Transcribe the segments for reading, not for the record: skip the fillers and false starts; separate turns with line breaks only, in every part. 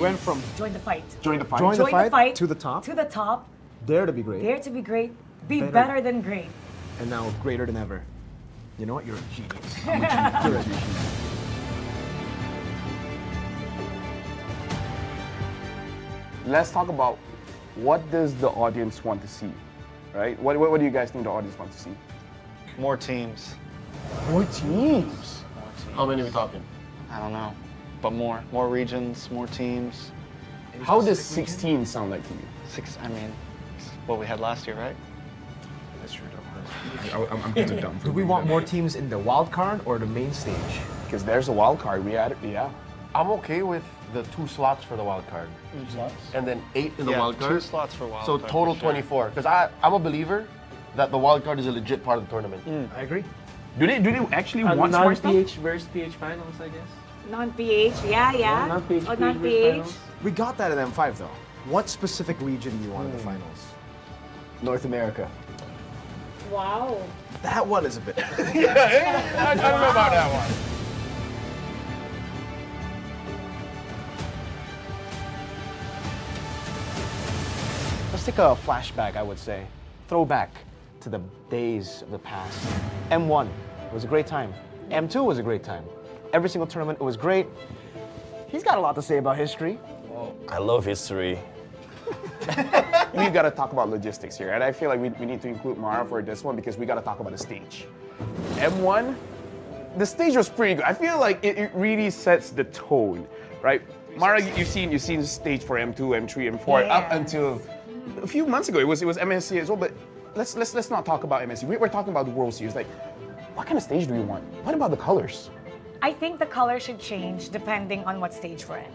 Went from
Join the fight.
join the fight.
Join the fight to the top. Dare to be great.
Dare to be great. Be
Better.
better than great.
And now greater than ever. You know what? You're a genius.
I'm a genius.
You're a genius.
Let's talk about what does the audience want to see, right? What do you guys think the audience wants to see?
More teams.
More teams.
How many are we talking?
I don't know. But more regions, more teams.
How does 16 sound like to you?
I mean, what we had last year, right?
That's true. I'm kind of dumb.
Do we want more teams in the wild card or the main stage?
Because there's a wild card. We had it, yeah.
I'm okay with the 2 slots for the wild card.
2 slots?
And then 8 in the
Yeah,
wild card.
2 slots for wild
So
card,
total
for sure.
24. Because I'm a believer that the wild card is a legit part of the tournament.
I agree.
Do they actually want smart stuff?
Non-PH versus PH finals, I guess.
Non-PH, yeah.
Non-PH,
Oh,
PH versus
non-PH.
finals.
We got that in M5 though. What specific region do you want in the finals? North America.
Wow.
That one is a bit.
I don't know about that one.
Let's take a flashback, I would say. Throwback to the days of the past. M1 was a great time. M2 was a great time. Every single tournament, it was great. He's got a lot to say about history.
I love history.
We got to talk about logistics here, and I feel like we need to include Mara for this one because we got to talk about the stage. M1, the stage was pretty good. I feel like it really sets the tone, right? Mara, you've seen the stage for M2, M3, M4
Yeah.
up until a few months ago. It was MSC as well, but let's not talk about MSC. We're talking about the World Series. Like, what kind of stage do we want? What about the colors?
I think the color should change depending on what stage we're in.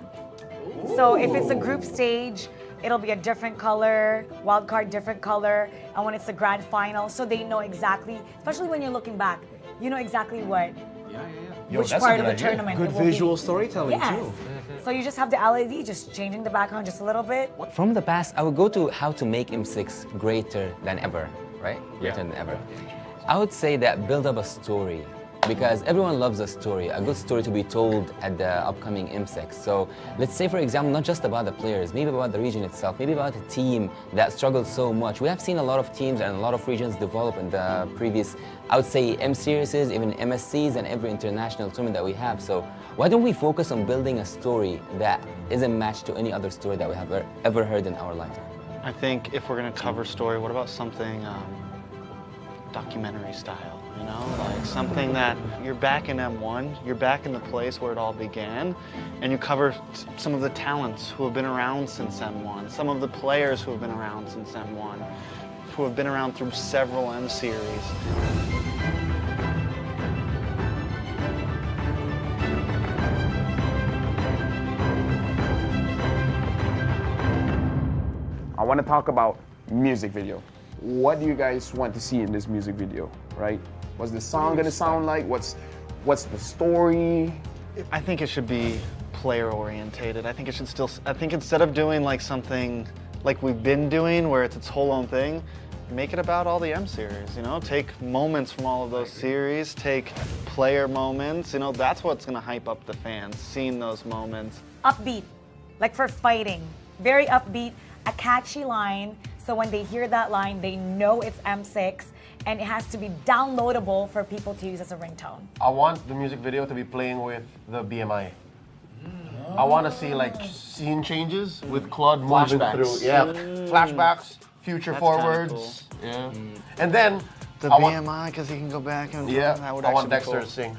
So if it's a group stage, it'll be a different color, wild card different color, and when it's the grand final, so they know exactly, especially when you're looking back, you know exactly what, which
that's a
part of
good
the
idea.
tournament
Good
it will
visual
be.
storytelling
Yes.
too.
So you just have the LED just changing the background just a little bit.
From the past, I would go to how to make M6 greater than ever, right? Greater than ever. I would say that build up a story, because everyone loves a story, a good story to be told at the upcoming M6. So let's say, for example, not just about the players, maybe about the region itself, maybe about a team that struggled so much. We have seen a lot of teams and a lot of regions develop in the previous, I would say, M series, even MSCs and every international tournament that we have. So why don't we focus on building a story that isn't matched to any other story that we have ever heard in our lifetime?
I think if we're going to cover story, what about something documentary style? You know, like something that you're back in M1, you're back in the place where it all began, and you cover some of the talents who have been around since M1, some of the players who have been around since M1, who have been around through several M series.
I want to talk about music video. What do you guys want to see in this music video, right? What's the song gonna sound like? What's the story?
I think it should be player orientated. I think instead of doing like something like we've been doing where it's its whole own thing, make it about all the M series, you know? Take moments from all of those series, take player moments, you know, that's what's gonna hype up the fans, seeing those moments.
Upbeat, like for fighting, very upbeat, a catchy line, so when they hear that line, they know it's M6, and it has to be downloadable for people to use as a ringtone.
I want the music video to be playing with the BMI. I want to see like scene changes with Claude moving
Flashbacks.
through. Yeah, flashbacks, future
That's kinda
forwards. Yeah, and then
The
I want-
BMI, because he can go back and
Yeah,
that would
I want
actually be
Dexter
cool.
to sing.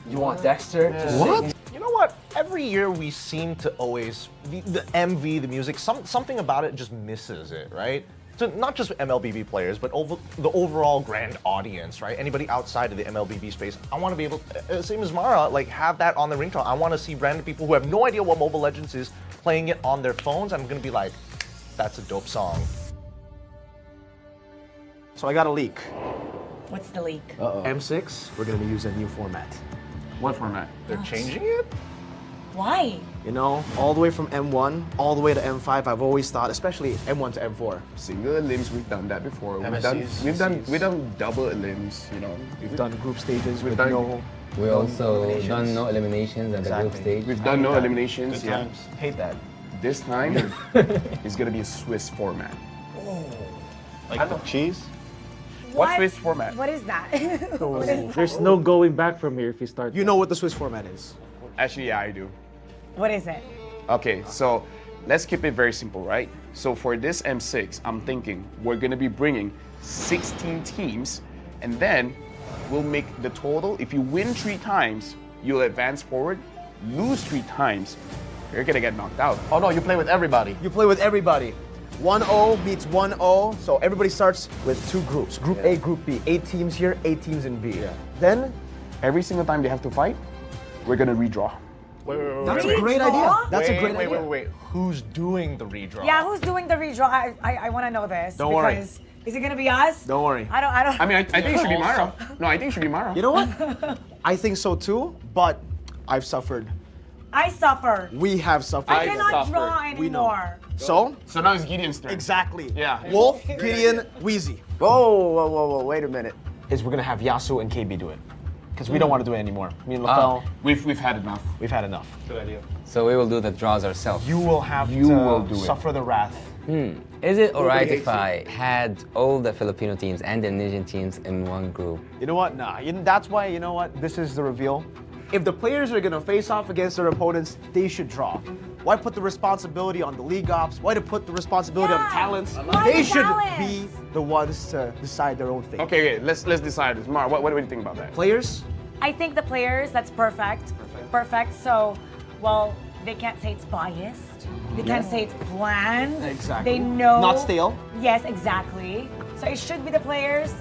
You want Dexter to
What?
sing?
You know what? Every year we seem to always, the MV, the music, something about it just misses it, right? So not just MLBB players, but the overall grand audience, right? Anybody outside of the MLBB space, I want to be able, same as Mara, like have that on the ringtone. I want to see random people who have no idea what Mobile Legends is playing it on their phones. I'm going to be like, that's a dope song.
So I got a leak.
What's the leak?
M6, we're gonna use a new format.
What format?
They're changing it?
Why?
You know, all the way from M1, all the way to M5, I've always thought, especially M1 to M4.
Single limbs, we've done that before.
MSCs,
We've done double limbs, you know.
We've done group stages with
done-
no...
We also done no eliminations at the group stage.
We've done no eliminations.
Good
Yeah.
times.
Hate that.
this time it's gonna be a Swiss format.
Like the cheese?
What Swiss format?
What is that? What is that?
There's no going back from here if you start.
You know what the Swiss format is.
Actually, yeah, I do.
What is it?
Okay, so let's keep it very simple, right? So for this M6, I'm thinking we're gonna be bringing 16 teams, and then we'll make the total. If you win 3 times, you'll advance forward. Lose 3 times, you're gonna get knocked out.
Oh no, you play with everybody.
You play with everybody. 1-0 meets 1-0, so everybody starts with 2 groups. Group A, Group B. 8 teams here, 8 teams in B. Then,
Every single time they have to fight, we're gonna redraw.
that's a great idea. That's a great
wait,
idea.
wait. Who's doing the redraw?
Yeah, who's doing the redraw? I want to know this.
Don't worry.
Because is it gonna be us?
Don't worry.
I don't.
I mean, I think it should be Mara. No, I think it should be Mara.
You know what? I think so too, but I've suffered.
I suffer.
We have suffered.
I cannot
suffered.
draw
We know.
anymore.
So,
So now it's Gideon's turn.
exactly.
Yeah.
Wolf, Gideon, Wheezy.
Whoa, wait a minute.
Is we're gonna have Yasu and KB do it. Because we don't want to do it anymore. Me and LaFell,
We've had enough.
we've had enough.
So we will do the draws ourselves.
You will have
You
to
will do it.
suffer the wrath.
Is it alright if I had all the Filipino teams and the Indonesian teams in one group?
You know what? Nah. That's why, you know what? This is the reveal. If the players are gonna face off against their opponents, they should draw. Why put the responsibility on the league ops? Why to put the responsibility on the talents?
Why
They
the
should
talents?
be the ones to decide their own fate.
Okay, let's decide this. Mara, what do you think about that?
Players,
I think the players. That's perfect. Perfect. So, well, they can't say it's biased. They can't say it's planned.
Exactly.
They know.
Not stale.
Yes, exactly. So it should be the players,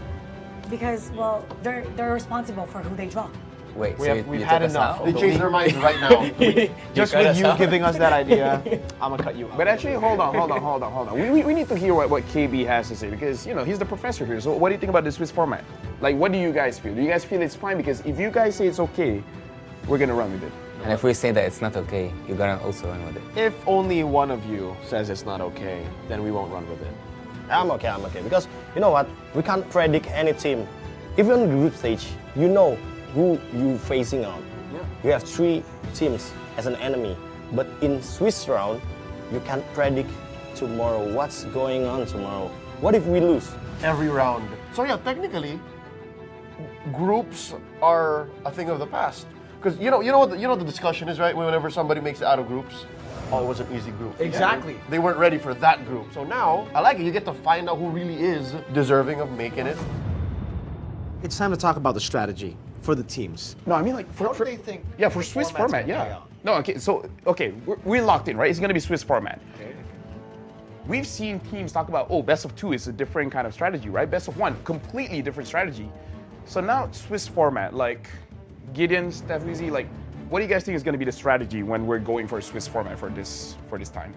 because well, they're responsible for who they draw.
Wait,
We
so
have-
you
we've
took
had
us
enough.
out?
They changed their minds right now.
just
cut
with
us
you
out.
giving us that idea, I'm gonna cut you out.
But actually, hold on. We need to hear what KB has to say, because you know he's the professor here. So what do you think about the Swiss format? Like, what do you guys feel? Do you guys feel it's fine? Because if you guys say it's okay, we're gonna run with it.
And if we say that it's not okay, you're gonna also run with it.
If only one of you says it's not okay, then we won't run with it.
I'm okay. Because you know what? We can't predict any team. Even in the group stage, you know who you facing on. You have 3 teams as an enemy. But in Swiss round, you can't predict tomorrow what's going on tomorrow. What if we lose?
Every round. So yeah, technically, groups are a thing of the past. Because you know what the discussion is, right? Whenever somebody makes it out of groups, oh, it was an easy group.
Exactly.
They weren't ready for that group. So now, I like it. You get to find out who really is deserving of making it.
It's time to talk about the strategy for the teams.
No, I mean like for
do they think
yeah, for
the
Swiss
format's
format,
gonna play
yeah.
out?
No, okay, so we're locked in, right? It's gonna be Swiss format. We've seen teams talk about, oh, best of 2 is a different kind of strategy, right? Best of 1, completely different strategy. So now Swiss format, like Gideon, Steph, Lizzie, like, what do you guys think is gonna be the strategy when we're going for a Swiss format for this time?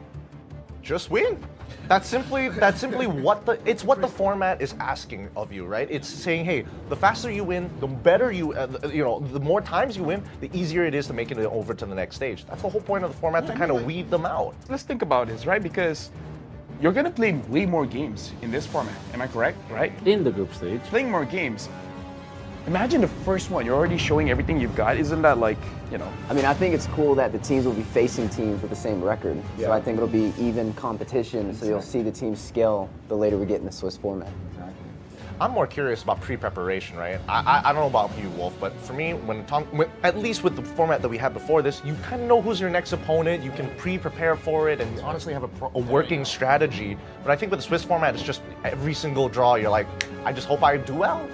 Just win. That's simply what the format is asking of you, right? It's saying, hey, the faster you win, the better the more times you win, the easier it is to make it over to the next stage. That's the whole point of the format, to kind of weed them out.
Let's think about this, right? Because you're gonna play way more games in this format. Am I correct? Right?
In the group stage.
Playing more games. Imagine the first one, you're already showing everything you've got. Isn't that like, you know?
I mean, I think it's cool that the teams will be facing teams with the same record. So I think it'll be even competition, so you'll see the teams scale the later we get in the Swiss format.
I'm more curious about pre-preparation, right? I don't know about you, Wolf, but for me, at least with the format that we had before this, you kind of know who's your next opponent. You can pre-prepare for it, and you honestly have a working strategy. But I think with the Swiss format, it's just every single draw, you're like, I just hope I do well.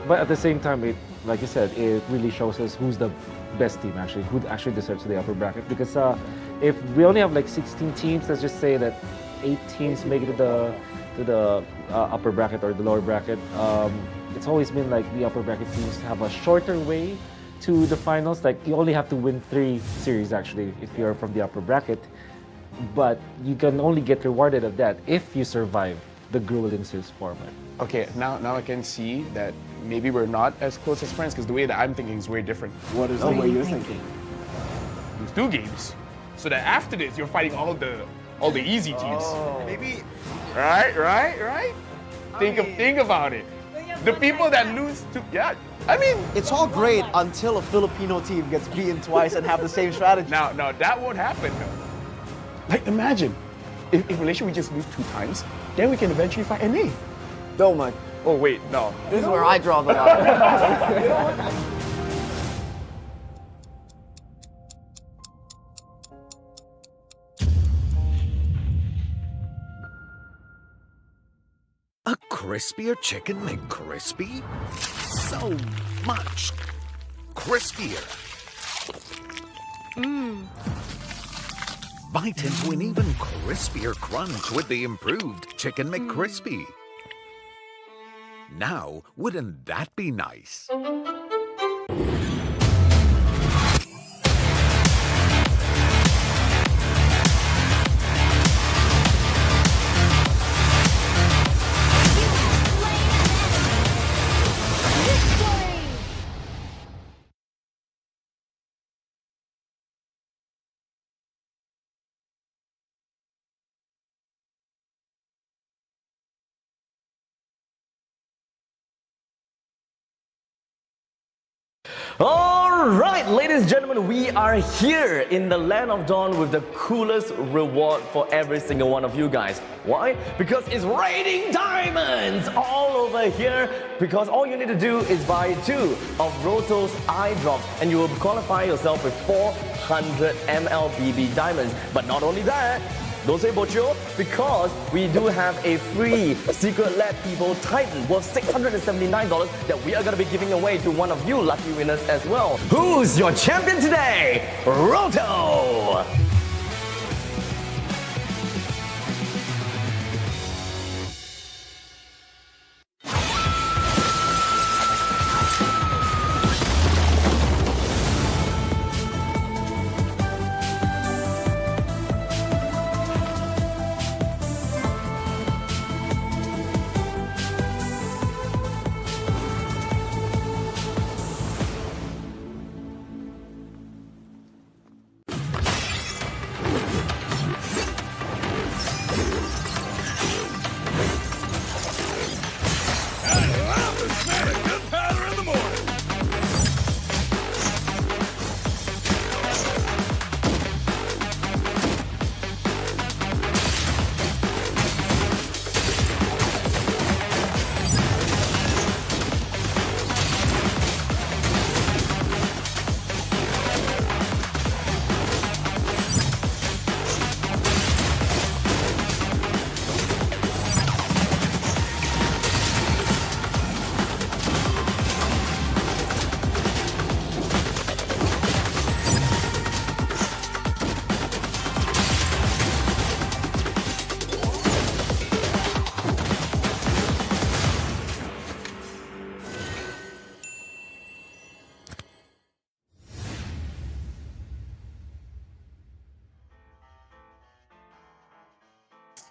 But at the same time, it, like you said, it really shows us who's the best team actually, who actually deserves the upper bracket. Because if we only have like 16 teams, let's just say that 8 teams make it to the upper bracket or the lower bracket. It's always been like the upper bracket teams have a shorter way to the finals. Like you only have to win 3 series actually if you're from the upper bracket. But you can only get rewarded of that if you survive the grueling Swiss format.
Okay, now I can see that maybe we're not as close as friends, because the way that I'm thinking is very different.
What is the way you're thinking?
There's 2 games, so that after this you're fighting all the easy teams.
Maybe
Right? Think about it. The people that lose to I mean,
it's all great until a Filipino team gets beaten twice and have the same strategy.
now that won't happen. Like imagine, if Malaysia we just lose 2 times, then we can eventually fight NA.
Don't mind.
Oh wait, no.
This is where I draw the line.
A crispier chicken McCrispy? So much crispier. Bite into an even crispier crunch with the improved Chicken McCrispy. Now, wouldn't that be nice?
All right, ladies and gentlemen, we are here in the Land of Dawn with the coolest reward for every single one of you guys. Why? Because it's raining diamonds all over here. Because all you need to do is buy 2 of Roto's eye drops and you will qualify yourself with 400 MLBB diamonds. But not only that, don't say bocho, because we do have a free Secret Lab People Titan worth $679 that we are going to be giving away to one of you lucky winners as well. Who's your champion today? Roto!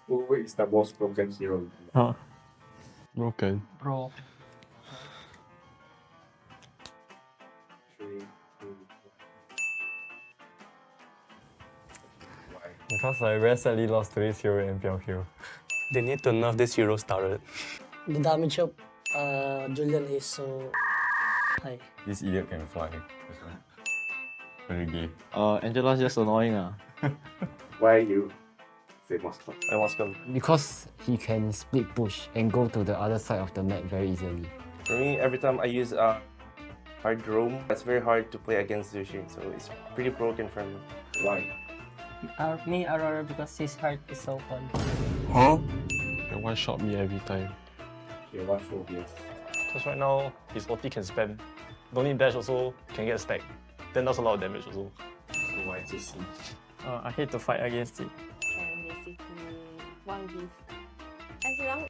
Who is the most broken hero?
Broken.
Bro.
Because I very sadly lost to this hero in MPL hero. They need to nerf this hero started.
The damage of Julian is so high.
This idiot can fly. Very gay.
Angela's just annoying.
Why you say Moscow?
I was come.
Because he can split push and go to the other side of the map very easily.
For me, every time I use hard roam, it's very hard to play against Zushin, so it's pretty broken for me.
Why?
Me, Aurora, because his heart is so fun.
Huh? He one-shot me every time.
Okay, what phobia?
Because right now, his ulti can spam. Don't need dash also, can get stacked. Then does a lot of damage also.
So why is it C?
I hate to fight against it.
Can basically one give. As long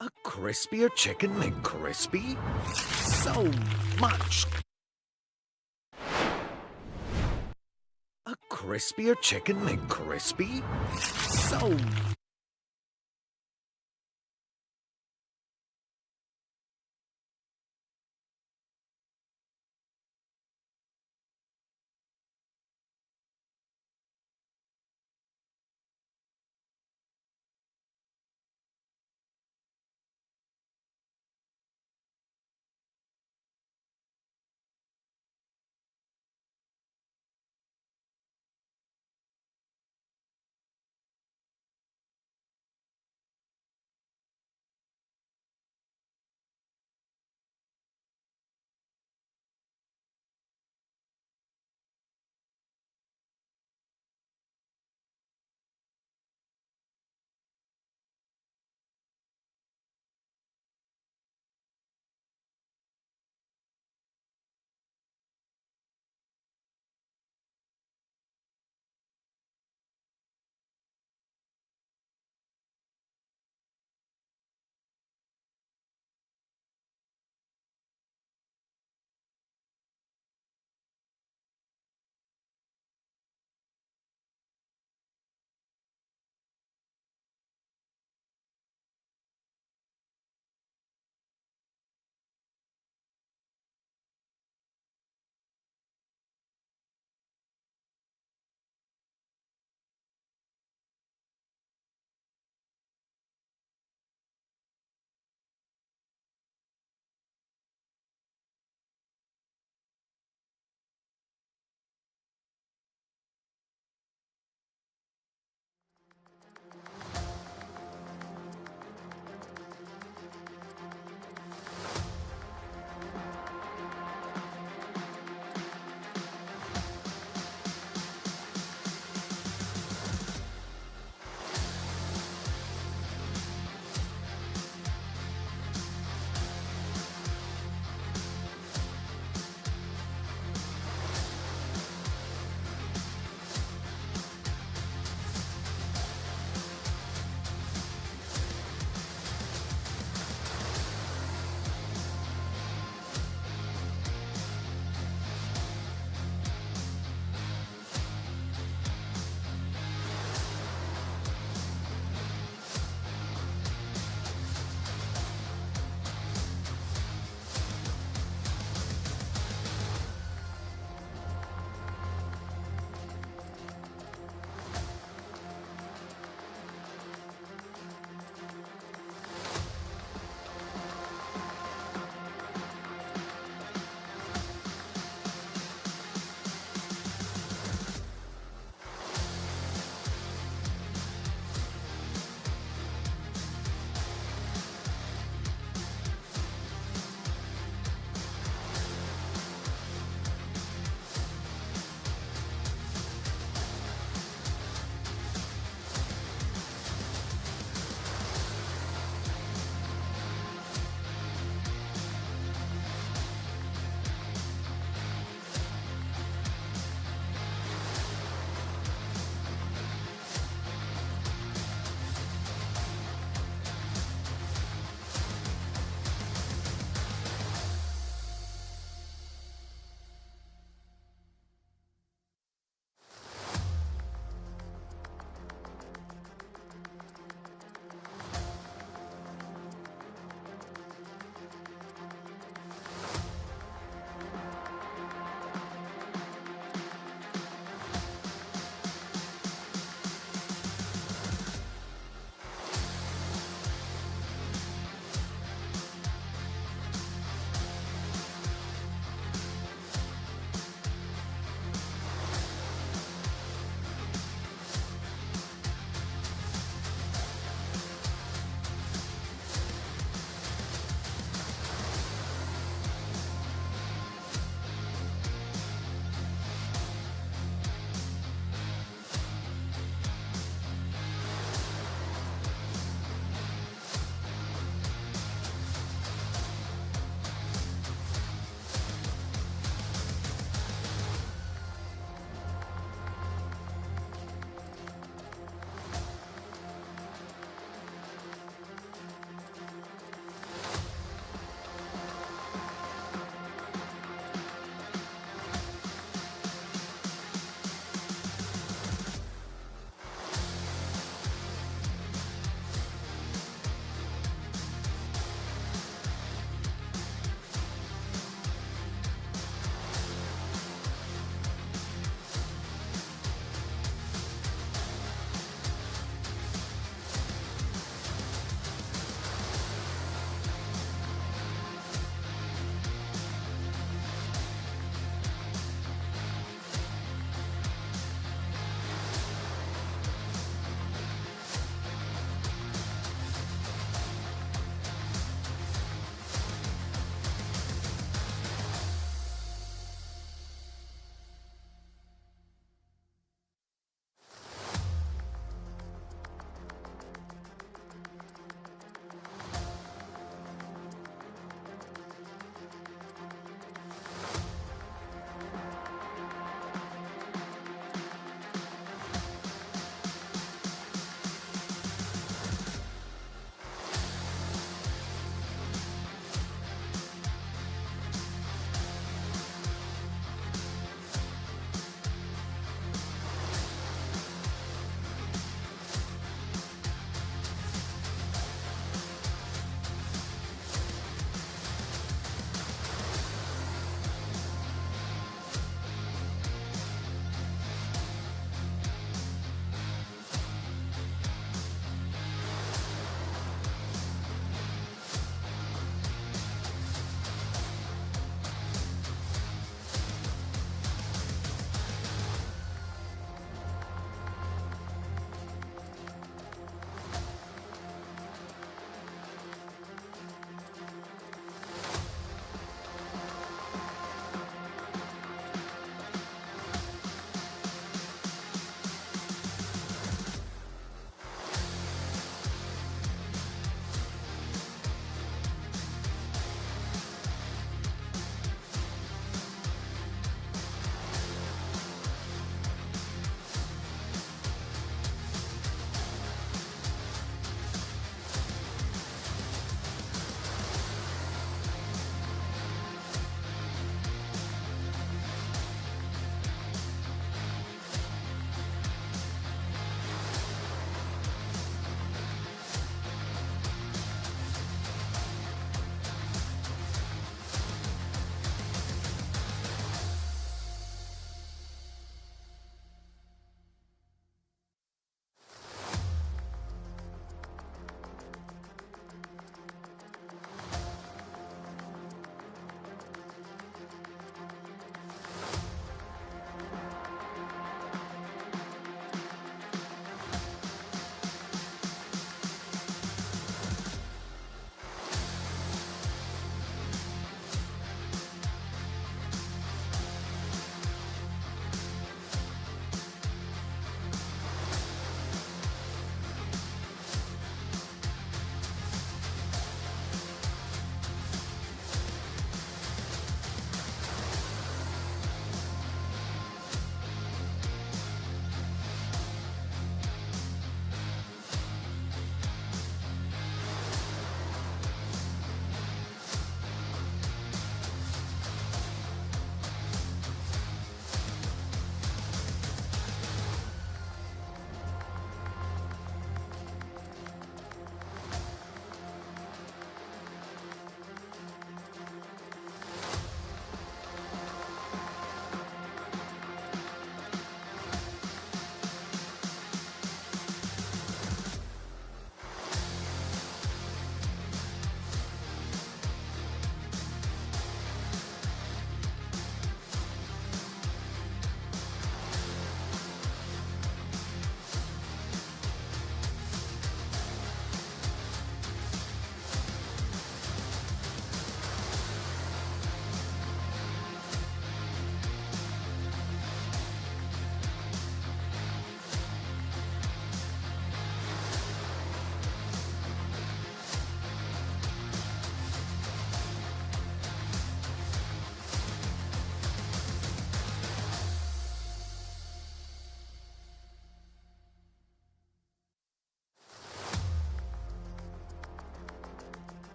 A crispier chicken McCrispy? So much crispier chicken McCrispy? So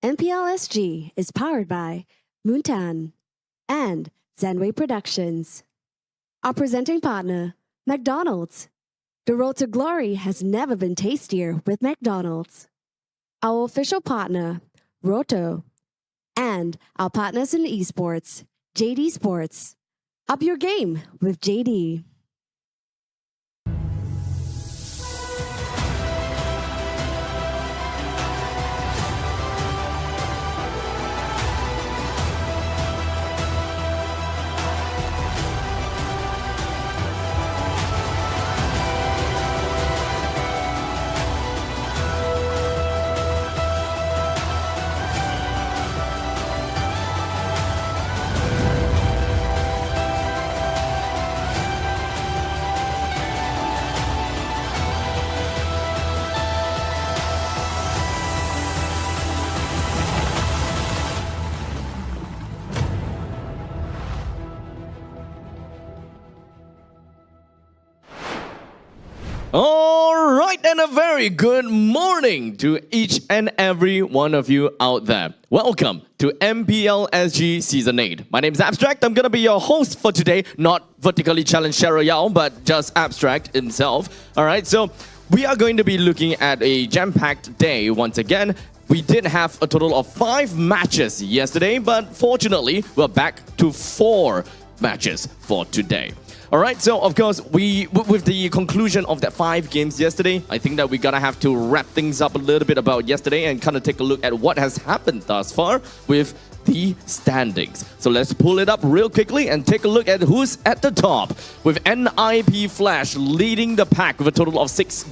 MPLSG is powered by Moontan and Zenway Productions. Our presenting partner, McDonald's. The road to glory has never been tastier with McDonald's. Our official partner, Roto. And our partners in esports, JD Sports. Up your game with JD.
All right, and a very good morning to each and every one of you out there. Welcome to MPL SG Season 8. My name is Abstract. I'm going to be your host for today. Not vertically challenged Cheryl Yao, but just Abstract himself. All right, so we are going to be looking at a jam-packed day once again. We did have a total of 5 matches yesterday, but fortunately, we're back to 4 matches for today. All right, so of course, with the conclusion of that 5 games yesterday, I think that we're gonna have to wrap things up a little bit about yesterday and kind of take a look at what has happened thus far with the standings. So let's pull it up real quickly and take a look at who's at the top, with NIP Flash leading the pack with a total of 6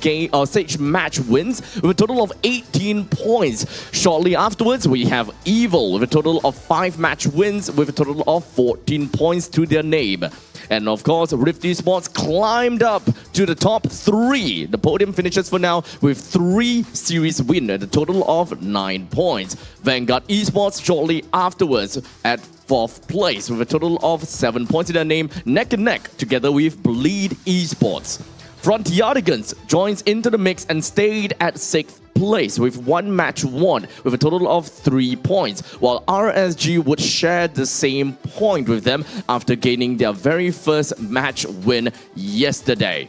match wins with a total of 18 points. Shortly afterwards, we have Evil with a total of 5 match wins with a total of 14 points to their name. And of course, Rift Esports climbed up to the top 3. The podium finishes for now with 3 series wins at a total of 9 points. Vanguard Esports shortly afterwards at 4th place with a total of 7 points in their name, neck and neck together with Bleed Esports. Frontierdigans joins into the mix and stayed at 6th place with 1 match won with a total of 3 points, while RSG would share the same point with them after gaining their very first match win yesterday.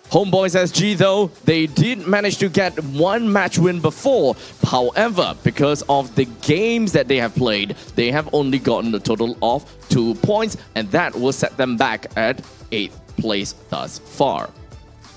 HomeBois SG, though, they did manage to get 1 match win before. However, because of the games that they have played, they have only gotten a total of 2 points, and that will set them back at 8th place thus far.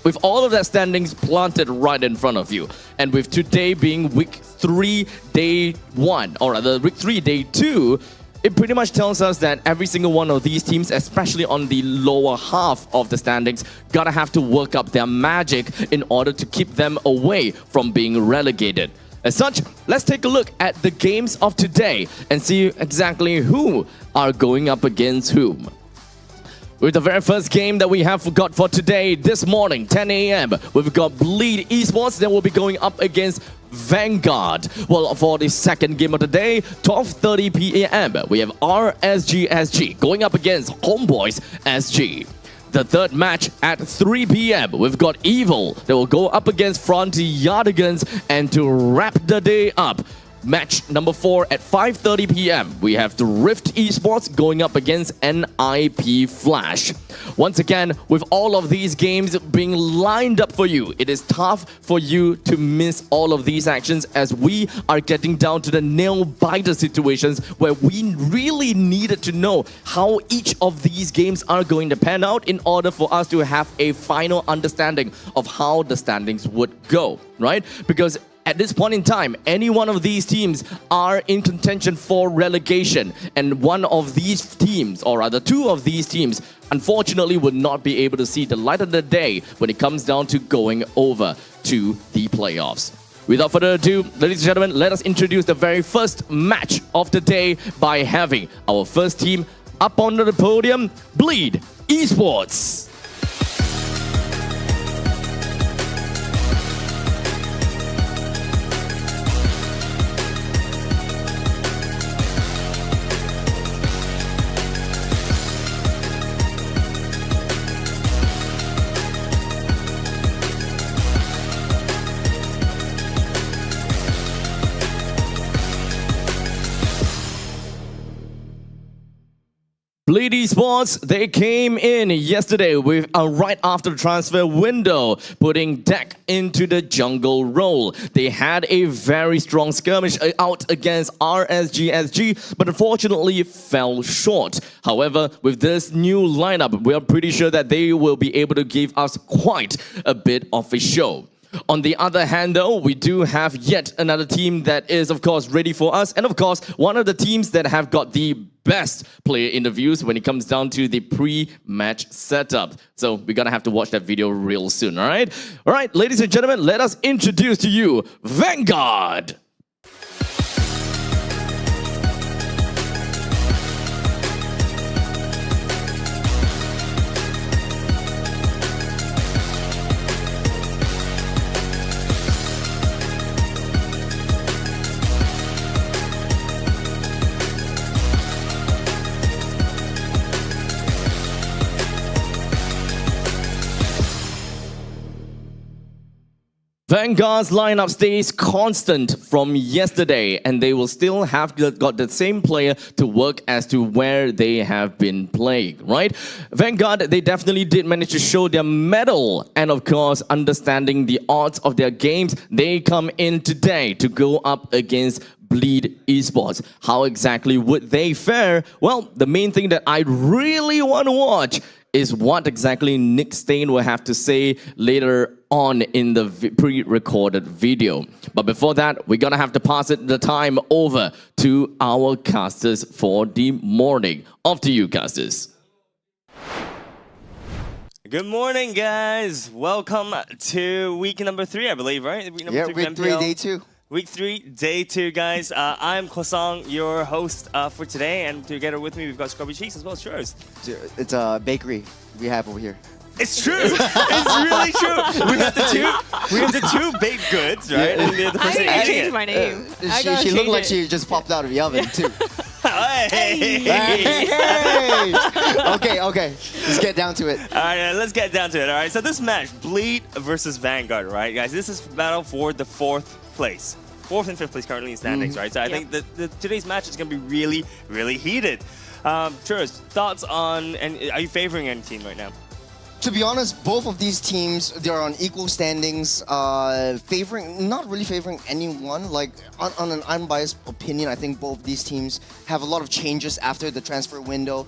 With all of that standings planted right in front of you, and with today being week 3, day 1, or rather week 3, day 2, it pretty much tells us that every single one of these teams, especially on the lower half of the standings, gotta have to work up their magic in order to keep them away from being relegated. As such, let's take a look at the games of today and see exactly who are going up against whom. With the very first game that we have got for today, this morning, 10 a.m., we've got Bleed Esports that will be going up against Vanguard. Well, for the second game of the day, 12:30 p.m., we have RSG SG going up against HomeBois SG. The third match at 3 p.m., we've got Evil that will go up against Frontierdigans, and to wrap the day up, match number 4 at 5:30 p.m. we have the Rift Esports going up against NIP Flash. Once again, with all of these games being lined up for you, it is tough for you to miss all of these actions, as we are getting down to the nail-biter situations where we really needed to know how each of these games are going to pan out in order for us to have a final understanding of how the standings would go, right? Because at this point in time, any one of these teams are in contention for relegation, and one of these teams, or rather 2 of these teams, unfortunately would not be able to see the light of the day when it comes down to going over to the playoffs. Without further ado, ladies and gentlemen, let us introduce the very first match of the day by having our first team up onto the podium, Bleed Esports. Bleed Esports, they came in yesterday with right after the transfer window, putting Deck into the jungle role. They had a very strong skirmish out against RSGSG, but unfortunately fell short. However, with this new lineup, we are pretty sure that they will be able to give us quite a bit of a show. On the other hand, though, we do have yet another team that is, of course, ready for us. And, of course, one of the teams that have got the best player interviews when it comes down to the pre-match setup. So we're going to have to watch that video real soon, all right? All right, ladies and gentlemen, let us introduce to you Vanguard. Vanguard's lineup stays constant from yesterday, and they will still have got the same player to work as to where they have been playing, right? Vanguard, they definitely did manage to show their mettle, and of course, understanding the odds of their games, they come in today to go up against Bleed Esports. How exactly would they fare? Well, the main thing that I really want to watch is what exactly Nick Stain will have to say later on in the pre-recorded video. But before that, we're gonna have to pass the time over to our casters for the morning. Off to you, casters.
Good morning, guys. Welcome to week number 3, I believe, right? Week number 3
week
of
3,
MPL.
day 2.
Week 3, day 2, guys. I'm Kwasang, your host for today, and together with me, we've got Scrubby Cheeks as well as Churros.
It's a bakery we have over here.
It's true. It's really true. We have the two baked goods, right? And the person
I
eating
changed
it.
my name.
She looked like she just popped out of the oven too.
Hey.
Okay. Let's get down to it.
All right, let's get down to it. All right, so this match, Bleed versus Vanguard, right, guys? This is battle for the 4th place. 4th and 5th place currently in standings, right? So I think that today's match is going to be really, really heated. Churros, thoughts on, and are you favoring any team right now?
To be honest, both of these teams, they're on equal standings, not really favoring anyone. Like, on an unbiased opinion, I think both these teams have a lot of changes after the transfer window.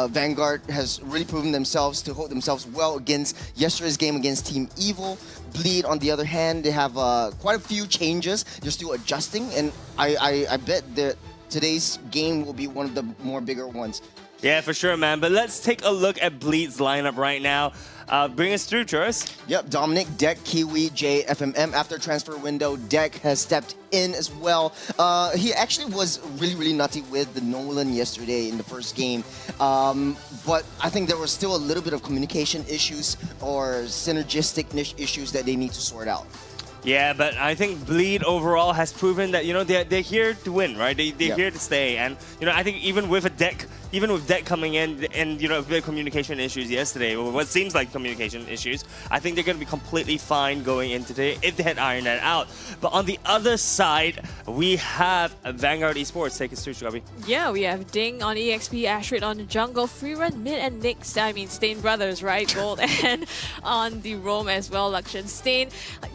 Vanguard has really proven themselves to hold themselves well against yesterday's game against Team Evil. Bleed, on the other hand, they have quite a few changes. They're still adjusting, and I bet that today's game will be one of the more bigger ones.
Yeah, for sure, man. But let's take a look at Bleed's lineup right now. Bring us through, Churros.
Yep, Dominic, Deck, Kiwi, Jay, FMM. After transfer window, Deck has stepped in as well. He actually was really, really nutty with the Nolan yesterday in the first game. But I think there was still a little bit of communication issues or synergistic issues that they need to sort out.
Yeah, but I think Bleed overall has proven that, you know, they're here to win, right? They're here to stay. And, you know, I think even with Deck coming in and, you know, a bit of communication issues yesterday, or what seems like communication issues, I think they're going to be completely fine going in today if they had ironed that out. But on the other side, we have Vanguard Esports. Take us through, Shugabi.
Yeah, we have Ding on EXP, Ashrid on the jungle, Freerun mid, and Nick, Stain Brothers, right? Gold, and on the roam as well, Lakshan Stain.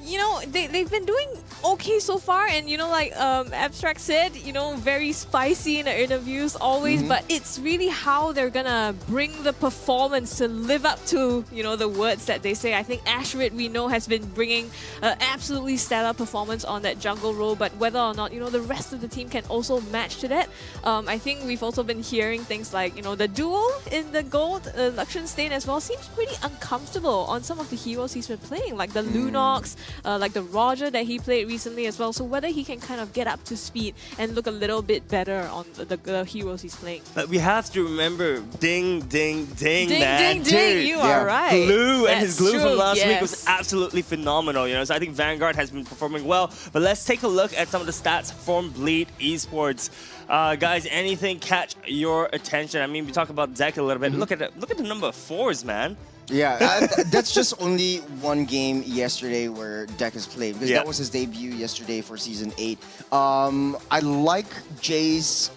You know, they've been doing okay so far, and you know, like Abstract said, you know, very spicy in the interviews always, but it's really how they're gonna bring the performance to live up to, you know, the words that they say. I think Ashrid, we know, has been bringing absolutely stellar performance on that jungle role, but whether or not, you know, the rest of the team can also match to that, I think we've also been hearing things like, you know, the duo in the gold, Lakshan Stain as well, seems pretty uncomfortable on some of the heroes he's been playing, like the Lunox, like the Roger that he played recently as well. So whether he can kind of get up to speed and look a little bit better on the heroes he's playing.
But we have to remember, ding, man.
Ding,
Dude,
you are right.
Glue and his glue from last week
yes.
was absolutely phenomenal, you know. So I think Vanguard has been performing well. But let's take a look at some of the stats from Bleed Esports. Guys, anything catch your attention? I mean, we talk about Deck a little bit. Look at the number of 4s, man.
Yeah, that's just only one game yesterday where Deck has played because that was his debut yesterday for Season 8. I like Jay's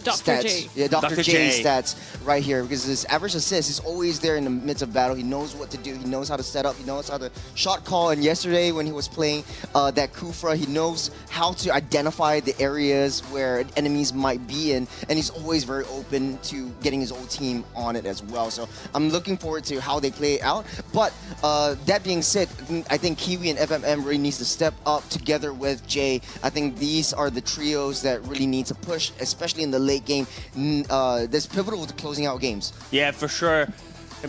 stats.
J.
Yeah, Dr.
J.
J's stats right here because his average assist is always there in the midst of battle. He knows what to do. He knows how to set up. He knows how to shot call. And yesterday when he was playing that Kufra, he knows how to identify the areas where enemies might be in, and he's always very open to getting his old team on it as well. So I'm looking forward to how they play it out. But that being said, I think Kiwi and FMM really needs to step up together with Jay. I think these are the trios that really need to push, especially in the late game. That's pivotal to closing out games.
Yeah, for sure.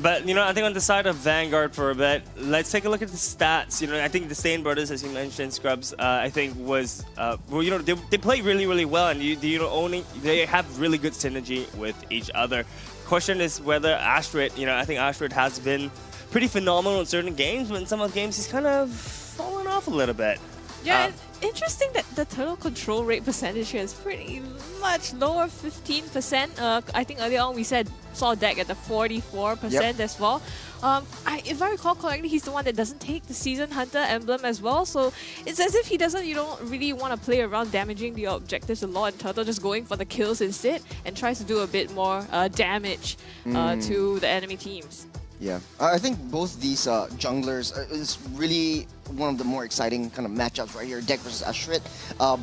But, I think on the side of Vanguard for a bit, let's take a look at the stats. I think the Stain brothers, as you mentioned, Scrubs, I think was, they play really, really well, and they have really good synergy with each other. Question is whether Astrid, I think Astrid has been pretty phenomenal in certain games, but in some of the games he's kind of fallen off a little bit.
Yeah, it's interesting that the turtle control rate percentage here is pretty much lower, 15%. I think earlier on we saw Deck at the 44% as well. If I recall correctly, he's the one that doesn't take the Season Hunter emblem as well. So it's as if he don't really want to play around damaging the objectives a lot. And Turtle just going for the kills instead and tries to do a bit more damage to the enemy teams.
Yeah, I think both these junglers is really one of the more exciting kind of matchups right here. Deck versus Ashrit,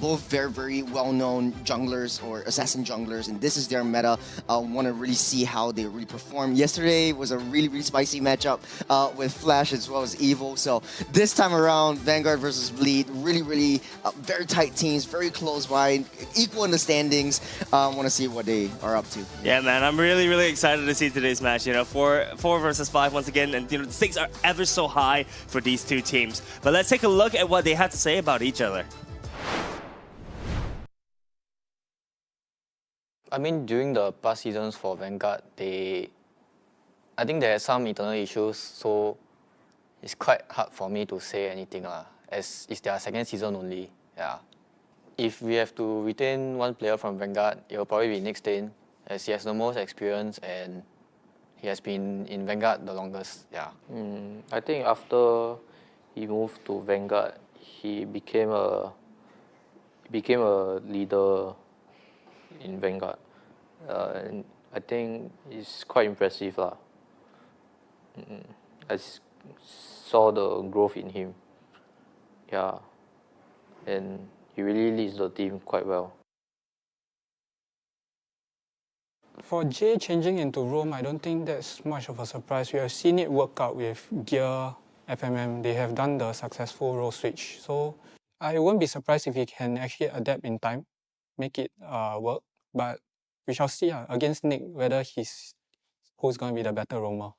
both very, very well-known junglers or assassin junglers, and this is their meta. Want to really see how they really perform. Yesterday was a really, really spicy matchup with Flash as well as Evil. So this time around, Vanguard versus Bleed, really, really very tight teams, very close by, equal in the standings. Want to see what they are up to.
Yeah, man, I'm really, really excited to see today's match. 4 versus 5 once again, and the stakes are ever so high for these two teams. But let's take a look at what they have to say about each other.
I mean, during the past seasons for Vanguard, I think they had some internal issues, so it's quite hard for me to say anything, as it's their second season only. Yeah. If we have to retain one player from Vanguard, it will probably be Nick Stain, as he has the most experience and he has been in Vanguard the longest. Yeah.
I think after he moved to Vanguard, he became a leader in Vanguard. And I think it's quite impressive. I saw the growth in him. Yeah. And he really leads the team quite well.
For Jay changing into Rome, I don't think that's much of a surprise. We have seen it work out with Gear, FMM. They have done the successful role switch. So I won't be surprised if he can actually adapt in time, make it work. But we shall see against Nick whether who's going to be the better roamer.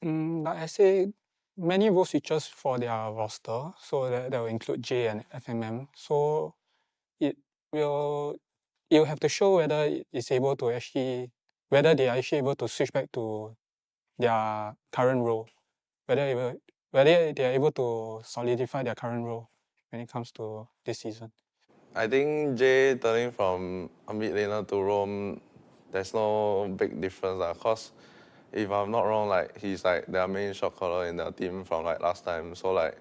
Like I say, many role switches for their roster, so that will include Jay and FMM. So you'll have to show whether they are actually able to switch back to their current role, whether they are able to solidify their current role when it comes to this season.
I think Jay turning from a mid laner to roam, there's no big difference because if I'm not wrong, he's their main shot caller in their team from last time. So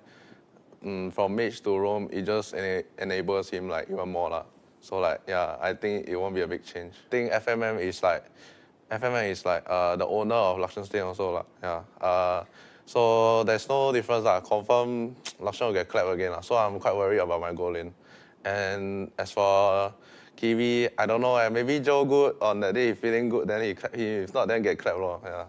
from mage to roam, it just enables him even more. So yeah, I think it won't be a big change. I think FMM is the owner of Lakshan Stain also. Yeah. So there's no difference. Confirm Lakshan will get clapped again. So I'm quite worried about my goal lane. And as for Kiwi, I don't know. Maybe Joe good on that day, feeling good, then if not, then get clapped. Yeah.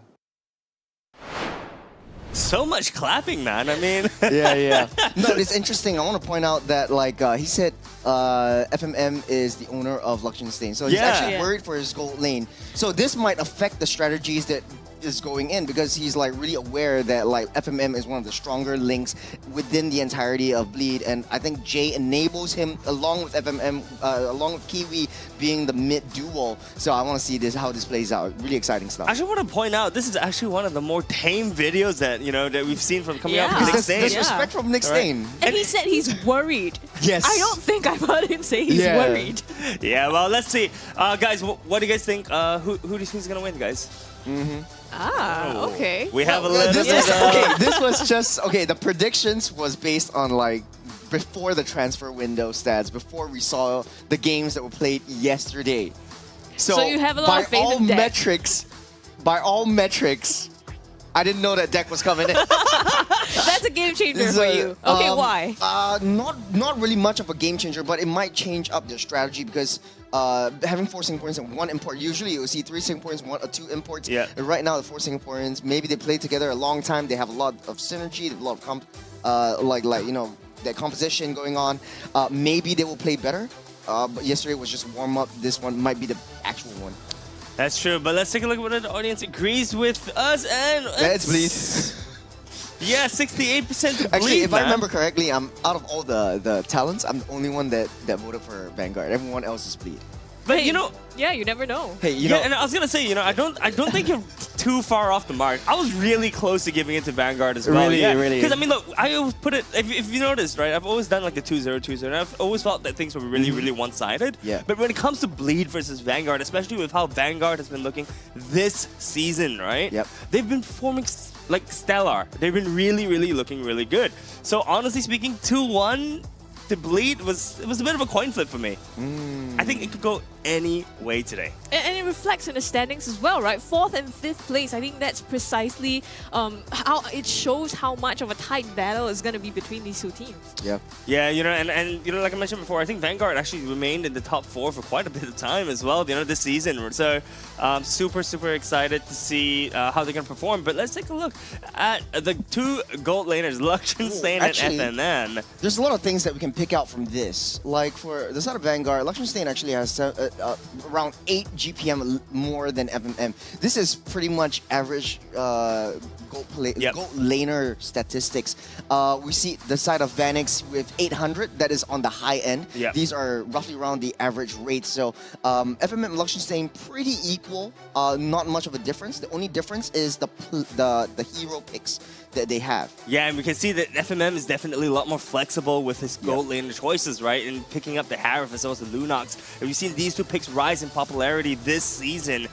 So much clapping, man. I mean,
yeah. No, it's interesting. I want to point out that he said FMM is the owner of Lakshan Stain, so he's actually worried for his gold lane. So this might affect the strategies that is going in because he's like really aware that like FMM is one of the stronger links within the entirety of Bleed, and I think Jay enables him along with FMM, along with Kiwi being the mid duo. So I want to see how this plays out. Really exciting stuff.
I just want to point out this is actually one of the more tame videos that that we've seen from coming out from Nick Stain.
There's respect from Nick Stain.
And he said he's worried.
Yes.
I don't think I've heard him say he's worried.
Yeah, well, let's see. Guys, what do you guys think? Who do you think is going to win, guys?
Okay.
We have a little
this was just, the predictions was based on like before the transfer window stats, before we saw the games that were played yesterday.
So you have a lot of faith in Deck.
By all metrics, I didn't know that Deck was coming in.
That's a game changer for you. Okay, why?
Not really much of a game changer, but it might change up their strategy because having 4 Singaporeans and 1 import, usually you will see 3 Singaporeans, 1 or 2 imports.
Yeah.
And right now, the 4 Singaporeans, maybe they played together a long time. They have a lot of synergy, they have a lot of that composition going on. Maybe they will play better. But yesterday was just warm up. This one might be the actual one.
That's true, but let's take a look at what the audience agrees with us, and
let's Bleed.
Yeah, 68% to Bleed.
Actually, if I remember correctly, I'm out of all the talents, I'm the only one that voted for Vanguard. Everyone else is Bleed.
But
yeah, you never know.
Hey,
and I was gonna say, I don't think you're too far off the mark. I was really close to giving it to Vanguard as well.
Really.
Because I mean, look, I always put it. If you noticed, right, I've always done like the 2-0, 2-0, and I've always felt that things were really one-sided.
Yeah.
But when it comes to Bleed versus Vanguard, especially with how Vanguard has been looking this season, right?
Yep.
They've been performing like stellar. They've been really looking really good. So honestly speaking, 2-1. To Bleed was a bit of a coin flip for me. I think it could go any way today.
And it reflects in the standings as well, right? 4th and 5th place. I think that's precisely how it shows how much of a tight battle is going to be between these two teams.
Yeah.
Yeah, and like I mentioned before, I think Vanguard actually remained in the top 4 for quite a bit of time as well, this season. So super excited to see how they're going to perform. But let's take a look at the 2 gold laners, Luxian Stain and FMM.
There's a lot of things that we can pick out from this. Like for the side of Vanguard, Luxian Stain actually has around 8 GPM more than FMM. This is pretty much average gold laner statistics. We see the side of Vanix with 800, that is on the high end.
Yep.
These are roughly around the average rate. So FMM and Luxian Stain pretty equal, not much of a difference. The only difference is the hero picks that they have.
Yeah, and we can see that FMM is definitely a lot more flexible with his gold laner choices, right? And picking up the Harif as well as the Lunox. And we've seen these 2 picks rise in popularity this season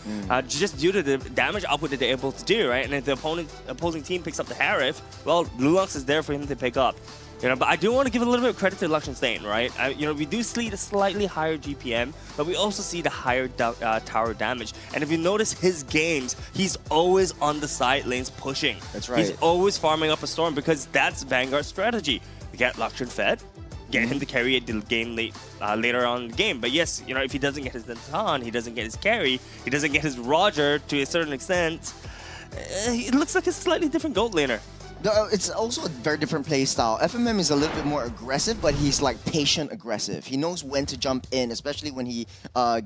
just due to the damage output that they're able to do, right? And if the opposing team picks up the Harif, well, Lunox is there for him to pick up. But I do want to give a little bit of credit to Luxian Stain, right? We do see the slightly higher GPM, but we also see the higher tower damage. And if you notice his games, he's always on the side lanes pushing.
That's right.
He's always farming up a storm because that's Vanguard's strategy. You get Luxian fed, get him to carry it the game later on in the game. But yes, if he doesn't get his Danton, he doesn't get his carry, he doesn't get his Roger to a certain extent, it looks like a slightly different gold laner.
It's also a very different play style. FMM is a little bit more aggressive, but he's like patient aggressive. He knows when to jump in, especially when he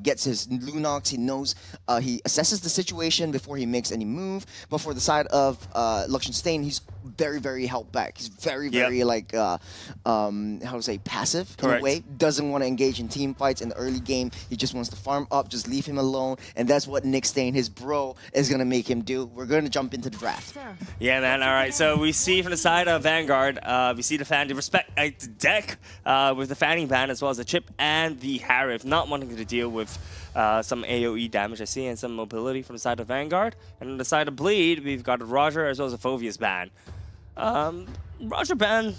gets his Lunox. He knows he assesses the situation before he makes any move. But for the side of Luxian Stain, he's very held back. He's very like how to say, passive in a way. Doesn't want to engage in team fights in the early game. He just wants to farm up, just leave him alone, and that's what Nick Stain, his bro, is gonna make him do. We're gonna jump into the draft.
Yeah, man. All right. So we see from the side of Vanguard, we see the fan respect Deck with the fanning ban as well as the chip and the Harif, not wanting to deal with some AoE damage I see and some mobility from the side of Vanguard. And on the side of Bleed, we've got a Roger as well as a Phobius ban. Roger ban,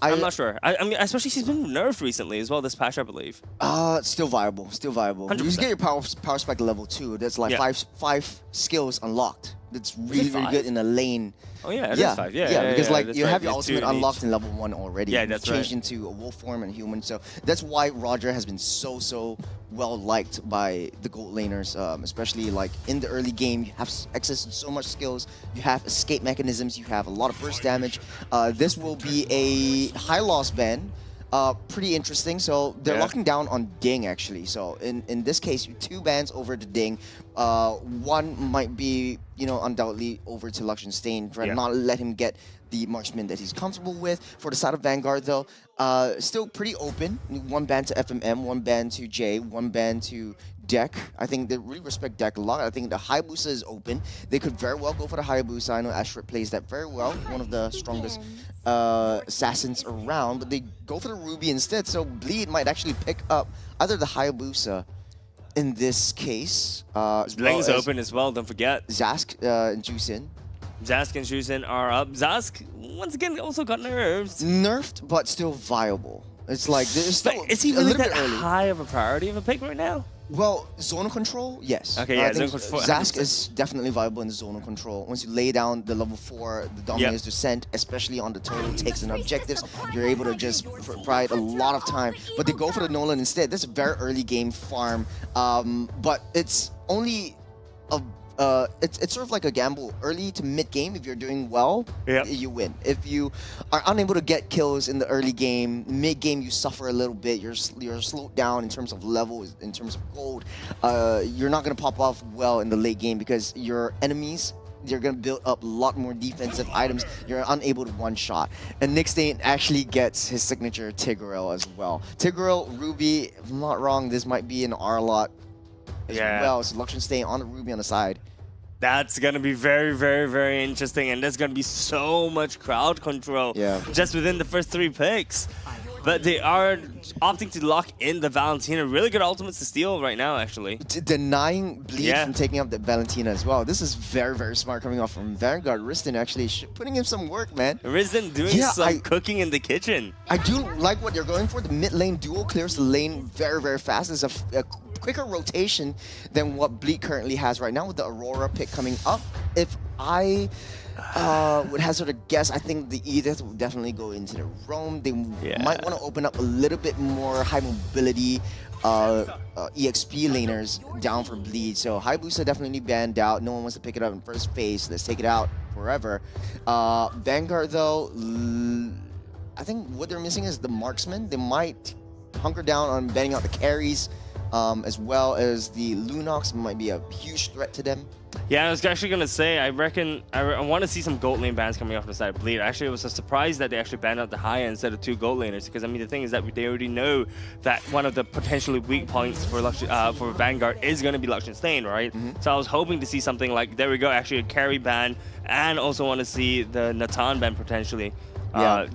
I'm not sure. I mean, especially she's been nerfed recently as well this patch, I believe.
Still viable. 100%. You get your power spike level 2. That's like five skills unlocked. That's really good in a lane.
Oh yeah, it is 5. Yeah,
because like
that's
you
right.
have your
There's
ultimate
2 in
unlocked
each.
in level 1 already.
Yeah, that's
changed
right.
into a wolf form and human. So that's why Roger has been so well liked by the gold laners, especially like in the early game. You have access to so much skills. You have escape mechanisms. You have a lot of burst damage. This will be a high loss ban. pretty interesting. So they're locking down on Ding actually. So in this case, 2 bans over to Ding. One might be, undoubtedly over to Luxian Stain, trying to not let him get the marksman that he's comfortable with. For the side of Vanguard though, still pretty open. 1 ban to FMM, 1 ban to J, 1 ban to Deck. I think they really respect Deck a lot. I think the Hayabusa is open. They could very well go for the Hayabusa. I know Ashrit plays that very well. One of the strongest assassins around, but they go for the Ruby instead. So Bleed might actually pick up either the Hayabusa in this case.
Ling's open as well, don't forget.
Zask and Jusin.
Zask and Jusin are up. Zask, once again, also got nerfed.
Nerfed, but still viable. It's like, there's still
is he
a
really
little
that
bit early.
high of a priority of a pick right now?
Well, zonal control, yes.
Okay, yeah,
I think
zonal control.
Zask is definitely viable in the zonal control. Once you lay down the level 4, the Dominator's Descent, especially on the total takes and objectives, you're able to just provide a lot of time. But they go for the Nolan instead. That's a very early game farm, but it's only it's sort of like a gamble. Early to mid game, if you're doing well, you win. If you are unable to get kills in the early game, mid game you suffer a little bit. You're slowed down in terms of level, in terms of gold. You're not gonna pop off well in the late game because your enemies, you're gonna build up a lot more defensive items. You're unable to one-shot. And Nick Stain actually gets his signature Tigreal as well. Tigreal, Ruby, if I'm not wrong, this might be an R-lot as well. So Luxian Stain on the Ruby on the side.
That's gonna be very, very, very interesting, and there's gonna be so much crowd control just within the first 3 picks. But they are opting to lock in the Valentina. Really good ultimates to steal right now, actually.
Denying Bleed from taking up the Valentina as well. This is very, very smart coming off from Vanguard. Riston actually putting in some work, man.
Riston doing some cooking in the kitchen.
I do like what you're going for. The mid lane duo clears the lane very, very fast. It's a quicker rotation than what Bleed currently has right now with the Aurora pick coming up. If I would hazard a guess, I think the Edith will definitely go into the roam. They might want to open up a little bit more high mobility EXP laners down for Bleed. So Hayabusa definitely banned out. No one wants to pick it up in first phase. Let's take it out forever. Vanguard though, I think what they're missing is the marksman. They might hunker down on banning out the carries, as well as the Lunox might be a huge threat to them.
Yeah, I was actually going to say, I reckon, I want to see some gold lane bans coming off the side of Bleed. Actually, it was a surprise that they actually banned out the Haya instead of 2 gold laners, because, I mean, the thing is that they already know that one of the potentially weak points for Vanguard is going to be Luxian Stain, right? So I was hoping to see something like, there we go, actually a carry ban, and also want to see the Natan ban potentially.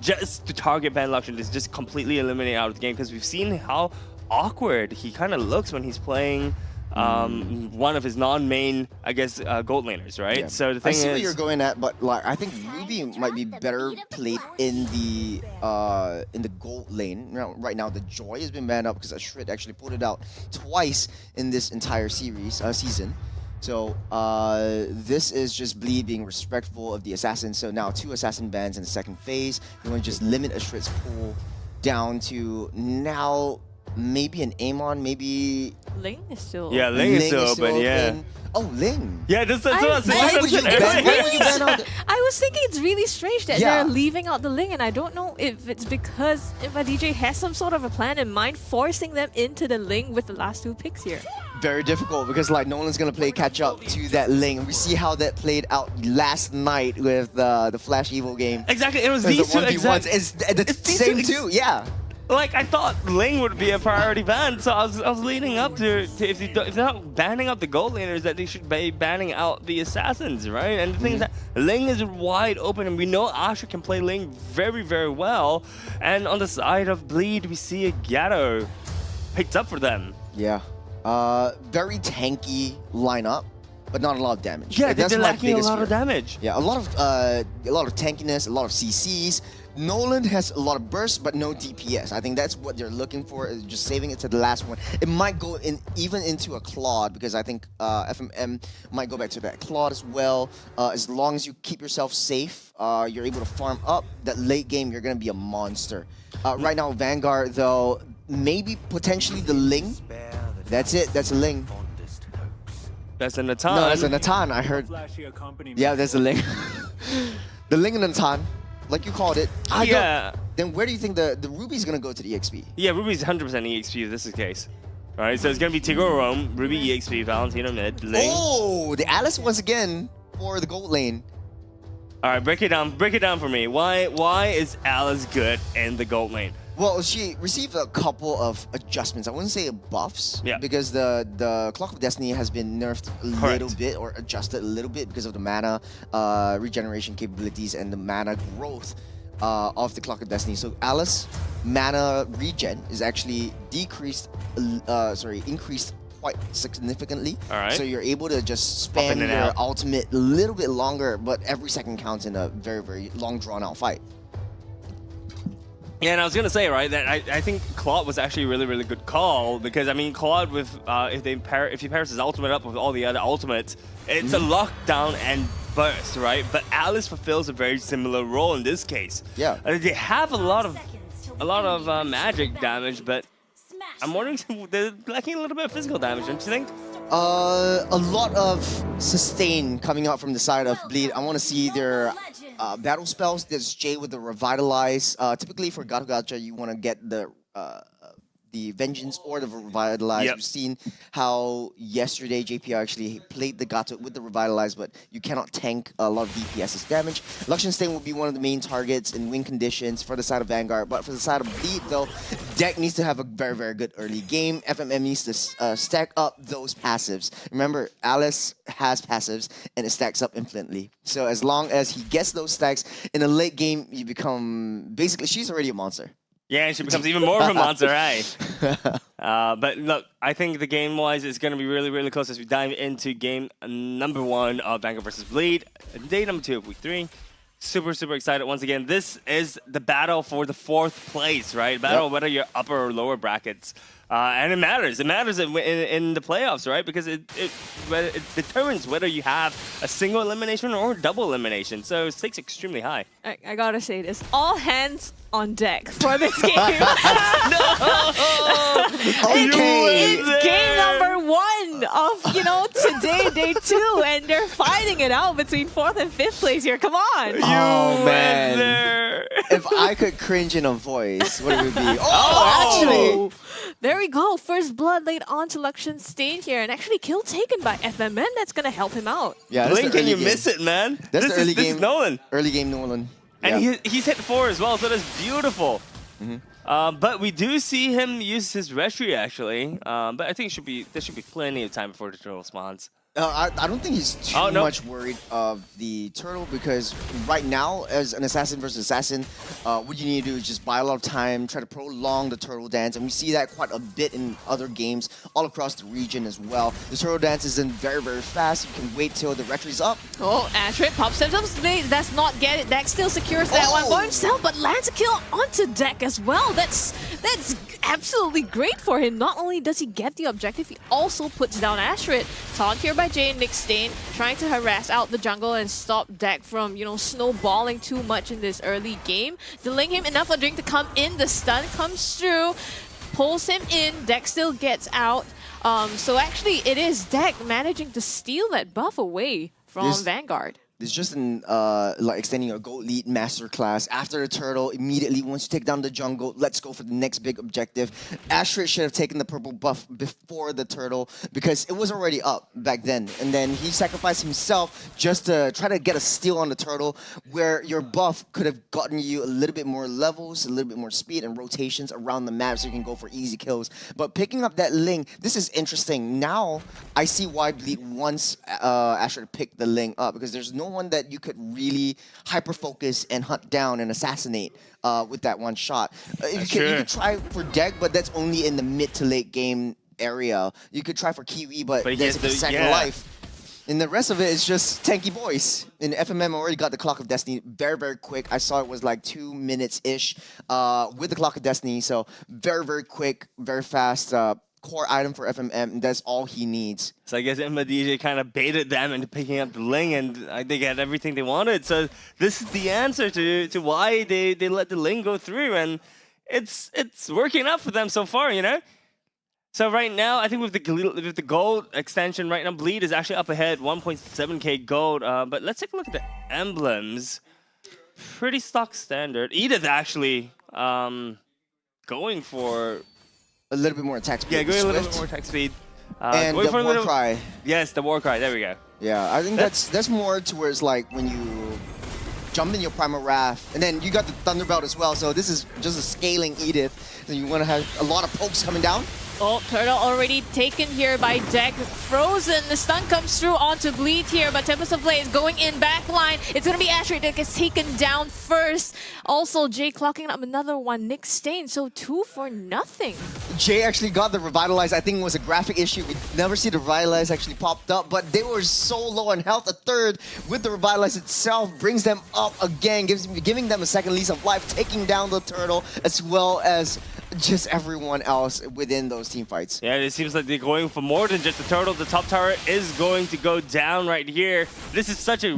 Just to target ban Luxian, just completely eliminate out of the game, because we've seen how awkward he kind of looks when he's playing one of his non-main, I guess, gold laners, right? So the thing is,
I see what you're going at, but like I think Ruby might be better played in the gold lane. Right now, the Joy has been banned up because Ashrit actually pulled it out twice in this entire season. So this is just Bleed being respectful of the assassin. So now 2 assassin bans in the second phase. You want to just limit Ashrit's pool down to now maybe an Amon, maybe
Ling is still
Ling is still open,
Oh, Ling.
Yeah, that's what I was saying.
Why would you ban out
I was thinking it's really strange that they're leaving out the Ling, and I don't know if it's because DJ has some sort of a plan in mind, forcing them into the Ling with the last 2 picks here.
Very difficult because like no one's gonna play catch up to that Ling. We see how that played out last night with the Flash Evil game.
Exactly, it was these 2 exactly.
It's the same 2, yeah.
Like, I thought Ling would be a priority ban, so I was leading up to if they're not banning out the gold laners, that they should be banning out the assassins, right? And the thing is that Ling is wide open, and we know Asher can play Ling very, very well. And on the side of Bleed, we see a Gatto picked up for them.
Yeah. Very tanky lineup, but not a lot of damage.
Yeah, they're lacking a lot of damage.
Yeah, a lot of tankiness, a lot of CCs. Nolan has a lot of burst, but no DPS. I think that's what they're looking for, is just saving it to the last one. It might go in even into a Claude, because I think FMM might go back to that Claude as well. As long as you keep yourself safe, you're able to farm up. That late game, you're going to be a monster. Right now, Vanguard, though, maybe potentially the Ling. That's it. That's a Ling.
That's a Natan.
No, that's a Natan. I heard. Yeah, there's a Ling. The Ling and Natan, like you called it. They then where do you think the Ruby's gonna go to the EXP?
Yeah, Ruby's 100% EXP if this is the case. All right, so it's going to be Tigor Rome, Ruby EXP, Valentino mid, Ling.
Oh, the Alice once again for the gold lane.
All right, break it down for me. Why is Alice good in the gold lane?
Well, she received a couple of adjustments. I wouldn't say buffs, because the Clock of Destiny has been nerfed a little bit or adjusted a little bit because of the mana regeneration capabilities and the mana growth of the Clock of Destiny. So Alice mana regen is actually increased quite significantly.
All right.
So you're able to just spam your ultimate a little bit longer, but every second counts in a very, very long drawn-out fight.
Yeah, and I was gonna say, right, that I think Claude was actually a really, really good call, because I mean Claude with if he pairs his ultimate up with all the other ultimates, it's a lockdown and burst, right? But Alice fulfills a very similar role in this case.
Yeah.
They have a lot of magic damage, but I'm wondering they're lacking a little bit of physical damage, don't you think?
A lot of sustain coming out from the side of Bleed. I want to see their battle spells. There's Jay with the Revitalize. Typically for Gato Gacha, you want to get the Vengeance or the Revitalize. We've seen how yesterday JP actually played the Gato with the Revitalize, but you cannot tank a lot of DPS's damage. Luxion Stain will be one of the main targets in win conditions for the side of Vanguard, but for the side of Bleed, though, Deck needs to have a very, very good early game. FMM needs to stack up those passives. Remember, Alice has passives, and it stacks up infinitely. So as long as he gets those stacks, in a late game, you become... Basically, she's already a monster.
Yeah, and she becomes even more of a monster, right? But look, I think the game-wise is going to be really, really close as we dive into game number 1 of Vanguard versus Bleed, day number 2 of week 3. Super, super excited. Once again, this is the battle for the 4th place, right? Battle whether you're upper or lower brackets. And it matters. It matters in the playoffs, right? Because it determines whether you have a single elimination or double elimination. So stakes extremely high.
I gotta say this. All hands on deck for this game. It's game number 1 of, today, day 2, and they're fighting it out between 4th and 5th place here. Come on.
Oh, man. If I could cringe in a voice, what would it be? Actually.
There we go. First blood laid onto Luxion Stain here, and actually kill taken by FMN. That's going to help him out.
Yeah,
Blink, can you miss it, man?
That's the early game.
This is Nolan.
Early game Nolan.
And he's hit 4 as well, so that's beautiful. But we do see him use his Retry, actually. But I think there should be plenty of time before the turtle spawns.
I don't think he's too much worried of the turtle, because right now, as an assassin versus assassin, what you need to do is just buy a lot of time, try to prolong the turtle dance, and we see that quite a bit in other games all across the region as well. The turtle dance isn't very, very fast. You can wait till the retry's up.
Oh, Ashrit pops themselves. Does not get it. Deck still secures that one for himself, but lands a kill onto Deck as well. That's absolutely great for him. Not only does he get the objective, he also puts down Ashrit. Taunt here by Jay and Nick Stain, trying to harass out the jungle and stop Deck from, snowballing too much in this early game. Delaying him enough for Drink to come in. The stun comes through, pulls him in. Deck still gets out. So actually, it is Deck managing to steal that buff away from Vanguard.
It's just an extending a gold lead masterclass. After the turtle, immediately once you take down the jungle, let's go for the next big objective. Ashrit should have taken the purple buff before the turtle, because it was already up back then. And then he sacrificed himself just to try to get a steal on the turtle, where your buff could have gotten you a little bit more levels, a little bit more speed and rotations around the map, so you can go for easy kills. But picking up that Ling, this is interesting. Now I see why Bleed wants Ashrit to pick the Ling up, because there's no one that you could really hyper-focus and hunt down and assassinate with that one shot. You could try for Deck, but that's only in the mid to late game area. You could try for Kiwi, but there's a second life. And the rest of it is just tanky boys. And FMM already got the Clock of Destiny very, very quick. I saw it was like 2 minutes-ish with the Clock of Destiny. So very, very quick, very fast. Core item for FMM, and that's all he needs.
So I guess MLBB kind of baited them into picking up the Ling, and they got everything they wanted. So this is the answer to why they let the Ling go through, and it's working out for them so far, So right now, I think with the gold extension right now, Bleed is actually up ahead, 1.7k gold. But let's take a look at the emblems. Pretty stock standard. Edith actually going for
a little bit more attack speed.
Yeah, going a little bit more attack speed.
And
going
the
for a
war
little,
cry.
Yes, the war cry. There we go.
Yeah, I think that's more towards like when you jump in your Primal Wrath, and then you got the Thunderbelt as well, so this is just a scaling Edith. So you want to have a lot of pokes coming down.
Oh, Turtle already taken here by Deck. Frozen. The stun comes through onto Bleed here, but Tempest of Blade is going in backline. It's going to be Ashray that gets taken down first. Also, Jay clocking up another one. Nick Stain, so 2 for nothing.
Jay actually got the Revitalize. I think it was a graphic issue. We never see the Revitalize actually popped up, but they were so low on health. A third with the Revitalize itself brings them up again, giving them a second lease of life, taking down the Turtle as well as just everyone else within those team fights.
Yeah, it seems like they're going for more than just the Turtle. The top tower is going to go down right here. This is such a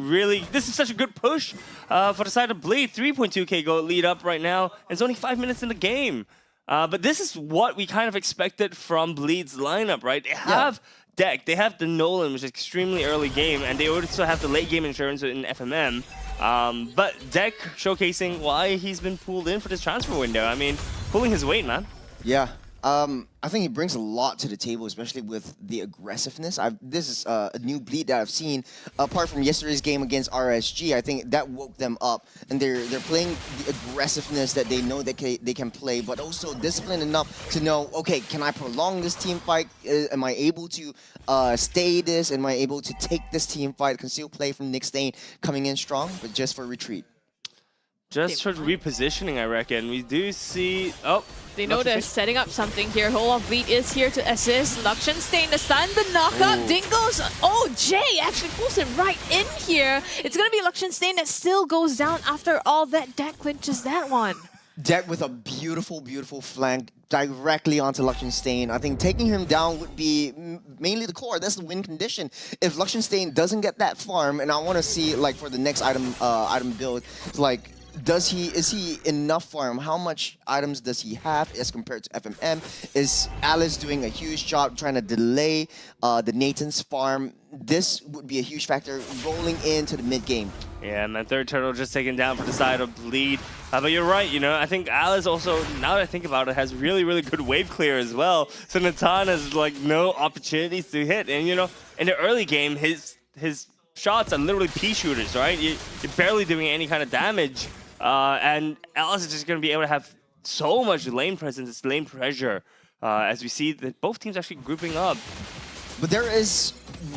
good push for the side of Bleed. 3.2k gold lead up right now. It's only 5 minutes in the game. But this is what we kind of expected from Bleed's lineup, right? They have Deck, they have the Nolan, which is extremely early game, and they also have the late game insurance in FMM. But Deck showcasing why he's been pulled in for this transfer window. I mean, pulling his weight, man.
Yeah. I think he brings a lot to the table, especially with the aggressiveness. This is a new Bleed that I've seen. Apart from yesterday's game against RSG, I think that woke them up, and they're playing the aggressiveness that they know that they can play, but also disciplined enough to know, okay, can I prolong this team fight? Am I able to stay this? Am I able to take this team fight? Conceal play from Nick Stain coming in strong, but just for retreat.
Just for repositioning, I reckon. We do see... Oh,
they know they're setting up something here. Whole of Bleed is here to assist. Luxon Stain, the stun, the knockup. Dingo's... Oh, Jay actually pulls him right in here. It's going to be Luxon Stain that still goes down after all that. Deck clinches that one.
Deck with a beautiful, beautiful flank directly onto Luxon Stain. I think taking him down would be mainly the core. That's the win condition. If Luxon Stain doesn't get that farm, and I want to see, like, for the next item build, like... Is he enough farm? How much items does he have as compared to FMM? Is Alice doing a huge job trying to delay the Nathan's farm? This would be a huge factor rolling into the mid game.
Yeah, and that third Turtle just taken down for the side of Bleed. But you're right, you know, I think Alice also, now that I think about it, has really, really good wave clear as well. So Natan has like no opportunities to hit. And you know, in the early game, his shots are literally pea shooters, right? You're barely doing any kind of damage. And Alice is just going to be able to have so much lane presence, lane pressure, as we see that both teams actually grouping up.
But there is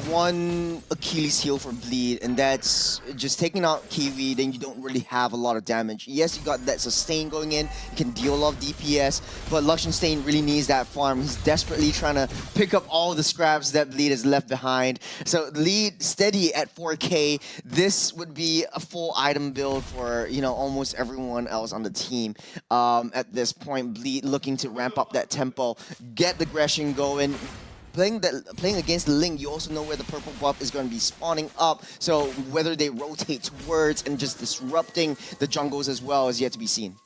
one Achilles heel for Bleed, and that's just taking out Kiwi, then you don't really have a lot of damage. Yes, you got that sustain going in, you can deal a lot of DPS, but Luxon Stain really needs that farm. He's desperately trying to pick up all the scraps that Bleed has left behind. So lead steady at 4k. This would be a full item build for, you know, almost everyone else on the team. At this point, Bleed looking to ramp up that tempo, get the aggression going. Playing against the Ling, you also know where the purple buff is going to be spawning up. So whether they rotate towards and just disrupting the jungles as well is yet to be seen.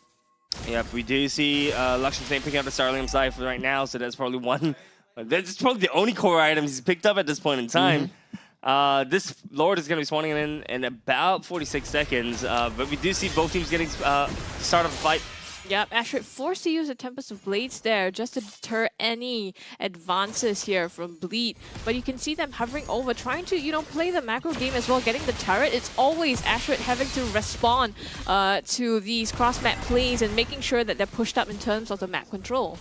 Yep, we do see Luxon Stain picking up the Starling Cypher right now, so that's probably one. That's probably the only core item he's picked up at this point in time. This Lord is going to be spawning in about 46 seconds, but we do see both teams getting start of the fight.
Yep, Ashray forced to use a Tempest of Blades there just to deter any advances here from Bleed. But you can see them hovering over, trying to, you know, play the macro game as well, getting the turret. It's always Ashray having to respond to these cross-map plays and making sure that they're pushed up in terms of the map control.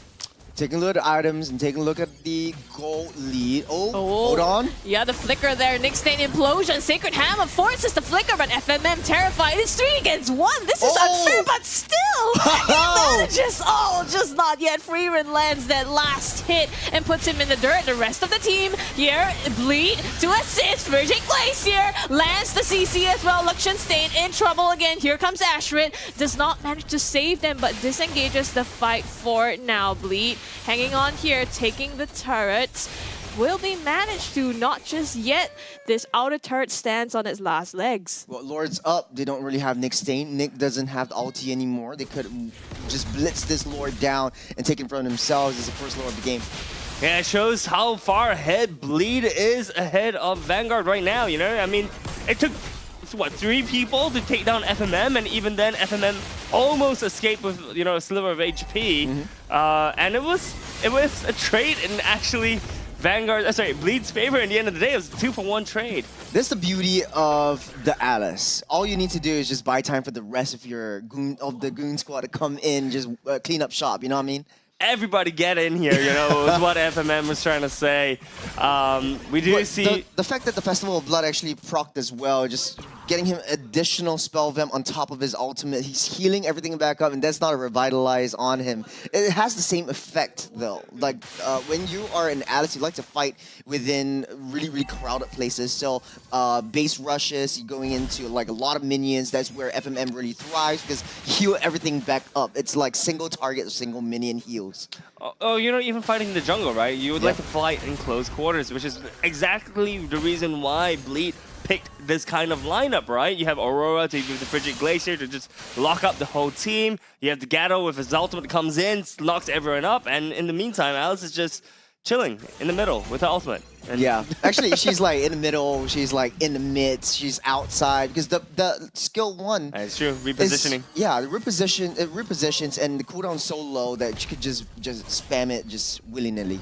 Taking a look at the items and taking a look at the gold lead. Oh, hold on.
Yeah, the flicker there. Nick Stain Implosion. Sacred Hammer forces the flicker, but FMM terrified. It's 3 against 1. This is unfair, but still, he manages. Oh, just not yet. Freeman lands that last hit and puts him in the dirt. The rest of the team here, Bleed to assist. Virgin Glacier lands the CC as well. Luxon Stain in trouble again. Here comes Ashray. Does not manage to save them, but disengages the fight for now. Bleed hanging on here, taking the turret. Will they manage to? Not just yet. This outer turret stands on its last legs.
Well, Lord's up. They don't really have Nick Stain. Nick doesn't have the ulti anymore. They could just blitz this Lord down and take it from themselves as the first Lord of the game.
Yeah, it shows how far ahead Bleed is ahead of Vanguard right now, you know? I mean, it took, what, 3 people to take down FMM, and even then FMM almost escaped with a sliver of HP, and it was a trade in actually Bleed's favor. In the end of the day, it was a 2-for-1 trade.
That's the beauty of the Alice. All you need to do is just buy time for the rest of your goon squad to come in, just clean up shop. You know what I mean?
Everybody get in here, is what FMM was trying to say. We do see
the fact that the Festival of Blood actually procced as well, just getting him additional spell vamp on top of his ultimate. He's healing everything back up, and that's not a revitalize on him. It has the same effect though. Like when you are an Alice, you like to fight within really, really crowded places. So base rushes, you're going into like a lot of minions. That's where FMM really thrives because heal everything back up. It's like single target or single minion heals.
Oh, even fighting in the jungle, right? You would like to fight in close quarters, which is exactly the reason why Bleed picked this kind of lineup, right? You have Aurora to give the Frigid Glacier to just lock up the whole team. You have the Gatto with his ultimate comes in, locks everyone up, and in the meantime, Alice is just chilling in the middle with her ultimate. And
yeah, actually, she's like in the middle, she's like in the midst, she's outside, because the skill 1...
It's true, repositioning.
Yeah, it repositions, and the cooldown's so low that you could just spam it just willy-nilly.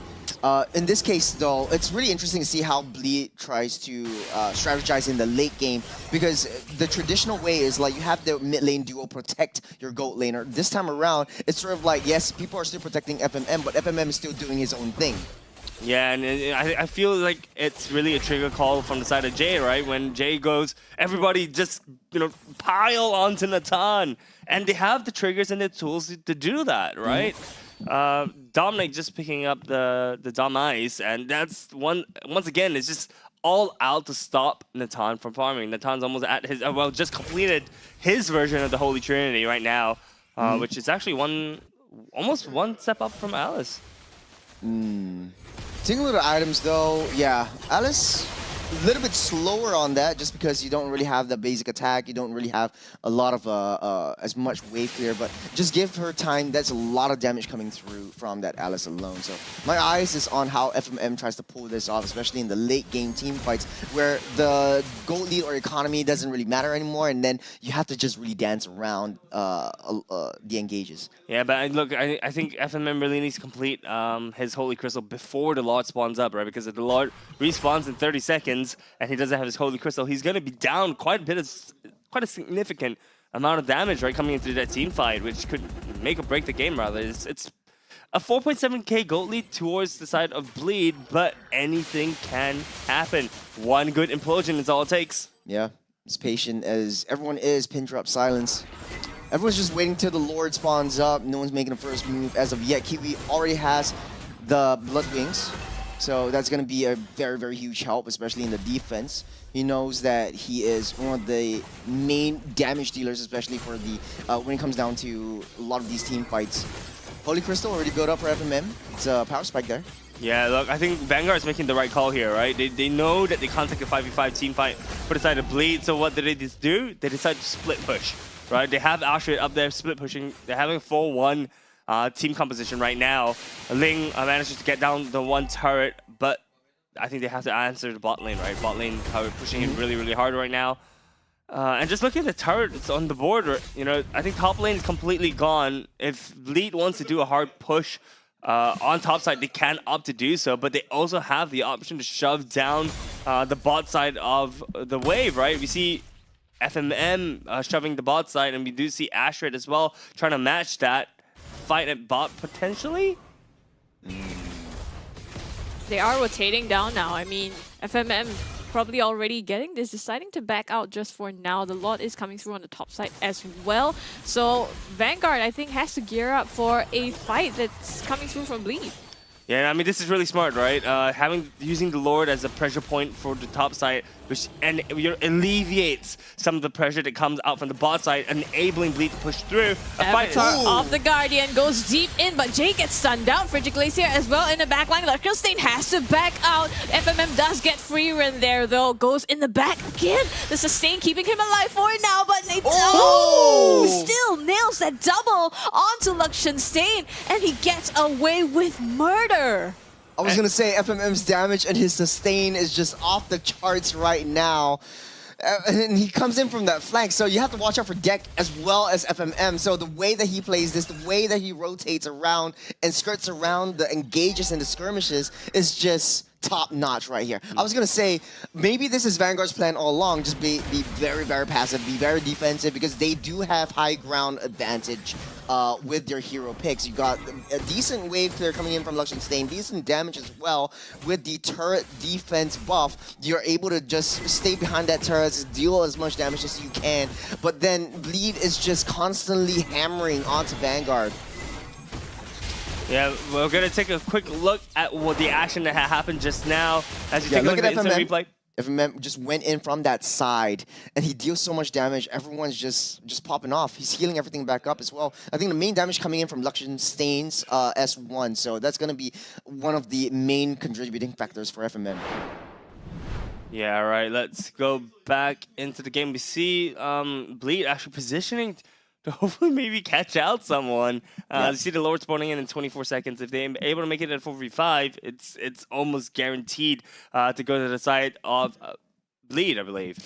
In this case, though, it's really interesting to see how Bleed tries to strategize in the late game, because the traditional way is like you have the mid lane duo protect your gold laner. This time around, it's sort of like, yes, people are still protecting FMM, but FMM is still doing his own thing.
Yeah, and I feel like it's really a trigger call from the side of Jay, right? When Jay goes, everybody just, pile onto Natan. And they have the triggers and the tools to do that, right? Dominic just picking up the Dom Ice, and that's once again, it's just all out to stop Natan from farming. Natan's almost at his, just completed his version of the Holy Trinity right now, which is actually almost one step up from Alice.
Single little items though, yeah, Alice a little bit slower on that just because you don't really have the basic attack, you don't really have a lot of as much wave clear, but just give her time. That's a lot of damage coming through from that Alice alone. So my eyes is on how FMM tries to pull this off, especially in the late game team fights where the gold lead or economy doesn't really matter anymore, and then you have to just really dance around the engages.
Yeah, but look, I think FMM really needs to complete his Holy Crystal before the Lord spawns up, right? Because if the Lord respawns in 30 seconds and he doesn't have his Holy Crystal, he's going to be down quite a significant amount of damage, right, coming into that team fight, which could make or break the game, rather. It's a 4.7k gold lead towards the side of Bleed, but anything can happen. One good implosion is all it takes.
Yeah, as patient as everyone is, pin drop silence. Everyone's just waiting till the Lord spawns up. No one's making a first move as of yet. Kiwi already has the Blood Wings, so that's going to be a very, very huge help, especially in the defense. He knows that he is one of the main damage dealers, especially for the when it comes down to a lot of these team fights. Holy Crystal already built up for FMM. It's a power spike there.
Yeah, look, I think Vanguard's making the right call here, right? They know that they can't take a 5v5 team fight for the side of Bleed, so what did they just do? They decided to split push, right? They have Ashrid up there split pushing. They're having a 4-1 team composition right now. Ling manages to get down the one turret, but I think they have to answer the bot lane, right? Bot lane turret pushing in really, really hard right now. And just looking at the turrets on the board, I think top lane is completely gone. If Bleed wants to do a hard push on top side, they can opt to do so, but they also have the option to shove down the bot side of the wave, right? We see FMM shoving the bot side, and we do see Ashrid as well trying to match that fight at bot potentially.
They are rotating down now. I mean, FMM probably already getting this, deciding to back out just for now. The Lord is coming through on the top side as well. So Vanguard, I think, has to gear up for a fight that's coming through from Bleed.
Yeah, I mean, this is really smart, right? Using the Lord as a pressure point for the top side, which alleviates some of the pressure that comes out from the bot side, enabling Bleed to push through.
Avatar of the Guardian goes deep in, but Jay gets stunned down. Frigid Glacier as well in the backline. Luckenstain has to back out. FMM does get free run there, though. Goes in the back again. The sustain keeping him alive for now, but they still nails that double onto Luckenstain, and he gets away with murder.
I was going to say FMM's damage and his sustain is just off the charts right now. And he comes in from that flank, so you have to watch out for Deck as well as FMM. So the way that he plays this, the way that he rotates around and skirts around the engages and the skirmishes is just top notch right here. I was gonna say, maybe this is Vanguard's plan all along, just be very, very passive, be very defensive, because they do have high ground advantage with their hero picks. You got a decent wave clear coming in from Luxion Stain, decent damage as well. With the turret defense buff, you're able to just stay behind that turret, deal as much damage as you can, but then Bleed is just constantly hammering onto Vanguard.
Yeah, we're gonna take a quick look at what the action that happened just now as you take a look at the instant replay.
FMM just went in from that side, and he deals so much damage. Everyone's just popping off. He's healing everything back up as well. I think the main damage coming in from Luxion Stain's S1, so that's gonna be one of the main contributing factors for FMM.
Yeah, all right, let's go back into the game. We see Bleed actually positioning to hopefully maybe catch out someone. You see the Lord spawning in 24 seconds. If they're able to make it at 4v5, it's almost guaranteed to go to the side of Bleed, I believe.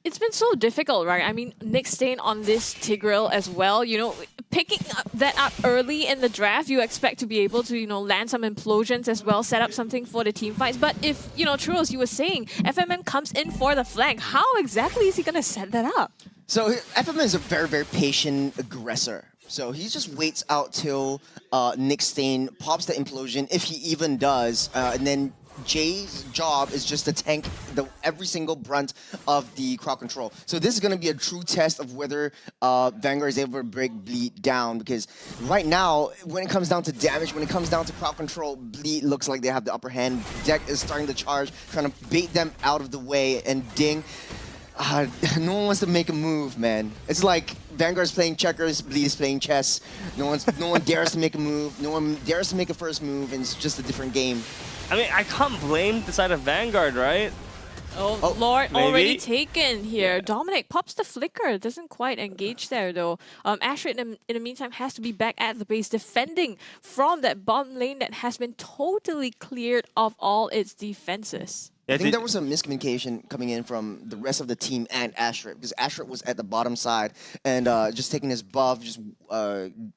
It's been so difficult, right? I mean, Nick Stain on this Tigreal as well, you know, picking that up early in the draft, you expect to be able to, you know, land some implosions as well, set up something for the team fights. But if, you know, true as you were saying, FMM comes in for the flank, how exactly is he going to set that up?
So FMM is a very, very patient aggressor. So he just waits out till Nick Stain pops the implosion, if he even does, and then Jay's job is just to tank every single brunt of the crowd control. So this is going to be a true test of whether Vanguard is able to break Bleed down, because right now, when it comes down to damage, when it comes down to crowd control, Bleed looks like they have the upper hand. Deck is starting to charge, trying to bait them out of the way, and Ding, no one wants to make a move, man. It's like Vanguard's playing checkers, Bleed is playing chess. No one dares to make a move. No one dares to make a first move, and it's just a different game.
I mean, I can't blame the side of Vanguard, right?
Oh, Lord
maybe?
already taken here. Dominic pops the flicker. Doesn't quite engage there, though. Ashrid, in the meantime, has to be back at the base, defending from that bottom lane that has been totally cleared of all its defenses.
I think there was some miscommunication coming in from the rest of the team and Ashrid, because Ashrid was at the bottom side and just taking his buff, just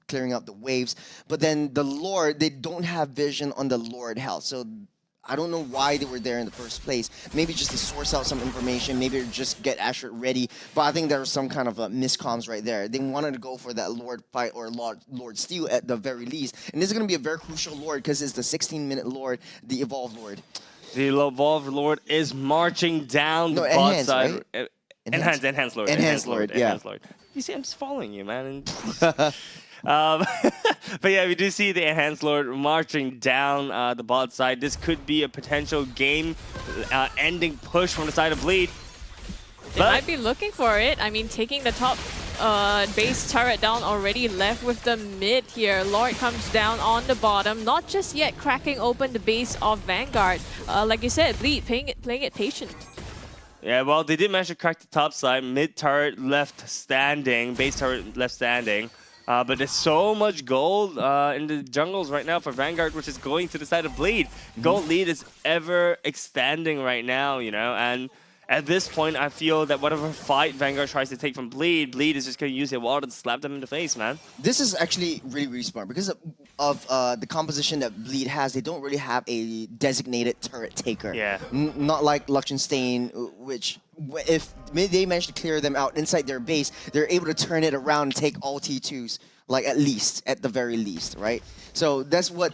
clearing out the waves. But then the Lord, they don't have vision on the Lord health. So I don't know why they were there in the first place. Maybe just to source out some information, maybe to just get Ashrid ready. But I think there was some kind of miscomms right there. They wanted to go for that Lord fight or Lord steal at the very least. And this is going to be a very crucial Lord, because it's the 16-minute Lord, the Evolved Lord.
The Evolved Lord is marching down the bot side.
Right?
Enhanced Lord.
Enhanced Lord, yeah.
Enhanced Lord. You see, I'm just following you, man. But yeah, we do see the Enhanced Lord marching down the bot side. This could be a potential game-ending push from the side of Bleed.
They might be looking for it. I mean, taking the top base turret down already, left with the mid here. Lord comes down on the bottom, not just yet cracking open the base of Vanguard. Like you said, Bleed playing it patient.
Yeah, well, they did manage to crack the top side. Mid turret left standing, base turret left standing. But there's so much gold in the jungles right now for Vanguard, which is going to the side of Bleed. Gold lead is ever extending right now, you know, and at this point, I feel that whatever fight Vanguard tries to take from Bleed, Bleed is just going to use their wall to slap them in the face, man.
This is actually really, really smart because of the composition that Bleed has. They don't really have a designated turret taker.
Yeah.
Not like Luxion Stain, which if they manage to clear them out inside their base, they're able to turn it around and take all T2s. Like at the very least, right? So that's what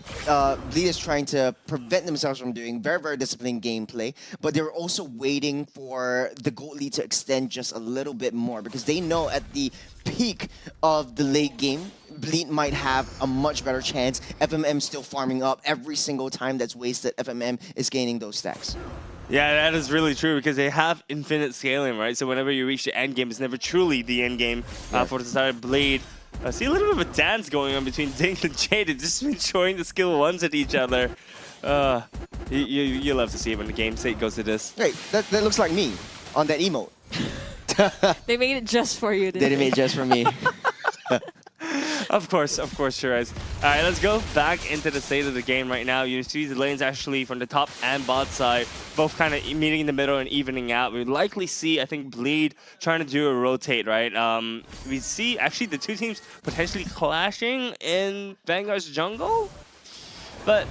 Bleed is trying to prevent themselves from doing. Very, very disciplined gameplay. But they're also waiting for the gold lead to extend just a little bit more because they know at the peak of the late game, Bleed might have a much better chance. FMM still farming up every single time that's wasted. FMM is gaining those stacks.
Yeah, that is really true because they have infinite scaling, right? So whenever you reach the end game, it's never truly the end game for the side of Bleed. I see a little bit of a dance going on between Ding and Jade. They've just been showing the skill ones at each other. You love to see it when the game state goes to this.
Hey, that looks like me on that emote.
They made it just for you, didn't
They made it just for me.
Of course, Shiraz. All right, let's go back into the state of the game right now. You see the lanes actually from the top and bot side, both kind of meeting in the middle and evening out. We'd likely see, I think, Bleed trying to do a rotate, right? We see actually the two teams potentially clashing in Vanguard's jungle, but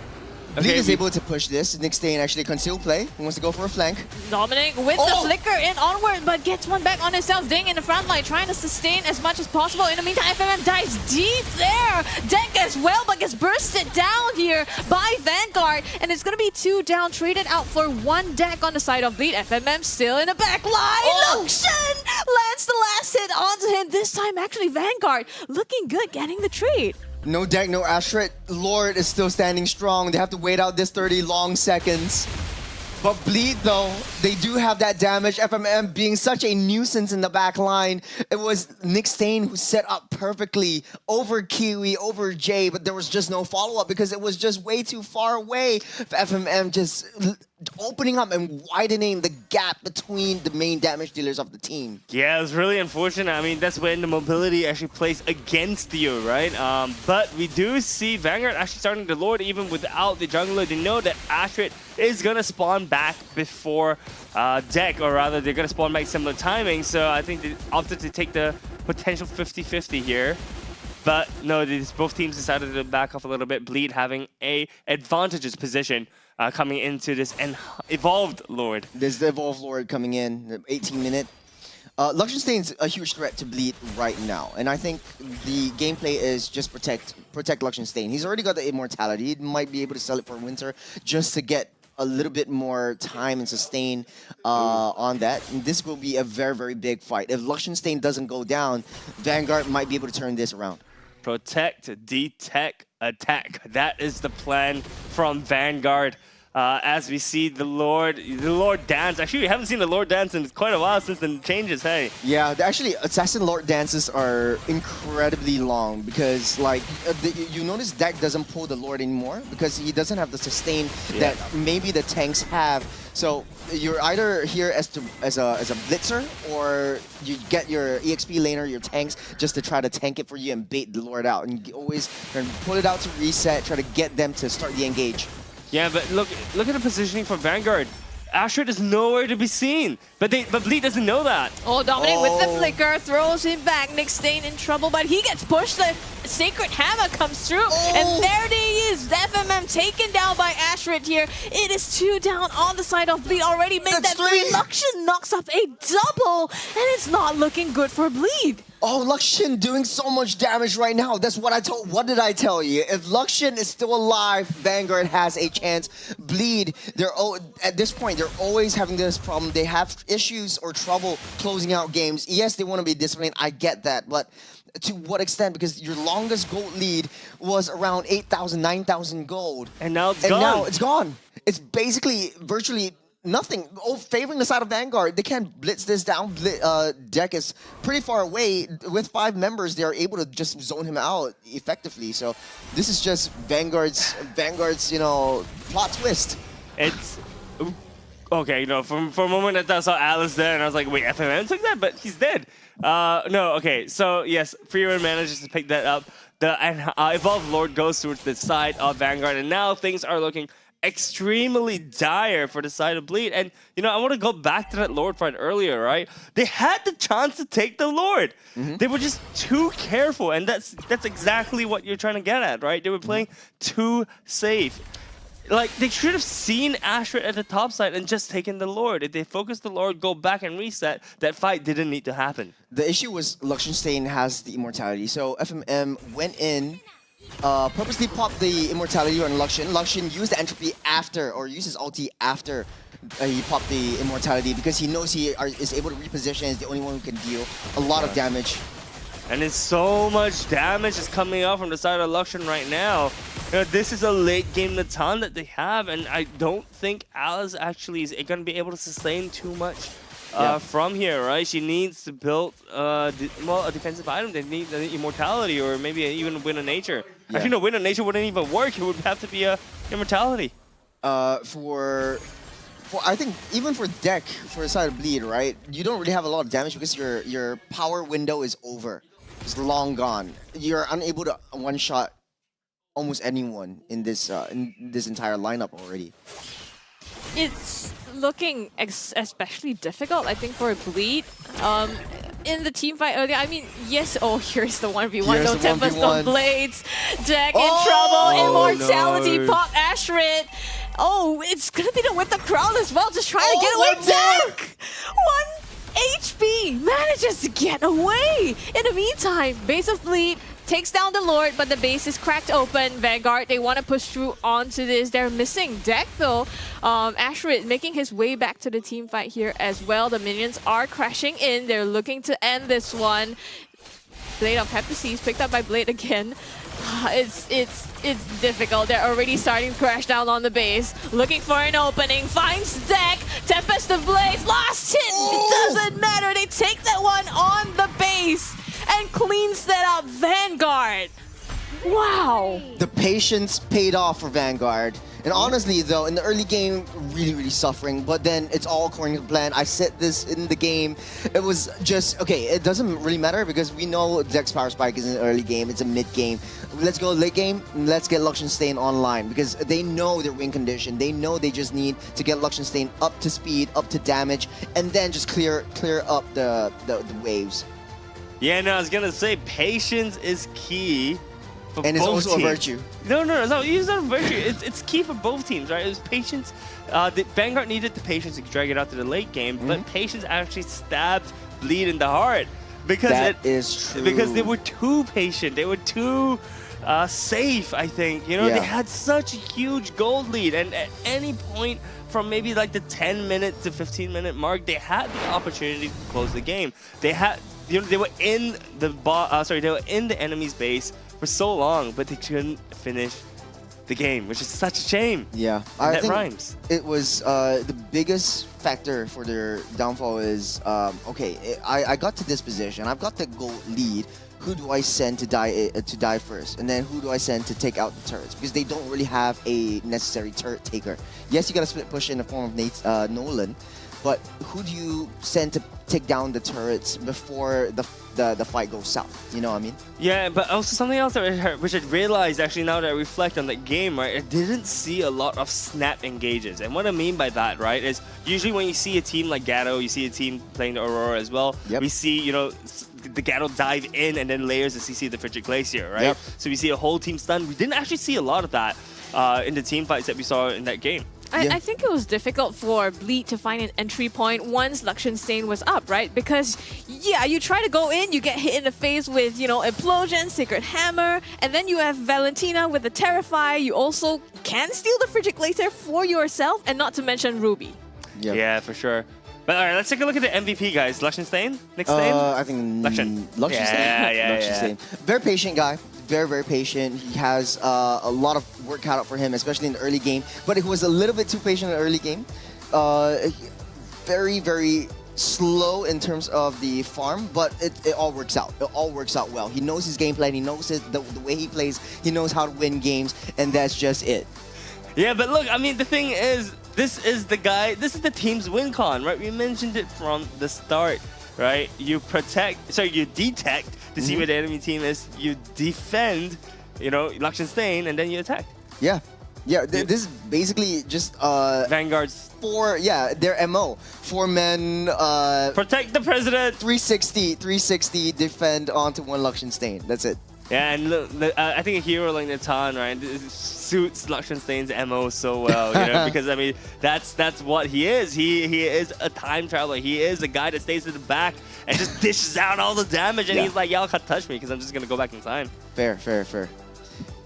Bleed is able to push this. Nick Stain actually conceal play. He wants to go for a flank.
Dominic with the flicker in onward, but gets one back on himself. Ding in the front line, trying to sustain as much as possible. In the meantime, FMM dives deep there. Deck as well, but gets bursted down here by Vanguard. And it's going to be 2 down, traded out for 1 deck on the side of Bleed. FMM still in the back line. Luxian lands the last hit onto him. This time, actually, Vanguard looking good, getting the trade.
No deck, no Ashret. Lord is still standing strong. They have to wait out this 30 long seconds. But Bleed, though, they do have that damage. FMM being such a nuisance in the back line. It was Nick Stain who set up perfectly over Kiwi, over Jay, but there was just no follow-up because it was just way too far away. FMM just opening up and widening the gap between the main damage dealers of the team.
Yeah, it was really unfortunate. I mean, that's when the mobility actually plays against you, right? But we do see Vanguard actually starting to lord even without the jungler. They know that Ashrit is going to spawn back before deck, or rather they're going to spawn back similar timing. So I think they opted to take the potential 50-50 here. But no, both teams decided to back off a little bit. Bleed having a advantageous position coming into this evolved Lord.
There's the evolved Lord coming in, the 18-minute. Luxian Stain's a huge threat to Bleed right now, and I think the gameplay is just protect Luxian Stain. He's already got the immortality. He might be able to sell it for winter just to get a little bit more time and sustain on that. And this will be a very, very big fight. If Luxian Stain doesn't go down, Vanguard might be able to turn this around.
Protect, detect, attack. That is the plan from Vanguard. As we see the Lord dance. Actually, we haven't seen the Lord dance in quite a while since the changes, hey?
Yeah, actually, Assassin Lord dances are incredibly long because, like, you notice Deck doesn't pull the Lord anymore because he doesn't have the sustain that maybe the tanks have. So you're either here as a blitzer, or you get your EXP laner, your tanks, just to try to tank it for you and bait the Lord out. And you always pull it out to reset, try to get them to start the engage.
Yeah, but look at the positioning for Vanguard. Ashrit is nowhere to be seen, but Bleed doesn't know that.
Oh, Dominic with the flicker throws him back. Nick Stain in trouble, but he gets pushed. The Sacred Hammer comes through, and there he is. FMM taken down by Ashrit here. It is 2 down on the side of Bleed. Already made that 3. Luxian knocks up a double, and it's not looking good for Bleed.
Oh, Luxian doing so much damage right now. That's what I told. What did I tell you? If Luxian is still alive, Vanguard has a chance. Bleed, at this point, they're always having this problem. They have issues or trouble closing out games. Yes, they want to be disciplined. I get that, but to what extent? Because your longest gold lead was around 8,000, 9,000 gold.
And now it's gone.
And now it's gone. It's basically virtually nothing. Favoring the side of Vanguard. They can't blitz this down. Deck is pretty far away. With 5 members, they are able to just zone him out effectively. So this is just Vanguard's plot twist.
It's okay. For a moment I saw Alice there, and I was like, wait, FMM took that, but he's dead. No, okay. So yes, Freerun manages to pick that up. The evolved Lord goes towards the side of Vanguard, and now things are looking extremely dire for the side of Bleed. And I want to go back to that Lord fight earlier, right? They had the chance to take the Lord. They were just too careful, and that's exactly what you're trying to get at, right? They were playing too safe. Like, they should have seen Ashrit at the top side and just taken the Lord. If they focused the Lord, go back and reset, that fight didn't need to happen.
The issue was Luxian Stain has the immortality, so FMM went in, purposely popped the immortality on Luxian. Luxian used the entropy after, or used his ulti after he popped the immortality, because he knows he is able to reposition, is the only one who can deal a lot of damage.
And it's so much damage is coming out from the side of Luxian right now. This is a late game Natan that they have, and I don't think Alice actually is going to be able to sustain too much from here, right? She needs to build a defensive item. They need the immortality, or maybe even Win of Nature.
Yeah.
Actually, no, Win of Nature wouldn't even work. It would have to be a immortality.
I think even for Deck, for the side of Bleed, right? You don't really have a lot of damage because your power window is over. It's long gone. You're unable to one-shot almost anyone in this entire lineup already.
It's looking especially difficult, I think, for Bleed. In the team fight earlier, I mean, yes, oh, here's the 1v1, no Tempest of Blades. Deck in trouble, Immortality,
no.
Pop Ashrit. Oh, it's gonna be with the crowd as well, just trying to get away. Deck! 1 HP manages to get away. In the meantime, base of Bleed takes down the Lord, but the base is cracked open. Vanguard, they want to push through onto this. They're missing Deck though. Ashrit making his way back to the team fight here as well. The minions are crashing in. They're looking to end this one. Blade of Heptases picked up by Blade again. It's difficult. They're already starting to crash down on the base. Looking for an opening. Finds Deck. Tempest of Blades. Last hit. It doesn't matter. They take that one on the base and cleans that up. Vanguard. Wow.
The patience paid off for Vanguard. And honestly, though, in the early game, really suffering. But then it's all according to plan. I said this in the game. It was just, okay, it doesn't really matter because we know Deck's power spike is in the early game. It's a mid game. Let's go late game. Let's get Luxian Stain online because they know their win condition. They know they just need to get Luxian Stain up to speed, up to damage, and then just clear up the waves.
Yeah, no, I was gonna say patience is key.
And it's also a virtue.
No, it's not a virtue. It's key for both teams, right? It was patience. The Vanguard needed the patience to drag it out to the late game, but patience actually stabbed Bleed in the heart because
that is true.
Because they were too patient. They were too safe. I think they had such a huge gold lead, and at any point from maybe like the 10-minute to 15-minute mark, they had the opportunity to close the game. They had, they were in the they were in the enemy's base for so long, but they couldn't finish the game, which is such a shame.
Yeah,
and
I
that
think
rhymes.
It was the biggest factor for their downfall is okay. I got to this position. I've got the gold lead. Who do I send to die first? And then who do I send to take out the turrets? Because they don't really have a necessary turret taker. Yes, you got a split push in the form of Nolan, but who do you send to take down the turrets before the fight goes south? You know what I mean?
Yeah, but also something else which I realized actually now that I reflect on that game, right? I didn't see a lot of snap engages. And what I mean by that, right, is usually when you see a team like Gatto, you see a team playing the Aurora as well, we see, the Gatto dive in and then layers the CC of the Frigid Glacier, right?
Yep.
So we see a whole team stun. We didn't actually see a lot of that in the team fights that we saw in that game.
I think it was difficult for Bleed to find an entry point once Luxian Stain was up, right? Because, yeah, you try to go in, you get hit in the face with, Implosion, Sacred Hammer, and then you have Valentina with the Terrify. You also can steal the Frigid Glacier for yourself, and not to mention Ruby.
Yep.
Yeah, for sure. But all right, let's take a look at the MVP, guys. Luxian Stain? Next Stain?
I think Luxian Stain. Luxian Stain. Very patient guy. Very patient. He has a lot of work cut out for him, especially in the early game. But he was a little bit too patient in the early game. Very slow in terms of the farm, but it all works out. It all works out well. He knows his game plan. He knows the way he plays. He knows how to win games, and that's just it.
Yeah, but look, I mean, the thing is, this is the team's win con, right? We mentioned it from the start, right? You detect to see where the enemy team is, you defend, Luxian Stain, and then you attack.
Yeah. This is basically just
Vanguard's
their MO. 4 men
protect the president.
360 defend onto 1 Luxian Stain. That's it.
Yeah, and look, I think a hero like Natan, right, suits Luxian Stain's MO so well, because I mean that's what he is. He is a time traveler. He is a guy that stays in the back and just dishes out all the damage, and he's like, y'all can't touch me because I'm just gonna go back in time.
Fair.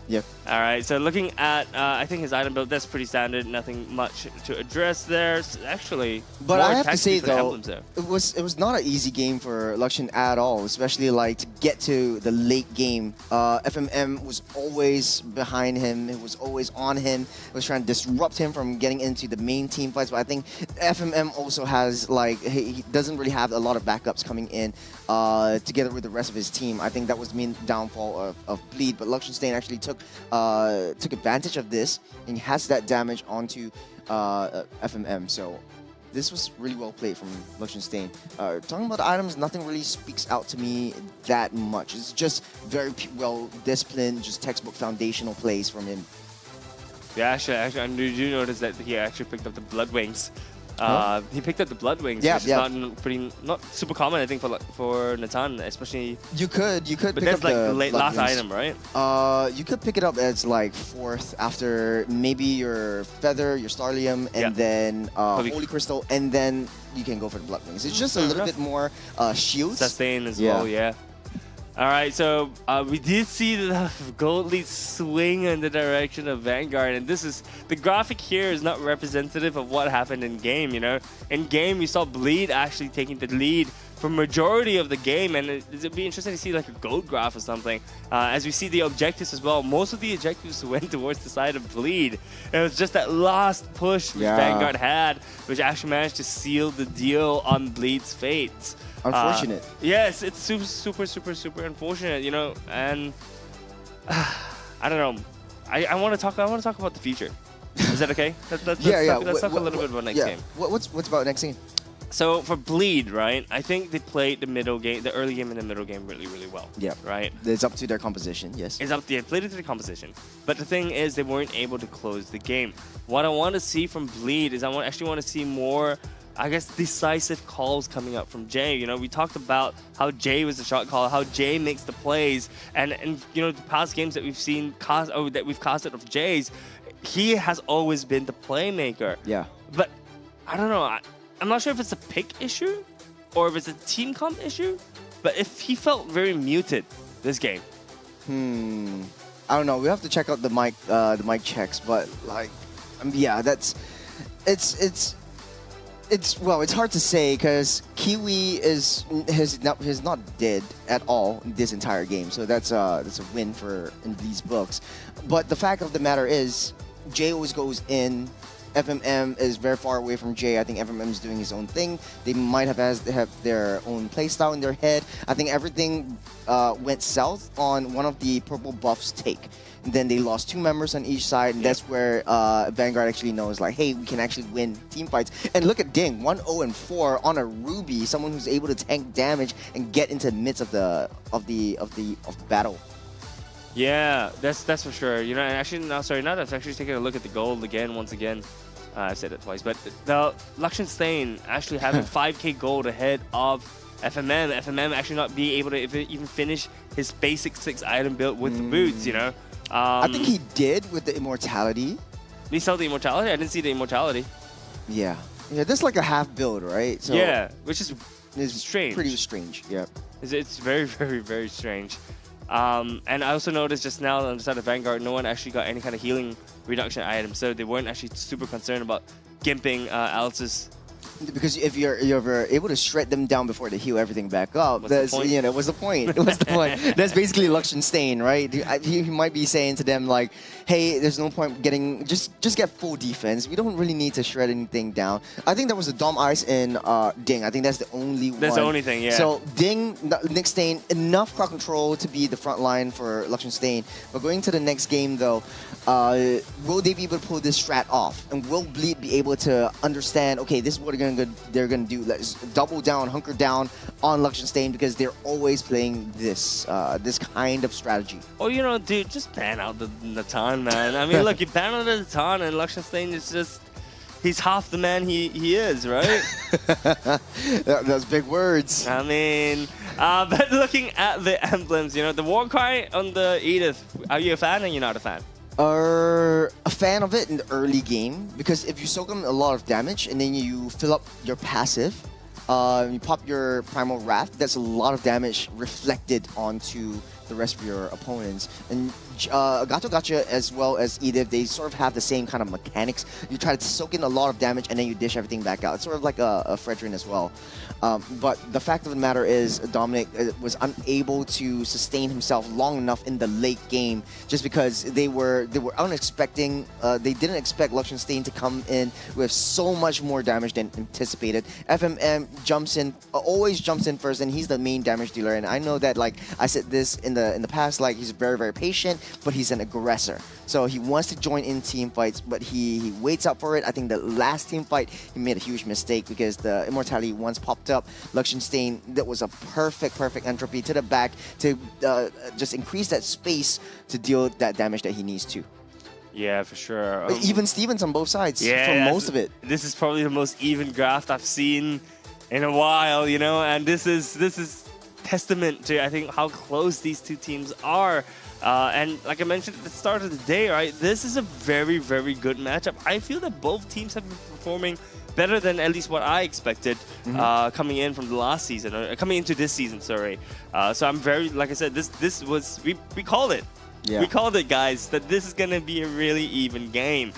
Yep.
All right, so looking at, I think his item build, that's pretty standard. Nothing much to address there. Actually,
but I have to say though, it was not an easy game for Luxian at all, especially like to get to the late game. FMM was always behind him. It was always on him. It was trying to disrupt him from getting into the main team fights. But I think FMM also has he doesn't really have a lot of backups coming in together with the rest of his team. I think that was the main downfall of Bleed. But Luxian Stain actually took advantage of this and has that damage onto FMM. So this was really well played from Liechtenstein. Talking about the items, nothing really speaks out to me that much. It's just very well disciplined, just textbook foundational plays from him.
Yeah, actually, and did you notice that he actually picked up the Blood Wings? He picked up the Blood Wings,
Yeah,
which is not super common, I think, for Natan, especially.
You could
But
pick
that's
up
like
the
the last
Blood Wings.
item, right?
You could pick it up as like 4th after maybe your Feather, your Starlium, and then Holy Crystal, and then you can go for the Blood Wings. It's just a little bit more shields.
Sustain as well, yeah. All right, so we did see the gold lead swing in the direction of Vanguard, and the graphic here is not representative of what happened in game, you know? In game, we saw Bleed actually taking the lead for majority of the game, and it'd be interesting to see like a gold graph or something. As we see the objectives as well, most of the objectives went towards the side of Bleed. And it was just that last push which Vanguard had, which actually managed to seal the deal on Bleed's fates.
Unfortunate.
Yes, it's super unfortunate, you know, and I don't know. I want to talk about the future. Is that okay? Let's talk a little bit about next game.
What's about next game?
So for Bleed, right? I think they played the early game and the middle game really well.
Yeah.
Right.
It's up to their composition. Yes.
It's up. They played it to the composition, but the thing is, they weren't able to close the game. What I want to see from Bleed is actually want to see more, I guess, decisive calls coming up from Jay. You know, we talked about how Jay was the shot caller, how Jay makes the plays, and you know, the past games that we've seen that we've casted of Jay's, he has always been the playmaker.
Yeah.
But I don't know. I'm not sure if it's a pick issue or if it's a team comp issue, but if he felt very muted this game.
I don't know. We have to check out the mic checks, but like, yeah, it's hard to say because Kiwi has not dead at all this entire game, so that's a win in these books. But the fact of the matter is, Jay always goes in. FMM is very far away from Jay. I think FMM is doing his own thing. They might have their own playstyle in their head. I think everything went south on one of the purple buffs take. And then they lost 2 members on each side, and that's where Vanguard actually knows, like, hey, we can actually win team fights. And look at Ding, 1-0-4 on a Ruby, someone who's able to tank damage and get into the midst of the battle.
Yeah, that's for sure. You know, and actually, now that I've actually taken a look at the gold once again, I've said it twice, but the Liechtenstein actually having 5k gold ahead of FMM. FMM actually not be able to even finish his basic 6 item build with the boots, you know.
I think he did with the immortality.
He saw the immortality? I didn't see the immortality.
Yeah, that's like a half build, right? So
yeah, which is strange.
Pretty strange, yeah.
It's very strange. And I also noticed just now on the side of Vanguard, no one actually got any kind of healing reduction item, so they weren't actually super concerned about gimping Alice's.
Because if you're able to shred them down before they heal everything back up, what's the point? What's the point? That's basically Liechtenstein, right? He might be saying to them like, hey, there's no point getting just get full defense. We don't really need to shred anything down. I think there was a Dom Ice in Ding. I think that's the only one.
That's the only thing, yeah.
So Ding, Liechtenstein, enough crowd control to be the front line for Liechtenstein. But going to the next game though, will they be able to pull this strat off? And will Bleed be able to understand, okay, this is what they're gonna do. Let's double down, hunker down on Liechtenstein because they're always playing this kind of strategy.
Oh, you know, dude, just ban out the Natan, man. I mean, look, you ban out the Natan, and Liechtenstein is just—he's half the man he is, right?
That's big words.
I mean, but looking at the emblems, you know, the war cry on the Edith. Are you a fan or you're not a fan?
A fan of it in the early game because if you soak them a lot of damage and then you fill up your passive, you pop your Primal Wrath, that's a lot of damage reflected onto the rest of your opponents. And Gacha as well as Edith, they sort of have the same kind of mechanics. You try to soak in a lot of damage and then you dish everything back out. It's sort of like a Fredrin as well. But the fact of the matter is Dominic was unable to sustain himself long enough in the late game just because they were unexpecting. They didn't expect Liechtenstein to come in with so much more damage than anticipated. FMM jumps in, always jumps in first, and he's the main damage dealer. And I know that, like I said this in the past, like he's very, very patient, but he's an aggressor. So he wants to join in team fights, but he waits up for it. I think the last team fight, he made a huge mistake because the Immortality once popped up. Luxian Stain, that was a perfect entropy to the back to just increase that space to deal that damage that he needs to.
Yeah, for sure.
Even Stevens on both sides for most of it.
This is probably the most even draft I've seen in a while, you know, and this is testament to, I think, how close these two teams are. And like I mentioned at the start of the day, right, this is a very, very good matchup. I feel that both teams have been performing better than at least what I expected coming in from the last season, or coming into this season, sorry. So I'm very, like I said, this was, we called it.
Yeah.
We called it, guys, that this is going to be a really even game.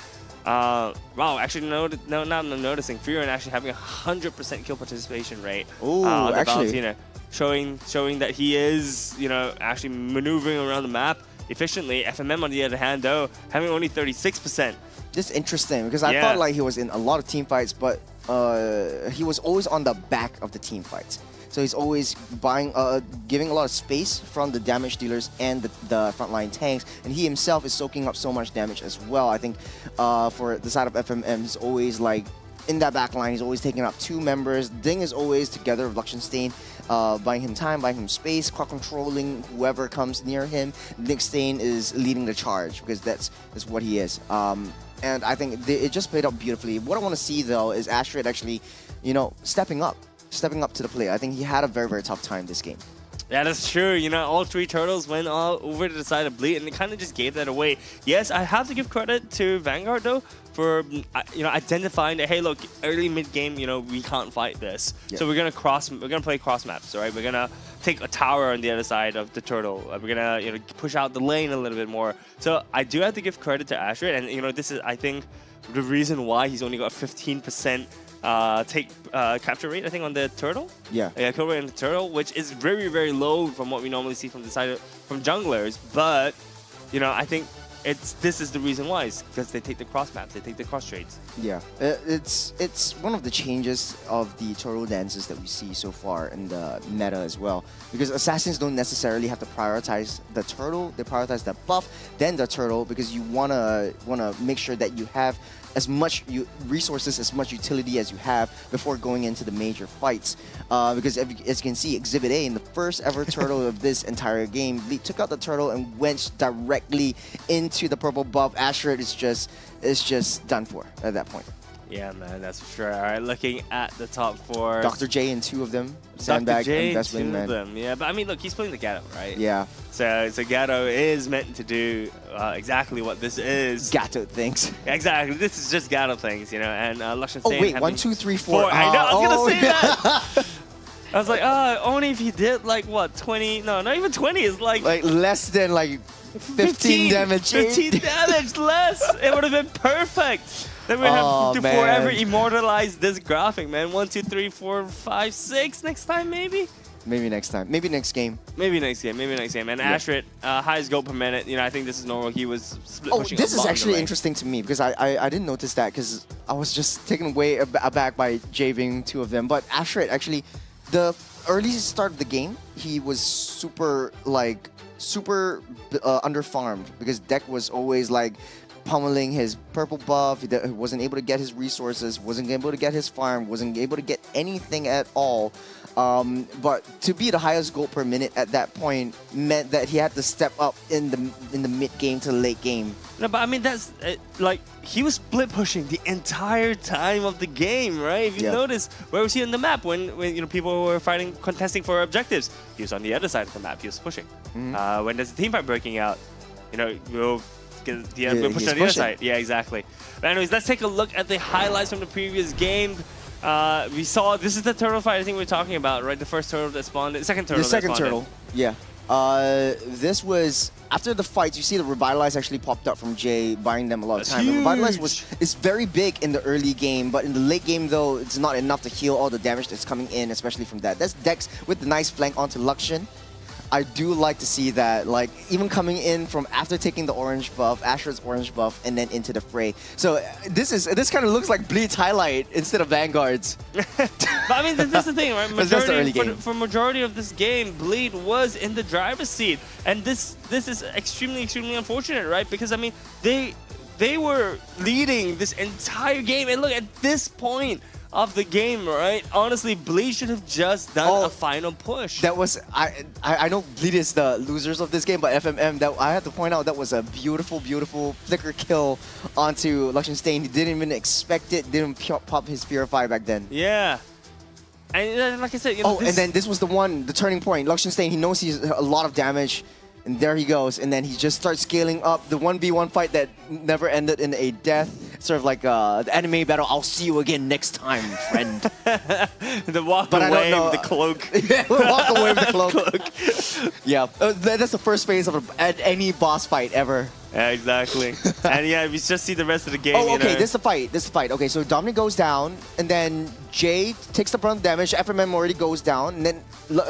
Wow, actually, now I'm noticing Freerun actually having 100% kill participation rate.
Ooh, actually.
Valentina, showing that he is, you know, actually maneuvering around the map efficiently. FMM, on the other hand, though, having only 36%.
Just interesting, because I thought like he was in a lot of team fights, but he was always on the back of the team fights. So he's always giving a lot of space from the damage dealers and the frontline tanks, and he himself is soaking up so much damage as well. I think for the side of FMM, he's always like in that back line, he's always taking up 2 members. Ding is always together with Luxian Stain, buying him time, buying him space, crowd controlling whoever comes near him. Nick Stain is leading the charge because that's what he is. And I think it just played out beautifully. What I want to see though is Astrid actually, you know, stepping up to the plate. I think he had a very, very tough time this game.
Yeah, that's true. You know, all 3 turtles went all over to the side of Bleed, and they kind of just gave that away. Yes, I have to give credit to Vanguard, though, for, you know, identifying that, hey, look, early mid-game, you know, we can't fight this. Yeah. So we're gonna play cross maps, all right? We're gonna take a tower on the other side of the turtle. We're gonna, you know, push out the lane a little bit more. So I do have to give credit to Astrid, and, you know, this is, I think, the reason why he's only got 15% capture rate, I think, on the turtle.
Yeah,
kill rate on the turtle, which is very, very low from what we normally see from the side from junglers. But you know, I think this is the reason why, is because they take the cross maps, they take the cross trades.
Yeah, it's one of the changes of the turtle dances that we see so far in the meta as well. Because assassins don't necessarily have to prioritize the turtle; they prioritize the buff, then the turtle, because you wanna make sure that you have as much resources, as much utility as you have before going into the major fights. Because as you can see, Exhibit A, in the first ever turtle of this entire game, Lee took out the turtle and went directly into the purple buff. Astrid is just done for at that point.
Yeah, man, that's for sure. All right, looking at the top 4.
Dr. J and 2 of them. Sandbag and Best Wingman.
Them. Yeah, but I mean, look, he's playing the Gato, right?
Yeah.
So Gato is meant to do exactly what this is.
Gato things.
Exactly. This is just Gato things, you know. And Luxian
Stain. Oh wait, 1, 2, 3, 4.
I know. I was gonna say that. I was like, only if he did like what, 20? No, not even 20. It's like
less than like 15 damage.
15 damage less. It would have been perfect. Then we have to forever immortalize this graphic, man. 1, 2, 3, 4, 5, 6 next time, maybe?
Maybe next time. Maybe next game.
Maybe next game. And Astrid, highest goal per minute. You know, I think this is normal. He was split pushing.
This is actually interesting to me because I didn't notice that because I was just taken away aback by Jay being 2 of them. But Astrid, actually, the early start of the game, he was super underfarmed because Deck was always like pummeling his purple buff. He wasn't able to get his resources, wasn't able to get his farm, wasn't able to get anything at all. But to be the highest goal per minute at that point meant that he had to step up in the mid game to the late game.
No, but I mean that's like he was split pushing the entire time of the game, right? If you notice, where was he on the map when you know people were contesting for objectives? He was on the other side of the map. He was pushing. When there's a team fight breaking out, you know, we'll push on the other side. Yeah, exactly. But anyways, let's take a look at the highlights from the previous game. We saw this is the turtle fight I think we're talking about, right? The first turtle that spawned, the second turtle.
The second turtle, yeah. This was after the fights. You see the Revitalize actually popped up from Jay, buying them a lot of time. The Revitalize is very big in the early game, but in the late game though, it's not enough to heal all the damage that's coming in, especially from that. That's Dex with the nice flank onto Luxian. I do like to see that, like, even coming in from after taking the orange buff, Asher's orange buff, and then into the fray. So this kind of looks like Bleed's highlight instead of Vanguard's.
But I mean, that's the thing, right?
That's the early game.
For majority of this game, Bleed was in the driver's seat, and this is extremely unfortunate, right? Because I mean, they were leading this entire game, and look at this point of the game, right? Honestly, Bleed should have just done a final push.
That was I know Bleed is the losers of this game, but FMM, that I have to point out, that was a beautiful flicker kill onto Luxian Stain. He didn't even expect it, didn't pop his Purify back then.
Yeah. And like I said, you know,
and then this was the turning point. Luxian Stain, he knows he's a lot of damage. And there he goes, and then he just starts scaling up the 1v1 fight that never ended in a death. Sort of like the anime battle, I'll see you again next time, friend.
The walk away with the cloak.
Yeah, walk away with the cloak. Yeah, that's the first phase of any boss fight ever.
Yeah, exactly. And yeah, we just see the rest of the game.
Oh, okay,
you know?
this is the fight. Okay, so Dominic goes down, and then Jay takes the brunt damage. FMM already goes down, and then,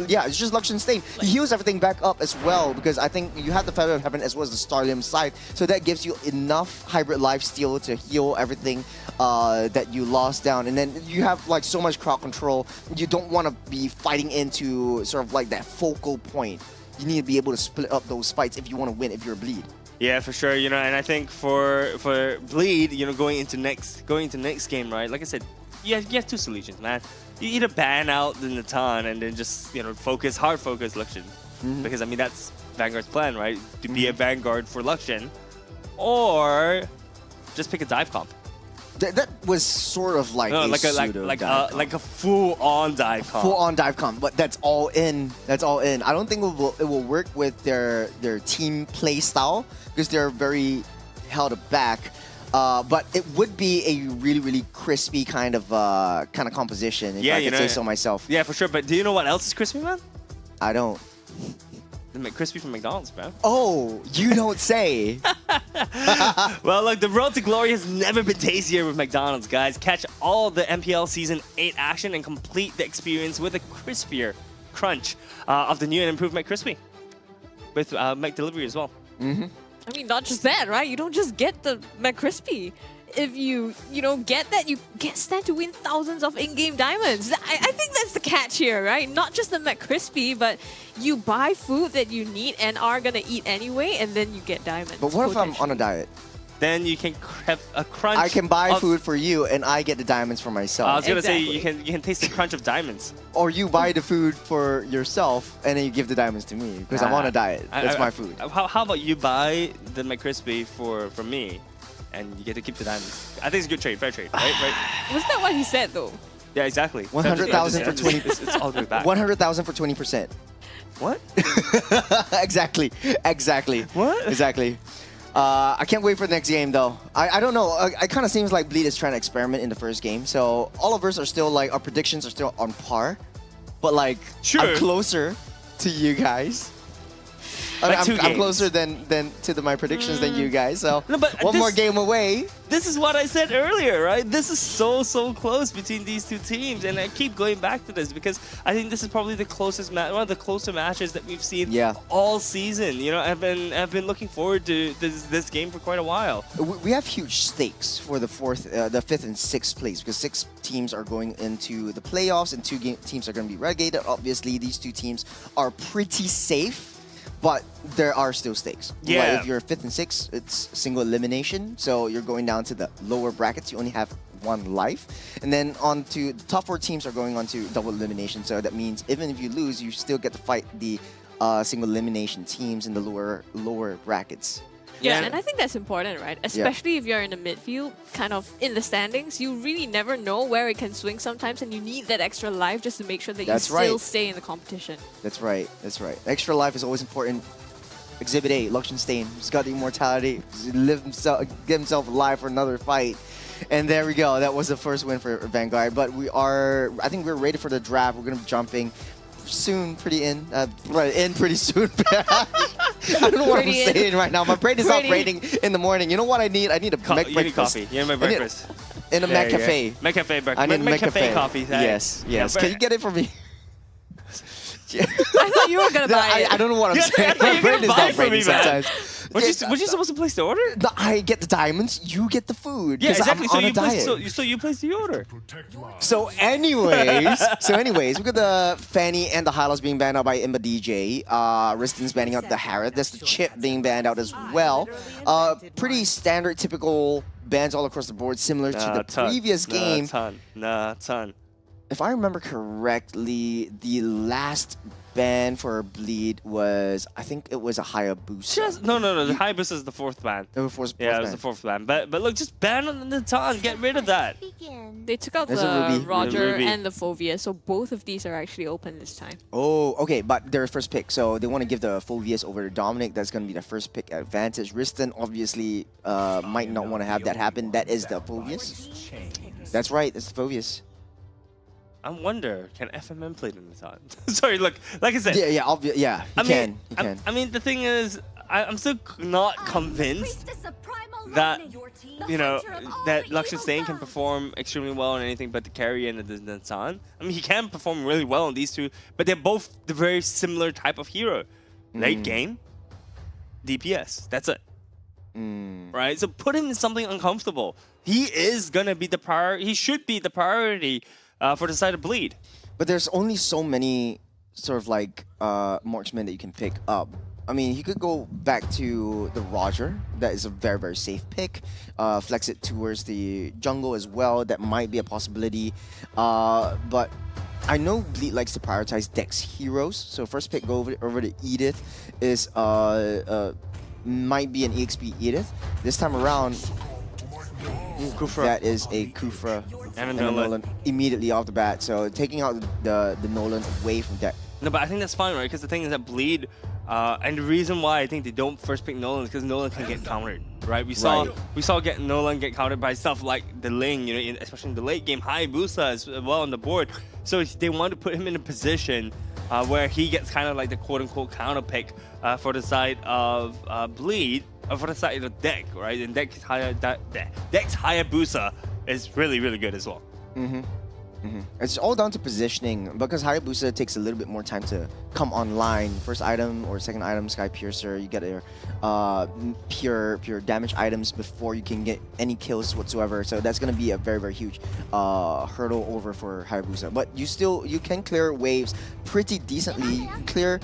yeah, it's just Luxian Stain. He heals everything back up as well, because I think you have the Feather of Heaven as well as the Starlium Scythe, so that gives you enough Hybrid Lifesteal to heal everything that you lost down. And then you have like so much crowd control, you don't want to be fighting into sort of like that focal point. You need to be able to split up those fights if you want to win, if you're a Bleed.
Yeah, for sure. You know, and I think for Bleed, you know, going into next game, right? Like I said, you have two solutions, man. You either ban out the Natan and then just, you know, hard focus Luxian, because I mean that's Vanguard's plan, right? To be a Vanguard for Luxian, or just pick a dive comp.
That was sort of like
like a full-on dive comp.
Full-on dive comp, but that's all in. That's all in. I don't think it will work with their team play style because they're very held back. But it would be a really crispy kind of composition, if I could say so myself.
Yeah, for sure. But do you know what else is crispy, man?
I don't.
The McCrispy from McDonald's, bro.
Oh, you don't say.
Well, look, the road to glory has never been tastier with McDonald's, guys. Catch all the MPL Season 8 action and complete the experience with a crispier crunch of the new and improved McCrispy with McDelivery as well.
I mean, not just that, right? You don't just get the McCrispy. If you get that, you stand to win thousands of in-game diamonds. I think that's the catch here, right? Not just the McCrispy, but you buy food that you need and are gonna eat anyway, and then you get diamonds.
But what if I'm on a diet?
Then you can have a crunch.
I can buy food for you, and I get the diamonds for myself.
I was gonna say you can taste the crunch of diamonds.
Or you buy the food for yourself, and then you give the diamonds to me because I'm on a diet. That's my food.
How about you buy the McCrispy for me? And you get to keep the diamonds. I think it's a good trade, fair trade, right?
Wasn't that what he said, though?
Yeah, exactly.
100,000 for 20.
It's all good back.
100,000 for 20%.
What?
Exactly.
What?
Exactly. I can't wait for the next game, though. I don't know. It kind of seems like Bleed is trying to experiment in the first game. So all of us are still like, our predictions are still on par. But like, I'm closer to you guys. I'm closer than to my predictions than you guys. So one more game away.
This is what I said earlier, right? This is so close between these two teams, and I keep going back to this because I think this is probably the closest one of the closer matches that we've seen all season. You know, I've been looking forward to this game for quite a while.
We have huge stakes for the fifth and sixth place because 6 teams are going into the playoffs and 2 teams are going to be relegated. Obviously, these 2 teams are pretty safe. But there are still stakes.
Yeah.
Like if you're 5th and 6th, it's single elimination. So you're going down to the lower brackets. You only have 1 life. And then on to the top 4 teams are going on to double elimination. So that means even if you lose, you still get to fight the single elimination teams in the lower brackets.
Yeah, and I think that's important, right? Especially if you're in the midfield, kind of in the standings, you really never know where it can swing sometimes, and you need that extra life just to make sure that you still stay in the competition.
That's right. Extra life is always important. Exhibit A, Luxian Stain. He's got the immortality. Get himself alive for another fight. And there we go. That was the first win for Vanguard. But I think we're ready for the draft. We're going to be jumping soon, pretty soon. I don't know what I'm saying right now. My brain is operating in the morning. You know what I need? I need a Mac breakfast.
Coffee. You need my breakfast.
In a Mac Cafe.
Mac Cafe breakfast.
I need
Mac Cafe
Cafe
coffee.
Yes. Can you get it for me?
I thought you were gonna buy it.
I don't know what I'm saying. My brain is not braining sometimes.
Was you supposed to place the order?
I get the diamonds, you get the food.
Yeah,
'cause
exactly.
I'm on a diet.
So you place the order.
So anyways, we got the Fanny and the Hylos being banned out by Imba DJ. Risten's banning out the Harrod. There's the Chip being banned out as well. Pretty standard, typical bans all across the board, similar to the previous game.
Ton.
If I remember correctly, the last ban for Bleed was, I think it was a Hayabusa.
No. The Hayabusa is the fourth ban.
It was
the fourth ban. But look, just ban on the Tan. Get rid of that.
They took out
There's a
the
Ruby.
Roger
Ruby.
and the Fovea, so both of these are actually open this time.
Oh, okay, but their first pick. So they want to give the Phovius over to Dominic. That's going to be the first pick advantage. Risten obviously might not want to have that happen. That is the Phovius. That's right, it's the Phovius.
I wonder, can FMM play in the Tan? Sorry, look, like I said.
Yeah, he can.
I mean, the thing is, I'm still not convinced that, you know, that Luxon Stain can perform extremely well on anything but the carry and the Tan. I mean, he can perform really well on these two, but they're both the very similar type of hero. Late game, DPS, that's it. Right? So put him in something uncomfortable. He is going to be the priority. He should be the priority for the side of Bleed.
But there's only so many sort of like marksmen that you can pick up. I mean, he could go back to the Roger. That is a very, very safe pick. Flex it towards the jungle as well. That might be a possibility. But I know Bleed likes to prioritize Dex heroes. So first pick go over to Edith is might be an EXP Edith. This time around,
Kufra.
that is a Kufra
And a Nolan.
immediately off the bat. So taking out the Nolan away from deck.
No, but I think that's fine, right? Because the thing is that Bleed, and the reason why I think they don't first pick Nolan is because Nolan can get countered, right? We saw Nolan get countered by stuff like the Ling, you know, especially in the late game, Hayabusa as well on the board. So they want to put him in a position where he gets kind of like the quote-unquote counter pick for the side of Bleed, for the side of Deck, right? And Deck's Hayabusa is really, really good as well.
It's all down to positioning because Hayabusa takes a little bit more time to come online. First item or second item, Sky Piercer, you get your pure damage items before you can get any kills whatsoever. So that's going to be a very, very huge hurdle over for Hayabusa. But you can clear waves pretty decently. You can clear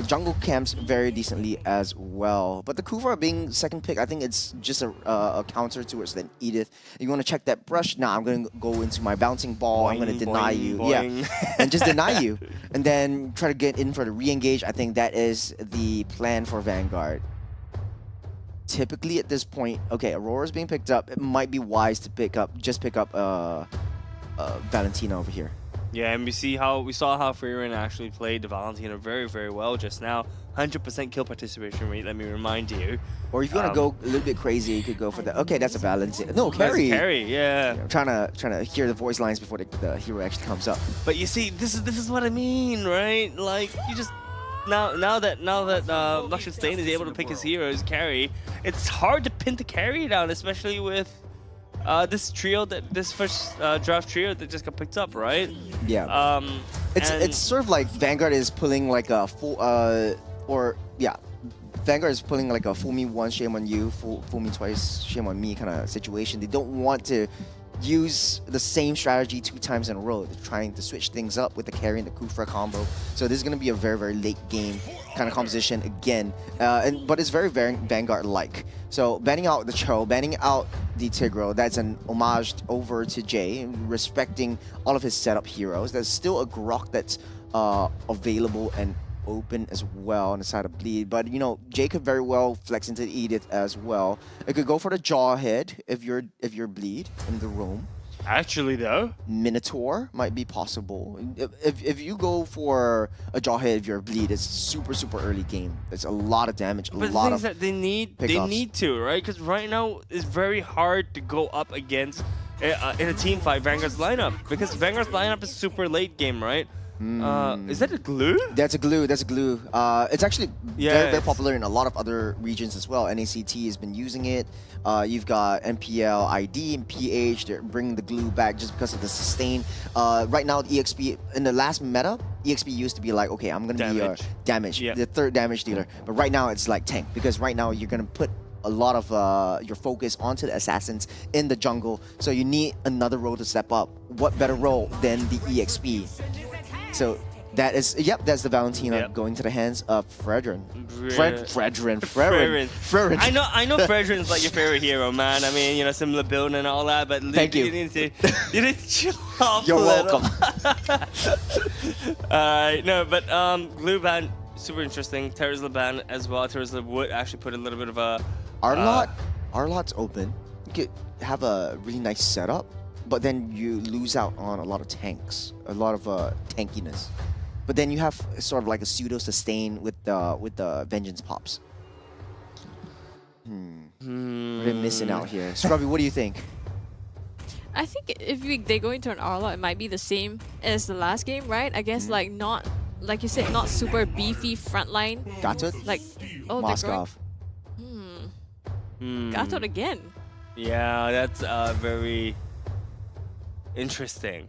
jungle camps very decently as well. But the Kufra being second pick, I think it's just a counter towards the Edith. You want to check that brush? Nah, I'm going to go into my bouncing ball. I'm going to deny you.
Boing.
Yeah, and just deny you. And then try to get in for the re-engage. I think that is the plan for Vanguard. Typically at this point, okay, Aurora's being picked up. It might be wise to pick up Valentina over here.
Yeah, and we saw how Freeran actually played the Valentina very, very well just now. 100% kill participation rate, let me remind you.
Or if you want to go a little bit crazy, you could go for the, okay, that's a Valentina. No, carry.
That's carry, yeah.
I'm trying to hear the voice lines before the hero actually comes up.
But you see, this is what I mean, right? Like, you just now that Luxon Stain is able to pick his heroes carry, it's hard to pin the carry down, especially with this first draft trio that just got picked up, right?
Yeah. It's sort of like Vanguard is pulling like a full Vanguard is pulling like a fool me once, shame on you, fool me twice, shame on me kind of situation. They don't want to use the same strategy 2 times in a row. They're trying to switch things up with the carry and the Kufra combo. So this is going to be a very, very late game kind of composition again. But it's very, very Vanguard-like. So banning out the Cho, banning out the Tigro, that's an homage over to Jay, respecting all of his setup heroes. There's still a Grok that's available and open as well on the side of Bleed, but you know, Jay could very well flex into Edith as well. It could go for the Jawhead if you're Bleed in the room.
Actually though,
Minotaur might be possible. If you go for a Jawhead if you're Bleed, it's super early game. It's a lot of damage, a
but
lot
the
of
things that they need to, right? Because right now it's very hard to go up against in a team fight Vanguard's lineup, because Vanguard's lineup is super late game, right? Is that a glue?
That's a glue. That's a glue. It's actually very popular in a lot of other regions as well. NACT has been using it. You've got MPL, ID, and PH. They're bringing the glue back just because of the sustain. Right now, EXP in the last meta, EXP used to be like, okay, I'm gonna be damage,
Yeah.
the third damage dealer. But right now it's like tank, because right now you're gonna put a lot of your focus onto the assassins in the jungle. So you need another role to step up. What better role than the EXP? So that is, that's the Valentina going to the hands of Fredrin. Fredrin.
I know Fredrin's like your favorite hero, man. I mean, you know, similar build and all that, but
Thank you.
You need to chill off
You're
a little.
welcome.
Alright, no, but Glue Ban, super interesting. Terra's Ban as well. Terra's would actually put a little bit of a
Arlot's open. You could have a really nice setup, but then you lose out on a lot of tanks, a lot of tankiness. But then you have sort of like a pseudo sustain with the vengeance pops. What are they missing out here? Scrubby, what do you think?
I think if they go into an Arla, it might be the same as the last game, right? I guess like not, like you said, not super beefy frontline.
Gatot?
Like, oh,
Moskov.
Gatot again.
Yeah, that's very interesting.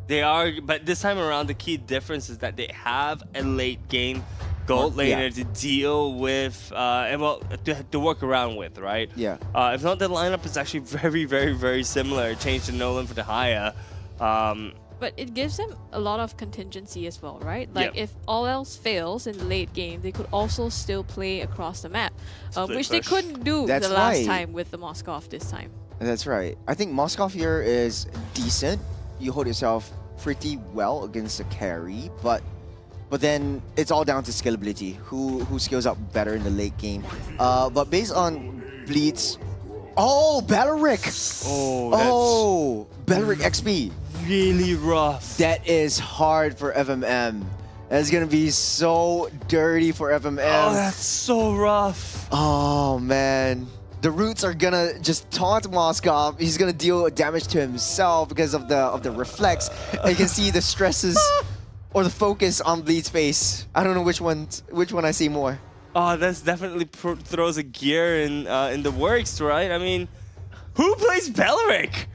They are, but this time around, the key difference is that they have a late game gold laner to deal with, and well, to work around with, right?
Yeah.
If not, the lineup is actually very, very, very similar. Change to Nolan for the Haya.
But it gives them a lot of contingency as well, right? Like if all else fails in the late game, they could also still play across the map, which they couldn't do the last time with the Moskov this time.
That's right. I think Moskov here is decent. You hold yourself pretty well against the carry, but then it's all down to scalability. Who scales up better in the late game? But based on Bleed's, Belleric! Belleric XP.
Really rough.
That is hard for FMM. That's gonna be so dirty for FMM.
Oh, that's so rough.
Oh man. The Roots are gonna just taunt Moskov. He's gonna deal damage to himself because of the reflex. And you can see the stresses or the focus on Bleed's face. I don't know which one I see more.
Oh, that's definitely throws a gear in the works, right? I mean, who plays Belleric?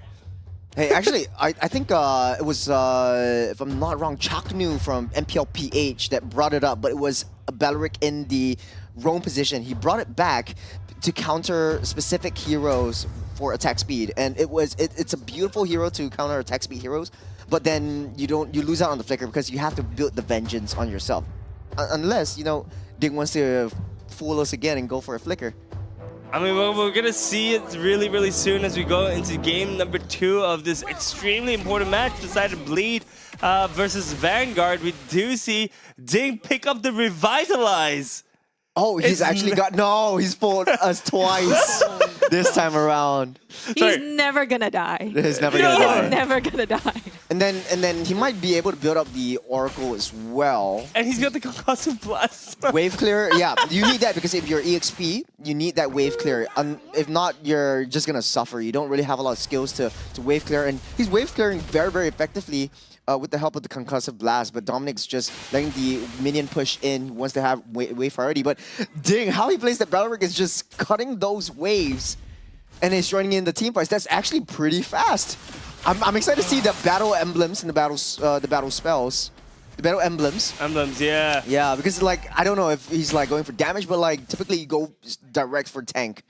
Hey, actually, I think it was, if I'm not wrong, Chaknu from MPL PH that brought it up, but it was a Belleric in the roam position. He brought it back to counter specific heroes for attack speed, and it's a beautiful hero to counter attack speed heroes, but then you lose out on the flicker because you have to build the vengeance on yourself, unless Ding wants to fool us again and go for a flicker.
I mean, we're gonna see it really, really soon as we go into game number 2 of this extremely important match, decided Bleed versus Vanguard. We do see Ding pick up the Revitalize.
Oh, he's actually he's pulled us twice this time around.
He's never gonna die.
He's never gonna die.
He's never gonna die.
And then he might be able to build up the Oracle as well.
And he's got the Concussive Blast.
Wave clear, yeah. You need that because if you're EXP, you need that wave clear. If not, you're just gonna suffer. You don't really have a lot of skills to wave clear. And he's wave clearing very, very effectively with the help of the Concussive Blast. But Dominic's just letting the minion push in. He wants to have wave priority. But Ding, how he plays that Belleric is just cutting those waves. And he's joining in the team fights. That's actually pretty fast. I'm excited to see the battle emblems and the battle spells. The battle emblems.
Emblems, yeah.
Yeah, because I don't know if he's going for damage, but typically you go direct for tank.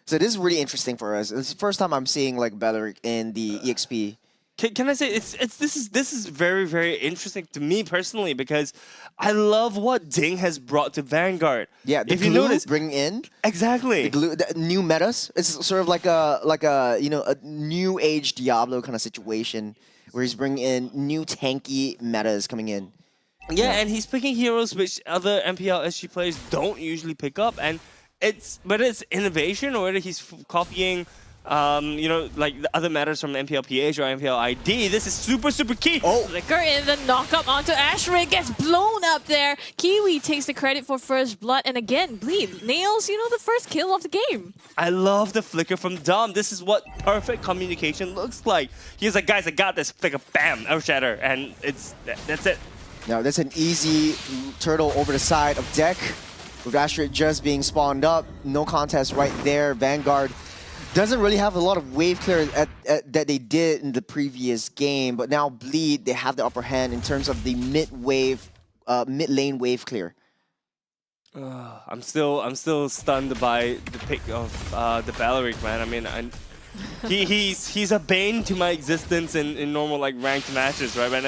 So this is really interesting for us. It's the first time I'm seeing Belleric in the EXP.
Can I say this is very, very interesting to me personally because I love what Ding has brought to Vanguard.
Yeah, the
if you
glue
notice,
bring in
exactly
the new metas. It's sort of like a new age Diablo kind of situation where he's bringing in new tanky metas coming in.
Yeah, and he's picking heroes which other MPL SG players don't usually pick up, and whether it's innovation or whether he's copying. Like the other matters from MPL PH or MPL ID, this is super, super key.
Flicker in the knockup onto Ashrid gets blown up there. Kiwi takes the credit for first blood, and again, Bleed nails, the first kill of the game.
I love the flicker from Dom. This is what perfect communication looks like. He's like, guys, I got this. Flicker, bam, Earthshatter, and that's it.
Now, that's an easy turtle over the side of deck with Ashrid just being spawned up. No contest right there. Vanguard doesn't really have a lot of wave clear that they did in the previous game, but now Bleed, they have the upper hand in terms of the mid lane wave clear.
I'm still stunned by the pick of the Balaric, man. I mean, he's a bane to my existence in normal like ranked matches, right? But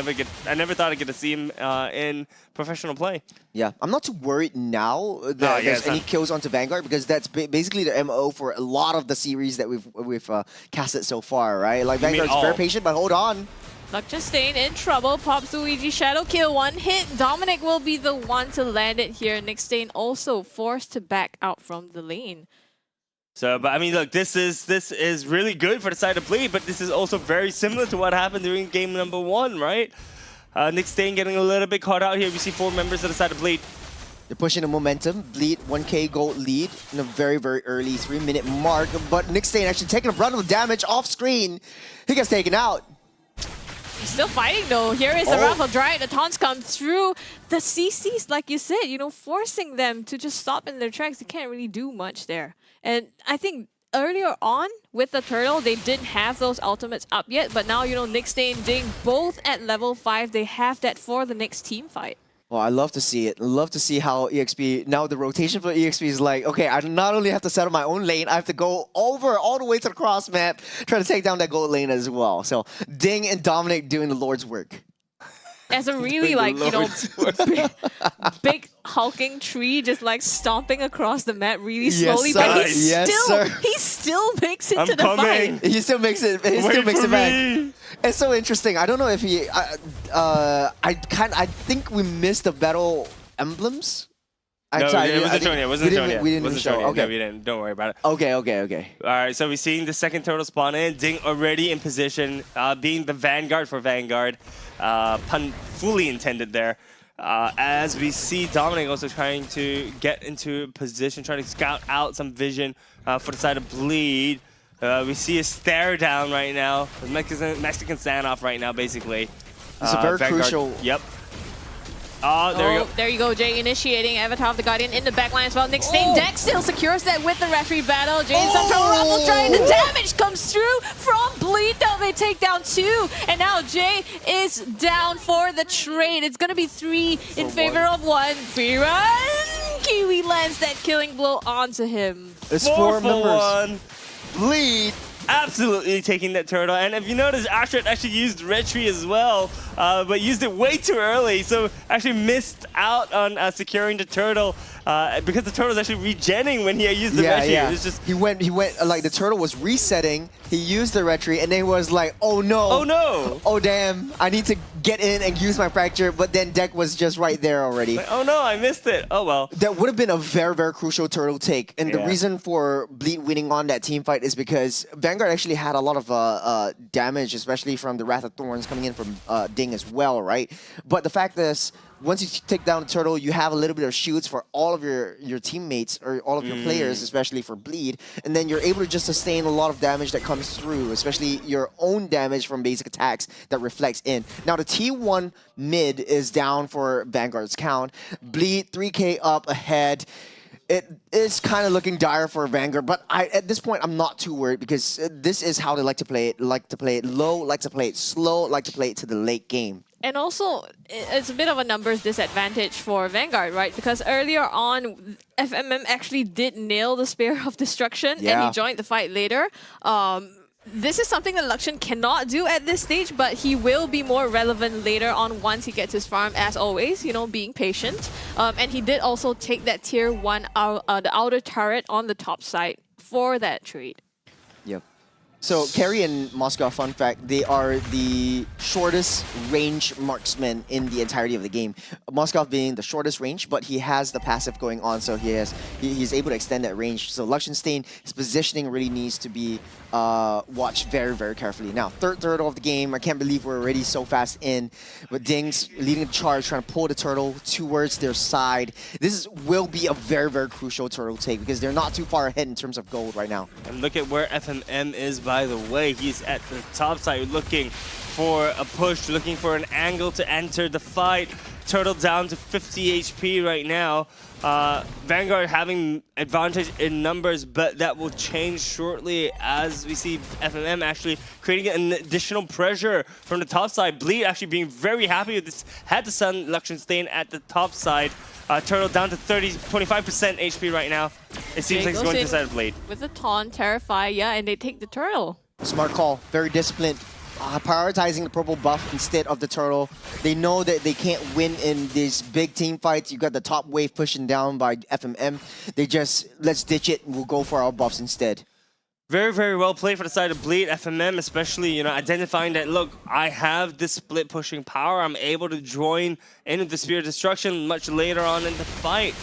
I never thought I'd get to see him in professional play.
Yeah, I'm not too worried now that there's any kills onto Vanguard, because that's basically the MO for a lot of the series that we've casted so far, right? Like Vanguard's very patient, but hold on.
Luxin Stain in trouble, pops Luigi Shadow kill, one hit. Dominic will be the one to land it here. Nick Stain also forced to back out from the lane.
So, but I mean, look, this is really good for the side of Bleed, but this is also very similar to what happened during game number 1, right? Nick Stain getting a little bit caught out here. We see 4 members of the side of Bleed.
They're pushing the momentum. Bleed 1k gold lead in a very, very early 3-minute mark, but Nick Stain actually taking a brunt of damage off screen. He gets taken out.
He's still fighting though. Here is the Raffle Dry. The taunts come through. The CCs, like you said, you know, forcing them to just stop in their tracks. They can't really do much there. And I think earlier on with the Turtle, they didn't have those ultimates up yet. But now, you know, Nick Stain, Ding, both at level 5. They have that for the next team fight.
Well, I love to see it. I love to see how EXP, now the rotation for EXP is like, okay, I not only have to settle my own lane, I have to go over all the way to the cross map, try to take down that gold lane as well. So Ding and Dominic doing the Lord's work.
As a really like, you know, big hulking tree just like stomping across the map really slowly, but he still makes it to the fight.
He still makes it. He still makes it back. It's so interesting. I don't know if he. I think we missed the battle emblems.
No, it wasn't shown yet. It wasn't shown yet.
We didn't show. Okay,
no, we didn't. Don't worry about it.
Okay. All
right, so we're seeing the second turtle spawn in. Ding already in position, being the Vanguard for Vanguard. Pun fully intended there. As we see Dominic also trying to get into position, trying to scout out some vision for the side of Bleed. We see a stare down right now. The Mexican standoff right now, basically.
It's a very
Vanguard,
crucial.
Yep. There you go.
There you go, Jay initiating Avatar of the Guardian in the backline as well. Nick Stain Deck still secures that with the referee battle. Jay in some trouble, Ruffle trying the damage comes through from Bleed though. They take down 2. And now Jay is down for the trade. It's gonna be 3 in favor of 1. Free run! Kiwi lands that killing blow onto him.
It's 4 members.
1.
Bleed.
Absolutely taking that turtle. And if you notice, Ashret actually used Retry as well, but used it way too early. So actually missed out on securing the turtle because the turtle was actually regenning when he used the Retry.
Yeah.
It was just
he went like the turtle was resetting. He used the Retry and then he was like, oh no.
Oh no.
Oh damn. I need to get in and use my fracture, but then Deck was just right there already.
Like, oh no, I missed it. Oh well.
That would have been a very, very crucial turtle take. And the reason for Bleed winning on that team fight is because Vanguard actually had a lot of damage, especially from the Wrath of Thorns coming in from Ding as well, right? But the fact is, once you take down the turtle, you have a little bit of shields for all of your teammates or all of your players, especially for Bleed, and then you're able to just sustain a lot of damage that comes through, especially your own damage from basic attacks that reflects in. Now the T1 mid is down for Vanguard's count. Bleed 3k up ahead. It is kind of looking dire for Vanguard, but at this point I'm not too worried because this is how they like to play it. Like to play it low, like to play it slow, like to play it to the late game.
And also, it's a bit of a numbers disadvantage for Vanguard, right? Because earlier on, FMM actually did nail the Spear of Destruction and he joined the fight later. This is something that Luxin cannot do at this stage, but he will be more relevant later on once he gets his farm, as always, you know, being patient. And he did also take that tier 1, the outer turret on the top side for that trade.
Yep. So Kerry and Moscow, fun fact, they are the shortest range marksmen in the entirety of the game. Moscow being the shortest range, but he has the passive going on, so he's able to extend that range. So Luxin Stain, his positioning really needs to be watched very, very carefully. Now, third turtle of the game. I can't believe we're already so fast in. But Ding's leading the charge, trying to pull the turtle towards their side. This will be a very, very crucial turtle take because they're not too far ahead in terms of gold right now.
And look at where FMM is, by the way. He's at the top side looking for a push, looking for an angle to enter the fight. Turtle down to 50 HP right now. Vanguard having advantage in numbers, but that will change shortly as we see FMM actually creating an additional pressure from the top side. Bleed actually being very happy with this. Had the Sun Luxion staying at the top side. Turtle down to 25% HP right now. It seems like he's going to the side of Blade.
With a taunt, Terrify, yeah, and they take the Turtle.
Smart call, very disciplined. Prioritizing the purple buff instead of the turtle. They know that they can't win in these big team fights. You got the top wave pushing down by FMM. They just, let's ditch it and we'll go for our buffs instead.
Very, very well played for the side of Bleed. FMM especially, you know, identifying that, look, I have this split pushing power. I'm able to join into the Spear of Destruction much later on in the fight.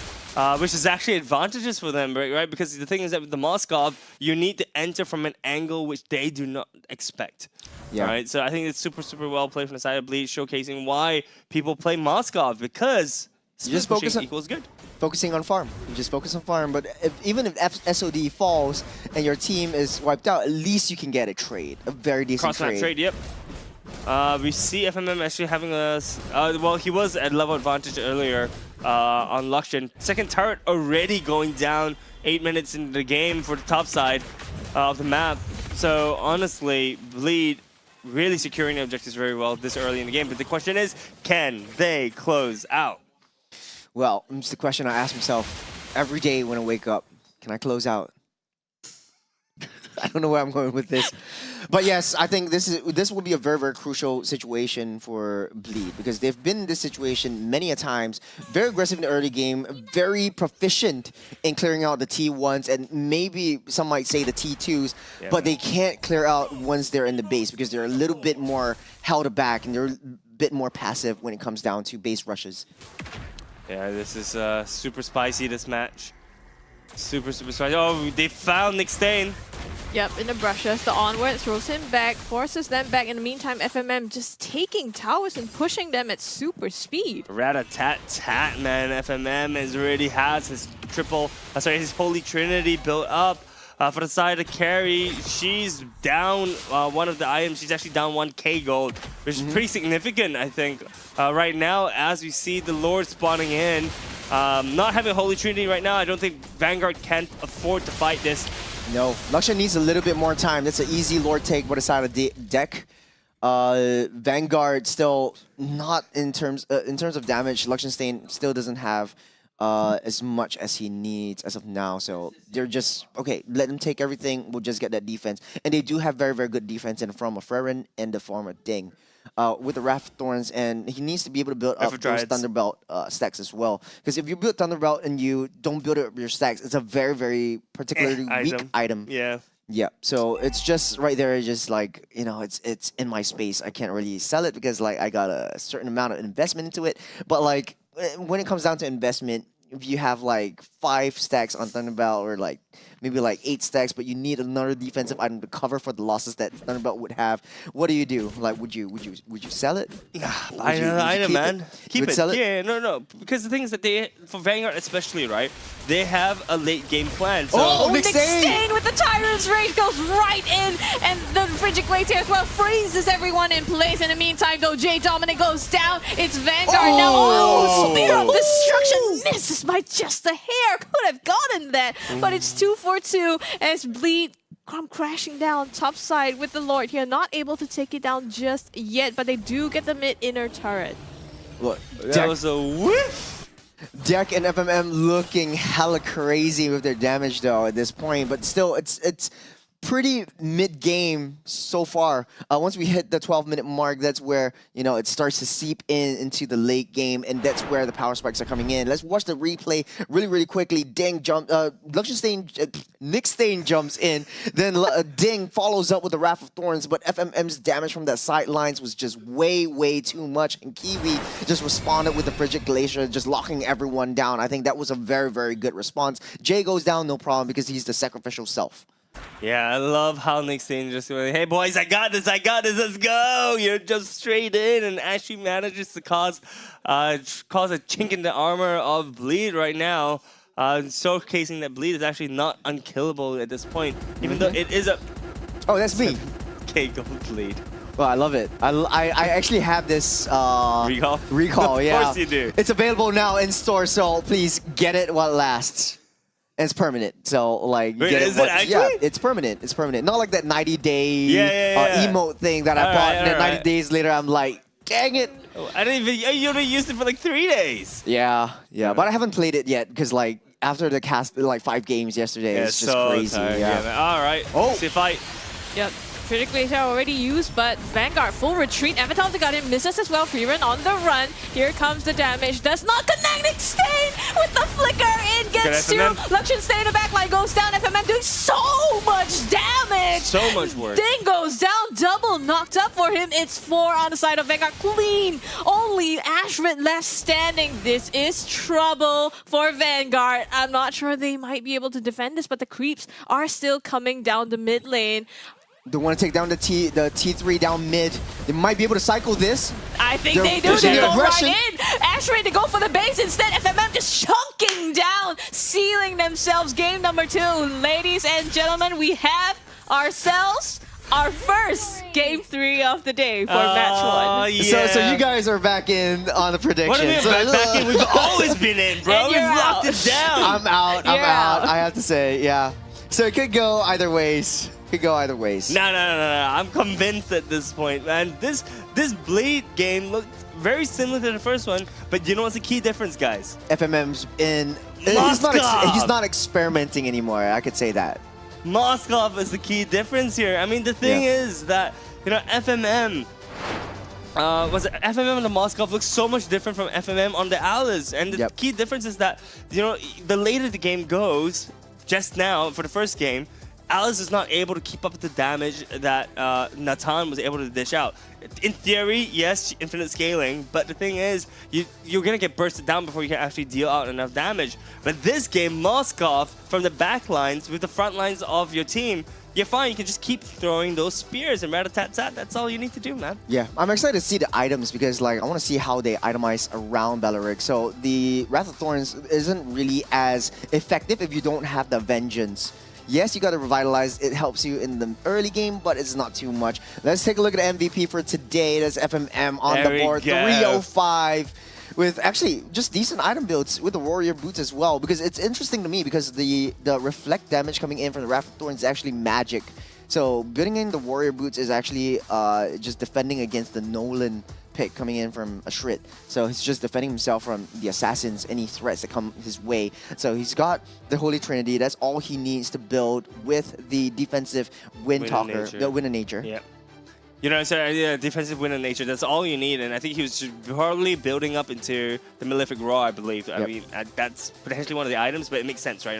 Which is actually advantages for them, right? Because the thing is that with the Moskov, you need to enter from an angle which they do not expect. Yeah. Right? So I think it's super, super well played from the side of Bleed, showcasing why people play Moskov, because split pushing equals good.
Focusing on farm. You just focus on farm, but even if SOD falls and your team is wiped out, at least you can get a trade, a very decent
Cross-map trade, yep. We see FMM actually having a... well, he was at level advantage earlier on Luxion. Second turret already going down 8 minutes into the game for the top side of the map. So honestly, Bleed really securing the objectives very well this early in the game. But the question is, can they close out?
Well, it's the question I ask myself every day when I wake up. Can I close out? I don't know where I'm going with this. But yes, I think this will be a very, very crucial situation for Bleed because they've been in this situation many a times. Very aggressive in the early game, very proficient in clearing out the T1s and maybe some might say the T2s, but they can't clear out once they're in the base because they're a little bit more held back and they're a bit more passive when it comes down to base rushes.
Yeah, this is super spicy, this match. Super, super spicy. Oh, they found Nick Stain.
Yep, in the brushes, the onward throws him back, forces them back. In the meantime, FMM just taking towers and pushing them at super speed.
Rat-a-tat-tat, man. FMM already has his his Holy Trinity built up. For the side of Carry, she's down one of the items. She's actually down 1k gold, which is pretty significant, I think. Right now, as we see the Lord spawning in, not having Holy Trinity right now, I don't think Vanguard can afford to fight this.
No, Luxion needs a little bit more time. That's an easy Lord take by the side of the deck. Vanguard still not in terms of damage. Luxion Stain still doesn't have as much as he needs as of now. So they're just, okay, let them take everything. We'll just get that defense. And they do have very, very good defense in the form of Frerin and the form of Ding. With the Wrath of Thorns, and he needs to be able to build up those Thunderbelt stacks as well. Because if you build Thunderbelt and you don't build up your stacks, it's a very, very particularly weak item.
Yeah.
Yeah. So it's just right there, just like, you know, it's in my space. I can't really sell it because like I got a certain amount of investment into it. But like when it comes down to investment, if you have like 5 stacks on Thunderbelt or like maybe like 8 stacks, but you need another defensive item to cover for the losses that Thunderbelt would have, what do? Like, would you sell it?
I know, man. Keep it. Yeah, no. Because the thing is that for Vanguard especially, right? They have a late game plan. So
Nick Stain with the Tyrant's Rage goes right in, and the Frigid Glacier here as well freezes everyone in place. In the meantime, though, J Dominic goes down. It's Vanguard now. Oh, Spear of Destruction misses by just a hair. Could have gotten that, but it's 2-for-2 as Bleed come crashing down top side with the Lord here. Not able to take it down just yet, but they do get the mid inner turret.
Look,
that was a whiff.
Deck and FMM looking hella crazy with their damage though at this point, but still it's pretty mid-game so far. Once we hit the 12-minute mark, that's where, you know, it starts to seep into the late game, and that's where the power spikes are coming in. Let's watch the replay really, really quickly. Ding Nick Stain jumps in, then Ding follows up with the Wrath of Thorns, but FMM's damage from that sidelines was just way, way too much, and Kiwi just responded with the Frigid Glacier, just locking everyone down. I think that was a very, very good response. Jay goes down, no problem, because he's the sacrificial self.
Yeah, I love how Nick Stain just went, hey boys, I got this, let's go! You know, jump straight in and actually manages to cause a chink in the armor of Bleed right now. Showcasing that Bleed is actually not unkillable at this point, even though it is a...
Oh, that's me.
Okay, gold lead.
Well, I love it. I actually have this
recall.
Recall, yeah.
Of course you do.
It's available now in store, so please get it while it lasts. And it's permanent, so like
Wait,
get
is
it.
it actually?
Yeah, it's permanent. It's permanent. Not like that 90-day emote thing that I bought, and then 90 days later I'm like, dang it.
Oh, I didn't even. You only used it for like 3 days.
Yeah, but I haven't played it yet because like after the cast, like 5 games yesterday, it's just
so
crazy.
tired.
Yeah.
Man. All right.
Oh.
See fight.
Yep. Critically already used, but Vanguard full retreat. Avatar the Guardian misses as well. Free run on the run. Here comes the damage. Does not connect. Stain with the flicker in gets two. Luxian Stain in the backline goes down. FMM doing so much damage.
So much work.
Ding goes down. Double knocked up for him. It's 4 on the side of Vanguard. Clean. Only Ashrit left standing. This is trouble for Vanguard. I'm not sure they might be able to defend this, but the creeps are still coming down the mid lane.
They want to take down the T3 down mid. They might be able to cycle this.
I think they do. They go right in. Ashray to go for the base instead. FMM just chunking down, sealing themselves. Game number 2. Ladies and gentlemen, we have ourselves our first Game 3 of the day for match 1.
Yeah.
So you guys are back in on the prediction.
What do you mean back in? We've always been in, bro. We've locked it down.
I'm out. I have to say, yeah. So it could go either ways. No.
I'm convinced at this point, man. This Bleed game looked very similar to the first one, but you know what's the key difference, guys?
FMM's in.
Moskov!
He's not experimenting anymore. I could say that.
Moskov is the key difference here. I mean, the thing is that, you know, FMM on the Moskov looks so much different from FMM on the Alice. And the key difference is that, you know, the later the game goes, just now for the first game, Alice is not able to keep up with the damage that Natan was able to dish out. In theory, yes, infinite scaling, but the thing is, you're going to get bursted down before you can actually deal out enough damage. But this game, Moskov, from the back lines with the front lines of your team, you're fine. You can just keep throwing those spears and rat-a-tat-tat. That's all you need to do, man.
Yeah, I'm excited to see the items because like I want to see how they itemize around Belleric. So the Wrath of Thorns isn't really as effective if you don't have the Vengeance. Yes, you got to revitalize. It helps you in the early game, but it's not too much. Let's take a look at the MVP for today. That's FMM on the board. 305 with actually just decent item builds with the Warrior Boots as well. Because it's interesting to me because the reflect damage coming in from the Wrath of Thorns is actually magic. So building in the Warrior Boots is actually just defending against the Nolan pick coming in from Ashrit. So he's just defending himself from the assassins, any threats that come his way. So he's got the Holy Trinity. That's all he needs to build with the defensive Wind Talker, the Wind of Nature.
Yeah. You know, so yeah, defensive Wind of Nature, that's all you need. And I think he was just probably building up into the Malefic Roar, I believe. I mean, that's potentially one of the items, but it makes sense, right?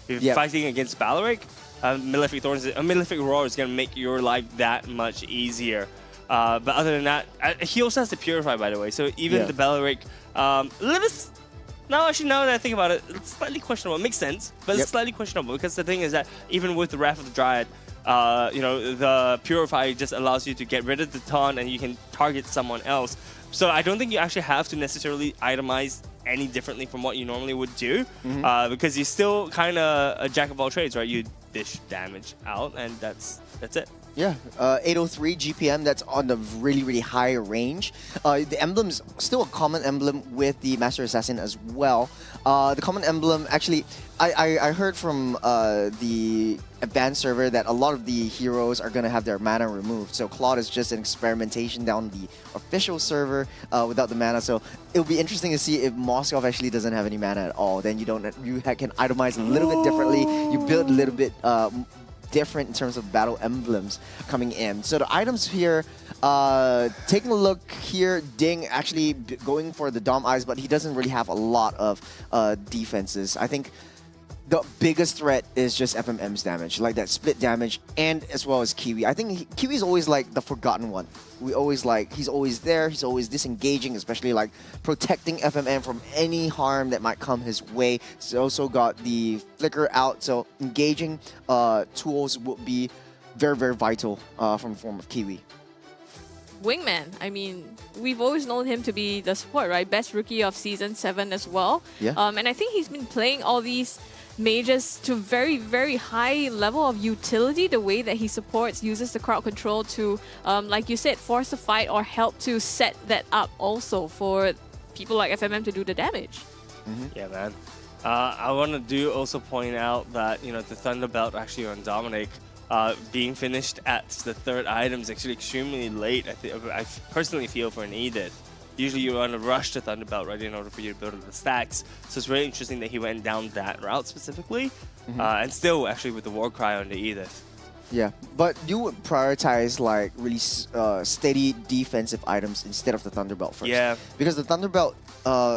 If you're fighting against Balearic, Malefic Roar is going to make your life that much easier. But other than that, he also has to Purify, by the way. So even the Balearic, now that I think about it, it's slightly questionable. It makes sense, but it's slightly questionable because the thing is that even with the Wrath of the Dryad, you know, the Purify just allows you to get rid of the taunt and you can target someone else. So I don't think you actually have to necessarily itemize any differently from what you normally would do, because you're still kind of a jack of all trades, right? You dish damage out, and that's it.
Yeah, 803 GPM, that's on the really, really high range. The emblem's still a common emblem with the Master Assassin as well. The common emblem, actually, I heard from the advanced server that a lot of the heroes are going to have their mana removed. So Claude is just an experimentation down the official server without the mana. So it'll be interesting to see if Moskov actually doesn't have any mana at all. Then you can itemize a little bit differently. You build a little bit different in terms of battle emblems coming in. So the items here, taking a look here, Ding actually going for the Dom Eyes, but he doesn't really have a lot of defenses. I think the biggest threat is just FMM's damage, like that split damage, and as well as Kiwi. I think Kiwi's always like the forgotten one. We always like, he's always there, he's always disengaging, especially like protecting FMM from any harm that might come his way. He's also got the flicker out, so engaging tools would be very, very vital from the form of Kiwi.
Wingman, I mean, we've always known him to be the support, right? Best rookie of Season 7 as well.
Yeah.
And I think he's been playing all these mages to very, very high level of utility. The way that he supports, uses the crowd control to, like you said, force a fight or help to set that up also for people like FMM to do the damage.
Yeah, man. I want to also point out that, you know, the Thunder Belt actually on Dominic being finished at the third item is actually extremely late. I personally feel for an Edith. Usually you want to rush to Thunder Belt, right, in order for you to build up the stacks. So it's really interesting that he went down that route specifically, and still actually with the War Cry on the Edith.
Yeah, but you would prioritize like really steady defensive items instead of the Thunderbelt first.
Yeah.
Because the Thunderbelt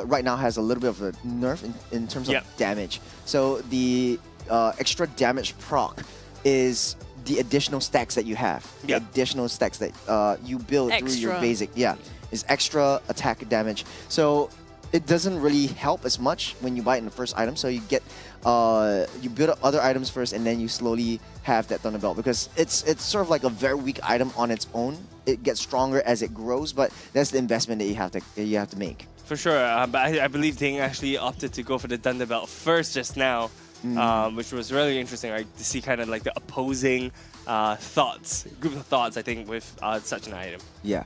right now has a little bit of a nerf in terms of damage. So the extra damage proc is the additional stacks that you have. The additional stacks that you build through your basic. Yeah, is extra attack damage. So it doesn't really help as much when you buy it in the first item. So you get you build up other items first, and then you slowly have that Thunderbelt, because it's sort of like a very weak item on its own. It gets stronger as it grows, but that's the investment that you have to make.
For sure, but I believe Ding actually opted to go for the Thunderbelt first just now, which was really interesting, right? To see kind of like the opposing group of thoughts, I think, with such an item.
Yeah.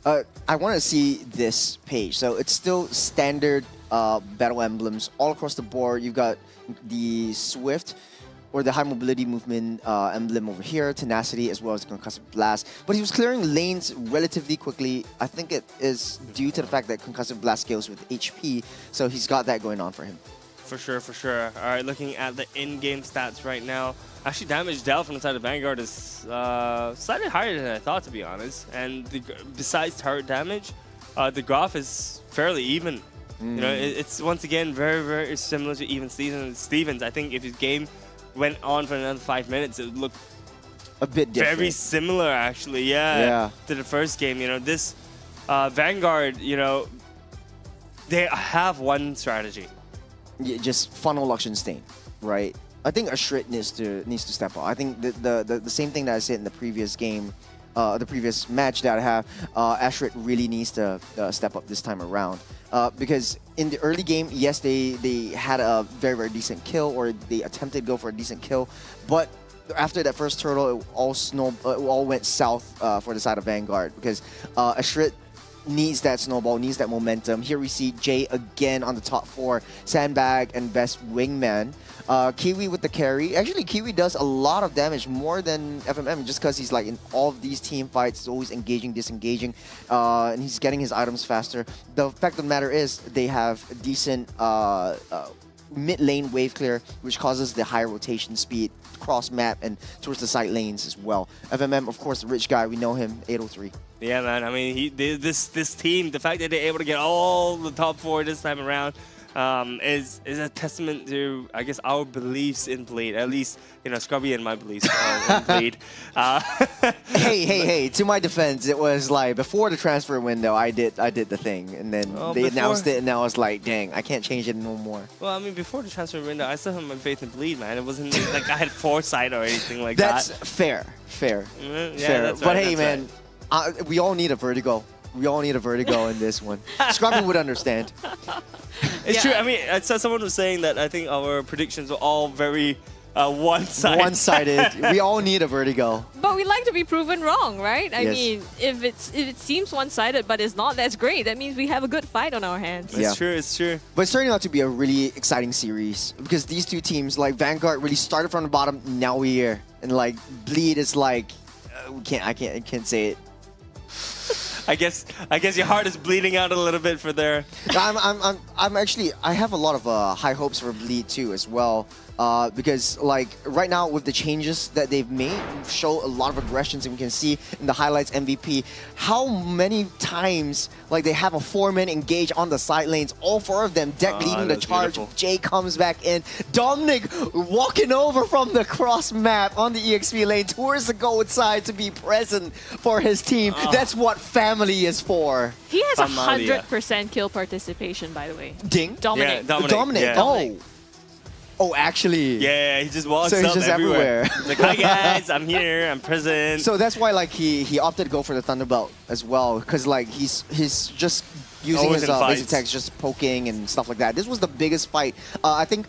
I want to see this page. So it's still standard battle emblems all across the board. You've got the Swift, or the high mobility movement emblem over here, Tenacity, as well as the Concussive Blast. But he was clearing lanes relatively quickly. I think it is due to the fact that Concussive Blast scales with HP, so he's got that going on for him.
For sure, for sure. All right, looking at the in-game stats right now. Actually, damage dealt from the side of Vanguard is slightly higher than I thought, to be honest. And besides turret damage, the graph is fairly even. You know, it's once again very, very similar to even Stevens. I think if his game went on for another 5 minutes, it would look
a bit different.
Very similar, actually, to the first game. You know, this Vanguard, you know, they have one strategy.
Yeah, just funnel Luxion Stain, right? I think Ashrit needs to step up. I think the same thing that I said in the previous game, the previous match that I have, Ashrit really needs to step up this time around. Because in the early game, yes, they had a very, very decent kill, or they attempted to go for a decent kill, but after that first turtle, it all went south for the side of Vanguard, because Ashrit needs that snowball, needs that momentum. Here we see Jay again on the top 4, Sandbag and Best Wingman. Kiwi with the carry. Actually, Kiwi does a lot of damage, more than FMM, just because he's like in all of these team fights, he's always engaging, disengaging, and he's getting his items faster. The fact of the matter is, they have decent mid-lane wave clear, which causes the high rotation speed cross map and towards the side lanes as well. FMM, of course, the rich guy, we know him, 803.
Yeah, man. I mean, this team, the fact that they're able to get all the top 4 this time around, is a testament to, I guess, our beliefs in Bleed. At least, you know, Scrubby and my beliefs in Bleed.
Hey! To my defense, it was like before the transfer window, I did the thing, and then they announced it, and I was like, dang, I can't change it no more.
Well, I mean, before the transfer window, I still have my faith in Bleed, man. It wasn't like I had foresight or anything like that.
That's fair.
Yeah, that's
but
right,
hey, man, we all need a vertigo. We all need a vertigo in this one. Scrubby would understand.
It's true. I mean, I saw someone was saying that I think our predictions were all very one-sided.
One-sided. We all need a vertigo.
But we like to be proven wrong, right? I
Yes.
mean, if it seems one-sided but it's not, that's great. That means we have a good fight on our hands.
It's true, it's true.
But it's turning out to be a really exciting series, because these two teams, like Vanguard, really started from the bottom. Now we're here, and like Bleed is like, I can't say it.
I guess your heart is bleeding out a little bit for there.
I'm actually, I have a lot of high hopes for Bleed too as well, because like right now with the changes that they've made, show a lot of aggressions, and we can see in the highlights MVP how many times like they have a 4-man engage on the side lanes, all 4 of them, Deck leading the charge.
Beautiful.
Jay comes back in, Dominic walking over from the cross map on the EXP lane towards the gold side to be present for his team. That's what family is for.
He has 100% kill participation, by the way.
Ding?
Dominic.
Yeah, Dominic. Yeah.
Oh, actually.
Yeah, he just walks
So he's
up
just
everywhere.
everywhere.
He's like, hi guys, I'm here, I'm present.
So that's why like he opted to go for the Thunderbelt as well, because like he's just using
Always
his
in
basic
fights.
attacks, just poking and stuff like that. This was the biggest fight. I think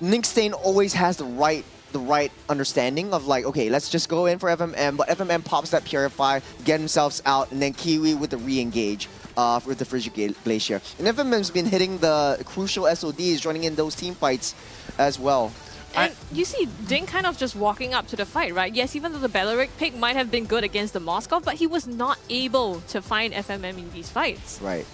Nick Stain always has the right understanding of like, okay, let's just go in for FMM, but FMM pops that Purify, get themselves out, and then Kiwi with the re-engage with the Frigid Glacier. And FMM's been hitting the crucial SODs, joining in those team fights as well.
And you see Ding kind of just walking up to the fight, right? Yes, even though the Belleric pick might have been good against the Moskov, but he was not able to find FMM in these fights.
Right.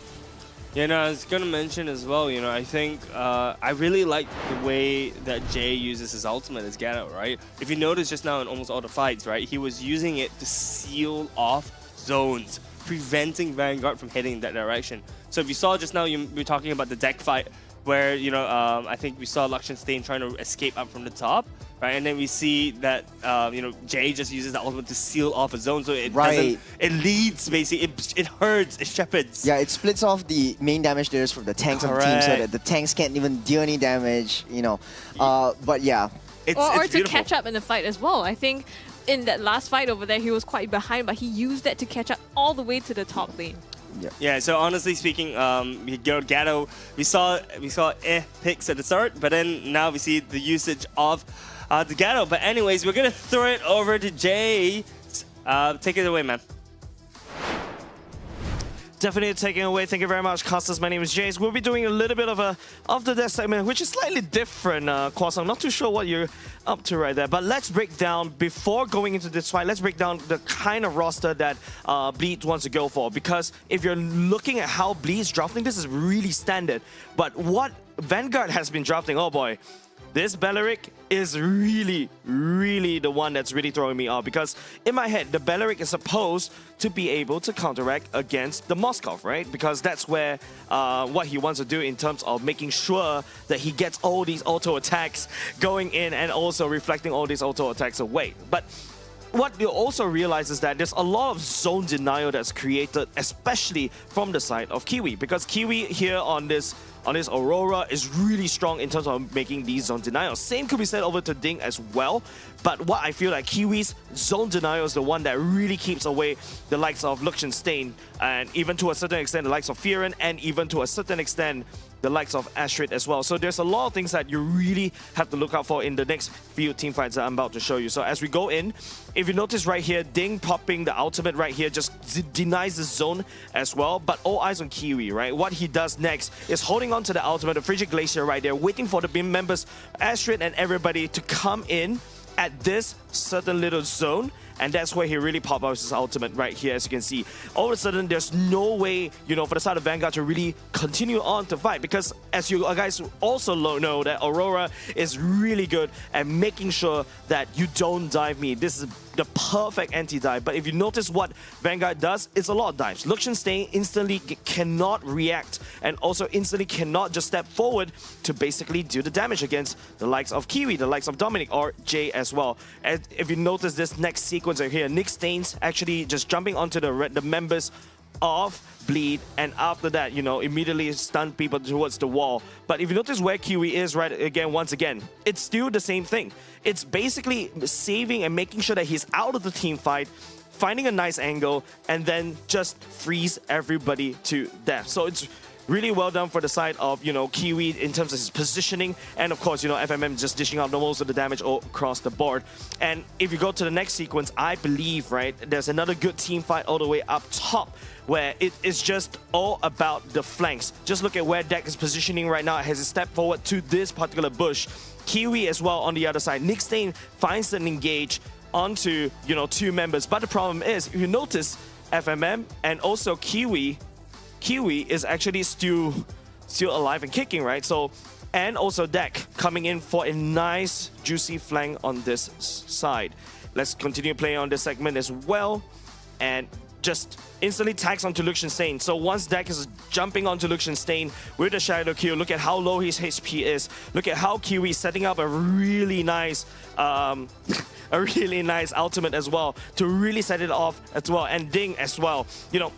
Yeah, no, I was going to mention as well, you know, I think I really like the way that Jay uses his ultimate as get out, right? If you notice just now in almost all the fights, right, he was using it to seal off zones, preventing Vanguard from heading in that direction. So if you saw just now, we were talking about the deck fight, where, you know, I think we saw Luxian Stain trying to escape up from the top, right? And then we see that, you know, Jay just uses the ultimate to seal off a zone, so it doesn't, it leads, basically, it herds, it shepherds.
Yeah, it splits off the main damage dealers from the tanks of the team so that the tanks can't even deal any damage, you know. But yeah.
Or to catch up in the fight as well. I think in that last fight over there, he was quite behind, but he used that to catch up all the way to the top lane.
Yeah, so honestly speaking, we go Gatto. We saw picks at the start, but then now we see the usage of the Gatto. But anyways, we're gonna throw it over to Jay. Take it away, man.
Definitely taking away. Thank you very much, Costas. My name is Jace. We'll be doing a little bit of a after that segment, which is slightly different, Kwasang. I'm not too sure what you're up to right there. But let's break down, before going into this fight, let's break down the kind of roster that Bleed wants to go for. Because if you're looking at how Bleed's drafting, this is really standard. But what Vanguard has been drafting, oh boy. This Belleric is really, really the one that's really throwing me off, because in my head, the Belleric is supposed to be able to counteract against the Moskov, right? Because that's where what he wants to do in terms of making sure that he gets all these auto attacks going in and also reflecting all these auto attacks away. But what you'll also realize is that there's a lot of zone denial that's created, especially from the side of Kiwi, because Kiwi here on this Aurora is really strong in terms of making these zone denials. Same could be said over to Ding as well, but what I feel like Kiwi's zone denial is the one that really keeps away the likes of Luxian Stain, and even to a certain extent the likes of Fearon, and even to a certain extent the likes of Astrid as well. So there's a lot of things that you really have to look out for in the next few team fights that I'm about to show you. So as we go in, if you notice right here, Ding popping the ultimate right here just denies the zone as well, but all eyes on Kiwi, right? What he does next is holding on to the ultimate, the Frigid Glacier right there, waiting for the beam members, Astrid and everybody to come in at this certain little zone, and that's where he really pops out his ultimate right here, as you can see. All of a sudden, there's no way, you know, for the side of Vanguard to really continue on to fight, because as you guys also know that Aurora is really good at making sure that you don't dive me. This is the perfect anti-dive, but if you notice what Vanguard does, it's a lot of dives. Luxian Stain instantly cannot react, and also instantly cannot just step forward to basically do the damage against the likes of Kiwi, the likes of Dominic, or Jay as well. And if you notice this next sequence right here, Nick Stain's actually just jumping onto the members of Bleed, and after that, you know, immediately stun people towards the wall. But if you notice where Kiwi is right again, once again, it's still the same thing. It's basically saving and making sure that he's out of the team fight, finding a nice angle, and then just freeze everybody to death. So it's really well done for the side of, you know, Kiwi in terms of his positioning, and of course, you know, FMM just dishing out most of the damage all across the board. And if you go to the next sequence, I believe, right, there's another good team fight all the way up top, where it is just all about the flanks. Just look at where Deck is positioning right now as he stepped forward to this particular bush. Kiwi as well on the other side. Nick Stain finds an engage onto, you know, two members. But the problem is, if you notice, FMM and also Kiwi is actually still alive and kicking, right? So, and also Deck coming in for a nice juicy flank on this side. Let's continue playing on this segment as well, and just instantly tags onto Luxian Stain. So once Deck is jumping onto Luxian Stain with the Shadow Q, look at how low his HP is. Look at how Kiwi is setting up a really nice ultimate as well to really set it off as well, and Ding as well. You know,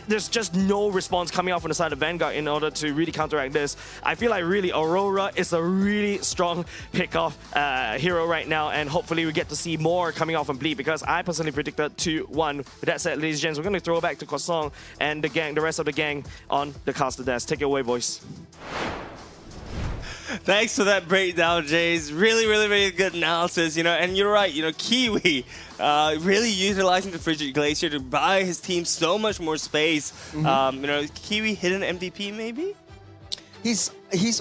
there's just no response coming out from the side of Vanguard in order to really counteract this. I feel like really Aurora is a really strong pick-off hero right now, and hopefully we get to see more coming out from Bleed, because I personally predicted 2-1. With that said, ladies and gents, we're going to throw it back to Croissant and the rest of the gang on the caster desk. Take it away, boys.
Thanks for that breakdown, Jays. Really, really, really good analysis, you know, and you're right, you know, Kiwi really utilizing the Frigid Glacier to buy his team so much more space. You know, Kiwi hit an MVP maybe?
He's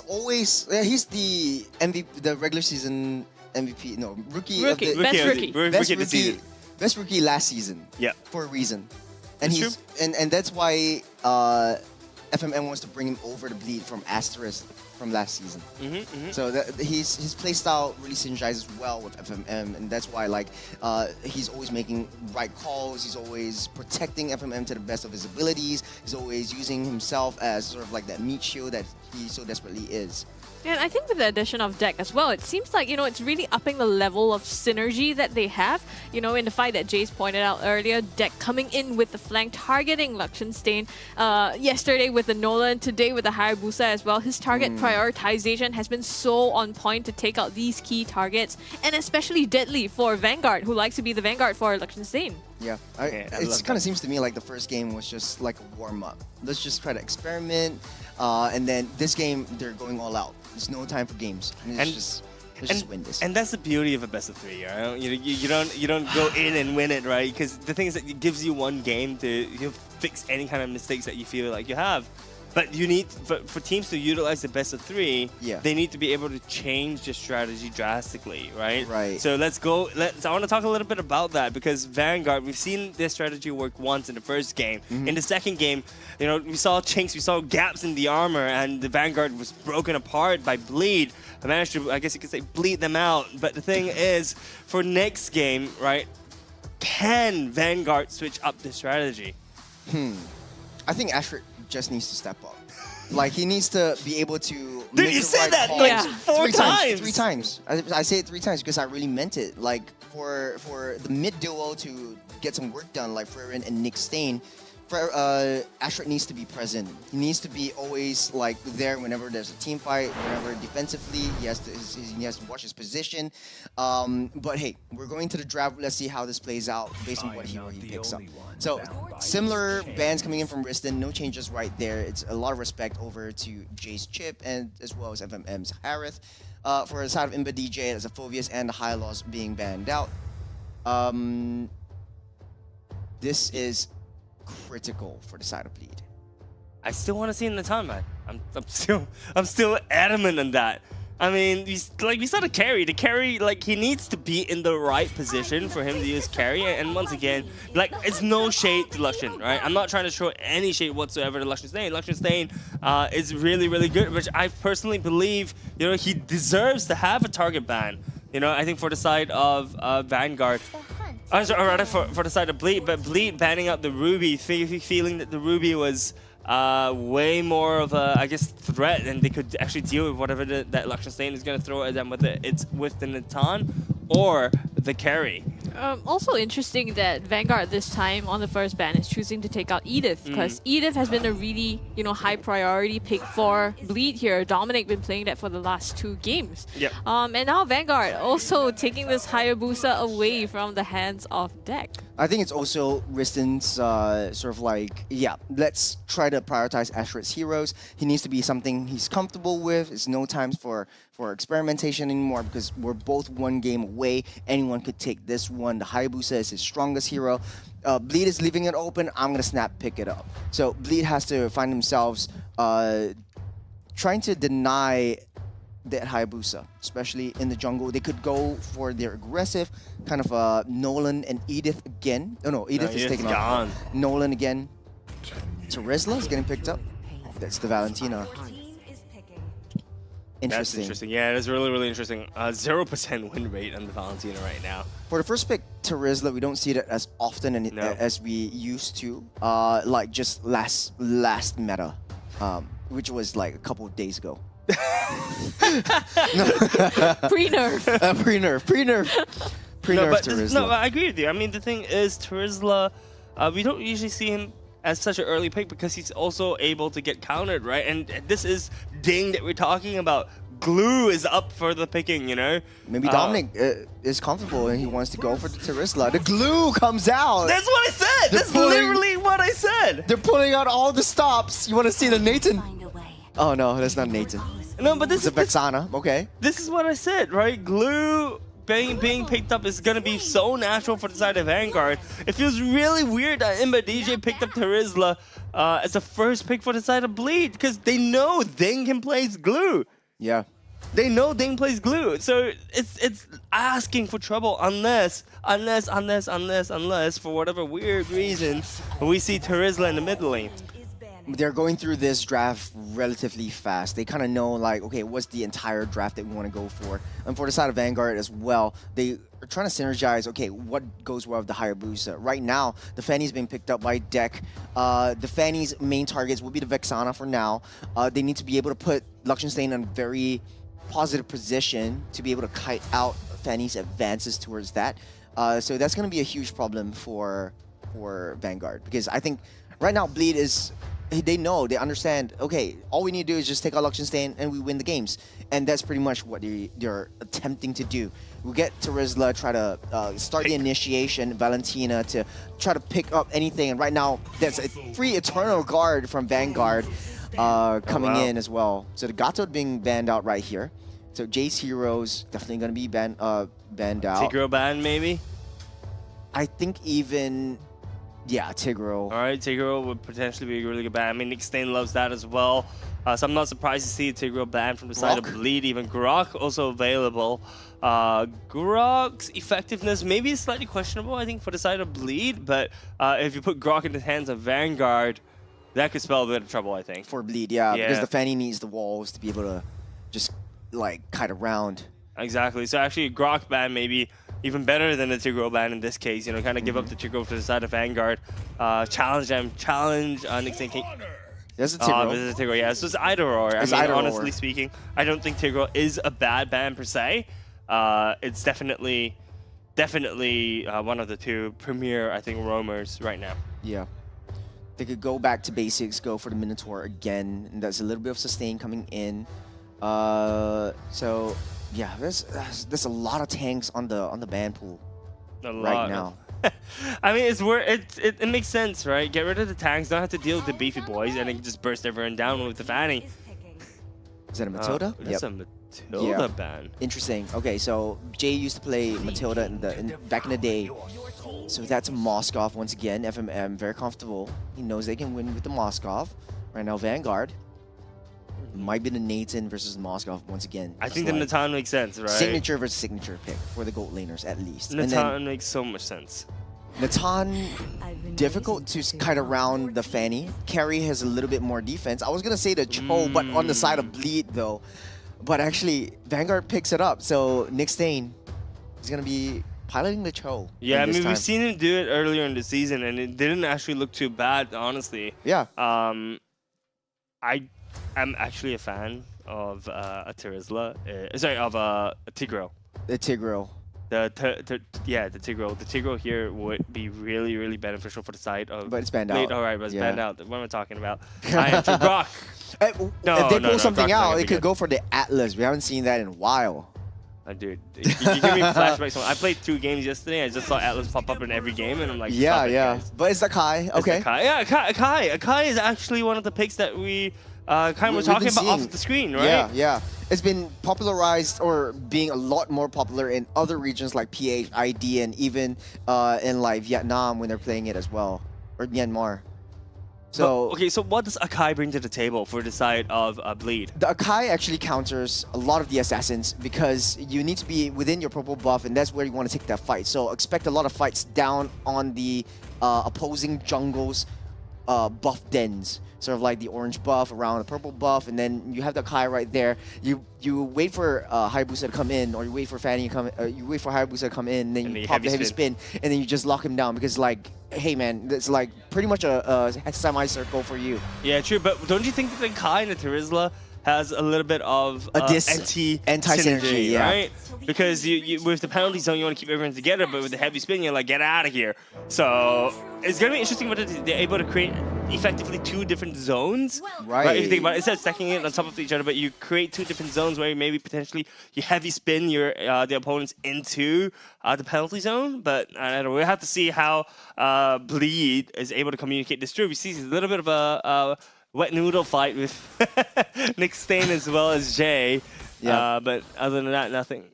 always he's the MVP, the regular season MVP. No, rookie. Best rookie last season.
Yeah,
for a reason, and
That's
and that's why FMM wants to bring him over to Bleed from Asterisk from last season. So his playstyle really synergizes well with FMM, and that's why he's always making right calls. He's always protecting FMM to the best of his abilities. He's always using himself as sort of like that meat shield that he so desperately is.
And I think with the addition of Deck as well, it seems like, you know, it's really upping the level of synergy that they have. You know, in the fight that Jace pointed out earlier, Deck coming in with the flank targeting Lakshan Stain. Yesterday with the Nolan, today with the Hayabusa as well. His target prioritization has been so on point to take out these key targets, and especially deadly for Vanguard, who likes to be the Vanguard for Lakshan Stain.
Yeah, it kind of seems to me like the first game was just like a warm-up. Let's just try to experiment, and then this game, they're going all out. There's no time for games. Let's just win this.
And that's the beauty of a best of 3, right? You don't go in and win it, right? Because the thing is that it gives you one game to fix any kind of mistakes that you feel like you have. But you need, for teams to utilize the best of 3, they need to be able to change their strategy drastically, right?
Right.
So let's go. I want to talk a little bit about that, because Vanguard, we've seen their strategy work once in the first game. In the second game, you know, we saw chinks, we saw gaps in the armor, and the Vanguard was broken apart by Bleed. I managed to, I guess you could say, bleed them out. But the thing is, for next game, right, can Vanguard switch up the strategy?
I think Ashford just needs to step up. Like, he needs to be able to
Dude,
make
you
the
said
right
that
calls.
like 4 times.
3 times. I say it 3 times because I really meant it. Like, for the mid duo to get some work done, like Frerin and Nick Stain, Ashford needs to be present. He needs to be always like there whenever there's a team fight, whenever defensively he has to watch his position. But hey, we're going to the draft. Let's see how this plays out based on what hero he picks up. So similar bans coming in from Riston, no changes right there. It's a lot of respect over to Jay's Chip and as well as FMM's Harith. For the side of Imba DJ, there's a Phobius and the High Loss being banned out. This is critical for the side of Bleed.
I still want to see Natan, man. I'm still adamant on that. I mean, we saw the carry. The carry, like, he needs to be in the right position for him to use carry. And once again, like, it's no shade to Lakshan, right? I'm not trying to show any shade whatsoever to Lakshan Stain. Lakshan Stain is really, really good, which I personally believe, you know, he deserves to have a target ban. You know, I think for the side of Vanguard. Or rather, for the side of Bleed, but Bleed banning out the Ruby, feeling that the Ruby was way more of a, I guess, threat, and they could actually deal with whatever that Lakshan Stain is going to throw at them, whether it's with the Natan or the carry.
Also interesting that Vanguard this time on the first ban is choosing to take out Edith, because Edith has been a really, you know, high priority pick for Bleed here. Dominic been playing that for the last 2 games.
Yep.
And now Vanguard also taking this Hayabusa away from the hands of Deck.
I think it's also Riston's sort of like, yeah, let's try to prioritize Ashford's heroes. He needs to be something he's comfortable with. It's no time for experimentation anymore because we're both 1 game away. Anyone could take this one. The Hayabusa is his strongest hero. Bleed is leaving it open. I'm going to snap pick it up. So Bleed has to find themselves trying to deny that Hayabusa, especially in the jungle. They could go for their aggressive kind of Nolan and Edith again. Oh no, Edith is taken off. Nolan again. Terizla is getting picked up. That's the Valentina. Interesting.
That's interesting. Yeah, it's really, really interesting. 0% win rate on the Valentina right now.
For the first pick, Terizla, we don't see that as often as we used to. Like just last meta, which was like a couple of days ago.
Pre-nerf.
Pre-nerf Terizla.
No, I agree with you. I mean, the thing is, Terizla, we don't usually see him as such an early pick because he's also able to get countered, right? And this is Ding that we're talking about. Glue is up for the picking, you know?
Maybe Dominic is comfortable and he wants to go for the Terizla. The glue comes out!
That's what I said! That's literally what I said!
They're pulling out all the stops. You want to see the Nathan? Oh no, that's not Nathan.
No, but this
It's a Vexana, okay.
This is what I said, right? Glue being picked up is gonna be so natural for the side of Vanguard. It feels really weird that Imba DJ picked up Terizla as a first pick for the side of Bleed, because they know Ding can play Glue.
Yeah.
They know Ding plays Glue, so it's asking for trouble unless for whatever weird reason we see Terizla in the mid lane.
They're going through this draft relatively fast. They kind of know, like, okay, what's the entire draft that we want to go for? And for the side of Vanguard as well, they are trying to synergize, okay, what goes well with the Hayabusa. Right now, the Fanny's being picked up by Deck. The Fanny's main targets will be the Vexana for now. They need to be able to put Luxionstein in a very positive position to be able to kite out Fanny's advances towards that. So that's going to be a huge problem for Vanguard, because I think right now Bleed is... They know, they understand, okay, all we need to do is just take out Luxionstein and we win the games. And that's pretty much what they're attempting to do. We get Terizla, try to start the initiation, Valentina to try to pick up anything. And right now, that's a free Eternal Guard from Vanguard coming in as well. So the Gato being banned out right here. So Jace Heroes definitely going to be banned out.
Tigro ban, maybe?
I think even... Yeah, Tigro.
All right, Tigro would potentially be a really good ban. I mean, Nick Stain loves that as well. So I'm not surprised to see a Tigro ban from the side of Bleed. Even Grok also available. Grok's effectiveness maybe is slightly questionable, I think, for the side of Bleed. But if you put Grok in the hands of Vanguard, that could spell a bit of trouble, I think.
For Bleed, yeah. Because the Fanny needs the walls to be able to just, like, kite around.
Exactly. So actually, a Grok ban maybe even better than the Tigro ban in this case. You know, kind of give up the Tigro to the side of Vanguard. Challenge them. Challenge Nick Stain King.
There's a Tigro.
This is a Tigro, yeah. So it's either or. I mean, honestly speaking, I don't think Tigro is a bad ban per se. It's definitely one of the two premier, I think, roamers right now.
Yeah. They could go back to basics, go for the Minotaur again. And there's a little bit of sustain coming in. So yeah, there's a lot of tanks on the ban pool right now.
I mean, it makes sense, right? Get rid of the tanks, don't have to deal with the beefy boys, and then just burst everyone down with the Fanny.
Is that a Matilda?
That's a Matilda ban.
Interesting. Okay, so Jay used to play Matilda back in the day. So that's Moskov once again. FMM very comfortable. He knows they can win with the Moskov. Right now, Vanguard might be the Nathan versus Moskov once again.
I think the Natan makes sense, right?
Signature versus signature pick for the gold laners at least.
Natan makes so much sense.
Natan, difficult to kite around the Fanny. Carry has a little bit more defense. I was going to say the Cho, but on the side of Bleed though. But actually, Vanguard picks it up. So Nick Stain is going to be piloting the Cho.
Yeah, I mean, we've seen him do it earlier in the season, and it didn't actually look too bad, honestly.
Yeah.
I'm actually a fan of a Terizla. Sorry, of a Tigro.
The Tigro.
The Tigro. The Tigro here would be really, really beneficial for the side of.
But it's banned out.
All right, but it's banned out. What am I talking about? I am Grok.
If they pull something out, it could go for the Atlas. We haven't seen that in a while.
Dude, you give me flashbacks. I played 2 games yesterday. I just saw Atlas pop up in every game, and I'm like,
yeah. But it's Akai. Okay.
Akai. Yeah, Akai is actually one of the picks that we kind of were talking about off the screen, right?
Yeah. It's been popularized or being a lot more popular in other regions like PH, ID, and even in like Vietnam when they're playing it as well, or Myanmar. So
okay, so what does Akai bring to the table for the side of Bleed?
The Akai actually counters a lot of the assassins because you need to be within your purple buff, and that's where you want to take that fight. So expect a lot of fights down on the opposing jungle's buff dens. Sort of like the orange buff around the purple buff, and then you have the Akai right there. You wait for Hayabusa to come in, or you wait for Fanny to come. You wait for Hayabusa to come in, and then you pop the heavy spin, and then you just lock him down because, like, hey man, it's like pretty much a semi-circle for you.
Yeah, true. But don't you think that the Akai and the Terizla has a little bit of
anti-synergy,
right? Because you with the penalty zone, you want to keep everyone together, but with the heavy spin, you're like, get out of here. So it's gonna be interesting whether they're able to create effectively 2 different zones.
Right.
If you think about it, instead of stacking it on top of each other, but you create 2 different zones where maybe potentially you heavy spin your the opponents into the penalty zone. But I don't know. We'll have to see how Bleed is able to communicate this through. We see a little bit of a wet noodle fight with Nick Stain as well as Jay.
Yeah.
But other than that,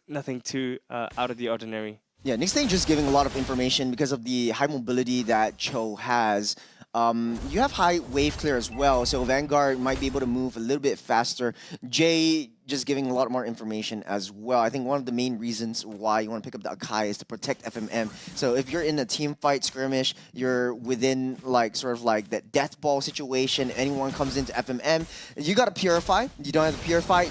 nothing too out of the ordinary.
Yeah, Nick Stain just giving a lot of information because of the high mobility that Cho has. You have high wave clear as well, so Vanguard might be able to move a little bit faster. Jay just giving a lot more information as well. I think one of the main reasons why you want to pick up the Akai is to protect FMM. So if you're in a team fight skirmish, you're within like sort of like that death ball situation, anyone comes into FMM, you got to purify. You don't have to purify.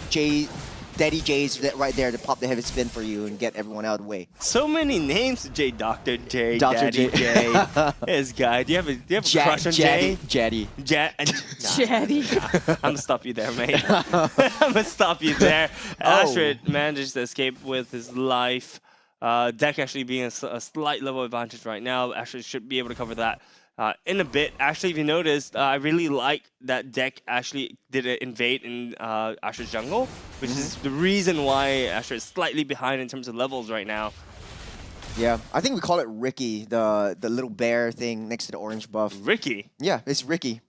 Daddy J's right there to pop the heavy spin for you and get everyone out of the way.
So many names, Jay, Dr. J,
Dr.
Daddy J. This guy. Do you have a crush on Jay?
Jaddy.
Jaddy.
I'm gonna stop you there, mate. I'm gonna stop you there. Astrid manages to escape with his life. Deck actually being a slight level advantage right now. Astrid should be able to cover that in a bit. Actually, if you noticed, I really like that Deck actually did an invade in Astrid's jungle, which is the reason why Astrid is slightly behind in terms of levels right now.
Yeah, I think we call it Ricky, the little bear thing next to the orange buff.
Ricky?
Yeah, it's Ricky.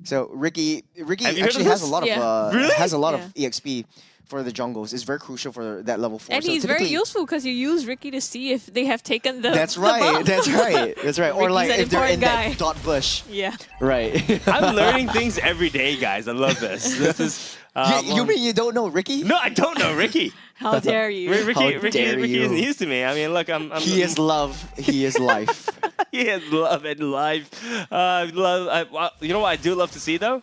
So Ricky
Have you
actually
heard of
has a lot of
Really?
has a lot of EXP for the jungles. It's very crucial for that level 4.
And
so
he's very
typically-
useful because you use Ricky to see if they have taken the
That's
the
right.
buff.
That's right. That's right. Or
Ricky's
like
an
if they're in
important
that dot bush.
Yeah.
Right.
I'm learning things every day, guys. I love this. This is.
You mean you don't know Ricky?
No, I don't know Ricky.
How dare you?
Ricky
dare
isn't
you.
used to me. I mean, look, I'm
He is love. He is life.
He has love and life. You know what I do love to see though?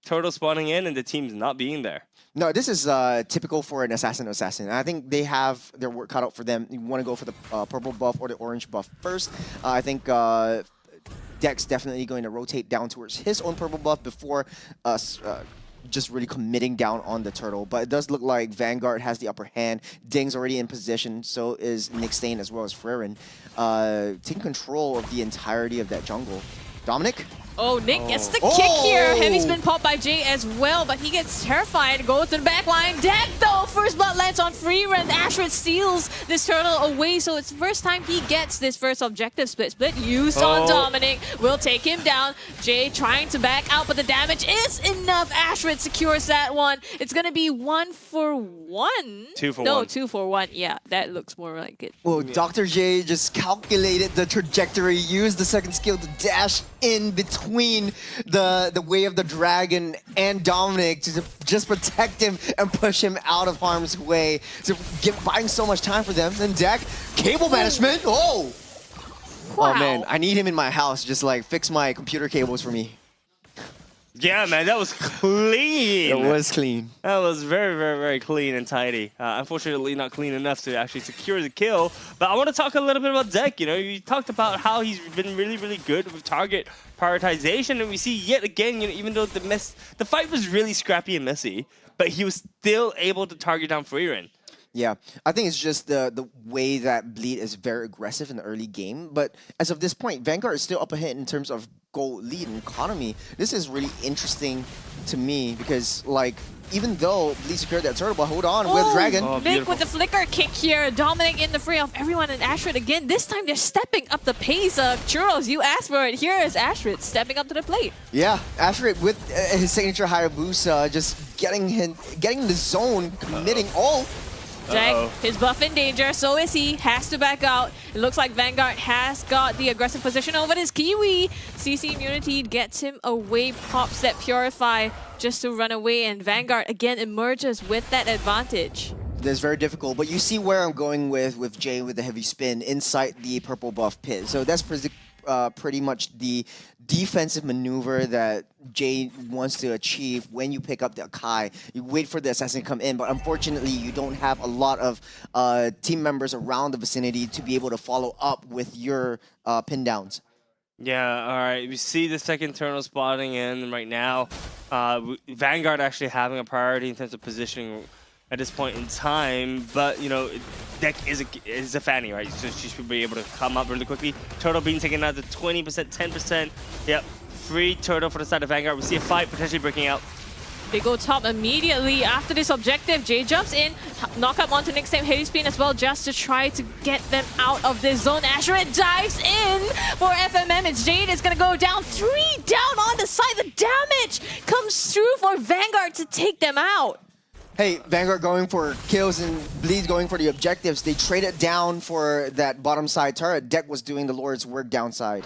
Turtle spawning in and the team's not being there.
No, this is typical for an assassin. I think they have their work cut out for them. You want to go for the purple buff or the orange buff first. I think Deck's definitely going to rotate down towards his own purple buff before just really committing down on the turtle. But it does look like Vanguard has the upper hand. Ding's already in position, so is Nick Stain as well as Frerin. Taking control of the entirety of that jungle. Dominic?
Oh, Nick gets the kick here. Heavy spin popped by Jay as well, but he gets terrified. Goes to the back line. Deck though, first blood lands on Freerun. Astrid steals this turtle away, so it's the first time he gets this first objective split used on Dominic. Will take him down. Jay trying to back out, but the damage is enough. Astrid secures that one. It's gonna be 1 for 1.
2 for 1.
No, 2 for 1. Yeah, that looks more like it.
Well, Dr. J just calculated the trajectory, used the second skill to dash in between the way of the dragon and Dominic to just protect him and push him out of harm's way. So buying so much time for them. Then Deck, cable management. Oh!
Wow.
Oh man, I need him in my house. Just like fix my computer cables for me.
Yeah, man, that was clean.
It was clean.
That was very, very, very clean and tidy. Unfortunately, not clean enough to actually secure the kill. But I want to talk a little bit about Deck. You know, you talked about how he's been really, really good with target prioritization, and we see yet again, you know, even though the fight was really scrappy and messy, but he was still able to target down Freerun.
Yeah, I think it's just the way that Bleed is very aggressive in the early game. But as of this point, Vanguard is still up ahead in terms of gold lead and economy. This is really interesting to me because, like, even though Bleed secured that turtle, but hold on with Dragon.
Nick with the flicker kick here. Dominic in the fray of everyone and Astrid again. This time they're stepping up the pace. Churros, you asked for it. Here is Astrid stepping up to the plate.
Yeah, Astrid with his signature Hayabusa, just getting the zone, committing all.
Jack, his buff in danger, so is he. Has to back out. It looks like Vanguard has got the aggressive position over this Kiwi. CC immunity gets him away, pops that Purify just to run away, and Vanguard again emerges with that advantage.
That's very difficult, but you see where I'm going with Jay with the heavy spin inside the purple buff pit. So that's pretty much the defensive maneuver that Jay wants to achieve when you pick up the Akai. You wait for the assassin to come in, but unfortunately you don't have a lot of team members around the vicinity to be able to follow up with your pin downs.
Yeah, all right. We see the second turtle spotting in right now. Vanguard actually having a priority in terms of positioning at this point in time, but you know, Deck is a fanny, right? So she should be able to come up really quickly. Turtle being taken out to 20%, 10%. Yep, free turtle for the side of Vanguard. We see a fight potentially breaking out.
They go top immediately after this objective. Jay jumps in, knock up onto next time heavy spin as well, just to try to get them out of this zone. Ashred dives in for FMM. It's Jade. It's gonna go down. 3 down on the side. The damage comes through for Vanguard to take them out.
Hey, Vanguard going for kills and Bleed going for the objectives. They traded down for that bottom side turret. Deck was doing the Lord's work downside.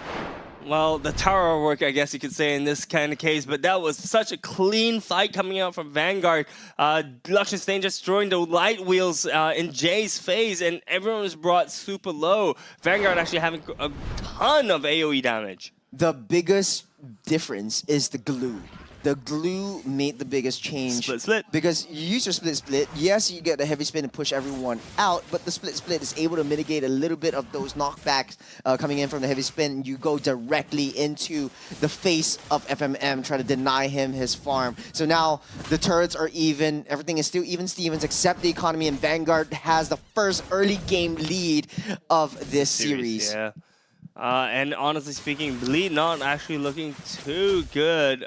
Well, the tower work, I guess you could say, in this kind of case, but that was such a clean fight coming out from Vanguard. Luxenstain just throwing the light wheels in Jay's face, and everyone was brought super low. Vanguard actually having a ton of AoE damage.
The biggest difference is the glue. The glue made the biggest change.
Split.
Because you use your split. Yes, you get the heavy spin and push everyone out, but the split is able to mitigate a little bit of those knockbacks coming in from the heavy spin. You go directly into the face of FMM, try to deny him his farm. So now the turrets are even. Everything is still even Stevens except the economy, and Vanguard has the first early game lead of this series.
Yeah. And honestly speaking, Bleed not actually looking too good.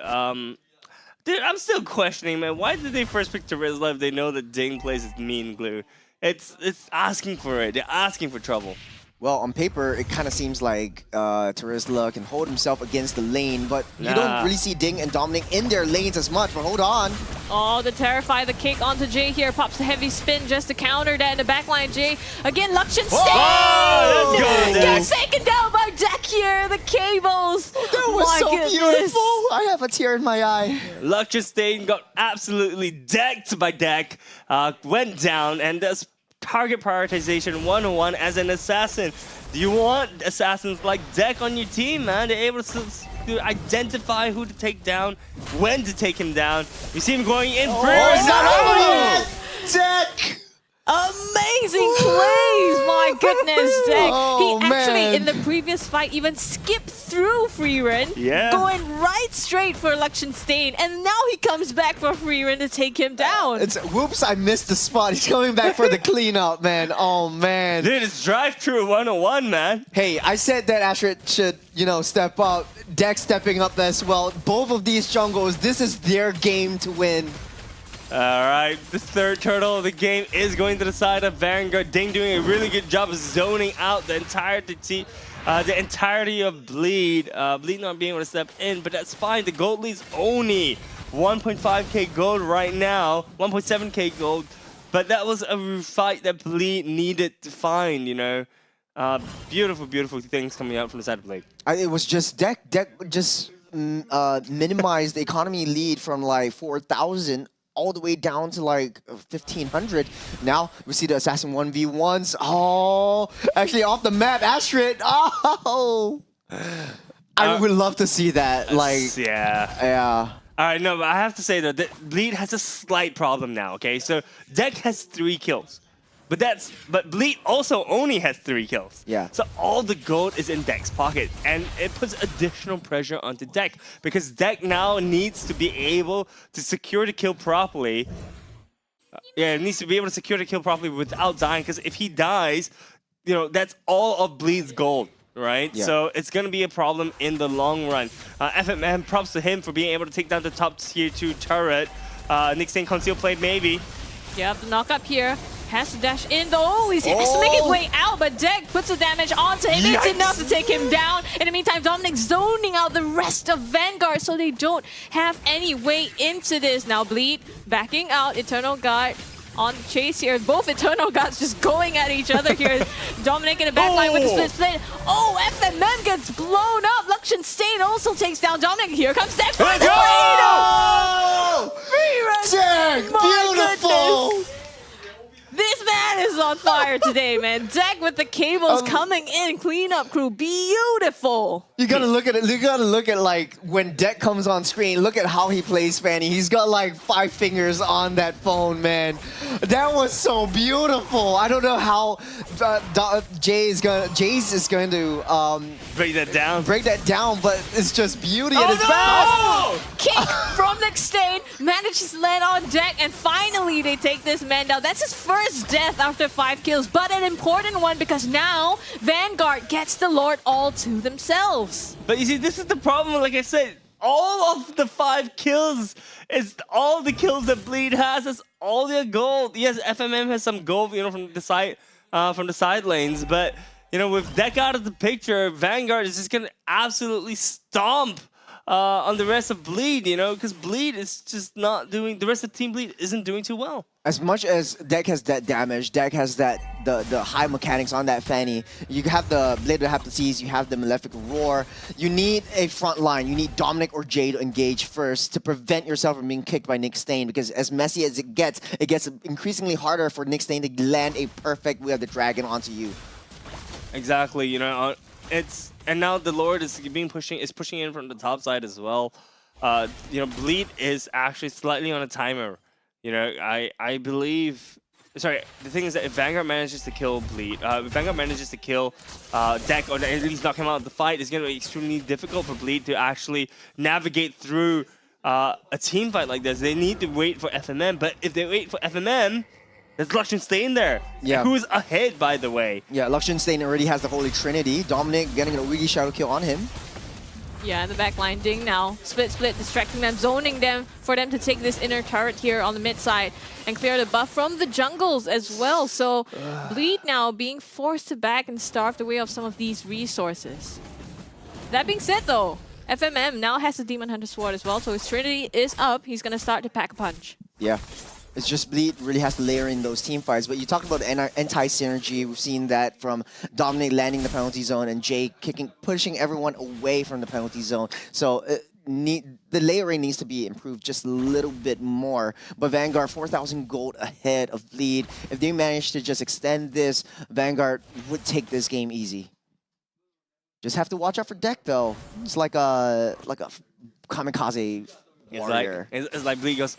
Dude, I'm still questioning, man. Why did they first pick Terizla if they know that Ding plays with mean glue? It's asking for it. They're asking for trouble.
Well, on paper, it kind of seems like Terizla can hold himself against the lane, but you don't really see Ding and Dominic in their lanes as much, but hold on.
Oh, the Terrify, the kick onto Jay here. Pops the heavy spin just to counter that in the backline. Jay, again, Luxenstain!
Oh, let's go,
Gets taken down by Deck here. The cables.
That was so beautiful. I have a tear in my eye.
Luxenstain got absolutely decked by Deck, went down, and does target prioritization 101 as an assassin. Do you want assassins like Deck on your team, man? They're able to identify who to take down, when to take him down. You see him going in first.
Deck!
Amazing plays! My goodness, Deck.
Oh,
he actually,
man.
in the previous fight, even skipped through Freerun, going right straight for Luxenstain, and now he comes back for Freerun to take him down.
Whoops, I missed the spot. He's coming back for the cleanup, man. Oh, man.
Dude, it's drive-through 101, man.
Hey, I said that Ashred should, step up. Deck stepping up as well. Both of these jungles, this is their game to win.
All right, the third turtle of the game is going to the side of Vanguard. Ding doing a really good job of zoning out the entirety of Bleed. Bleed not being able to step in, but that's fine. The gold lead's only 1.5k gold right now, 1.7k gold. But that was a fight that Bleed needed to find, Beautiful, beautiful things coming out from the side of Bleed.
It was just Deck. Deck just minimized the economy lead from like 4,000 all the way down to like 1,500. Now we see the Assassin 1v1s. Oh, actually off the map, Ashred. Oh, I would love to see that.
Yeah. All right, no, but I have to say though, that Bleed has a slight problem now. Okay, so Deck has 3 kills. But Bleed also only has 3 kills.
Yeah.
So all the gold is in Deck's pocket, and it puts additional pressure onto Deck because Deck now needs to be able to secure the kill properly. It needs to be able to secure the kill properly without dying, because if he dies, that's all of Bleed's gold, right?
Yeah.
So it's gonna be a problem in the long run. FMM, props to him for being able to take down the top tier 2 turret. Nick saying conceal play maybe.
Yep, the knock up here. Has to dash in though. He has to make his way out, but Deck puts the damage onto him. It's enough to take him down. In the meantime, Dominic zoning out the rest of Vanguard so they don't have any way into this. Now Bleed backing out. Eternal Guard on the chase here. Both Eternal Gods just going at each other here. Dominic in the backline with the split. Oh, FMM gets blown up. Luxenstain also takes down Dominic. Here comes Deck for the
Oh! Deck, beautiful!
Goodness. This man is on fire today, man. Deck with the cables coming in. Cleanup crew, beautiful.
You gotta look at it. You gotta look at like when Deck comes on screen. Look at how he plays Fanny. He's got like 5 fingers on that phone, man. That was so beautiful. I don't know how Jace is going to
break that down.
But it's just beauty
at
its best.
Kick from Luxenstain manages to land on Deck, and finally they take this man down. That's his first death after 5 kills, but an important one because now Vanguard gets the Lord all to themselves.
But you see, this is the problem. Like I said, all of the 5 kills. It's all the kills that Bleed has. It's all their gold. Yes, FMM has some gold, from the side lanes, but with Deck out of the picture, Vanguard is just gonna absolutely stomp on the rest of Bleed, because Bleed is just not doing. The rest of Team Bleed isn't doing too well.
As much as Deck has that damage, Deck has the high mechanics on that Fanny. You have the Blade of Heptates, you have the Malefic Roar. You need a front line. You need Dominic or Jay to engage first to prevent yourself from being kicked by Nick Stain, because as messy as it gets increasingly harder for Nick Stain to land a perfect Way of the Dragon onto you.
Exactly, and now the Lord is pushing in from the top side as well. Bleed is actually slightly on a timer. I believe. Sorry, the thing is that if Vanguard manages to kill Bleed, if Vanguard manages to kill Deck, or at least knock him out of the fight, it's going to be extremely difficult for Bleed to actually navigate through a team fight like this. They need to wait for FMM, but if they wait for FMM, there's Luxin Stain there, who's ahead, by the way.
Yeah, Luxin Stain already has the Holy Trinity. Dominic getting a Wiggy Shadow kill on him.
Yeah, in the back line, Ding now. Split, distracting them, zoning them for them to take this inner turret here on the mid side and clear the buff from the jungles as well. So Bleed now being forced to back and starved away of some of these resources. That being said though, FMM now has the Demon Hunter Sword as well, so his Trinity is up. He's gonna start to pack a punch.
Yeah. It's just Bleed really has to layer in those team fights. But you talked about anti-synergy. We've seen that from Dominic landing the penalty zone and Jay pushing everyone away from the penalty zone. So the layering needs to be improved just a little bit more. But Vanguard, 4,000 gold ahead of Bleed. If they manage to just extend this, Vanguard would take this game easy. Just have to watch out for Deck though. It's like a kamikaze warrior.
It's like Bleed goes.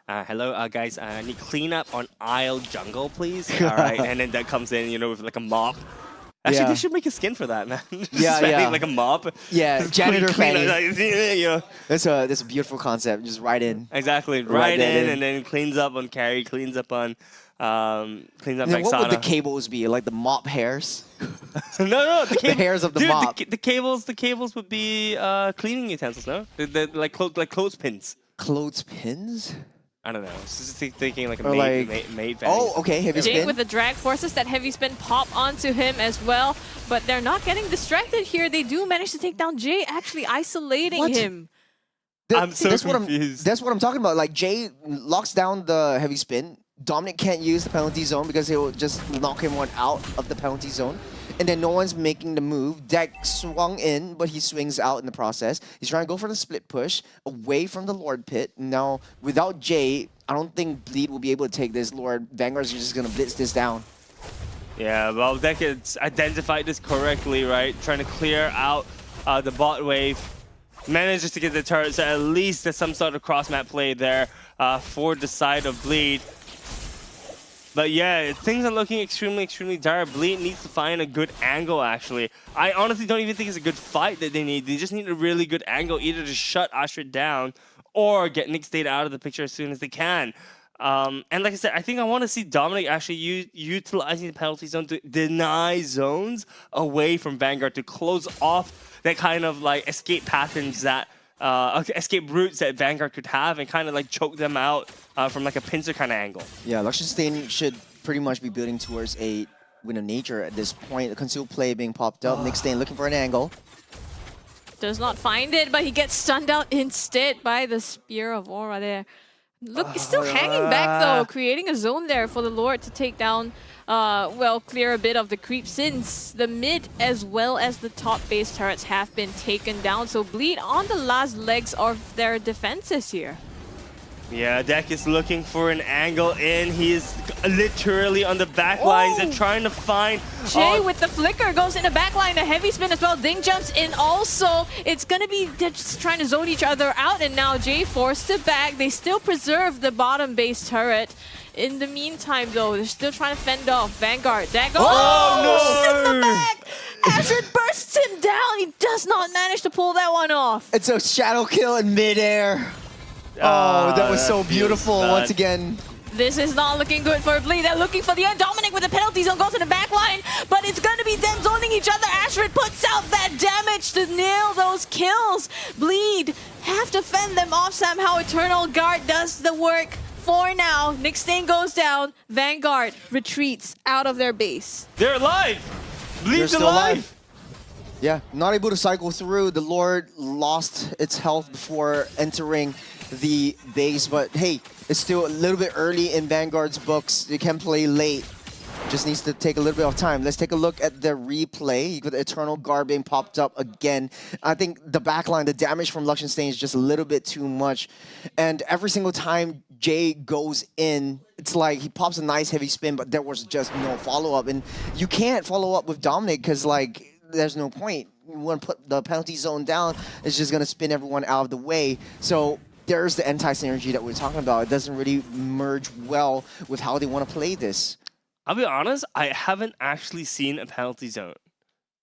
Hello, guys. I need cleanup on aisle jungle, please. All right, and then that comes in, with like a mop. Actually, they should make a skin for that, man.
Yeah.
Like a mop.
Yeah, janitor Fanny.
Like,
That's a beautiful concept. Just right in.
Exactly, right in, and then cleans up on carry, cleans up on, cleans up
What
Vexana.
would the cables be? Like the mop hairs?
No,
the hairs of the mop.
The cables would be cleaning utensils, no? Like clothespins.
Clothespins?
I don't know. Just thinking like a
Or
maid
like-
Fanny.
Oh, okay, heavy
Jay
spin.
with the drag forces that heavy spin pop onto him as well, but they're not getting distracted here. They do manage to take down Jay, actually isolating him.
I'm so
that's
confused.
That's what I'm talking about. Like Jay locks down the heavy spin. Dominic can't use the penalty zone because he will just knock him out of the penalty zone. And then no one's making the move. Deck swung in, but he swings out in the process. He's trying to go for the split push away from the Lord Pit. Now, without Jay, I don't think Bleed will be able to take this Lord. Vanguard's just going to blitz this down.
Yeah, well, Deck has identified this correctly, right? Trying to clear out the bot wave. Manages to get the turret, so at least there's some sort of cross-map play there for the side of Bleed. But yeah, things are looking extremely dire. Bleed needs to find a good angle, actually. I honestly don't even think it's a good fight that they need. They just need a really good angle, either to shut Ashrid down or get Nick State out of the picture as soon as they can. And like I said, I think I want to see Dominic actually utilizing the penalty zone to deny zones away from Vanguard to close off that kind of like escape patterns that escape routes that Vanguard could have and kind of like choke them out from like a pincer kind of angle.
Yeah, Luxin Stain should pretty much be building towards a win of nature at this point. A concealed play being popped up. Nick Stain looking for an angle.
Does not find it, but he gets stunned out instead by the Spear of Aura there. Look, he's still hanging back though, creating a zone there for the Lord to take down, clear a bit of the creep since the mid as well as the top base turrets have been taken down. So Bleed on the last legs of their defenses here.
Yeah, Deck is looking for an angle in. He is literally on the back lines and trying to find...
Jay with the flicker goes in the back line, a heavy spin as well. Ding jumps in also. It's going to be just trying to zone each other out, and now Jay forced to back. They still preserve the bottom base turret. In the meantime, though, they're still trying to fend off Vanguard. Deck, no! In the back! Ashrid bursts him down. He does not manage to pull that one off.
It's a shadow kill in midair. Oh, that was so beautiful once again.
This is not looking good for Bleed. They're looking for the end. Dominic with the penalty zone goes in the back line, but it's going to be them zoning each other. Ashrid puts out that damage to nail those kills. Bleed have to fend them off somehow. Eternal Guard does the work for now. Nick Stain goes down. Vanguard retreats out of their base.
They're alive!
They're
Bleed's
still
alive!
Yeah, not able to cycle through. The Lord lost its health before entering the base, but hey, it's still a little bit early in Vanguard's books. They can play late. Just needs to take a little bit of time. Let's take a look at the replay. You got the Eternal Guard being popped up again. I think the backline, the damage from Luxion Stain is just a little bit too much. And every single time Jay goes in, it's like he pops a nice heavy spin, but there was just no follow-up. And you can't follow up with Dominic because, like, there's no point. You want to put the penalty zone down, it's just going to spin everyone out of the way. So there's the anti-synergy that we're talking about. It doesn't really merge well with how they want to play this.
I'll be honest, I haven't actually seen a penalty zone.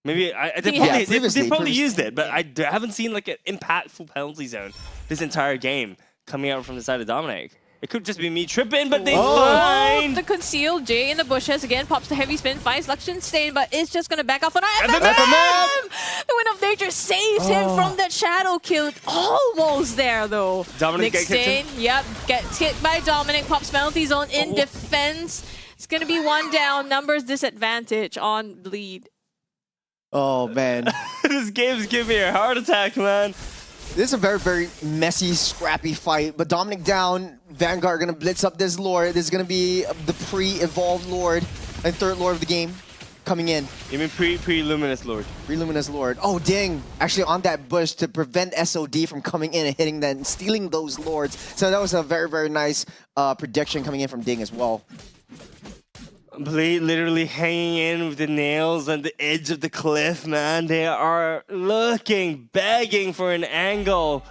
Maybe they probably used it, but I haven't seen like an impactful penalty zone this entire game coming out from the side of Dominic. It could just be me tripping, but they find
the conceal. Jay in the bushes again pops the heavy spin, finds Luxion Stain, but it's just gonna back off on FMM! The Wind of Nature saves him from that shadow kill. Almost there though.
Dominic
Nick Stain, gets hit by Dominic, pops penalty zone in defense. It's gonna be one down, numbers disadvantage on Bleed.
Oh man.
This game's giving me a heart attack, man.
This is a very, very messy, scrappy fight, but Dominic down, Vanguard gonna blitz up this Lord. This is gonna be the pre-evolved Lord and third Lord of the game coming in.
You mean pre-Luminous Lord?
Pre-Luminous Lord. Oh, dang. Actually on that bush to prevent SOD from coming in and hitting them and stealing those Lords. So that was a very, very nice prediction coming in from Ding as well.
Bleed literally hanging in with the nails on the edge of the cliff, man. They are looking, begging for an angle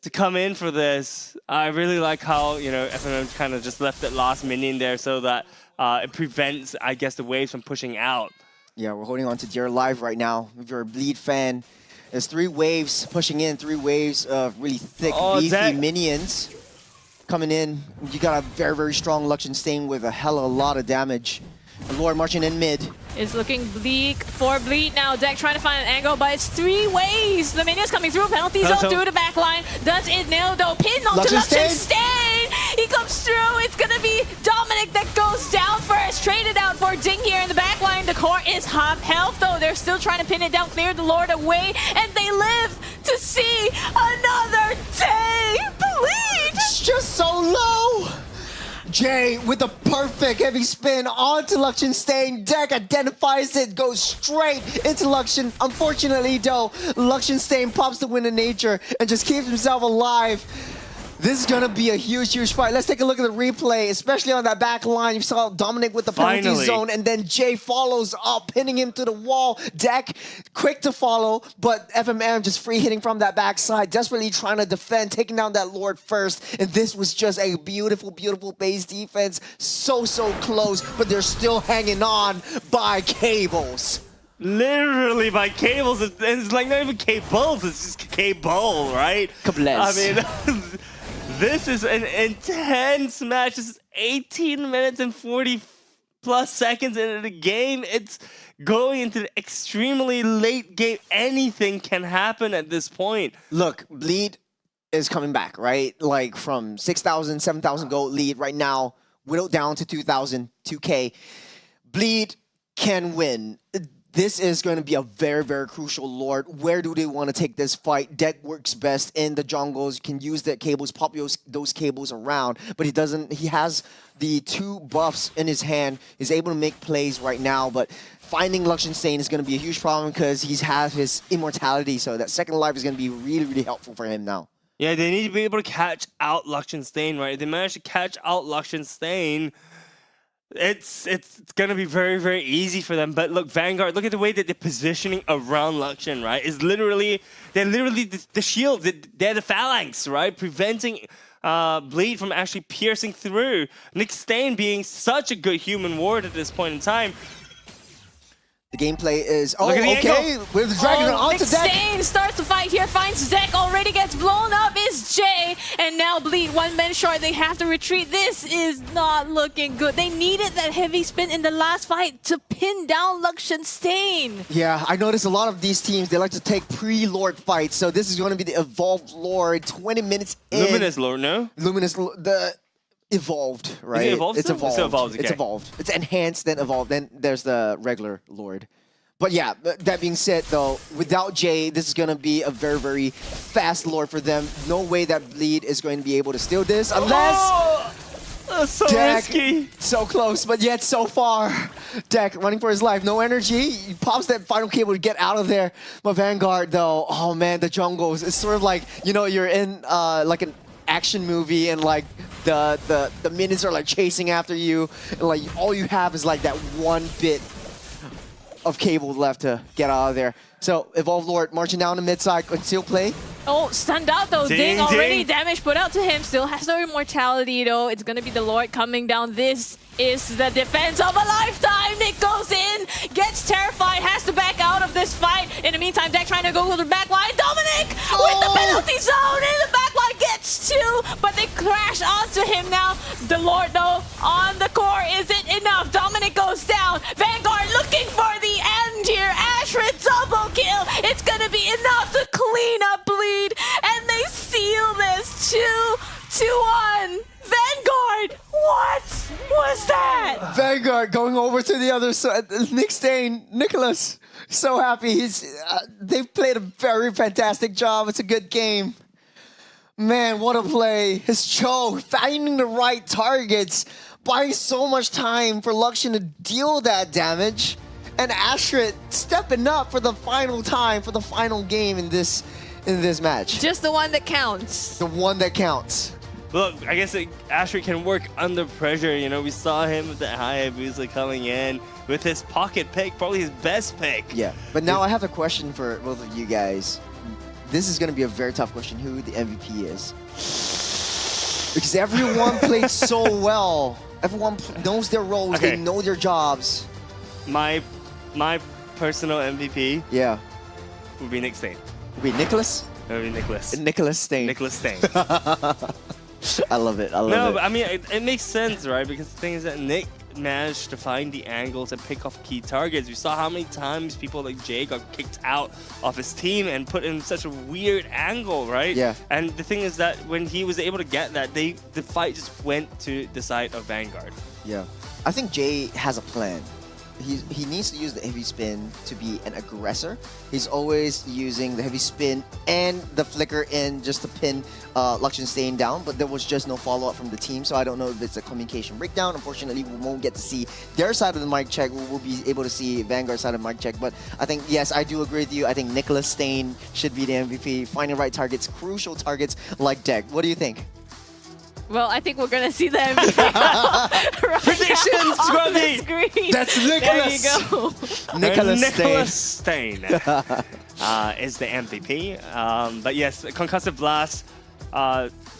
to come in for this. I really like how, you know, FMM kind of just left that last minion there so that it prevents, I guess, the waves from pushing out.
Yeah, we're holding on to Dear Live right now. If you're a Bleed fan, there's 3 waves pushing in, 3 waves of really thick, beefy minions coming in. You got a very, very strong Luxion Stain with a hell of a lot of damage. The Lord marching in mid.
It's looking bleak for Bleed now. Deck trying to find an angle, but it's 3 ways. The minions coming through. Penalty zone through the back line. Does it nail though? Pin onto Luxion Stain. He comes through. It's going to be Dominic that goes down first. Traded out for Ding here in the back line. The core is half health though. They're still trying to pin it down, clear the Lord away, and they live to see another day. Bleed!
It's just so low. Jay with the perfect heavy spin onto Luxion Stain. Deck identifies it, goes straight into Luxion. Unfortunately though, Luxion Stain pops the Wind of Nature and just keeps himself alive. This is gonna be a huge, huge fight. Let's take a look at the replay, especially on that back line. You saw Dominic with the penalty zone, and then Jay follows up, pinning him to the wall. Deck, quick to follow, but FMM just free hitting from that backside, desperately trying to defend, taking down that Lord first. And this was just a beautiful, beautiful base defense. So, so close, but they're still hanging on by cables.
Literally by cables. It's like not even cables, it's just cable, right?
Cables.
I mean, this is an intense match. This is 18 minutes and 40 plus seconds into the game. It's going into the extremely late game. Anything can happen at this point.
Look, Bleed is coming back, right? Like from 6,000, 7,000 gold lead right now, whittled down to 2,000, 2K. Bleed can win. This is going to be a very, very crucial Lord. Where do they want to take this fight? Deck works best in the jungles. You can use the cables, pop those cables around, but he doesn't. He has the 2 buffs in his hand. He's able to make plays right now, but finding Luxion Stain is going to be a huge problem because he has his immortality, so that second life is going to be really, really helpful for him now.
Yeah, they need to be able to catch out Luxion Stain, right? If they manage to catch out Luxion Stain, it's gonna be very, very easy for them. But look, Vanguard, look at the way that they're positioning around Luxion, right? They're literally the shield, they're the phalanx, right? Preventing Bleed from actually piercing through. Nick Stain being such a good human ward at this point in time.
The gameplay is
Look at the
okay.
angle.
With the dragon onto
Nick
deck.
Stain starts the fight here, finds Zek, already gets blown up, is Jay, and now Bleed, one man short, they have to retreat. This is not looking good. They needed that heavy spin in the last fight to pin down Luxian Stain.
Yeah, I noticed a lot of these teams, they like to take pre-Lord fights, so this is going to be the Evolved Lord, 20 minutes in.
Luminous Lord, no?
The Evolved, right?
evolved
It's
still?
evolved.
It's evolved, okay.
It's evolved. It's enhanced, then evolved, then there's the regular Lord. But yeah, that being said though, without Jay, this is going to be a very, very fast Lord for them. No way that Bleed is going to be able to steal this unless...
Oh, that's so
Deck,
risky.
so close, but yet so far. Deck running for his life, no energy. He pops that final cable to get out of there. But Vanguard though, oh man, the jungles. It's sort of like, you know, you're in like an action movie and like the minions are like chasing after you, and like all you have is like that one bit of cable left to get out of there. So Evolved Lord marching down the mid side, conceal play.
Oh, stunned out though. Ding already damage put out to him. Still has no immortality though. It's gonna be the Lord coming down. This is the defense of a lifetime. Nick goes in, gets terrified, has to back out of this fight. In the meantime, Deck trying to go to the back line. Dominic with the penalty zone in the back line gets two, but they crash onto him now. The Lord though on the core, is it enough? Dominic goes down. Vanguard looking for the end here. Ashrid double kill. It's gonna be enough to clean up Bleed, and they seal this 2-1. Vanguard, what was that?
Vanguard going over to the other side. Nick Stain, Nicholas, so happy. They've played a very fantastic job. It's a good game. Man, what a play. His Cho finding the right targets, buying so much time for Luxian to deal that damage. And Ashrit stepping up for the final time, for the final game in this match.
Just the one that counts.
The one that counts.
Look, I guess Asher can work under pressure. You know, we saw him with the Hayabusa coming in with his pocket pick, probably his best pick.
Yeah, but now I have a question for both of you guys. This is going to be a very tough question, who the MVP is. Because everyone played so well. Everyone knows their roles, they know their jobs.
My personal MVP would be Nick Stain.
Would be Nicholas?
It would be Nicholas.
Nicholas Stain.
Nicholas Stain.
I love it. I love it.
No, but I mean, it makes sense, right? Because the thing is that Nick managed to find the angles and pick off key targets. We saw how many times people like Jay got kicked out of his team and put in such a weird angle, right?
Yeah.
And the thing is that when he was able to get that, the fight just went to the side of Vanguard.
Yeah. I think Jay has a plan. He needs to use the heavy spin to be an aggressor. He's always using the heavy spin and the flicker in just to pin Luxian Stain down, but there was just no follow-up from the team, so I don't know if it's a communication breakdown. Unfortunately, we won't get to see their side of the mic check. We'll be able to see Vanguard's side of the mic check, but I think, yes, I do agree with you. I think Nicholas Stain should be the MVP, finding right targets, crucial targets like Deck. What do you think?
Well, I think we're going to see the MVP right
Predictions,
on the
Scrubby!
screen.
That's Nicholas!
There you go.
Nicholas
Stain is the MVP. But yes, concussive blast.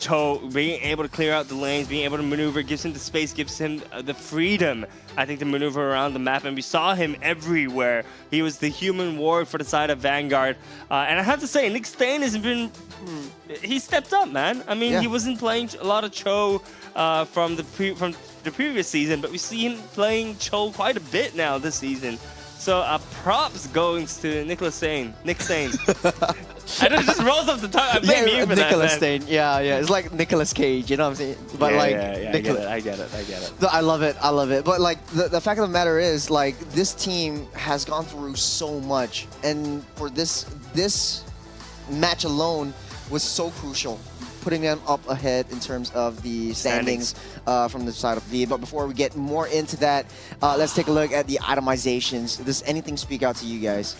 Cho being able to clear out the lanes, being able to maneuver, gives him the space, gives him the freedom, I think, to maneuver around the map. And we saw him everywhere. He was the human ward for the side of Vanguard. And I have to say, Nick Stain has been... He stepped up, man. I mean, he wasn't playing a lot of Cho from the previous season, but we see him playing Cho quite a bit now this season. So props goes to Nicholas Stain. Nick Stain. I don't just rolls off the tongue. I blame you for
Nicholas
that,
Stain. Yeah. It's like Nicolas Cage, you know what I'm saying? But
I get it.
I love it. But like the fact of the matter is, like, this team has gone through so much, and for this match alone was so crucial, putting them up ahead in terms of the standings from the side of V. But before we get more into that, let's take a look at the itemizations. Does anything speak out to you guys?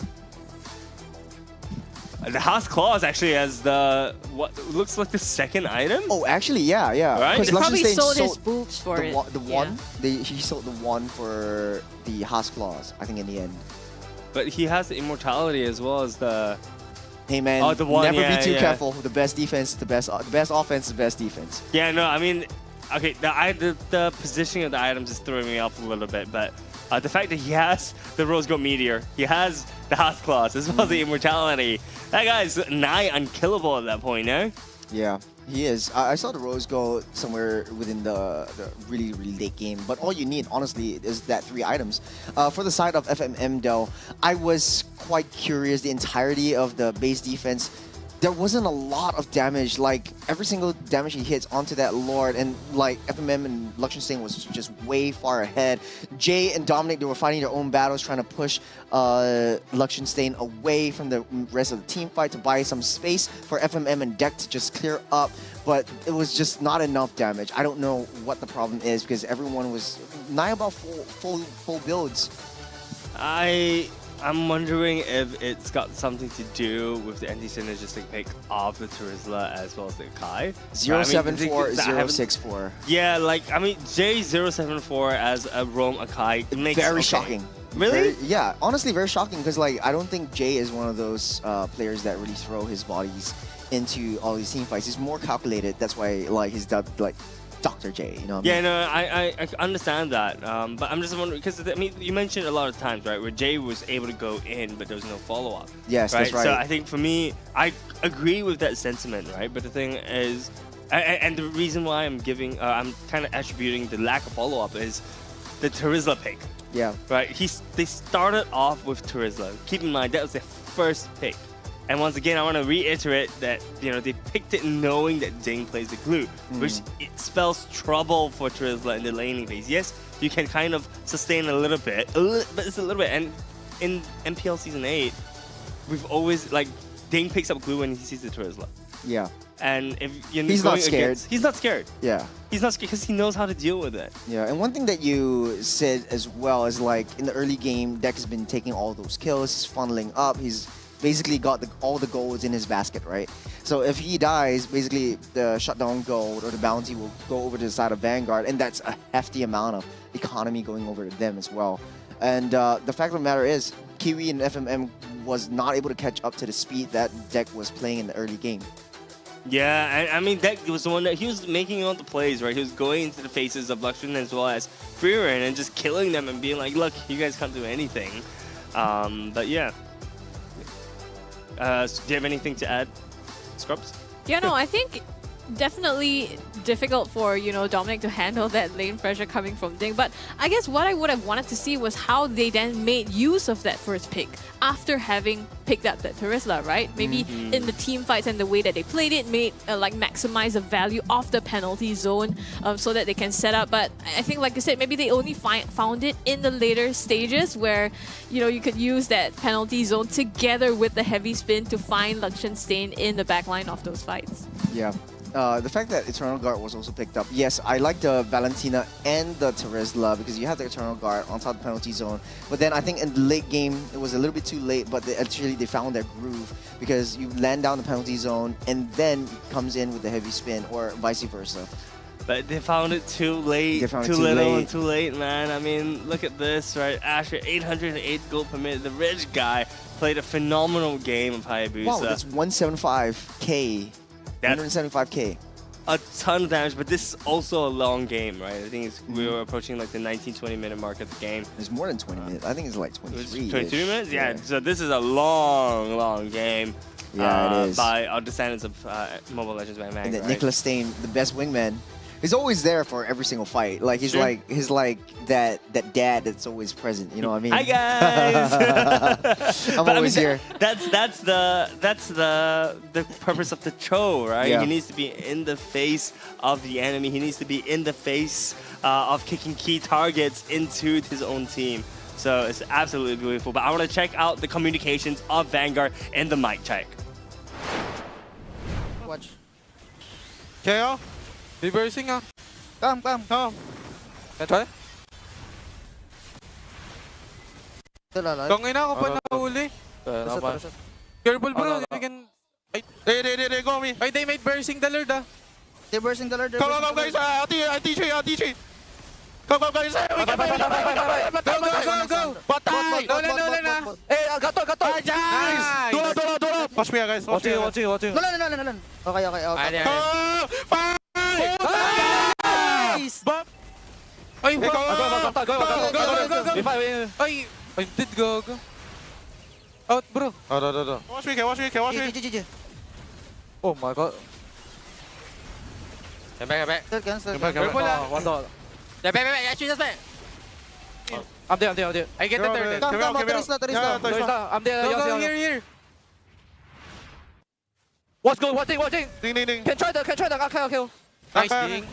The House Claws actually has what looks like the second item.
Oh, actually, yeah.
Right?
He probably sold his boots for it.
The one? He sold the one for the House Claws, I think, in the end.
But he has the immortality as well as the...
Hey man,
the one,
never be too careful. The best defense is the best offense is the best defense.
Yeah, no, I mean, okay, the positioning of the items is throwing me off a little bit, but The fact that he has the Rose Gold Meteor, he has the Hearth Claws, as well as the Immortality. That guy's nigh unkillable at that point, no?
Yeah, he is. I saw the Rose Gold somewhere within the really, really late game, but all you need, honestly, is that 3 items. For the side of FMM, though, I was quite curious. The entirety of the base defense, there wasn't a lot of damage. Like, every single damage he hits onto that Lord, and like FMM and Luxury Stain was just way far ahead. Jay and Dominic, they were fighting their own battles, trying to push Luxury Stain away from the rest of the team fight to buy some space for FMM and Deck to just clear up. But it was just not enough damage. I don't know what the problem is, because everyone was nigh about full builds.
I'm wondering if it's got something to do with the anti-synergistic pick of the Terizla as well as the Kai.
074, 064.
Yeah, like, I mean, J074 as a Roam Akai, it makes
very shocking.
Really?
Yeah, honestly, very shocking, because like I don't think Jay is one of those players that really throw his bodies into all these team fights. He's more calculated. That's why like he's dubbed like Dr. J, you know what I mean?
Yeah, no, I understand that, but I'm just wondering, because I mean, you mentioned a lot of times, right, where Jay was able to go in, but there was no follow-up.
Yes,
right?
that's right.
So I think for me, I agree with that sentiment, right? But the thing is, and the reason why I'm kind of attributing the lack of follow-up is the Terizla pick.
Yeah.
Right. They started off with Terizla. Keep in mind that was their first pick. And once again, I want to reiterate that they picked it knowing that Ding plays the glue, which it spells trouble for Terizla in the laning phase. Yes, you can kind of sustain a little bit, but it's a little bit. And in MPL Season 8, we've always, like, Ding picks up glue when he sees the Terizla.
Yeah.
And if you're
he's not scared.
He's not scared.
Yeah.
He's not scared because he knows how to deal with it.
Yeah, and one thing that you said as well is, like, in the early game, Deck has been taking all those kills, he's funneling up, he's basically got all the golds in his basket, right? So if he dies, basically the shutdown gold or the bounty will go over to the side of Vanguard, and that's a hefty amount of economy going over to them as well. And the fact of the matter is, Kiwi and FMM was not able to catch up to the speed that Deck was playing in the early game.
Yeah, I mean, Deck was the one that he was making all the plays, right? He was going into the faces of Luxury as well as Freeran and just killing them and being like, look, you guys can't do anything. But yeah. So do you have anything to add, Scrubs?
Yeah, no, I think definitely difficult for, Dominic to handle that lane pressure coming from Ding. But I guess what I would have wanted to see was how they then made use of that first pick after having picked up that Terizla, right? Maybe in the team fights and the way that they played it made like maximize the value of the penalty zone so that they can set up. But I think, like you said, maybe they only found it in the later stages where, you could use that penalty zone together with the heavy spin to find Luxury Stain in the backline of those fights.
Yeah. The fact that Eternal Guard was also picked up. Yes, I like the Valentina and the Terizla because you have the Eternal Guard on top of the penalty zone. But then I think in the late game, it was a little bit too late, but they found their groove because you land down the penalty zone and then it comes in with the heavy spin or vice versa.
But they found it too late, too little and too late, man. I mean, look at this, right? Asher, 808 gold per minute. The rich guy played a phenomenal game of Hayabusa.
Wow, that's 175k. 175k.
A ton of damage, but this is also a long game, right? I think we were approaching like the 19-20 minute mark of the game.
It's more than 20 minutes. I think it's like 23.
22 minutes? Yeah. So this is a long game.
Yeah, it is.
By our descendants of Mobile Legends Vanguard.
And
right?
Nicholas Stain, the best wingman. He's always there for every single fight. Like he's like that dad that's always present. You know what I mean?
Hi guys.
I'm always here.
That's the purpose of the Cho, right?
Yeah.
He needs to be in the face of the enemy. He needs to be in the face of kicking key targets into his own team. So it's absolutely beautiful. But I want to check out the communications of Vanguard in the mic check.
Watch. Okay, reversing ah. Come. That's right. Tangin na ako pa nahuli. Careful bro, you can... They go me. Ay, they made bursting the Lord ah.
They're bursting the Lord.
Come guys, I teach you. Go guys. Go. Patay. Dolan na.
Eh, gato.
Nice. Dula. Watch me guys. Watching.
Nolan. Okay.
Fight. Nice. Ay, go! Ay, I did go. Out, bro.
Watch me, watch me.
GG.
Oh my god.
Get back.
Careful lang.
One dollar. Back. Actually, just back.
I'm there. I get the third.
Come, Teresa. I'm there.
Go, here.
Watching.
Ding.
Can try the kill.
Nice thing.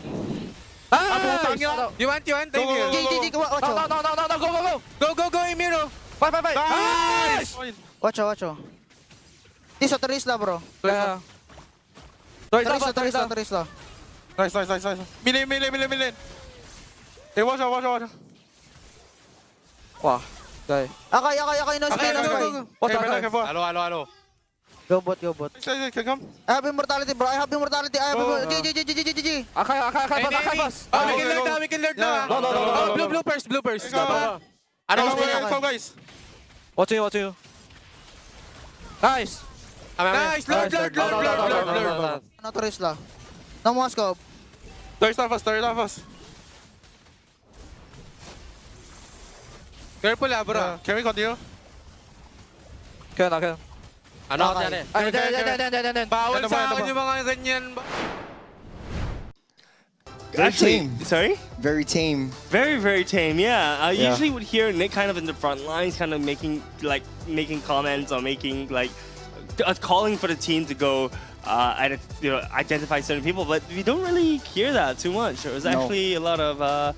You want? Thank you.
Go.
Go, Emiro.
Fight.
Nice!
Watch. This is Teresa, bro. Teresa.
Nice. Million. Hey, watch out.
Wah, guy. Okay, no spin.
Watch out.
Hello.
Go bot.
Can come.
I have immortality, bro. GG. Okay, boss.
We can learn now.
No.
Bloopers.
I don't know, guys.
Watching you. Nice.
Nice, learn.
No Teresa. No more scope.
Third off us.
Careful bro.
Can we continue?
Okay.
Ano ka dyan
Then.
Bawal sa akin yung mga ganyan.
Very tame.
Sorry?
Very tame.
Very tame, yeah. I usually would hear Nick kind of in the front lines, kind of making comments or making calling for the team to go and identify certain people, but we don't really hear that too much. It was actually a lot of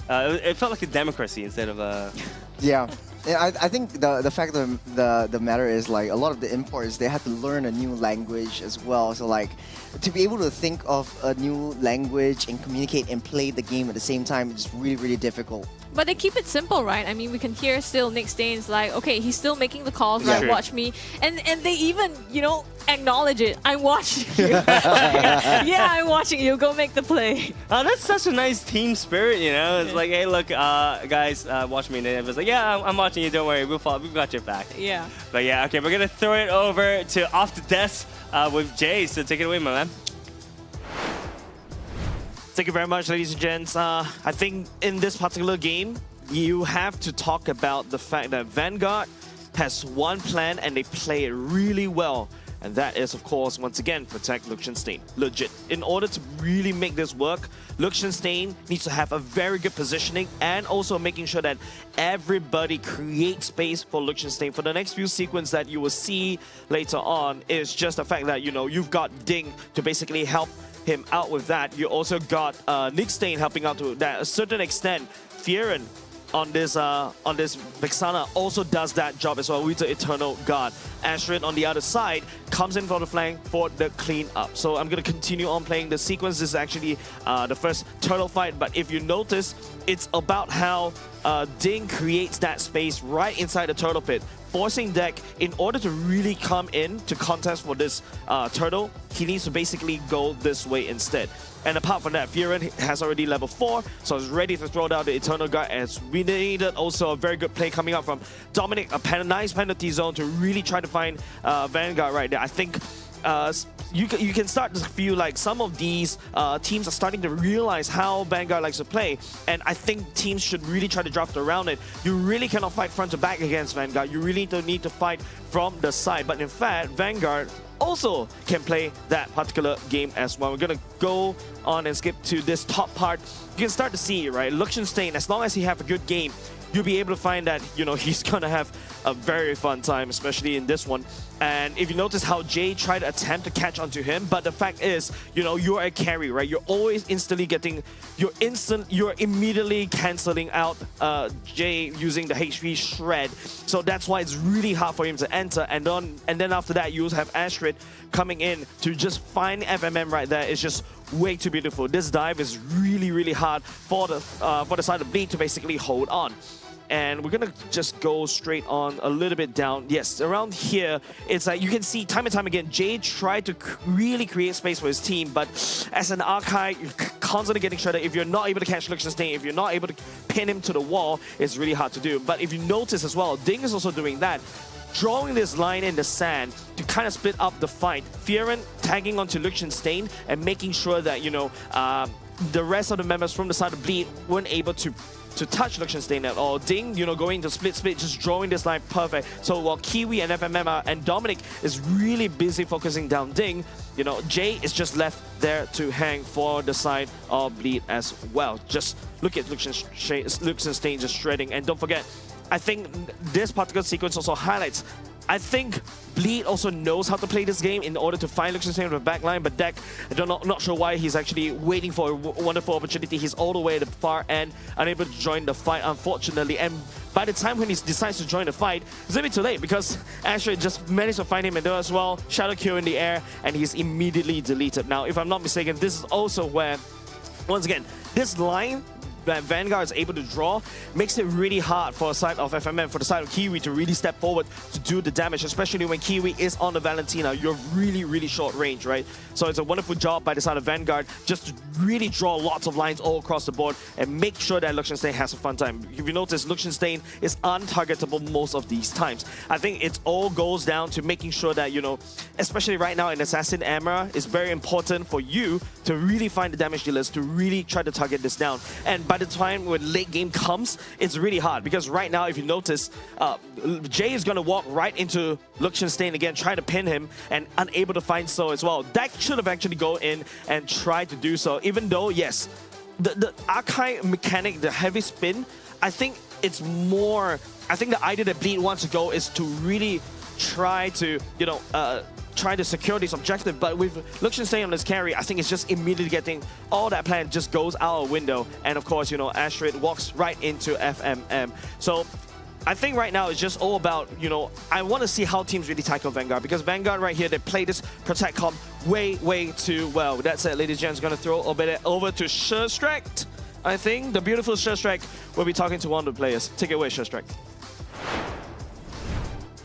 it felt like a democracy instead of a.
Yeah. I think the fact of the matter is like a lot of the imports, they had to learn a new language as well. So like to be able to think of a new language and communicate and play the game at the same time is really difficult.
But they keep it simple, right? I mean, we can hear still Nick Staines like, okay, he's still making the calls, right? Watch me. And they even, acknowledge it. I'm watching you. Yeah, I'm watching you. Go make the play.
That's such a nice team spirit, It's like, hey, look, guys, watch me. And it was like, yeah, I'm watching you. Don't worry. We've got your back.
Yeah.
But yeah, okay, we're going to throw it over to Off the Desk with Jay. So take it away, my man.
Thank you very much, ladies and gents. I think in this particular game, you have to talk about the fact that Vanguard has one plan and they play it really well. And that is, of course, once again, protect Liechtenstein. Legit. In order to really make this work, Liechtenstein needs to have a very good positioning and also making sure that everybody creates space for Liechtenstein. For the next few sequences that you will see later on is just the fact that, you've got Ding to basically help him out with that. You also got Nick Stain helping out to that a certain extent. Fieren on this Vexana also does that job as well with the Eternal Guard. Ashrin on the other side comes in for the flank for the clean up. So I'm going to continue on playing the sequence. This is actually the first turtle fight, but if you notice, it's about how Ding creates that space right inside the turtle pit, forcing Deck in order to really come in to contest for this turtle. He needs to basically go this way instead. And apart from that, Fieren has already level 4, so he's ready to throw down the Eternal Guard, as we needed also a very good play coming up from Dominic, a nice penalty zone to really try to find Vanguard right there. I think you can start to feel like some of these teams are starting to realize how Vanguard likes to play, and I think teams should really try to draft around it. You really cannot fight front to back against Vanguard. You really don't need to fight from the side, but in fact, Vanguard also can play that particular game as well. We're gonna go on and skip to this top part. You can start to see, right, Liechtenstein, as long as he have a good game, you'll be able to find that, he's gonna have a very fun time, especially in this one. And if you notice how Jay tried to attempt to catch onto him, but the fact is, you're a carry, right? You're always instantly getting, you're immediately canceling out Jay using the HP shred. So that's why it's really hard for him to enter. And then after that, you also have Ashrid coming in to just find FMM right there. It's just way too beautiful. This dive is really hard for the side of Bleed to basically hold on. And we're gonna just go straight on a little bit down. Yes, around here, it's like you can see time and time again, Jay tried to really create space for his team, but as an Archive, you're constantly getting shredded. If you're not able to catch Liechtenstein, if you're not able to pin him to the wall, it's really hard to do. But if you notice as well, Ding is also doing that, drawing this line in the sand to kind of split up the fight. Fieren tagging onto Liechtenstein and making sure that, the rest of the members from the side of Bleed weren't able to touch Liechtenstein at all. Ding, going to split, just drawing this line perfect. So while Kiwi and FMM and Dominic is really busy focusing down Ding, Jay is just left there to hang for the side of Bleed as well. Just look at Liechtenstein just shredding. And don't forget, I think this particular sequence also highlights, I think Bleed also knows how to play this game in order to find Liechtenstein with the backline, but Deck, not sure why he's actually waiting for a wonderful opportunity. He's all the way at the far end, unable to join the fight, unfortunately. And by the time when he decides to join the fight, it's a bit too late because Astrid just managed to find him and there as well. Shadow Q in the air, and he's immediately deleted. Now, if I'm not mistaken, this is also where, once again, this line that Vanguard is able to draw makes it really hard for a side of FMM, for the side of Kiwi to really step forward to do the damage, especially when Kiwi is on the Valentina. You're really short range, right? So it's a wonderful job by the side of Vanguard just to really draw lots of lines all across the board and make sure that Liechtenstein has a fun time. If you notice, Liechtenstein is untargetable most of these times. I think it all goes down to making sure that, especially right now in Assassin Amara, it's very important for you to really find the damage dealers, to really try to target this down. And by the time when late game comes, it's really hard because right now, if you notice, Jay is going to walk right into Liechtenstein again, trying to pin him and unable to find so as well. Dak should have actually go in and tried to do so, even though, yes, the Archive mechanic, the heavy spin, I think it's more, I think the idea that Bleed wants to go is to really try to, trying to secure this objective, but with Liechtenstein on this carry, I think it's just immediately getting all that plan just goes out a window. And of course, Astrid walks right into FMM. So I think right now it's just all about, I want to see how teams really tackle Vanguard, because Vanguard right here, they play this protect comp way too well. That's it, ladies and gents, going to throw a bit over to Sherstrakt. I think the beautiful Sherstrakt will be talking to one of the players. Take it away, Sherstrakt.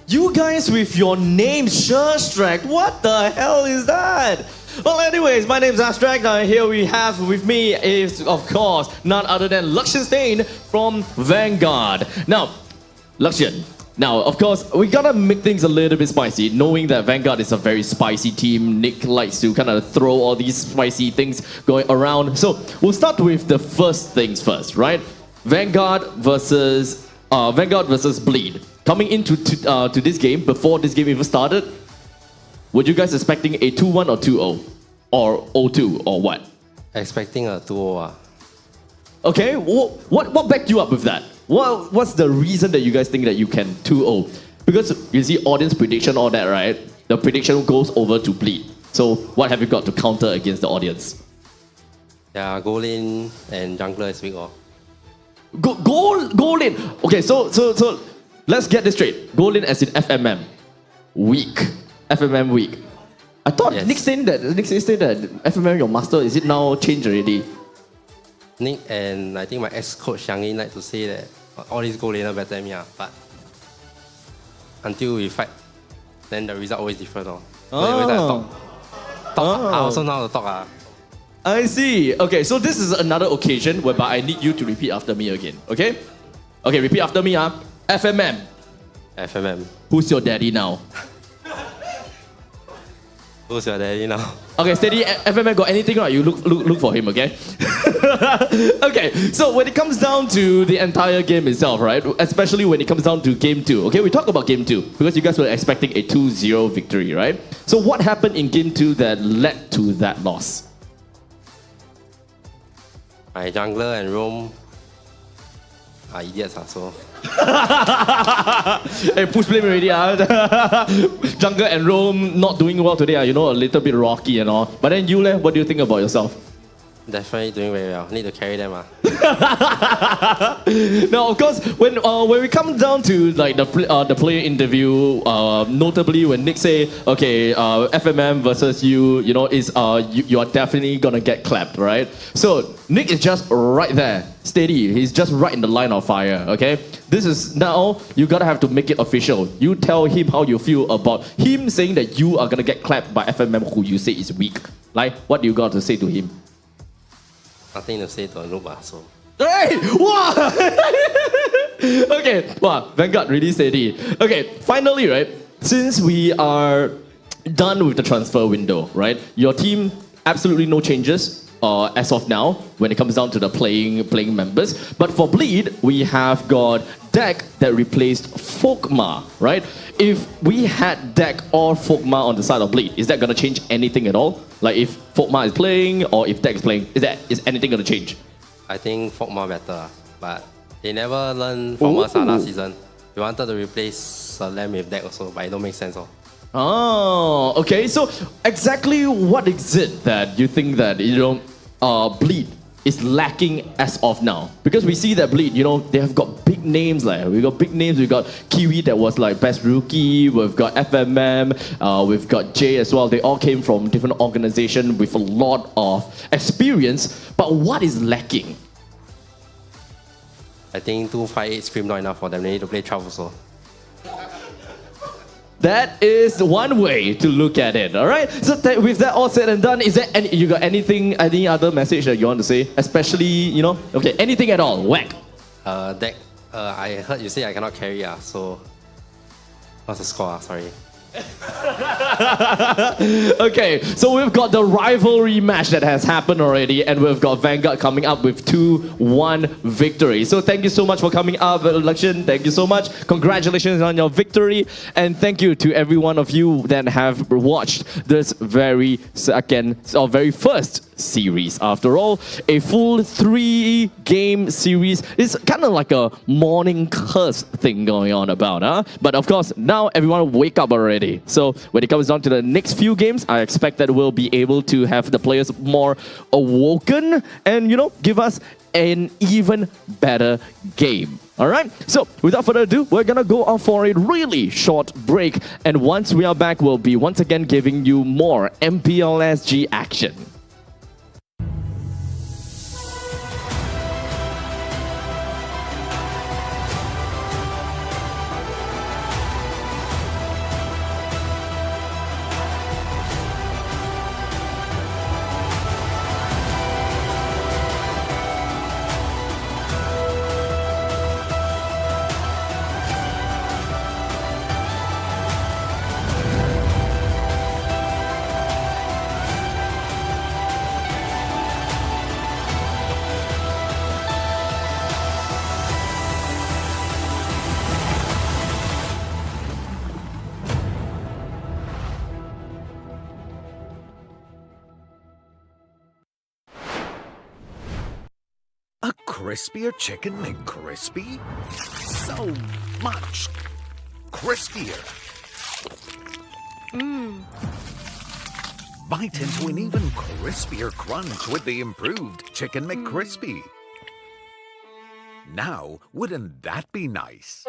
You guys with your name, Sherstrakt, what the hell is that? Well, anyways, my name's Astrak. Here we have with me is, of course, none other than Liechtenstein from Vanguard. Now, Luxian. Now, of course, we gotta make things a little bit spicy, knowing that Vanguard is a very spicy team. Nick likes to kind of throw all these spicy things going around. So, we'll start with the first things first, right? Vanguard versus Bleed. Coming into to this game, before this game even started, were you guys expecting a 2-1 or 2-0? Or 0-2 or what?
Expecting a 2-0.
Okay, what backed you up with that? What's the reason that you guys think that you can 2-0? Because you see audience prediction, all that, right? The prediction goes over to Bleed. So what have you got to counter against the audience?
Yeah, goal in and jungler is weak.
Goal in! Okay, so let's get this straight. Goal in as in FMM. Weak. FMM weak. I thought Nick said that FMM your master, is it now changed already?
Nick and I think my ex-coach Xiang Yin like to say that all these goal laner better than me, but until we fight, then the result always different. So always like talk. I also know how to talk.
I see. Okay, so this is another occasion whereby I need you to repeat after me again. Okay? Okay, repeat after me. FMM.
FMM.
Who's your daddy now?
Who's your daddy now?
Okay, steady. FMM got anything right? You look for him, okay? Okay, so when it comes down to the entire game itself, right? Especially when it comes down to Game 2. Okay, we talk about Game 2 because you guys were expecting a 2-0 victory, right? So what happened in Game 2 that led to that loss?
My jungler and roam are idiots, so.
Hey, push blame already. Jungle and roam not doing well today. A little bit rocky and all. But then you, what do you think about yourself?
Definitely doing very well. Need to carry them.
Now, of course, when we come down to like the player interview, notably when Nick say, okay, FMM versus you, you are definitely gonna get clapped, right? So Nick is just right there, steady. He's just right in the line of fire. Okay, this is now you gotta have to make it official. You tell him how you feel about him saying that you are gonna get clapped by FMM, who you say is weak. Like, what do you got to say to him?
Nothing to say to a noob, so.
Hey! Wow! Okay, wow, Vanguard really steady. Okay, finally, right, since we are done with the transfer window, right, your team, absolutely no changes. as of now when it comes down to the playing members. But for Bleed, we have got Deck that replaced Folkmar, right? If we had Deck or Folkmar on the side of Bleed, is that going to change anything at all? Like if Folkmar is playing or if Deck is playing, is anything going to change?
I think Folkmar better, but they never learned from us last season. We wanted to replace Salam with Deck also, but it don't make sense.
Oh, okay. So exactly what is it that you think that, Bleed is lacking as of now? Because we see that Bleed, they have got big names. We got big names. We got Kiwi that was like best rookie. We've got FMM. We've got Jay as well. They all came from different organizations with a lot of experience. But what is lacking?
I think 258 Scream not enough for them. They need to play 12 also.
That is one way to look at it, all right? So with that all said and done, is there any other message that you want to say? Especially, okay, anything at all, whack.
Deck, I heard you say I cannot carry, so what's the score? Sorry.
Okay, so we've got the rivalry match that has happened already, and we've got Vanguard coming up with 2-1 victory. So thank you so much for coming up, Lakshan. Thank you so much. Congratulations on your victory, and thank you to every one of you that have watched this very first series. After all, a full 3-game series is kind of like a morning curse thing going on about, huh? But of course, now everyone wake up already. So when it comes down to the next few games, I expect that we'll be able to have the players more awoken and, give us an even better game. All right, so without further ado, we're gonna go off for a really short break. And once we are back, we'll be once again giving you more MPLSG action.
A crispier chicken McCrispy? So much crispier. Bite into an even crispier crunch with the improved Chicken McCrispy. Now, wouldn't that be nice?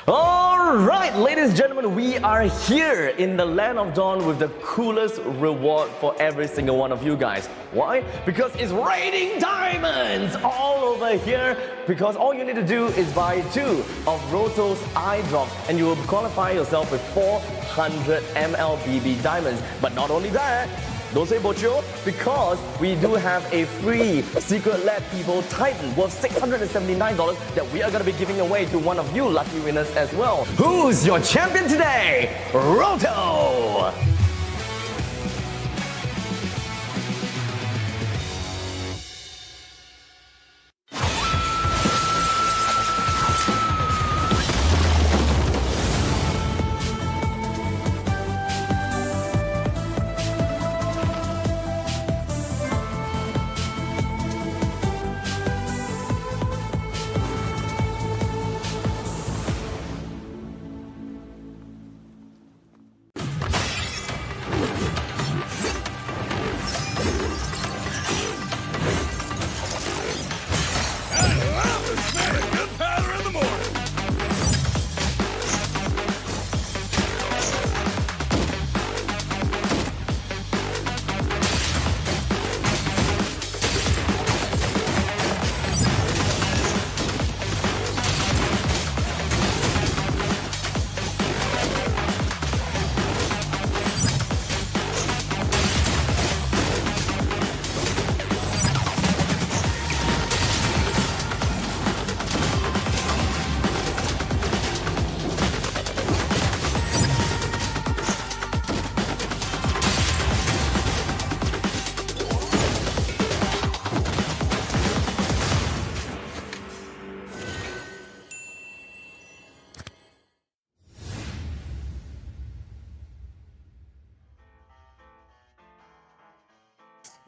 Alright, ladies and gentlemen, we are here in the Land of Dawn with the coolest reward for every single one of you guys. Why? Because it's raining diamonds all over here. Because all you need to do is buy 2 of Roto's eye drops and you will qualify yourself with 400 MLBB diamonds. But not only that, don't say bocho, because we do have a free Secret Lab People Titan worth $679 that we are going to be giving away to one of you lucky winners as well. Who's your champion today? Roto!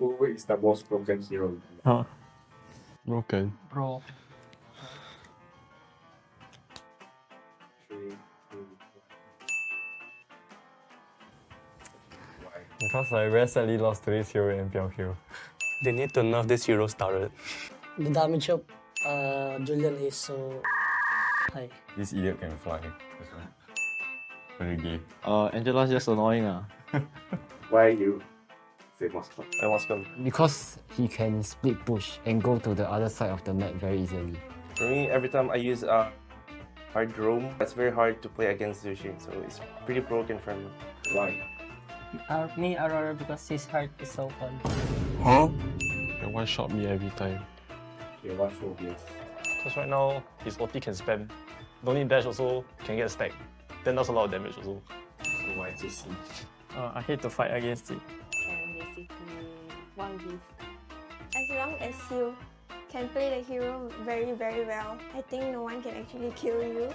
Who is the most broken hero?
Huh. Broken.
Bro.
Because I very sadly lost to this hero in MPL queue. They need to nerf this hero started.
The damage of Julian is so high.
This idiot can fly. That's why. Very gay.
Angela's just annoying.
Why you say Moscow?
Moscow.
Because he can split push and go to the other side of the map very easily.
For me, every time I use hard roam, it's very hard to play against Zushi, so it's pretty broken for me.
Why?
Me, Aurora, because his heart is so fun.
Huh? He one-shot me every time.
Okay, what phobias?
Because right now, his ulti can spam. Don't need dash also, can get stacked. Then does a lot of damage also.
So why is he?
I hate to fight against it.
And basically, one give. As long as you can play the hero very, very well, I think no one can actually kill you.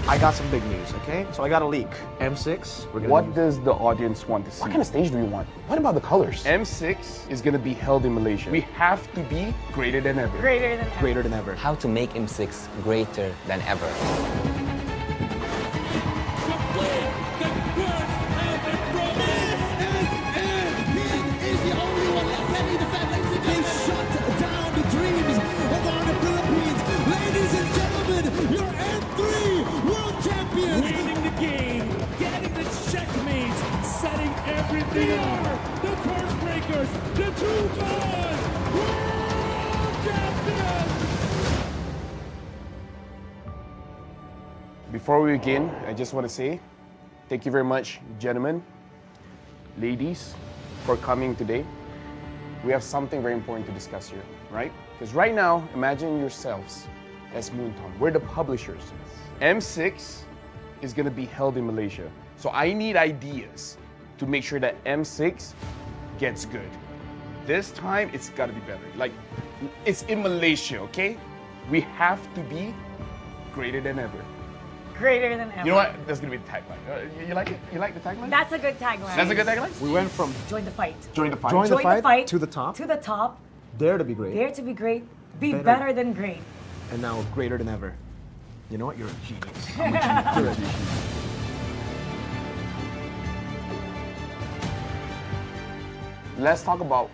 I got some big news, okay? So I got a leak. M6, we're gonna
What does the audience want to see?
What kind of stage do we want? What about the colors?
M6 is gonna be held in Malaysia. We have to be greater than ever.
Greater than ever.
Greater than ever.
How to make M6 greater than ever.
They are the curse breakers, the two-time world champions!
Before we begin, I just want to say thank you very much, gentlemen, ladies, for coming today. We have something very important to discuss here, right? Because right now, imagine yourselves as Moonton. We're the publishers. M6 is going to be held in Malaysia. So I need ideas to make sure that M6 gets good. This time, it's gotta be better. Like, it's in Malaysia, okay? We have to be greater than ever.
Greater than ever.
You know what? That's gonna be the tagline. You like it? You like the tagline?
That's a good tagline.
That's a good tagline?
We went from
Join the fight.
Join the fight.
Join the fight to the top.
To the top.
Dare to be great.
Dare to be great. Be better than great.
And now greater than ever. You know what? You're a genius. I'm a genius. You're a genius.
Let's talk about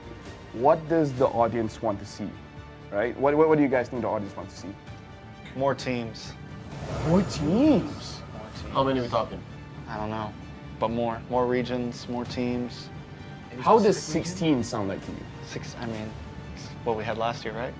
what does the audience want to see, right? What do you guys think the audience wants to see?
More teams.
More teams?
How many are we talking?
I don't know, but more. More regions, more teams.
How does 16 sound like to you?
I mean, it's what we had last year, right?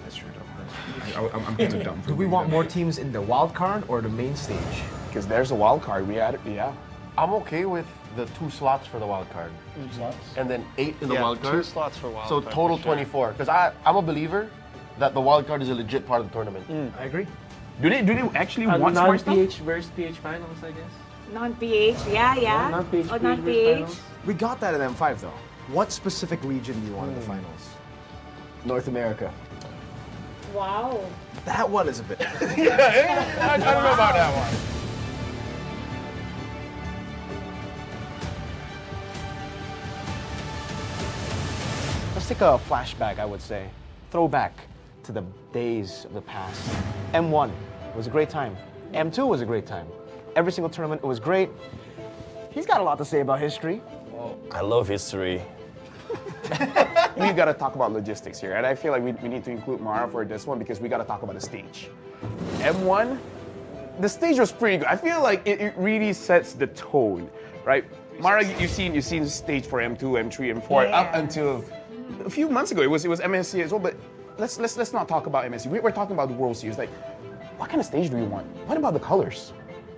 That's true, though. I'm too dumb.
Do we want more teams in the wild card or the main stage?
Because there's a wild card. We added, yeah.
I'm okay with the 2 slots for the wild card.
2 slots?
And then 8 in the
Yeah,
wild card.
2 slots for wild
so
card,
total
for sure.
24. Because I'm a believer that the wild card is a legit part of the tournament.
I agree. Do they actually want smart stuff?
Non-PH versus PH finals, I guess.
Non-PH, yeah.
Non-PH
Oh,
versus
non-PH.
finals.
We got that in M5 though. What specific region do you want in the finals? North America.
Wow.
That one is a bit.
I don't know about that one.
Let's take a flashback, I would say. Throwback to the days of the past. M1 was a great time. M2 was a great time. Every single tournament, it was great. He's got a lot to say about history.
I love history.
We gotta talk about logistics here, and I feel like we need to include Mara for this one because we gotta talk about the stage. M1, the stage was pretty good. I feel like it really sets the tone, right? Mara, you've seen the stage for M2, M3, M4 up until a few months ago. It was MSC as well, but let's not talk about MSC. We're talking about the World Series. Like, what kind of stage do we want? What about the colors?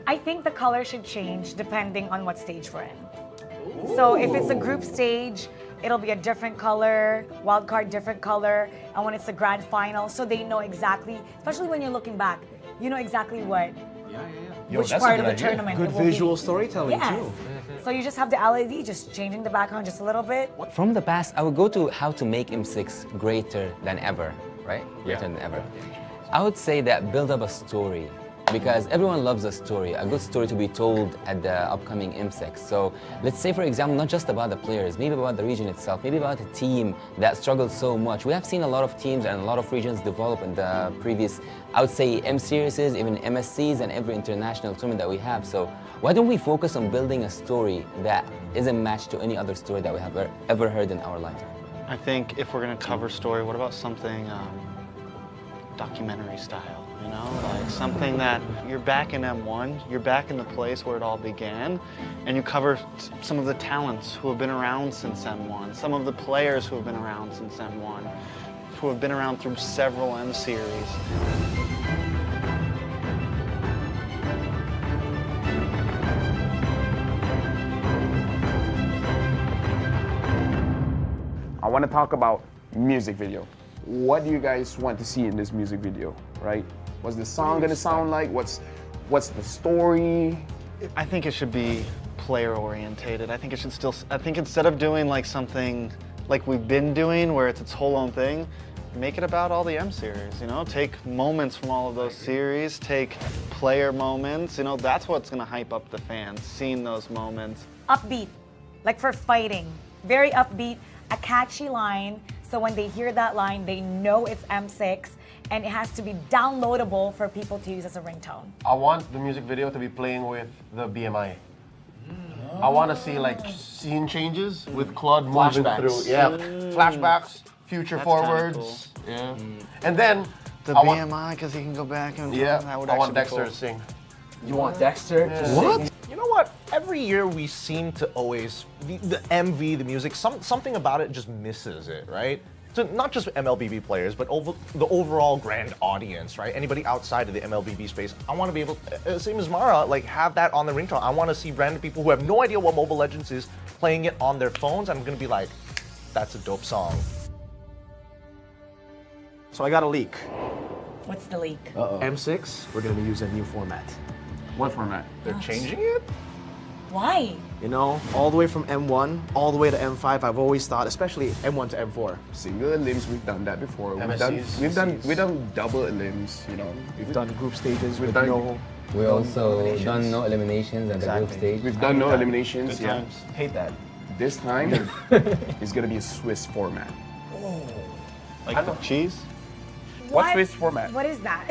I think the color should change depending on what stage we're in. So if it's a group stage, it'll be a different color, wildcard different color, and when it's the grand final, so they know exactly, especially when you're looking back, you know exactly what, which part of the tournament
Good
it will
visual
be.
storytelling
Yes.
too.
So you just have the LED just changing the background just a little bit.
From the past, I would go to how to make M6 greater than ever, right? Greater than ever. I would say that build up a story.
because everyone loves a story, a good story to be told at the upcoming MSEC. So let's say, for example, not just about the players, maybe about the region itself, maybe about a team that struggled so much. We have seen a lot of teams and a lot of regions develop in the previous, I would say, M series, even MSCs and every international tournament that we have. So why don't we focus on building a story that isn't matched to any other story that we have ever heard in our life?
I think if we're gonna cover story, what about something documentary style? You know, like something that you're back in M1, you're back in the place where it all began, and you cover some of the talents who have been around since M1, some of the players who have been around since M1, who have been around through several M series.
I want to talk about music video. What do you guys want to see in this music video, right? What's the song gonna sound like? What's the story?
I think it should be player orientated. I think instead of doing like something like we've been doing where it's its whole own thing, make it about all the M series, you know? Take moments from all of those series, take player moments, you know, that's what's gonna hype up the fans, seeing those moments.
Upbeat, like for fighting, very upbeat, a catchy line, so when they hear that line, they know it's M6, and it has to be downloadable for people to use as a ringtone.
I want the music video to be playing with the BMI. I want to see like scene changes with Claude moving through. Yeah, flashbacks, future
That's
forwards.
cool.
Yeah, and then
The
I want-
BMI, because he can go back and
Yeah,
that would
I want
actually be
Dexter
cool.
to sing.
You want Dexter to
What?
sing? You know what? Every year we seem to always the MV, the music, something about it just misses it, right? So not just MLBB players, but the overall grand audience, right? Anybody outside of the MLBB space, I want to be able, same as Mara, like have that on the ringtone. I want to see random people who have no idea what Mobile Legends is playing it on their phones. I'm gonna be like, that's a dope song.
So I got a leak.
What's the leak?
M6, we're gonna use a new format.
What format?
They're changing it?
Why?
You know, all the way from M1, all the way to M5, I've always thought, especially M1 to M4.
Single limbs, we've done that before.
MSCs,
We've done double limbs, you know.
We've done group stages
We've
with
done-
no...
We also done no eliminations at the group stage.
We've done no eliminations,
Good
yeah.
times. Hate that.
This time, it's gonna be a Swiss format.
Like the cheese?
What's Swiss format?
What is that?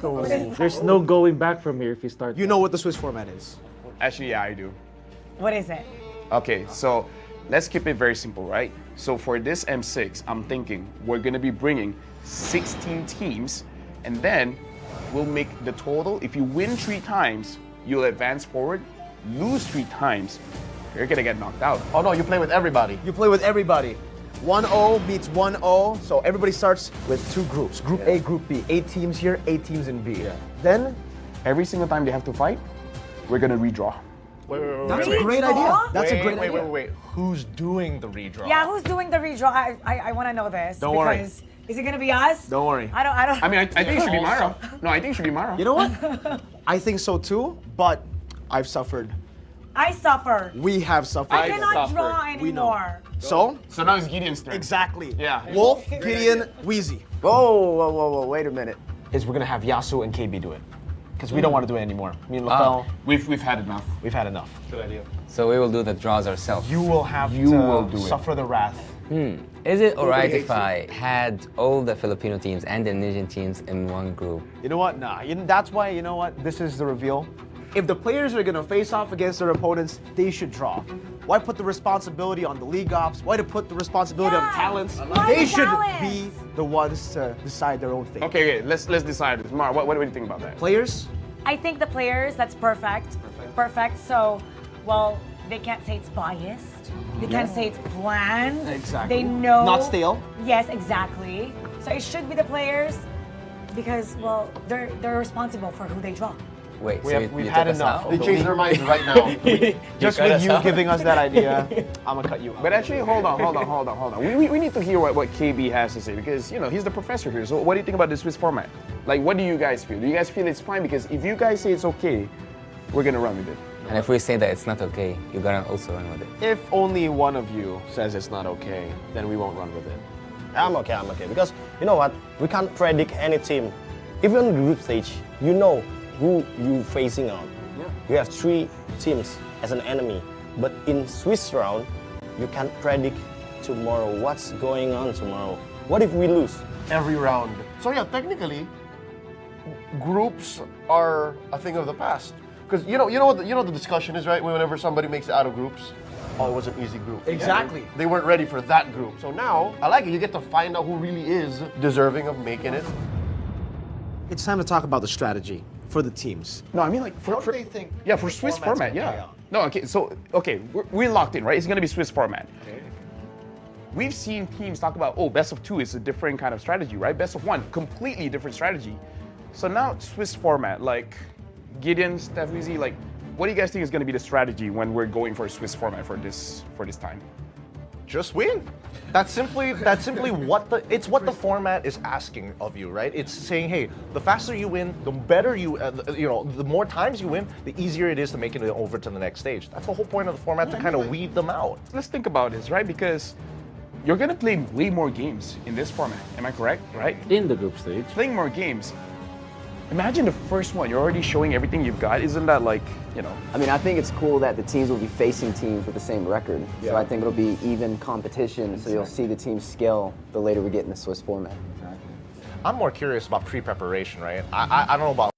What is that?
There's no going back from here if you start.
You know what the Swiss format is.
Actually, yeah, I do.
What is it?
Okay, so let's keep it very simple, right? So for this M6, I'm thinking we're gonna be bringing 16 teams, and then we'll make the total. If you win 3 times, you'll advance forward. Lose 3 times, you're gonna get knocked out.
Oh no, you play with everybody. You play with everybody. 1-0 beats 1-0, so everybody starts with 2 groups. Group A, Group B. 8 teams here, 8 teams in B. Then,
every single time they have to fight, we're gonna redraw.
That's a great idea. That's a great idea.
Wait. Who's doing the redraw?
Yeah, who's doing the redraw? I want to know this.
Don't worry.
Because is it gonna be us?
Don't worry.
I don't.
I mean, I think it should be Mara. No, I think it should be Mara.
You know what? I think so too, but I've suffered.
I suffer.
We have suffered.
I cannot draw anymore.
So
now it's Gideon's turn.
Exactly.
Yeah.
Wolf, Gideon, Wheezy. Whoa, wait a minute. Is we're gonna have Yasu and KB do it. Because we don't want to do it anymore. Me and LaFell,
we've had enough.
We've had enough.
Good idea.
So we will do the draws ourselves.
You will have
You
to
will do it.
suffer the wrath.
Is it alright
hates
if I had all the Filipino teams and the Indonesian teams in one group?
You know what? Nah. That's why, you know what? This is the reveal. If the players are gonna face off against their opponents, they should draw. Why put the responsibility on the league ops? Why to put the responsibility on talents? They should be the ones to decide their own fate.
Okay, let's decide this. Mara, what do you think about that?
Players?
I think the players, that's perfect. Perfect. So, well, they can't say it's biased. They can't say it's planned.
Exactly.
They know.
Not stale.
Yes, exactly. So it should be the players because, well, they're responsible for who they draw.
Wait,
We've had enough. They changed their minds right now. Just
cut
with
us
you
out.
giving us that idea, I'm gonna cut you out.
But actually, hold on. We need to hear what KB has to say because, you know, he's the professor here. So what do you think about the Swiss format? Like, what do you guys feel? Do you guys feel it's fine? Because if you guys say it's okay, we're gonna run with it.
And if we say that it's not okay, you gotta also run with it.
If only one of you says it's not okay, then we won't run with it.
I'm okay. Because, you know what? We can't predict any team. Even in the group stage, you know
who you facing on. You have 3 teams as an enemy, but in Swiss round, you can't predict tomorrow what's going on tomorrow. What if we lose?
Every round. So yeah, technically, groups are a thing of the past. Because you know what the discussion is, right? Whenever somebody makes it out of groups, oh, it was an easy group.
Exactly.
Yeah. They weren't ready for that group. So now, I like it. You get to find out who really is deserving of making it.
It's time to talk about the strategy for the teams.
No, I mean like for
What do they think?
yeah, for Swiss
format's
format,
gonna play
yeah.
out?
No, okay, so we're locked in, right? It's gonna be Swiss format. We've seen teams talk about, oh, best of 2 is a different kind of strategy, right? Best of 1, completely different strategy. So now Swiss format, like Gideon, Steph, Wheezy, like, what do you guys think is going to be the strategy when we're going for a Swiss format for this time?
Just win. That's simply what the format is asking of you, right? It's saying, hey, the faster you win, the better you, the more times you win, the easier it is to make it over to the next stage. That's the whole point of the format, to kind of weed them out.
Let's think about this, right? Because you're going to play way more games in this format. Am I correct? Right?
In the group stage.
Playing more games. Imagine the first one, you're already showing everything you've got. Isn't that like,
I mean, I think it's cool that the teams will be facing teams with the same record.
Yeah.
So I think it'll be even competition, so you'll see the teams scale the later we get in the Swiss format.
I'm more curious about pre-preparation, right? I don't know about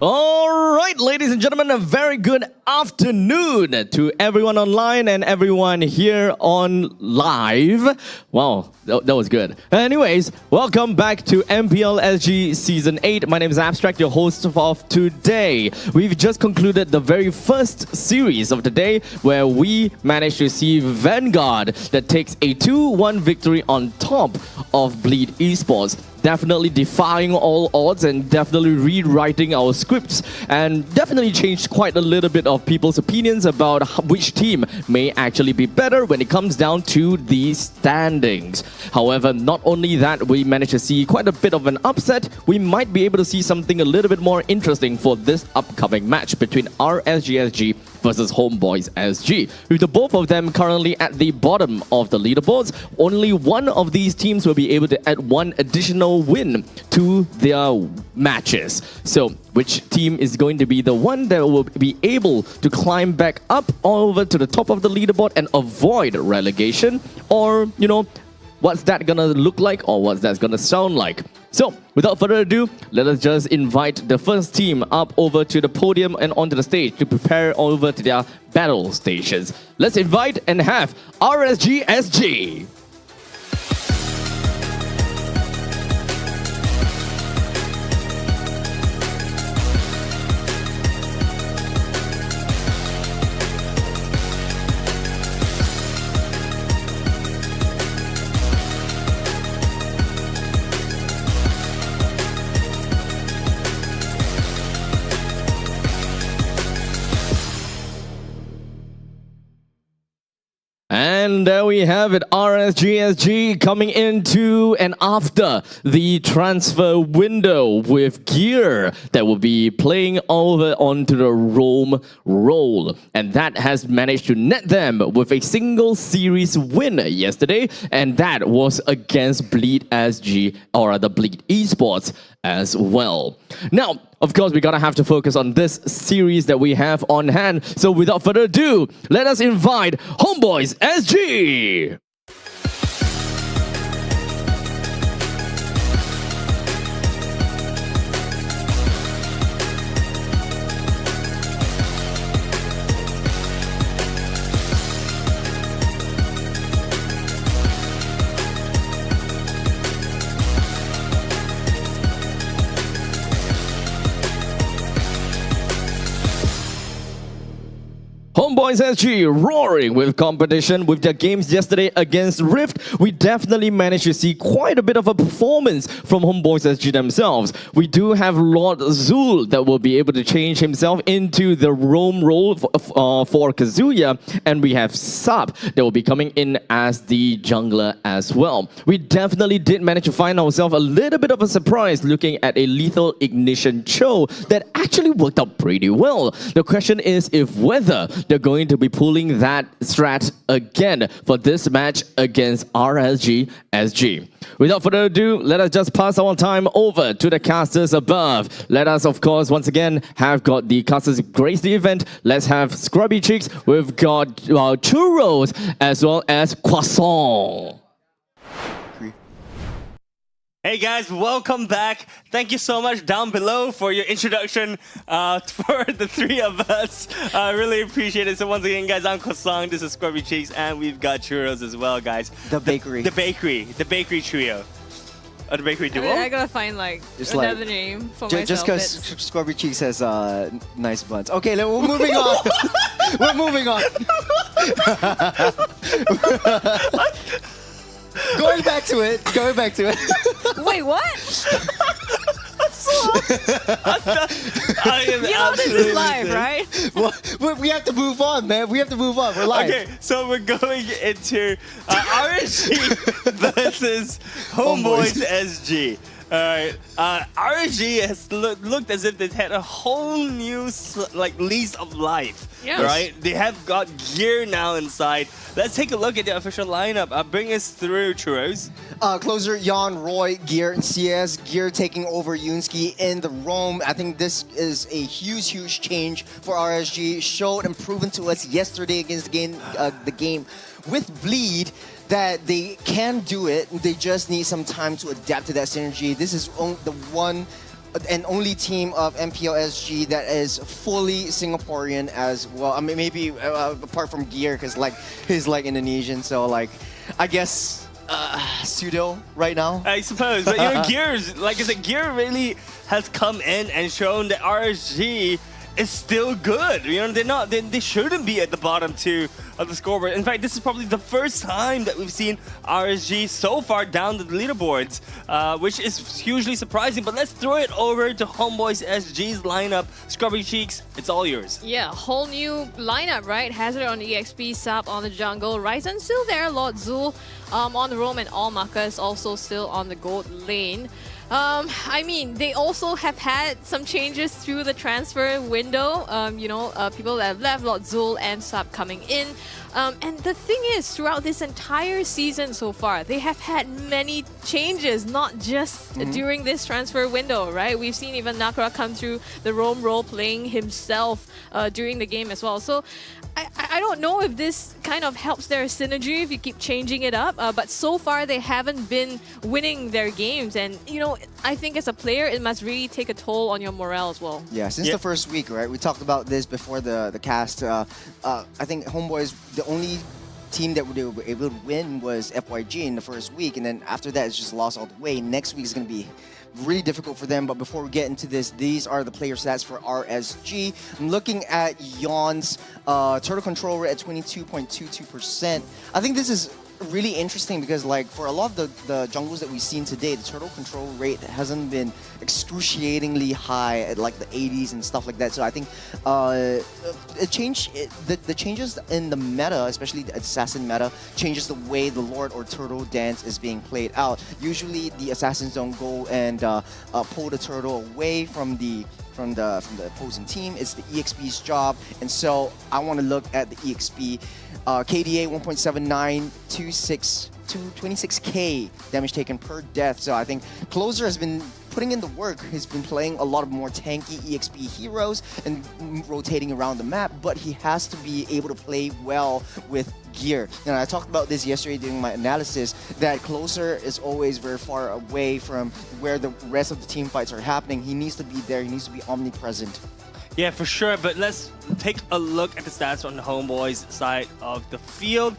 All right, ladies and gentlemen, a very good afternoon to everyone online and everyone here on live. Wow, that was good. Anyways, welcome back to MPL SG Season 8. My name is Abstract, your host of today. We've just concluded the very first series of the day where we managed to see Vanguard that takes a 2-1 victory on top of Bleed Esports. Definitely defying all odds and definitely rewriting our scripts and definitely changed quite a little bit of people's opinions about which team may actually be better when it comes down to the standings. However, not only that, we managed to see quite a bit of an upset. We might be able to see something a little bit more interesting for this upcoming match between RSGSG versus HomeBois SG. With the both of them currently at the bottom of the leaderboards, only one of these teams will be able to add one additional win to their matches. So, which team is going to be the one that will be able to climb back up over to the top of the leaderboard and avoid relegation? Or, you know, what's that gonna look like or what's that gonna sound like? So, without further ado, let us just invite the first team up over to the podium and onto the stage to prepare over to their battle stations. Let's invite and have RSGSG. And there we have it, RSGSG coming into and after the transfer window with gear that will be playing over onto the Rome role. And that has managed to net them with a single series win yesterday, and that was against Bleed SG, or rather Bleed Esports as well. Now, of course, we're gonna have to focus on this series that we have on hand. So without further ado, let us invite HomeBois SG! HomeBois SG roaring with competition with their games yesterday against Rift. We definitely managed to see quite a bit of a performance from HomeBois SG themselves. We do have Lord Zul that will be able to change himself into the roam role for Kazuya, and we have Sub that will be coming in as the jungler as well. We definitely did manage to find ourselves a little bit of a surprise looking at a Lethal Ignition Cho that actually worked out pretty well. The question is if whether they're going to be pulling that strat again for this match against RSG SG. Without further ado, let us just pass our time over to the casters above. Let us, of course, once again have got the casters grace the event. Let's have Scrubby Cheeks. We've got Churros as well as Croissant.
Hey guys, welcome back. Thank you so much down below for your introduction for the three of us. I really appreciate it. So once again, guys, I'm Croissant, this is Scrubby Cheeks, and we've got Churros as well, guys.
The bakery.
The bakery trio. Or the bakery duo?
I gotta find like
Just
another
like-
name for myself.
Just because Scrubby Cheeks has nice buns. Okay, we're moving on. We're moving on. Going back to it.
Wait, what?
I am
You know this is live, right?
Well, we have to move on, man. We have to move on. We're live.
Okay, so we're going into RSG versus HomeBois SG. Alright, RSG has looked as if they've had a whole new lease of life.
Yes.
Right? They have got gear now inside. Let's take a look at the official lineup. Bring us through, Churros.
Closer, Jan, Roy, Gear, and CS. Gear taking over Yunski in the Rome. I think this is a huge change for RSG. Showed and proven to us yesterday against the game with Bleed that they can do it. They just need some time to adapt to that synergy. This is the one and only team of MPL SG that is fully Singaporean as well. I mean, maybe apart from Gear, because like he's like Indonesian, so like I guess pseudo right now.
I suppose, but Gears, like I said, Gear really has come in and shown that RSG is still good. They shouldn't be at the bottom two of the scoreboard. In fact, this is probably the first time that we've seen RSG so far down the leaderboards, which is hugely surprising. But let's throw it over to HomeBois SG's lineup. Scrubby Cheeks, it's all yours.
Yeah, whole new lineup, right? Hazard on the EXP, Sap on the jungle, Ryzen still there, Lord Zul on the roam, and All Marcus also still on the gold lane. I mean, they also have had some changes through the transfer window. People that have left, Lord Zul and Sap coming in. And the thing is, throughout this entire season so far, they have had many changes, not just during this transfer window, right? We've seen even Nakra come through the roam role playing himself during the game as well. So I don't know if this kind of helps their synergy if you keep changing it up, but so far they haven't been winning their games. And, I think as a player, it must really take a toll on your morale as well.
Yeah, since the first week, right? We talked about this before the cast. I think HomeBois, the only team that they were able to win was FYG in the first week, and then after that, it's just lost all the way. Next week is going to be really difficult for them, but before we get into this, these are the player stats for RSG. I'm looking at Yon's turtle control rate at 22.22%. I think this is really interesting because like for a lot of the jungles that we've seen today, the turtle control rate hasn't been excruciatingly high at like the 80s and stuff like that. So I think the changes in the meta, especially the assassin meta, changes the way the Lord or Turtle dance is being played out. Usually the assassins don't go and pull the turtle away from the opposing team. It's the EXP's job, and so I want to look at the EXP. KDA 1.79, 26k damage taken per death. So I think Closer has been putting in the work. He's been playing a lot of more tanky EXP heroes and rotating around the map, but he has to be able to play well with Gear. And I talked about this yesterday during my analysis, that Closer is always very far away from where the rest of the team fights are happening. He needs to be there. He needs to be omnipresent.
Yeah, for sure. But let's take a look at the stats on the HomeBois side of the field.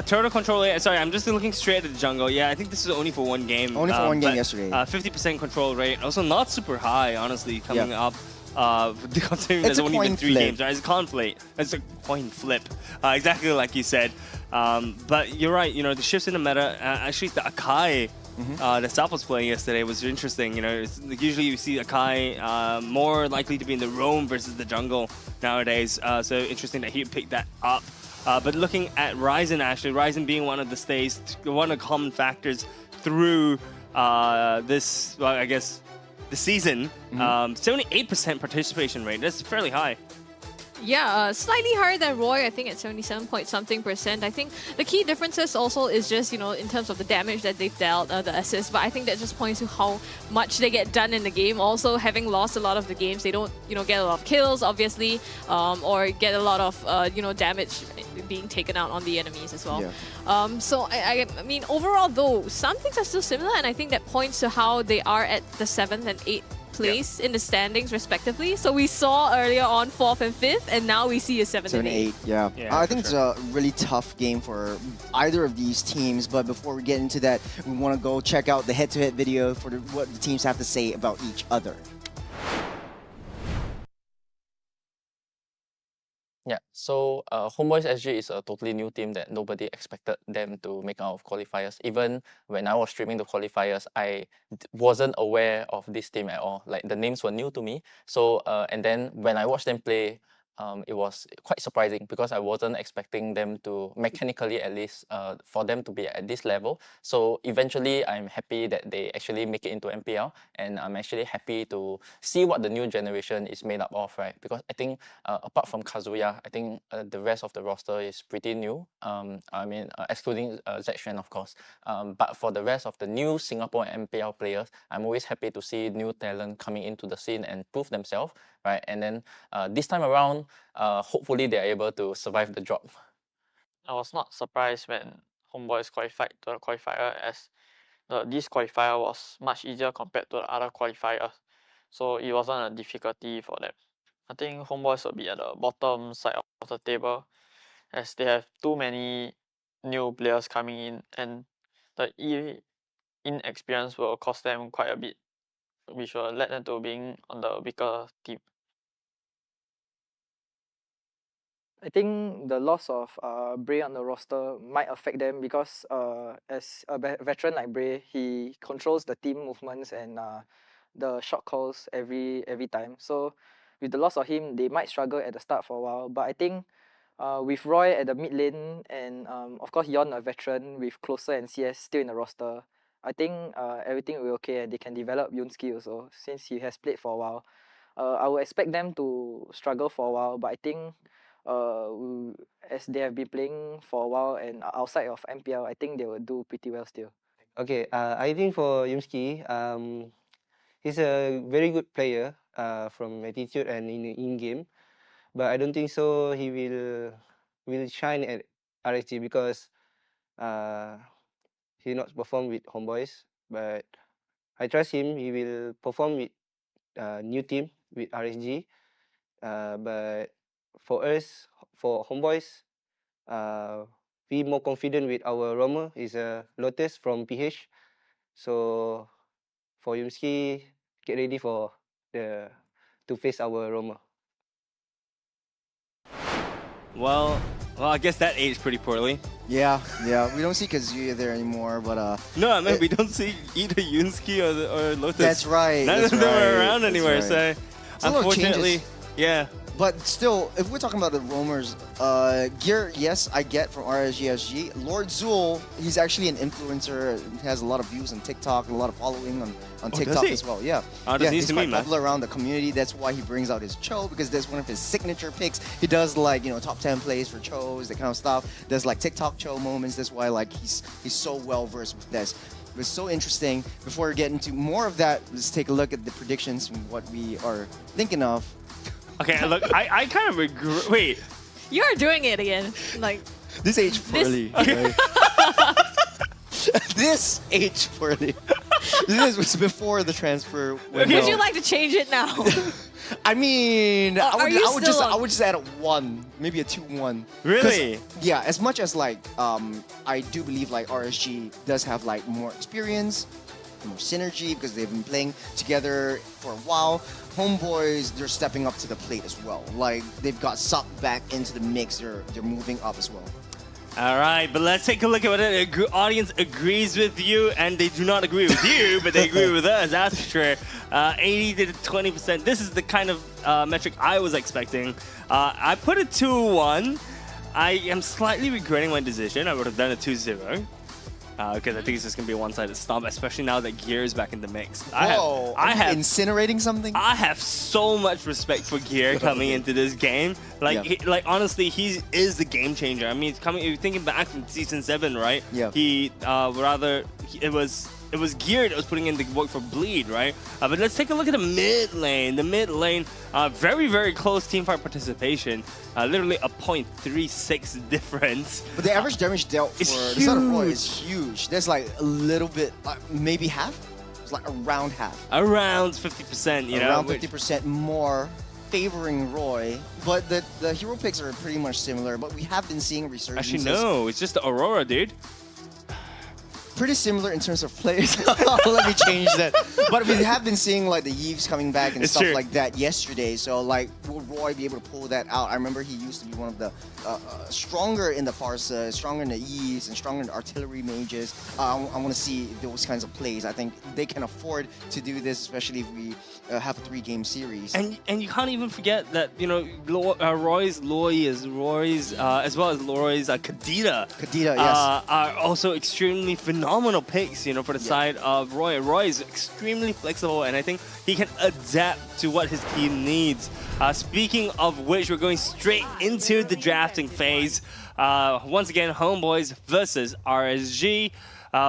Turtle control rate, sorry, I'm just looking straight at the jungle. Yeah, I think this is only for one game.
Only for one game yesterday.
50% control rate. Also not super high, honestly, coming up. Considering there's only been 3 games, right? It's a conflict. It's a coin flip. Exactly like you said. But you're right, the shifts in the meta, actually the Akai that Sap was playing yesterday was interesting. Usually you see Akai more likely to be in the roam versus the jungle nowadays. So interesting that he picked that up. But looking at Ryzen, actually, Ryzen being one of the stays, one of the common factors through this, well, I guess, the season, 78% participation rate. That's fairly high.
Yeah, slightly higher than Roy, I think at 77 point something%. I think the key differences also is just, in terms of the damage that they've dealt, the assists, but I think that just points to how much they get done in the game. Also, having lost a lot of the games, they don't, get a lot of kills, obviously, or get a lot of, damage being taken out on the enemies as well. Yeah. So, I mean, overall though, some things are still similar, and I think that points to how they are at the 7th and 8th place in the standings respectively. So we saw earlier on 4th and 5th, and now we see a 7th and 8th.
Yeah. I think it's a really tough game for either of these teams, but before we get into that, we want to go check out the head-to-head video for what the teams have to say about each other.
Yeah, so HomeBois SG is a totally new team that nobody expected them to make out of qualifiers. Even when I was streaming the qualifiers, I wasn't aware of this team at all. Like, the names were new to me. So, and then when I watched them play, it was quite surprising because I wasn't expecting them to, mechanically at least, for them to be at this level. So eventually, I'm happy that they actually make it into MPL, and I'm actually happy to see what the new generation is made up of, right? Because I think, apart from Kazuya, I think the rest of the roster is pretty new. I mean, excluding Zexuan, of course. But for the rest of the new Singapore MPL players, I'm always happy to see new talent coming into the scene and prove themselves, right? And then this time around, hopefully they're able to survive the drop.
I was not surprised when HomeBois qualified to the qualifier, as this qualifier was much easier compared to the other qualifiers. so it wasn't a difficulty for them. I think HomeBois will be at the bottom side of the table as they have too many new players coming in and the inexperience will cost them quite a bit, which will lead them to being on the weaker team.
I think the loss of Bray on the roster might affect them because as a veteran like Bray, he controls the team movements and the shot calls every time. So with the loss of him, they might struggle at the start for a while. But I think with Roy at the mid lane and of course Yon a veteran with Closer and CS still in the roster, I think everything will be okay and they can develop Yoonski also since he has played for a while. I would expect them to struggle for a while, but I think as they have been playing for a while and outside of MPL, I think they will do pretty well still.
Okay, I think for Yumski, he's a very good player from attitude and in game, but I don't think so he will shine at RSG because he not perform with HomeBois. But I trust him. He will perform with new team with RSG. But for us, for HomeBois, we more confident with our roamer is Lotus from PH. So for Yumski, get ready for to face our roamer.
Well, I guess that aged pretty poorly.
Yeah. We don't see Kazuya there anymore, but
No, I mean we don't see either Yoonski or Lotus.
That's right.
None of them are around anywhere, so unfortunately, yeah.
But still, if we're talking about the roamers, Gear, yes, I get from RSGSG. Lord Zool, he's actually an influencer. He has a lot of views on TikTok and a lot of following on TikTok as well. Yeah, he's quite popular around the community. That's why he brings out his Cho, because that's one of his signature picks. He does like, top 10 plays for Chos, that kind of stuff. There's like TikTok Cho moments. That's why like he's so well versed with this. It was so interesting. Before we get into more of that, let's take a look at the predictions from what we are thinking of.
Okay, look, I kind of regret. Wait.
You're doing it again. Like
this aged poorly. This aged poorly. This was before the transfer window.
Would you like to change it now?
I mean, I would just add a 1, maybe a 2-1.
Really?
Yeah, as much as like I do believe like RSG does have like more experience, more synergy because they've been playing together for a while. HomeBois, they're stepping up to the plate as well. Like they've got sucked back into the mix. They're moving up as well.
All right, but let's take a look at what the audience agrees with you, and they do not agree with you, but they agree with us. That's for sure. 80 to 20%. This is the kind of metric I was expecting. I put a 2-1. I am slightly regretting my decision. I would have done a 2-0. Because I think it's just going to be a one-sided stomp, especially now that Gear is back in the mix.
I have incinerating something?
I have so much respect for Gear coming into this game. Like, honestly, he is the game changer. I mean, you're thinking back from Season 7, right?
Yeah.
It was Gear that was putting in the work for Bleed, right? But let's take a look at the mid lane. The mid lane, very, very close teamfight participation. Literally a 0.36 difference.
But the average damage dealt for the side of Roy is huge. There's like a little bit, maybe half? It's like around half.
Around 50%, you know?
Around 50% more favoring Roy. But the hero picks are pretty much similar, but we have been seeing resurgences.
Actually, no. It's just the Aurora, dude.
Pretty similar in terms of players. Let me change that. But we have been seeing like the Yves coming back and stuff like that yesterday. So like, will Roy be able to pull that out? I remember he used to be one of the stronger in the Farsa, stronger in the Yves, and stronger in the artillery mages. I want to see those kinds of plays. I think they can afford to do this, especially if we have a 3-game series.
And you can't even forget that Roy's Lois, Roy's as well as Roy's Kadita.
Kadita, yes,
are also extremely phenomenal picks, for the side of Roy. Roy is extremely flexible, and I think he can adapt to what his team needs. Speaking of which, we're going straight into the drafting phase. Once again, HomeBois versus RSG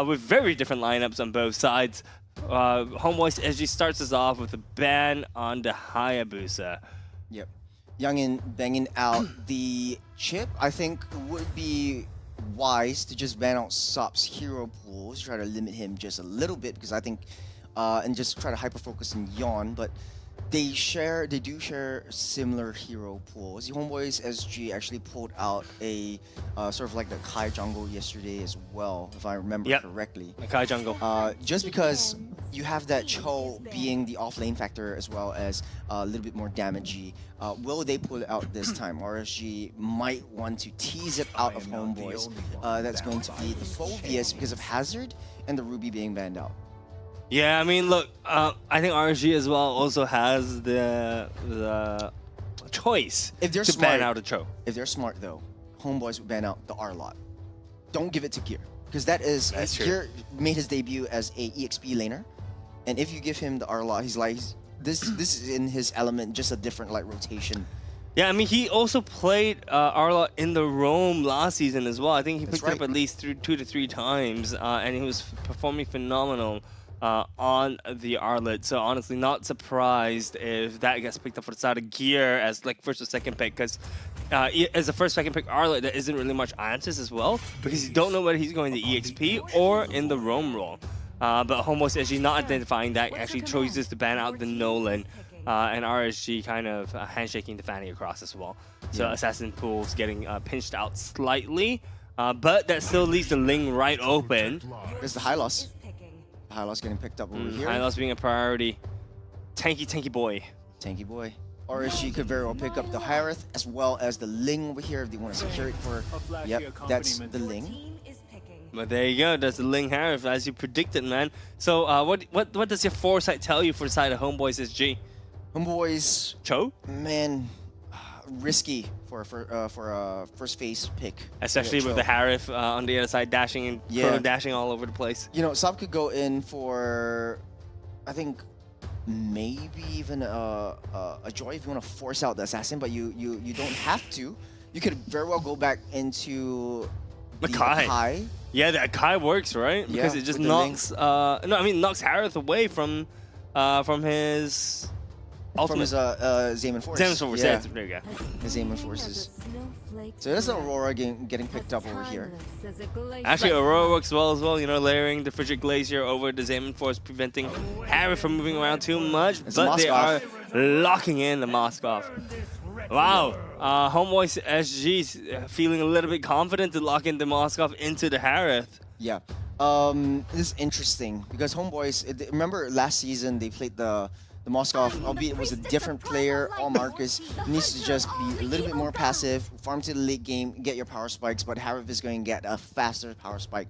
with very different lineups on both sides. HomeBois SG starts us off with a ban on the Hayabusa.
Yep. Youngin banging out the chip, I think would be wise to just ban out Sop's hero pools, try to limit him just a little bit, because I think and just try to hyper focus on Yon, but they do share similar hero pools. HomeBois SG actually pulled out a sort of like the Kai jungle yesterday as well, if I remember correctly.
A Kai jungle.
Just because you have that Cho being the off lane factor as well as a little bit more damagey. Will they pull it out this time? RSG might want to tease it out of HomeBois. That's going to be the Phobius because of Hazard and the Ruby being banned out.
Yeah, I mean, look, I think RSG as well also has the choice to ban out a Cho.
If they're smart, though, HomeBois would ban out the R-Lot. Don't give it to Gear, because that is Gear made his debut as a EXP laner, and if you give him the R-Lot, he's like this is in his element, just a different like rotation.
Yeah, I mean, he also played R-Lot in the Roam last season as well. I think he picked it up at least 2 to 3 times, and he was performing phenomenal on the Arlet. So honestly, not surprised if that gets picked up for the side of Gear as like first or second pick, because as a first, second pick Arlet, there isn't really much answers as well, because you don't know whether he's going to EXP or in the Roam role. But HomeBois actually not identifying that, actually chooses to ban out the Nolan, and RSG kind of handshaking the Fanny across as well. So Assassin Pool's getting pinched out slightly, but that still leaves the Ling right open.
There's the Hylos. Hylos getting picked up over here.
Hylos being a priority. Tanky boy.
Tanky boy. RSG could very well pick up the Harith as well as the Ling over here if they want to secure it for... Yep, that's the Ling.
But there you go, that's the Ling Harith as you predicted, man. So what does your foresight tell you for the side of HomeBois SG?
HomeBois...
Cho?
Man, risky for a first phase pick.
Especially with the Harith on the other side dashing and chrono dashing all over the place.
You know, Sub could go in for, I think, maybe even a Joy if you want to force out the Assassin, but you don't have to. You could very well go back into the Kai.
Yeah, the Kai works, right? Because it just knocks knocks Harith away from his ultimate.
From his Zayman Force.
Zayman Force, yeah. There you go.
His Zayman Forces. So there's Aurora getting picked up over here.
Actually, Aurora works well as well, you know, layering the Frigid Glacier over the Zayman Force, preventing Harith from moving around too much, but they are locking in the Moskov. Wow, HomeBois SG feeling a little bit confident to lock in the Moskov into the Harith.
Yeah, this is interesting because HomeBois, remember last season they played the Moskov, albeit it was a different player. All Marcus needs to just be a little bit more passive, farm to the late game, get your power spikes, but Harith is going to get a faster power spike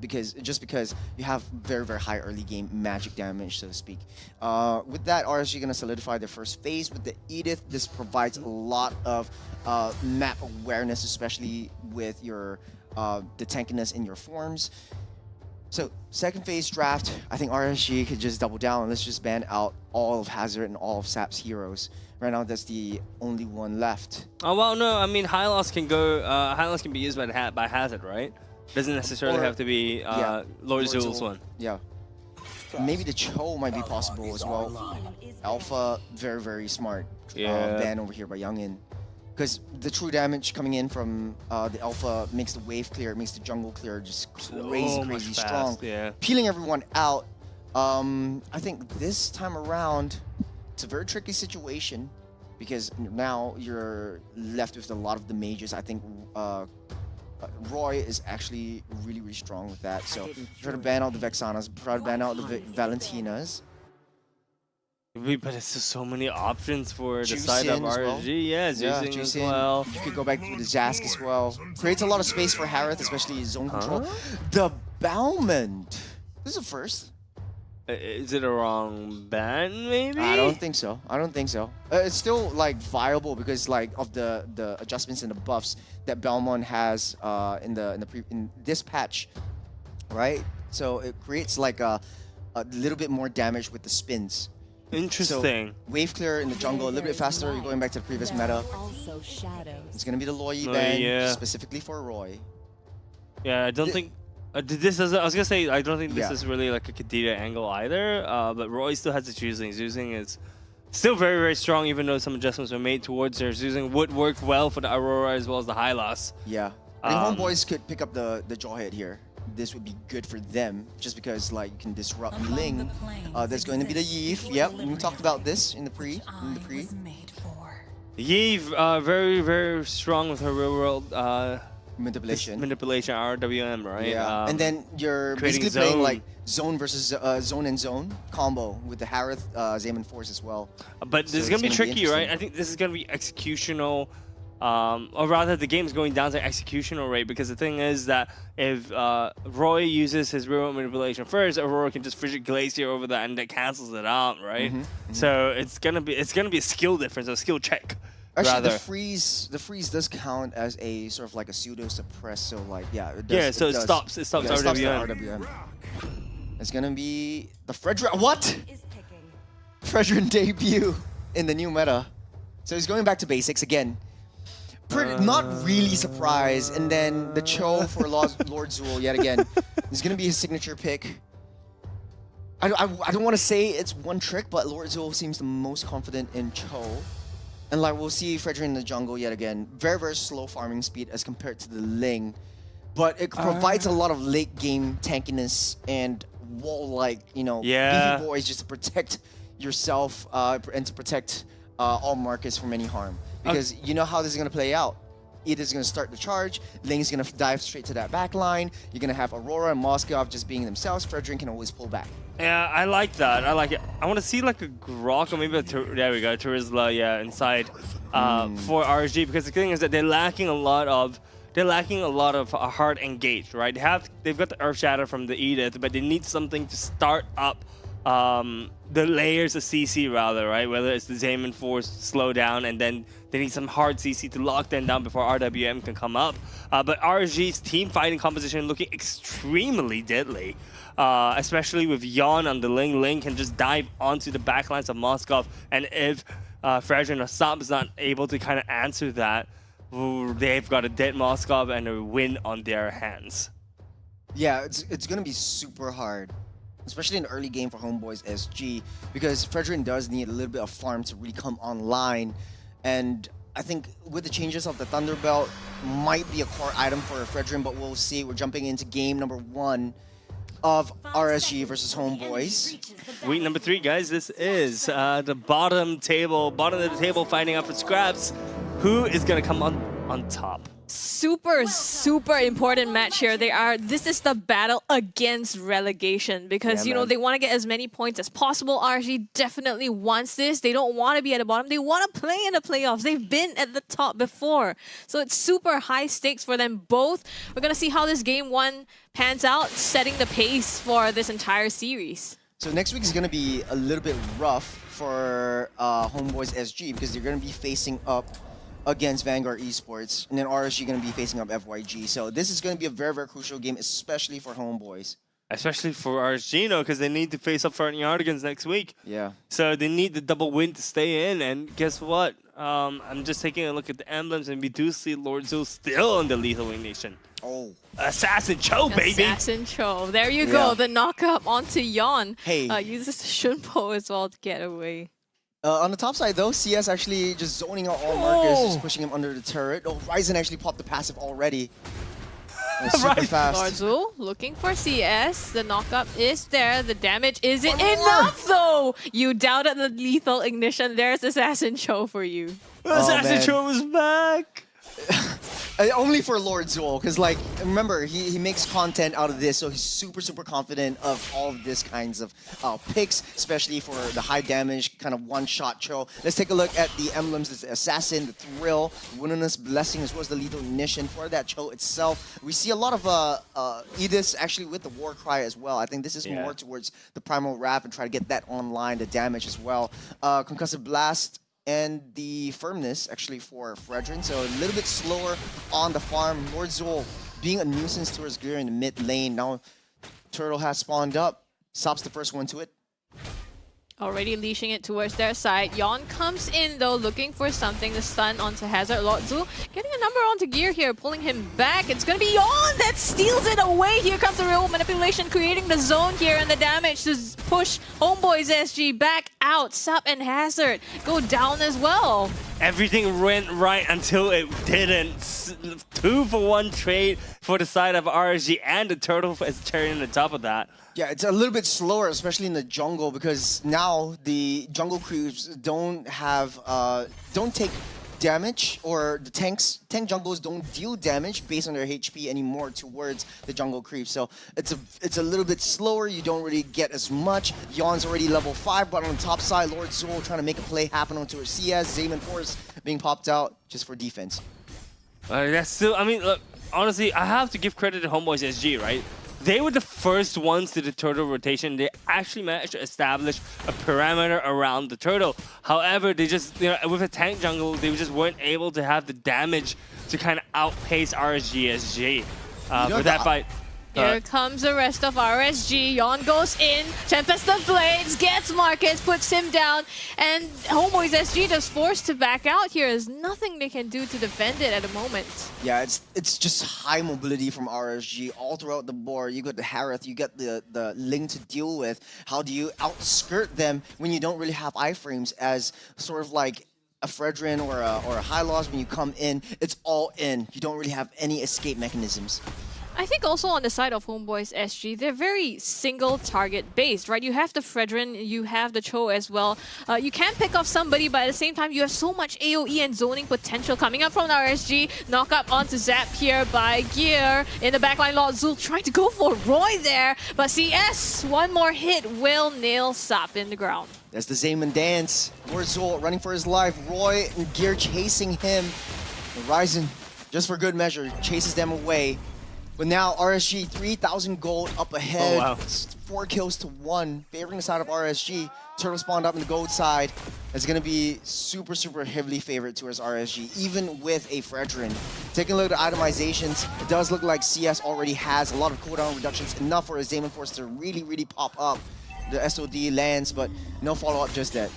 because you have very, very high early game magic damage, so to speak. With that, RSG going to solidify their first phase. With the Edith, this provides a lot of map awareness, especially with your the tankiness in your forms. So, second phase draft, I think RSG could just double down. Let's just ban out all of Hazard and all of Sap's heroes. Right now, that's the only one left.
Oh, well, no, I mean, Hylos can go, Hylos can be used by Hazard, right? Doesn't necessarily have to be Lord Zul's one.
Yeah. Maybe the Cho might be possible as well. Alpha, very, very smart. Ban over here by Youngin. Because the true damage coming in from the Alpha makes the wave clear, it makes the jungle clear just crazy strong. Peeling everyone out. I think this time around, it's a very tricky situation because now you're left with a lot of the mages. I think Roy is actually really, really strong with that. So try to ban out the Vexanas, try to ban out the Valentinas.
But it's just so many options for the side of RSG. Yeah, Juicing as well.
You could go back to the Zask as well. Creates a lot of space for Harith, especially zone control. The Balmond. This is a first.
Is it a wrong ban, maybe?
I don't think so. I don't think so. It's still like viable because like of the adjustments and the buffs that Balmond has in this patch, right? So it creates like a little bit more damage with the spins.
Interesting.
So, wave clear in the jungle a little bit faster. You're going back to the previous meta. It's gonna be the Loyi ban specifically for Roy.
Yeah, I don't think this is. I was gonna say I don't think this is really like a Kadita angle either. But Roy still has the Juicing. Juicing is still very, very strong, even though some adjustments were made towards her. Juicing would work well for the Aurora as well as the Hylos.
Yeah, I think HomeBois could pick up the jaw hit here. this would be good for them, just because like you can disrupt Ling. There's going to be the Yves. Yep, we talked about this in the pre.
Yves, very, very strong with her real world
manipulation,
RWM, right?
Yeah, and then you're basically playing like zone versus zone and zone combo with the Harith Zaman Force as well.
But this is going to be tricky, right? I think this is going to be executional, or rather the game is going down to executional rate, because the thing is that if Roy uses his real manipulation first, Aurora can just Frigid Glacier over that and that cancels it out, right? So it's gonna be a skill difference, a skill check.
Actually,
rather.
the freeze does count as a sort of like a pseudo suppress, so like it does,
yeah, so it
does.
stops
Yeah,
RWM.
it stops the RWM. It's gonna be the Fredrin. What? Fredrin debut in the new meta. So he's going back to basics again. Not really surprised, and then the Cho for Lord Zul yet again. Is gonna be his signature pick. I don't want to say it's one trick, but Lord Zul seems the most confident in Cho. And like we'll see Fredrin in the jungle yet again. Very, very slow farming speed as compared to the Ling. But it provides a lot of late game tankiness and wall-like, beefy boys just to protect yourself and to protect all Marcus from any harm. Because you know how this is going to play out. Either's going to start the charge, Ling's going to dive straight to that back line, you're going to have Aurora and Moskov just being themselves, Fredrin can always pull back.
Yeah, I like that. I like it. I want to see like a Grok or maybe there we go, Turizla, inside for RSG, because the thing is that they're lacking a lot of hard engage, right? They've got the Earth Shatter from the Edith, but they need something to start up the layers of CC rather, right? Whether it's the Zaman Force slow down, and then they need some hard CC to lock them down before RWM can come up. But RSG's team fighting composition looking extremely deadly, especially with Yon on the Ling. Ling can just dive onto the backlines of Moskov, and if Fredrin or Sub is not able to kind of answer that, they've got a dead Moskov and a win on their hands.
Yeah, it's going to be super hard, especially in the early game for HomeBois SG, because Fredrin does need a little bit of farm to really come online. And I think with the changes of the Thunderbelt, might be a core item for Fredrin, but we'll see. We're jumping into game number 1 of RSG versus HomeBois.
Week number 3, guys. This is the bottom of the table fighting up for scraps. Who is going to come on top?
Super, super important match here. This is the battle against relegation, because they want to get as many points as possible. RSG definitely wants this. They don't want to be at the bottom. They want to play in the playoffs. They've been at the top before. So it's super high stakes for them both. We're going to see how this game 1 pans out, setting the pace for this entire series.
So next week is going to be a little bit rough for HomeBois SG, because they're going to be facing up against Vanguard Esports, and then RSG going to be facing up FYG. So this is going to be a very, very crucial game, especially for HomeBois.
Especially for RSG, because they need to face up for Yardigans next week.
Yeah.
So they need the double win to stay in, and guess what? I'm just taking a look at the emblems, and we do see Lord Zul still on the Lethal Ignition.
Oh.
Assassin Cho, baby!
Assassin Cho. There you go. The knock-up onto Yon.
Hey.
Uses Shunpo as well to get away.
On the top side though, CS actually just zoning out all Marcus, just pushing him under the turret. Oh, Ryzen actually popped the passive already. Super fast.
Lord Zul looking for CS. The knockup is there. The damage isn't enough though. You doubted the Lethal Ignition. There's Assassin Cho for you.
Assassin Cho is back!
Only for Lord Zul, because like, remember, he makes content out of this, so he's super, super confident of all of this kinds of picks, especially for the high damage, kind of one-shot Cho. Let's take a look at the emblems, the Assassin, the Thrill, Wilderness Blessing, as well as the Lethal Ignition for that Cho itself. We see a lot of Ediths actually with the War Cry as well. I think this is more towards the Primal Wrath and try to get that online, the damage as well. Concussive Blast, and the firmness actually for Fredrin, so a little bit slower on the farm. Lord Zul being a nuisance towards Gear in the mid lane. Now Turtle has spawned up. Sob's the first one to it.
Already leashing it towards their side. Yon comes in though, looking for something to stun onto Hazard. Lord Zul getting a number onto Gear here, pulling him back. It's gonna be Yon that steals it away. Here comes the real manipulation, creating the zone here, and the damage to push HomeBois SG back out. Sup and Hazard go down as well.
Everything went right until it didn't. 2-for-1 trade for the side of RSG, and the turtle is turning on top of that.
Yeah, it's a little bit slower, especially in the jungle, because now the jungle creeps don't take damage, or the tank jungles don't deal damage based on their HP anymore towards the jungle creeps. So it's a little bit slower. You don't really get as much. Yon's already level 5, but on the top side, Lord Zul trying to make a play happen onto her CS. Zaman Force being popped out just for defense.
That's still, I mean, look, honestly, I have to give credit to HomeBois SG, right? They were the first ones to the turtle rotation. They actually managed to establish a parameter around the turtle. However, they just, with a tank jungle, they just weren't able to have the damage to kind of outpace RSG for that fight.
Here comes the rest of RSG. Yon goes in. Tempest of Blades gets Marcus, puts him down. And HomeBois SG just forced to back out here. There's nothing they can do to defend it at the moment.
Yeah, it's just high mobility from RSG all throughout the board. You got the Harith, you got the Ling to deal with. How do you outskirt them when you don't really have iframes as sort of like a Fredrin or a High Loss? When you come in, it's all in. You don't really have any escape mechanisms.
I think also on the side of HomeBois SG, they're very single target based, right? You have the Fredrin, you have the Cho as well. You can pick off somebody, but at the same time, you have so much AoE and zoning potential coming up from RSG. Knock up onto Zap here by Gear. In the backline, Lord Zul trying to go for Roy there, but CS, one more hit will nail Sap in the ground.
That's the Zaman dance. Lord Zul running for his life. Roy and Gear chasing him. Ryzen, just for good measure, chases them away. But now RSG 3,000 gold up ahead.
Oh, wow.
4 kills to 1, favoring the side of RSG. Turtle spawned up in the gold side. It's going to be super, super heavily favored towards RSG, even with a Fredrin. Taking a look at the itemizations, it does look like CS already has a lot of cooldown reductions, enough for a Zaman Force to really, really pop up. The SOD lands, but no follow-up just yet.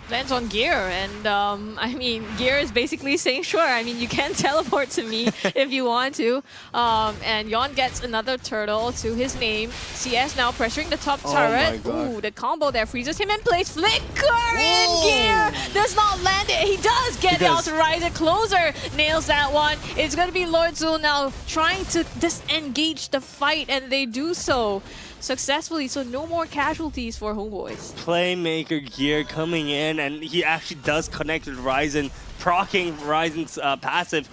Lands on Gear, and I mean, Gear is basically saying, sure, I mean, you can teleport to me if you want to. And Yon gets another turtle to his name. CS now pressuring the top turret. Ooh, the combo there freezes him in place. Flicker in Gear! Does not land it. He does get out to rise it closer. Nails that one. It's going to be Lord Zul now trying to disengage the fight, and they do so successfully, so no more casualties for HomeBois.
Playmaker Gear coming in, and he actually does connect with Ryzen, proccing Ryzen's passive.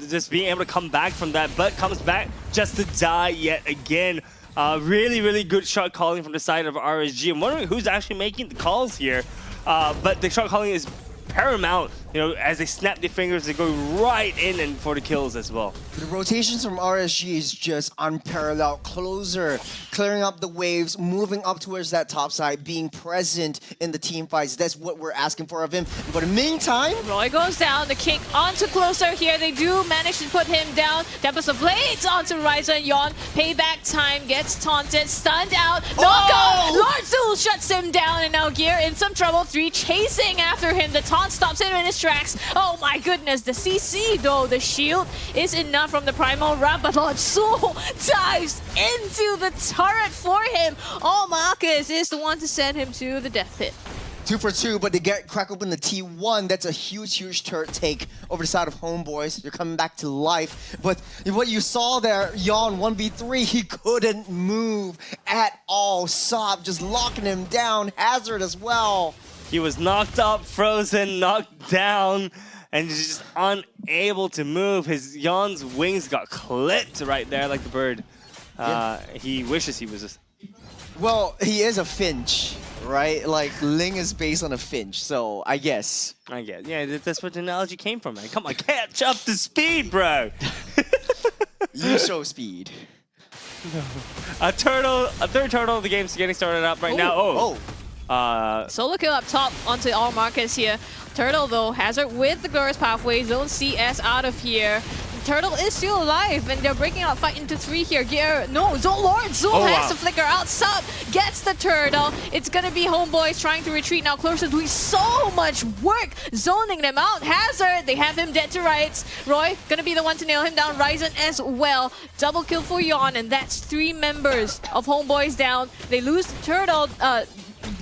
Just being able to come back from that, but comes back just to die yet again. Really, really good shot calling from the side of RSG. I'm wondering who's actually making the calls here, but the shot calling is paramount. As they snap their fingers, they go right in and for the kills as well.
The rotations from RSG is just unparalleled. Closer, clearing up the waves, moving up towards that top side, being present in the team fights. That's what we're asking for of him. But in the meantime,
Roy goes down. The kick onto Closer here. They do manage to put him down. Tempest of Blades onto Ryzen. Yon. Payback time. Gets taunted. Stunned out. Knockout. Lord Zul shuts him down. And now Gear in some trouble. 3 chasing after him. The taunt stops him in his tracks. Oh my goodness. The CC though. The shield is enough from the Primal Wrap. But Lord Zul dives into the turret for him. Oh, Marcus is the one to send him to the death pit.
2 for 2, but they get crack open the T1. That's a huge, huge turret take over the side of HomeBois. They're coming back to life. But what you saw there, Yon 1v3, he couldn't move at all. Sob just locking him down. Hazard as well.
He was knocked up, frozen, knocked down, and just unable to move. His Yon's wings got clipped right there like the bird. He wishes he was just...
Well, he is a finch, right? Like, Ling is based on a finch, so I guess.
Yeah, that's what the analogy came from, man. Come on, catch up to speed, bro.
You show speed.
A third turtle of the game's getting started up right now.
Solo kill up top onto all Marcus here. Turtle though, Hazard with the Glorious Pathway, Zone CS out of here. Turtle is still alive, and they're breaking out fight into 3 here. Gear, no, Lord Zul has to flicker out. Sub gets the turtle. It's gonna be HomeBois trying to retreat now. Closer doing so much work, zoning them out. Hazard, they have him dead to rights. Roy gonna be the one to nail him down. Ryzen as well. Double kill for Yon, and that's 3 members of HomeBois down. They lose the turtle.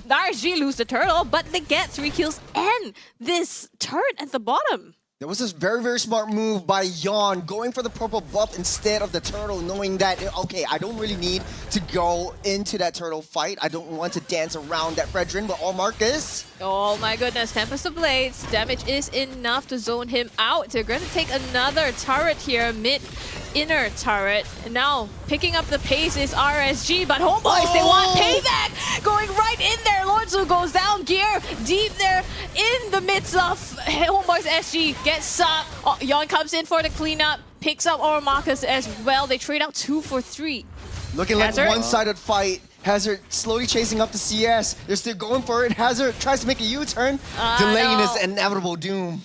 RSG lose the turtle, but they get 3 kills and this turret at the bottom.
There was this very, very smart move by Yon, going for the purple buff instead of the turtle, knowing that, okay, I don't really need to go into that turtle fight. I don't want to dance around that Fredrin, but Marcus.
Oh my goodness, Tempest of Blades. Damage is enough to zone him out. They're going to take another turret here, mid-inner turret. And now, picking up the pace is RSG, but HomeBois, they want payback! Going right in there, Lord Zu goes down, Gear deep there in the midst of HomeBois SG. Gets sub. Yon comes in for the cleanup, picks up Marcus as well. They trade out 2 for 3.
Looking like a one-sided fight. Hazard slowly chasing up the CS. They're still going for it. Hazard tries to make a U-turn, delaying his inevitable doom.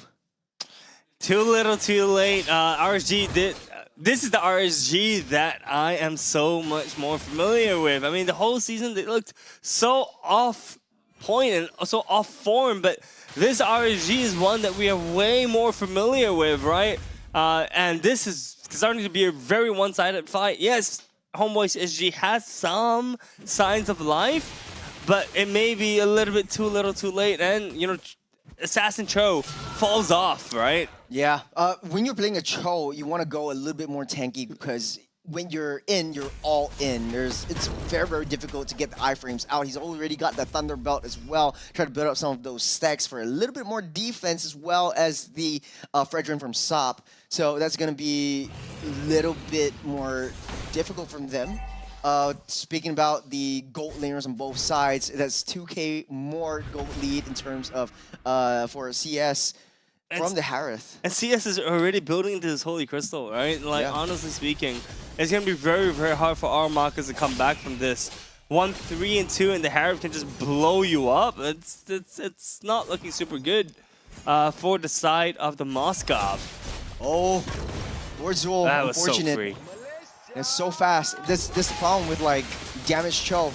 Too little, too late. RSG did. This is the RSG that I am so much more familiar with. I mean, the whole season they looked so off point and so off form, but this RSG is one that we are way more familiar with, right? And this is starting to be a very one-sided fight. Yes, HomeBois SG has some signs of life, but it may be a little bit too little too late, and, you know, Assassin Cho falls off, right?
Yeah, when you're playing a Cho, you want to go a little bit more tanky because when you're in, you're all in. It's very, very difficult to get the iframes out. He's already got the Thunder Belt as well. Try to build up some of those stacks for a little bit more defense as well as the Fredrin from SOP. So that's going to be a little bit more difficult from them. Speaking about the gold laners on both sides, that's 2k more gold lead in terms of for CS. From the Harith.
And CS is already building into this Holy Crystal, right? Like, honestly speaking, it's going to be very, very hard for our Marcus to come back from this. 1, 3, and 2, and the Harith can just blow you up. It's not looking super good for the side of the Moskov.
Oh, Lord Zul,
that was
unfortunate.
So free.
It's so fast. This is the problem with, like, damaged Cho.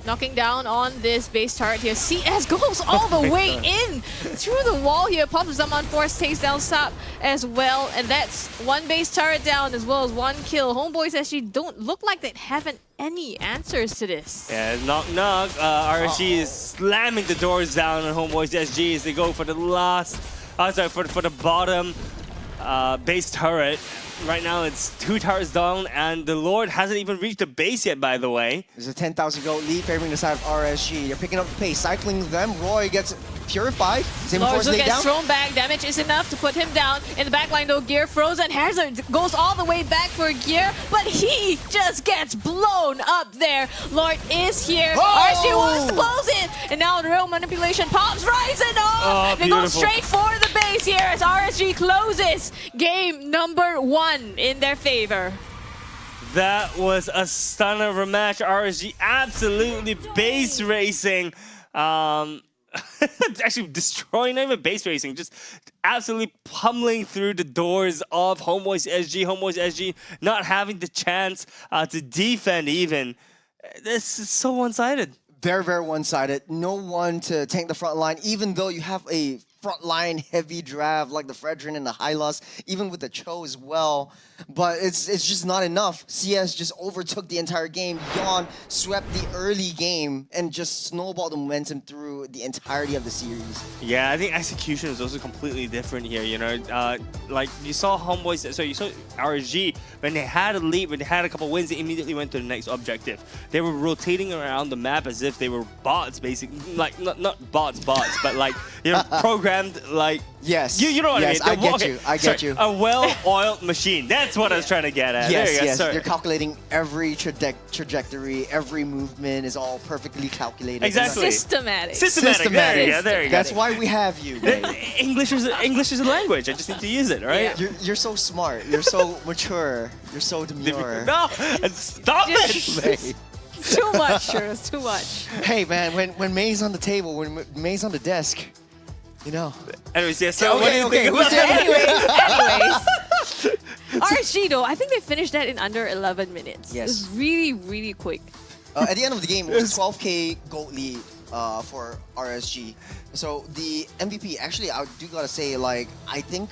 Knocking down on this base turret here. CS goes all the way in through the wall here. Pops them on force, takes down SAP as well. And that's one base turret down as well as 1 kill. HomeBois actually don't look like they haven't any answers to this.
Yeah, knock knock. RSG is slamming the doors down on HomeBois SG as they go for the last, for the bottom base turret. Right now it's 2 turrets down, and the Lord hasn't even reached the base yet, by the way.
There's a 10,000 gold lead favoring the side of RSG. They're picking up the pace, cycling them. Roy gets purified. Same force laid down.
Thrown back. Damage is enough to put him down. In the backline though, Gear frozen. Hazard goes all the way back for Gear, but he just gets blown up there. Lord is here. RSG wants to close it, and now the real manipulation pops Ryzen off. They go straight for the base here as RSG closes game number 1 in their favor.
That was a stunner of a match. RSG absolutely base racing. Actually destroying, not even base racing, just absolutely pummeling through the doors of HomeBois SG. HomeBois SG not having the chance to defend even. This is so one-sided.
Very, very one-sided. No one to tank the front line, even though you have a frontline heavy draft like the Fredrin and the Hylos, even with the Cho as well. But it's just not enough. CS just overtook the entire game. Yon swept the early game and just snowballed the momentum through the entirety of the series.
Yeah, I think execution is also completely different here, you know. Like, you saw HomeBois, so you saw RSG, when they had a lead, when they had a couple wins, they immediately went to the next objective. They were rotating around the map as if they were bots, basically. Like, not bots, but like, you know, programmed, like...
Yes.
You know what I mean?
I get you. I get you.
A well-oiled machine. That's what I was trying to get at.
Yes,
there you go.
yes.
Sorry.
They're calculating every trajectory, every movement is all perfectly calculated.
Exactly.
Systematic.
Systematic. There you go.
That's why we have you, babe.
English is a language. I just need to use it, right?
Yeah. You're so smart. You're so mature. You're so demure.
No, stop it.
Too much, Shurs, too much.
Hey, man, when May's on the table, when May's on the desk, you know.
Anyways, yeah, so what do you think about
Anyways. RSG though, I think they finished that in under 11 minutes.
Yes.
It was really, really quick.
At the end of the game, it was 12k gold lead for RSG. So the MVP, actually, I do gotta say, like, I think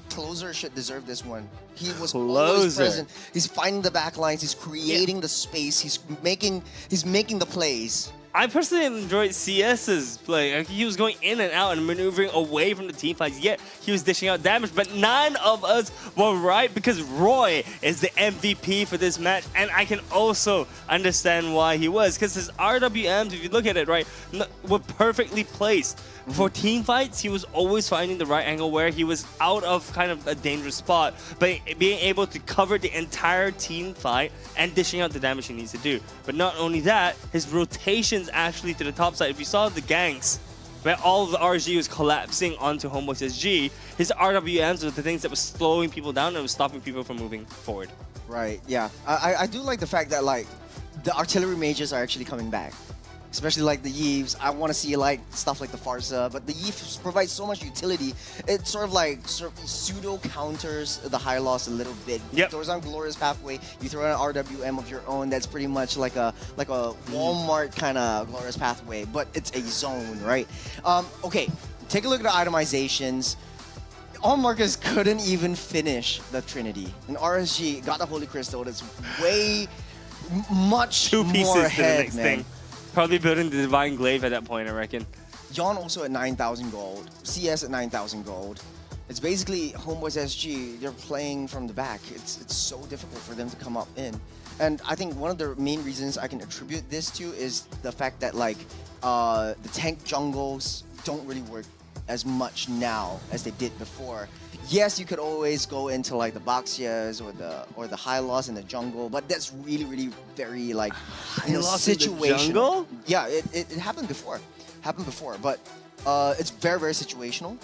Closer should deserve this one. He was always present. He's finding the back lines. He's creating the space. He's making the plays.
I personally enjoyed CS's play. Like, he was going in and out and maneuvering away from the team fights, yet he was dishing out damage. But none of us were right because Roy is the MVP for this match, and I can also understand why he was, because his RWMs, if you look at it, right, were perfectly placed. For team fights, he was always finding the right angle where he was out of kind of a dangerous spot, but being able to cover the entire team fight and dishing out the damage he needs to do. But not only that, his rotations actually to the top side. If you saw the ganks, where all of the RSG was collapsing onto HomeBois SG, his RWMs were the things that were slowing people down and was stopping people from moving forward.
Right, yeah. I do like the fact that like the artillery mages are actually coming back. Especially like the Yeeves. I want to see like stuff like the Farsa, but the Yeeves provide so much utility. It sort of pseudo counters the high loss a little bit.
Yep.
Throws on Glorious Pathway. You throw an RWM of your own. That's pretty much like a Walmart kind of Glorious Pathway, but it's a zone, right? Okay, take a look at the itemizations. All Marcus couldn't even finish the Trinity, and RSG got the Holy Crystal. That's way much
Two pieces
more
to the
ahead,
next
man.
thing. Probably building the Divine Glaive at that point, I reckon.
Yon also at 9,000 gold. CS at 9,000 gold. It's basically HomeBois SG. They're playing from the back. It's so difficult for them to come up in. And I think one of the main reasons I can attribute this to is the fact that like the tank jungles don't really work as much now as they did before. Yes, you could always go into like the Baxias or the high loss in the jungle, but that's really very like situational. Yeah, it happened before. But it's very situational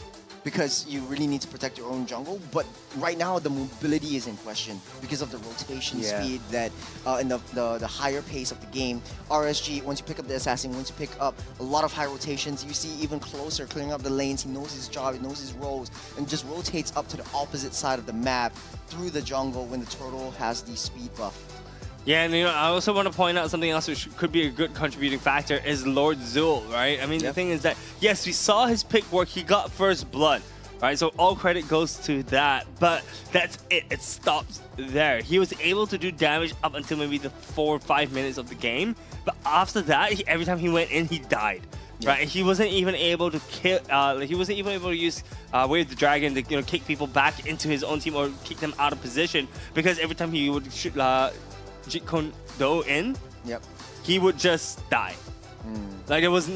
because you really need to protect your own jungle. But right now the mobility is in question because of the rotation speed that and the higher pace of the game. RSG, once you pick up the assassin, once you pick up a lot of high rotations, you see even closer clearing up the lanes. He knows his job, he knows his roles, and just rotates up to the opposite side of the map through the jungle when the turtle has the speed buff.
Yeah, and I also want to point out something else which could be a good contributing factor is Lord Zul, right? I mean, the thing is that, yes, we saw his pick work, he got first blood, right? So all credit goes to that, but that's it. It stops there. He was able to do damage up until maybe the 4 or 5 minutes of the game, but after that, every time he went in, he died. Right, he wasn't even able to kill. He wasn't even able to use Wave the Dragon to kick people back into his own team or kick them out of position, because every time he would shoot Jeet Kune Do in, he would just die. Like there was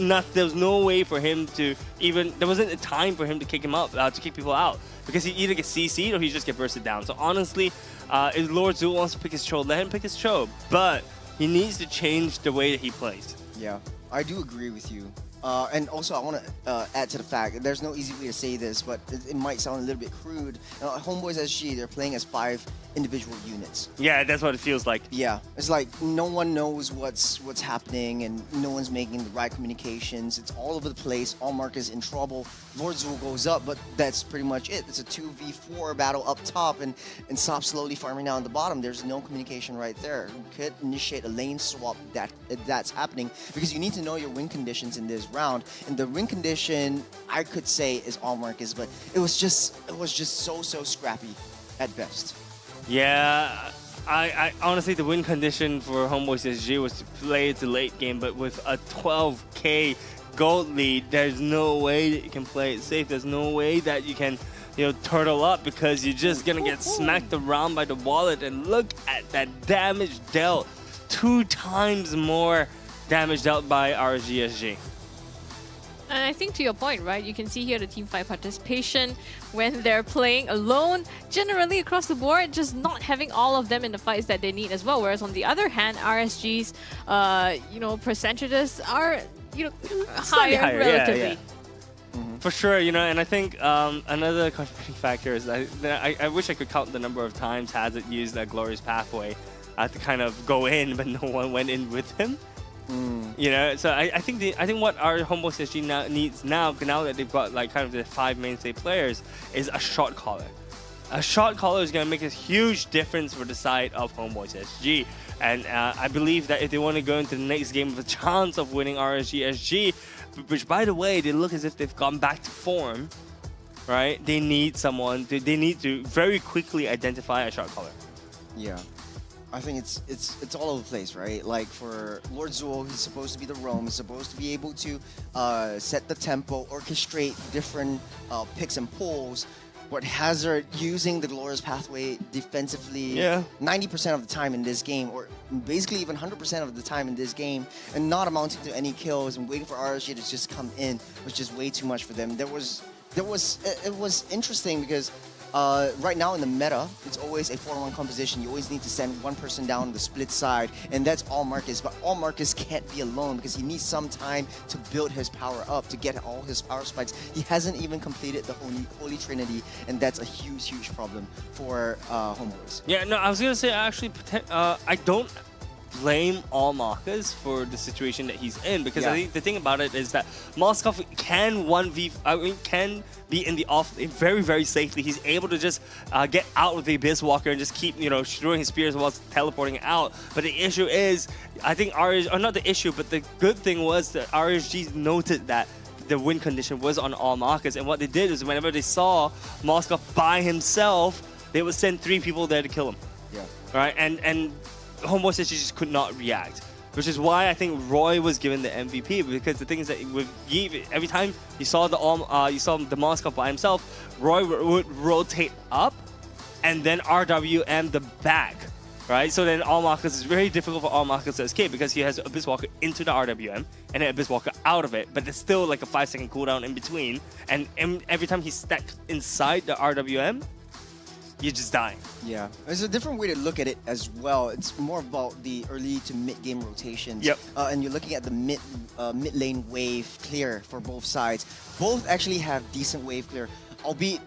no way for him to even. There wasn't a time for him to kick him out, to kick people out, because he either gets CC'd or he just get bursted down. So honestly, if Lord Zul wants to pick his Cho, let him pick his Cho, but he needs to change the way that he plays.
Yeah, I do agree with you. And also, I want to add to the fact that there's no easy way to say this, but it might sound a little bit crude. HomeBois SG, they're playing as 5 individual units.
Yeah, that's what it feels like.
Yeah, it's like no one knows what's happening, and no one's making the right communications. It's all over the place. All Marcus in trouble. Lord Zul goes up, but that's pretty much it. It's a 2v4 battle up top, and Sop slowly farming down at the bottom. There's no communication right there. You could initiate a lane swap that's happening, because you need to know your win conditions in this round. And the win condition, I could say, is all Marcus, but it was just so scrappy at best.
Yeah, I honestly, the win condition for HomeBois SG was to play the late game, but with a 12k gold lead, there's no way that you can play it safe. There's no way that you can, turtle up, because you're just gonna get smacked around by the wallet. And look at that damage dealt. 2 times more damage dealt by RSG.
And I think to your point, right, you can see here the team fight participation when they're playing alone, generally across the board, just not having all of them in the fights that they need as well. Whereas on the other hand, RSG's, percentages are, higher relatively.
For sure, and I think another contributing factor is I wish I could count the number of times Hazard used that Glorious Pathway to kind of go in, but no one went in with him. So I think what our HomeBois SG needs now that they've got like kind of the 5 mainstay players, is a shot caller. A shot caller is going to make a huge difference for the side of HomeBois SG, and I believe that if they want to go into the next game with a chance of winning RSG SG, which by the way they look as if they've gone back to form, right? They need someone. They need to very quickly identify a shot caller.
Yeah. I think it's all over the place, right? Like for Lord Zuo, he's supposed to be the roam. He's supposed to be able to set the tempo, orchestrate different picks and pulls. But Hazard using the Glorious Pathway defensively 90% of the time in this game, or basically even 100% of the time in this game, and not amounting to any kills and waiting for RSG to just come in was just way too much for them. It was interesting because right now in the meta, it's always a 4-on-1 composition. You always need to send one person down the split side, and that's all Marcus. But all Marcus can't be alone because he needs some time to build his power up, to get all his power spikes. He hasn't even completed the Holy Trinity, and that's a huge, huge problem for HomeBois.
Yeah, no, I was gonna say actually, I don't blame all Marcus for the situation that he's in, because I think the thing about it is that Moskov can can be in the off lane very, very safely. He's able to just get out with the Abyss Walker and just keep, throwing his spears while teleporting out. But the issue is, I think or not the issue, but the good thing was that RSG noted that the win condition was on all Marcus, and what they did is whenever they saw Moskov by himself, they would send 3 people there to kill him.
Yeah.
Right, and HomeBois just could not react, which is why I think Roy was given the MVP, because the thing is that with Yi, every time you saw the Moskov by himself, Roy would rotate up and then RWM the back, right? So then all Marcus is very difficult for all Marcus to escape because he has Abyss Walker into the RWM and then Abyss Walker out of it, but there's still like a 5-second cooldown in between, and every time he's stacked inside the RWM, you just die.
Yeah, there's a different way to look at it as well. It's more about the early to mid game rotations.
Yep.
And you're looking at the mid lane wave clear for both sides. Both actually have decent wave clear, albeit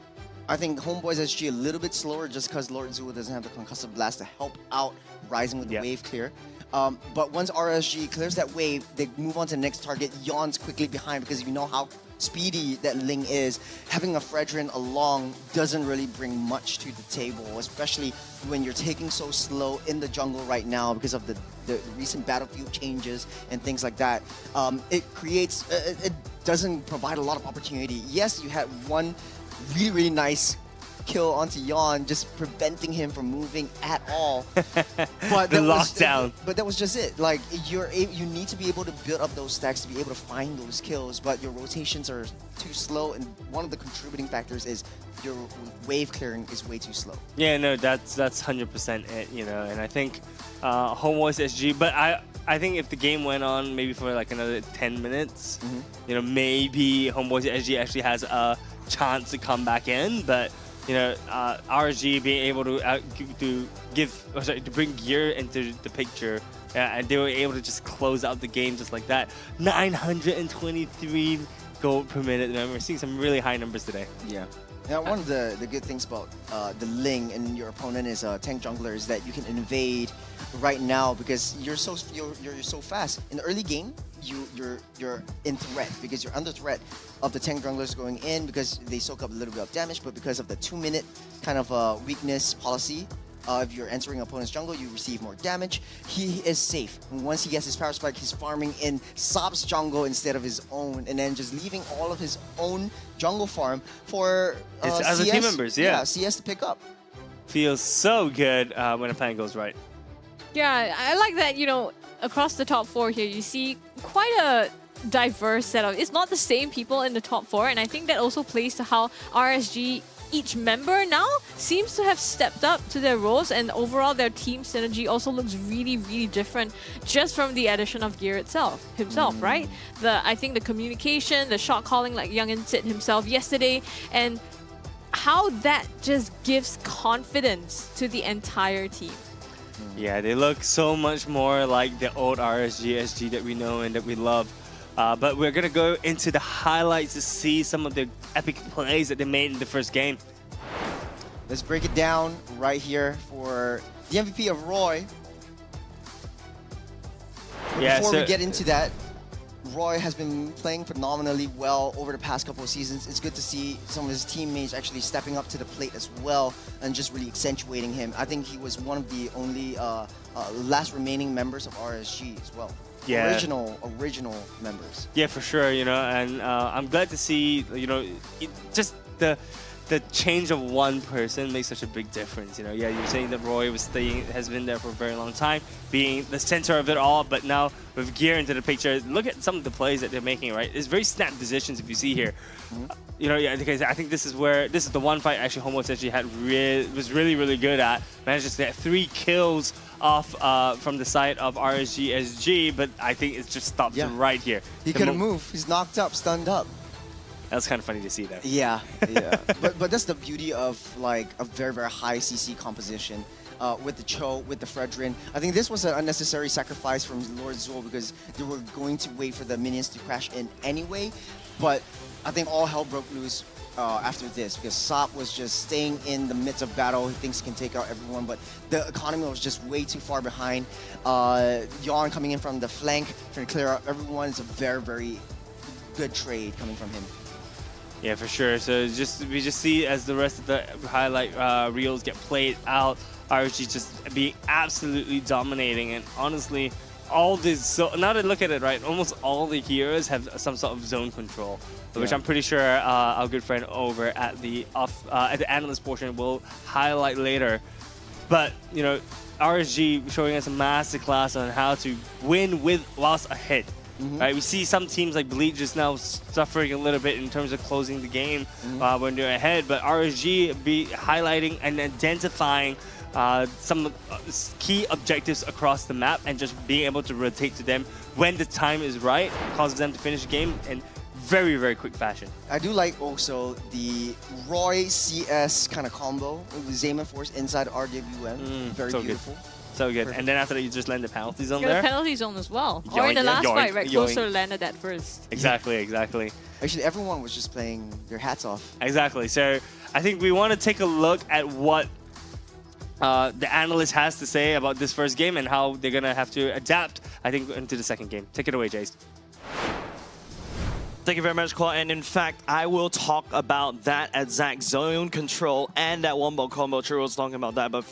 I think HomeBois SG a little bit slower just because Lord Zuo doesn't have the Concussive Blast to help out Rising with the wave clear. But once RSG clears that wave, they move on to the next target, yawns quickly behind, because you know how speedy that Ling is. Having a Fredrin along doesn't really bring much to the table, especially when you're taking so slow in the jungle right now because of the recent battlefield changes and things like that. It doesn't provide a lot of opportunity. Yes, you had one really, really nice kill onto Yon, just preventing him from moving at all. But
the lockdown.
But that was just it. Like you need to be able to build up those stacks to be able to find those kills, but your rotations are too slow, and one of the contributing factors is your wave clearing is way too slow.
Yeah, no, that's 100% it, and I think HomeBois SG, but I think if the game went on maybe for like another 10 minutes, maybe HomeBois SG actually has a chance to come back in, but RSG being able to bring gear into the picture, and they were able to just close out the game just like that. 923 gold per minute. We're seeing some really high numbers today.
Yeah. Now, one of the good things about the Ling and your opponent is a tank jungler is that you can invade right now because you're so fast. In the early game, you're in threat because you're under threat of the tank junglers going in because they soak up a little bit of damage, but because of the 2-minute kind of weakness policy, if you're entering opponent's jungle, you receive more damage. He is safe. And once he gets his power spike, he's farming in Saab's jungle instead of his own, and then just leaving all of his own jungle farm for
other
CS,
team members, yeah.
CS to pick up.
Feels so good when a plan goes right.
Yeah, I like that, across the top 4 here, you see quite a diverse setup. It's not the same people in the top 4, and I think that also plays to how RSG, each member now, seems to have stepped up to their roles, and overall their team synergy also looks really, really different just from the addition of Gear himself, right? I think the communication, the shot calling like Youngin said himself yesterday, and how that just gives confidence to the entire team.
Yeah, they look so much more like the old RSG SG that we know and that we love. But we're gonna go into the highlights to see some of the epic plays that they made in the first game.
Let's break it down right here for the MVP of Roy.
Yeah,
Before we get into that, Roy has been playing phenomenally well over the past couple of seasons. It's good to see some of his teammates actually stepping up to the plate as well and just really accentuating him. I think he was one of the only last remaining members of RSG as well.
Yeah.
Original members.
Yeah, for sure, and I'm glad to see, just the the change of one person makes such a big difference. You know, yeah, you're saying that Roy has been there for a very long time, being the center of it all, but now with Gear into the picture, look at some of the plays that they're making, right? It's very snap decisions if you see here. You know, yeah, because I think this is the one fight actually HomeBois was really good at. Managed to get 3 kills off from the side of RSG SG, but I think it just stopped right here.
He couldn't move. He's knocked up, stunned up.
That's kind of funny to see though.
Yeah, yeah. but that's the beauty of like a very high CC composition. With the Cho, with the Fredrin. I think this was an unnecessary sacrifice from Lord Zul because they were going to wait for the minions to crash in anyway. But I think all hell broke loose after this because Sop was just staying in the midst of battle. He thinks he can take out everyone, but the economy was just way too far behind. Yawn coming in from the flank trying to clear out everyone. It's a very good trade coming from him.
Yeah, for sure. So we just see as the rest of the highlight reels get played out, RSG just being absolutely dominating. And honestly, all this, so now that I look at it, right, almost all the heroes have some sort of zone control, which I'm pretty sure our good friend over at the analyst portion will highlight later. But you know, RSG showing us a masterclass on how to win whilst ahead. Right, we see some teams like Bleach just now suffering a little bit in terms of closing the game when they're ahead, but RSG be highlighting and identifying some key objectives across the map and just being able to rotate to them when the time is right, causes them to finish the game in very quick fashion.
I do like also the Roy CS kind of combo with Zayman Force inside RWM. Very
so
beautiful.
Good. So good. And then after that, you just land the penalty zone
Get
there.
a penalty zone as well.
Yoink,
Or in the last
yoink,
fight, right?
yoink.
Closer landed that first.
Exactly.
Actually, everyone was just playing their hats off.
Exactly. So I think we want to take a look at what the analyst has to say about this first game and how they're going to have to adapt, I think, into the second game. Take it away, Jace.
Thank you very much, Claw. And in fact, I will talk about that exact zone control and that one-ball combo. Churro was talking about that, but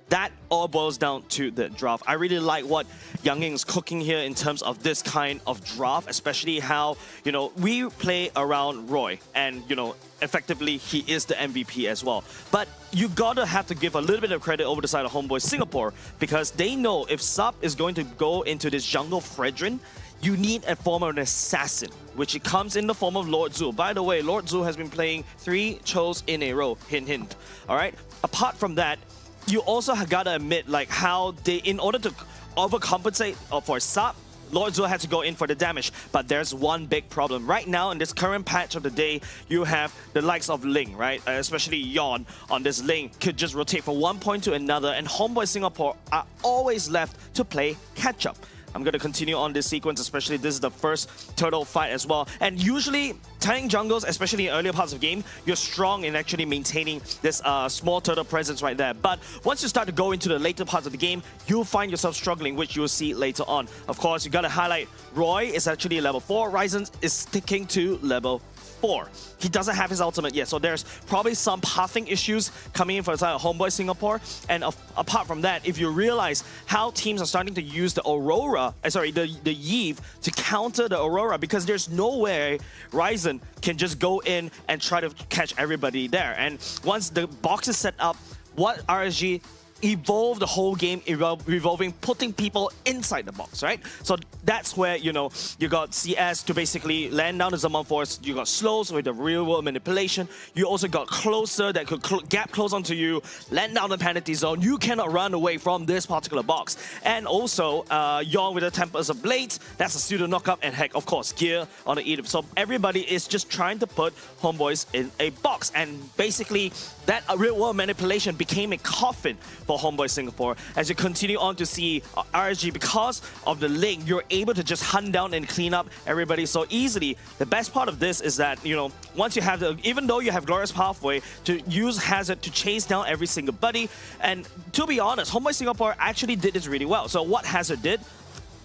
that all boils down to the draft. I really like what Younging is cooking here in terms of this kind of draft, especially how, you know, we play around Roy and, you know, effectively he is the MVP as well. But you gotta have to give a little bit of credit over the side of HomeBois Singapore because they know if Sup is going to go into this jungle Fredrin, you need a form of an assassin, which it comes in the form of Lord Zul. By the way, Lord Zul has been playing 3 Chos in a row, hint. All right. Apart from that, you also gotta admit like how they, in order to overcompensate for Sup, Lord Zul had to go in for the damage. But there's one big problem. Right now, in this current patch of the day, you have the likes of Ling, right? Especially Yawn on this Ling could just rotate from one point to another, and HomeBois Singapore are always left to play catch-up. I'm going to continue on this sequence, especially this is the first turtle fight as well. And usually, tanking jungles, especially in earlier parts of the game, you're strong in actually maintaining this small turtle presence right there. But once you start to go into the later parts of the game, you'll find yourself struggling, which you'll see later on. Of course, you got to highlight Roy is actually level 4. Ryzen is sticking to level 4. He doesn't have his ultimate yet, so there's probably some pathing issues coming in for the side of HomeBois Singapore. And apart from that, if you realize how teams are starting to use the Aurora, the Eve to counter the Aurora, because there's no way Ryzen can just go in and try to catch everybody there. And once the box is set up, what RSG evolve the whole game revolving putting people inside the box, right? So that's where, you know, you got CS to basically land down the Zaman Force, you got slows with the real world manipulation, you also got closer that could gap close onto you, land down the penalty zone, you cannot run away from this particular box. And also Yawn with the Tempers of Blades, that's a pseudo knockup, and heck, of course, Gear on the Edith. So everybody is just trying to put HomeBois in a box, and basically that real world manipulation became a coffin for HomeBois Singapore. As you continue on to see RSG, because of the link, you're able to just hunt down and clean up everybody so easily. The best part of this is that, you know, once you have even though you have Glorious Pathway to use Hazard to chase down every single buddy, and to be honest, HomeBois Singapore actually did this really well. So what Hazard did,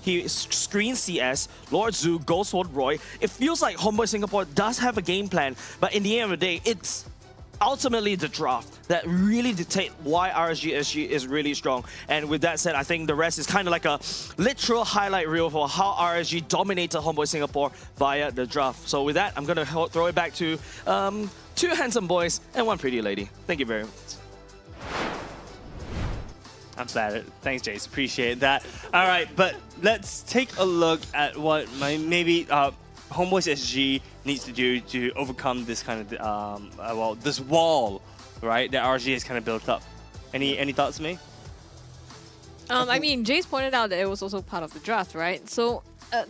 he screens CS, Lord Zul goes for Roy. It feels like HomeBois Singapore does have a game plan, but in the end of the day, it's ultimately the draft that really dictate why RSG SG is really strong. And with that said, I think the rest is kind of like a literal highlight reel for how RSG dominated HomeBois Singapore via the draft. So with that, I'm going to throw it back to two handsome boys and one pretty lady. Thank you very much.
I'm flattered. Thanks, Jace. Appreciate that. All right, but let's take a look at what maybe HomeBois SG needs to do to overcome this kind of this wall, right, that RSG has kind of built up. Any thoughts, May?
I mean, Jace pointed out that it was also part of the draft, right? So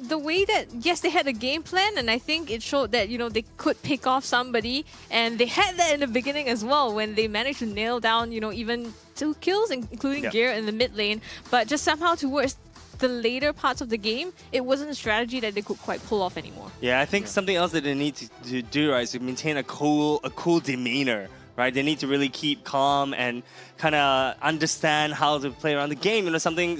the way that, yes, they had a game plan, and I think it showed that, you know, they could pick off somebody, and they had that in the beginning as well when they managed to nail down, you know, even 2 kills, including Gear in the mid lane. But just somehow towards the later parts of the game, it wasn't a strategy that they could quite pull off anymore.
Yeah, I think something else that they need to do, right, is to maintain a cool demeanor. Right, they need to really keep calm and kind of understand how to play around the game. You know, something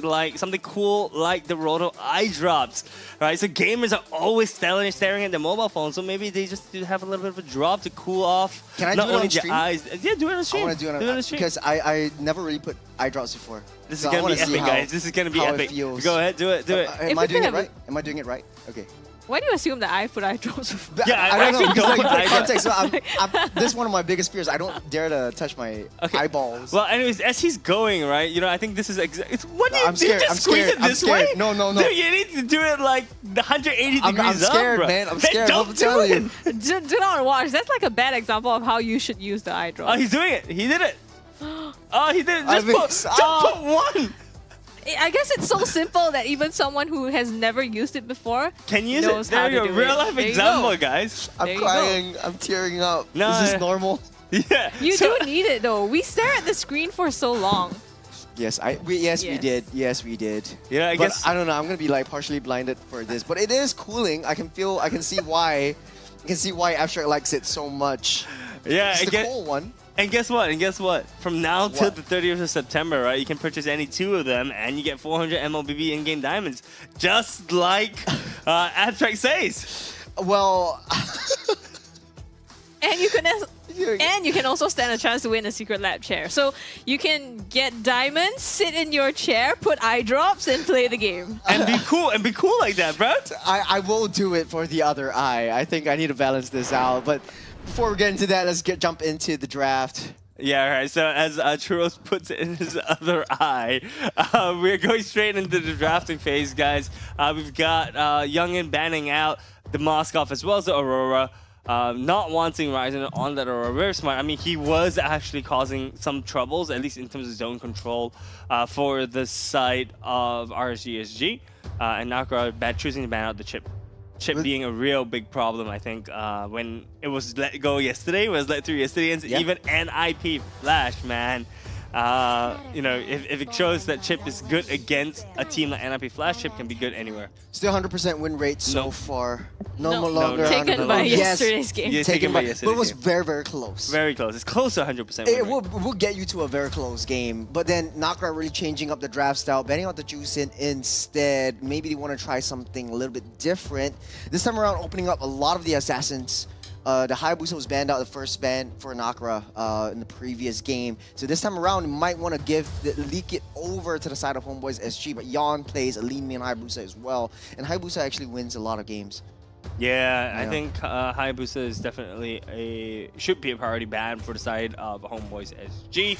cool like the Roto eye drops. Right, so gamers are always staring at their mobile phone. So maybe they just have a little bit of a drop to cool off.
Can I
not
do it
only
on stream?
their eyes. Yeah, do it on stream.
I want to do it on
stream
because I never really put eye drops before.
This
So
is
I
gonna be
wanna see
epic, guys. This is gonna be
how
epic.
it feels.
Go ahead, do it.
Am I doing it right? Am I doing it right? Okay.
Why do you assume that I put eye drops?
Yeah,
I don't know, because
don't
like,
put
context, so this is one of my biggest fears. I don't dare to touch my eyeballs.
Well, anyways, as he's going, right, you know, I think this is what do you
I'm
do? You
scared,
just
I'm
squeeze
scared,
it
I'm
this
scared.
way?
No, no.
Dude, you need to do it like 180
I'm
degrees
scared,
up, bro.
man. I'm
Then
scared.
don't
I'm
do
telling
it.
you.
Do not watch. That's like a bad example of how you should use the eye drops.
Oh, he's doing it. He did it. Oh, he did it. Just put one.
I guess it's so simple that even someone who has never used it before
Can use
knows
it.
how
There
to
you go.
do
Real
it.
life
There you
example,
go.
guys.
I'm
There you go.
crying. I'm tearing up.
No,
is this normal?
Yeah.
You do need it though. We stare at the screen for so long.
Yes, we did. Yes, we did.
Yeah, I
but
guess.
I don't know. I'm gonna be like partially blinded for this, but it is cooling. I can see why. I can see why Abstract likes it so much.
Yeah,
it's the cool one.
And guess what? From now till the 30th of September, right, you can purchase any 2 of them, and you get 400 MLBB in-game diamonds, just like Abstract says.
Well,
And you can also stand a chance to win a secret lab chair. So you can get diamonds, sit in your chair, put eye drops, and play the game.
And be cool like that, bro.
I will do it for the other eye. I think I need to balance this out. But before we get into that, let's jump into the draft.
Yeah, right. So as Churros puts it in his other eye, we're going straight into the drafting phase, guys. We've got Youngin banning out the Moskov as well as the Aurora. Not wanting Ryzen on that Aurora. Very smart. I mean, he was actually causing some troubles, at least in terms of zone control, for the side of RSGSG. And Nakra choosing to ban out the chip. Chip being a real big problem, I think, when it was let go yesterday, was let through yesterday, and even NIP Flash, man. You know, if it shows that Chip is good against a team like NIP Flash, Chip can be good anywhere.
Still 100% win rate so far. No longer.
Taken by yesterday's game.
Yeah,
taken by
yesterday's
but it was
game.
very, very close.
Very close. It's close to 100% win
It
rate.
will get you to a very close game, but then Nakra really changing up the draft style, banning out the Juice in instead. Maybe they want to try something a little bit different. This time around, opening up a lot of the assassins. The Hayabusa was banned out, the first ban for Nakra in the previous game. So this time around, you might want to leak it over to the side of HomeBois SG, but Yon plays a lean main Hayabusa as well. And Hayabusa actually wins a lot of games.
Yeah, I think Hayabusa is definitely should be a priority ban for the side of HomeBois SG.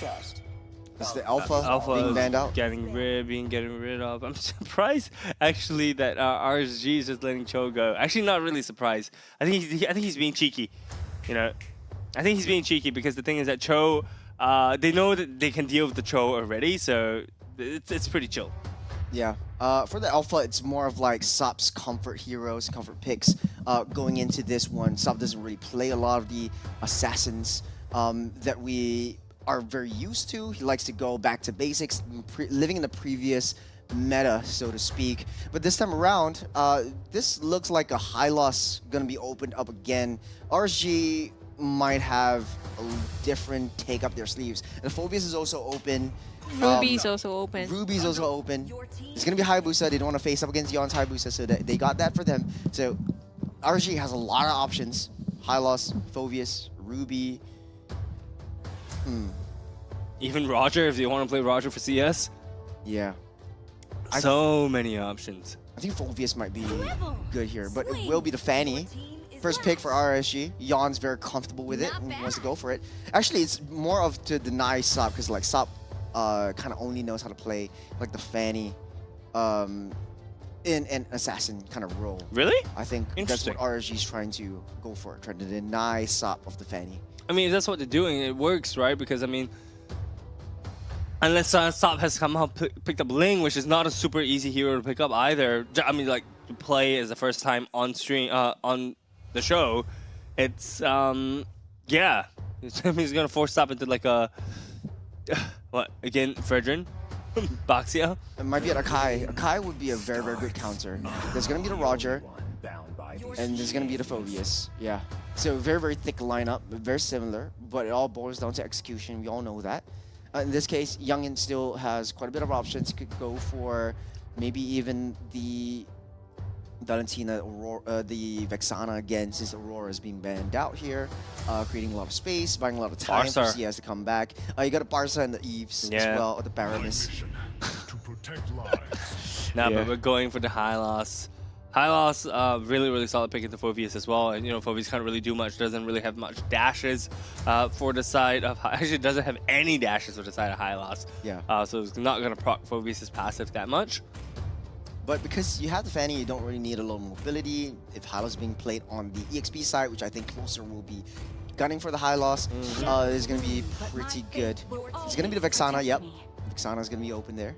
It's the Alpha being banned out.
Getting rid of. I'm surprised actually that RSG is just letting Cho go. Actually, not really surprised. I think he's being cheeky. You know, I think he's being cheeky because the thing is that Cho, they know that they can deal with the Cho already, so it's pretty chill.
Yeah. For the Alpha, it's more of like Sop's comfort heroes, comfort picks going into this one. Sop doesn't really play a lot of the assassins that we are very used to. He likes to go back to basics, living in the previous meta, so to speak. But this time around, this looks like a high loss gonna be opened up again. RSG might have a different take up their sleeves. And Phobius is also open.
Ruby's also open.
Ruby's also open. It's gonna be Hayabusa. They don't want to face up against Yon's Hayabusa, so they got that for them. So RSG has a lot of options. Hylos, Phobius, Ruby.
Even Roger, if you want to play Roger for CS.
Yeah.
So many options.
I think Phobius might be good here, but it will be the Fanny. First pick for RSG. Yon's very comfortable with it and wants to go for it. Actually, it's more of to deny Sop, because like Sop kind of only knows how to play like the Fanny in an assassin kind of role.
Really?
I think that's what RSG is trying to go for, trying to deny Sop of the Fanny.
I mean, if that's what they're doing, it works, right? Because, I mean, unless Sop has somehow picked up Ling, which is not a super easy hero to pick up either. I mean, like, to play as the first time on stream, on the show, it's, yeah. He's going to force Sop into, like, a, what, again, Fredrin? Baxia?
It might be an Akai. Akai would be a very, very good counter. There's going to be the Roger, and there's going to be the Phobius. Yeah. So very, very thick lineup, very similar, but it all boils down to execution. We all know that. In this case, Youngin still has quite a bit of options. He could go for maybe even the Valentina, Aurora, the Vexana again, since Aurora is being banned out here, creating a lot of space, buying a lot of time for CS to come back. You got a Barca and the Eves as well, or the Baroness.
But we're going for the Hylos. Hylos, really, really solid pick into Phobius as well. And, you know, Phobius can't really do much, doesn't really have much dashes for the side of... Actually, doesn't have any dashes for the side of Hylos.
Yeah.
So it's not going to proc Phobius' passive that much.
But because you have the Fanny, you don't really need a lot of mobility. If Hylos is being played on the EXP side, which I think closer will be gunning for the Hylos, is going to be pretty good. It's going to be the Vexana, yep. Vexana is going to be open there.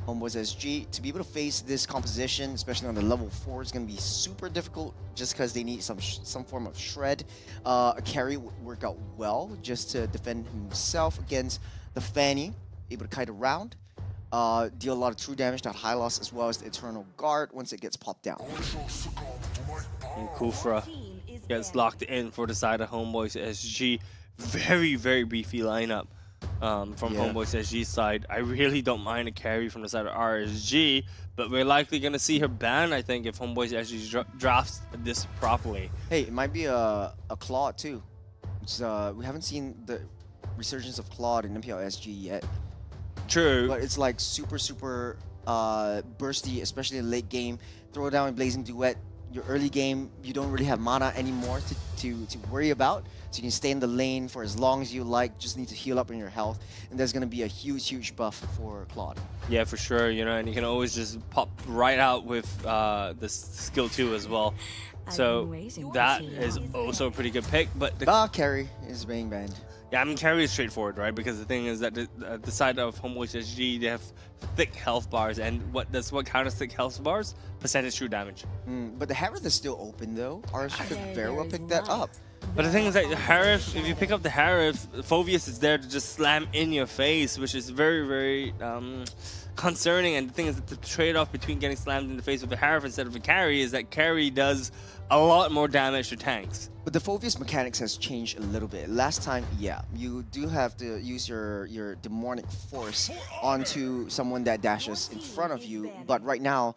HomeBois SG, to be able to face this composition, especially on the level 4, is going to be super difficult just because they need some form of shred. A carry would work out well just to defend himself against the Fanny, able to kite around, deal a lot of true damage to Hylos as well as the Eternal Guard once it gets popped down.
And Kufra gets locked in for the side of HomeBois SG. Very, very beefy lineup. From HomeBois SG's side. I really don't mind a carry from the side of RSG, but we're likely going to see her ban, I think, if HomeBois SG drafts this properly.
Hey, it might be a Claude too. Which, we haven't seen the resurgence of Claude in MPL SG yet.
True.
But it's like super, super bursty, especially in late game. Throw down a Blazing Duet. Your early game, you don't really have mana anymore to worry about. So you can stay in the lane for as long as you like, just need to heal up on your health. And there's going to be a huge, huge buff for Claude.
Yeah, for sure, you know, and you can always just pop right out with the skill 2 as well. So that is also a pretty good pick, but the
carry is being banned.
Yeah, I mean, carry is straightforward, right? Because the thing is that the side of HomeBois SG, they have thick health bars, and what counters thick health bars? Percentage true damage.
But the Harith is still open though. RSG could very well pick that up.
But the thing is that Harith, if you pick up the Harith, Phobius is there to just slam in your face, which is very, very concerning. And the thing is that the trade-off between getting slammed in the face with a Harith instead of a carry is that carry does a lot more damage to tanks.
But the Phobius mechanics has changed a little bit. Last time, yeah, you do have to use your demonic force onto someone that dashes in front of you. But right now,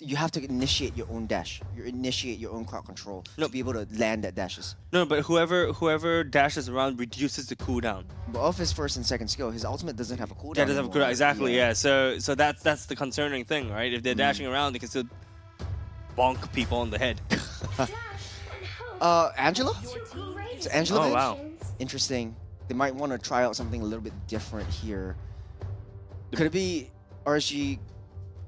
you have to initiate your own dash. You initiate your own crowd control to be able to land that dashes.
No, but whoever dashes around reduces the cooldown.
But of his first and second skill, his ultimate doesn't have a cooldown.
Yeah, doesn't have a cooldown, exactly. Yeah. So that's the concerning thing, right? If they're dashing around, they can still bonk people on the head.
Angela? It's Angela.
Oh, wow.
Interesting. They might want to try out something a little bit different here. Could it be RSG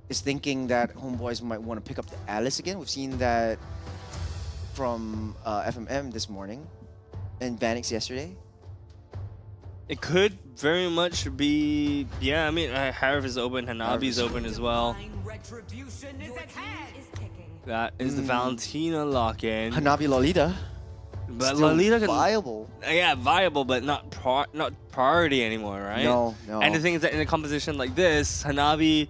is thinking that HomeBois might want to pick up the Alice again? We've seen that from FMM this morning and Vanix yesterday.
It could very much be, yeah, I mean, Harith is open, Hanabi is open as well. That is the Valentina lock-in.
Hanabi Lolita.
But
still
Lolita can,
viable.
Yeah, viable, but not priority anymore, right?
No.
And the thing is that in a composition like this, Hanabi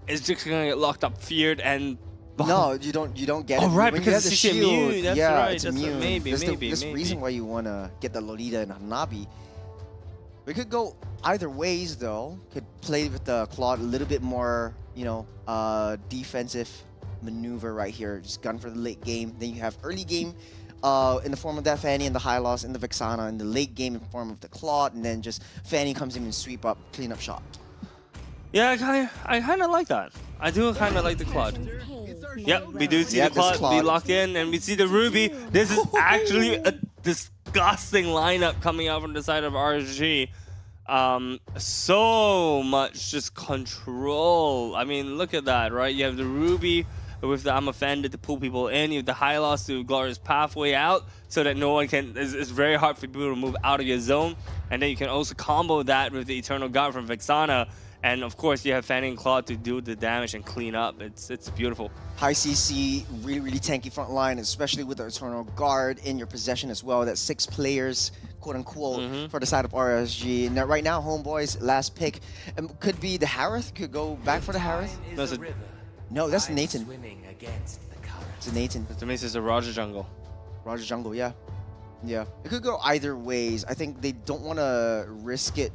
is just gonna get locked up, feared, and
no, you don't get it.
Oh, right,
when
because
you have the
CC immune.
shield,
That's
yeah,
right.
it's
That's
immune.
Maybe.
There's the reason why you want to get the Lolita and Hanabi. We could go either ways, though. Could play with the Claude a little bit more, you know, defensive maneuver right here. Just gun for the late game. Then you have early game in the form of that Fanny and the high loss in the Vexana, in the late game in the form of the Claude, and then just Fanny comes in and sweep up, clean up shot.
Yeah, I kind of like that. I do kind of like the Claude. Yep, we do see the Claude be locked in, and we see the Ruby. This is actually a disgusting lineup coming out from the side of RSG. So much just control. I mean, look at that, right? You have the Ruby with the I'm Offended to pull people in. You have the high loss to Glorious Pathway out so that no one can, it's very hard for people to move out of your zone. And then you can also combo that with the Eternal Guard from Vexana. And of course, you have Fanny and Claude to do the damage and clean up. It's beautiful.
High CC, really tanky front line, especially with the Eternal Guard in your possession as well. That's 6 players, quote unquote, for the side of RSG. Now, right now, HomeBois' last pick could be the Harith. Could go back for the Harith. No, that's Nathan. It's a Nathan.
To me, it's a Roger Jungle.
Roger Jungle, yeah. Yeah. It could go either ways. I think they don't want to risk it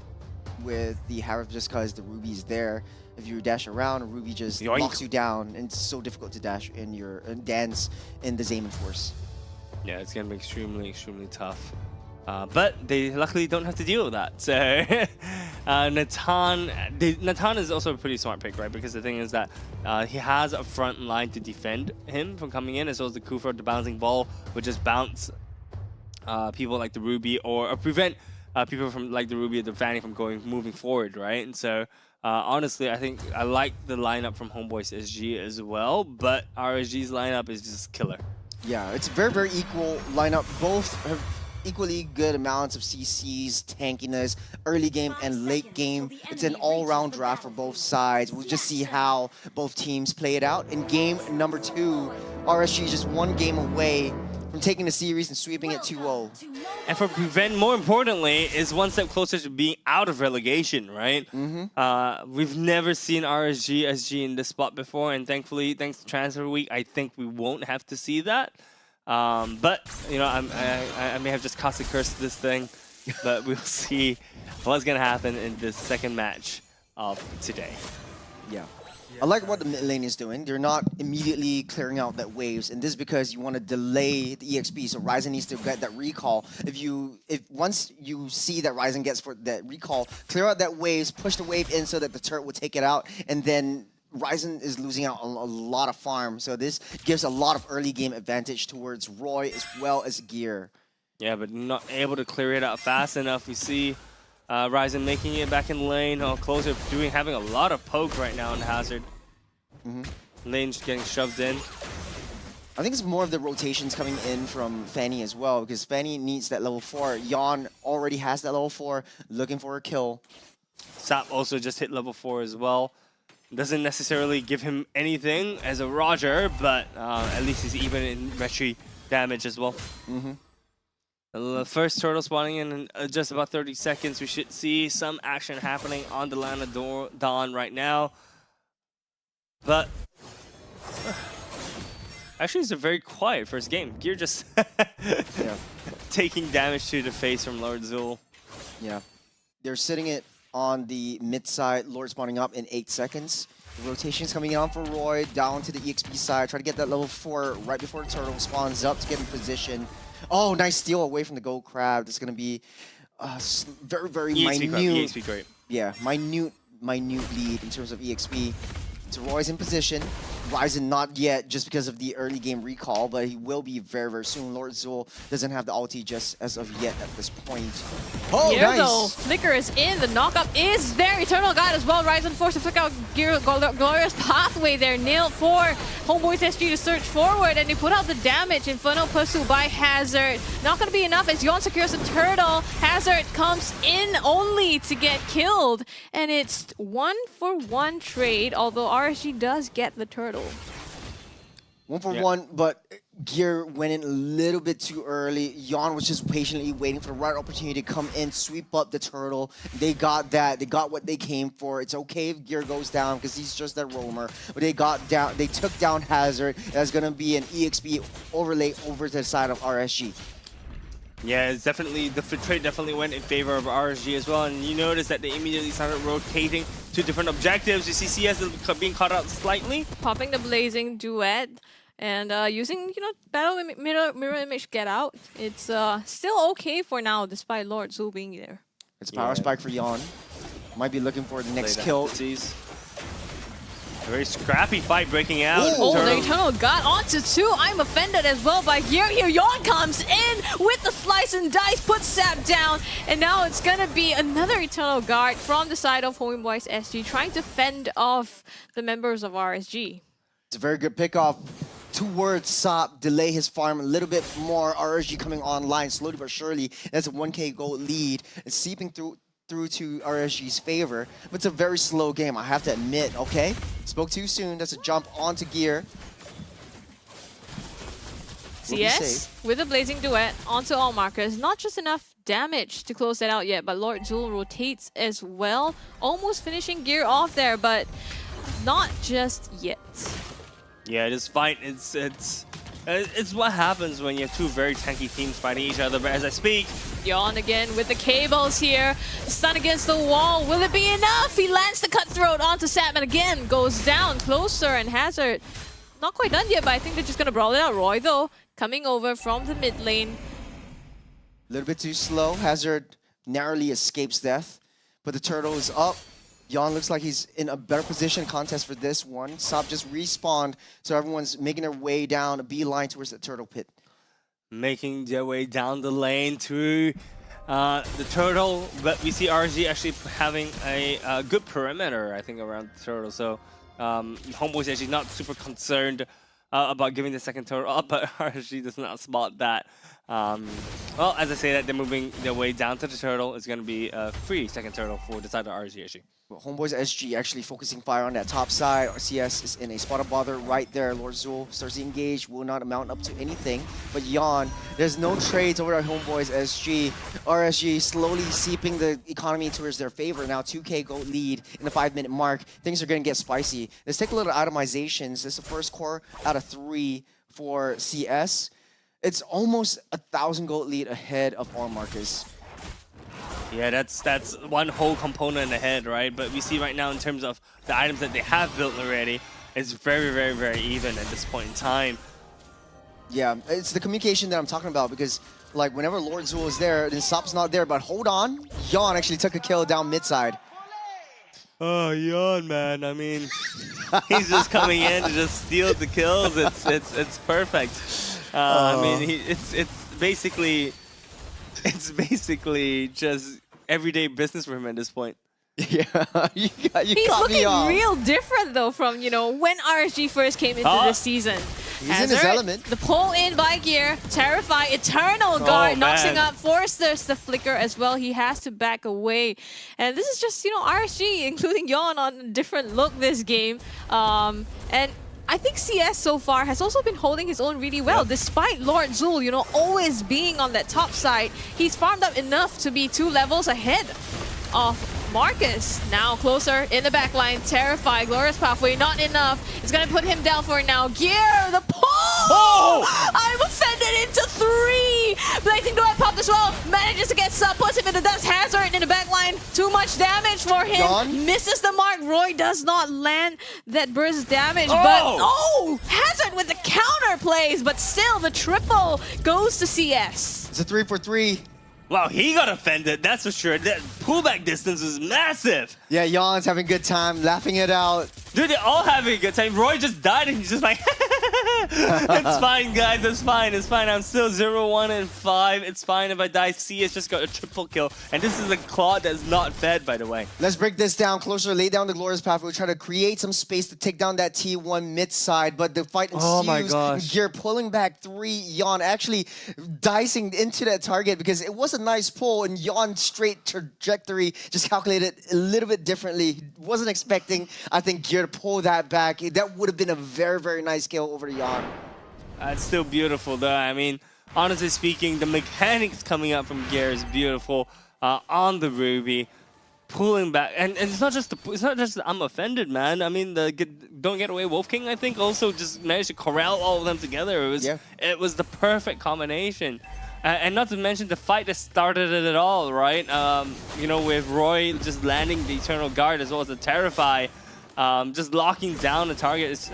with the Harith just because the Ruby's there. If you dash around, Ruby just locks you down, and it's so difficult to dash in your dance in the Zayman Force.
Yeah, it's gonna be extremely tough. But they luckily don't have to deal with that. So Natan is also a pretty smart pick, right? Because the thing is that he has a front line to defend him from coming in, as well as the Kufa, the bouncing ball, would just bounce people like the Ruby or prevent people from like the Ruby or the Fanny from moving forward, right? And so honestly, I think I like the lineup from HomeBois SG as well, but RSG's lineup is just killer.
Yeah, it's a very equal lineup. Both have equally good amounts of CCs, tankiness, early game and late game. It's an all-round draft for both sides. We'll just see how both teams play it out. In game number 2, RSG is just 1 game away from taking the series and sweeping it 2-0.
And for Prevent, more importantly, is 1 step closer to being out of relegation, right? We've never seen RSG SG in this spot before, and thankfully, thanks to Transfer Week, I think we won't have to see that. But you know, I may have just cast a curse to this thing, but we'll see what's gonna happen in this second match of today.
Yeah. I like what the mid lane is doing. They're not immediately clearing out that waves, and this is because you want to delay the EXP, so Ryzen needs to get that recall. If once you see that Ryzen gets for that recall, clear out that waves, push the wave in so that the turret will take it out, and then Ryzen is losing out on a lot of farm, so this gives a lot of early game advantage towards Roy as well as Gear.
Yeah, but not able to clear it out fast enough. We see Ryzen making it back in lane, or closer, having a lot of poke right now in Hazard. Lane just getting shoved in.
I think it's more of the rotations coming in from Fanny as well, because Fanny needs that level 4. Yon already has that level 4, looking for a kill.
Sap also just hit level 4 as well. Doesn't necessarily give him anything as a Roger, but at least he's even in retry damage as well. The first turtle spawning in just about 30 seconds. We should see some action happening on the land of Dawn right now. But actually, it's a very quiet first game. Gear just taking damage to the face from Lord Zul.
Yeah, they're sitting it on the mid side. Lord spawning up in 8 seconds. The rotation's coming on for Roy, down to the EXP side. Try to get that level 4 right before the turtle spawns up to get in position. Oh, nice steal away from the gold crab. That's going to be very minute.
EXP great.
Yeah, minute lead in terms of EXP. So Roy's in position. Ryzen not yet, just because of the early game recall, but he will be very soon. Lord Zul doesn't have the ulti just as of yet at this point. Oh,
Here
nice!
Though, Flicker is in, the knockup is there. Eternal God as well. Ryzen forced to flick out Glorious Pathway there. Nailed for HomeBois SG to surge forward, and they put out the damage. Infernal Pursuit by Hazard. Not going to be enough as Yon secures the turtle. Hazard comes in only to get killed, and it's 1-for-1 trade, although RSG does get the turtle.
1-for-1, but Gear went in a little bit too early. Yon was just patiently waiting for the right opportunity to come in, sweep up the turtle. They got that. They got what they came for. It's okay if Gear goes down because he's just a roamer. But they got down. They took down Hazard. That's gonna be an EXP overlay over to the side of RSG.
Yeah, it's definitely, the trade definitely went in favor of RSG as well, and you notice that they immediately started rotating to different objectives. You see CS being caught out slightly.
Popping the Blazing Duet. And using, battle mirror image get out, it's still okay for now, despite Lord Zul being there.
It's a power spike for Yon. Might be looking for the next kill.
A very scrappy fight breaking out.
Oh, the Eternal got onto 2. I'm offended as well by here. Yon comes in with the slice and dice, puts Sap down, and now it's gonna be another Eternal Guard from the side of HomeBois SG, trying to fend off the members of RSG.
It's a very good pickoff. Towards Sop, delay his farm a little bit more. RSG coming online slowly but surely. That's a 1k gold lead. It's seeping through to RSG's favor, but it's a very slow game, I have to admit, okay? Spoke too soon, that's a jump onto Gear.
CS with a Blazing Duet onto all markers. Not just enough damage to close that out yet, but Lord Zul rotates as well. Almost finishing Gear off there, but not just yet.
Yeah, this fight, it's what happens when you have two very tanky teams fighting each other. But as I speak,
Yon again with the cables here. Stun against the wall. Will it be enough? He lands the cutthroat onto Sapman again. Goes down closer, and Hazard not quite done yet, but I think they're just gonna brawl it out. Roy though coming over from the mid lane.
A little bit too slow. Hazard narrowly escapes death, but the turtle is up. Yon looks like he's in a better position contest for this one. Sop just respawned, so everyone's making their way down a beeline towards the turtle pit.
Making their way down the lane to the turtle, but we see RSG actually having a good perimeter, I think, around the turtle. So HomeBois actually not super concerned about giving the second turtle up, but RSG does not spot that. Well, as I say that, they're moving their way down to the turtle. It's going to be a free second turtle for the side of RSG actually.
Well, HomeBois SG actually focusing fire on that top side. CS is in a spot of bother right there. Lord Zul starts to engage, will not amount up to anything. But Yon, there's no trades over at HomeBois SG. RSG slowly seeping the economy towards their favor. Now 2k gold lead in the 5-minute mark. Things are going to get spicy. Let's take a little itemizations. This is the first core out of 3 for CS. It's almost 1,000 gold lead ahead of all markers.
Yeah, that's one whole component ahead, right? But we see right now in terms of the items that they have built already, it's very, very, very even at this point in time.
Yeah, it's the communication that I'm talking about, because like whenever Lord Zul is there, then Sop's not there, but hold on. Yon actually took a kill down mid side.
Oh, Yon, man. I mean, he's just coming in to just steal the kills. It's perfect. I mean, it's basically just everyday business for him at this point.
Yeah, you
He's looking real different though from, when RSG first came into this season.
He's in his element.
The pull in by Gear, Terrify, Eternal Guard, knocks him up, forces the flicker as well. He has to back away. And this is just, RSG, including Yon, on a different look this game. And I think CS so far has also been holding his own really well, despite Lord Zul, always being on that top side. He's farmed up enough to be 2 levels ahead of Marcus. Now closer in the backline, Terrify, Glorious Pathway, not enough. It's gonna put him down for now. Gear, the pull! Oh! I'm offended into 3! Blazing Duet popped as well, manages to get sub, puts him in the dust. Hazard in the backline, too much damage for him.
Gone.
Misses the mark. Roy does not land that burst damage, but Hazard with the counter plays, but still the triple goes to CS.
It's a 3 for 3.
Wow, he got offended, that's for sure. That pullback distance was massive.
Yeah, Yon's having a good time, laughing it out.
Dude, they're all having a good time. Roy just died and he's just like, it's fine, guys, it's fine, it's fine. I'm still 0-1-5. It's fine if I die. CS just got a triple kill. And this is a Claude that's not fed, by the way.
Let's break this down closer, lay down the Glorious Path. We'll try to create some space to take down that T1 mid side, but the fight ensues.
Oh my gosh.
Gear pulling back 3. Yon actually dicing into that target because it was a nice pull, and Yon's straight trajectory just calculated a little bit differently. Wasn't expecting, I think, Gear to pull that back. That would have been a very, very nice kill over to Yon.
It's still beautiful, though. I mean, honestly speaking, the mechanics coming up from Gear is beautiful on the Ruby. Pulling back, and it's not just I'm offended, man. I mean, the Don't Get Away Wolf King, I think, also just managed to corral all of them together. It was the perfect combination. And not to mention the fight that started it all, right? With Roy just landing the Eternal Guard as well as the Terrify, just locking down the target.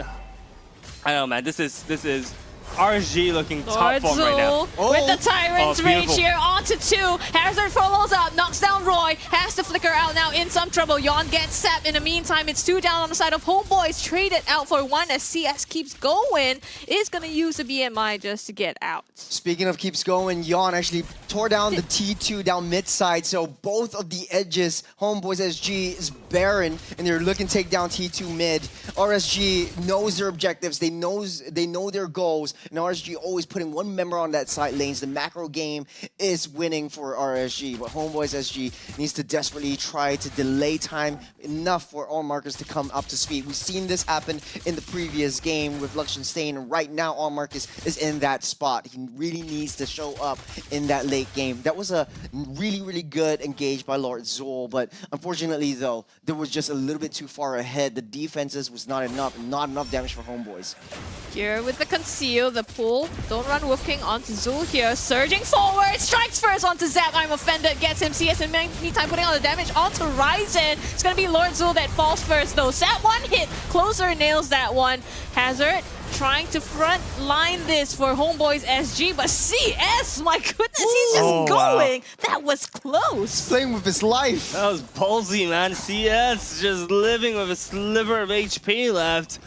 I don't know, man. This is RSG looking top form right now.
With the Tyrant's Rage
beautiful.
here, onto 2. Hazard follows up, knocks down Roy, has to flicker out now, in some trouble. Yon gets sapped. In the meantime, it's 2 down on the side of HomeBois, traded out for 1 as CS keeps going. Is going to use the BMI just to get out.
Speaking of keeps going, Yon actually tore down the T2 down mid side, so both of the edges, HomeBois SG is barren, and they're looking to take down T2 mid. RSG knows their objectives, they know their goals, and RSG always putting one member on that side lanes. The macro game is winning for RSG, but HomeBois SG needs to desperately try to delay time enough for all markers to come up to speed. We've seen this happen in the previous game with Luxenstein, and right now all Marcus is in that spot. He really needs to show up in that late game. That was a really good engage by Lord Zul, but unfortunately though, there was just a little bit too far ahead. The defenses was not enough damage for HomeBois.
Here with the conceal, the pull. Don't run Wolf King onto Zul here. Surging forward, strikes first onto Zap. I'm offended, gets him CS in the meantime, putting all the damage onto Ryzen. It's gonna be Lord Zul that falls first though. Zap one hit, closer nails that one. Hazard trying to front line this for HomeBois SG, but CS, my goodness, he's just going. Wow. That was close.
He's playing with his life.
That was ballsy, man. CS just living with a sliver of HP left.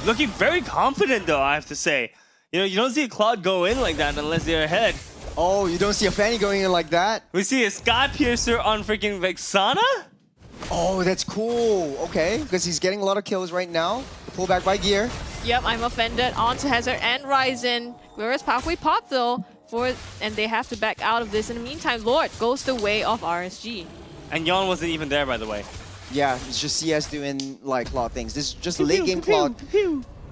Looking very confident though, I have to say. You know, you don't see a Claude go in like that unless they're ahead.
Oh, you don't see a Fanny going in like that?
We see a Sky Piercer on freaking Vexana?
Oh, that's cool. Okay, because he's getting a lot of kills right now. Pull back by Gear.
Yep, I'm offended. Onto Hazard and Ryzen. Whereas Pathway Pop though, and they have to back out of this. In the meantime, Lord goes the way of RSG.
And Yon wasn't even there, by the way.
Yeah, it's just CS doing like Claude things. This is just late game Claude.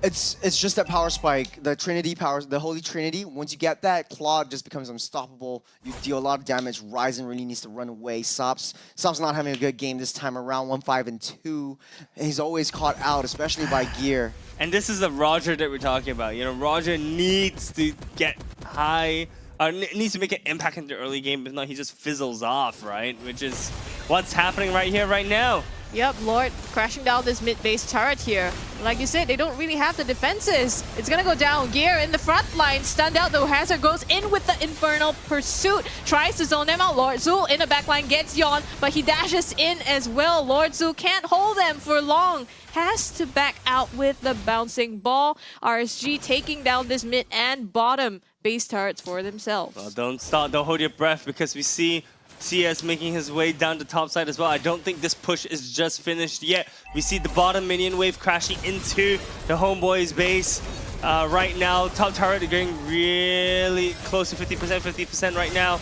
It's just that power spike, the Trinity powers, the Holy Trinity. Once you get that, Claude just becomes unstoppable. You deal a lot of damage. Ryzen really needs to run away. Sops not having a good game this time around. 1-5-2. And he's always caught out, especially by Gear.
And this is the Roger that we're talking about. You know, Roger needs to get high, needs to make an impact in the early game. If not, he just fizzles off, right? Which is what's happening right here, right now.
Yep, Lord crashing down this mid-base turret here. Like you said, they don't really have the defenses. It's gonna go down. Gear in the front line, stunned out though. Hazard goes in with the Infernal Pursuit. Tries to zone them out. Lord Zul in the backline gets Yon, but he dashes in as well. Lord Zul can't hold them for long. Has to back out with the bouncing ball. RSG taking down this mid and bottom base turrets for themselves.
Well, don't stop, don't hold your breath, because we see CS making his way down the top side as well. I don't think this push is just finished yet. We see the bottom minion wave crashing into the HomeBois base. Right now, top turret getting really close to 50% right now.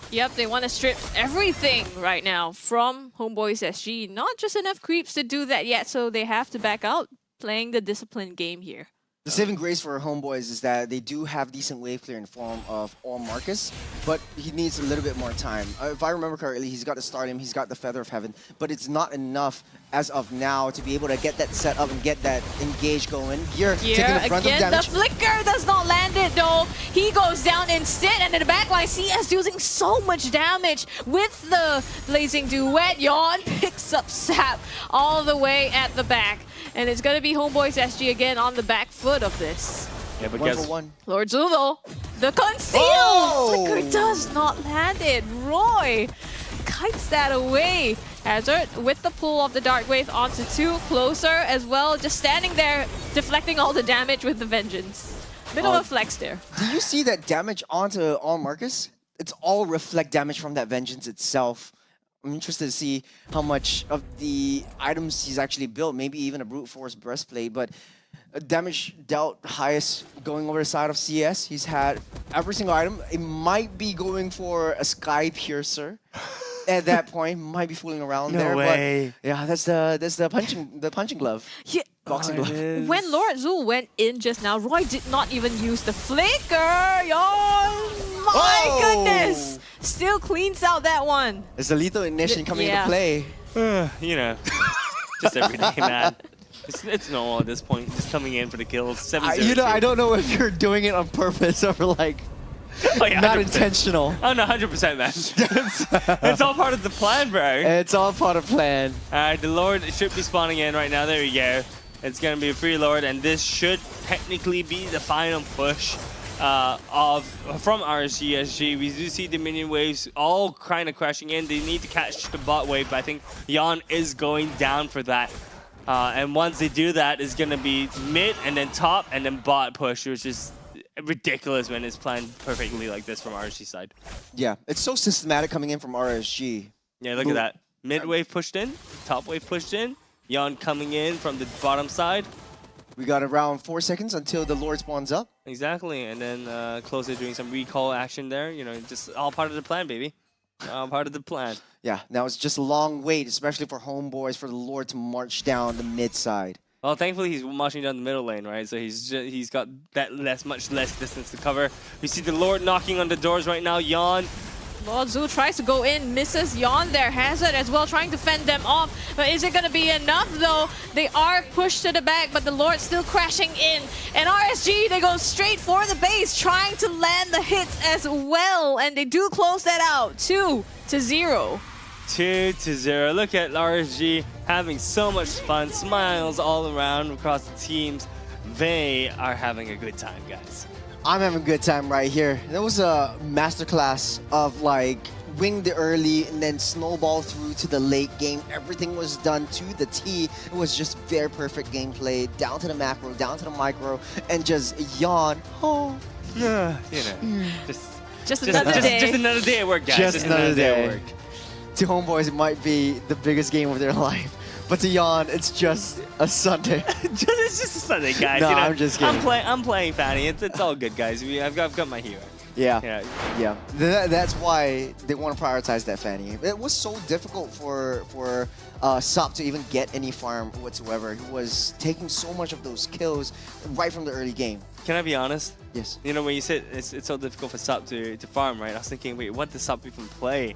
Yep, they want to strip everything right now from HomeBois SG. Not just enough creeps to do that yet, so they have to back out, playing the disciplined game here.
The saving grace for HomeBois is that they do have decent wave clear in form of All Marcus, but he needs a little bit more time. If I remember correctly, he's got the Stardom, he's got the Feather of Heaven, but it's not enough as of now to be able to get that set up and get that engage going. Gear taking the brunt of damage.
The flicker does not land it though. He goes down instead, and in the backline, CS using so much damage with the Blazing Duet. Yon picks up Sap all the way at the back. And it's going to be HomeBois SG again on the back foot of this.
Yeah, but
One for one.
Lord Zul though, the conceal!
Oh!
Flicker does not land it. Roy kites that away. Hazard with the pull of the Dark Wave onto 2, closer as well, just standing there, deflecting all the damage with the Vengeance. Bit of a flex there.
Do you see that damage onto All Marcus? It's all reflect damage from that Vengeance itself. I'm interested to see how much of the items he's actually built, maybe even a Brute Force Breastplate, but damage dealt highest going over the side of CS. He's had every single item. It might be going for a Sky Piercer at that point. Might be fooling around
No
there.
way.
But yeah, that's the punching glove.
Yeah.
Boxing glove.
When Lord Zul went in just now, Roy did not even use the flicker. Oh my goodness! Still cleans out that one.
It's the lethal ignition coming into play.
You know, just every day, man. It's normal at this point. Just coming in for the kills. 7-0.
You know, I don't know if you're doing it on purpose or like not intentional.
Oh no, 100%, man. It's all part of the plan, bro.
It's all part of plan.
Alright, the Lord should be spawning in right now. There we go. It's going to be a free Lord, and this should technically be the final push from RSG. We do see the minion waves all kind of crashing in. They need to catch the bot wave, but I think Yon is going down for that. And once they do that, it's going to be mid and then top and then bot push, which is ridiculous when it's planned perfectly like this from RSG side.
Yeah, it's so systematic coming in from RSG.
Yeah, look at that. Mid wave pushed in, top wave pushed in, Yon coming in from the bottom side.
We got around 4 seconds until the Lord spawns up.
Exactly, and then Closer doing some recall action there. You know, just all part of the plan, baby. All part of the plan.
Yeah, now it's just a long wait, especially for HomeBois, for the Lord to march down the mid side.
Well, thankfully he's marching down the middle lane, right? So he's got that much less distance to cover. We see the Lord knocking on the doors right now. Yon.
Lord Zoo tries to go in, misses Yon there. Hazard as well, trying to fend them off. But is it going to be enough, though? They are pushed to the back, but the Lord still crashing in. And RSG, they go straight for the base, trying to land the hits as well. And they do close that out, 2-0.
2-0. Look at RSG having so much fun, smiles all around across the teams. They are having a good time, guys.
I'm having a good time right here. There was a masterclass of like wing the early and then snowball through to the late game. Everything was done to the T. It was just very perfect gameplay, down to the macro, down to the micro, and just yawn. Oh,
yeah, you know,
just another day.
Just another day at work, guys.
Just another day
at work.
To HomeBois, it might be the biggest game of their life. But to Yon, it's just a Sunday.
It's just a Sunday, guys.
No,
you know,
I'm just kidding.
I'm playing Fanny. It's all good, guys. I've got my hero.
Yeah. That's why they want to prioritize that Fanny. It was so difficult for Sup to even get any farm whatsoever. He was taking so much of those kills right from the early game.
Can I be honest?
Yes.
You know, when you said it's so difficult for Sup to farm, right? I was thinking, wait, what does Sup even play?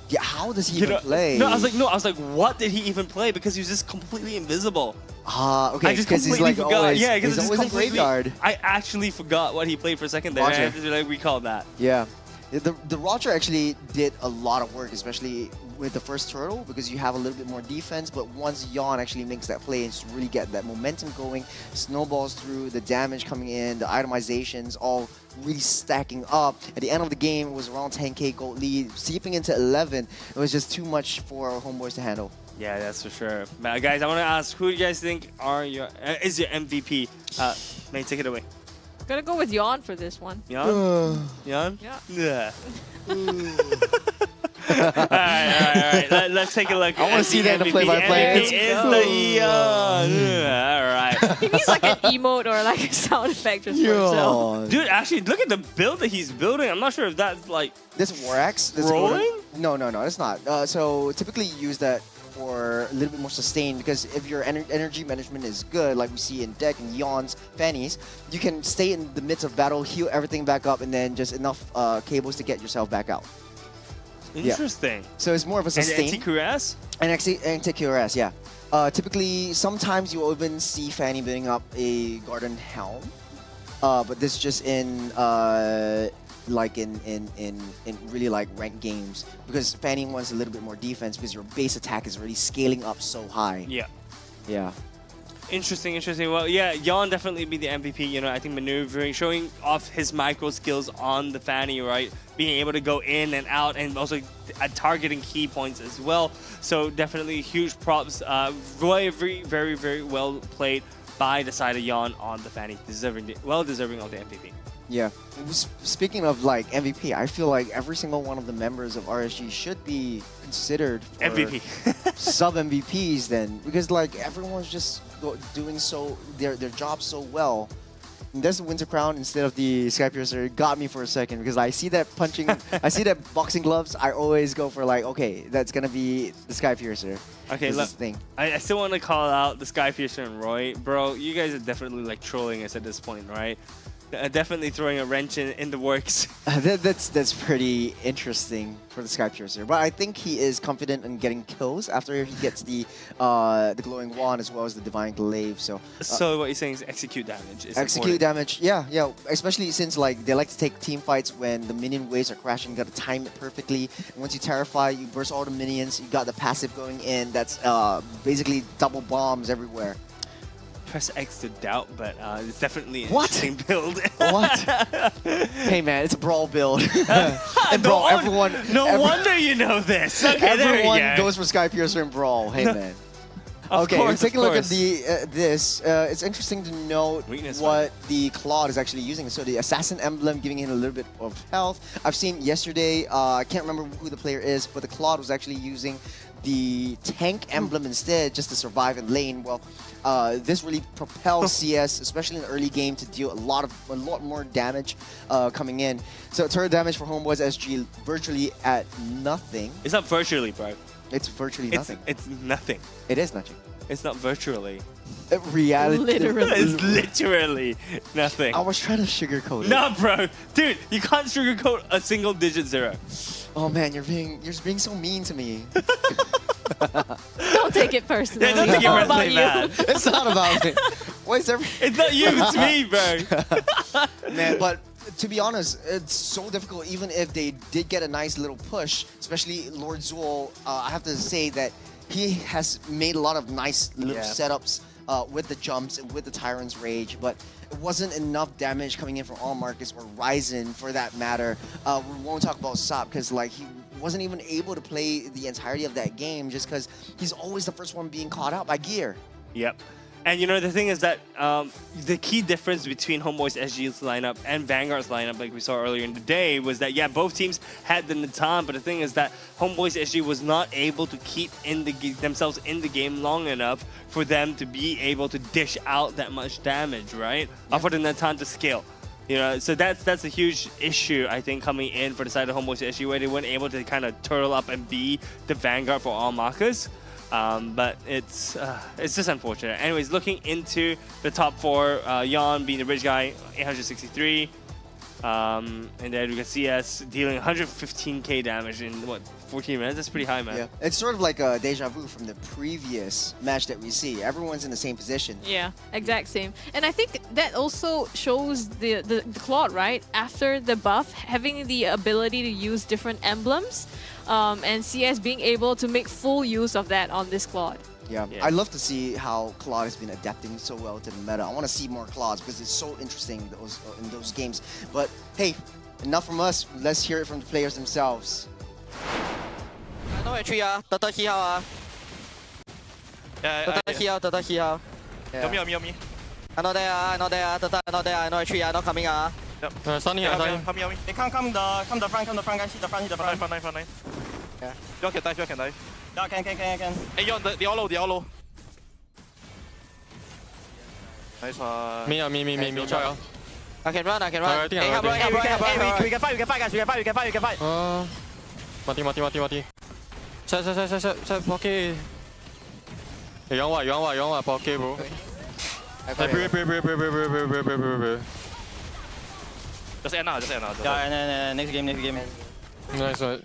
Yeah, how does he even play?
No, I was like, what did he even play? Because he was just completely invisible.
Okay, because he's like
forgot.
always,
yeah, because
he's always in graveyard.
I actually forgot what he played for a second there. I had to like recall that.
Yeah. The Roger actually did a lot of work, especially with the first turtle, because you have a little bit more defense, but once Yon actually makes that play and just really get that momentum going, snowballs through, the damage coming in, the itemizations all really stacking up. At the end of the game, it was around 10k gold lead, seeping into 11. It was just too much for HomeBois to handle.
Yeah, that's for sure. But guys, I want to ask, who do you guys think is your MVP? May take it away.
Gonna go with Yon for this one.
Yon? Yon?
Yeah.
Alright. Let's take a look.
I want to see that in the play-by-play.
MVP is the Yon. Alright.
He needs like an emote or like a sound effect just for himself.
Dude, actually, look at the build that he's building. I'm not sure if that's like...
This War Axe? This
rolling?
No, it's not. So typically you use that for a little bit more sustained, because if your energy management is good, like we see in Deck and Yon's Fannies, you can stay in the midst of battle, heal everything back up, and then just enough cables to get yourself back out.
Interesting.
Yeah. So it's more of a sustain.
And anti-QRS?
And anti-QRS, yeah. Typically, sometimes you even see Fanny building up a Garden Helm, but this is just in like in really like ranked games, because Fanny wants a little bit more defense because your base attack is already scaling up so high. Yeah.
Interesting. Well, yeah, Yon definitely be the MVP. You know, I think maneuvering, showing off his micro skills on the Fanny, right? Being able to go in and out, and also targeting key points as well. So definitely huge props. Very well played by the side of Yon on the Fanny. Well deserving of the MVP.
Yeah. Speaking of like MVP, I feel like every single one of the members of RSG should be considered for
MVP.
sub MVPs then, because like everyone's just doing their job so well. And there's the Winter Crown instead of the Skypiercer. It got me for a second because I see that punching, I see that boxing gloves. I always go for like, okay, that's gonna be the Skypiercer.
Okay, look, I still want to call out the Skypiercer and Roy, bro. You guys are definitely like trolling us at this point, right? Definitely throwing a wrench in the works.
That's pretty interesting for the Skypiercer, but I think he is confident in getting kills after he gets the glowing wand as well as the divine glaive. So
what you're saying is execute damage.
Execute damage, yeah. Especially since like they like to take team fights when the minion waves are crashing. You got to time it perfectly. And once you terrify, you burst all the minions. You got the passive going in. That's basically double bombs everywhere.
press X to doubt, but it's definitely an
What?
interesting build.
What? Hey man, it's a brawl build. And brawl,
No wonder you know this. Okay, there
everyone
you go.
goes for Sky Piercer and brawl. Hey man.
Of
Okay,
course,
take a
of
look at
course.
the this. It's interesting to note
Weakness,
what the Claude is actually using. So the Assassin Emblem giving him a little bit of health. I've seen yesterday, I can't remember who the player is, but the Claude was actually using the Tank Emblem instead just to survive in lane. Well, this really propels CS, especially in the early game, to deal a lot more damage coming in. So turret damage for HomeBois SG virtually at nothing.
It's not virtually, bro.
It's virtually nothing.
It's nothing.
It is nothing.
It's not virtually.
Reality.
It's literally nothing.
I was trying to sugarcoat it.
No, bro. Dude, you can't sugarcoat a single digit 0.
Oh man, you're being so mean to me.
Don't take it personally.
Yeah, don't take it
It's all about
personally,
you.
man.
It's not about me. Why is
It's not you, it's me, bro.
Man, but to be honest, it's so difficult. Even if they did get a nice little push, especially Lord Zool, I have to say that he has made a lot of nice little setups with the jumps and with the Tyrant's Rage, but it wasn't enough damage coming in from all Marcus or Ryzen for that matter. We won't talk about Sop because like he wasn't even able to play the entirety of that game just because he's always the first one being caught out by Gear.
Yep. And you know, the thing is that the key difference between HomeBois SG's lineup and Vanguard's lineup, like we saw earlier in the day, was that, yeah, both teams had the Natan, but the thing is that HomeBois SG was not able to keep themselves in the game long enough for them to be able to dish out that much damage, right? Or for the Natan to scale. You know, so that's a huge issue, I think, coming in for the side of HomeBois SG, where they weren't able to kind of turtle up and be the Vanguard for all markers. But it's just unfortunate. Anyways, looking into the top 4, Yon being the bridge guy, 863. And then we can see us dealing 115k damage in, what, 14 minutes? That's pretty high, man.
Yeah, it's sort of like a deja vu from the previous match that we see. Everyone's in the same position.
Yeah, exact same. And I think that also shows the Claude, right? After the buff, having the ability to use different emblems, and CS being able to make full use of that on this Claude.
Yeah. I love to see how Claude has been adapting so well to the meta. I want to see more Claudes because it's so interesting in those games. But hey, enough from us. Let's hear it from the players themselves.
I know entry turtle key how turtle key how turtle key how.
Help me.
I know there turtle I know there I know entry not coming
Yep. Stun here, help me. Hey, come the front, guys. Hit the front. Front. Yeah. You can dive. Yeah, can. Hey, Yon, the all low. Nice one. Me. Try.
I can run. Hey, we can fight, guys. We can fight.
Mati. Set, pocket. Hey, you want pocket, bro. Hey, breathe. Just end now.
Yeah, and next game.
Nice one.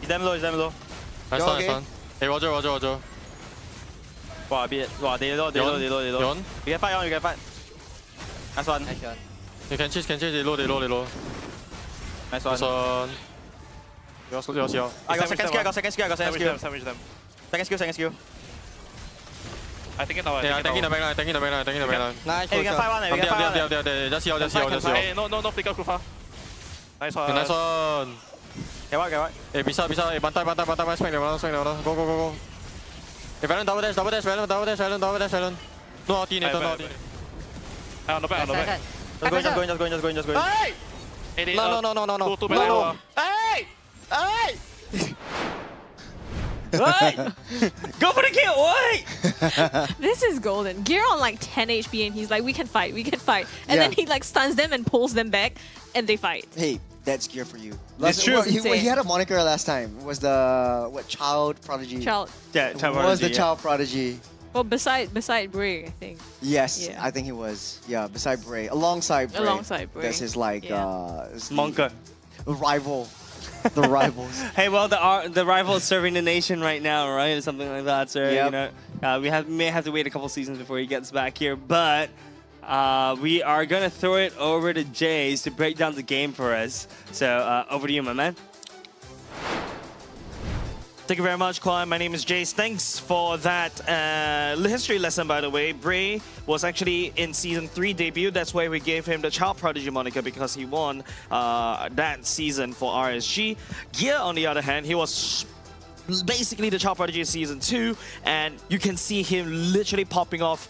He's damn low.
Nice one. Hey, Roger.
Wow, they low.
Yon.
We can fight. Nice one.
You can chase, they low.
Nice
one. Yours.
I got second skill.
Sandwich them.
Second skill.
I think it now. Yeah, taking the backline.
Nice. Hey, we can fight one.
There. Just here. Hey, no flicker, Kufa. Nice one.
Get what?
Hey, bisa. Hey, bantai, smack them. Go. Hey, Valen, double dash. No ulti, Nathan, no ulti. On the back.
Just going.
Hey!
No.
Two better.
Hey!
Go for the kill! Wait!
This is golden. Gear on like 10 HP and he's like, we can fight. And then he like stuns them and pulls them back and they fight.
Hey, that's Gear for you.
It's true.
He had a moniker last time. It was the, Child Prodigy?
Child.
Yeah, Child Prodigy. Was the Child Prodigy.
Well, beside Bray, I think.
Yes,
Yeah.
I think he was. Yeah, beside Bray. Alongside Bray. That's his like,
Monka.
Rival. The rivals.
Hey, well, the rival is serving the nation right now, right? Or something like that. So
Yep.
you know, we may have to wait a couple seasons before he gets back here, but we are gonna throw it over to Jays to break down the game for us. So over to you, my man.
Thank you very much, Kwan. My name is Jace. Thanks for that history lesson, by the way. Bray was actually in Season 3 debut. That's why we gave him the Child Prodigy moniker, because he won that season for RSG. Gear, on the other hand, he was basically the Child Prodigy Season 2, and you can see him literally popping off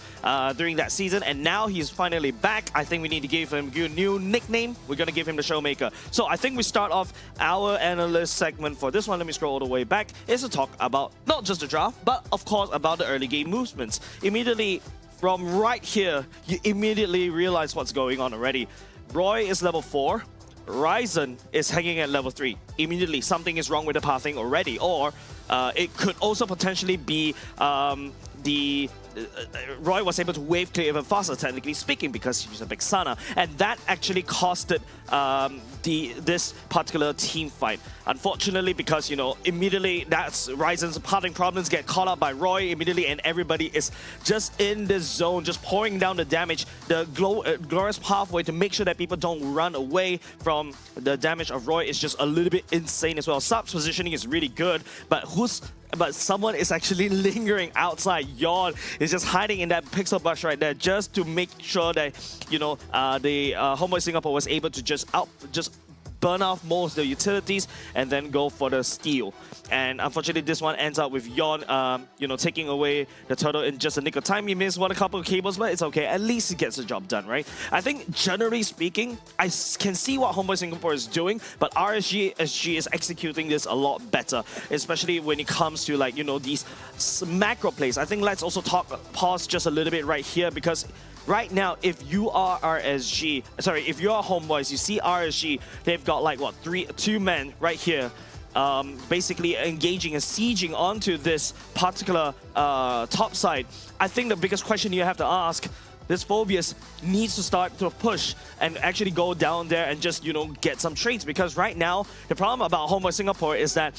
during that season, and now he's finally back. I think we need to give him a new nickname. We're going to give him the Showmaker. So I think we start off our analyst segment for this one. Let me scroll all the way back. Is to talk about not just the draft, but of course about the early game movements. Immediately from right here, you immediately realize what's going on already. Roy is level 4. Ryzen is hanging at level 3. Immediately, something is wrong with the pathing already, or it could also potentially be Roy was able to wave clear even faster, technically speaking, because he's a big Sana, and that actually costed this particular team fight. Unfortunately, because immediately that's Ryzen's parting problems get caught up by Roy immediately, and everybody is just in this zone, just pouring down the damage, the glorious pathway to make sure that people don't run away from the damage of Roy is just a little bit insane as well. Sub's positioning is really good, but someone is actually lingering outside. Yawn is just hiding in that pixel bush right there, just to make sure that the HomeBois Singapore was able to just burn off most of the utilities and then go for the steal. And unfortunately, this one ends up with Yon, taking away the turtle in just a nick of time. He missed a couple of cables, but it's okay. At least he gets the job done, right? I think generally speaking, I can see what HomeBois Singapore is doing, but RSG is executing this a lot better, especially when it comes to these macro plays. I think let's also pause just a little bit right here, because right now, if you are if you are HomeBois, you see RSG, they've got two men right here, basically engaging and sieging onto this particular top side. I think the biggest question you have to ask, this Phobius needs to start to push and actually go down there and just, get some trades, because right now, the problem about HomeBois Singapore is that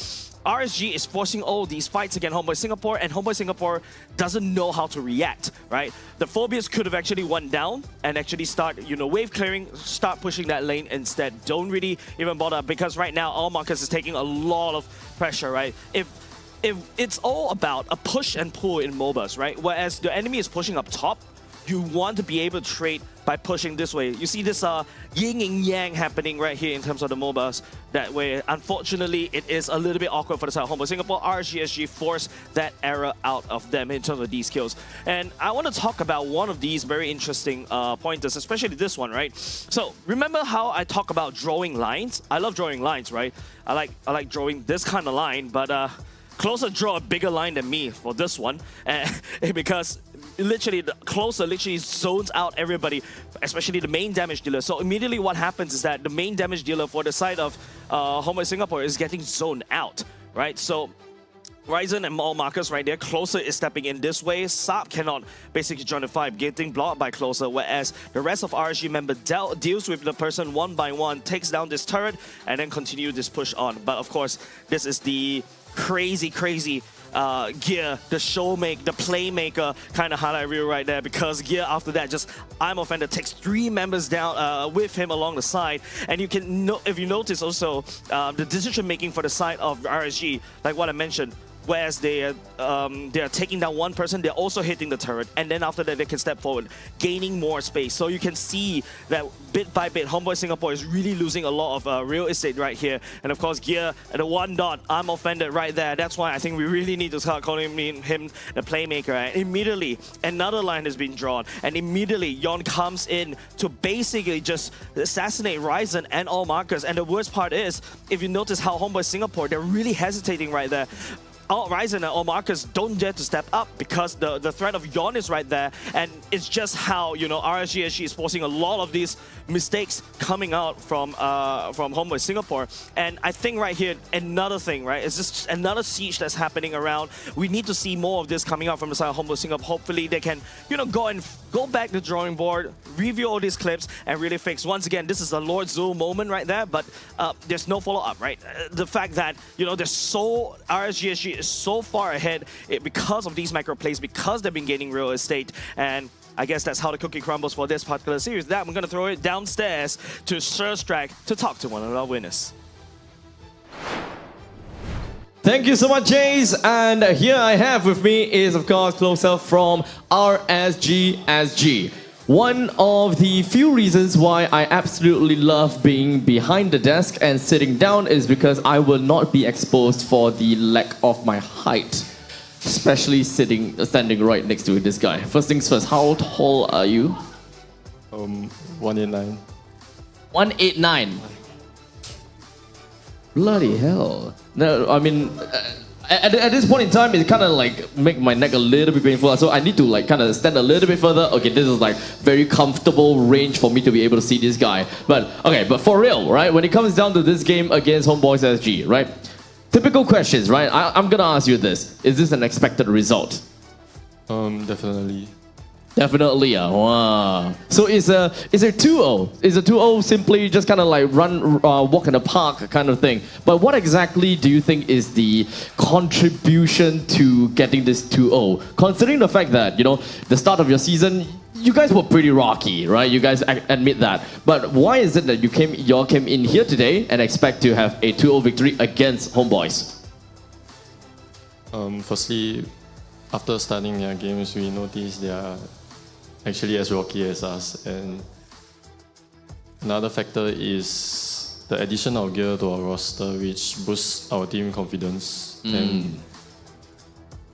RSG is forcing all these fights against HomeBois Singapore, and HomeBois Singapore doesn't know how to react, right? The Phobius could have actually went down and actually start, wave clearing, start pushing that lane instead. Don't really even bother, because right now, all Marcus is taking a lot of pressure, right? If it's all about a push and pull in MOBAs, right? Whereas the enemy is pushing up top, you want to be able to trade by pushing this way. You see this yin and yang happening right here in terms of the MOBAs. That way, unfortunately, it is a little bit awkward for the side of HomeBois Singapore. RSG forced that error out of them in terms of these kills. And I want to talk about one of these very interesting pointers, especially this one, right? So remember how I talk about drawing lines? I love drawing lines, right? I like drawing this kind of line, but Closer draw a bigger line than me for this one, because literally the Closer literally zones out everybody, especially the main damage dealer. So immediately what happens is that the main damage dealer for the side of HomeBois Singapore is getting zoned out, right? So Ryzen and all markers right there, Closer is stepping in this way. Saab cannot basically join the fight, getting blocked by Closer, whereas the rest of RSG member deals with the person one by one, takes down this turret, and then continue this push on. But of course, this is the crazy Gear, the showmaker, the playmaker kind of highlight reel right there, because Gear after that just I'm Offender takes 3 members down with him along the side, and you can if you notice also the decision making for the side of RSG, like what I mentioned. Whereas they are taking down one person, they're also hitting the turret, and then after that they can step forward, gaining more space. So you can see that bit by bit, HomeBois Singapore is really losing a lot of real estate right here. And of course, Gear at the 1 dot, I'm Offended right there. That's why I think we really need to start calling him the playmaker. And immediately, another line has been drawn, and immediately Yon comes in to basically just assassinate Ryzen and all markers. And the worst part is, if you notice how HomeBois Singapore, they're really hesitating right there. All Ryzen and all markers don't dare to step up because the threat of Yon is right there, and it's just how RSG is forcing a lot of these mistakes coming out from HomeBois Singapore. And I think right here, another thing, right, is just another siege that's happening around. We need to see more of this coming out from the side of HomeBois Singapore. Hopefully they can go back to the drawing board, review all these clips, and really fix. Once again, this is a Lord Zul moment right there, but there's no follow-up, right? The fact that RSG is so far ahead because of these micro plays, because they've been gaining real estate, and I guess that's how the cookie crumbles for this particular series. That I'm going to throw it downstairs to Surstrak to talk to one of our winners.
Thank you so much, Jace. And here I have with me is, of course, closer from RSGSG. One of the few reasons why I absolutely love being behind the desk and sitting down is because I will not be exposed for the lack of my height. Especially standing right next to this guy. First things first, how tall are you?
189.
189. Bloody hell. No, I mean, at this point in time, it kind of like make my neck a little bit painful. So I need to like kind of stand a little bit further. Okay, this is like very comfortable range for me to be able to see this guy. But okay, but for real, right? When it comes down to this game against HomeBois SG, right? Typical questions, right? I'm gonna ask you this. Is this an expected result?
Definitely.
Definitely, wow. So is a 2-0? Is a 2-0 simply just kind of like walk in the park kind of thing? But what exactly do you think is the contribution to getting this 2-0? Considering the fact that, you know, the start of your season, you guys were pretty rocky, right? You guys admit that. But why is it that you all came in here today and expect to have a 2-0 victory against HomeBois?
Firstly, after starting their games, we noticed they are actually as rocky as us. And another factor is the addition of gear to our roster, which boosts our team confidence. And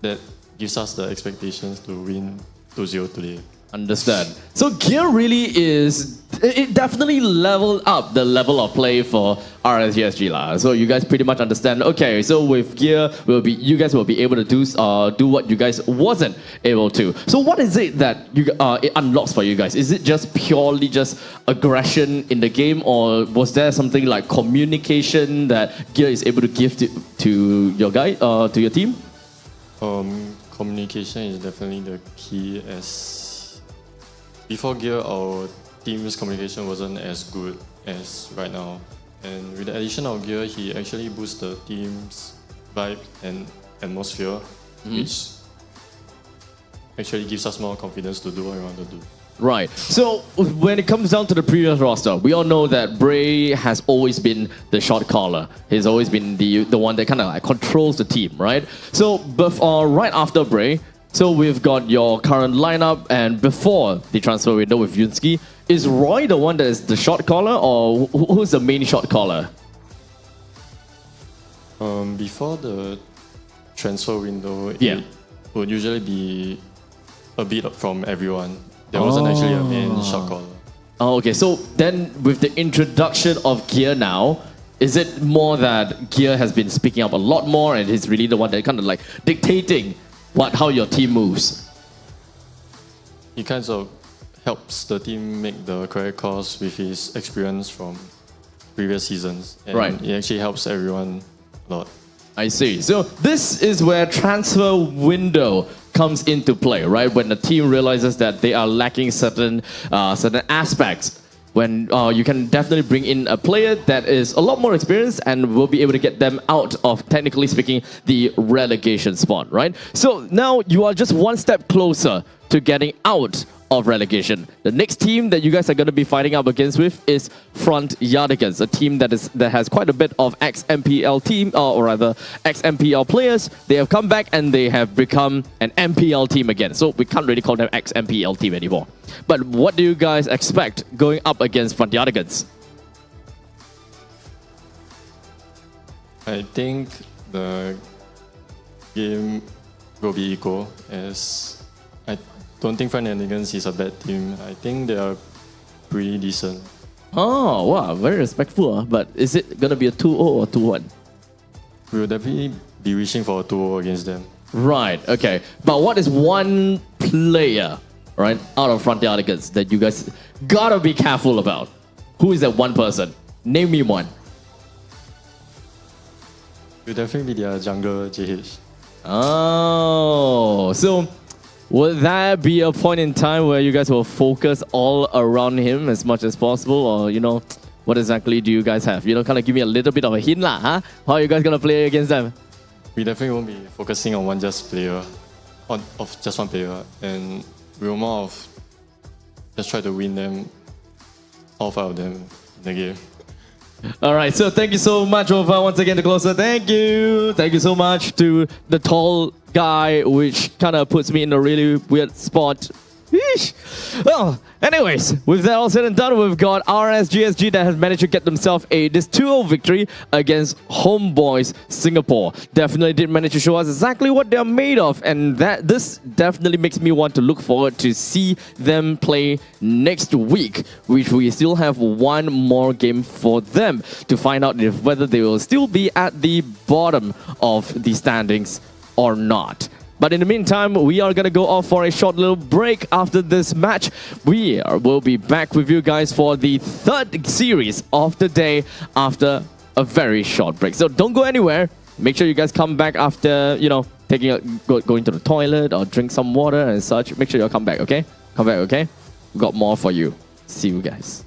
that gives us the expectations to win 2-0 today.
Understand. So gear really it definitely leveled up the level of play for RSGSG lah. So you guys pretty much understand, okay, so with gear, you guys will be able to do what you guys wasn't able to. So what is it that it unlocks for you guys? Is it just purely just aggression in the game, or was there something like communication that gear is able to give to your to your team?
Communication is definitely the key, as before gear, our team's communication wasn't as good as right now. And with the addition of gear, he actually boosts the team's vibe and atmosphere, which actually gives us more confidence to do what we want to do.
Right. So when it comes down to the previous roster, we all know that Bray has always been the shot caller. He's always been the one that kind of like controls the team, right? So right after Bray, so we've got your current lineup, and before the transfer window with Yunsky, is Roy the one that is the shot caller, or who's the main shot caller?
Before the transfer window, it would usually be a bit from everyone. There wasn't actually a main shot caller.
Oh, okay. So then with the introduction of Gear now, is it more that Gear has been speaking up a lot more and he's really the one that kind of like dictating how your team moves?
He kind of helps the team make the correct calls with his experience from previous seasons. And it actually helps everyone a lot.
I see. So this is where transfer window comes into play, right? When the team realizes that they are lacking certain aspects. When you can definitely bring in a player that is a lot more experienced and will be able to get them out of, technically speaking, the relegation spot, right? So now you are just one step closer to getting out of relegation. The next team that you guys are going to be fighting up against with is Front Yardigans, a team that has quite a bit of ex-MPL team, or rather ex-MPL players. They have come back and they have become an MPL team again. So we can't really call them ex-MPL team anymore. But what do you guys expect going up against Front Yardigans?
I think the game will be equal, as I don't think Front Yardigans is a bad team. I think they are pretty decent.
Oh, wow, very respectful. But is it going to be a 2-0 or 2-1?
We will definitely be wishing for a 2-0 against them.
Right, okay. But what is one player, right, out of Front Yardigans that you guys gotta be careful about? Who is that one person? Name me one.
Will definitely be their jungler, JH.
Oh, so would that be a point in time where you guys will focus all around him as much as possible? Or, you know, what exactly do you guys have? You know, kind of give me a little bit of a hint lah, huh? How are you guys going to play against them?
We definitely won't be focusing on just one player. And we will more of just try to win them, all 5 of them in the game.
All right, so thank you so much, Ova, once again, the closer. Thank you. Thank you so much to the tall guy, which kind of puts me in a really weird spot. Eesh. Well, anyways, with that all said and done, we've got RSGSG that has managed to get themselves this 2-0 victory against HomeBois Singapore. Definitely did manage to show us exactly what they're made of, and this definitely makes me want to look forward to see them play next week, which we still have one more game for them to find out whether they will still be at the bottom of the standings or not. But in the meantime, we are going to go off for a short little break after this match. We will be back with you guys for the third series of the day after a very short break. So don't go anywhere. Make sure you guys come back after, going to the toilet or drink some water and such. Make sure you'll come back, okay? Come back, okay? We've got more for you. See you guys.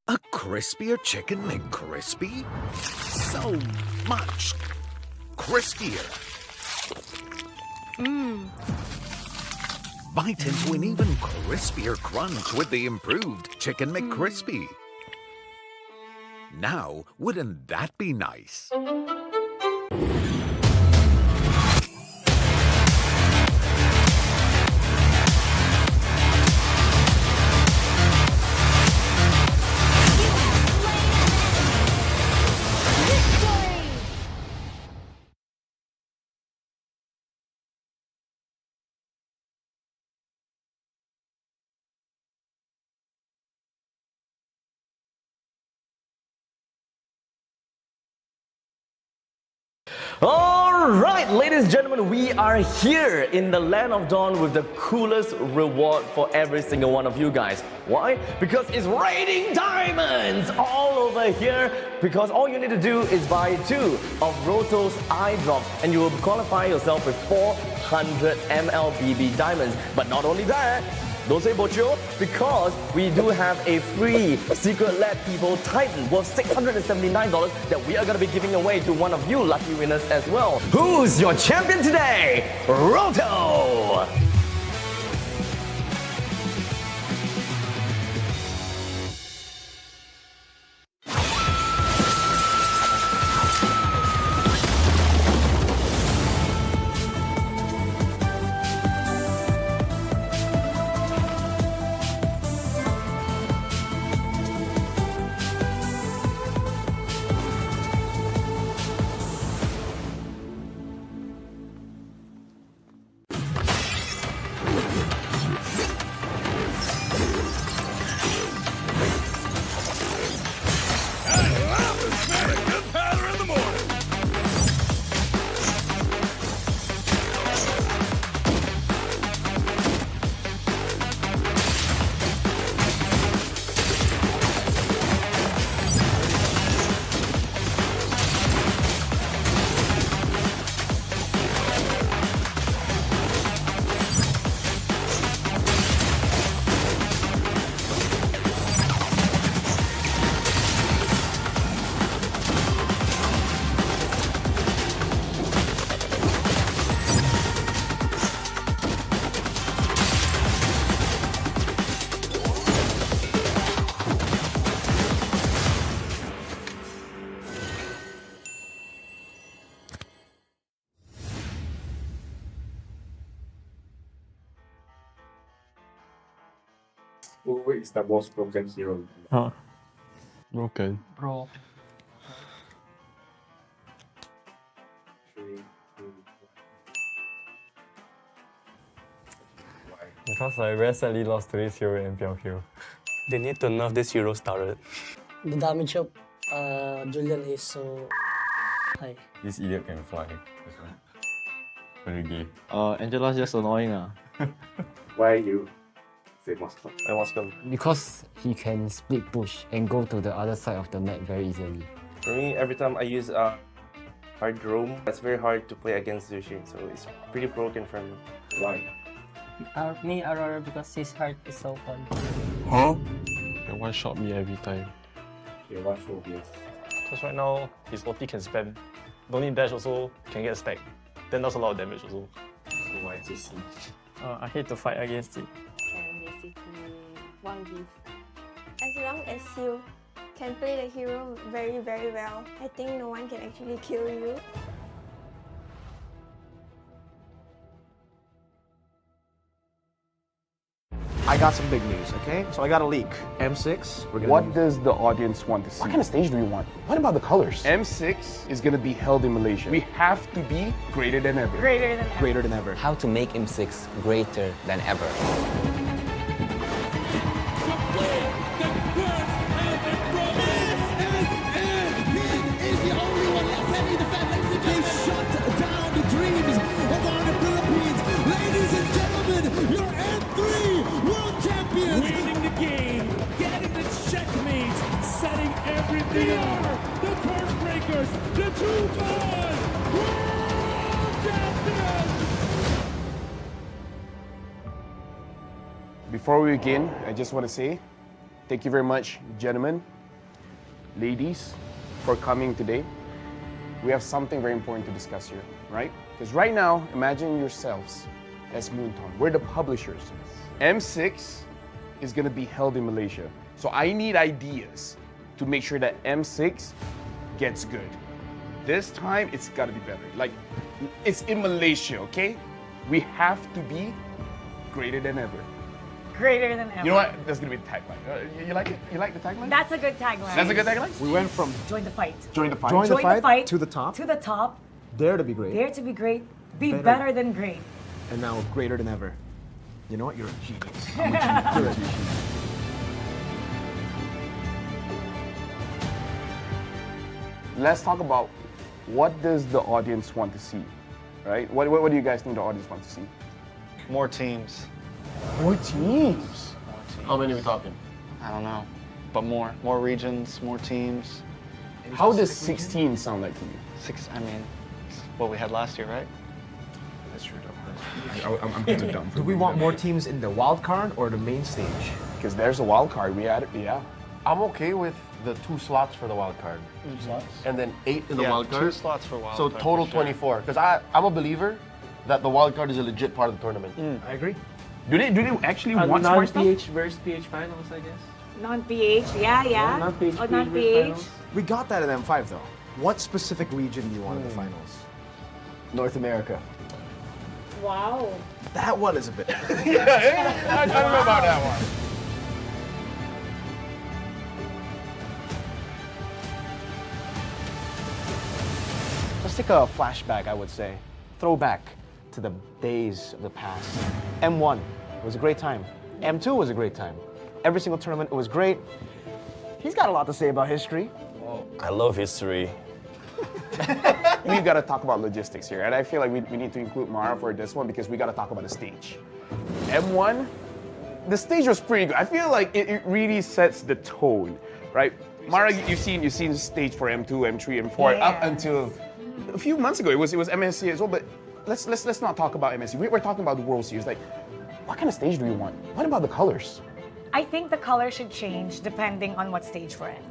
A crispier chicken McCrispy? So much crispier. Bite into an even crispier crunch with the improved Chicken McCrispy. Now, wouldn't that be nice?
Alright, ladies and gentlemen, we are here in the Land of Dawn with the coolest reward for every single one of you guys. Why? Because it's raining diamonds all over here. Because all you need to do is buy 2 of Roto's eye drops and you will qualify yourself with 400 MLBB diamonds. But not only that, don't say bocho, because we do have a free Secret Lab People Titan worth $679 that we are going to be giving away to one of you lucky winners as well. Who's your champion today? Roto!
Who is the most broken hero?
Broken.
Bro.
Because I very sadly lost today's hero in MPL.
They need to nerf this hero started.
The damage of Julian is so high.
This idiot can fly. That's right. Very gay.
Angela's just annoying.
Why you say Moscow?
I Moscow.
Because he can split push and go to the other side of the map very easily.
For me, every time I use hard roam, it's very hard to play against Zushi, so it's pretty broken for me.
Why?
Me, Aurora, because his heart is so fun.
Huh? They one-shot me every time.
Okay, what phobia?
Because right now, his ulti can spam. Don't need dash also, can get stacked. Then does a lot of damage also.
So why is this?
I hate to fight against it.
Can basically one give. As long as you can play the hero very well, I think no one can actually kill you.
I got some big news, okay? So I got a leak. M6, we're gonna
What does the audience want to see?
What kind of stage do we want? What about the colors?
M6 is going to be held in Malaysia. We have to be greater than ever.
Greater than ever.
Greater than ever.
How to make M6 greater than ever.
Winning the game, getting the checkmate, setting everything up. The curse breakers, the two-time world champions.
Before we begin, I just want to say thank you very much, gentlemen, ladies, for coming today. We have something very important to discuss here, right? Because right now, imagine yourselves as Moonton. We're the publishers. M6 is going to be held in Malaysia. So I need ideas to make sure that M6 gets good. This time, it's got to be better. Like, it's in Malaysia, okay? We have to be greater than ever.
Greater than ever.
You know what? That's going to be the tagline. You like it? You like the tagline?
That's a good tagline.
That's a good tagline?
We went from
Join the fight.
Join the fight.
Join the fight
to
the top.
To the top.
Dare to be great.
Dare to be great. Be
Better.
better than great.
And now greater than ever. You know what? You're a genius.
I'm a genius.
You're a genius.
Let's talk about what does the audience want to see, right? What do you guys think the audience wants to see?
More teams.
More teams?
How many are we talking? I don't know. But more. More regions, more teams.
How does 16 sound like to you?
I mean, it's what we had last year, right?
That's true, I'm kind of dumb.
Do we want more teams in the wild card or the main stage?
Because there's a wild card. We had it, yeah.
I'm okay with the 2 slots for the wild card.
2 slots?
And then 8 in the
Yeah,
wild card.
2 slots for wild
so
card,
total
for sure.
24. Because I'm a believer that the wild card is a legit part of the tournament.
I agree.
Do they actually want smart stuff?
Non-PH versus PH finals, I guess.
Non-PH, yeah.
Non-PH,
Oh,
PH
non-PH.
finals.
We got that in M5 though. What specific region do you want in the finals?
North America.
Wow.
That one is a bit.
Yeah, I don't know about that one.
Let's take a flashback, I would say. Throwback to the days of the past. M1 was a great time. M2 was a great time. Every single tournament, it was great. He's got a lot to say about history.
I love history.
We got to talk about logistics here, and I feel like we need to include Mara for this one because we got to talk about the stage. M1, the stage was pretty good. I feel like it really sets the tone, right? Mara, you've seen the stage for M2, M3, M4 up until a few months ago. It was MSC as well, but let's not talk about MSC. We're talking about the World Series. Like, what kind of stage do we want? What about the colors?
I think the color should change depending on what stage we're in.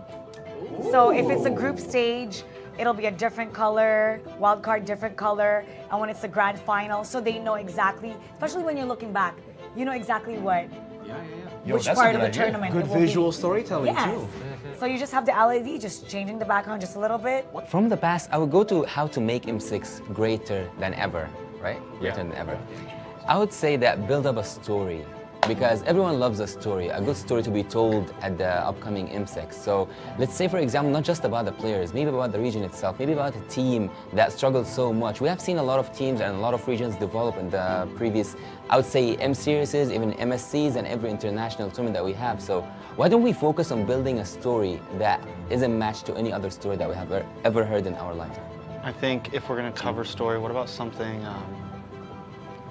So if it's a group stage, it'll be a different color, wild card different color, and when it's the grand final, so they know exactly, especially when you're looking back, you know exactly what, which part of the tournament
Good
it will
visual
be.
storytelling
Yes.
too.
So you just have the LED, just changing the background just a little bit.
From the past, I would go to how to make M6 greater than ever, right? Greater than ever. I would say that build up a story, because everyone loves a story, a good story to be told at the upcoming M6. So let's say, for example, not just about the players, maybe about the region itself, maybe about a team that struggled so much. We have seen a lot of teams and a lot of regions develop in the previous, I would say, M series, even MSCs and every international tournament that we have. So
Why don't we focus on building a story that isn't matched to any other story that we have ever heard in our life?
I think if we're gonna cover story, what about something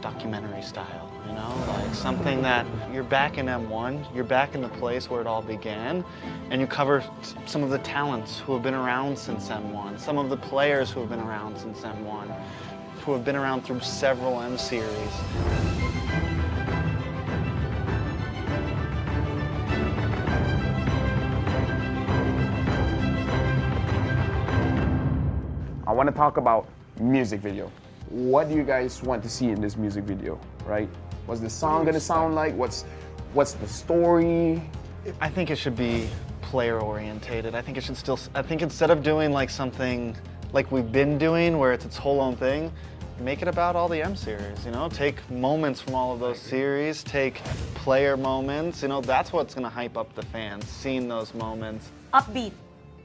documentary style, you know? Like something that you're back in M1, you're back in the place where it all began, and you cover some of the talents who have been around since M1, some of the players who have been around since M1, who have been around through several M series.
I want to talk about music video. What do you guys want to see in this music video, right? What's the song gonna sound like? What's the story?
I think it should be player orientated. I think it should still, I think instead of doing like something like we've been doing where it's its whole own thing, make it about all the M series, you know? Take moments from all of those series, take player moments, you know, that's what's gonna hype up the fans, seeing those moments.
Upbeat,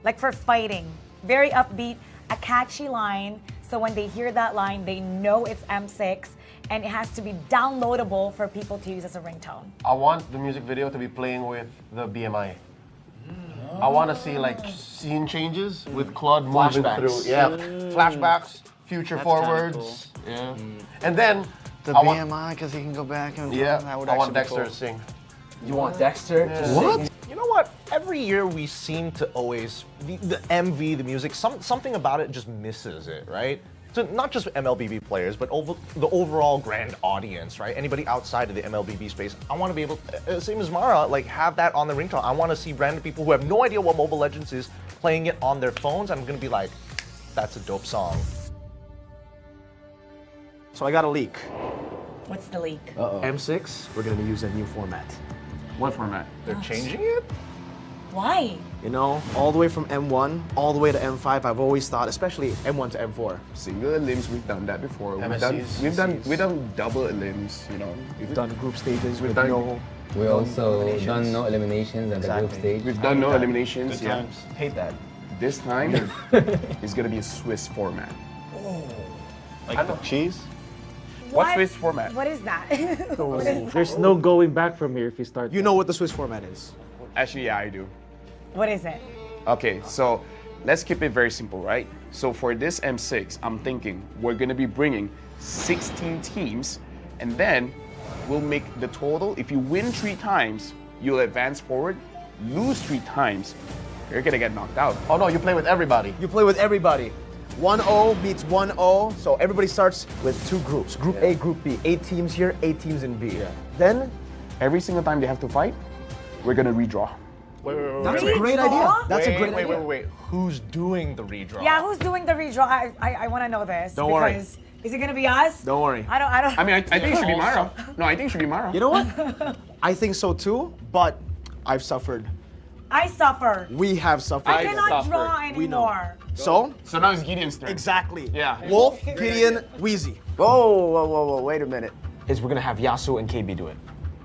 like for fighting, very upbeat, a catchy line, so when they hear that line, they know it's M6, and it has to be downloadable for people to use as a ringtone.
I want the music video to be playing with the BMI. I want to see like scene changes with Claude moving through. Yeah, flashbacks, future
That's
forwards.
kinda
Yeah, and then
The
I want-
BMI, because he can go back and
Yeah,
that would
I want
actually be
Dexter
cool.
to sing.
You want Dexter to
What?
sing?
You know what? Every year we seem to always, the MV, the music, something about it just misses it, right? So not just MLBB players, but the overall grand audience, right? Anybody outside of the MLBB space, I want to be able, same as Mara, like have that on the ringtone. I want to see random people who have no idea what Mobile Legends is playing it on their phones. I'm going to be like, that's a dope song.
So I got a leak.
What's the leak?
M6, we're gonna use a new format.
What format?
They're changing it?
Why?
You know, all the way from M1, all the way to M5, I've always thought, especially M1 to M4.
Single limbs, we've done that before.
MSCs,
We've done double limbs, you know.
We've done group stages
We've
with
done-
no...
We also done no eliminations at the group stage.
We've done no eliminations.
Good times. Hate that.
This time, it's gonna be a Swiss format.
Like the cheese?
What's
What?
Swiss format?
What is that? What is
There's no going back from here if you start.
You know what the Swiss format is.
Actually, yeah, I do.
What is it?
Okay, so let's keep it very simple, right? So for this M6, I'm thinking we're gonna be bringing 16 teams, and then we'll make the total. If you win 3 times, you'll advance forward. Lose 3 times, you're gonna get knocked out.
Oh no, you play with everybody.
You play with everybody. 1-0 meets 1-0, so everybody starts with 2 groups. Group A, Group B. 8 teams here, 8 teams in B. Then,
every single time they have to fight, we're gonna redraw.
Wait.
That's a great idea. That's a great idea.
Wait. Who's doing the redraw?
Yeah, who's doing the redraw? I want to know this.
Don't worry.
Because is it gonna be us?
Don't worry.
I don't.
I mean, I think it should be Mara. No, I think it should be Mara.
You know what? I think so too, but I've suffered.
I suffer.
We have suffered.
I cannot draw
We know.
anymore.
So
now it's Gideon's turn.
Exactly.
Yeah.
Wolf, Gideon, Wheezy.
Whoa, wait a minute.
Is we're gonna have Yasu and KB do it.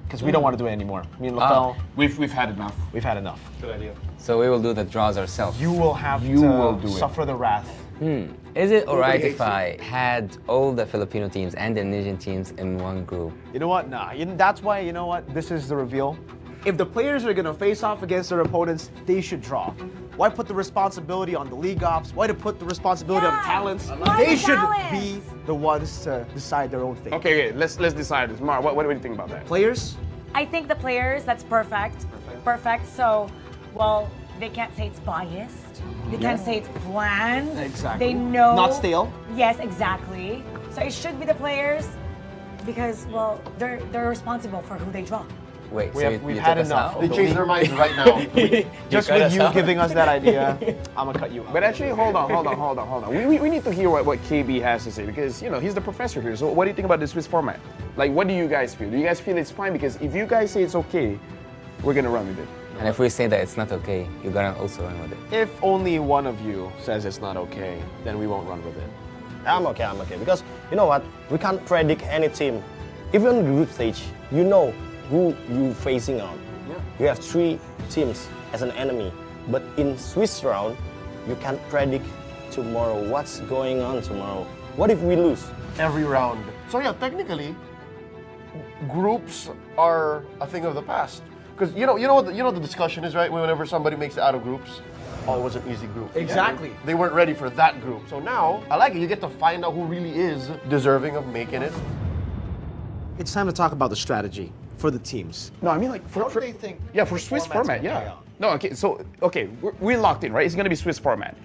Because we don't want to do it anymore. Me and LaFell,
We've had enough.
we've had enough.
Good idea.
So we will do the draws ourselves.
You will have
You
to
will do it.
suffer the wrath.
Is it alright if I had all the Filipino teams and the Indonesian teams in one group?
You know what? Nah. That's why, you know what? This is the reveal. If the players are gonna face off against their opponents, they should draw. Why put the responsibility on the league ops? Why to put the responsibility on the talents?
Why
They
the
should
talents?
be the ones to decide their own fate.
Okay, let's decide this. Mara, what do you think about that?
Players,
I think the players. That's perfect. Perfect. So, well, they can't say it's biased. They can't say it's planned.
Exactly.
They know.
Not stale.
Yes, exactly. So it should be the players, because well, they're responsible for who they draw.
Wait,
we've had enough.
They changed their minds right now.
Just with you giving us that idea, I'm gonna cut you out.
But actually, hold on. We need to hear what KB has to say because, you know, he's the professor here. So what do you think about the Swiss format? Like, what do you guys feel? Do you guys feel it's fine? Because if you guys say it's okay, we're gonna run with it.
And if we say that it's not okay, you gotta also run with it.
If only one of you says it's not okay, then we won't run with it.
I'm okay. Because you know what? We can't predict any team. Even on the group stage, you know who you facing on. You have 3 teams as an enemy. But in Swiss round, you can't predict tomorrow what's going on tomorrow. What if we lose?
Every round. So yeah, technically, groups are a thing of the past. Because you know what the discussion is, right? Whenever somebody makes it out of groups, oh, it was an easy group.
Exactly.
They weren't ready for that group. So now, I like it. You get to find out who really is deserving of making it.
It's time to talk about the strategy for the teams.
No, I mean like for
What do they think?
yeah, for Swiss
format's
format,
gonna
yeah.
play out?
No, okay, so okay, we're locked in, right? It's gonna be Swiss format.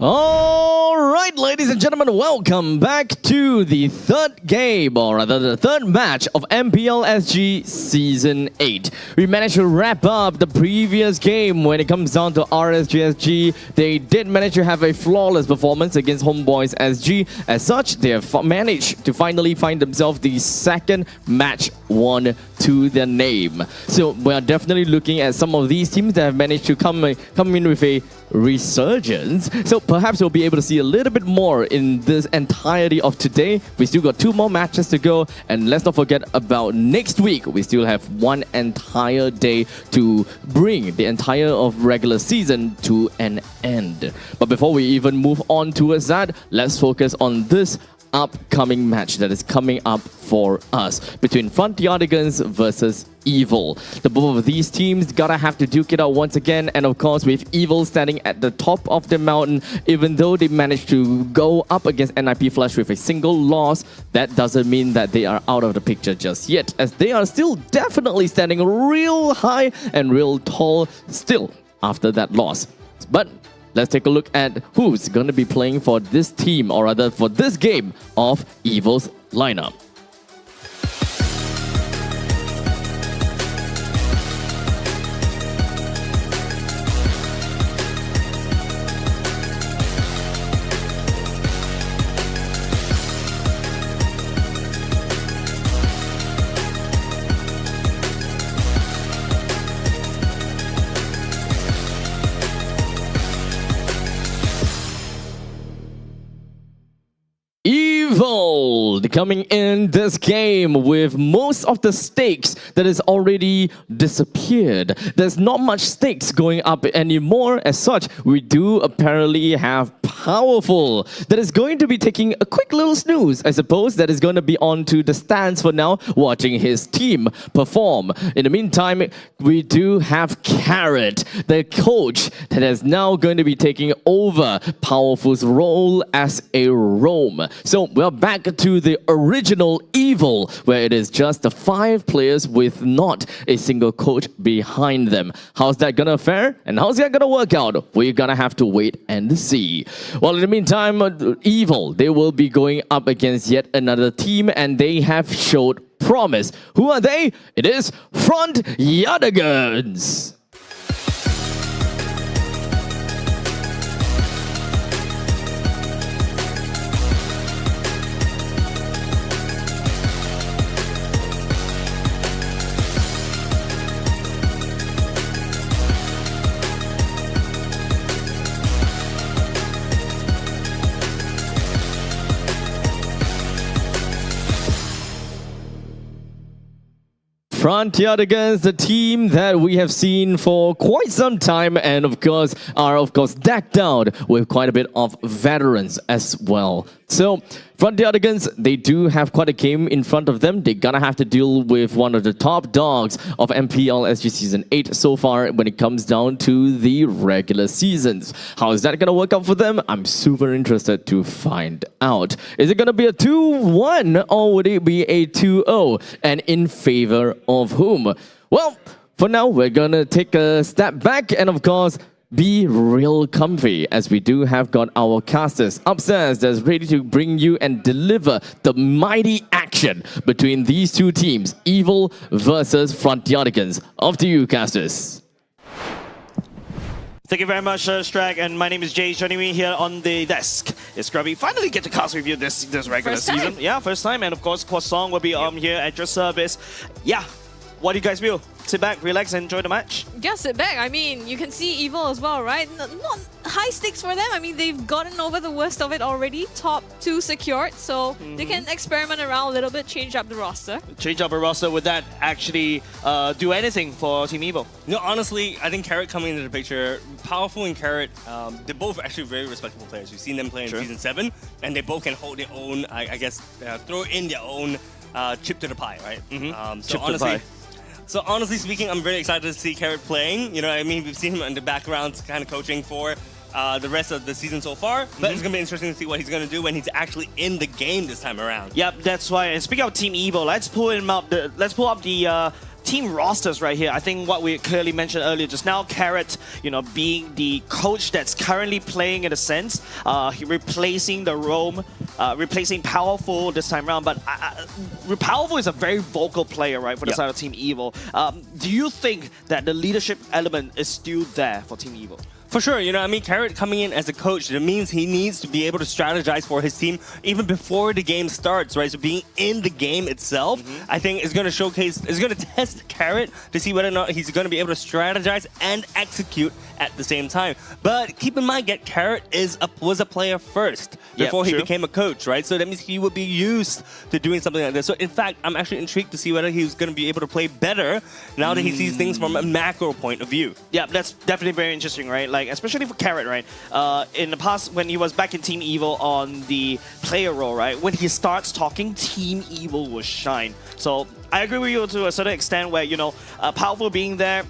All right, ladies and gentlemen, welcome back to the third game, or rather the third match of MPL SG Season 8. We managed to wrap up the previous game when it comes down to RSGSG. They did manage to have a flawless performance against HomeBois SG. As such, they have managed to finally find themselves the second match won to their name. So we are definitely looking at some of these teams that have managed to come in with a resurgence. So perhaps we'll be able to see a little bit more in this entirety of today. We still got 2 more matches to go, and let's not forget about next week. We still have 1 entire day to bring the entire of regular season to an end. But before we even move on towards that, let's focus on this upcoming match that is coming up for us between Frontiadigans versus Evil. The both of these teams gotta have to duke it out once again, and of course with Evil standing at the top of the mountain, even though they managed to go up against NIP Flash with a single loss, that doesn't mean that they are out of the picture just yet, as they are still definitely standing real high and real tall still after that loss. But let's take a look at who's going to be playing for this team, or rather for this game of Evil's lineup. Evil coming in this game with most of the stakes that is already disappeared. There's not much stakes going up anymore. As such, we do apparently have Powerful that is going to be taking a quick little snooze, I suppose, that is going to be on to the stands for now, watching his team perform. In the meantime, we do have Carrot, the coach that is now going to be taking over Powerful's role as a roam. So we're back to the original Evil, where it is just the 5 players with not a single coach behind them. How's that gonna fare? And how's that gonna work out? We're gonna have to wait and see. Well, in the meantime, Evil, they will be going up against yet another team, and they have showed promise. Who are they? It is Frontiadigans. Frontiadigans, the team that we have seen for quite some time, and of course are decked out with quite a bit of veterans as well. So Frontiadigans, they do have quite a game in front of them. They're gonna have to deal with one of the top dogs of MPL SG Season 8 so far when it comes down to the regular seasons. How is that gonna work out for them? I'm super interested to find out. Is it gonna be a 2-1 or would it be a 2-0? And in favor of whom? Well, for now, we're gonna take a step back and of course, be real comfy, as we do have got our casters upstairs that's ready to bring you and deliver the mighty action between these 2 teams, Evil versus Frontiadigans. Off to you, casters.
Thank you very much, Strack, and my name is Jay. Joining me here on the desk is Scrubby. Finally get to cast review this regular season. Yeah, first time, and of course, Croissant will be here at your service. Yeah, what do you guys feel? Sit back, relax, and enjoy the match?
Yeah, sit back. I mean, you can see Evil as well, right? Not high stakes for them. I mean, they've gotten over the worst of it already. Top 2 secured, so they can experiment around a little bit, change up the roster.
Change up a roster, would that actually do anything for Team Evil?
No, honestly, I think Carrot coming into the picture, Powerful and Carrot, they're both actually very respectable players. We've seen them play in Season 7, and they both can hold their own, I guess, throw in their own chip to the pie, right?
Chip to the pie.
So honestly speaking, I'm very excited to see Carrot playing. You know what I mean? We've seen him in the background kind of coaching for the rest of the season so far. But it's going to be interesting to see what he's going to do when he's actually in the game this time around.
Yep, that's why. And speaking of Team Evil, let's pull up the team rosters right here, I think what we clearly mentioned earlier just now, Carrot, being the coach that's currently playing in a sense, replacing the Rome, replacing Powerful this time around. But Powerful is a very vocal player, right, for the side of Team Evil. Do you think that the leadership element is still there for Team Evil?
For sure, Carrot coming in as a coach, it means he needs to be able to strategize for his team even before the game starts, right? So being in the game itself, I think is going to showcase, is going to test Carrot to see whether or not he's going to be able to strategize and execute at the same time. But keep in mind, Carrot was a player first before he became a coach, right? So that means he would be used to doing something like this. So in fact, I'm actually intrigued to see whether he's going to be able to play better now that he sees things from a macro point of view.
Yeah, that's definitely very interesting, right? Like, especially for Carrot, right? In the past, when he was back in Team Evil on the player role, right? When he starts talking, Team Evil will shine. So I agree with you to a certain extent where, Powerful being there,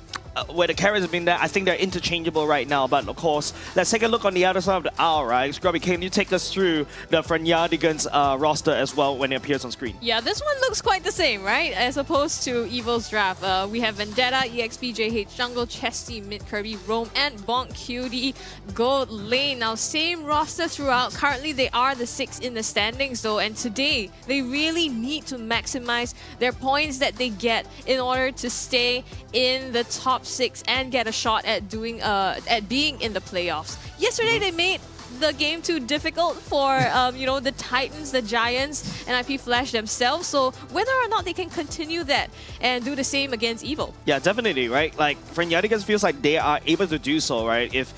where the Carrots have been there, I think they're interchangeable right now. But of course, let's take a look on the other side of the aisle, right? Scrubby, can you take us through the Frenyadigans roster as well when it appears on screen?
Yeah, this one looks quite the same, right? As opposed to Evil's draft. We have Vendetta, EXP, JH, Jungle, Chesty, Mid Kirby, Rome, and Bonk QD Gold Lane. Now, same roster throughout. Currently, they are the 6 in the standings, though. And today, they really need to maximize their points that they get in order to stay in the top 6 and get a shot at being in the playoffs. Yesterday they made the game too difficult for the Titans, the Giants, and IP Flash themselves. So whether or not they can continue that and do the same against Evil.
Yeah, definitely, right? Like Frenyadigans feels like they are able to do so, right? If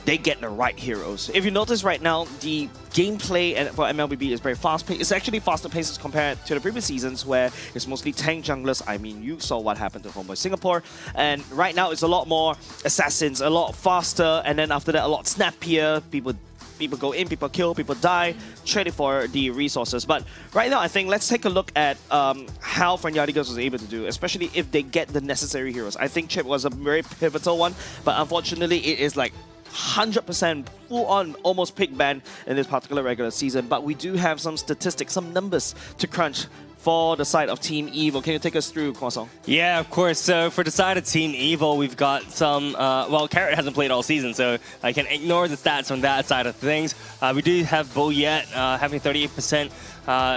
they get the right heroes. If you notice right now, the gameplay for MLBB is very fast-paced. It's actually faster paced compared to the previous seasons where it's mostly tank junglers. I mean, you saw what happened to HomeBois Singapore. And right now, it's a lot more assassins, a lot faster, and then after that, a lot snappier. People go in, people kill, people die, trading for the resources. But right now, I think let's take a look at how Frenyadigans was able to do, especially if they get the necessary heroes. I think Chip was a very pivotal one, but unfortunately, it is like 100% full-on, almost pick ban in this particular regular season. But we do have some statistics, some numbers to crunch for the side of Team Evil. Can you take us through, Kwasong?
Yeah, of course. So for the side of Team Evil, we've got some... Carrot hasn't played all season, so I can ignore the stats on that side of things. We do have Boyet having 38%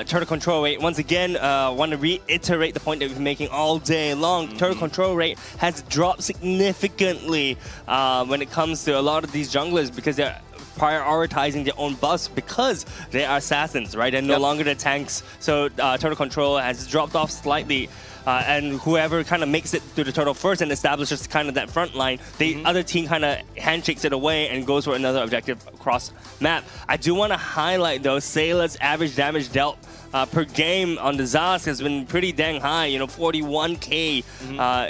turtle control rate. Once again, want to reiterate the point that we've been making all day long. Turtle control rate has dropped significantly when it comes to a lot of these junglers because they're prioritizing their own buffs because they are assassins, right? And no longer the tanks. So turtle control has dropped off slightly. And whoever kind of makes it to the turtle first and establishes kind of that front line, the other team kind of handshakes it away and goes for another objective across map. I do want to highlight, though, Sailor's average damage dealt per game on the Zaz has been pretty dang high. 41k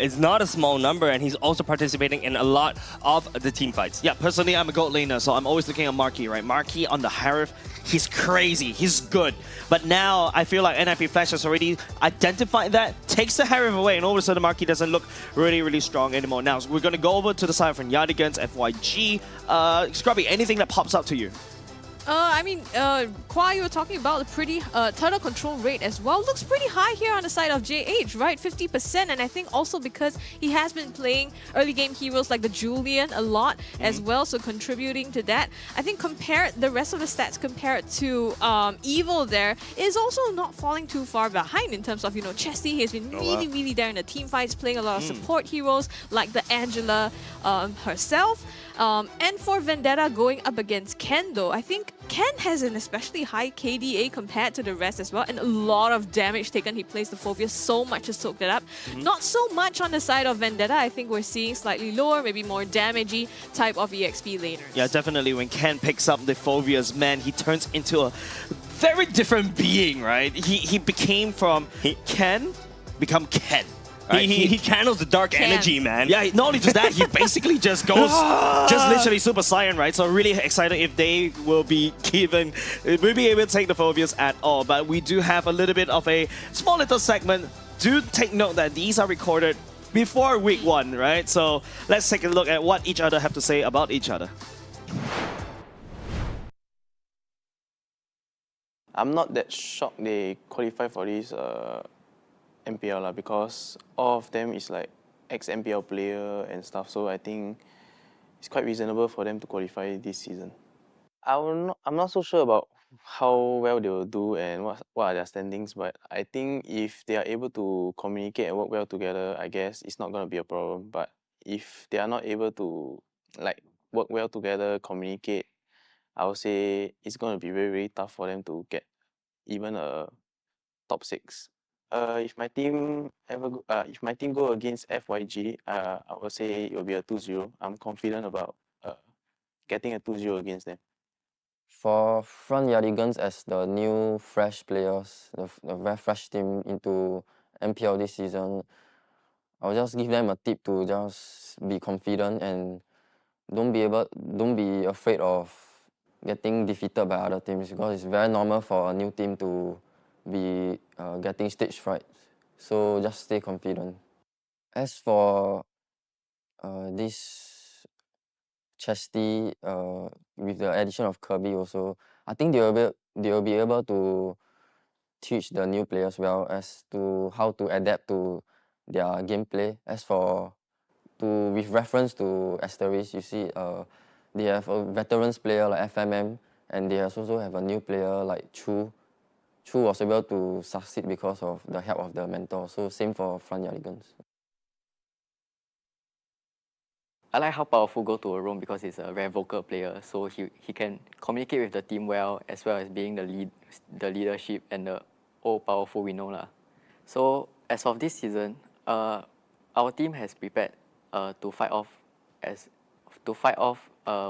is not a small number, and he's also participating in a lot of the team fights.
Yeah, personally, I'm a gold laner, so I'm always looking at Marky, right? Marky on the Harif, he's crazy, he's good. But now I feel like NIP Flash has already identified that, takes the Harif away, and all of a sudden Marky doesn't look really, really strong anymore. Now, so we're going to go over to the side from Yadigans, FYG. Scrubby, anything that pops up to you?
Kwa, you were talking about the pretty turtle control rate as well. Looks pretty high here on the side of JH, right? 50%. And I think also because he has been playing early game heroes like the Julian a lot as well, so contributing to that. I think the rest of the stats compared to Evil there is also not falling too far behind in terms of, Chesty has been really there in the team fights, playing a lot of support heroes like the Angela herself. And for Vendetta going up against Ken, though, I think Ken has an especially high KDA compared to the rest as well, and a lot of damage taken. He plays the Phobia so much to soak that up. Not so much on the side of Vendetta. I think we're seeing slightly lower, maybe more damagey type of EXP laners.
Yeah, definitely. When Ken picks up the Phobias, man, he turns into a very different being, right? He became from Ken, become Ken. Right?
He channels the dark energy, man.
Yeah, not only just that, he basically just goes, just literally Super Saiyan, right? So really excited if they will be able to take the Phobias at all. But we do have a little bit of a small little segment. Do take note that these are recorded before week 1, right? So let's take a look at what each other have to say about each other.
I'm not that shocked they qualify for this MPL lah, because all of them is like ex-MPL player and stuff. So I think it's quite reasonable for them to qualify this season. I'm not so sure about how well they will do and what are their standings, but I think if they are able to communicate and work well together, I guess it's not going to be a problem. But if they are not able to like work well together, communicate, I would say it's going to be very, very tough for them to get even a top 6. If my team go against FYG, I would say it will be a 2-0. I'm confident about getting a 2-0 against them.
For Front Yardigans as the new fresh players, the very fresh team into MPL this season, I'll just give them a tip to just be confident and don't be afraid of getting defeated by other teams, because it's very normal for a new team to be getting stage fright. So just stay confident. As for this Chesty, with the addition of Kirby also, I think they will be able to teach the new players well as to how to adapt to their gameplay. As for with reference to Asteris, you see they have a veterans player like FMM, and they also have a new player like Chu. Chu was able to succeed because of the help of the mentor. So same for Front Yardigans.
I like how Powerful go to a room because he's a very vocal player, so he can communicate with the team well, as well as being the leadership and the old Powerful we know lah. So as of this season, our team has prepared to fight off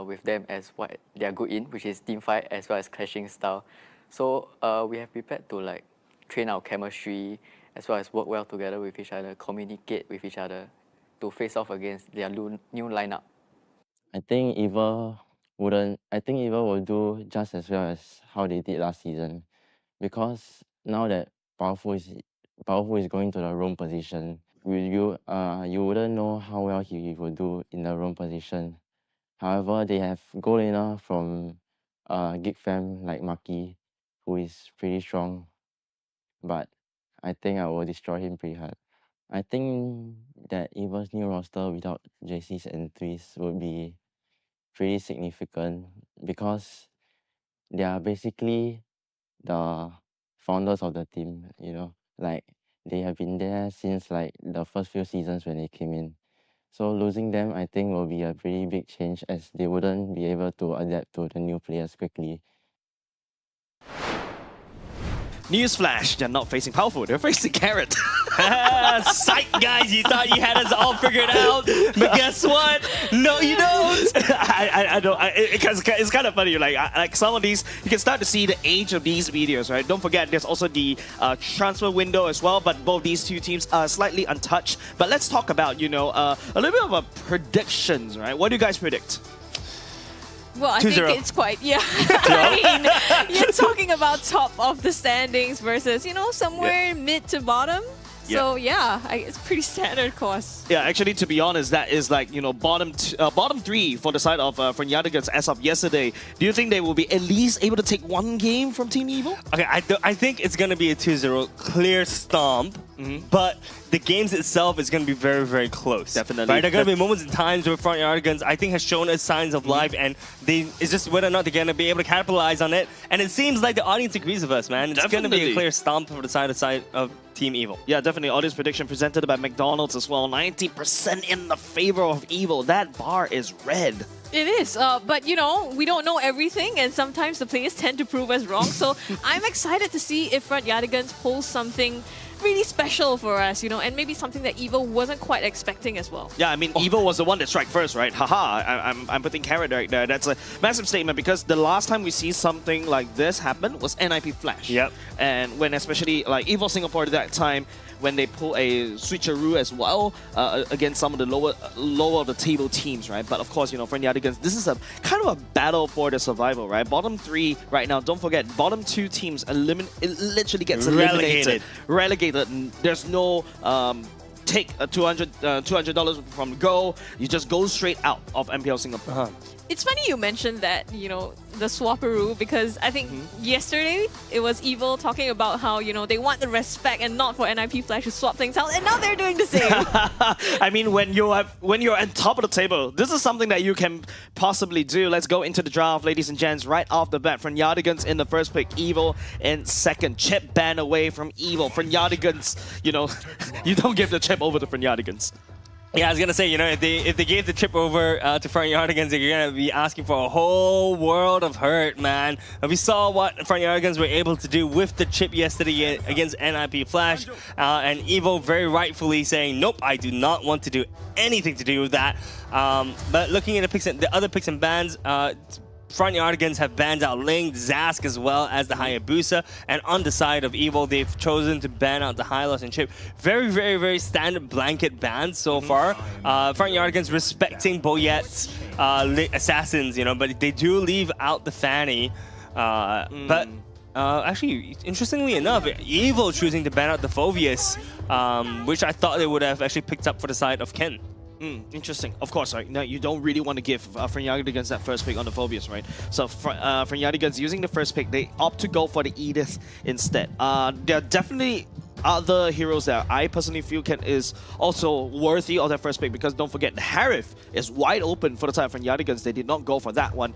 with them as what they are good in, which is team fight as well as clashing style. So we have prepared to like train our chemistry as well as work well together with each other, communicate with each other, to face off against their new lineup.
I think Eva will do just as well as how they did last season, because now that Powerful is going to the roam position, you wouldn't know how well he will do in the roam position. However, they have goal laner from Geek Fam like Maki, who is pretty strong, but I think I will destroy him pretty hard. I think that Eva's new roster without JC's entries would be pretty significant, because they are basically the founders of the team, you know, like they have been there since like the first few seasons when they came in. So losing them, I think, will be a pretty big change, as they wouldn't be able to adapt to the new players quickly.
Newsflash, they're not facing Powerful, they're facing Carrot.
Psych, guys, you thought you had us all figured out, but guess what? No, you don't.
I don't. It's kind of funny. Like some of these, you can start to see the age of these videos, right? Don't forget, there's also the transfer window as well. But both these two teams are slightly untouched. But let's talk about, you know, a little bit of a predictions, right? What do you guys predict?
Well, I think it's quite, yeah. I mean, you're talking about top of the standings versus, you know, somewhere mid to bottom. So yeah, it's pretty standard course.
Yeah, actually, to be honest, that is like, you know, bottom 3 for the side of Front Yardigans as of yesterday. Do you think they will be at least able to take one game from Team Evil?
Okay, I think it's going to be a 2-0 clear stomp, but the games itself is going to be very, very close.
Definitely.
Right? There are going to be moments and times where Front Yardigans, I think, has shown us signs of life, and it's just whether or not they're going to be able to capitalize on it. And it seems like the audience agrees with us, man. It's going to be a clear stomp for the side of Team Evil.
Yeah, definitely. Audience prediction presented by McDonald's as well. 90% in the favor of Evil. That bar is red.
It is, but you know, we don't know everything, and sometimes the players tend to prove us wrong. So I'm excited to see if Front Yardigans pulls something really special for us, you know, and maybe something that Evil wasn't quite expecting as well.
Yeah, I mean, Evil was the one that struck first, right? Haha, I'm putting Carrot right there. That's a massive statement, because the last time we see something like this happen was NIP Flash.
Yep.
And when especially like Evil Singapore at that time, when they pull a switcheroo as well against some of the lower of the table teams, right? But of course, you know, Front Yardigans, this is a kind of a battle for the survival, right? Bottom 3 right now, don't forget, bottom 2 teams it literally gets eliminated. Relegated. There's no take a $200 from Go. You just go straight out of MPL Singapore.
It's funny you mentioned that, you know, the swapperoo, because I think yesterday it was Evil talking about how, you know, they want the respect and not for NIP Flash to swap things out, and now they're doing the same.
I mean, when you're on top of the table, this is something that you can possibly do. Let's go into the draft, ladies and gents, right off the bat. Franyardigans in the first pick, Evil in second. Chip ban away from Evil. Franyardigans, you know, you don't give the chip over to Franyardigans.
Yeah, I was gonna say, you know, if they gave the chip over to Franyardigans, you're gonna be asking for a whole world of hurt, man. And we saw what Franyardigans were able to do with the chip yesterday against NIP Flash, and Evo very rightfully saying, nope, I do not want to do anything to do with that. But looking at the other picks and bans, Franyardigans have banned out Ling, Zask, as well as the Hayabusa. And on the side of Evil, they've chosen to ban out the Hylos and Chip. Very, very, very standard blanket bans so far. Franyardigans respecting Boyette's assassins, you know, but they do leave out the Fanny. But actually, interestingly enough, Evil choosing to ban out the Phoveus, which I thought they would have actually picked up for the side of Ken.
Interesting. Of course, right? Now, you don't really want to give Franyardigans that first pick on the Phoveus, right? So Franyardigans using the first pick, they opt to go for the Edith instead. There are definitely other heroes that I personally feel is also worthy of that first pick, because don't forget, the Harif is wide open for the side of Franyardigans. They did not go for that one.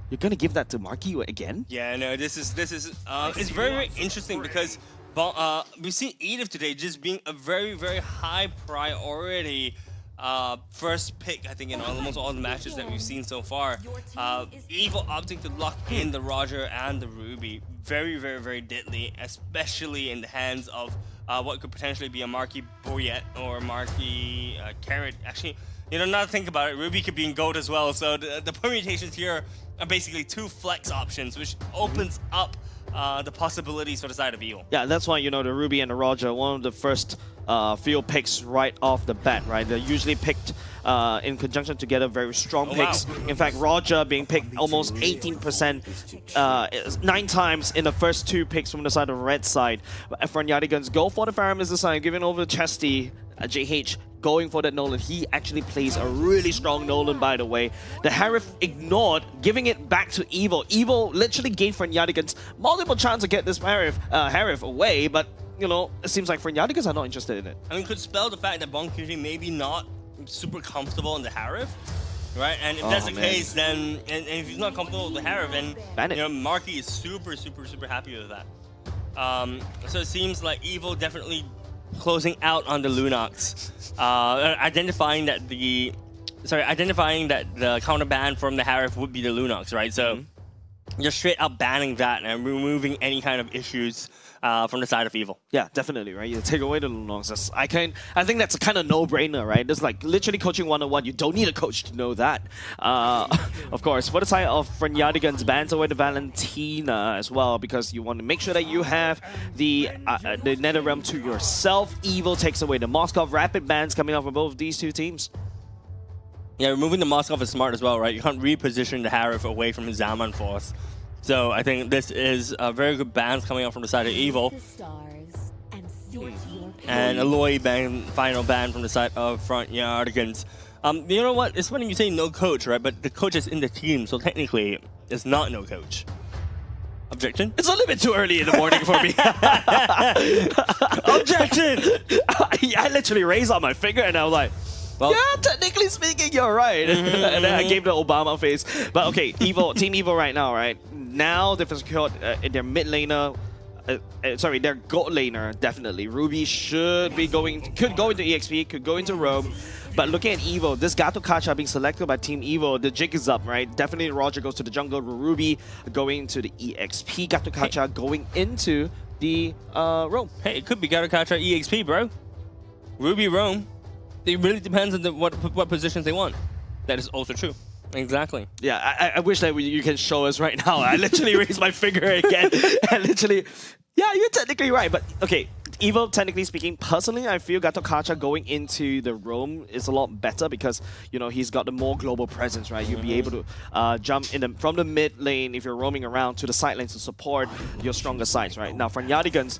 You're gonna give that to Marky again?
Yeah, no, this is it's very, very interesting because we've seen Edith today just being a very, very high priority first pick, I think, in almost all the matches that we've seen so far. Evil opting to lock in the Roger and the Ruby. Very, very, very deadly, especially in the hands of what could potentially be a Marky Boyette or Marky Carrot. Actually, you know, now to think about it, Ruby could be in gold as well. So the permutations here are basically two flex options, which opens up the possibilities for the side of Evil.
Yeah, that's why, you know, the Ruby and the Roger, one of the first field picks right off the bat, right? They're usually picked in conjunction together, very strong picks.
Wow.
In fact, Roger being picked almost 18%, 9 times in the first 2 picks from the side of red side. Franyardigans go for the Faramis this time, giving over to Chesty, JH going for that Nolan. He actually plays a really strong Nolan, by the way. The Harif ignored, giving it back to Evil. Evil literally gave Franyardigans multiple chances to get this Harif away, but, you know, it seems like Franyardigans are not interested in it.
I mean, could spell the fact that Bonkyuji maybe not super comfortable in the Harif, right? And if that's the case, then and if he's not comfortable with the Harif, then you know, Marky is super, super, super happy with that. So it seems like Evil definitely closing out on the Lunox, identifying that the counter ban from the Harif would be the Lunox, right? So just straight up banning that and removing any kind of issues from the side of Evil.
Yeah, definitely, right? You take away the Lunox. I think that's a kind of no-brainer, right? It's like literally coaching 101. You don't need a coach to know that. Of course, for the side of Franyardigans, bans away the Valentina as well, because you want to make sure that you have the Netherrealm to yourself. Evil takes away the Moskov. Rapid bans coming out from both of these two teams.
Yeah, removing the Moskov is smart as well, right? You can't reposition the Harif away from his Zaman Force. So I think this is a very good bans coming out from the side of Evil. And Aloy final ban from the side of Franyardigans. You know what? It's funny you say no coach, right? But the coach is in the team, so technically it's not no coach. Objection?
It's a little bit too early in the morning for me. Objection! I literally raised on my finger and I was like, well, yeah, technically speaking, you're right. And then I gave the Obama face. But okay, Evil, Team Evil right now, right? Now they've secured in their mid laner, their gold laner, definitely. Ruby could go into EXP, could go into Rome. But looking at Evo, this Gato Kacha being selected by Team Evo, the jig is up, right? Definitely Roger goes to the jungle, Ruby going to the EXP, Gato Kacha going into the Rome.
Hey, it could be Gato Kacha EXP, bro. Ruby Rome. It really depends on what positions they want. That is also true. Exactly.
Yeah, I wish that you can show us right now. I literally raised my finger again. And literally, yeah, you're technically right. But okay, Evo, technically speaking, personally, I feel Gato Kacha going into the Rome is a lot better because, you know, he's got the more global presence, right? You'll be able to jump from the mid lane if you're roaming around to the side lanes to support your stronger sides, right? Now, Franyardigans,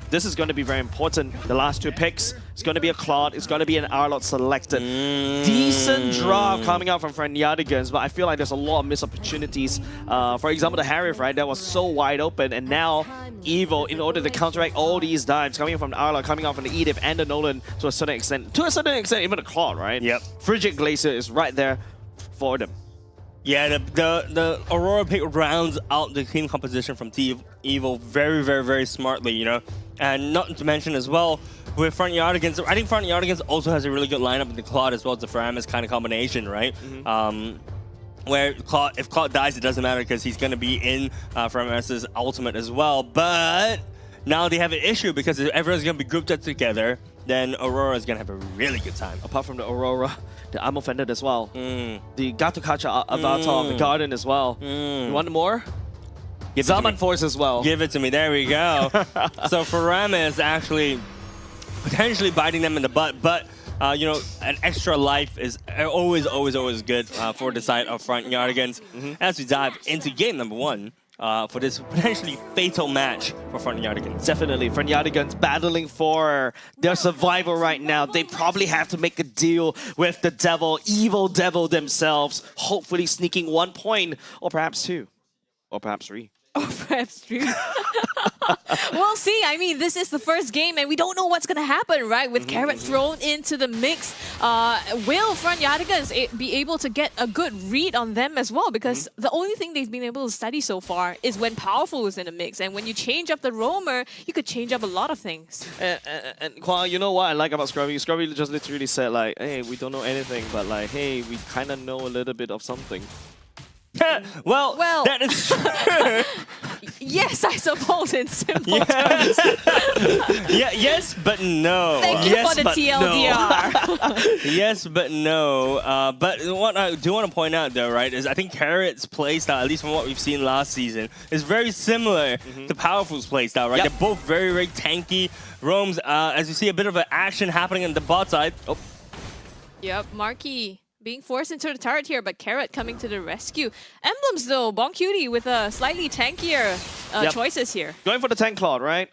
this is going to be very important. The last two picks, it's going to be a Claude, it's going to be an Arlott selected. Decent draft coming out from Yardigans, but I feel like there's a lot of missed opportunities. For example, the Harif, right, that was so wide open, and now Evo, in order to counteract all these dives coming from the Arlott, coming out from the Edith and the Nolan to a certain extent, even the Claude, right?
Yep.
Frigid Glacier is right there for them.
Yeah, the Aurora pick rounds out the team composition from Team Evo very, very, very smartly, you know? And not to mention as well, with Front Yardigans, I think Front Yardigans also has a really good lineup in the Claude as well as the Faramis kind of combination, right? Where Claude, if Claude dies, it doesn't matter because he's going to be in Faramis' ultimate as well. But now they have an issue because if everyone's going to be grouped up together, then Aurora is going to have a really good time.
Apart from the Aurora, the I'm offended as well. The Gatukacha avatar of the Garden as well. You want more? Zaman Force as well.
Give it to me. There we go. So Faramis actually potentially biting them in the butt, but you know, an extra life is always good for the side of Front Yardigans. As we dive into game number 1. For this potentially fatal match for Front Yardigans.
Definitely, Front Yardigans battling for their survival right now. They probably have to make a deal with the devil, evil devil themselves, hopefully sneaking 1 point, or perhaps 2, or perhaps 3.
Or perhaps 3. We'll see. I mean, this is the first game, and we don't know what's going to happen, right? With Carrot thrown into the mix, will Front Yardigans be able to get a good read on them as well? Because the only thing they've been able to study so far is when Powerful is in the mix. And when you change up the roamer, you could change up a lot of things.
And Kwang, you know what I like about Scrubby? Scrubby just literally said, like, hey, we don't know anything, but like, hey, we kind of know a little bit of something.
well, that is true.
Yes, I suppose in simple terms.
Yes, but no.
Thank you for the TLDR.
No. Yes, but no. But what I do want to point out, though, right, is I think Carrot's playstyle, at least from what we've seen last season, is very similar to Powerful's playstyle, right? They're both very, very tanky roams. As you see, a bit of an action happening on the bot side. Oh.
Yep, Marquee being forced into the turret here, but Carrot coming to the rescue. Emblems, though, Bon Cutie with a slightly tankier choices here.
Going for the Tank Claude, right?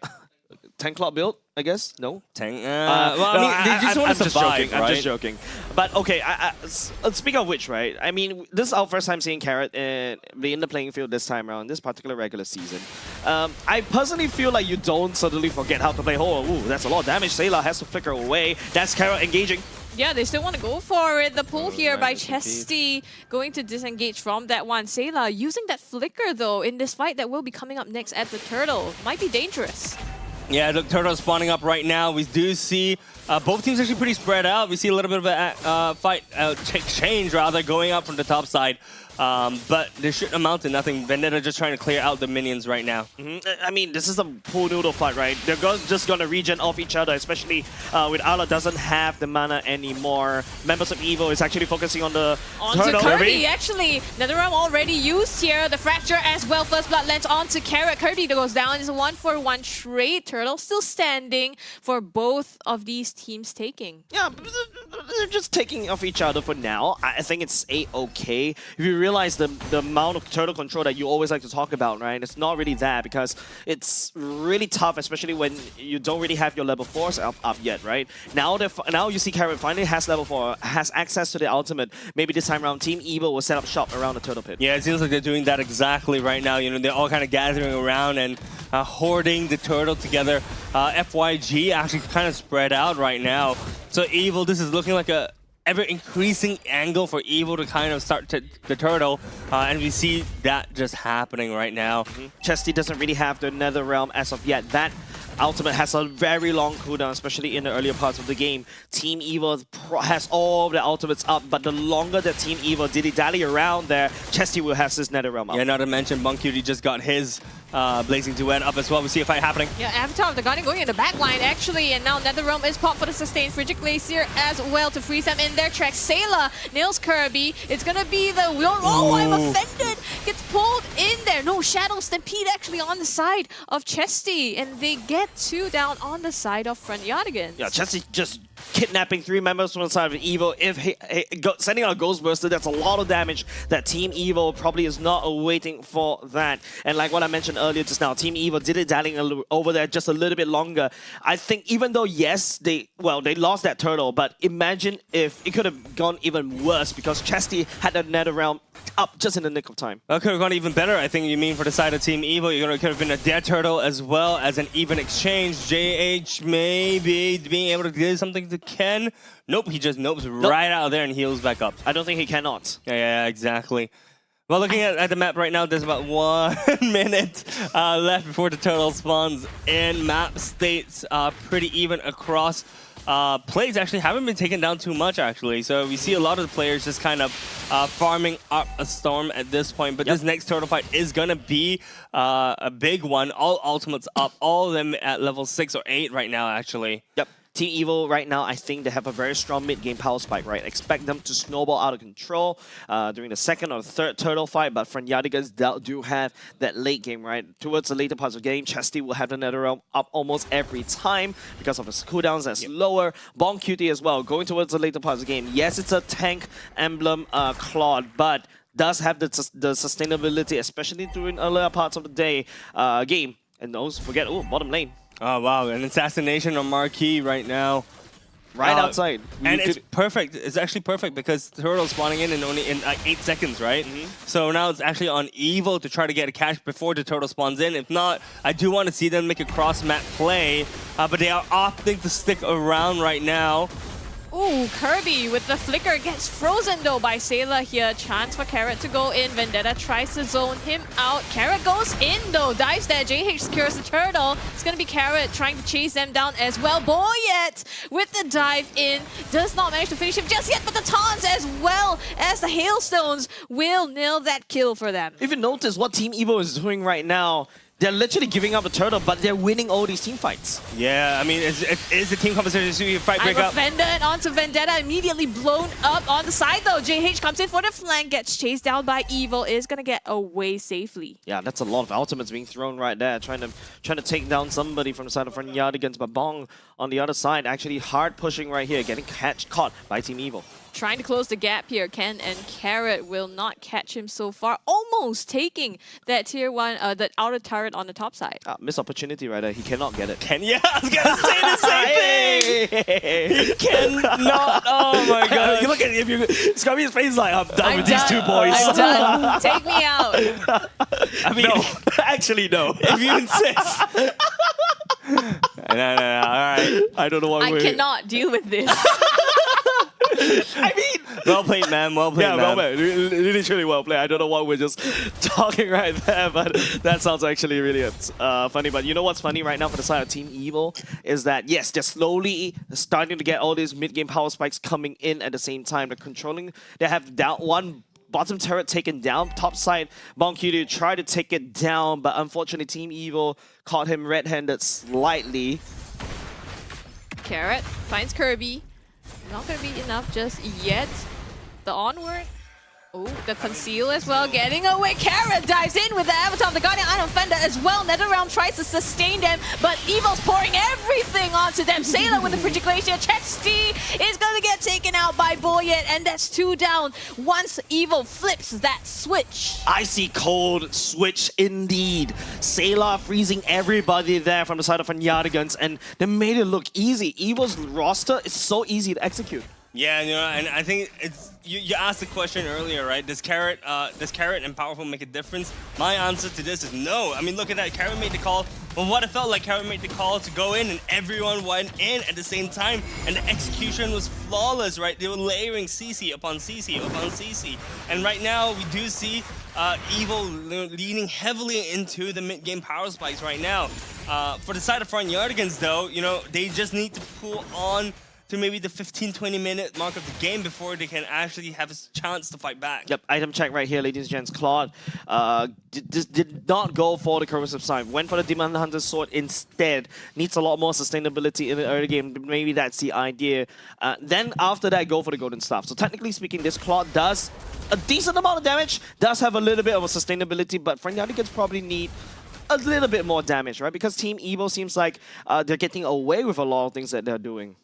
Tank Claude build, I guess? No?
Tank? Well, I mean, they just want to survive,
I'm just joking. But okay, speaking of which, right? I mean, this is our first time seeing Carrot be in the playing field this time around, this particular regular season. I personally feel like you don't suddenly forget how to play. Oh, ooh, that's a lot of damage. Sayla has to flicker away. That's Carrot engaging.
Yeah, they still want to go for it. The pull here by Chesty going to disengage from that one. Sayla using that flicker, though, in this fight that will be coming up next at the Turtle. Might be dangerous.
Yeah, the Turtle's spawning up right now. We do see both teams actually pretty spread out. We see a little bit of a fight exchange, rather, going up from the top side. But this shouldn't amount to nothing. Vendetta just trying to clear out the minions right now.
I mean, this is a pool noodle fight, right? They're just going to regen off each other, especially with Arla doesn't have the mana anymore. Members of Evo is actually focusing on the Turtle.
Kirby, actually. NetherRealm already used here. The Fracture as well. First Blood lands onto Carrot. Kirby goes down. It's a 1-for-1 trade. Turtle still standing for both of these teams taking.
Yeah, they're just taking off each other for now. I think it's A-okay. If you realize the amount of turtle control that you always like to talk about, right? It's not really that because it's really tough, especially when you don't really have your level 4s up yet, right? Now you see Carrot finally has level 4, has access to the ultimate. Maybe this time around, Team Evo will set up shop around the turtle pit.
Yeah, it seems like they're doing that exactly right now. You know, they're all kind of gathering around and hoarding the turtle together. FYG actually kind of spread out right now. So Evil, this is looking like a ever-increasing angle for Evil to kind of start the turtle, and we see that just happening right now.
Chesty doesn't really have the NetherRealm as of yet. That ultimate has a very long cooldown, especially in the earlier parts of the game. Team Evil has all the ultimates up, but the longer that Team Evil dilly-dally around there, Chesty will have his NetherRealm up.
Yeah, not to mention Bon Cutie just got his Blazing Duet up as well. We see a fight happening.
Yeah, Avatar of the Guardian going in the back line, actually, and now NetherRealm is popped for the sustain. Frigid Glacier as well to freeze them in their tracks. Sayla nails Kirby. It's gonna be the... Oh, I'm offended! Gets pulled in there. No, Shadow Stampede actually on the side of Chesty, and they get 2 down on the side of Front Yardigans.
Yeah, Chesty just kidnapping 3 members from the side of Evil. If sending out Ghostbuster, that's a lot of damage that Team Evil probably is not awaiting for that. And like what I mentioned earlier just now, Team Evil did it dialing over there just a little bit longer. I think even though, yes, they lost that turtle, but imagine if it could have gone even worse because Chesty had that nether realm up just in the nick of time.
Well, could have gone even better, I think you mean, for the side of Team Evil. You're gonna could have been a dead turtle as well as an even exchange. JH maybe being able to do something to Ken. Nope, he just nopes right out of there and heals back up.
I don't think he cannot.
Yeah, exactly. Well, looking at the map right now, there's about 1 minute left before the turtle spawns in. Map states pretty even across. Plays actually haven't been taken down too much, actually. So we see a lot of the players just kind of farming up a storm at this point. But this next turtle fight is going to be a big one. All ultimates up, all of them at level 6 or 8 right now, actually.
Yep. Team Evil right now, I think they have a very strong mid-game power spike, right? Expect them to snowball out of control during the second or third turtle fight, but Frenyadigans do have that late game, right? Towards the later parts of the game, Chesty will have the nether realm up almost every time because of his cooldowns that's lower. Bon Cutie as well, going towards the later parts of the game. Yes, it's a tank emblem Claude, but does have the sustainability, especially during earlier parts of the day game. And those, forget, bottom lane.
Oh, wow. An assassination on Marquis right now.
Right outside.
And it's perfect. It's actually perfect because Turtle's spawning in only in like 8 seconds, right? So now it's actually on Evil to try to get a catch before the Turtle spawns in. If not, I do want to see them make a cross-map play. But they are opting to stick around right now.
Ooh, Kirby with the flicker gets frozen though by Sailor here. Chance for Carrot to go in. Vendetta tries to zone him out. Carrot goes in though. Dives there. JH secures the turtle. It's going to be Carrot trying to chase them down as well. Boyet with the dive in. Does not manage to finish him just yet, but the taunts as well as the hailstones will nail that kill for them.
If you notice what Team Evo is doing right now, they're literally giving up a turtle, but they're winning all these team fights.
Yeah, I mean, it's the team competition. Fight break up.
Fender and onto Vendetta, immediately blown up on the side though. JH comes in for the flank, gets chased down by Evil, is gonna get away safely.
Yeah, that's a lot of ultimates being thrown right there, trying to take down somebody from the side of Frenyadigans, but Bong on the other side, actually hard pushing right here, getting caught by Team Evil.
Trying to close the gap here, Ken and Carrot will not catch him so far. Almost taking that tier 1, that outer turret on the top side.
Missed opportunity right there. He cannot get it.
Yeah, I was gonna say the same thing. He cannot. Oh my god!
You look at him. Scrubby's face is like, I'm done with these 2 boys.
I'm done. Take me out.
I mean, no. Actually, no.
If you insist. No. All right.
I don't know what
I cannot deal with this.
I mean,
well played, man. Well played, man.
Well played. Literally well played. I don't know what we're just talking right there, but that sounds actually really funny. But you know what's funny right now for the side of Team Evil is that, yes, they're slowly starting to get all these mid-game power spikes coming in at the same time. They're controlling. They have down one bottom turret taken down. Top side, Bon Cutie tried to take it down, but unfortunately Team Evil caught him red-handed slightly.
Carrot finds Kirby. Not going to be enough just yet. The onward. Oh, the conceal as well, getting away. Carrot dives in with the Avatar of the Guardian Iron Fender as well. Netherrealm tries to sustain them, but Evil's pouring everything onto them. Sailor with the Frigid Glacier. Chesty is going to get taken out by Boyet, and that's 2 down once Evil flips that switch.
Icy cold switch indeed. Sailor freezing everybody there from the side of Frenyadigans, and they made it look easy. Evil's roster is so easy to execute.
Yeah, you know, and I think it's you asked the question earlier, right? Does Carrot and Powerful make a difference? My answer to this is no. I mean, look at that. Carrot made the call. Well, what it felt like, Carrot made the call to go in, and everyone went in at the same time, and the execution was flawless, right? They were layering CC upon CC upon CC, and right now we do see Evil leaning heavily into the mid-game power spikes right now. For the side of Frenyadigans, though, you know, they just need to pull on to maybe the 15-20 minute mark of the game before they can actually have a chance to fight back.
Yep, item check right here, ladies and gents. Claude did not go for the corrosive sign, went for the Demon Hunter sword instead. Needs a lot more sustainability in the early game. Maybe that's the idea. Then after that, go for the golden staff. So technically speaking, this Claude does a decent amount of damage, does have a little bit of a sustainability, but Frenyadigans probably need a little bit more damage, right? Because Team Evo seems like they're getting away with a lot of things that they're doing.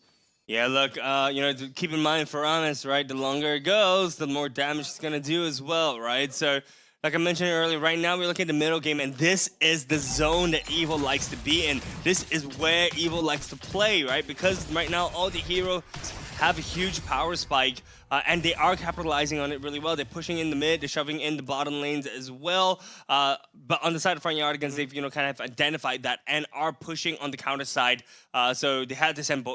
Yeah, look, to keep in mind for Honest, right, the longer it goes, the more damage it's going to do as well, right? So, like I mentioned earlier, right now we're looking at the middle game, and this is the zone that Evil likes to be in. This is where Evil likes to play, right? Because right now all the heroes have a huge power spike, and they are capitalizing on it really well. They're pushing in the mid, they're shoving in the bottom lanes as well. But on the side of Front Yardigans, they've kind of identified that and are pushing on the counter side. So they had to send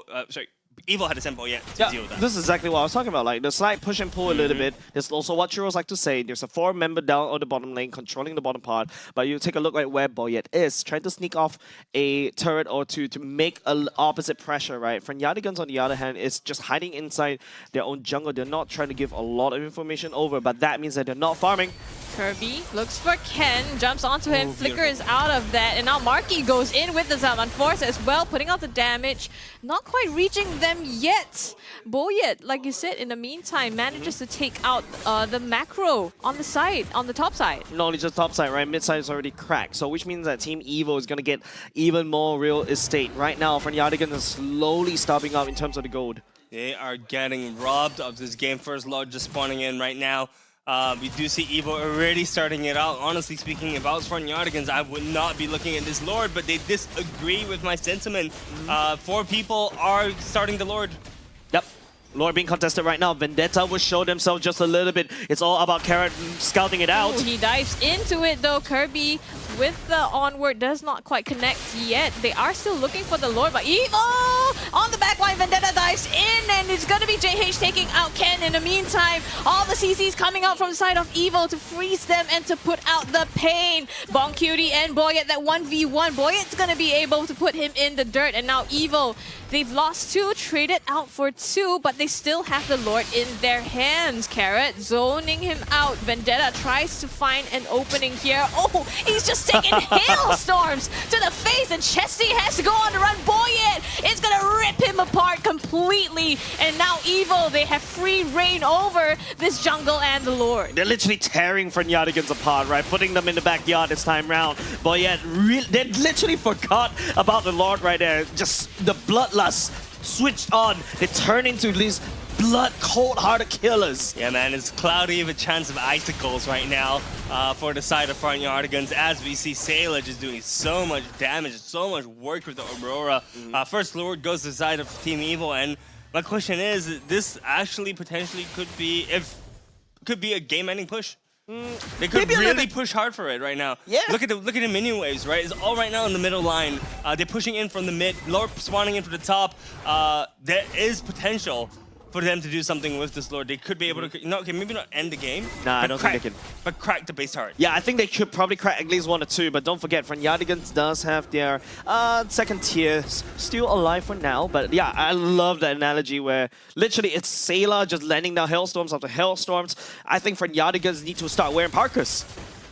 Evil had to send yet to deal with that.
This is exactly what I was talking about. Like the slight push and pull a little bit. There's also what Churros like to say. There's a 4-member down on the bottom lane controlling the bottom part. But you take a look at where Boyet is, trying to sneak off a turret or two to make an opposite pressure, right? Front Yardigans, on the other hand, is just hiding inside their own jungle. They're not trying to give a lot of information over, but that means that they're not farming.
Kirby looks for Ken, jumps onto him, flickers out of that, and now Marky goes in with the Zaman Force as well, putting out the damage. Not quite reaching them yet. Boyet, like you said, in the meantime, manages to take out the macro on the side, on the top side.
Not only just top side, right? Mid side is already cracked, so which means that Team Evo is going to get even more real estate. Right now, Front Yardigans is slowly stopping up in terms of the gold.
They are getting robbed of this game. First Lord just spawning in right now. We do see Evo already starting it out. Honestly speaking, about Front Yardigans, I would not be looking at this Lord, but they disagree with my sentiment. 4 people are starting the Lord.
Yep. Lord being contested right now. Vendetta will show themselves just a little bit. It's all about Carrot scouting it out.
Ooh, he dives into it though. Kirby with the onward does not quite connect yet. They are still looking for the Lord, but Evo on the back line. Vendetta dives in, and it's going to be JH taking out Ken. In the meantime, all the CCs coming out from the side of Evo to freeze them and to put out the pain. Boncutie and Boyet, that 1v1. Boyet's going to be able to put him in the dirt, and now Evo, they've lost 2, traded out for 2, but they still have the Lord in their hands. Carrot zoning him out. Vendetta tries to find an opening here. Oh, he's just taking hailstorms to the face, and Chesty has to go on the run. Boyet is gonna rip him apart completely, and now Evo, they have free reign over this jungle and the Lord.
They're literally tearing Front Yardigans apart, right? Putting them in the backyard this time round. Boyet, they literally forgot about the Lord right there. Just the bloodlust switched on. They turn into these blood cold-hearted killers.
Yeah, man, it's cloudy of a chance of icicles right now for the side of Front Yardigans, as we see Sailor just doing so much damage, so much work with the Aurora. First Lord goes to the side of Team Evil, and my question is, this actually potentially could be a game-ending push. They could really push hard for it right now.
Yeah.
Look at the minion waves, right? It's all right now in the middle line. They're pushing in from the mid, Lord spawning in from the top. There is potential for them to do something with this Lord. They could be able to, maybe not end the game.
Nah, I don't think they can.
But crack the base turret.
Yeah, I think they could probably crack at least 1 or 2, but don't forget, Front Yardigans does have their second tier still alive for now. But yeah, I love that analogy where literally it's Sailor just landing down hailstorms after hailstorms. I think Front Yardigans need to start wearing parkas.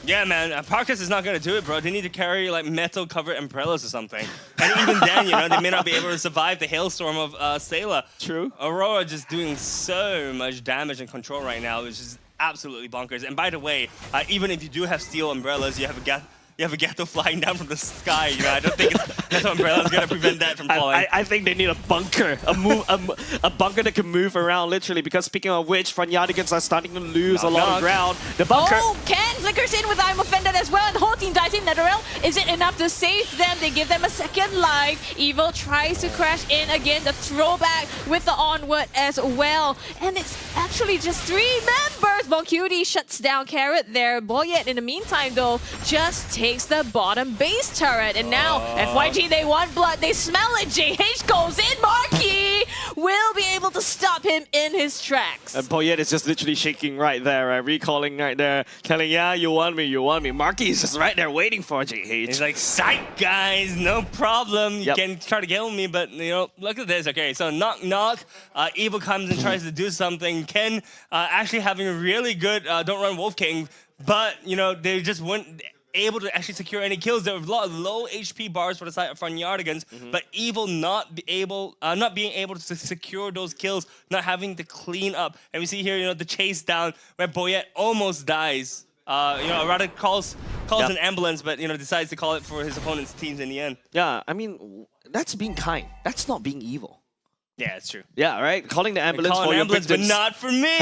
Yeah, man, Parkas is not going to do it, bro. They need to carry like metal-covered umbrellas or something. And even then, they may not be able to survive the hailstorm of Sailor.
True.
Aurora just doing so much damage and control right now, which is absolutely bonkers. And by the way, even if you do have steel umbrellas, you have a Gato flying down from the sky. I don't think Gato umbrella is gonna prevent that from falling.
I think they need a bunker, a bunker that can move around literally. Because speaking of which, Front Yardigans are starting to lose a lot of ground. The bunker.
Oh, Ken flickers in with I'm offended as well, and the whole team dies in. Netherrealm, is it enough to save them? They give them a second life. Evo tries to crash in again. The throwback with the onward as well, and it's actually just 3 members. Boncutie shuts down Carrot there. Boyet, in the meantime, though, just takes the bottom base turret, and now FYG, they want blood, they smell it. JH goes in. Marky will be able to stop him in his tracks.
And Boyet is just literally shaking right there, right? Recalling right there, telling, yeah, you want me, you want me. Marky is just right there waiting for JH.
He's like, psych, guys, no problem. You can try to kill me, but, look at this. Okay, so knock, knock. Evo comes and tries to do something. Ken actually having a really good Don't Run Wolf King, but, they just weren't able to actually secure any kills. There were a lot of low HP bars for the side of Front Yardigans, but Evil not being able to secure those kills, not having to clean up. And we see here, the chase down where Boyet almost dies. Rather calls an ambulance, but decides to call it for his opponent's teams in the end.
Yeah, I mean, that's being kind. That's not being evil.
Yeah, it's true.
Yeah, right? Calling the ambulance
Call
for
an
your
ambulance, but
victims.
not for me.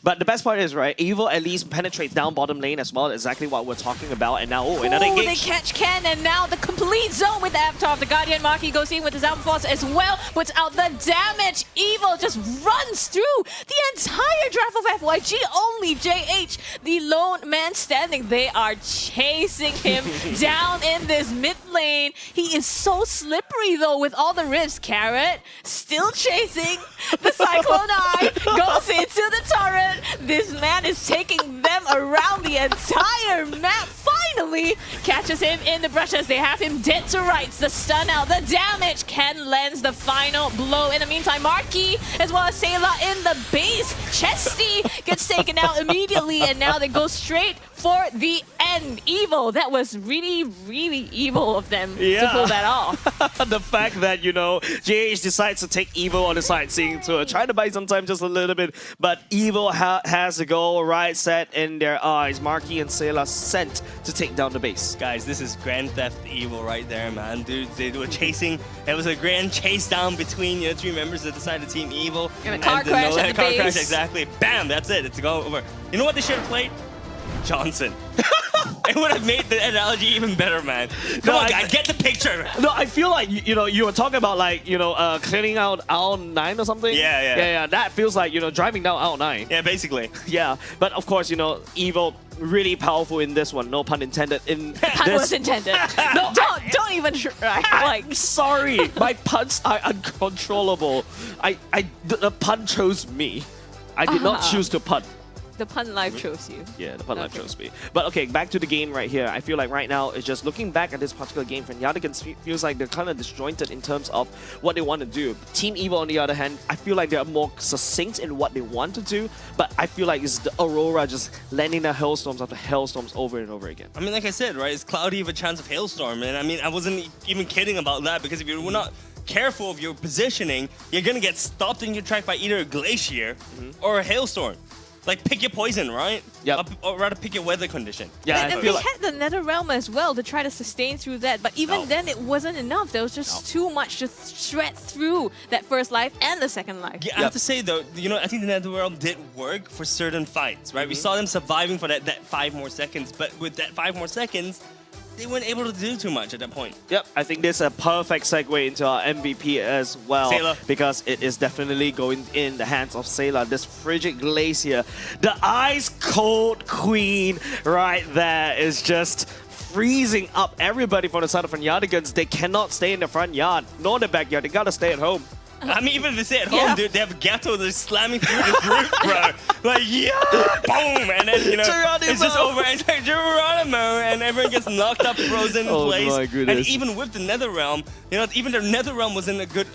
But the best part is, right, Evil at least penetrates down bottom lane as well, exactly what we're talking about. And now, another
Ooh, they
engage.
catch Ken, and now the complete zone with the Avatar of the Guardian. Marky goes in with his Alpha Force as well, puts out the damage. Evil just runs through the entire draft of FYG. Only JH, the lone man standing. They are chasing him down in this mid lane. He is so slippery, though, with all the rifts. Carrot still chasing. The Cyclone Eye goes into the turret. This man is taking them around the entire map. Finally catches him in the brushes. They have him dead to rights. The stun out, the damage. Ken lands the final blow. In the meantime, Marky as well as Sayla in the base. Chesty gets taken out immediately, and now they go straight for the end. Evil. That was really, really evil of them to pull that off.
The fact that, you know, JH decides to take Evil on the sightseeing tour, trying to buy some time just a little bit, but Evil has the goal right set in their eyes. Marky and Sayla sent to take down the base.
Guys, this is Grand Theft Evil right there, man. Dude, they were chasing. It was a grand chase down between three members of the side of Team Evil.
And a car crash at the
car
base.
crash, exactly. Bam, that's it. It's go over. You know what they should have played? Johnson. It would have made the analogy even better, man. Come on, guys, get the picture.
No, I feel like, you know, you were talking about, like, you know, clearing out aisle 9 or something.
Yeah.
That feels like, you know, driving down aisle 9.
Yeah, basically.
Yeah, but of course, you know, Evil really powerful in this one. No pun intended.
Pun was intended.
No,
don't even try.
I'm sorry. My puns are uncontrollable. The pun chose me. I did not choose to pun.
The pun life chose you.
Yeah, the pun life chose me. But okay, back to the game right here. I feel like right now, it's just looking back at this particular game, Fnatic feels like they're kind of disjointed in terms of what they want to do. Team Evil, on the other hand, I feel like they're more succinct in what they want to do, but I feel like it's the Aurora just landing the hailstorms after hailstorms over and over again.
I mean, like I said, right, it's cloudy with a chance of hailstorm. And I mean, I wasn't even kidding about that, because if you were not careful of your positioning, you're going to get stopped in your track by either a glacier or a hailstorm. Like, pick your poison, right?
Yeah.
Or rather, pick your weather condition.
Yeah,
and they had the Nether Realm as well to try to sustain through that, but even then it wasn't enough. There was just too much to shred through that first life and the second life.
Yeah, I have to say though, you know, I think the Nether Realm did work for certain fights, right? We saw them surviving for that 5 more seconds, but with that 5 more seconds, they weren't able to do too much at that point.
Yep, I think this is a perfect segue into our MVP as well.
Sayla.
Because it is definitely going in the hands of Sayla, this frigid glacier. The ice-cold queen right there is just freezing up everybody from the side of Fnatic. They cannot stay in the front yard, nor the backyard. They gotta stay at home.
I mean, even if they stay at home, dude, they have Gato that's slamming through this roof, bro. Like, yeah, boom, and then, you know,
Geronimo.
it's just over. And it's like Geronimo, and everyone gets knocked up, frozen in place.
My goodness.
And even with the Nether Realm, you know, even their Nether Realm wasn't a good.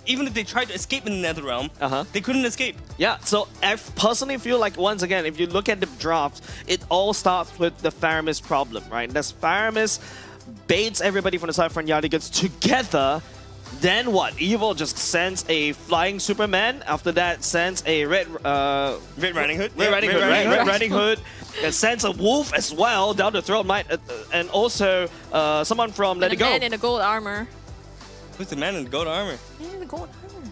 Even if they tried to escape in the Nether Realm, they couldn't escape.
Yeah, so I personally feel like, once again, if you look at the draft, it all starts with the Faramis problem, right? That's Faramis baits everybody from the side of Fnatic together. Then what? Evil just sends a flying Superman. After that, sends a Red
Riding Hood.
Red Riding Hood. And sends a wolf as well down the throat. And also someone from Let It Go.
A man in a gold armor.
Who's the man in the gold armor?
Man in the gold armor.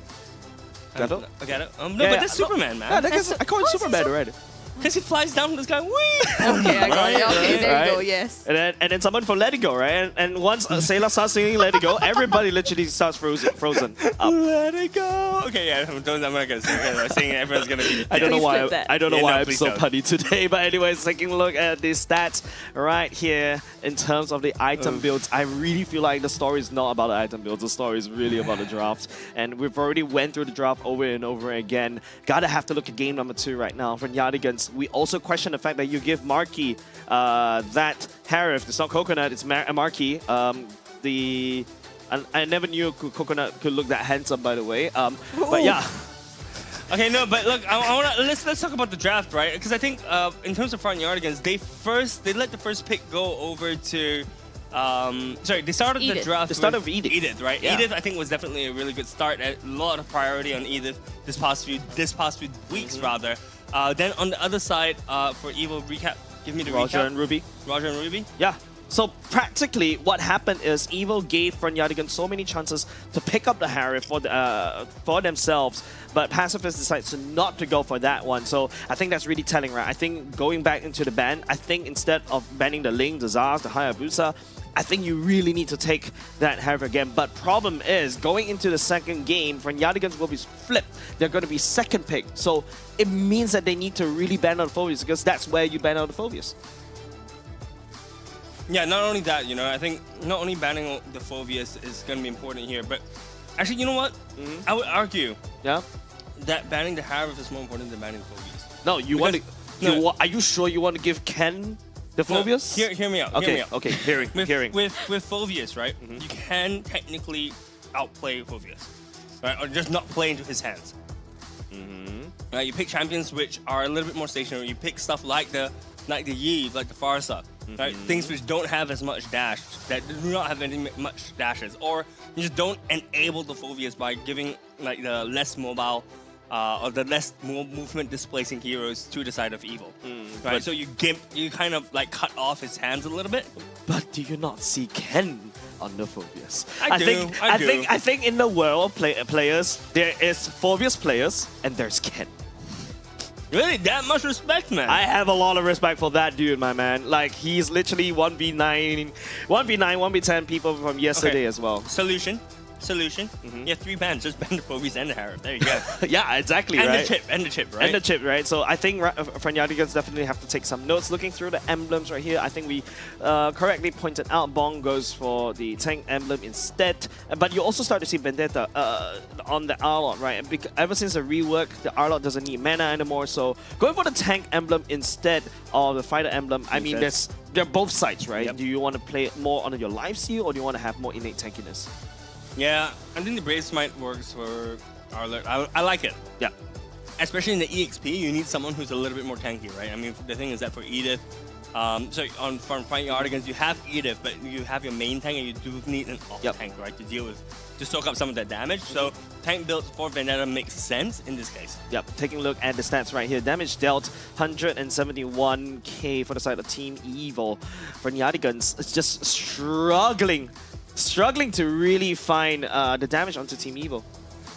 Gato?
Gato? No, but that's Superman, man.
Yeah, I call it Superman already.
Because he flies down from the sky. Whee!
Okay, I got it. Okay, there you go, yes.
And then someone from Let It Go, right? And once Sayla starts singing Let It Go, everybody literally starts frozen up.
Let it go. Okay, yeah, I'm not gonna sing. I'm singing. Everyone's gonna be.
I don't know why. I don't know why I'm
please
so
don't.
punny today. But anyways, taking a look at the stats right here in terms of the item builds, I really feel like the story is not about the item builds. The story is really about the draft, and we've already went through the draft over and over again. Gotta have to look at game number 2 right now for Fnatic. We also question the fact that you give Marky that Harif. It's not Coconut. It's Marky. I never knew Coconut could look that handsome, by the way. But yeah.
Okay, no, but look, I wanna let's talk about the draft, right? Because I think in terms of Fnatic, they let the first pick go over to. They started
Edith.
the draft.
They started
with
with Edith.
right?
Yeah.
Edith, I think, was definitely a really good start. A lot of priority on Edith this past few weeks, rather. Then on the other side, for Evil, give me the
Roger
recap.
and Ruby.
Roger and Ruby.
Yeah. So practically, what happened is Evil gave Franyadigan so many chances to pick up the Harry for themselves, but Pacifist decides not to go for that one. So I think that's really telling, right? I think going back into the ban, I think instead of banning the Ling, the Zars, the Hayabusa, I think you really need to take that Harry again. But problem is, going into the second game, Franyadigan will be flipped. They're going to be second pick. So it means that they need to really ban out the Phobias, because that's where you ban out the Phobias.
Yeah, not only that, you know, I think not only banning the Phobias is going to be important here, but actually, you know what? I would argue that banning the Harif is more important than banning the Phobias.
No, you want to... are you sure you want to give Ken the Phobias?
No, hear me out.
Okay,
hear me out.
okay, hearing.
With Phobias, right, you can technically outplay Phobias, right? Or just not play into his hands. Right, you pick champions which are a little bit more stationary. You pick stuff like the Yi, like the Farsa. Right? Things which don't have as much dash, that do not have any much dashes, or you just don't enable the Phobias by giving like the less mobile or the less movement displacing heroes to the side of Evil. Right? So you kind of like cut off his hands a little bit.
But do you not see Ken on the Phobias?
I
think in the world of players, there is Phobias players and there's Ken.
Really? That much respect, man?
I have a lot of respect for that dude, my man. Like, he's literally 1v9, 1v10 people from yesterday as well.
Solution. You have 3 bans, just ban the Phobias and the Harif. There you go.
Yeah, exactly,
and
right?
And the chip, right?
And the chip, right? So I think Franyadigan definitely have to take some notes. Looking through the emblems right here, I think we correctly pointed out Bong goes for the tank emblem instead. But you also start to see Vendetta on the Arlot, right? And ever since the rework, the Arlot doesn't need mana anymore. So going for the tank emblem instead of the fighter emblem, I mean, they're both sides, right? Do you want to play more on your life steal, or do you want to have more innate tankiness?
Yeah, I think the Brave Smite works for Arlot. I like it.
Yeah.
Especially in the EXP, you need someone who's a little bit more tanky, right? I mean, the thing is that for Edith, so from fighting Ardigans, you have Edith, but you have your main tank, and you do need an off tank, right, to deal with, to soak up some of that damage. So tank build for Vendetta makes sense in this case.
Yep, taking a look at the stats right here. Damage dealt 171k for the side of Team Evil. Franyadigan's is just struggling to really find the damage onto Team Evil.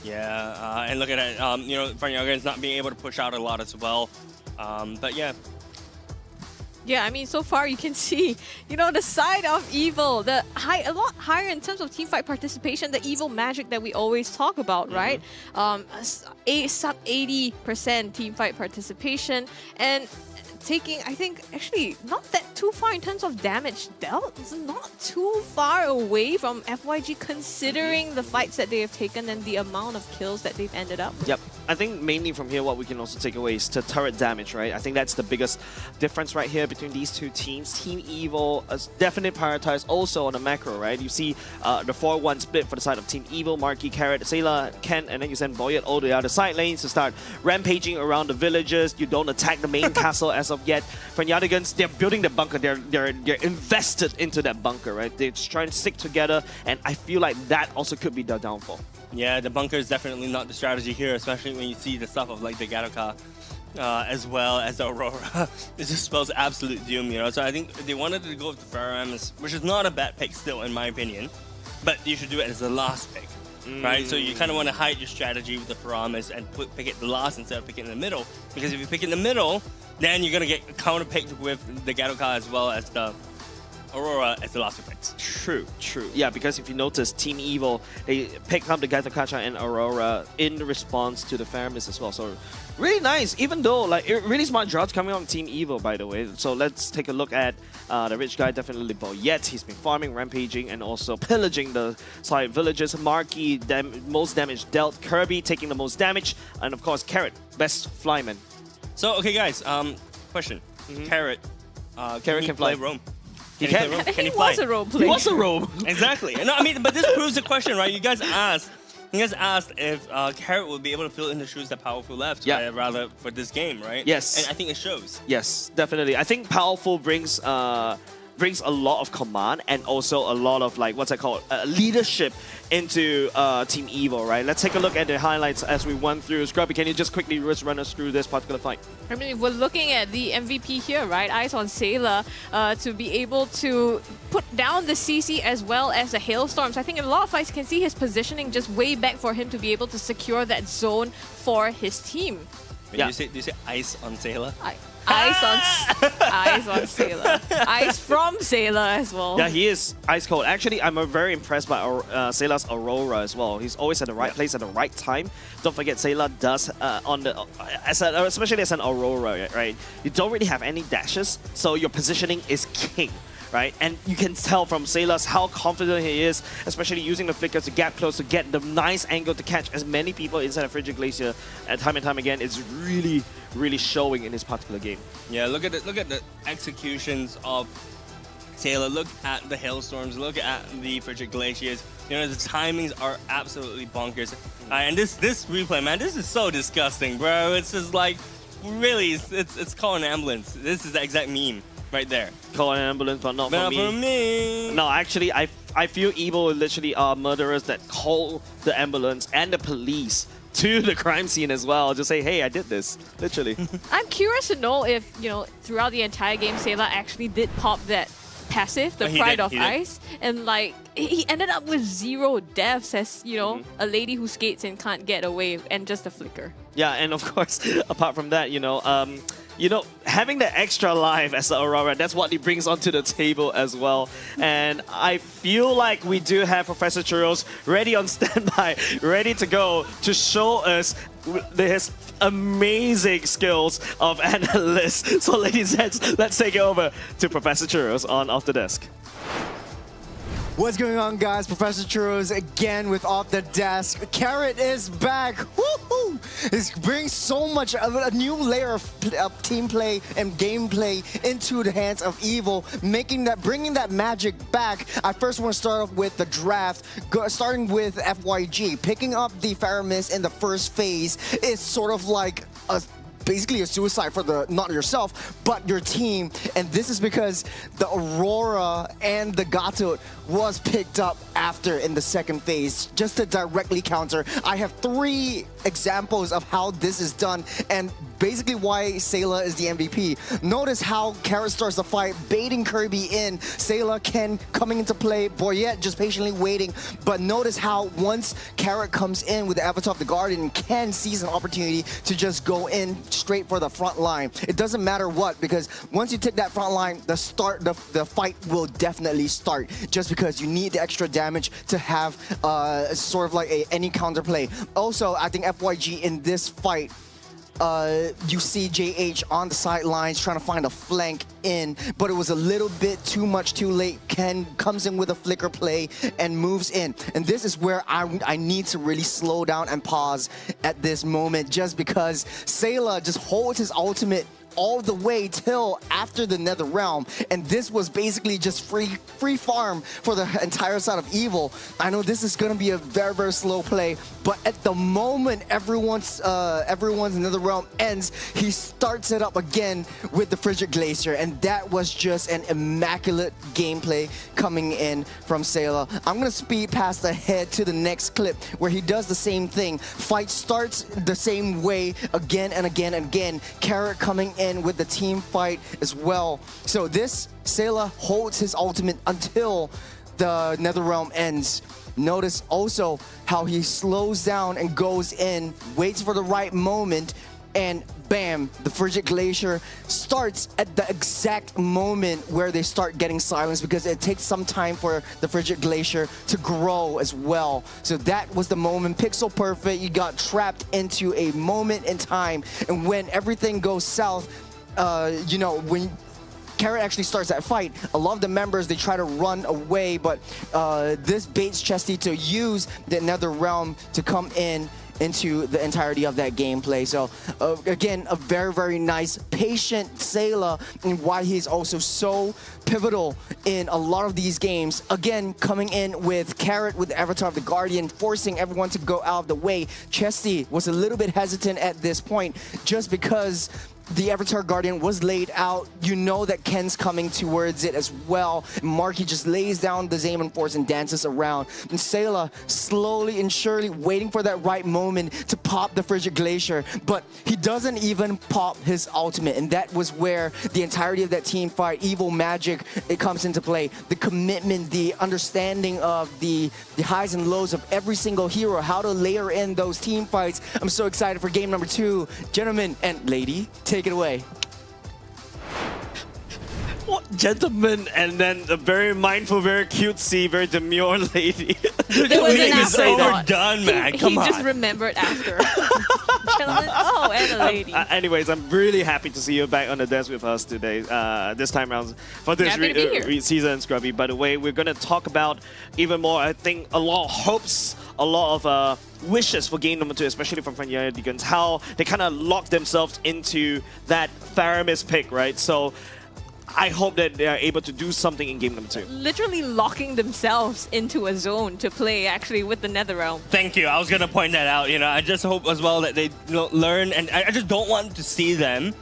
Yeah, and look at it. You know, Franyadigan's not being able to push out a lot as well. But yeah.
Yeah, I mean, so far you can see, you know, the side of Evil, a lot higher in terms of teamfight participation, the Evil magic that we always talk about, right? Sub 80% teamfight participation, and taking, I think, actually not that too far in terms of damage dealt. It's not too far away from FYG considering the fights that they have taken and the amount of kills that they've ended up with.
Yep. I think mainly from here what we can also take away is the turret damage, right? I think that's the biggest difference right here between these two teams. Team Evil is definitely prioritized also on the macro, right? You see the 4-1 split for the side of Team Evil, Marky, Carrot, Sayla, Ken, and then you send Boyet all the other side lanes to start rampaging around the villages. You don't attack the main castle as of yet. Franyadigan's, they're building the bunker. They're invested into that bunker, right? They're just trying to stick together, and I feel like that also could be the downfall.
Yeah, the bunker is definitely not the strategy here, especially when you see the stuff of like the Garuka as well as the Aurora. It just spells absolute doom, you know? So I think they wanted to go with the Pharaohs, which is not a bad pick still, in my opinion. But you should do it as the last pick, right? So you kind of want to hide your strategy with the Pharaohs and pick it the last instead of picking it in the middle. Because if you pick it in the middle, then you're going to get counter-picked with the Garuka as well as the Aurora as the last two picks.
True. Yeah, because if you notice, Team Evil, they picked up the Garuka and Aurora in response to the Pharaohs as well. So really nice, even though like really smart drops coming on Team Evil, by the way. So let's take a look at the rich guy, definitely Boyet. He's been farming, rampaging, and also pillaging the side villages. Marky, most damage dealt. Kirby taking the most damage, and of course Carrot, best flyman.
So okay, guys, question: Carrot,
Carrot can fly
roam.
He
Can he
He
fly?
was a role player.
He was a roam.
Exactly. No, I mean, but this proves the question, right? You guys asked if Carrot would be able to fill in the shoes that Powerful left, rather for this game, right?
Yes.
And I think it shows.
Yes, definitely. I think Powerful brings brings a lot of command and also a lot of like, what's that called, leadership into Team Evil, right? Let's take a look at the highlights as we went through. Scrubby, can you just quickly run us through this particular fight?
I mean, if we're looking at the MVP here, right? Eyes on Sailor to be able to put down the CC as well as the Hailstorms. I think in a lot of fights, you can see his positioning just way back for him to be able to secure that zone for his team.
Do you say ice on Sailor?
Eyes on Sailor. Eyes from Sailor as well.
Yeah, he is ice cold. Actually, I'm very impressed by Sailor's Aurora as well. He's always at the right place at the right time. Don't forget, Sailor does especially as an Aurora, right? You don't really have any dashes, so your positioning is king. Right, and you can tell from Sailor's how confident he is, especially using the flicker to gap close to get the nice angle to catch as many people inside of Frigid Glacier. And time again, it's really, really showing in this particular game.
Yeah, look at the executions of Sailor. Look at the Hailstorms. Look at the Frigid Glaciers. You know, the timings are absolutely bonkers. And this replay, man, this is so disgusting, bro. It's just like, really, it's called an ambulance. This is the exact meme. Right there.
Call an ambulance, but not for me. No, actually, I feel Evil literally are murderers that call the ambulance and the police to the crime scene as well. Just say, hey, I did this. Literally.
I'm curious to know if, you know, throughout the entire game, Sailor actually did pop that passive, the Pride of Ice. And like, he ended up with 0 deaths as, you know, a lady who skates and can't get away and just a flicker.
Yeah, and of course, apart from that, having the extra life as the Aurora, that's what he brings onto the table as well. And I feel like we do have Professor Churros ready on standby, ready to go to show us his amazing skills of analyst. So ladies and gents, let's take it over to Professor Churros on Off the Desk.
What's going on, guys? Professor Churros again with Off the Desk. Carrot is back. Woohoo! This brings so much of a new layer of team play and gameplay into the hands of Evil, bringing that magic back. I first want to start off with the draft, starting with FYG. Picking up the Faramis in the first phase is sort of like basically a suicide for not yourself, but your team. And this is because the Aurora and the Gato was picked up after in the second phase, just to directly counter. I have 3 examples of how this is done, and basically why Sailor is the MVP. Notice how Carrot starts the fight, baiting Kirby in. Sailor Ken coming into play, Boyette just patiently waiting. But notice how once Carrot comes in with the Avatar of the Guardian, Ken sees an opportunity to just go in straight for the front line. It doesn't matter what, because once you take that front line, the fight will definitely start, just because you need the extra damage to have sort of like any counterplay. Also, I think FYG in this fight, you see JH on the sidelines trying to find a flank in, but it was a little bit too much too late. Ken comes in with a flicker play and moves in. And this is where I need to really slow down and pause at this moment, just because Sailor just holds his ultimate all the way till after the Nether Realm, and this was basically just free farm for the entire side of Evil. I know this is gonna be a very, very slow play, but at the moment everyone's Nether Realm ends, he starts it up again with the Frigid Glacier, and that was just an immaculate gameplay coming in from Sailor. I'm gonna speed past ahead to the next clip where he does the same thing. Fight starts the same way again and again and again. Carrot coming in with the team fight as well. So this Sailor holds his ultimate until the Nether Realm ends. Notice also how he slows down and goes in, waits for the right moment, and bam, the Frigid Glacier starts at the exact moment where they start getting silenced, because it takes some time for the Frigid Glacier to grow as well. So that was the moment. Pixel perfect. You got trapped into a moment in time, and when everything goes south, when Carrot actually starts that fight, a lot of the members, they try to run away, but this baits Chesty to use the Nether Realm to come into the entirety of that gameplay. So again, a very, very nice, patient Sailor, and why he's also so pivotal in a lot of these games. Again, coming in with Carrot with the Avatar of the Guardian, forcing everyone to go out of the way. Chesty was a little bit hesitant at this point, just because the Avatar Guardian was laid out. You know that Ken's coming towards it as well. Marky just lays down the Xamon Force and dances around. And Sayla slowly and surely waiting for that right moment to pop the Frigid Glacier. But he doesn't even pop his ultimate. And that was where the entirety of that team fight, Evil Magic, it comes into play. The commitment, the understanding of the highs and lows of every single hero, how to layer in those team fights. I'm so excited for game number 2. Gentlemen and lady, take it away.
What gentleman, and then a very mindful, very cutesy, very demure lady.
There was an afterthought.
Overdone, man. Come
he
on.
just remembered after. Gentlemen, oh, and a lady.
Anyways, I'm really happy to see you back on the desk with us today. This time around for this season, Scrubby. By the way, we're going to talk about even more. I think a lot of hopes, a lot of wishes for game number 2, especially from Fnatic's, how they kind of locked themselves into that Faramis pick, right? So I hope that they are able to do something in game number 2.
Literally locking themselves into a zone to play actually with the Netherrealm.
Thank you. I was gonna point that out. You know, I just hope as well that they learn, and I just don't want to see them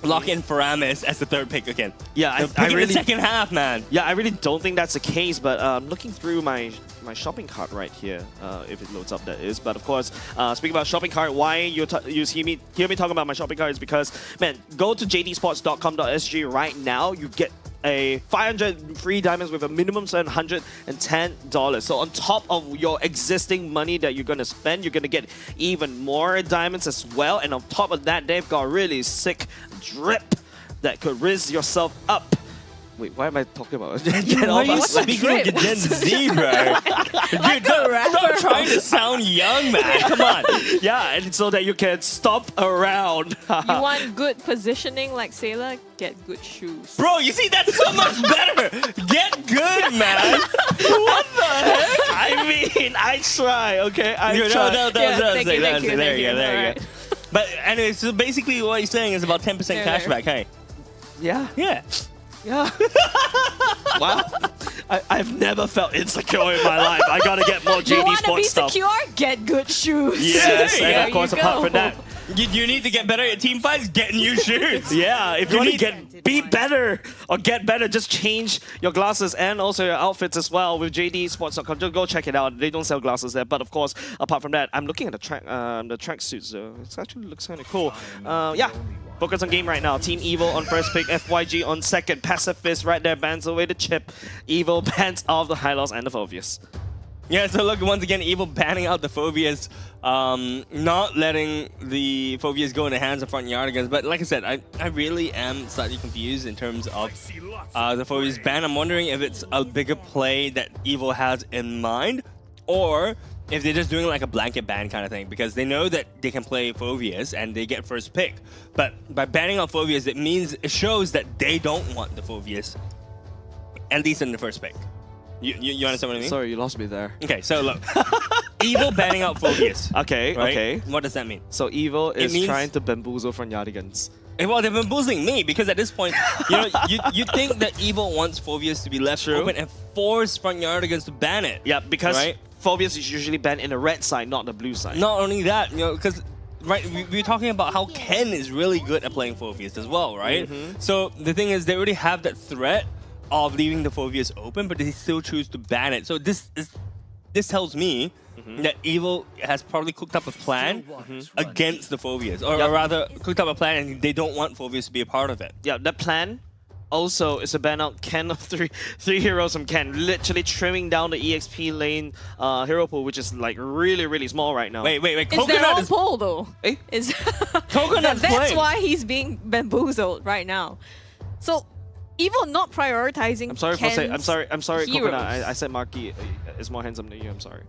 lock in Faramis as the 3rd pick again.
Yeah,
I really the second half, man.
Yeah, I really don't think that's the case. But looking through my shopping cart right here, if it loads up, that is. But of course, speaking about shopping cart, why you hear me talking about my shopping cart is because, man, go to jdsports.com.sg right now. You get a 500 free diamonds with a minimum $710. So on top of your existing money that you're going to spend, you're going to get even more diamonds as well. And on top of that, they've got really sick drip that could raise yourself up. Wait, why am I talking about Gen Alpha?
Speaking of Gen Z, bro. Dude, stop trying to sound young, man. Come on.
Yeah, and so that you can stop around.
You want good positioning like Sayla? Get good shoes.
Bro, you see, that's so much better. Get good, man. What the heck?
I mean, I try, okay? I try.
No,
Thank you.
There you go. But anyway, so basically what you're saying is about 10% cashback, hey?
Yeah.
Yeah.
Yeah. Wow. I've never felt insecure in my life. I gotta get more JD Sports stuff.
You want to be secure? Get good shoes.
Yes, and of course, apart from that,
you need to get better at team fights, get new shoes.
Yeah, if you want to be better or get better, just change your glasses and also your outfits as well with jdsports.com. Just go check it out. They don't sell glasses there, but of course, apart from that, I'm looking at the track suits. It actually looks kind of cool. Yeah. Focus on game right now. Team Evil on 1st pick, FYG on 2nd. Pacifist right there bans away the chip. Evil bans off the Hylos and the Phobius.
Yeah, so look, once again, Evil banning out the Phobias, not letting the Phobias go in the hands of front Yardigans. But like I said, I really am slightly confused in terms of the Phobias ban. I'm wondering if it's a bigger play that Evil has in mind, or if they're just doing like a blanket ban kind of thing, because they know that they can play Phobias and they get 1st pick. But by banning out Phobias, it shows that they don't want the Phobias, at least in the 1st pick. You understand what I mean?
Sorry, you lost me there.
Okay, so look. Evil banning out Phobias.
Okay,
right?
okay.
What does that mean?
So Evil is trying to bamboozle from Yardigans.
Well, they're bamboozling me, because at this point, you know, you think that Evil wants Phobias to be left open and force front Yardigans to ban it.
Yeah, because Phobias is usually banned in the red side, not the blue side.
Not only that, you know, because we're talking about how Ken is really good at playing Phobias as well, right? So the thing is, they already have that threat of leaving the Phobias open, but they still choose to ban it. So this tells me that Evil has probably cooked up a plan against the Phobias, or rather cooked up a plan and they don't want Phobias to be a part of it.
Yeah, that plan also is a ban out Ken of three heroes from Ken, literally trimming down the EXP lane hero pool, which is like really small right now.
Wait.
It's their own pool though. Is
Coconut's
that's
playing.
why he's being bamboozled right now. So Evil not prioritizing.
I'm sorry
Ken's
for saying. I'm sorry,
heroes.
Coconut. I said Marky is more handsome than you. I'm sorry.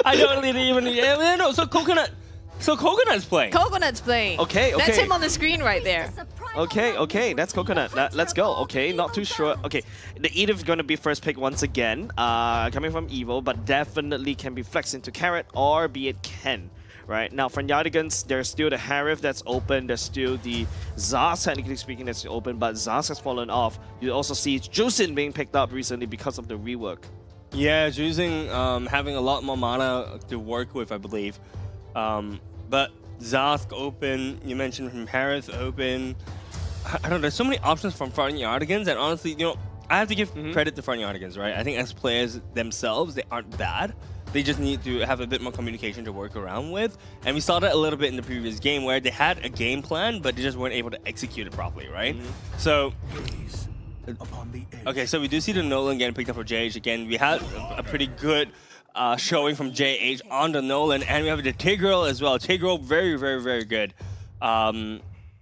I don't really even. Yeah, no. So Coconut's playing.
Coconut's playing.
Okay.
That's him on the screen right there.
Okay, that's Coconut. Let's go. Okay, not too sure. Okay, the Edith's gonna be 1st pick once again, coming from Evil, but definitely can be flexed into Carrot or be it Ken. Right now, from Yardigans, there's still the Harif that's open. There's still the Zaz, technically speaking, that's open, but Zaz has fallen off. You also see Jusin being picked up recently because of the rework.
Yeah, Jusin having a lot more mana to work with, I believe. But Zask open. You mentioned from Harris open. I don't know. There's so many options from front yardigans, and honestly, you know, I have to give credit to front yardigans, right? I think as players themselves, they aren't bad. They just need to have a bit more communication to work around with. And we saw that a little bit in the previous game where they had a game plan, but they just weren't able to execute it properly, right? So, okay, so we do see the Nolan getting picked up for JH again. We had a pretty good showing from JH on the Nolan, and we have the Tigreal as well. Tigreal, very, very, very good.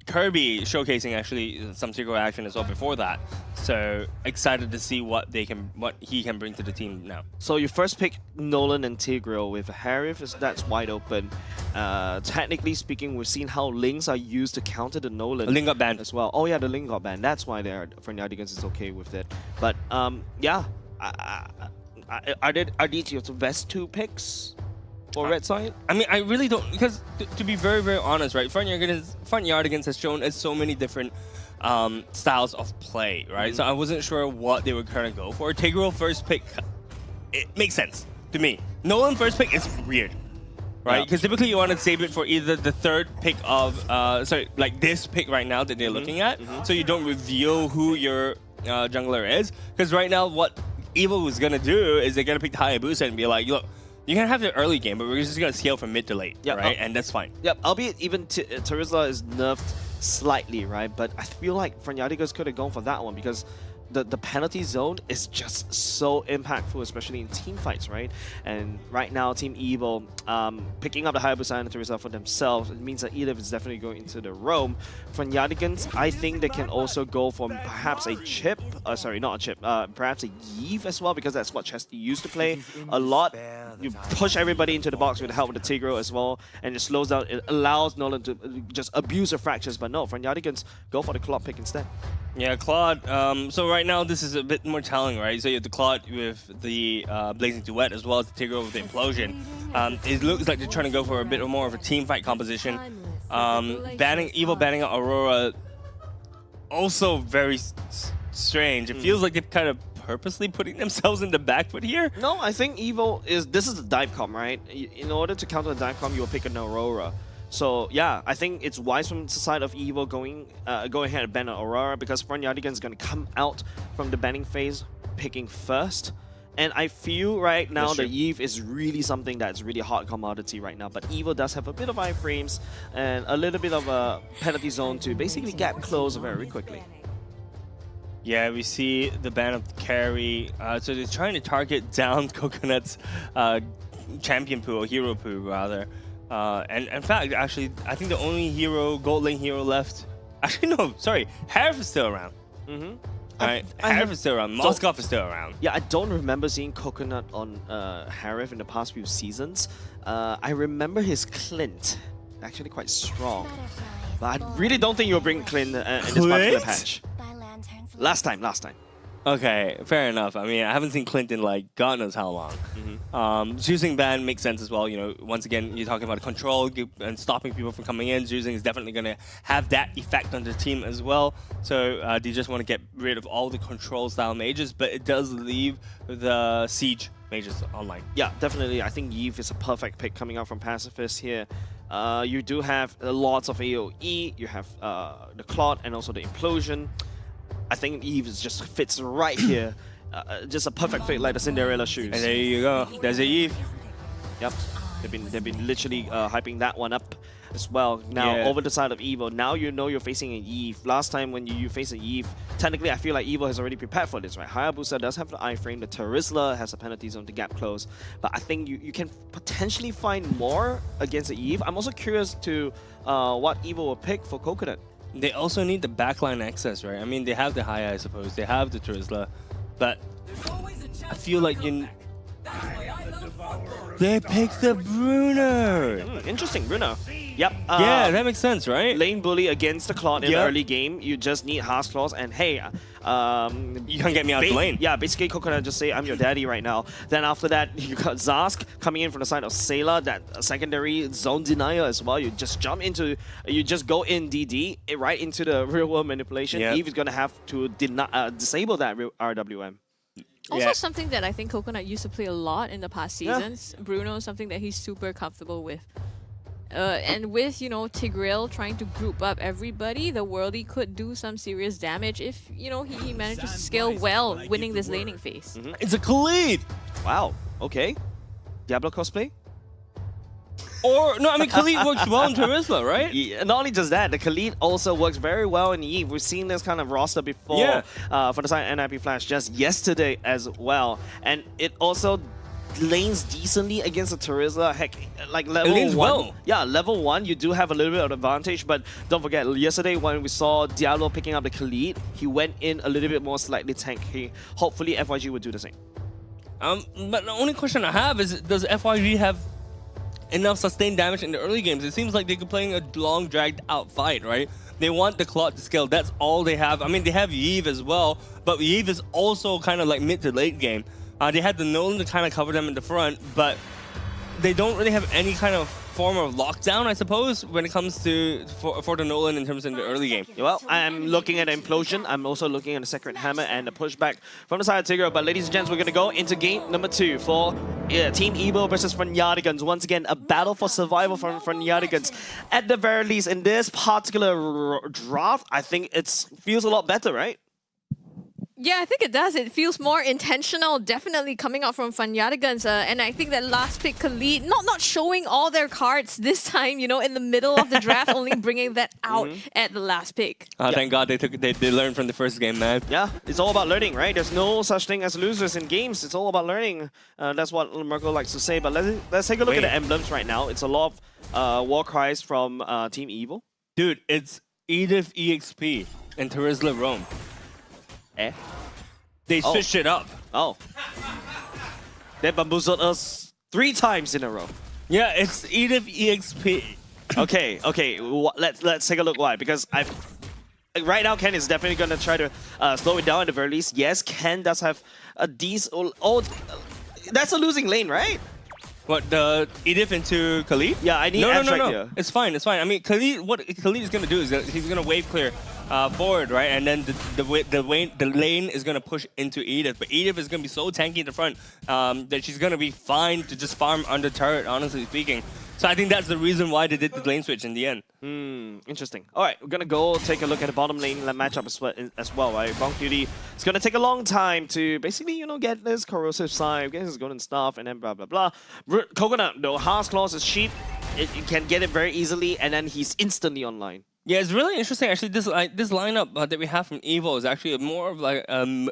Kirby showcasing actually some Tigreal action as well before that. So excited to see what he can bring to the team now.
So you first pick Nolan and Tigreal with Harif, that's wide open. Technically speaking, we've seen how links are used to counter the Nolan.
Link got banned
as well. Oh yeah, the link got banned. That's why Fernandes is okay with it. But yeah, are these your best two picks for red side?
I mean, I really don't, because to be very, very honest, right? Front Yardigans has shown us so many different styles of play, right? So I wasn't sure what they were going to go for. Tigreal first pick, it makes sense to me. Nolan first pick is weird, right? Because typically you want to save it for either the third pick of, sorry, like this pick right now that they're looking at, so you don't reveal who your jungler is. Because right now, what Evil was going to do is they're going to pick the Hayabusa and be like, look, you can have the early game, but we're just going to scale from mid to late, right? And that's fine.
Yep, albeit even Terizla is nerfed slightly, right? But I feel like Fernandes could have gone for that one because the penalty zone is just so impactful, especially in team fights, right? And right now, Team Evil picking up the Hayabusa and the Terizla for themselves, it means that Edith is definitely going into the roam. Fernandes, I think they can also go for perhaps a chip, sorry, not a chip, perhaps a Yeve as well, because that's what Chesty used to play a lot. You push everybody into the box with the help of the Tigreal as well, and it slows down, it allows Nolan to just abuse the fractures, but no, Fernandes go for the Claude pick instead.
Yeah, Claude. So right now, this is a bit more telling, right? So you have the Claude with the Blazing Duet as well as the Tigreal with the Implosion. It looks like they're trying to go for a bit more of a team fight composition. Evil banning out Aurora, also very strange. It feels like they're kind of purposely putting themselves in the back foot here.
No, I think Evil this is the dive com, right? In order to counter the dive com, you will pick an Aurora. So yeah, I think it's wise from the side of Evil going ahead and ban an Aurora, because Fernandes is going to come out from the banning phase picking first. And I feel right now that Yeve is really something that's really hot commodity right now. But Evil does have a bit of iframes and a little bit of a penalty zone to basically gap close very quickly.
Yeah, we see the ban of the carry. So they're trying to target down Coconut's champion pool, or hero pool rather. And in fact, actually, I think the only hero, gold lane hero left. Actually, no, sorry, Harif is still around. Right, Harif is still around. Moskov is still around.
Yeah, I don't remember seeing Coconut on Harif in the past few seasons. I remember his Clint, actually quite strong. But I really don't think you'll bring Clint in this particular patch. Last time.
Okay, fair enough. I mean, I haven't seen Clint in like God knows how long. Choosing ban makes sense as well. You know, once again, you're talking about control and stopping people from coming in. Choosing is definitely going to have that effect on the team as well. So they just want to get rid of all the control style mages, but it does leave the siege mages online.
Yeah, definitely. I think Yeve is a perfect pick coming out from Pacifist here. You do have lots of AoE. You have the Claude and also the Implosion. I think Yeve just fits right here. Just a perfect fit like the Cinderella shoes.
And there you go. There's a Yeve.
Yep. They've been literally hyping that one up as well. Now over the side of Evil, now you know you're facing a Yeve. Last time when you face a Yeve, technically I feel like Evil has already prepared for this, right? Hayabusa does have the iframe, the Terizla has a penalty zone to gap close, but I think you can potentially find more against a Yeve. I'm also curious to what Evil will pick for Coconut.
They also need the backline access, right? I mean, they have the Haya, I suppose. They have the Terizla, but I feel like they picked the Bruno.
Interesting, Bruno. Yep.
Yeah, that makes sense, right?
Lane bully against the Claude in the early game. You just need Haas Claws, and hey,
you can't get me out of the lane.
Yeah, basically Coconut just say, I'm your daddy right now. Then after that, you got Zask coming in from the side of Sayla, that secondary zone denier as well. You just go in DD, right into the real world manipulation. Eve is going to have to disable that RWM.
Also something that I think Coconut used to play a lot in the past seasons. Bruno is something that he's super comfortable with. And with, you know, Tigreal trying to group up everybody, the Worldie could do some serious damage if, you know, he manages to scale well, winning this laning phase.
It's a Khalid! Wow, okay. Diablo cosplay?
Or, no, I mean, Khalid works well in Terizla, right?
Yeah, not only just that, the Khalid also works very well in Eve. We've seen this kind of roster before for the side NIP Flash just yesterday as well. And it also lanes decently against the Terizla. Heck, like level
lanes
1.
well.
Yeah, level 1, you do have a little bit of advantage, but don't forget, yesterday when we saw Diablo picking up the Khalid, he went in a little bit more slightly tanky. Hopefully FYG would do the same.
But the only question I have is, does FYG have enough sustained damage in the early games? It seems like they're playing a long, dragged out fight, right? They want the Claude to scale. That's all they have. I mean, they have Yves as well, but Yves is also kind of like mid to late game. They had the Nolan to kind of cover them in the front, but they don't really have any kind of form of lockdown, I suppose, when it comes to for the Nolan in terms of the early game.
Well, I'm looking at Implosion. I'm also looking at the Sacred Hammer and the pushback from the side of Tigreal. But ladies and gents, we're going to go into game number 2 for Team Evo versus Franyardigans. Once again, a battle for survival from Franyardigans. At the very least, in this particular draft, I think it feels a lot better, right?
Yeah, I think it does. It feels more intentional, definitely coming out from Franyardigans. And I think that last pick, Khalid, not showing all their cards this time, you know, in the middle of the draft, only bringing that out at the last pick.
Thank God they learned from the first game, man.
Yeah, it's all about learning, right? There's no such thing as losers in games. It's all about learning. That's what Marco likes to say. But let's take a look at the emblems right now. It's a lot of war cries from Team Evo.
Dude, it's Edith EXP and Terizla Rome. They switched it up.
Oh. They bamboozled us 3 times in a row.
Yeah, it's Edith EXP.
Okay. Let's take a look why. Because right now Ken is definitely gonna try to slow it down at the very least. Yes, Ken does have a decent. That's a losing lane, right?
What, the Edith into Khalid?
Yeah, I need
no.
here.
It's fine. I mean, what Khalid is gonna do is that he's gonna wave clear forward, right? And then the lane is gonna push into Edith. But Edith is gonna be so tanky in the front that she's gonna be fine to just farm under turret, honestly speaking. So I think that's the reason why they did the lane switch in the end.
Interesting. All right, we're gonna go take a look at the bottom lane matchup as well, right? Bonk Beauty, it's gonna take a long time to basically, you know, get this corrosive side, get his golden stuff, and then blah blah blah. Coconut, though, Heart's Claws is cheap. You can get it very easily, and then he's instantly online.
Yeah, it's really interesting. Actually, this lineup that we have from Evo is actually more of like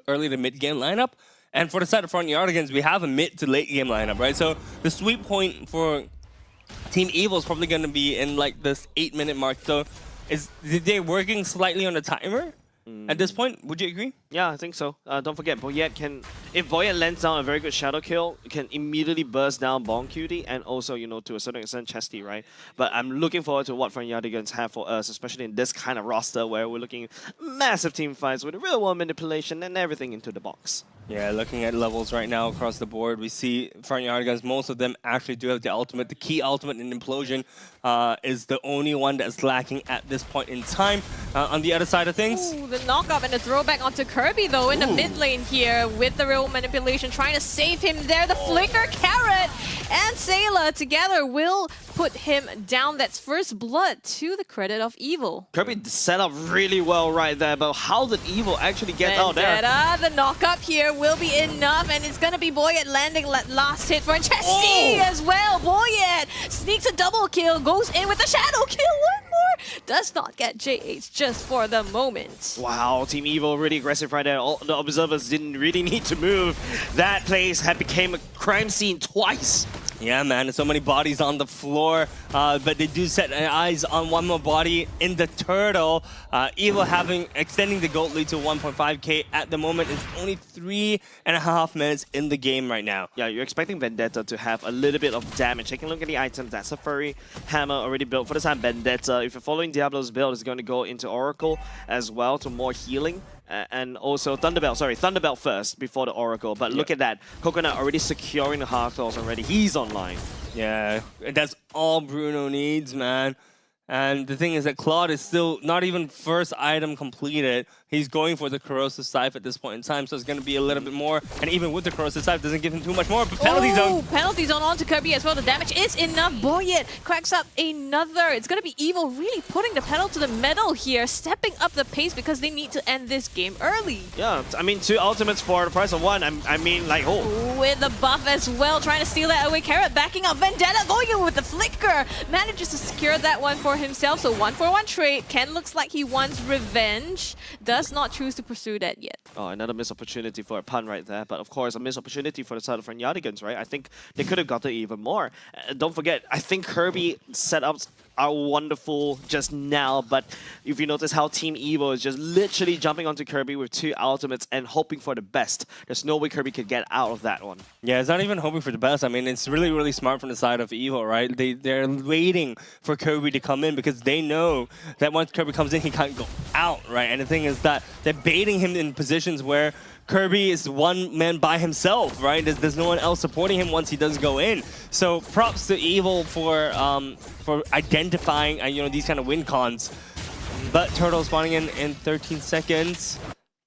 early to mid game lineup. And for the side of Franyardigans, we have a mid to late game lineup, right? So the sweep point for Team Evo is probably going to be in like this 8-minute mark. So is they working slightly on the timer at this point? Would you agree?
Yeah, I think so. Don't forget, Boyette can, if Boyette lands down a very good shadow kill, can immediately burst down Bonk Cutie and also, you know, to a certain extent, Chesty, right? But I'm looking forward to what Franyardigans have for us, especially in this kind of roster where we're looking massive team fights with real world manipulation and everything into the box.
Yeah, looking at levels right now across the board, we see Franyardigans, most of them actually do have the ultimate. The key ultimate in Implosion is the only one that's lacking at this point in time. On the other side of things...
Ooh, the knock-up and the throwback onto Kirby, though, in the mid lane here with the real manipulation, trying to save him there. The flicker, Carrot, and Sayla together will put him down. That's first blood to the credit of Evil.
Kirby set up really well right there, but how did Evil actually get out there?
The knock-up here will be enough, and it's going to be Boyette landing last hit for Chesty as well. Boyette sneaks a double kill, goes in with a shadow kill. One more does not get JH just for the moment.
Wow, Team Evo really aggressive right there. All the observers didn't really need to move. That place had become a crime scene twice.
Yeah, man, there's so many bodies on the floor, but they do set eyes on one more body in the turtle. Evo extending the gold lead to 1.5k at the moment. It's only 3.5 minutes in the game right now.
Yeah, you're expecting Vendetta to have a little bit of damage. Taking a look at the items, that's a furry hammer already built for the time. Vendetta, if you're following Diablo's build, is going to go into Oracle as well to more healing. And also Thunderbelt first before the Oracle. But look at that, Coconut already securing the Heart Claws already. He's online.
Yeah, that's all Bruno needs, man. And the thing is that Claude is still not even first item completed. he's going for the corrosive scythe at this point in time, so it's going to be a little bit more. And even with the corrosive scythe, doesn't give him too much more. But penalty zone.
Penalty zone onto Kirby as well. The damage is enough. Boyet cracks up another. It's going to be Evil really putting the pedal to the metal here, stepping up the pace because they need to end this game early.
Yeah, I mean, 2 ultimates for the price of 1. I mean, like,
With the buff as well, trying to steal that away. Carrot backing up. Vendetta going in with the flicker. Manages to secure that one for himself. So 1-for-1 trade. Ken looks like he wants revenge. Does not choose to pursue that yet.
Oh, another missed opportunity for a pun right there. But of course, a missed opportunity for the side of Frenyadigans, right? I think they could have gotten even more. Don't forget, I think Kirby setups are wonderful just now, but if you notice how Team Evo is just literally jumping onto Kirby with 2 ultimates and hoping for the best. There's no way Kirby could get out of that one.
Yeah, it's not even hoping for the best. I mean, it's really, really smart from the side of Evo, right? They're waiting for Kirby to come in because they know that once Kirby comes in, he can't go out, right? And the thing is that they're baiting him in positions where Kirby is one man by himself, right? There's no one else supporting him once he does go in. So props to Evil for identifying these kind of win cons. But Turtle spawning in 13 seconds.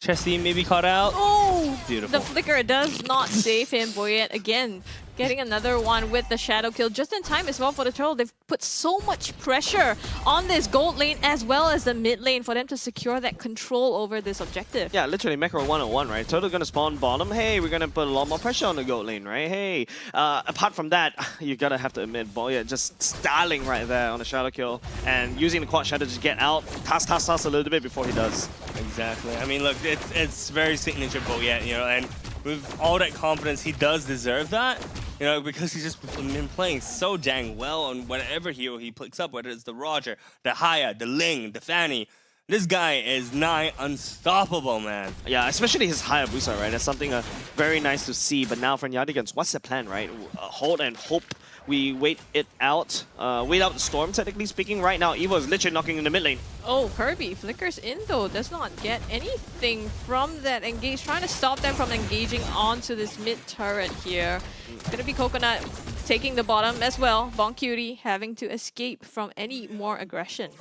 Chesty maybe caught out.
Oh,
beautiful.
The flicker does not save him. Boyet again getting another one with the shadow kill just in time as well for the Turtle. They've put so much pressure on this gold lane as well as the mid lane for them to secure that control over this objective.
Yeah, literally macro 1-on-1, right? Turtle gonna spawn bottom. Hey, we're gonna put a lot more pressure on the gold lane, right? Hey, apart from that, you gotta have to admit, Boya just styling right there on the shadow kill and using the quad shadow to get out, toss a little bit before he does.
Exactly. I mean, look, it's very signature Boyet, and with all that confidence, he does deserve that, because he's just been playing so dang well on whatever hero he picks up, whether it's the Roger, the Haya, the Ling, the Fanny. This guy is nigh unstoppable, man.
Yeah, especially his Hayabusa, right? That's something very nice to see. But now for Nyadigans, what's the plan, right? Hold and hope. We wait it out. Wait out the storm, technically speaking. Right now, Evo is literally knocking in the mid lane.
Oh, Kirby flickers in though. Does not get anything from that engage. Trying to stop them from engaging onto this mid turret here. Gonna be Coconut taking the bottom as well. Bon Cutie having to escape from any more aggression.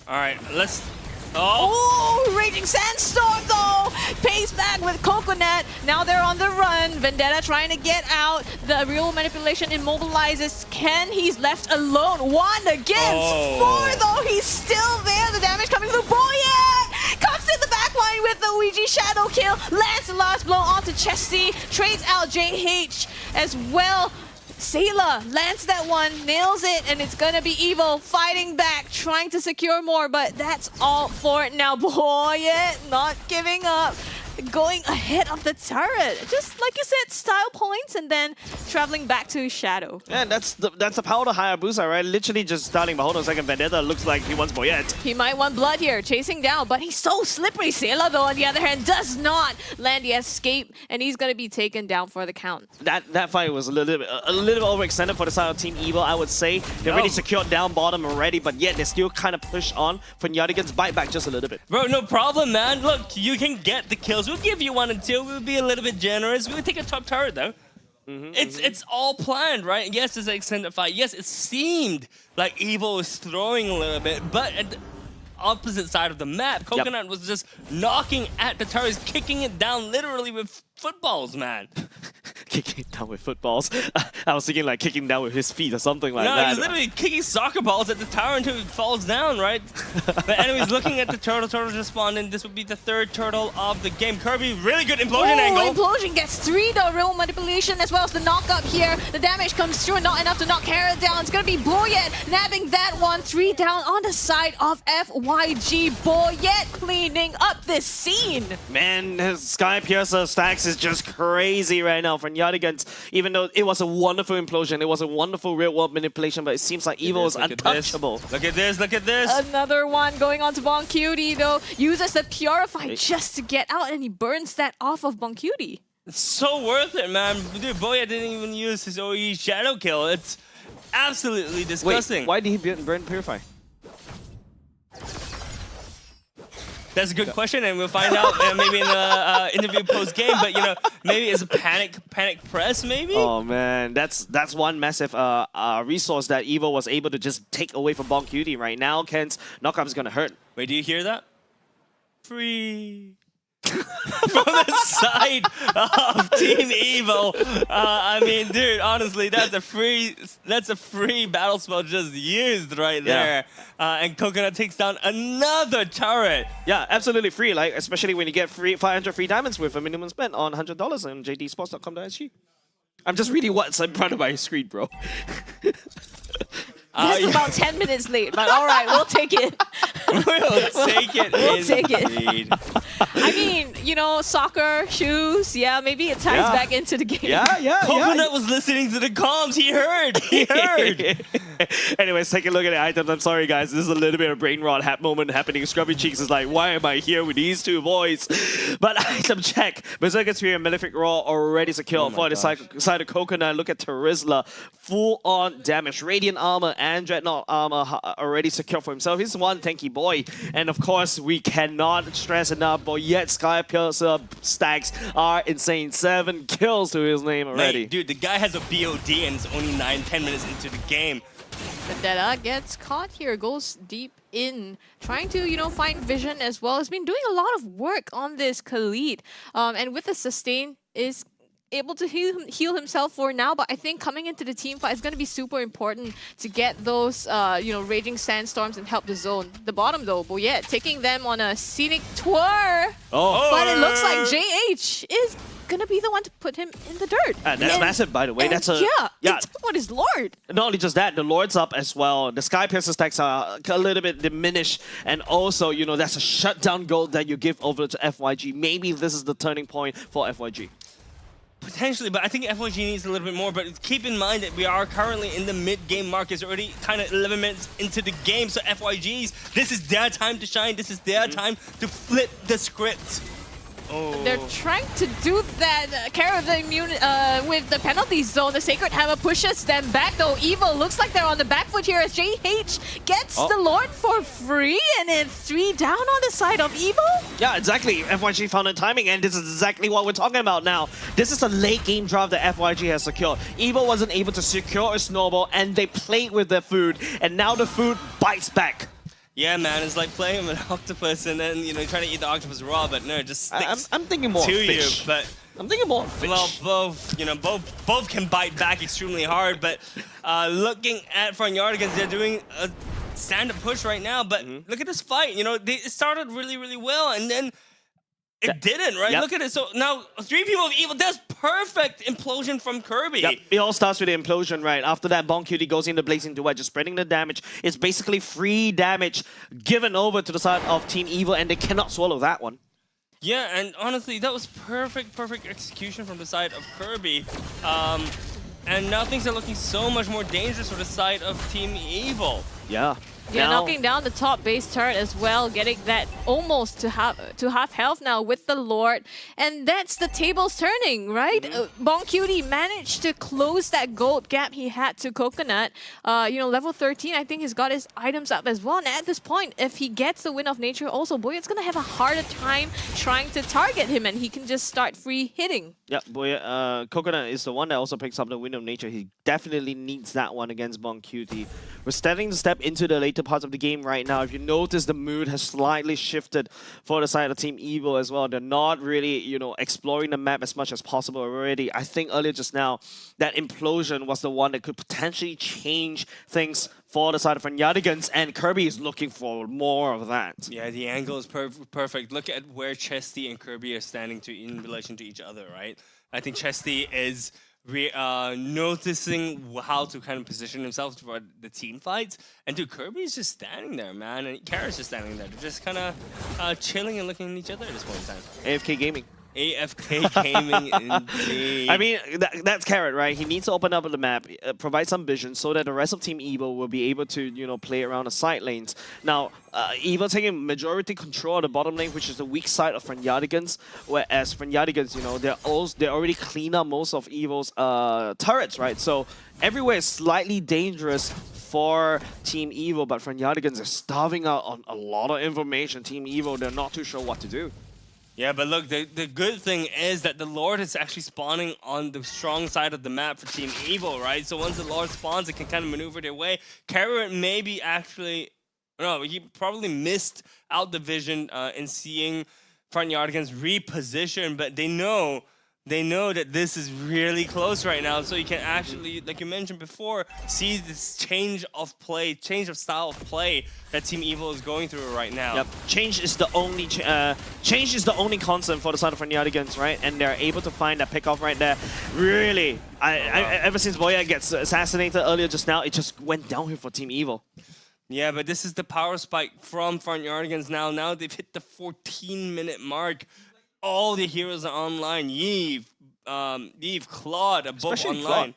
All right, let's...
Oh, Raging Sandstorm though! Pays back with Coconut. Now they're on the run. Vendetta trying to get out. The real manipulation immobilizes Ken. He's left alone. 1 against 4 though. He's still there. The damage coming through. Boyet comes in the back line with the Ouija shadow kill. Lands the last blow onto Chesty. Trades out JH as well. Sailor lands that one, nails it, and it's gonna be Evil fighting back, trying to secure more, but that's all for it now. Boyet not giving up, going ahead of the turret. Just like you said, style points and then traveling back to Shadow.
Yeah, that's the power of Hayabusa, right? Literally just starting. But hold on a second, Vendetta looks like he wants Boyet.
He might want blood here, chasing down, but he's so slippery. Sailor, though, on the other hand, does not land the escape, and he's gonna be taken down for the count.
That fight was a little bit overextended for the side of Team Evil, I would say. They're already secured down bottom already, but yet they still kind of push on. For Nyadigans, bite back just a little bit.
Bro, no problem, man. Look, you can get the kills. We'll give you 1 and 2. We'll be a little bit generous. We'll take a top turret, though. It's all planned, right? Yes, it's an extended fight. Yes, it seemed like Evil was throwing a little bit, but at the opposite side of the map, Coconut was just knocking at the turrets, kicking it down literally with footballs, man.
Kicking it down with footballs. I was thinking like kicking down with his feet or something like that.
No, he's literally kicking soccer balls at the tower until it falls down, right? But anyways, looking at the turtle just spawned in. This would be the 3rd turtle of the game. Kirby, really good implosion angle.
Implosion gets 3 though. Real manipulation as well as the knock up here. The damage comes through, not enough to knock Carrot down. It's gonna be Boyet nabbing that one. 3 down on the side of FYG. Boyet cleaning up this scene.
Man, his Sky Piercer stacks is just crazy right now for Nyadigans. Even though it was a wonderful implosion, it was a wonderful real-world manipulation, but it seems like Evil is untouchable.
Look at this, look at this.
Another one going on to Bon Cutie though. Uses the Purify just to get out, and he burns that off of Bon Cutie.
It's so worth it, man. Dude, Boya didn't even use his OE shadow kill. It's absolutely disgusting.
Wait, why did he burn Purify?
That's a good question, and we'll find out maybe in the interview post-game. But maybe it's a panic press, maybe.
Oh man, that's one massive resource that Evo was able to just take away from Bon Cutie right now. Ken's knockup is gonna hurt.
Wait, do you hear that? Free. From the side of Team Evo. I mean, dude, honestly, that's a free battle spell just used right there. And Coconut takes down another turret.
Yeah, absolutely free. Like especially when you get 500 free diamonds with a minimum spend on $100 on jdsports.com.sg. I'm just reading what's in front of my screen, bro.
This is about 10 minutes late, but all right, we'll take it.
We'll take it.
We'll take it.
Indeed.
I mean, you know, soccer, shoes, yeah, maybe it ties back into the game.
Coconut was listening to the comms. He heard. He heard.
Anyways, take a look at the items. I'm sorry, guys. This is a little bit of a brain rot moment happening. Scrubby Cheeks is like, why am I here with these two boys? But item check. Berserker Sphere and Malefic Raw already secured for the side of Coconut. Look at Terizla. Full-on damage. Radiant Armor and Dreadnought Armor already secured for himself. He's one tanky boy. And of course, we cannot stress enough, but yet Sky Piercer stacks are insane. 7 kills to his name already.
Mate, dude, the guy has a BOD and it's only 9-10 minutes into the game.
Vendetta gets caught here, goes deep in, trying to, you know, find vision as well. Has been doing a lot of work on this Khalid. And with the sustain, is able to heal himself for now, but I think coming into the team fight is going to be super important to get those, you know, raging sandstorms and help the zone. The bottom though, Boyette taking them on a scenic tour. But it looks like JH is gonna be the one to put him in the dirt.
That's massive, by the way. That's
what is Lord?
Not only just that, the Lord's up as well. The Sky Piercer stacks are a little bit diminished, and also, you know, that's a shutdown gold that you give over to FYG. Maybe this is the turning point for FYG.
Potentially, but I think FYG needs a little bit more. But keep in mind that we are currently in the mid-game mark. It's already kind of 11 minutes into the game. So FYGs, this is their time to shine. This is their time to flip the script.
They're trying to do that care of the immune with the penalty zone. The Sacred Hammer pushes them back though. Evo looks like they're on the back foot here as JH gets the Lord for free, and it's 3 down on the side of Evo.
Yeah, exactly. FYG found the timing, and this is exactly what we're talking about now. This is a late game draft that FYG has secured. Evo wasn't able to secure a snowball, and they played with their food, and now the food bites back.
Yeah, man, it's like playing with an octopus and then, you know, trying to eat the octopus raw, but no, it just sticks
I'm thinking more
to
fish.
you. But
I'm thinking more fish.
Well, both, you know, both can bite back extremely hard, but looking at Front Yardigans, they're doing a stand-up push right now, but look at this fight. You know, it started really, really well, and then it didn't, right? Look at it. So now 3 people of Evil, that's perfect implosion from Kirby.
Yep, it all starts with the implosion, right? After that, Bon Cutie goes into Blazing Duet, just spreading the damage. It's basically free damage given over to the side of Team Evil, and they cannot swallow that one.
Yeah, and honestly, that was perfect execution from the side of Kirby. And now things are looking so much more dangerous for the side of Team Evil.
Yeah.
Yeah, knocking down the top base turret as well, getting that almost to half health now with the Lord. And that's the tables turning, right? Bon Cutie managed to close that gold gap he had to Coconut. You know, level 13, I think he's got his items up as well. And at this point, if he gets the Wind of Nature also, boy, it's going to have a harder time trying to target him, and he can just start free hitting.
Yeah, boy, Coconut is the one that also picks up the Wind of Nature. He definitely needs that one against Bon Cutie. We're starting to step into the later parts of the game right now. If you notice, the mood has slightly shifted for the side of Team Evil as well. They're not really, you know, exploring the map as much as possible already. I think earlier just now, that implosion was the one that could potentially change things for the side of Yardigans, and Kirby is looking for more of that.
Yeah, the angle is perfect. Look at where Chesty and Kirby are standing in relation to each other, right? I think Chesty is noticing how to kind of position himself for the team fights, and dude, Kirby's just standing there, man, and Kara's just standing there. They're just kind of chilling and looking at each other at this point in time.
AFK Gaming.
AFK Gaming, indeed.
I mean, that's Carrot, right? He needs to open up the map, provide some vision so that the rest of Team Evil will be able to, you know, play around the side lanes. Now, Evil taking majority control of the bottom lane, which is the weak side of Yardigans, whereas Yardigans, you know, they already cleaned up most of Evil's turrets, right? So everywhere is slightly dangerous for Team Evil, but Yardigans are starving out on a lot of information. Team Evil, they're not too sure what to do.
Yeah, but look, the good thing is that the Lord is actually spawning on the strong side of the map for Team Evil, right? So once the Lord spawns, it can kind of maneuver their way. Carrot maybe actually... No, he probably missed out the vision in seeing Front Yardigans reposition, but they know that this is really close right now, so you can actually, like you mentioned before, see this change of play, change of style of play that Team Evil is going through right now.
Yep, change is the only constant for the side of Front Yardigans, right? And they're able to find that pick off right there. Really, ever since Boya gets assassinated earlier just now, it just went downhill for Team Evil.
Yeah, but this is the power spike from Front Yardigans now. Now they've hit the 14-minute mark. All the heroes are online. Yves, Claude are both
Especially
online.
Claude.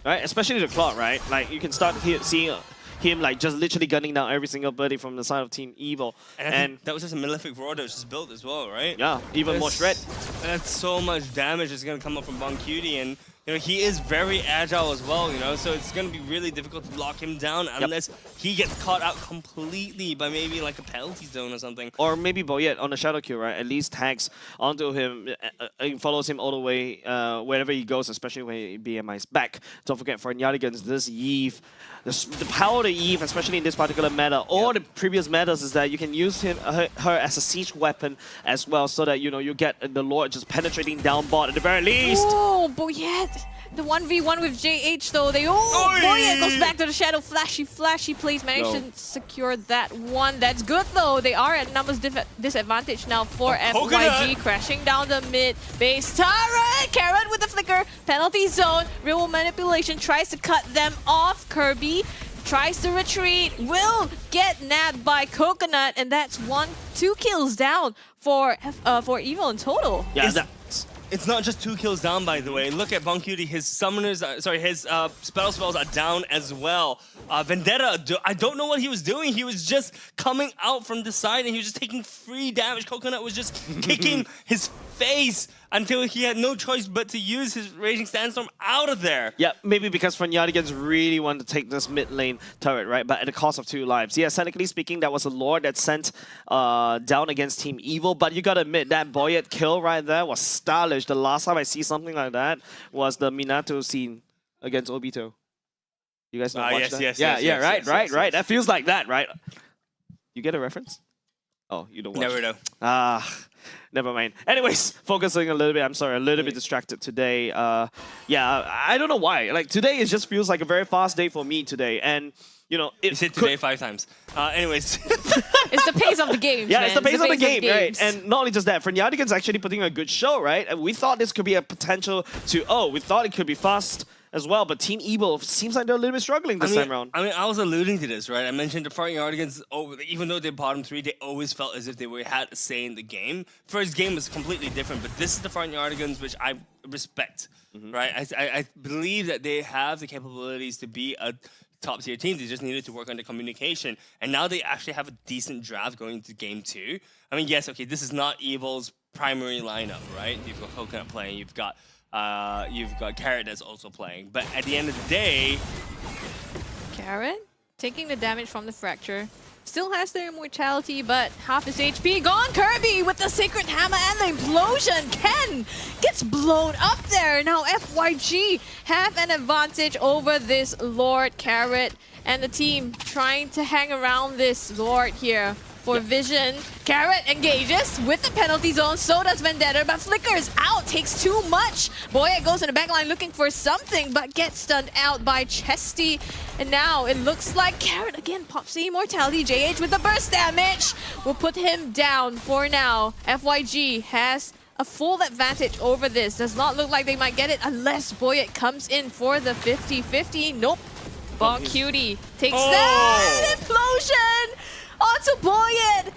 Right, especially the Claude, right? Like, you can start seeing him like just literally gunning down every single birdie from the side of Team Evil.
And that was just a Malefic Roar that was just built as well, right?
Yeah, even more shred.
That's so much damage that's going to come up from Bon Cutie, and you know, he is very agile as well, you know, so it's going to be really difficult to lock him down unless he gets caught out completely by maybe like a penalty zone or something.
Or maybe Boyet on the shadow kill, right? At least tags onto him and follows him all the way wherever he goes, especially when BMI's back. Don't forget, for Yardigans, this Yves, the power of Yves, especially in this particular meta, or the previous metas, is that you can use her as a siege weapon as well, so that, you know, you get the Lord just penetrating down bot at the very least.
Oh, Boyet. The 1v1 with JH though, Boyet goes back to the shadow, flashy plays, managed to secure that one. That's good though, they are at numbers disadvantage now for FYG, crashing down the mid base turret. Carrot with the flicker, penalty zone, real manipulation, tries to cut them off. Kirby tries to retreat, will get nabbed by Coconut, and that's 2 kills down for Evil in total.
Yeah,
it's not just 2 kills down, by the way. Look at Bon Cutie. His summoners, his spells are down as well. Vendetta, I don't know what he was doing. He was just coming out from the side and he was just taking free damage. Coconut was just kicking his face until he had no choice but to use his Raging Sandstorm out of there.
Yeah, maybe because Front Yardigans really wanted to take this mid lane turret, right? But at the cost of 2 lives. Yeah, technically speaking, that was a Lord that sent down against Team Evil. But you gotta admit, that Boyet kill right there was stylish. The last time I see something like that was the Minato scene against Obito. You guys know watch that?
Yes,
Right. That feels like that, right? You get a reference? Oh, you don't watch.
Never know.
Never mind. Anyways, focusing a little bit. I'm sorry, a little bit distracted today. Yeah, I don't know why. Like, today it just feels like a very fast day for me today, and you know,
you said today 5 times. Anyways,
it's the pace of the game.
Yeah, it's the pace of the game, right? And not only just that, Front Yardigans actually putting a good show, right? And we thought this could be a potential to. We thought it could be fast as well, but Team Evil seems like they're a little bit struggling this time around.
I mean, I was alluding to this, right? I mentioned the Front Yardigans, even though they're bottom 3, they always felt as if they had a say in the game. First game was completely different, but this is the Front Yardigans, which I respect, right? I believe that they have the capabilities to be a top-tier team. They just needed to work on the communication, and now they actually have a decent draft going into game 2. I mean, yes, okay, this is not Evil's primary lineup, right? You've got Coconut playing, you've got Carrot that's also playing, but at the end of the day,
Carrot taking the damage from the fracture, still has their immortality, but half his HP gone. Kirby with the Sacred Hammer and the implosion. Ken gets blown up there. Now FYG have an advantage over this Lord. Carrot and the team trying to hang around this Lord here for vision. Carrot engages with the penalty zone, so does Vendetta, but flickers out, takes too much. Boya goes in the backline looking for something, but gets stunned out by Chesty. And now it looks like Carrot again pops the immortality. JH with the burst damage will put him down for now. FYG has a full advantage over this. Does not look like they might get it unless Boyet comes in for the 50-50. Nope. Bon Cutie takes that implosion onto Boyet,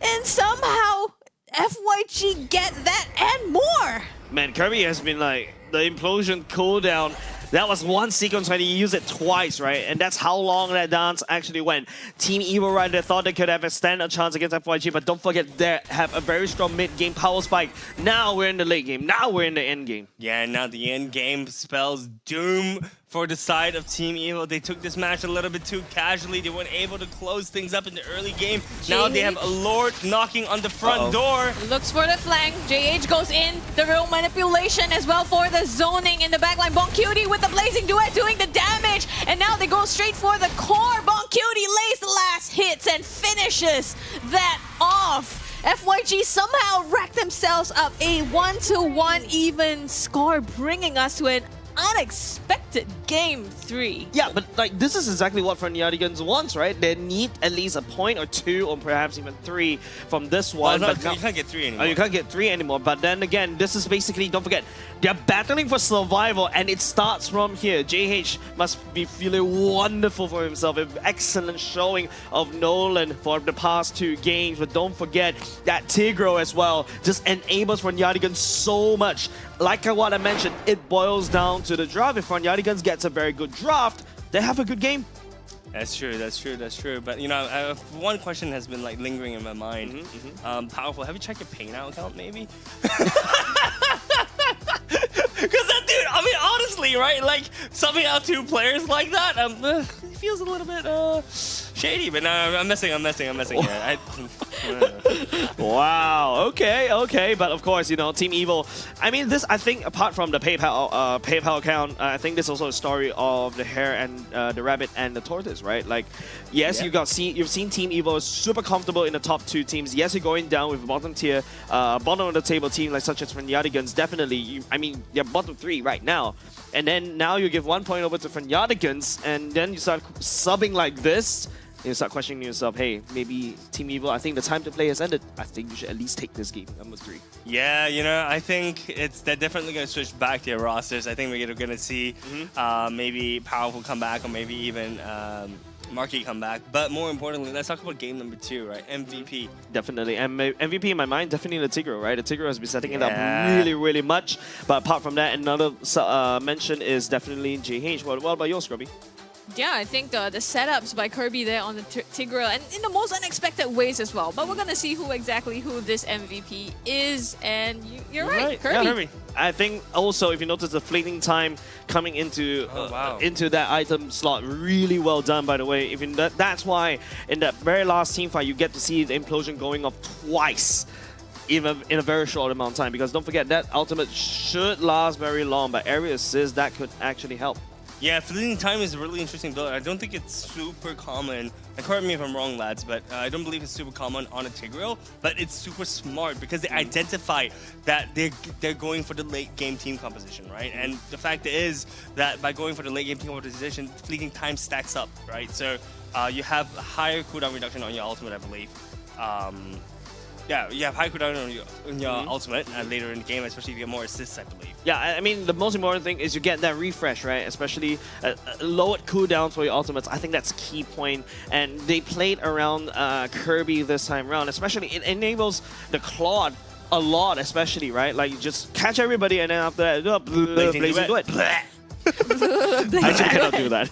and somehow FYG get that and more.
Man, Kirby has been like, the implosion cooldown, that was one sequence when he used it twice, right? And that's how long that dance actually went. Team Evil right there thought they could have a stand-up chance against FYG, but don't forget they have a very strong mid-game power spike. Now we're in the late game. Now we're in the end game.
Yeah, now the end game spells doom for the side of Team Evil. They took this match a little bit too casually. They weren't able to close things up in the early game. Now they have a Lord knocking on the front door.
Looks for the flank. JH goes in. The real manipulation as well for the zoning in the backline. Boncutie with the Blazing Duet doing the damage. And now they go straight for the core. Boncutie lays the last hits and finishes that off. FYG somehow racked themselves up a 1-1 even score, bringing us to an unexpected game 3.
Yeah, but like this is exactly what Fernandigans wants, right? They need at least a point or 2 or perhaps even 3 from this one.
Well,
but
you can't get 3 anymore.
You can't get 3 anymore. But then again, this is basically, don't forget, they're battling for survival and it starts from here. JH must be feeling wonderful for himself. An excellent showing of Nolan for the past 2 games. But don't forget that Tigro as well just enables Fernandigans so much. Like what I mentioned, it boils down to the draft. If Fernandigans gets a very good draft, they have a good game.
That's true, that's true, that's true. But you know, one question has been like lingering in my mind. Powerful, have you checked your PayNow account maybe? Because that dude, I mean, honestly, right? Like, subbing out 2 players like that, it feels a little bit shady. But no, I'm messing here.
Wow. Okay. But of course, you know, Team Evil. I mean, this. I think apart from the PayPal account, I think this is also a story of the hare and the rabbit and the tortoise, right? Like, yes, you've seen Team Evil is super comfortable in the top 2 teams. Yes, you're going down with bottom tier, bottom of the table team like such as Fernandigans. Definitely, I mean, they're bottom 3 right now. And then now you give 1 point over to Fernandigans, and then you start subbing like this. You start questioning yourself, hey, maybe Team Evil, I think the time to play has ended. I think you should at least take this game, number 3.
Yeah, you know, I think they're definitely going to switch back to their rosters. I think we're going to see maybe Powerful come back or maybe even Marquee come back. But more importantly, let's talk about game number 2, right? MVP.
Definitely. And MVP in my mind, definitely the Tigro, right? The Tigro has been setting it up really, really much. But apart from that, another mention is definitely JH. What about yours, Scrubby?
Yeah, I think the setups by Kirby there on the Tigreal and in the most unexpected ways as well. But we're going to see who this MVP is. And you're right, Kirby.
Yeah, Kirby. I think also, if you notice the fleeting time coming into into that item slot, really well done, by the way. That's why in that very last team fight, you get to see the implosion going off twice. Even in a very short amount of time. Because don't forget, that ultimate should last very long. But area assist, that could actually help.
Yeah, fleeting time is a really interesting build. I don't think it's super common. Correct me if I'm wrong, lads, but I don't believe it's super common on a Tigreal. But it's super smart because they identify that they're going for the late game team composition, right? And the fact is that by going for the late game team composition, fleeting time stacks up, right? So you have a higher cooldown reduction on your ultimate, I believe. Yeah, you have high cooldown on your ultimate later in the game, especially if you get more assists, I believe.
Yeah, I mean, the most important thing is you get that refresh, right? Especially lowered cooldown for your ultimates. I think that's a key point. And they played around Kirby this time around. Especially, it enables the Claude a lot, especially, right? Like, you just catch everybody and then after that, Blazing Duet. I actually cannot do that.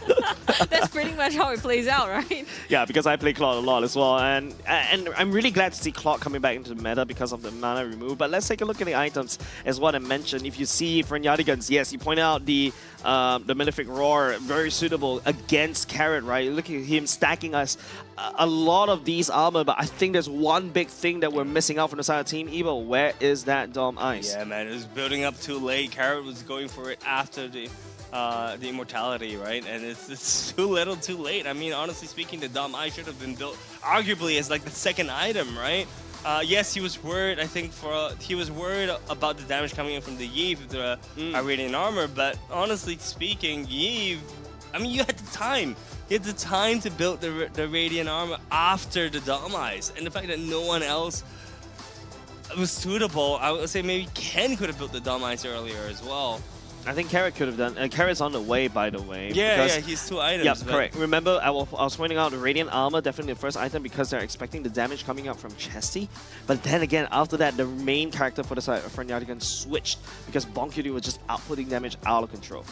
That's pretty much how it plays out, right?
Yeah, because I play Claude a lot as well, and I'm really glad to see Claude coming back into the meta because of the mana remove. But let's take a look at the items, as what I mentioned. If you see Fernandigans, yes, you point out the Malefic Roar, very suitable against Carrot, right? Look at him stacking us a lot of these armor, but I think there's one big thing that we're missing out from the side of Team Evil. Where is that Dom Ice?
Yeah, man, it was building up too late. Carrot was going for it after the immortality, right? And it's too little, too late. I mean, honestly speaking, the Dom Ice should have been built arguably as like the second item, right? Yes, he was worried. I think he was worried about the damage coming in from the Yve with the Radiant Armor. But honestly speaking, Yve, I mean, you had the time. You had the time to build the Radiant Armor after the Dom Ice, and the fact that no one else was suitable, I would say maybe Ken could have built the Dom Ice earlier as well.
I think Carrot could have done. Carrot's on the way, by the way.
Yeah, he's 2 items.
Yeah, correct. Remember, I was pointing out the Radiant Armor, definitely the first item, because they're expecting the damage coming out from Chesty. But then again, after that, the main character for the side of Fernandigans switched because Boncutie was just outputting damage out of control.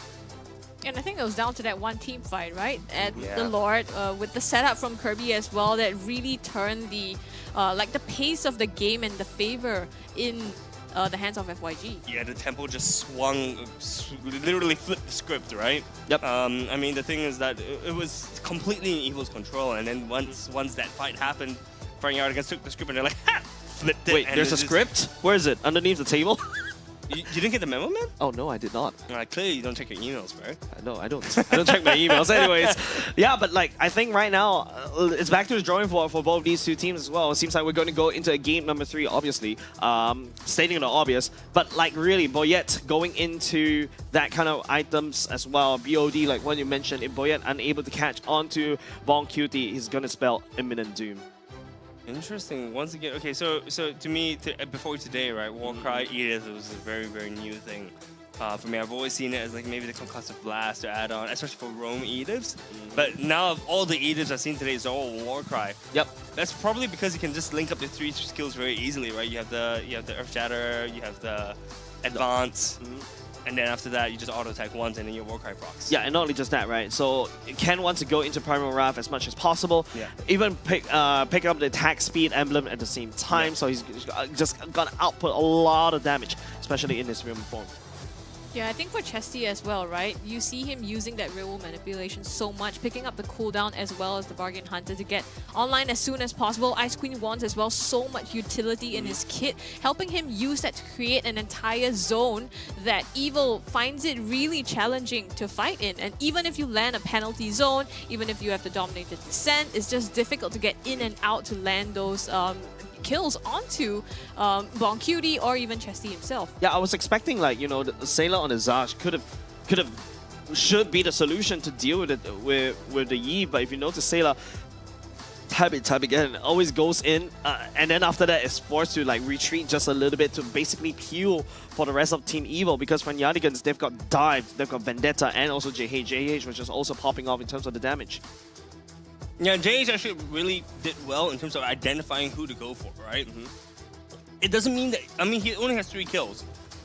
And I think it was down to that one team fight, right? And the Lord, with the setup from Kirby as well, that really turned the the pace of the game and the favor in the hands of FYG.
Yeah, the tempo just swung, literally flipped the script, right?
Yep.
I mean, the thing is that it was completely in Evil's control, and then once that fight happened, Yardigans took the script and they're like, ha! Flipped it.
Wait,
and
there's a script? Where is it? Underneath the table?
You didn't get the memo, man?
Oh no, I did not.
Clearly you don't check your emails, bro.
No, I don't. I don't check my emails. Anyways, yeah, but like I think right now it's back to the drawing board for both these two teams as well. It seems like we're going to go into a game number 3, obviously, stating the obvious. But like really, Boyette going into that kind of items as well. BOD, like what you mentioned, if Boyette unable to catch onto Bon Cutie, he's going to spell imminent doom.
Interesting. Once again, okay, so to me, before today, right, Warcry Edith was a very, very new thing. For me, I've always seen it as like maybe the concussive blast to add on, especially for roam Ediths. But now all the Ediths I've seen today is all Warcry.
Yep.
That's probably because you can just link up the 3 skills very easily, right? You have the Earth Shatter, you have the Advance. And then after that, you just auto-attack once and then your Warcry procs.
Yeah, and not only just that, right? So Ken wants to go into Primal Wrath as much as possible.
Yeah.
Even pick up the attack speed emblem at the same time. Yeah. So he's just gonna output a lot of damage, especially in his real form.
Yeah, I think for Chesty as well, right? You see him using that real world manipulation so much, picking up the cooldown as well as the Bargain Hunter to get online as soon as possible. Ice Queen wands as well, so much utility in his kit, helping him use that to create an entire zone that Evil finds it really challenging to fight in. And even if you land a penalty zone, even if you have the Dominated Descent, it's just difficult to get in and out to land those kills onto Bon Cutie or even Chesty himself.
Yeah, I was expecting like, you know, the Sailor on the Zarge should be the solution to deal with it with the Yi, but if you notice Sailor time again always goes in and then after that is forced to like retreat just a little bit to basically heal for the rest of Team Evil, because from Yardigans they've got Dive, they've got Vendetta, and also JH, which is also popping off in terms of the damage.
Yeah, JH actually really did well in terms of identifying who to go for, right? It doesn't mean that, I mean, he only has 3 kills,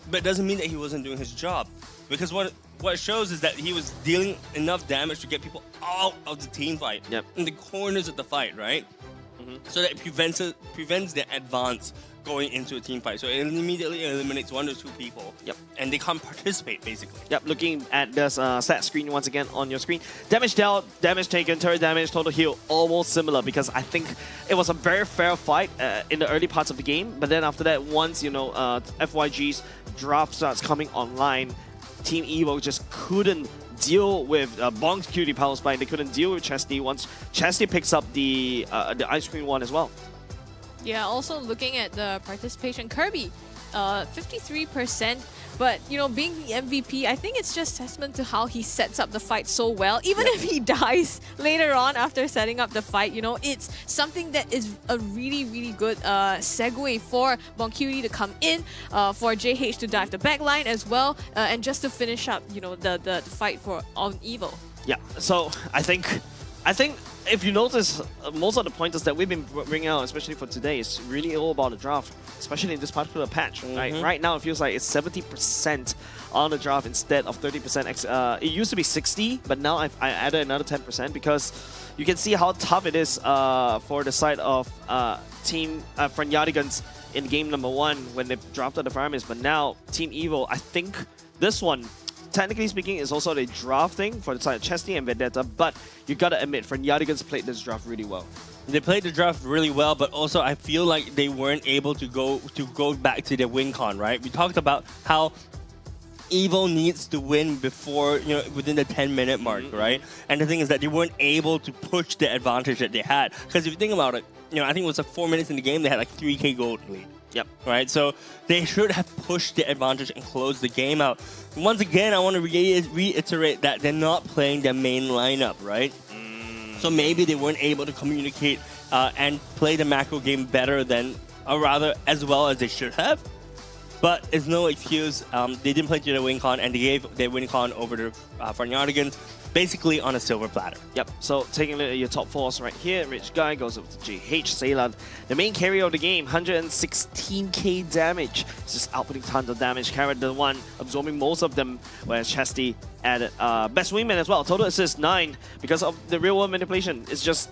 but it doesn't mean that he wasn't doing his job. Because what it shows is that he was dealing enough damage to get people out of the team fight, in the corners of the fight, right? So that it prevents the advance going into a team fight. So it immediately eliminates 1 or 2 people. And they can't participate, basically.
Looking at this stat screen once again on your screen. Damage dealt, damage taken, turret damage, total heal, almost similar, because I think it was a very fair fight in the early parts of the game. But then after that, once, you know, FYG's draft starts coming online, Team Evo just couldn't deal with Bon Cutie Power Spike. They couldn't deal with Chesty once Chesty picks up the Ice Cream one as well.
Yeah, also looking at the participation, Kirby, 53%. But, you know, being the MVP, I think it's just testament to how he sets up the fight so well. Even if he dies later on after setting up the fight, you know, it's something that is a really, really good segue for Bon Cutie to come in, for JH to dive the backline as well, and just to finish up, you know, the fight for on Evil.
Yeah, so I think if you notice, most of the pointers that we've been bringing out, especially for today, is really all about the draft, especially in this particular patch. Right now, it feels like it's 70% on the draft instead of 30%. It used to be 60, but now I added another 10% because you can see how tough it is for the side of Team Yardigans in game number 1 when they drafted the Firemen. But now, Team Evil, I think this one, technically speaking, is also the drafting for the side of Chesty and Vendetta, but you gotta admit, Yardigans played this draft really well.
They played the draft really well, but also I feel like they weren't able to go back to their win con, right? We talked about how Evil needs to win before, you know, within the 10-minute mark, right? And the thing is that they weren't able to push the advantage that they had. Because if you think about it, you know, I think it was like 4 minutes in the game, they had like 3k gold lead. Right, so they should have pushed the advantage and closed the game out. Once again, I want to reiterate that they're not playing their main lineup, right? So maybe they weren't able to communicate and play the macro game better than, or rather, as well as they should have. But it's no excuse. They didn't play to their win con, and they gave their win con over to Yardigans, basically on a silver platter.
So taking a look at your top 4s right here, Rich Guy goes over to JH, Ceylon, the main carry of the game, 116k damage. It's just outputting tons of damage. Carrot the one absorbing most of them, whereas Chesty added best wingman as well. Total assist 9 because of the real world manipulation. It's just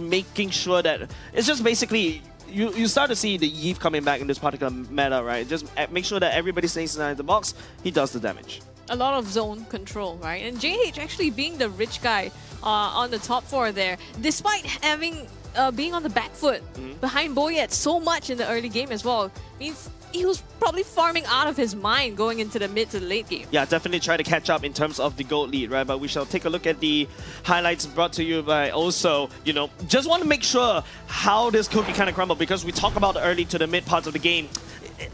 making sure that it's just basically you start to see the Eve coming back in this particular meta, right? Just make sure that everybody stays inside the box. He does the damage.
A lot of zone control, right? And JH actually being the rich guy on the top 4 there, despite having being on the back foot behind Boyet so much in the early game as well, means he was probably farming out of his mind going into the mid to the late game.
Yeah, definitely try to catch up in terms of the gold lead, right? But we shall take a look at the highlights brought to you by also, you know, just want to make sure how this cookie kind of crumbled, because we talk about the early to the mid parts of the game.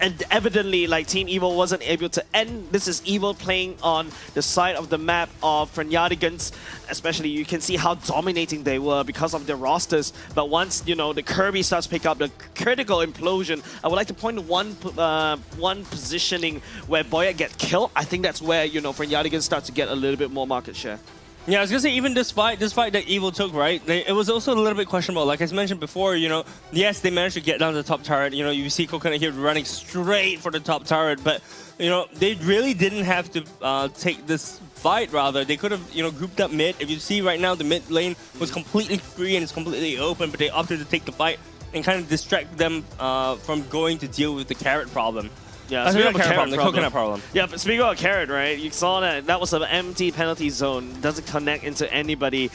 And evidently, like, Team Evil wasn't able to end. This is Evil playing on the side of the map of Frenyadigans. Especially, you can see how dominating they were because of their rosters. But once, you know, the Kirby starts to pick up the critical implosion, I would like to point to one positioning where Boyet gets killed. I think that's where, you know, Frenyadigans starts to get a little bit more market share.
Yeah, I was gonna say, even this fight that Evil took, right? It was also a little bit questionable. Like I mentioned before, you know, yes, they managed to get down to the top turret. You know, you see Coconut here running straight for the top turret, but you know, they really didn't have to take this fight. Rather, they could have, you know, grouped up mid. If you see right now, the mid lane was completely free and it's completely open, but they opted to take the fight and kind of distract them from going to deal with the carrot problem.
Yeah,
speaking of carrot problem, the coconut problem.
Yeah, but speaking of carrot, right? You saw that was an empty penalty zone. Doesn't connect into anybody.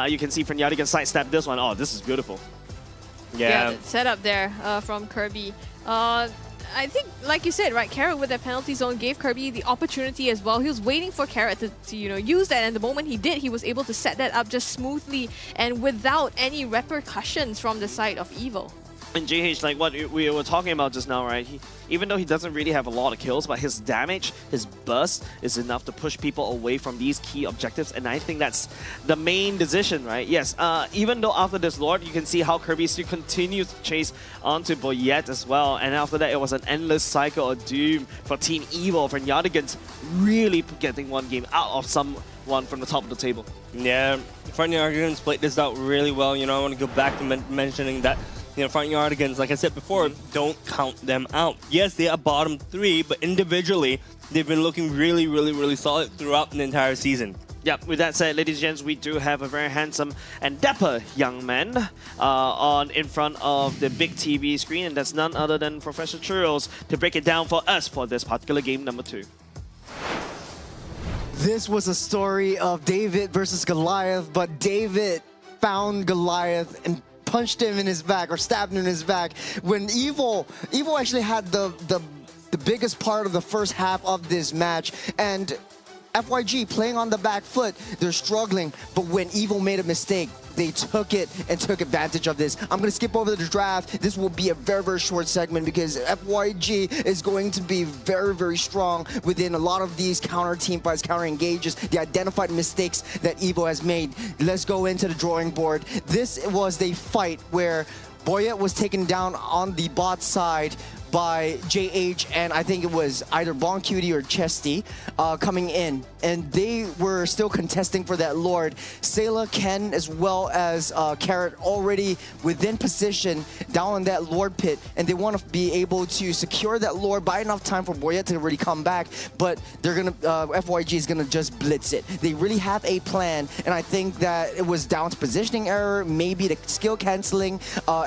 You can see Frenyadigans sidestep this one. Oh, this is beautiful.
Yeah, the setup there from Kirby. I think, like you said, right, Carrot with that penalty zone gave Kirby the opportunity as well. He was waiting for Carrot to you know, use that, and the moment he did, he was able to set that up just smoothly and without any repercussions from the side of Evil.
And JH, like what we were talking about just now, right? Even though he doesn't really have a lot of kills, but his damage, his burst is enough to push people away from these key objectives. And I think that's the main decision, right? Yes, even though after this Lord, you can see how Kirby still continues to chase onto Boyet as well. And after that, it was an endless cycle of doom for Team Evil. Frenyadigans really getting one game out of someone from the top of the table.
Yeah, Frenyadigans played this out really well. You know, I want to go back to mentioning that, you know, Frenyadigans, like I said before, don't count them out. Yes, they are bottom 3, but individually, they've been looking really, really, really solid throughout the entire season.
Yeah, with that said, ladies and gents, we do have a very handsome and dapper young man in front of the big TV screen, and that's none other than Professor Churros to break it down for us for this particular game number 2.
This was a story of David versus Goliath, but David found Goliath and punched him in his back or stabbed him in his back when Evil actually had the biggest part of the first half of this match, and FYG playing on the back foot, they're struggling, but when Evil made a mistake, they took it and took advantage of this. I'm going to skip over the draft. This will be a very, very short segment because FYG is going to be very, very strong within a lot of these counter team fights, counter engages, the identified mistakes that Evil has made. Let's go into the drawing board. This was the fight where Boyet was taken down on the bot side by JH, and I think it was either Bon Cutie or Chesty coming in, and they were still contesting for that Lord. Sayla, Ken, as well as Carrot already within position down in that Lord pit, and they want to be able to secure that Lord by enough time for Boyet to really come back, but they're gonna FYG is gonna just blitz it. They really have a plan, and I think that it was down to positioning error, maybe the skill canceling.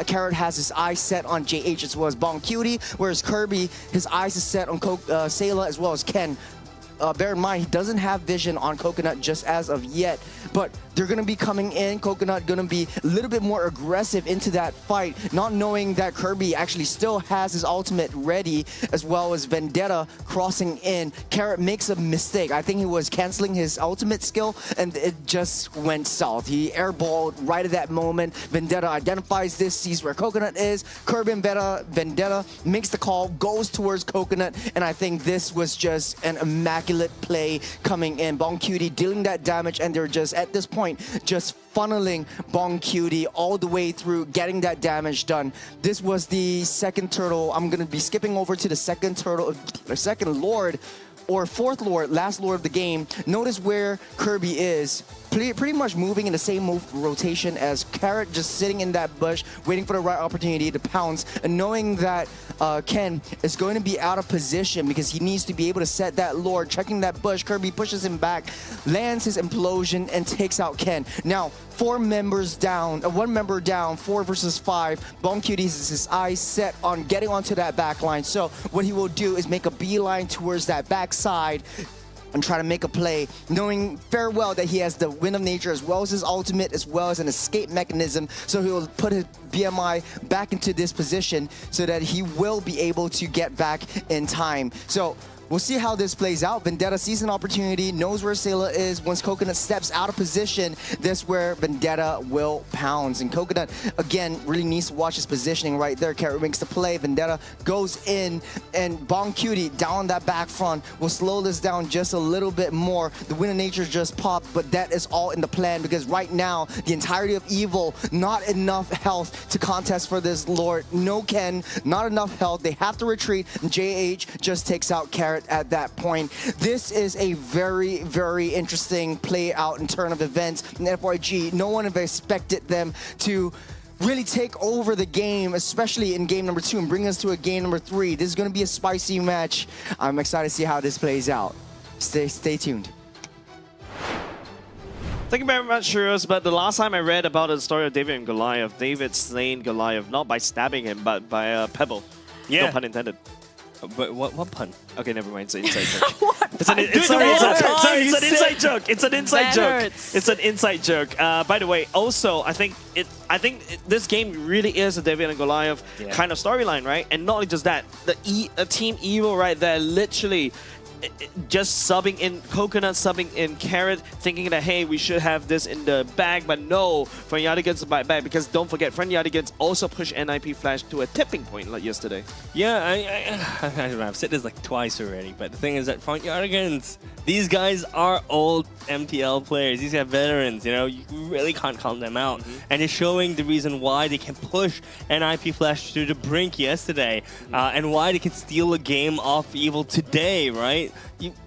Carrot has his eyes set on JH as well as Bon Cutie, whereas Kirby, his eyes is set on Sayla as well as Ken. Bear in mind, he doesn't have vision on Coconut just as of yet, but they're going to be coming in. Coconut going to be a little bit more aggressive into that fight, not knowing that Kirby actually still has his ultimate ready, as well as Vendetta crossing in. Carrot makes a mistake. I think he was canceling his ultimate skill, and it just went south. He airballed right at that moment. Vendetta identifies this, sees where Coconut is. Kirby and Vendetta makes the call, goes towards Coconut, and I think this was just an immaculate play coming in. Bon Cutie dealing that damage, and they're just, at this point, just funneling Bon Cutie all the way through, getting that damage done. This was the second turtle. I'm going to be skipping over to the second turtle, the second Lord or fourth Lord, last Lord of the game, notice where Kirby is. Pretty much moving in the same rotation as Carrot, just sitting in that bush, waiting for the right opportunity to pounce, and knowing that Ken is going to be out of position because he needs to be able to set that Lord, checking that bush. Kirby pushes him back, lands his implosion, and takes out Ken. Now, 4 members down, 1 member down, 4 versus 5. Bomb Cuties is his eyes set on getting onto that back line. So what he will do is make a beeline towards that backside and try to make a play, knowing very well that he has the Wind of Nature as well as his ultimate, as well as an escape mechanism. So he will put his BMI back into this position so that he will be able to get back in time. So we'll see how this plays out. Vendetta sees an opportunity, knows where Sailor is. Once Coconut steps out of position, that's where Vendetta will pounce. And Coconut, again, really needs to watch his positioning right there. Carrot makes the play. Vendetta goes in, and Bong Cutie down that back front will slow this down just a little bit more. The Wind of Nature just popped, but that is all in the plan because right now, the entirety of Evil, not enough health to contest for this Lord. No Ken, not enough health. They have to retreat, and JH just takes out Carrot at that point. This is a very, very interesting play out and turn of events in FYG. No one have expected them to really take over the game, especially in game number 2, and bring us to a game number 3. This is going to be a spicy match. I'm excited to see how this plays out. Stay tuned.
Thank you very much, Churros. But the last time I read about the story of David and Goliath, David slain Goliath not by stabbing him, but by a pebble.
Yeah.
No pun intended.
But what pun?
Okay, never mind. It's an inside joke. It's an inside joke. It's an inside joke. It's an inside joke. By the way, also I think this game really is a David and Goliath kind of storyline, right? And not only just that, the Team Evil right there, literally just subbing in Coconut, subbing in Carrot, thinking that, hey, we should have this in the bag, but no, Franyardigans to bite back, because don't forget, Franyardigans also pushed NIP Flash to a tipping point like yesterday.
Yeah, I've said this like twice already, but the thing is that Franyardigans, these guys are old MPL players. These are veterans, you know, you really can't count them out. And it's showing the reason why they can push NIP Flash to the brink yesterday, and why they can steal a game off Evil today, right?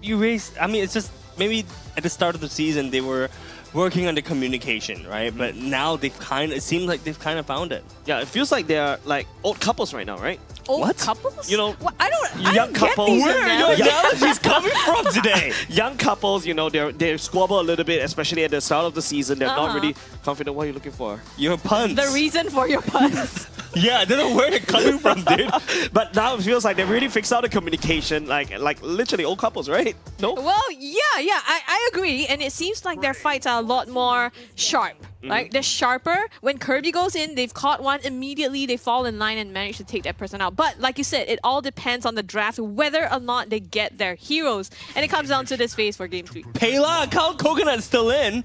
You raise, I mean, it's just maybe at the start of the season they were working on the communication, right? But now it seems like they've kind of found it.
Yeah, it feels like they're like old couples right now, right?
Old couples?
You know,
I
young
don't
couples.
get these
Where are your
analogies.
analogies coming from today? Young couples, you know, they squabble a little bit, especially at the start of the season. They're not really confident. What are you looking for?
Your puns.
The reason for your puns.
Yeah, I don't know where they're coming from, dude.
But now it feels like they really fixed out the communication, like literally old couples, right? No?
Well, yeah, I agree. And it seems like their fights are a lot more sharp. Like, they're sharper. When Kirby goes in, they've caught one, immediately they fall in line and manage to take that person out. But like you said, it all depends on the draft, whether or not they get their heroes. And it comes down to this phase for Game 3.
Pela, Count Coconut's still in.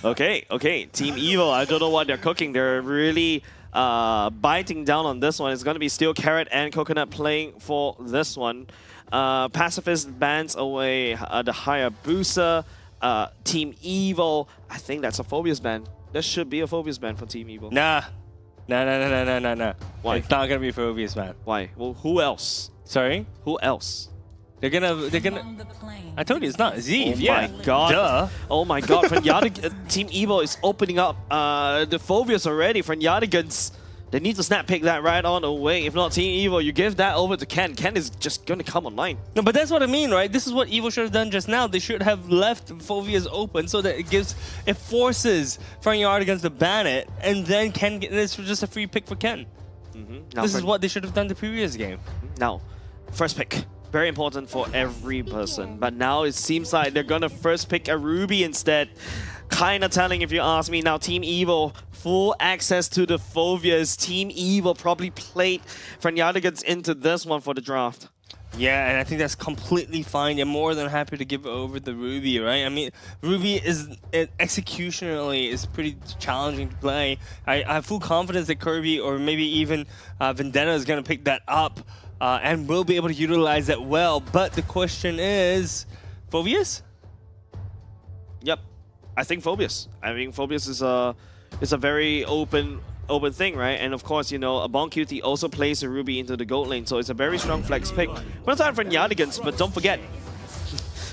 Okay. Team Evil, I don't know what they're cooking. They're really biting down on this one. It's going to be still Carrot and Coconut playing for this one. Pacifist bans away the Hayabusa. Team Evil, I think that's a Phobias ban. There should be a Phobias ban for Team Evil.
Nah.
Why?
It's not gonna be Phobias ban.
Why? Well, who else?
Sorry?
Who else?
They're gonna. I told you it's not Zeev.
Oh my god.
Duh.
Oh my god. Team Evil is opening up the Phobias already. Franyardigans, they need to snap pick that right on away. If not, Team Evil, you give that over to Ken. Ken is just gonna come online.
No, but that's what I mean, right? This is what Evil should have done just now. They should have left Phobias open so that it forces Franyardigans to ban it, and then Ken, it's just a free pick for Ken. This is what they should have done the previous game.
Now, first pick. Very important for every person. But now it seems like they're gonna first pick a Ruby instead. Kinda telling if you ask me. Now Team Evil, full access to the Phobias. Team Evil probably played Franyardigans into this one for the draft.
Yeah, and I think that's completely fine. They're more than happy to give over the Ruby, right? I mean, Ruby executionally is pretty challenging to play. I have full confidence that Kirby or maybe even Vendetta is going to pick that up and will be able to utilize that well. But the question is, Phobias?
Yep, I think Phobias. I think Phobias is a very open open thing, right? And of course, you know, a Bon QT also plays the Ruby into the gold lane, so it's a very strong flex pick. One time for Yardigans, but don't forget,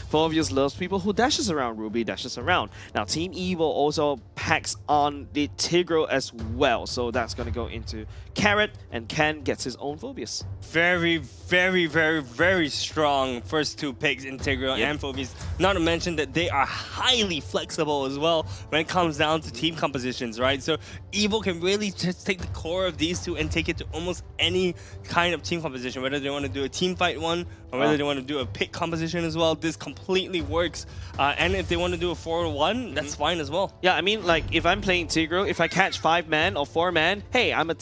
Phoveus loves people who dashes around. Ruby dashes around. Now, Team Evil also packs on the Tigro as well, so that's going to go into Carrot, and Ken gets his own Phoveus.
Very, very, very, very strong first two picks, Integral and Phoveus. Not to mention that they are highly flexible as well when it comes down to team compositions, right? So Evil can really just take the core of these two and take it to almost any kind of team composition, whether they want to do a team fight one or whether they want to do a pick composition as well. This completely works. And if they want to do a 4-1, that's fine as well.
Yeah, I mean, like, if I'm playing Tigro, if I catch 5-man or 4-man, hey, I'm a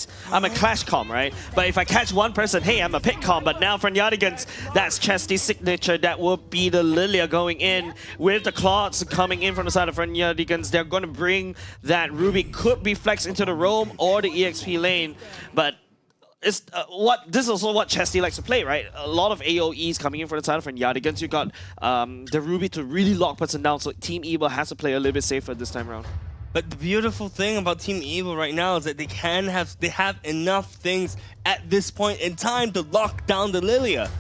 clash com, right? But if I catch one person, hey, I'm a pick com. But now for Yardigans, that's Chesty's signature. That will be the Lilia going in with the Claws coming in from the side of Yardigans. They're going to bring that Ruby, could be flexed into the roam or the EXP lane, but it's this is also what Chesty likes to play, right? A lot of AoEs coming in for the side of Yardigans. You got the Ruby to really lock person down, so Team Evil has to play a little bit safer this time around.
But the beautiful thing about Team Evil right now is that they have enough things at this point in time to lock down the Lilia,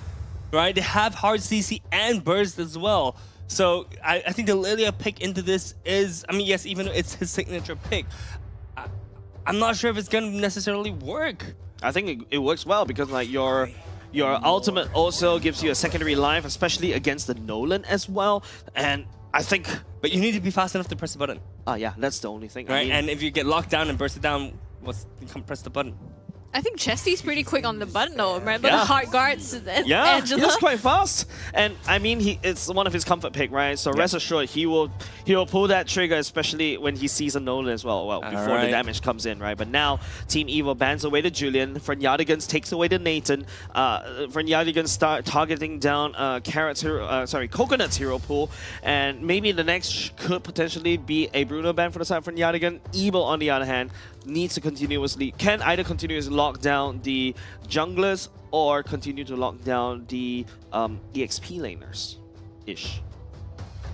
right? They have hard CC and burst as well. So I think the Lilia pick into this is, I mean, yes, even though it's his signature pick, I'm not sure if it's going to necessarily work.
I think it works well because like your ultimate also gives you a secondary life, especially against the Nolan as well. And I think...
But you need to be fast enough to press the button.
Yeah, that's the only thing.
Right,
I mean,
and if you get locked down and burst it down, you can press the button.
I think Chesty's pretty quick on the button though. Remember the hard guards and Angela?
He's quite fast. And I mean, it's one of his comfort pick, right? So rest assured, he will pull that trigger, especially when he sees a Nolan as well. Well, before the damage comes in, right? But now Team Evil bans away the Julian. Yardigans takes away the Nathan. Yardigans start targeting down Coconut's hero pool, and maybe the next could potentially be a Bruno ban for the side from Yardigan. Evil, on the other hand, needs to can either continuously lock down the junglers or continue to lock down the EXP laners-ish.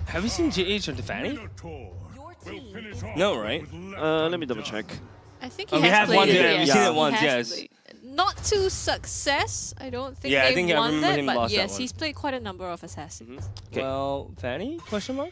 Have you seen JH or Fanny? No, right?
Let me double check.
I think he has played
one,
it.
We've seen it once, yes.
Not to success. I don't think
I
they've
think I
won
remember
that,
him
but
lost that
yes,
one.
he's played quite a number of assassins.
Well, Fanny? Question mark?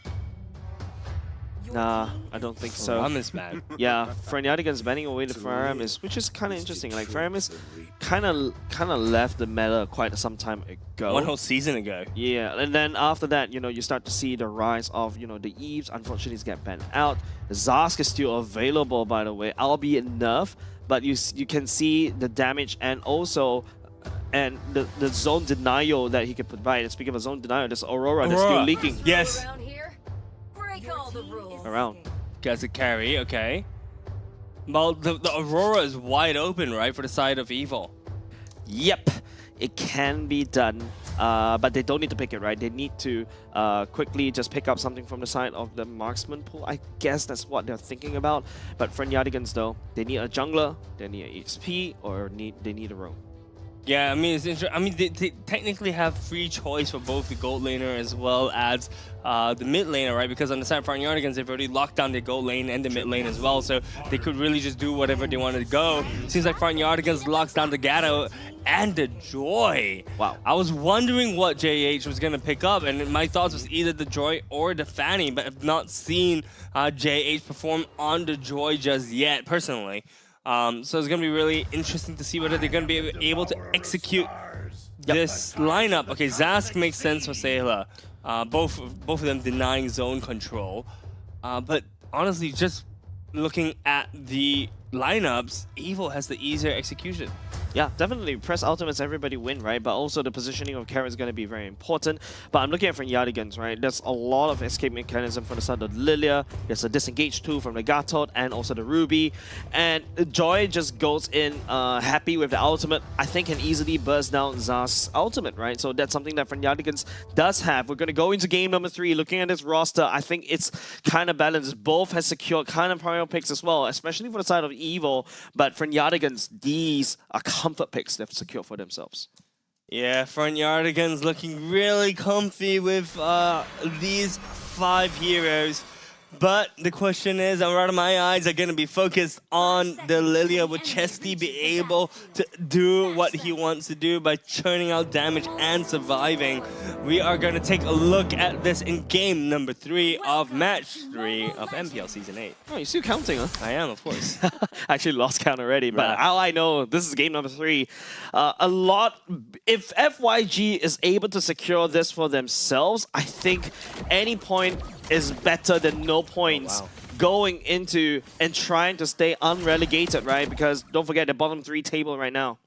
Nah, I don't think so.
Aramis ban.
Yeah, Yardigans banning away the Aramis, which is kind of interesting. Like Aramis kind of left the meta quite some time ago.
One whole season ago.
Yeah, and then after that, you know, you start to see the rise of, you know, the Eves. Unfortunately, it's get banned out. The Zask is still available, by the way, albeit enough, but you can see the damage and also the zone denial that he can provide. And speaking of zone denial, there's Aurora that's still leaking.
Yes.
Around.
Gets a carry, okay. Well, the Aurora is wide open, right, for the side of Evil.
Yep, it can be done, but they don't need to pick it, right? They need to quickly just pick up something from the side of the marksman pool. I guess that's what they're thinking about. But for Yardigans, though, they need a jungler, they need an EXP, or they need a roam.
Yeah, I mean, it's interesting. I mean, they technically have free choice for both the gold laner as well as the mid laner, right? Because on the side of Yardigans, they've already locked down their gold lane and the mid lane as well, so they could really just do whatever they wanted to go. Seems like Yardigans locks down the Gatto and the Joy.
Wow.
I was wondering what JH was going to pick up, and my thoughts was either the Joy or the Fanny, but I've not seen JH perform on the Joy just yet, personally. So it's going to be really interesting to see whether they're going to be able to execute this lineup. Okay, Zask makes sense for Sayla. Both of them denying zone control. But honestly, just looking at the lineups, Evil has the easier execution.
Yeah, definitely. Press ultimates, everybody win, right? But also the positioning of Carrot is going to be very important. But I'm looking at from Yardigans, right? There's a lot of escape mechanism from the side of Lilia. There's a disengage tool from the Gatot and also the Ruby. And Joy just goes in happy with the ultimate. I think can easily burst down Zask's ultimate, right? So that's something that from Yardigans does have. We're going to go into game number 3. Looking at this roster, I think it's kind of balanced. Both has secured kind of prior picks as well, especially for the side of Evil. But from Yardigans, these are comfort picks they've secured for themselves.
Yeah, Yardigans looking really comfy with these 5 heroes. But the question is, and rather my eyes are going to be focused on the Lilia. Will Chesty be able to do what he wants to do by churning out damage and surviving? We are going to take a look at this in game number 3 of match 3 of MPL Season 8.
Oh, you're still counting, huh?
I am, of course.
I actually lost count already, but
Right.
all I know, this is game number 3. If FYG is able to secure this for themselves, I think any point is better than no points going into and trying to stay unrelegated, right? Because don't forget the bottom 3 table right now.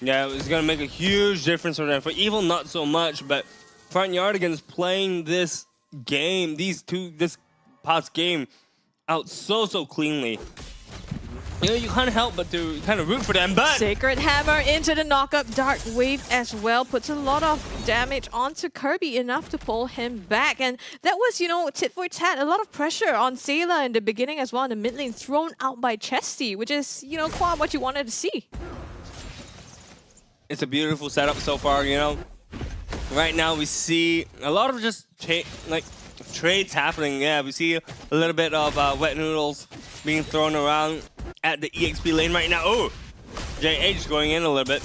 Yeah, it's going to make a huge difference for them. For Evil, not so much, but Front Yardigans playing this game, this past game, out so cleanly. You know, you can't help but to kind of root for them, but...
Sacred Hammer into the knockup. Dark Wave as well puts a lot of damage onto Kirby, enough to pull him back. And that was, you know, tit for tat. A lot of pressure on Sayla in the beginning as well, in the mid lane, thrown out by Chesty, which is, you know, quite what you wanted to see.
It's a beautiful setup so far, you know. Right now we see a lot of just trades happening. Yeah, we see a little bit of wet noodles being thrown around at the EXP lane right now. Oh, JH going in a little bit.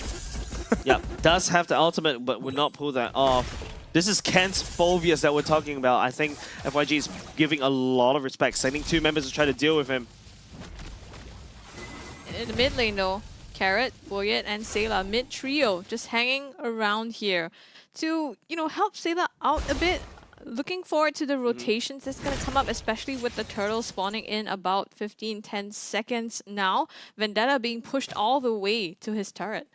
Yeah, does have the ultimate, but would not pull that off. This is Kent's Phobias that we're talking about. I think FYG is giving a lot of respect, sending 2 members to try to deal with him.
In the mid lane though, Carrot, Boyet, and Sayla, mid trio, just hanging around here to, you know, help Sayla out a bit. Looking forward to the rotations that's going to come up, especially with the turtle spawning in about 15-10 seconds now. Vendetta being pushed all the way to his turret.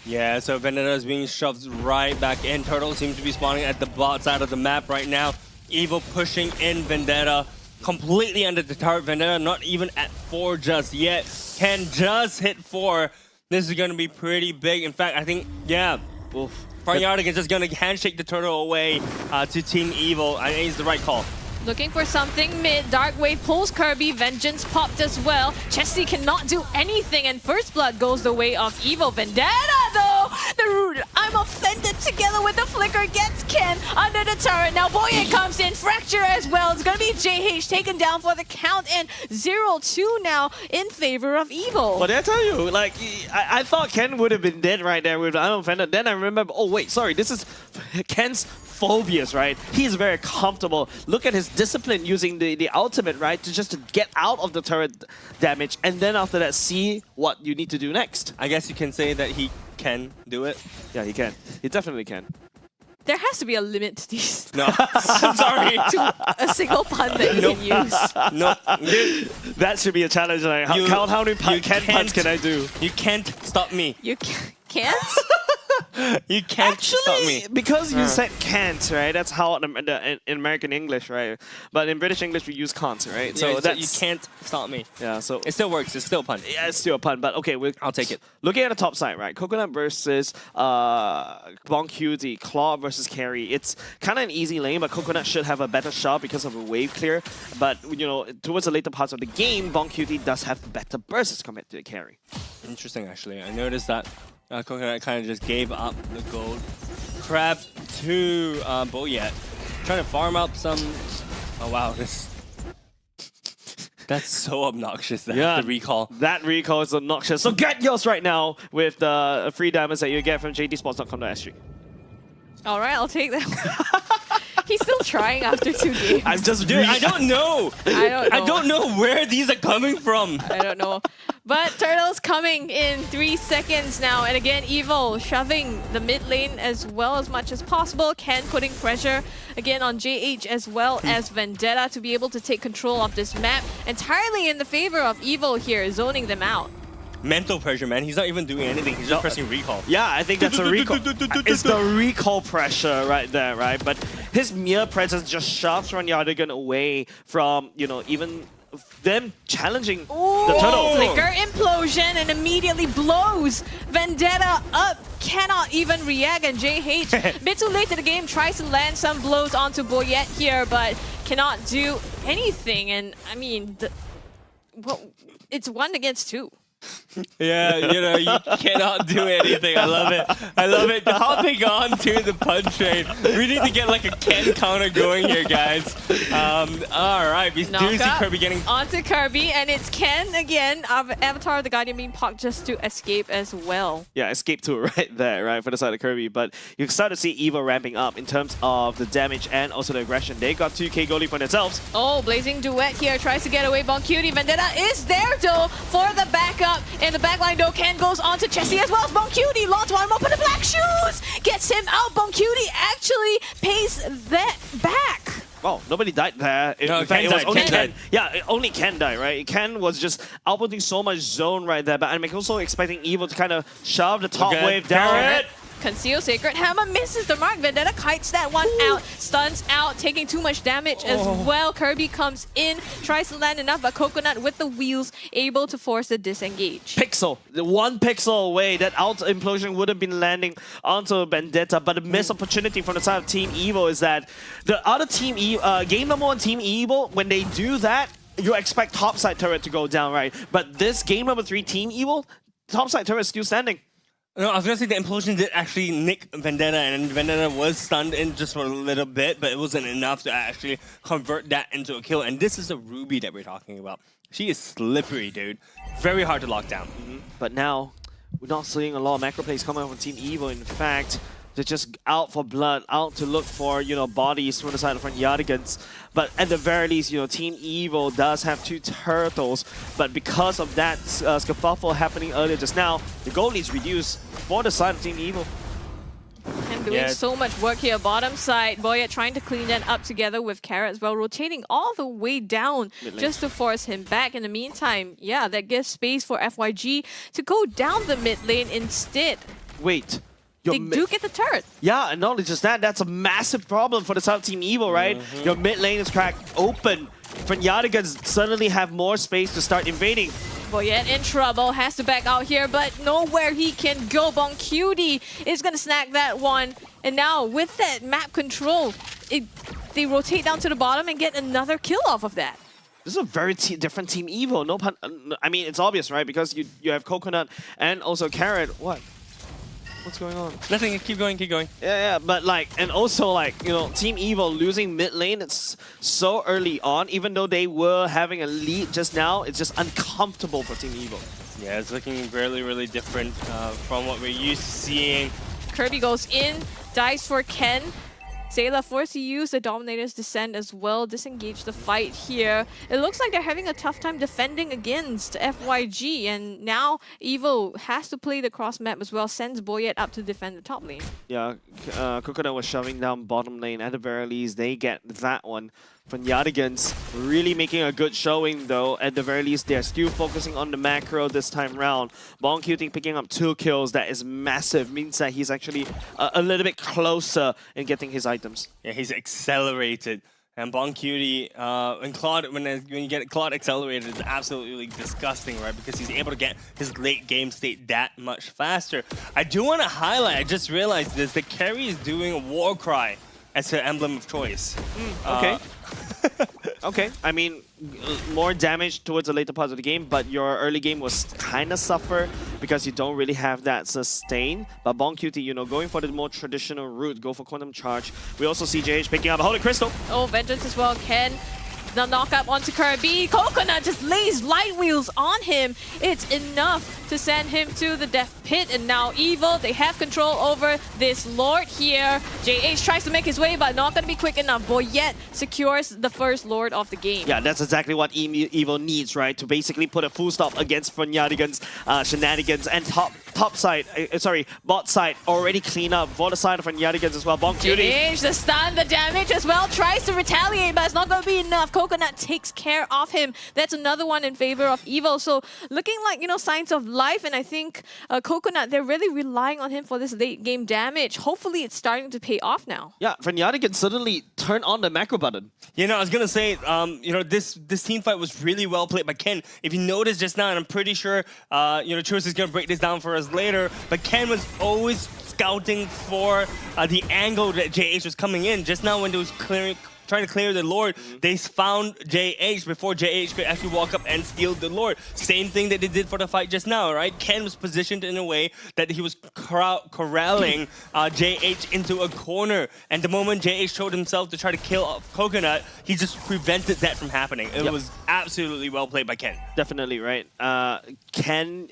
Yeah, so Vendetta is being shoved right back in. Turtle seems to be spawning at the bot side of the map right now. Evil pushing in Vendetta completely under the turret. Vendetta not even at 4 just yet. Can just hit 4. This is going to be pretty big. In fact, I think, yeah. Oof. Front Yardigans is just going to handshake the turtle away to Team Evil. I think it's the right call.
Looking for something mid. Dark Wave pulls Kirby. Vengeance popped as well. Chesty cannot do anything, and First Blood goes the way of Evil. Vendetta, though! The root, I'm offended, together with the flicker, gets Ken under the turret. Now Boye comes in. Fracture as well. It's going to be JH taken down for the count, and 0-2 now in favor of Evil.
But did I tell you, like, I thought Ken would have been dead right there with I'm offended. Then I remember, oh wait, sorry, this is Ken's Phobias, right? He's very comfortable. Look at his discipline using the ultimate, right? To get out of the turret damage, and then after that, see what you need to do next.
I guess you can say that he can do it.
Yeah, he can. He definitely can.
There has to be a limit to these.
No, I'm sorry.
To a single pun that you can use.
No, dude.
That should be a challenge. Like, how many puns can I do?
You can't stop me.
You can't?
You can't stop me.
Because you said can't, right? That's how in American English, right? But in British English, we use can't, right?
Yeah,
so that's,
you can't stop me.
Yeah, so
it still works. It's still a pun.
Yeah, it's still a pun. But okay,
I'll take it.
Looking at the top side, right? Coconut versus Bonq, Claw versus Carry. It's kind of an easy lane, but Coconut should have a better shot because of a wave clear. But you know, towards the later parts of the game, Bonq does have better bursts as compared to the Carry.
Interesting, actually. I noticed that Coconut kind of just gave up the gold crab to Boyet. Trying to farm up some... Oh, wow. That's so obnoxious, the recall.
That recall is obnoxious. So get yours right now with the free diamonds that you get from jdsports.com.sg.
All right, I'll take that. He's still trying after 2 games.
I'm just
Dude, I don't know.
I
don't know where these are coming from.
I don't know. But Turtle's coming in 3 seconds now. And again, Evil shoving the mid lane as well as much as possible. Ken putting pressure again on JH as well as Vendetta to be able to take control of this map. Entirely in the favor of Evil here, zoning them out.
Mental pressure, man. He's not even doing anything. He's just pressing recall.
Yeah, I think that's a recall. It's the recall pressure right there, right? But his mere presence just shoves Yardigan away from, you know, even them challenging the turtle.
Flicker implosion and immediately blows Vendetta up. Cannot even react, and JH, bit too late to the game, tries to land some blows onto Boyet here, but cannot do anything. And I mean, it's 1 against 2.
Yeah, you know, you cannot do anything. I love it. I love it. Hopping on to the punch train. We need to get like a Ken counter going here, guys. All right, we do see Kirby getting...
onto Kirby, and it's Ken again, Avatar of the Guardian being popped just to escape as well.
Yeah, escape to right there, right, for the side of Kirby. But you start to see EVO ramping up in terms of the damage and also the aggression. They got 2k goalie for themselves.
Oh, Blazing Duet here tries to get away. Boncutie. Vendetta is there though for the backup. In the backline though, Ken goes on to Chessie as well as Boncutie. Launch one more for the black shoes. Gets him out. Boncutie actually pays that back.
Oh, nobody died there.
No,
in fact, it was
Ken
only
died.
Ken. Yeah, only Ken died, right? Ken was just outputting so much zone right there, but I'm also expecting EVO to kind of shove the top wave down.
Conceal Sacred Hammer misses the mark. Vendetta kites that one out, stuns out, taking too much damage as well. Kirby comes in, tries to land enough, but Coconut with the wheels able to force the disengage.
Pixel, the 1 pixel away, that out implosion would have been landing onto Vendetta, but a missed opportunity from the side of Team EVO is that the other Team game number 1 Team EVO, when they do that, you expect topside turret to go down, right? But this game number 3 Team EVO, topside turret is still standing.
No, I was gonna say the implosion did actually nick Vendetta, and Vendetta was stunned in just for a little bit, but it wasn't enough to actually convert that into a kill. And this is the Ruby that we're talking about. She is slippery, dude. Very hard to lock down.
But now, we're not seeing a lot of macro plays coming out from Team EVO. In fact, they're just out for blood, out to look for, you know, bodies from the side of front Yardigans. But at the very least, you know, Team EVO does have 2 turtles. But because of that scuffle happening earlier just now, the goal is reduced for the side of Team EVO.
And doing so much work here, bottom side. Boyet trying to clean that up together with Carrot as well, rotating all the way down just to force him back. In the meantime, yeah, that gives space for FYG to go down the mid lane instead.
Wait.
They do get the turret.
Yeah, and not only just that, that's a massive problem for the side of Team EVO, right? Your mid lane is cracked open. Front Yardigans suddenly have more space to start invading.
Boyet in trouble, has to back out here, but nowhere he can go. Boncutie is going to snag that one. And now with that map control, they rotate down to the bottom and get another kill off of that.
This is a very different Team EVO. No pun. I mean, it's obvious, right? Because you have Coconut and also Carrot. What? What's going on?
Nothing. Keep going. Keep going.
Yeah. But like, and also like, you know, Team EVO losing mid lane. It's so early on. Even though they were having a lead just now, it's just uncomfortable for Team EVO.
Yeah, it's looking really, really different from what we're used to seeing.
Kirby goes in, dies for Ken. Sayla forced to use the Dominator's Descent as well, disengage the fight here. It looks like they're having a tough time defending against FYG, and now EVO has to play the cross map as well, sends Boyet up to defend the top lane.
Yeah, Coconut was shoving down bottom lane. At the very least, they get that one. From Yardigans, really making a good showing though. At the very least, they're still focusing on the macro this time round. Boncutie picking up 2 kills, that is massive. Means that he's actually a little bit closer in getting his items.
Yeah, he's accelerated. And Boncutie and Claude, when you get Claude accelerated, it's absolutely disgusting, right? Because he's able to get his late game state that much faster. I do want to highlight, I just realized this, the carry is doing a war cry as her emblem of choice.
Okay. Okay, I mean, more damage towards the later parts of the game, but your early game was kind of suffer because you don't really have that sustain. But Boncutie, you know, going for the more traditional route, go for Quantum Charge. We also see JH picking up a Holy Crystal.
Oh, Vengeance as well. Ken, the knock up onto Kirby. Coconut just lays light wheels on him. It's enough to send him to the death pit. And now EVO, they have control over this Lord here. JH tries to make his way, but not going to be quick enough. Boyet secures the first Lord of the game.
Yeah, that's exactly what EVO needs, right? To basically put a full stop against Yardigans, shenanigans, and bot side already clean up for the side of Yardigans as well. Boncutie.
JH, the stun, the damage as well, tries to retaliate, but it's not going to be enough. Coconut takes care of him. That's another one in favor of EVO. So looking like, you know, signs of life, and I think Coconut, they're really relying on him for this late game damage. Hopefully it's starting to pay off now.
Yeah, Yardigans suddenly turn on the macro button.
You know, I was gonna say, you know, this team fight was really well played by Ken. If you noticed just now, and I'm pretty sure, you know, Church is gonna break this down for us later, but Ken was always scouting for the angle that JH was coming in. Just now when they was trying to clear the Lord, they found JH before JH could actually walk up and steal the Lord. Same thing that they did for the fight just now, right? Ken was positioned in a way that he was corralling JH into a corner. And the moment JH showed himself to try to kill off Coconut, he just prevented that from happening. It was absolutely well played by Ken.
Definitely, right? Ken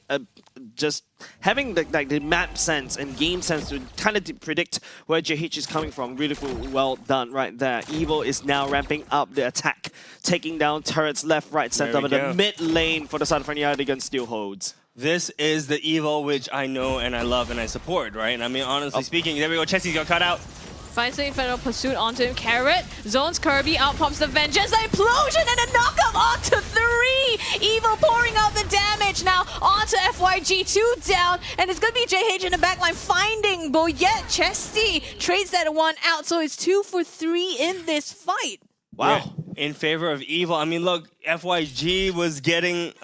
just having the map sense and game sense to kind of predict where JH is coming from. Really well done right there. Evil is now ramping up the attack, taking down turrets left, right, center, but the mid lane for the side of Yardigan still holds.
This is the Evo which I know and I love and I support, right? I mean, honestly speaking, there we go. Chessie's got cut out.
Finds the Infernal Pursuit onto him. Carrot zones Kirby, out pops the Vengeance, the implosion, and a knockup onto 3! Evil pouring out the damage now onto FYG, 2 down, and it's gonna be JH in the backline finding Boyette. Chesty trades that 1 out, so it's 2 for 3 in this fight.
Wow. Yeah, in favor of Evil. I mean, look, FYG was getting,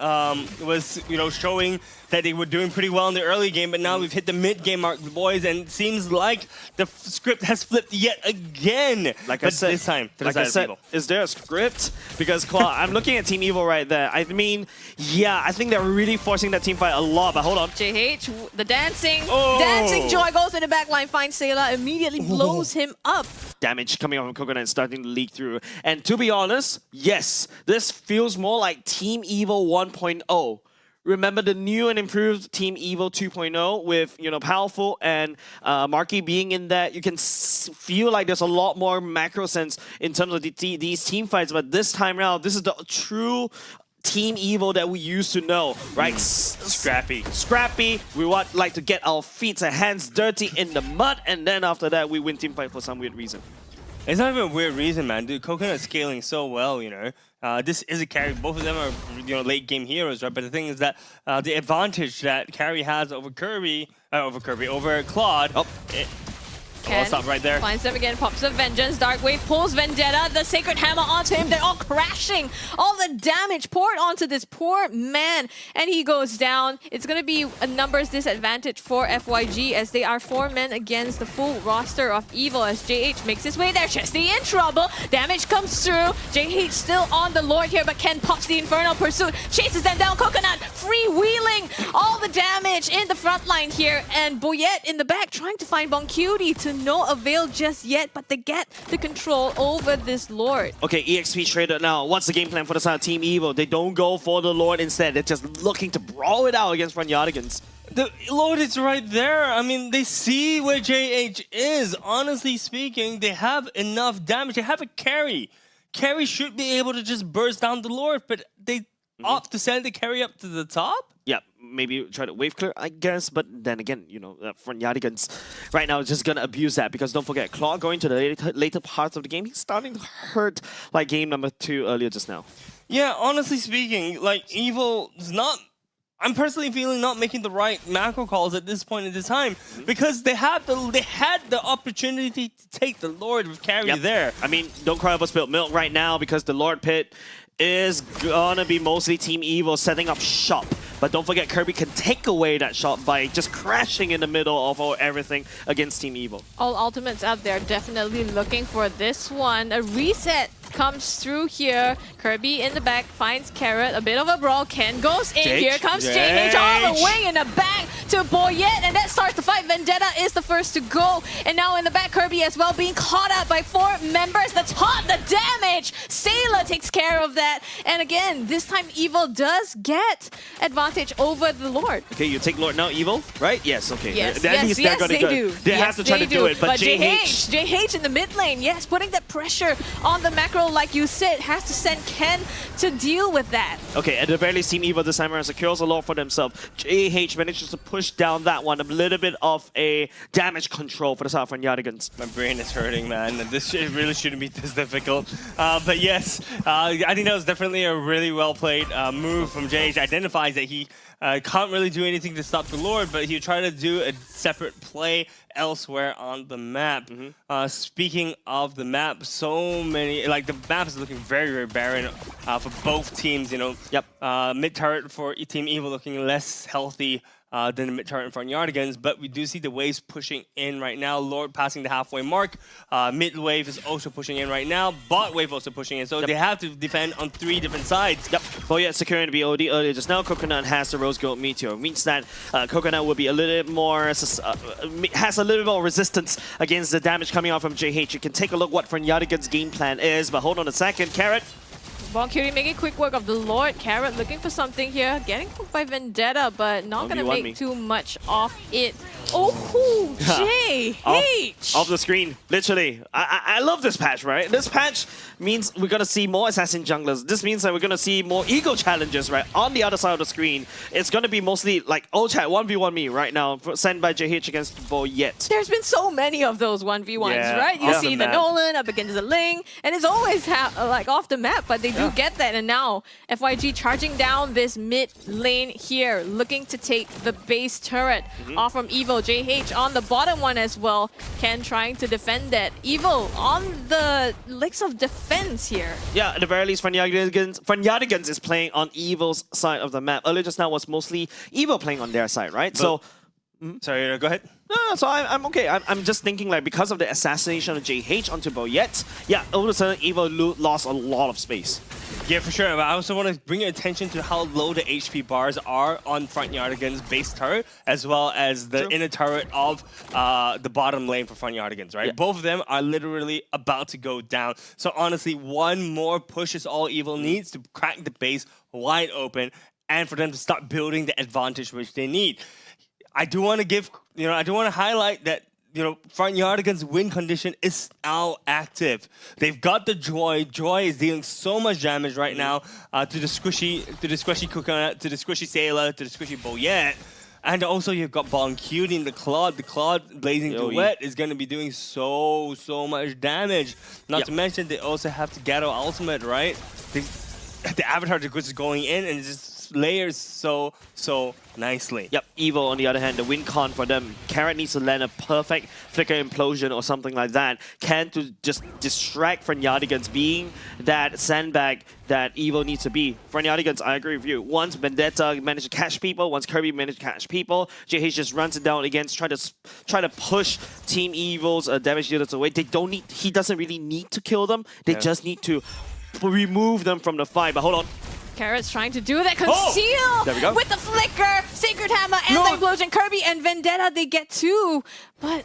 showing that they were doing pretty well in the early game, but now we've hit the mid-game mark, boys, and it seems like the script has flipped yet again.
Like I said,
this time,
like I said, is there a script? Because I'm looking at Team Evil right there. I mean, yeah, I think they're really forcing that team fight a lot, but hold on.
JH, the dancing joy goes in the backline, finds Sayla, immediately blows him up.
Damage coming off from Coconut and starting to leak through. And to be honest, yes, this feels more like Team Evil 1.0. Remember the new and improved Team Evil 2.0 with, Powerful and Marky being in that. You can feel like there's a lot more macro sense in terms of these team fights. But this time around, this is the true Team Evil that we used to know, right?
Scrappy.
Scrappy. We like to get our feet and hands dirty in the mud, and then after that, we win team fight for some weird reason.
It's not even a weird reason, man. Dude, Coconut's scaling so well, this is a carry. Both of them are, late game heroes, right? But the thing is that the advantage that Carry has over Claude.
Ken
stop right there.
Finds them again, pops the Vengeance, Dark Wave pulls Vendetta, the Sacred Hammer onto him, they're all crashing. All the damage poured onto this poor man, and he goes down. It's going to be a numbers disadvantage for FYG as they are 4 men against the full roster of Evil as JH makes his way there. Chesty in trouble, damage comes through. JH still on the Lord here, but Ken pops the Infernal Pursuit, chases them down. Coconut freewheeling all the damage in the front line here, and Boyette in the back trying to find Boncutie to no avail just yet, but they get the control over this Lord.
Okay, EXP traded now. What's the game plan for the side of Team Evil? They don't go for the Lord instead. They're just looking to brawl it out against Yardigans.
The Lord is right there. I mean, they see where JH is. Honestly speaking, they have enough damage. They have a carry. Carry should be able to just burst down the Lord, but they opt to send the carry up to the top?
Yeah, maybe try to wave clear, I guess. But then again, front Yardigans right now is just going to abuse that because don't forget, Claw going to the later parts of the game, he's starting to hurt like game number 2 earlier just now.
Yeah, honestly speaking, like Evil is not... I'm personally feeling not making the right macro calls at this point in the time because they had the opportunity to take the Lord with carry there.
I mean, don't cry over spilled milk right now because the Lord Pit is gonna be mostly Team Evil setting up shop. But don't forget, Kirby can take away that shot by just crashing in the middle of everything against Team Evil.
All ultimates out there definitely looking for this one. A reset comes through here. Kirby in the back finds Carrot. A bit of a brawl. Ken goes in. Here comes JH all the way in the back to Boyette, and that starts the fight. Vendetta is the first to go. And now in the back, Kirby as well being caught out by 4 members. The taunt, the damage. Sayla takes care of that. And again, this time Evil does get advantage over the Lord.
Okay, you take Lord now, Evil, right? Yes, okay.
Yes, they do.
They have to try to do it, but
JH in the mid lane, yes, putting that pressure on the macro, like you said, has to send Ken to deal with that.
Okay, at the very least, Team Evil this time around secures a lot for themselves. JH manages to push down that one, a little bit of a damage control for the South Front Yardigans.
My brain is hurting, man. This really shouldn't be this difficult. But yes, I think that was definitely a really well played move from JH. Identifies that he can't really do anything to stop the Lord, but he'll try to do a separate play elsewhere on the map. Speaking of the map, so many, like the map is looking very, very barren for both teams, Mid turret for Team Evil looking less healthy than the mid turret in front Yardigans, but we do see the waves pushing in right now. Lord passing the halfway mark. Mid wave is also pushing in right now. Bot wave also pushing in. So they have to defend on 3 different sides.
Yep. Boyet securing the BOD earlier just now. Coconut has the Rose Gold Meteor. Means that Coconut will be a little bit more, has a little bit more resistance against the damage coming out from JH. You can take a look what Yardigan's game plan is, but hold on a second. Carrot.
Boncutie making quick work of the Lord. Carrot looking for something here. Getting hooked by Vendetta, but not going to make too much of it. Oh, JH!
Off the screen, literally. I love this patch, right? This patch means we're going to see more Assassin junglers. This means that we're going to see more Ego challenges, right? On the other side of the screen, it's going to be mostly like, oh chat, 1v1 me right now, sent by JH against Boyet.
There's been so many of those 1v1s, right? You see the Nolan up against the Ling, and it's always like off the map, but they do get that. And now, FYG charging down this mid lane here, looking to take the base turret off from Evil. JH on the bottom one as well. Ken trying to defend that. Evil on the licks of defense here.
Yeah, at the very least, Yardigans is playing on Evil's side of the map. Earlier just now was mostly Evil playing on their side, right?
But, sorry, go ahead.
No, so I'm okay. I'm just thinking like because of the assassination of JH onto Boyet, yeah, all of a sudden Evil lost a lot of space.
Yeah, for sure. But I also want to bring your attention to how low the HP bars are on front Yardigan's base turret, as well as the inner turret of the bottom lane for front Yardigans, right?
Yeah.
Both of them are literally about to go down. So honestly, one more push is all Evil needs to crack the base wide open and for them to start building the advantage which they need. I do want to highlight that, front Yardigan's win condition is now active. They've got the Joy. Joy is dealing so much damage right now to the squishy Coconut, to the squishy Sailor, to the squishy Boyet. And also you've got Boncutie in the Claude. The Claude Blazing Duet is going to be doing so much damage. Not to mention they also have the Gato ultimate, right? The Avatar which is going in and it's just layers so nicely.
Yep, Evil on the other hand, the win con for them. Carrot needs to land a perfect flicker implosion or something like that. Can to just distract from Yardigans being that sandbag that Evil needs to be. From Yardigans, I agree with you. Once Vendetta managed to catch people, once Kirby managed to catch people, JH just runs it down against try to push Team Evil's damage dealers away. He doesn't really need to kill them. They just need to remove them from the fight. But hold on.
Carrot's trying to do that. Conceal
there we go.
with the flicker, Sacred Hammer, and the Implosion. Kirby and Vendetta, they get 2, but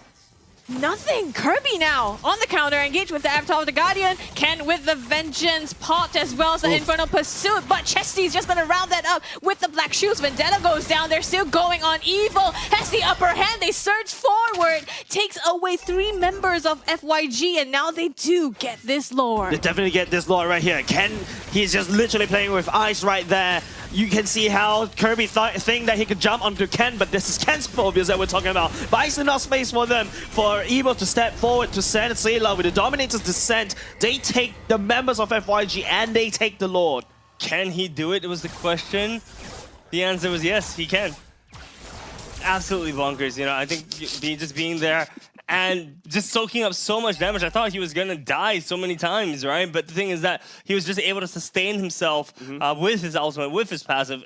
nothing. Kirby now on the counter, engaged with the Avatar of the Guardian. Ken with the Vengeance, popped as well as the Infernal Pursuit, but Chesty's just going to round that up with the Black Shoes. Vendetta goes down. They're still going on. Evil has the upper hand. They surge forward, takes away 3 members of FYG, and now they do get this lore.
They definitely get this lore right here. Ken, he's just literally playing with ice right there. You can see how Kirby think that he could jump onto Ken, but this is Ken's phobias that we're talking about. Buys enough space for them, for Evil to step forward to send Sailor with the Dominator's Descent. They take the members of FYG and they take the Lord.
Can he do it? Was the question. The answer was yes, he can. Absolutely bonkers. I think just being there and just soaking up so much damage. I thought he was going to die so many times, right? But the thing is that he was just able to sustain himself with his ultimate, with his passive.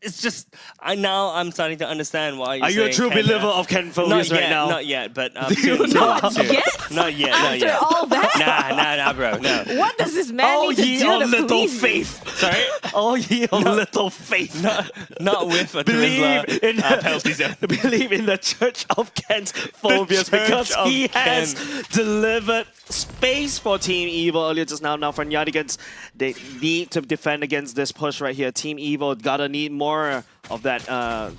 It's just, now I'm starting to understand why you're
Are you a true believer of Ken phobias right now?
Not yet, but soon. Not yet?
After all that?
Nah, bro, no.
What does this man need to do to
little
please
faith.
Sorry?
All ye of little faith.
Not with a
Believe in
penalty zone.
Believe in the Church of Ken's phobias because he has delivered space for Team Evil earlier just now. Now for Yardigans, they need to defend against this push right here. Team Evil gotta need more of that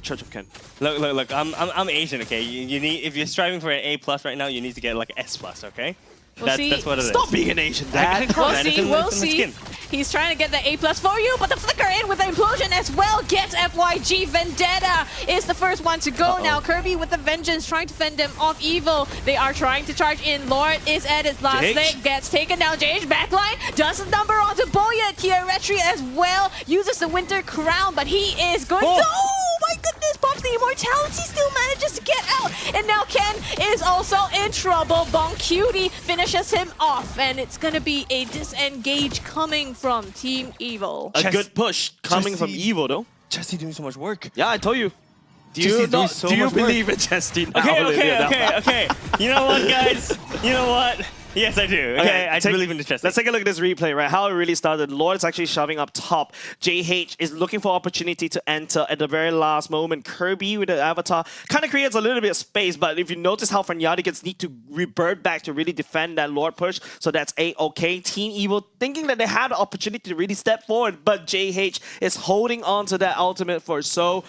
Church of Ken.
Look. I'm Asian, okay? You need, if you're striving for an A+ right now, you need to get like an S+, okay? That's what it is.
Stop being an Asian, Dad.
We'll see. He's trying to get the A+ for you, but the flicker in with the Implosion as well gets FYG. Vendetta is the first one to go now. Kirby with the Vengeance trying to fend them off Evil. They are trying to charge in. Lord is at its last leg, gets taken down. JH backline does a number onto Boyet. Retri as well uses the Winter Crown, but he is going to... Oh my goodness, pops the Immortality, still manages to get out. And now Ken is also in trouble. Boncutie finishes him off, and it's going to be a disengage coming from Team Evil.
A good push coming from Evil, though.
Chesty doing so much work.
Yeah, I told you. Do you believe in Chesty now?
Okay. You know what, guys? You know what? Yes, I do. Okay, I believe in the chest.
Let's take a look at this replay, right? How it really started. Lord's actually shoving up top. JH is looking for opportunity to enter at the very last moment. Kirby with the avatar kind of creates a little bit of space, but if you notice how Fnaticons need to revert back to really defend that Lord push, so that's A-okay. Team Evil thinking that they had the opportunity to really step forward, but JH is holding on to that ultimate for so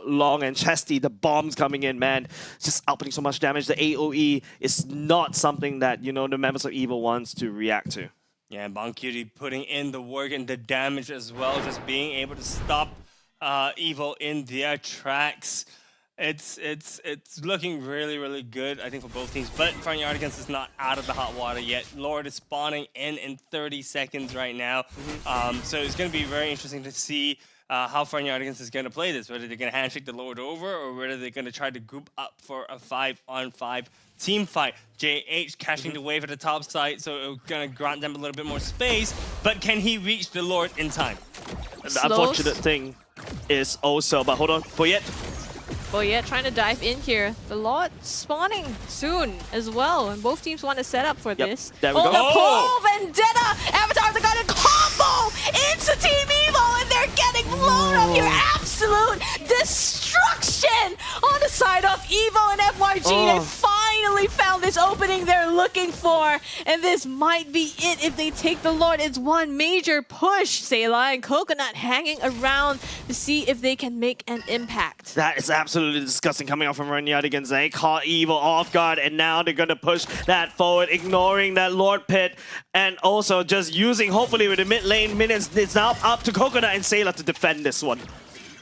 long. And Chesty, the bombs coming in, man, just outputting so much damage. The AoE is not something that, you know, the members of Evil wants to react to.
Yeah, and Boncutie putting in the work and the damage as well, just being able to stop Evil in their tracks. It's looking really good, I think, for both teams. But Fnaticons is not out of the hot water yet. Lord is spawning in 30 seconds right now. So it's going to be very interesting to see how Fnaticons is going to play this. Whether they're going to handshake the Lord over or whether they're going to try to group up for a 5-on-5 team fight. JH catching the wave at the top side, so it's going to grant them a little bit more space. But can he reach the Lord in time?
The unfortunate thing is also, but hold on, Boyet.
Boyet trying to dive in here. The Lord spawning soon as well, and both teams want to set up for this.
There we go.
The pull, Vendetta! Avatar the got a combo into Team Evil, and they're getting blown up here. Absolute destruction on the side of Evil and FYG. They finally found this opening they're looking for, and this might be it if they take the Lord. It's one major push. Sayla and Coconut hanging around to see if they can make an impact.
That is absolutely disgusting coming off from Fnaticons. They caught Evil off guard, and now they're going to push that forward, ignoring that Lord pit, and also just using, hopefully with the mid lane minutes, it's now up to Coconut and Sayla to defend this one.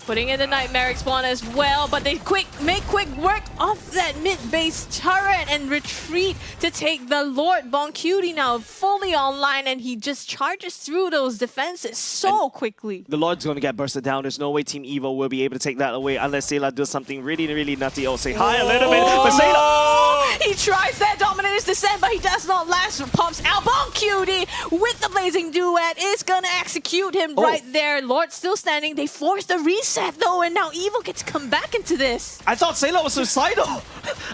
Putting in the Nightmare spawn as well, but they make quick work off that mid-base turret and retreat to take the Lord. Boncutie now fully online, and he just charges through those defenses so quickly.
The Lord's going to get bursted down. There's no way Team Evil will be able to take that away unless Sayla does something really nutty. Oh, say hi a little bit, but Sayla...
He tries that Dominator's Descent, but he does not last. Pops out. Boncutie with the Blazing Duet is going to execute him right there. Lord still standing. They force the reset though, and now Evil gets to come back into this.
I thought Sayla was suicidal.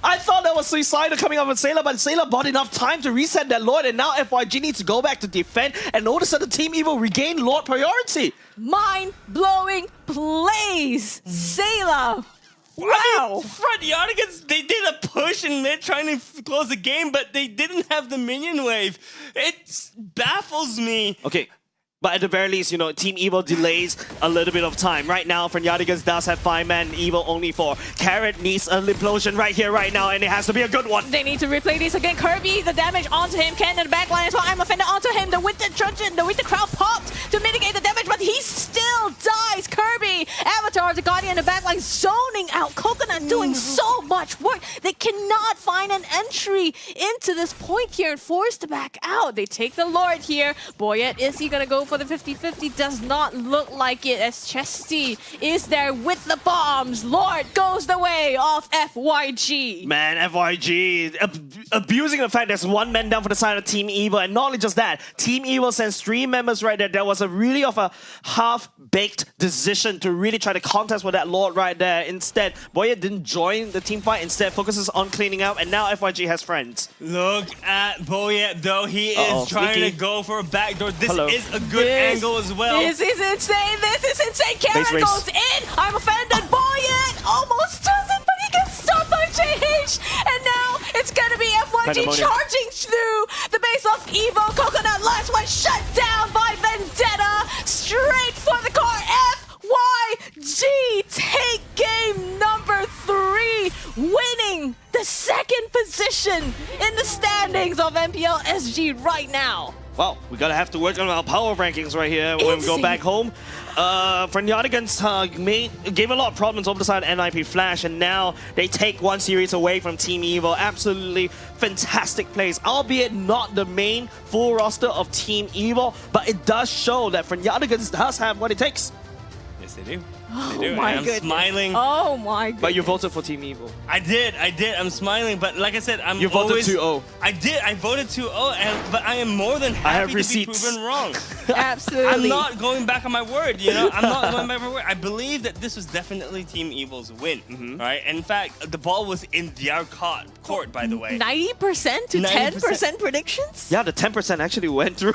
I thought that was suicidal coming off of Sayla, but Sayla bought enough time to reset that Lord, and now FYG needs to go back to defend, and notice that the Team Evil regained Lord priority.
Mind-blowing plays, Sayla. Wow!
Fnaticons, they did a push in mid trying to close the game, but they didn't have the minion wave. It baffles me.
Okay. But at the very least, you know, Team Evil delays a little bit of time. Right now, Fnaticons does have 5-man, Evil only 4. Carrot needs a implosion right here, right now, and it has to be a good one.
They need to replay this again. Kirby, the damage onto him. Ken in the backline as well. I'm offended onto him. The Winter Truncheon, the Winter Crowd popped to mitigate the damage, but he still dies. Kirby, Avatar, the Guardian in the backline zoning out. Coconut doing so much work. They cannot find an entry into this point here and forced to back out. They take the Lord here. Boyet, is he going to go for the 50-50? Does not look like it, as Chesty is there with the bombs. Lord goes the way of FYG.
Man, FYG abusing the fact there's one man down for the side of Team Evil, and not only just that, Team Evil sends 3 members right there. That was a really of a half-baked decision to really try to contest with that Lord right there. Instead, Boyet didn't join the team fight, instead focuses on cleaning up, and now FYG has friends.
Look at Boyet though, he is trying to go for a backdoor. This is a good angle as well.
This is insane. This is insane. Carrot goes in. I'm offended. Boyet almost does it, but he gets stopped by JH. And now it's going to be FYG charging through the base of Evil. Coconut last one shut down by Vendetta. Straight for the car. FYG take game number 3, winning the 2nd position in the standings of MPL SG right now.
Well, we're gonna have to work on our power rankings right here when we go back home. Fnaticons gave a lot of problems over the side of NIP Flash, and now they take 1 series away from Team Evil. Absolutely fantastic plays, albeit not the main full roster of Team Evil, but it does show that Fnaticons does have what it takes.
Yes, they do.
Oh
They do,
my
and I'm
goodness.
smiling.
Oh my goodness.
But you voted for Team Evil.
I did. I'm smiling, but like I said,
You voted
always,
2-0.
I did. I voted 2-0, but I am more than happy
have
to
receipts.
be proven wrong.
Absolutely.
I'm not going back on my word. I'm not going back on my word. I believe that this was definitely Team Evil's win, right? And in fact, the ball was in their court, by the way.
90% to 10% predictions?
Yeah, the 10% actually went through.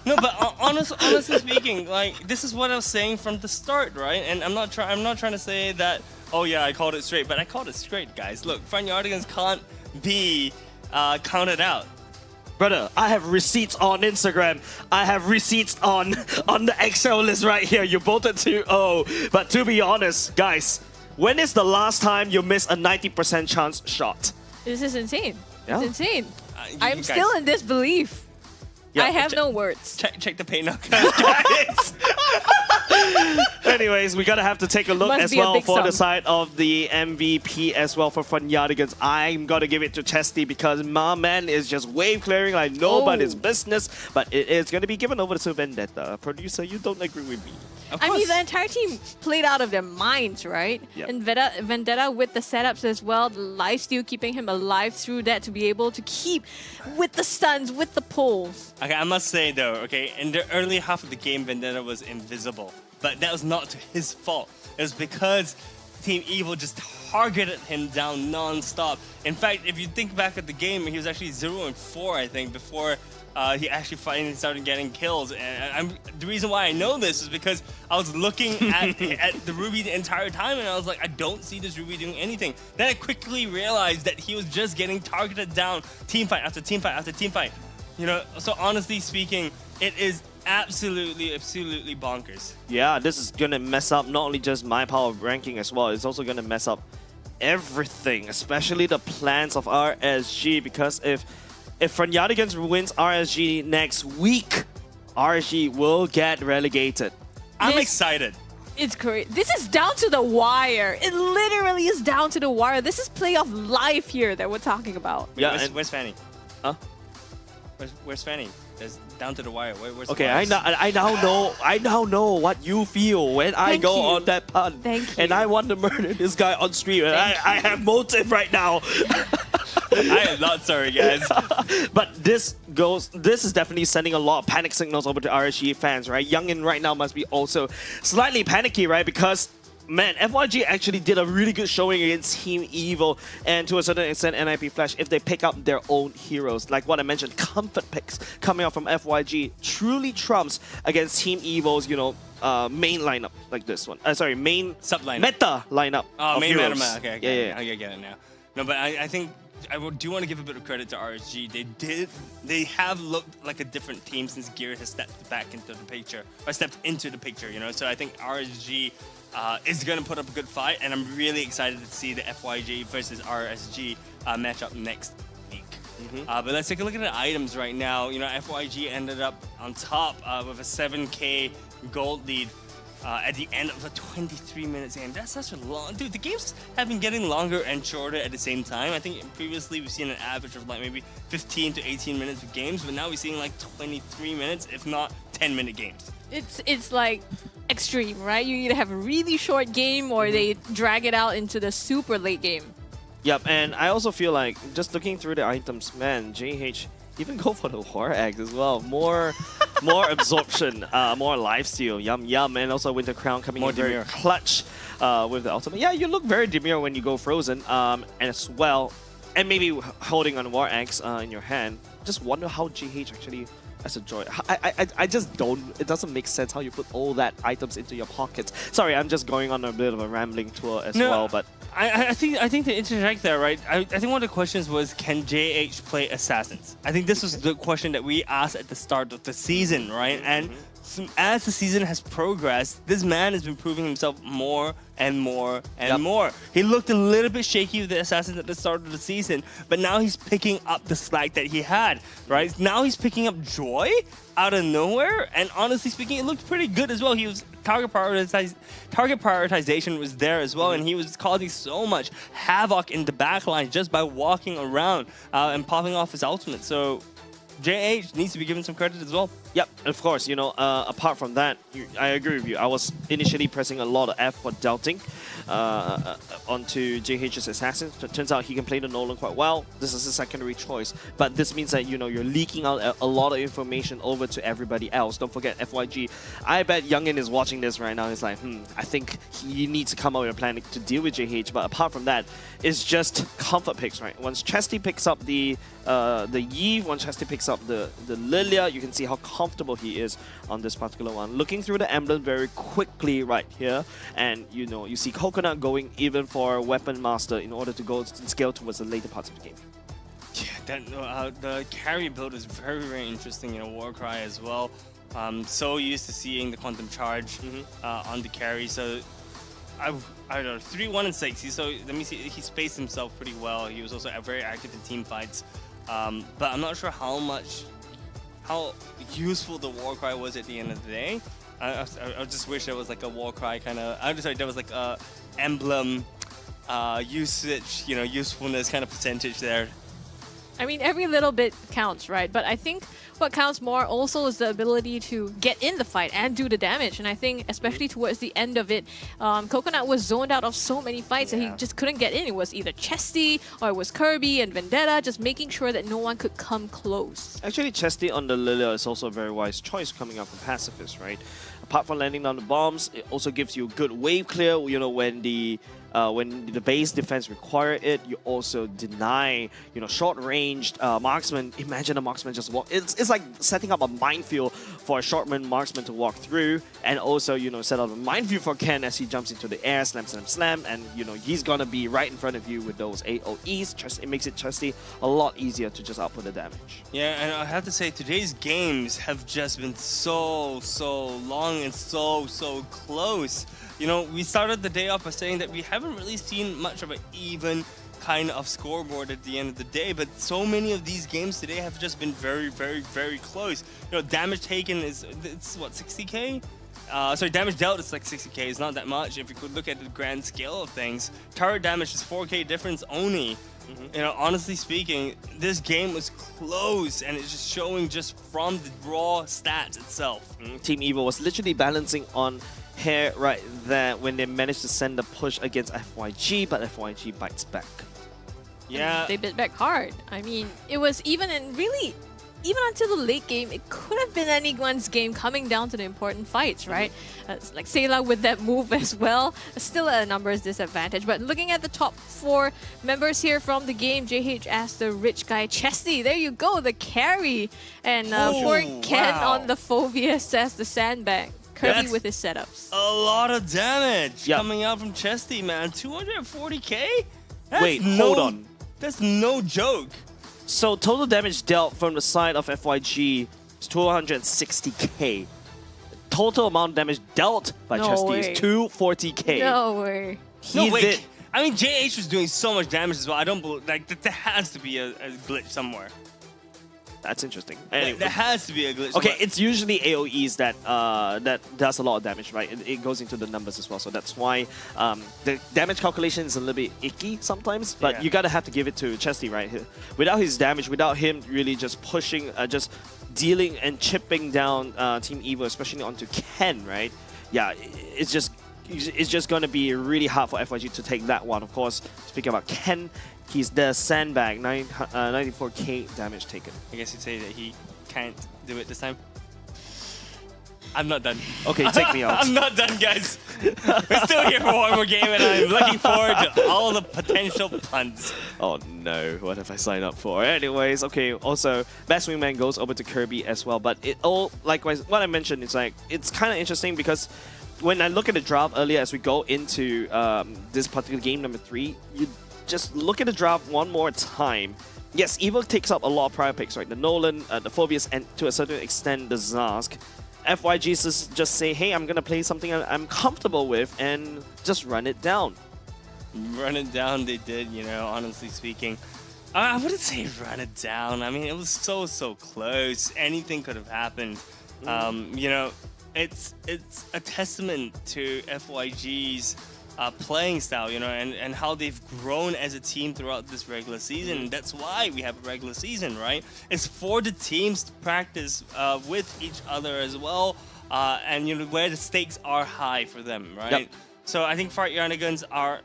No, but honestly speaking, like this is what I was saying from the start, right? And I'm not trying to say that. Oh yeah, I called it straight, but I called it straight, guys. Look, front yardigans can't be counted out.
Brother, I have receipts on Instagram. I have receipts on the Excel list right here. You voted 2-0. But to be honest, guys, when is the last time you missed a 90% chance shot?
This is insane.
Yeah.
It's insane.
You
I'm
guys-
still in disbelief.
Yeah,
I have no words.
Check the paint now, guys.
Anyways, we're gonna have to take a look
Must
as
be a
well
big
for the
sum.
side of the MVP as well for Fronyadigans. I'm gonna give it to Chesty because my man is just wave clearing like nobody's business, but it is gonna be given over to Vendetta. Producer, you don't agree with me.
I mean, the entire team played out of their minds, right?
Yep.
And Vendetta with the setups as well, the lifesteal keeping him alive through that to be able to keep with the stuns, with the pulls.
Okay, I must say though, okay, in the early half of the game, Vendetta was invisible, but that was not his fault. It was because Team Evil just targeted him down non-stop. In fact, if you think back at the game, he was actually 0-4, I think, before he actually finally started getting kills. And the reason why I know this is because I was looking at the Ruby the entire time, and I was like, I don't see this Ruby doing anything. Then I quickly realized that he was just getting targeted down, team fight after team fight after team fight. So honestly speaking, it is absolutely bonkers.
Yeah, this is gonna mess up not only just my power of ranking as well, it's also gonna mess up everything, especially the plans of RSG, because if Fronyadigans wins RSG next week, RSG will get relegated.
I'm excited.
It's great. This is down to the wire. It literally is down to the wire. This is playoff life here that we're talking about.
Yeah,
Where's Fanny?
Huh?
Where's Fanny? It's down to the wire. Where's
Okay,
the wires?
I now know what you feel when I
Thank
go
you.
on that pun.
Thank
And I want to murder this guy on stream. And I have motive right now.
I am not sorry, guys.
But this is definitely sending a lot of panic signals over to RSG fans, right? Youngin right now must be also slightly panicky, right? Because man, FYG actually did a really good showing against Team Evil, and to a certain extent NIP Flash, if they pick up their own heroes. Like what I mentioned, comfort picks coming out from FYG truly trumps against Team Evil's, main lineup like this one. Main
sub lineup.
Meta lineup.
Oh,
of
main
heroes.
meta. Okay,
Yeah.
I get it now. No, but I think I do want to give a bit of credit to RSG. They have looked like a different team since Gear has stepped back into the picture, or stepped into the picture, So I think RSG is going to put up a good fight, and I'm really excited to see the FYG versus RSG matchup next week. But let's take a look at the items right now. FYG ended up on top with a 7k gold lead at the end of a 23-minute game. That's such a long... Dude, the games have been getting longer and shorter at the same time. I think previously we've seen an average of like maybe 15 to 18 minutes of games, but now we're seeing like 23 minutes, if not 10-minute games.
It's like extreme, right? You either have a really short game or they drag it out into the super late game.
Yep, and I also feel like, just looking through the items, man, JH even go for the War Eggs as well. More absorption, more lifesteal, yum, and also Winter Crown coming
More
in very
demure.
clutch with the ultimate. Yeah, you look very demure when you go Frozen, and as well, and maybe holding on War Eggs in your hand. Just wonder how GH actually as a joy. I just don't. It doesn't make sense how you put all that items into your pockets. Sorry, I'm just going on a bit of a rambling tour as well, but.
I think to interject there, right? I think one of the questions was, can JH play Assassins? I think this was the question that we asked at the start of the season, right? And as the season has progressed, this man has been proving himself more and more and more. He looked a little bit shaky with the Assassins at the start of the season, but now he's picking up the slack that he had, right? Now he's picking up Joy out of nowhere, and honestly speaking, it looked pretty good as well. He was target prioritization was there as well, and he was causing so much havoc in the backline just by walking around and popping off his ultimate. So JH needs to be given some credit as well.
Yep, of course, you know, apart from that, I agree with you. I was initially pressing a lot of F for doubting onto JH's Assassin. It turns out he can play the Nolan quite well. This is a secondary choice. But this means that, you know, you're leaking out a lot of information over to everybody else. Don't forget, FYG. I bet Youngin is watching this right now. He's like, I think he needs to come up with a plan to deal with JH. But apart from that, it's just comfort picks, right? Once Chesty picks up the Yi, once Chesty picks up the Lilia, you can see how comfortable he is on this particular one. Looking through the emblem very quickly right here, and you know, you see Coconut going even for Weapon Master in order to go and scale towards the later parts of the game.
Yeah, the carry build is very, very interesting in a Warcry as well. So used to seeing the Quantum Charge on the carry, so I don't know, 3-1 and 6. So let me see, he spaced himself pretty well. He was also very active in team fights, but I'm not sure how useful the Warcry was at the end of the day. I just wish there was like a Warcry kind of. I'm sorry, there was like a emblem usage, you know, usefulness kind of percentage there.
I mean, every little bit counts, right? But I think what counts more also is the ability to get in the fight and do the damage. And I think, especially towards the end of it, Coconut was zoned out of so many fights that he just couldn't get in. It was either Chesty or it was Kirby and Vendetta, just making sure that no one could come close.
Actually, Chesty on the Lilia is also a very wise choice coming out from Pacifist, right? Apart from landing down the bombs, it also gives you a good wave clear, you know, when the base defense require it. You also deny, you know, short-ranged marksman. Imagine a marksman just walk. It's like setting up a minefield for a short-range marksman to walk through, and also, you know, set up a minefield for Ken as he jumps into the air, slam, slam, slam, and you know, he's gonna be right in front of you with those AoEs. It makes it Chesty a lot easier to just output the damage.
Yeah, and I have to say, today's games have just been so long and so close. You know, we started the day off by saying that we haven't really seen much of an even kind of scoreboard at the end of the day, but so many of these games today have just been very close. You know, damage taken it's what, 60k? Sorry, damage dealt is like 60k. It's not that much if you could look at the grand scale of things. Turret damage is 4k difference only. You know, honestly speaking, this game was close, and it's just showing just from the raw stats itself.
Team Evo was literally balancing on hair right there when they managed to send the push against FYG, but FYG bites back.
Yeah.
And they bit back hard. I mean, it was even until the late game, it could have been anyone's game coming down to the important fights, right? Like Sayla with that move as well. Still a numbers disadvantage. But looking at the top 4 members here from the game, JH asked the rich guy Chesty. There you go, the carry. And poor Ken on the Phobius as the sandbag. Kirby with his setups.
A lot of damage coming out from Chesty, man. 240k?
Wait, hold on.
That's no joke.
So total damage dealt from the side of FYG is 260k. Total amount of damage dealt by Chesty is 240k.
No way.
No, wait. I mean, JH was doing so much damage as well. I don't believe, like, there has to be a glitch somewhere.
That's interesting. Anyway.
There has to be a glitch.
Okay, it's usually AoEs that does a lot of damage, right? It goes into the numbers as well, so that's why the damage calculation is a little bit icky sometimes. But you gotta have to give it to Chesty, right? Without his damage, without him really just pushing, just dealing and chipping down Team Evo, especially onto Ken, right? Yeah, it's just gonna be really hard for FYG to take that one. Of course, speaking about Ken, he's the sandbag, 94k damage taken.
I guess you'd say that he can't do it this time. I'm not done.
Okay, take me out.
I'm not done, guys. We're still here for one more game, and I'm looking forward to all the potential puns.
Oh no, what have I signed up for? Anyways, okay, also, Best Wingman goes over to Kirby as well, but it all, likewise, what I mentioned is like, it's kind of interesting because when I look at the draft earlier as we go into this particular game number 3, you just look at the draft one more time. Yes, Evo takes up a lot of prior picks, right? The Nolan, the Phobius, and to a certain extent, the Zarsk. FYG just say, hey, I'm going to play something I'm comfortable with and just run it down.
Run it down, they did, you know, honestly speaking. I wouldn't say run it down. I mean, it was so close. Anything could have happened. You know, it's a testament to FYG's playing style, you know, and how they've grown as a team throughout this regular season. And that's why we have a regular season, right? It's for the teams to practice with each other as well, and you know where the stakes are high for them, right?
Yep.
So I think Fart Yarnigans are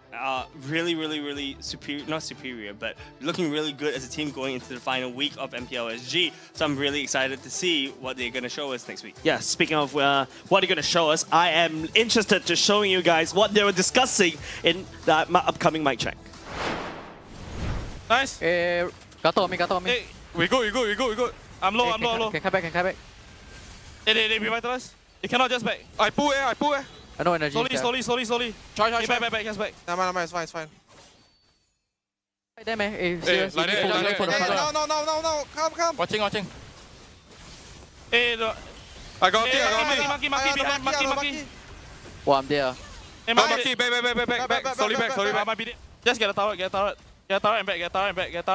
really superior, not superior, but looking really good as a team going into the final week of MPLSG. So I'm really excited to see what they're going to show us next week.
Yeah, speaking of what they're going to show us, I am interested to showing you guys what they were discussing in the upcoming mic check.
Nice.
Gato on me, gato on me.
Hey, we good. I'm low, I'm low.
Can come back.
They revitalize. You cannot just back. I pull.
I know energy.
Slowly. Try. Back, just back.
Nah, it's fine.
Right there, man. Hey, serious.
Like that. No. Come.
Watching. Hey, I got Monkey.
Oh, I'm there.
Hey, Monkey, back. Slowly back. Just get a tower. Get a tower and back. Back.
Get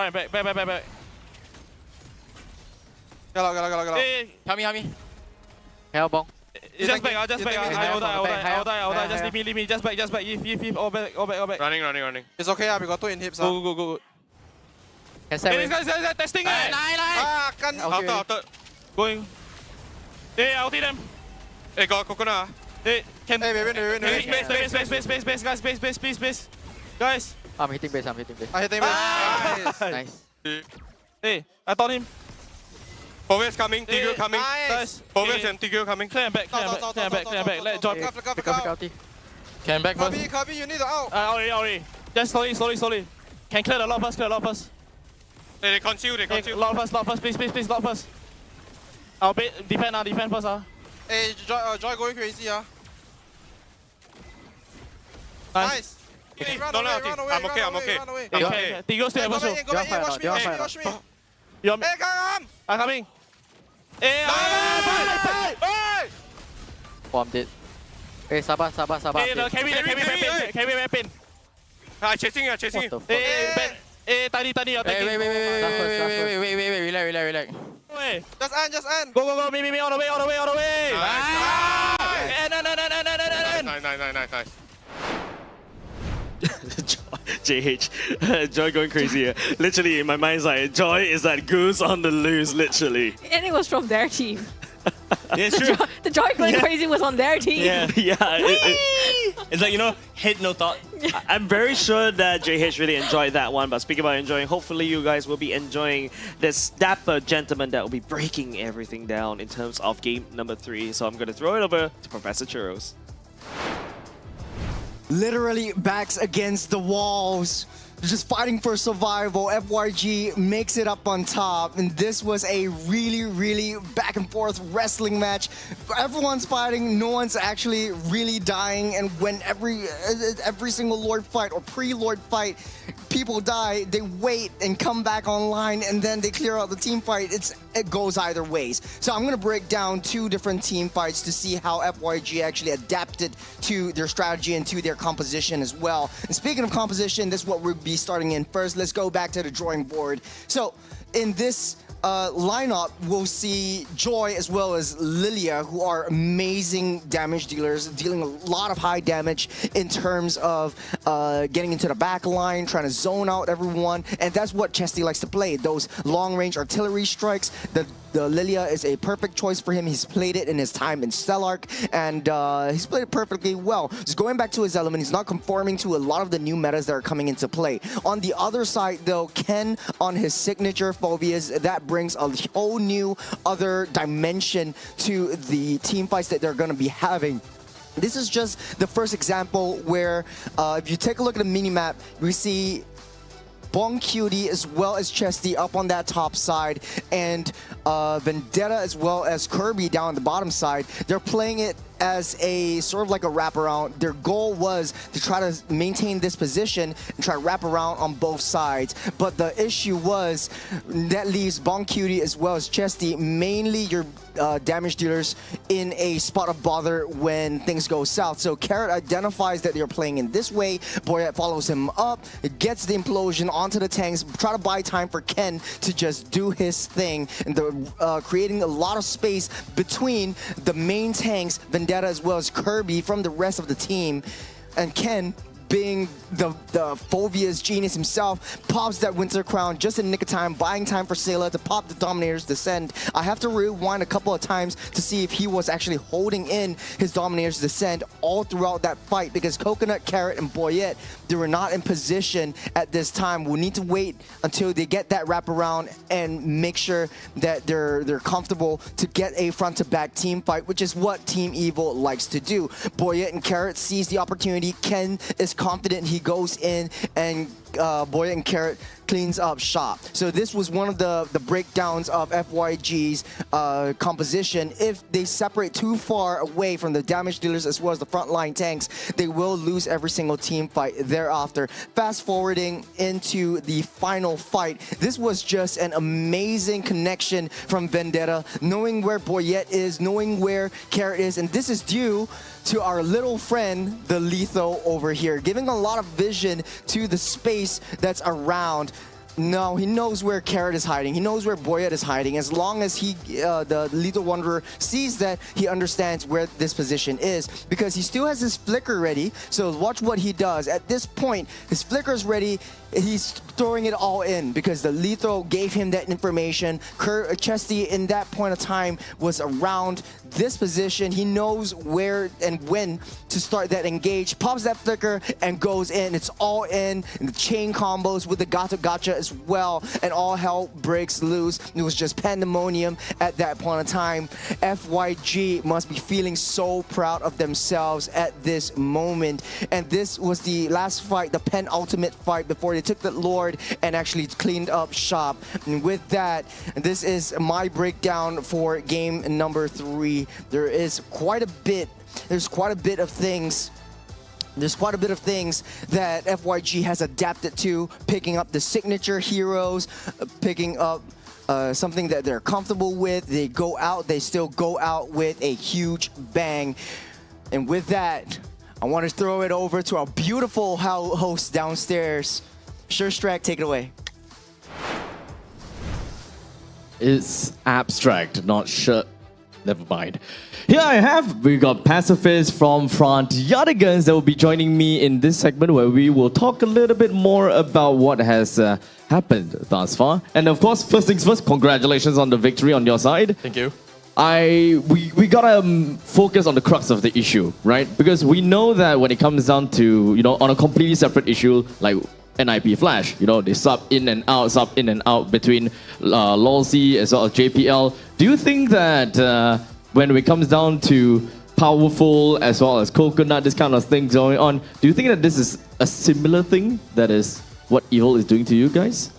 Hey,
Hami.
Hell, bong.
Just back. I'll die. Just leave me. Just back. If. All back.
Running. It's okay, we got 2 inhibs.
Go.
Can set
Hey, these guys testing it.
Outer.
Going. Hey, I'll take them.
Hey, got coconut.
Hey, can.
Hey, we win.
Space, please. Guys.
I'm hitting base.
I hit him.
Nice.
Hey, I taught him.
Forwards coming, Tigreal coming.
Nice.
Forwards and Tigreal coming.
Clear back. Let Joy.
Pick up.
Can back first.
Kabi, you need the out.
Already. Just slowly. Can clear the lot first.
Hey, they conceal.
Lot first, please, lot first. I'll defend first.
Hey, Joy going crazy.
Nice.
Run away. I'm okay.
Okay. Tigreal still have a show.
Watch me.
Hey,
come!
I'm coming. Hey,
Oh, I'm dead. Hey, Sabah.
Hey, carry weapon.
Chasing you.
Hey, tiny, you're taking.
Wait, relax.
Just end.
Go, me, all the way.
Nice.
Joy going crazy here. Literally, in my mind's eye, Joy is that goose on the loose, literally.
And it was from their team.
Yeah, it's true.
The Joy going crazy was on their team.
Yeah. It's like, you know, hit no thought.
I'm very sure that JH really enjoyed that one, but speaking about enjoying, hopefully you guys will be enjoying this dapper gentleman that will be breaking everything down in terms of game number 3. So I'm going to throw it over to Professor Churros.
Literally backs against the walls. They're just fighting for survival. FYG makes it up on top, and this was a really back and forth wrestling match. Everyone's fighting, no one's actually really dying, and when every single Lord fight or pre-Lord fight, people die, they wait and come back online, and then they clear out the team fight. It goes either ways. So I'm gonna break down 2 different team fights to see how FYG actually adapted to their strategy and to their composition as well. And speaking of composition, this is what we'll be starting in first. Let's go back to the drawing board. So in this lineup, we'll see Joy as well as Lilia, who are amazing damage dealers, dealing a lot of high damage in terms of getting into the back line, trying to zone out everyone, and that's what Chesty likes to play, those long-range artillery strikes. The Lilia is a perfect choice for him. He's played it in his time in Stellark, and he's played it perfectly well. Just going back to his element, he's not conforming to a lot of the new metas that are coming into play. On the other side, though, Ken on his signature phobias, that brings a whole new other dimension to the team fights that they're going to be having. This is just the first example where if you take a look at the minimap, we see Bong Cutie as well as Chesty up on that top side, and Vendetta as well as Kirby down on the bottom side. They're playing it as a sort of like a wraparound. Their goal was to try to maintain this position and try to wrap around on both sides. But the issue was that leaves Bong Cutie as well as Chesty, mainly your damage dealers, in a spot of bother when things go south. So Carrot identifies that they're playing in this way. Boyette follows him up, gets the implosion onto the tanks, try to buy time for Ken to just do his thing, and creating a lot of space between the main tanks, Vendetta as well as Kirby, from the rest of the team. and Ken, being the Fovia's genius himself, pops that Winter Crown just in nick of time, buying time for Sayla to pop the Dominator's Descent. I have to rewind a couple of times to see if he was actually holding in his Dominator's Descent all throughout that fight, because Coconut, Carrot, and Boyette, they were not in position at this time. We'll need to wait until they get that wraparound and make sure that they're comfortable to get a front-to-back team fight, which is what Team Evil likes to do. Boyette and Carrot sees the opportunity. Ken is confident. He goes in, and Boyette and Carrot cleans up shop. So this was one of the breakdowns of FYG's composition. If they separate too far away from the damage dealers as well as the frontline tanks, they will lose every single team fight thereafter. Fast forwarding into the final fight, this was just an amazing connection from Vendetta, knowing where Boyette is, knowing where Carrot is, and this is due to our little friend, the Letho over here, giving a lot of vision to the space that's around. No, he knows where Carrot is hiding. He knows where Boyette is hiding. As long as he, the Lethal Wanderer, sees that, he understands where this position is, because he still has his flicker ready. So watch what he does. At this point, his flicker is ready. He's throwing it all in because the Lethal gave him that information. Chesty, in that point of time, was around this position. He knows where and when to start that engage. Pops that flicker and goes in. It's all in. And the chain combos with the gotcha as well. And all hell breaks loose. It was just pandemonium at that point of time. FYG must be feeling so proud of themselves at this moment. And this was the last fight, the penultimate fight before they took the Lord and actually cleaned up shop. And with that, this is my breakdown for game number 3. There is quite a bit. There's quite a bit of things that FYG has adapted to, picking up the signature heroes, picking up something that they're comfortable with. They still go out with a huge bang. And with that, I want to throw it over to our beautiful host downstairs. Surestrack, take it away.
It's abstract, not sure. Never mind. Here I have, we got Pacifists from Front Yardigans that will be joining me in this segment where we will talk a little bit more about what has happened thus far. And of course, first things first, congratulations on the victory on your side.
Thank you.
We gotta focus on the crux of the issue, right? Because we know that when it comes down to, on a completely separate issue like NIP Flash, they sub in and out between LOLC as well as JPL. Do you think that when it comes down to Powerful as well as Coconut, this kind of thing going on, do you think that this is a similar thing that is what Evil is doing to you guys?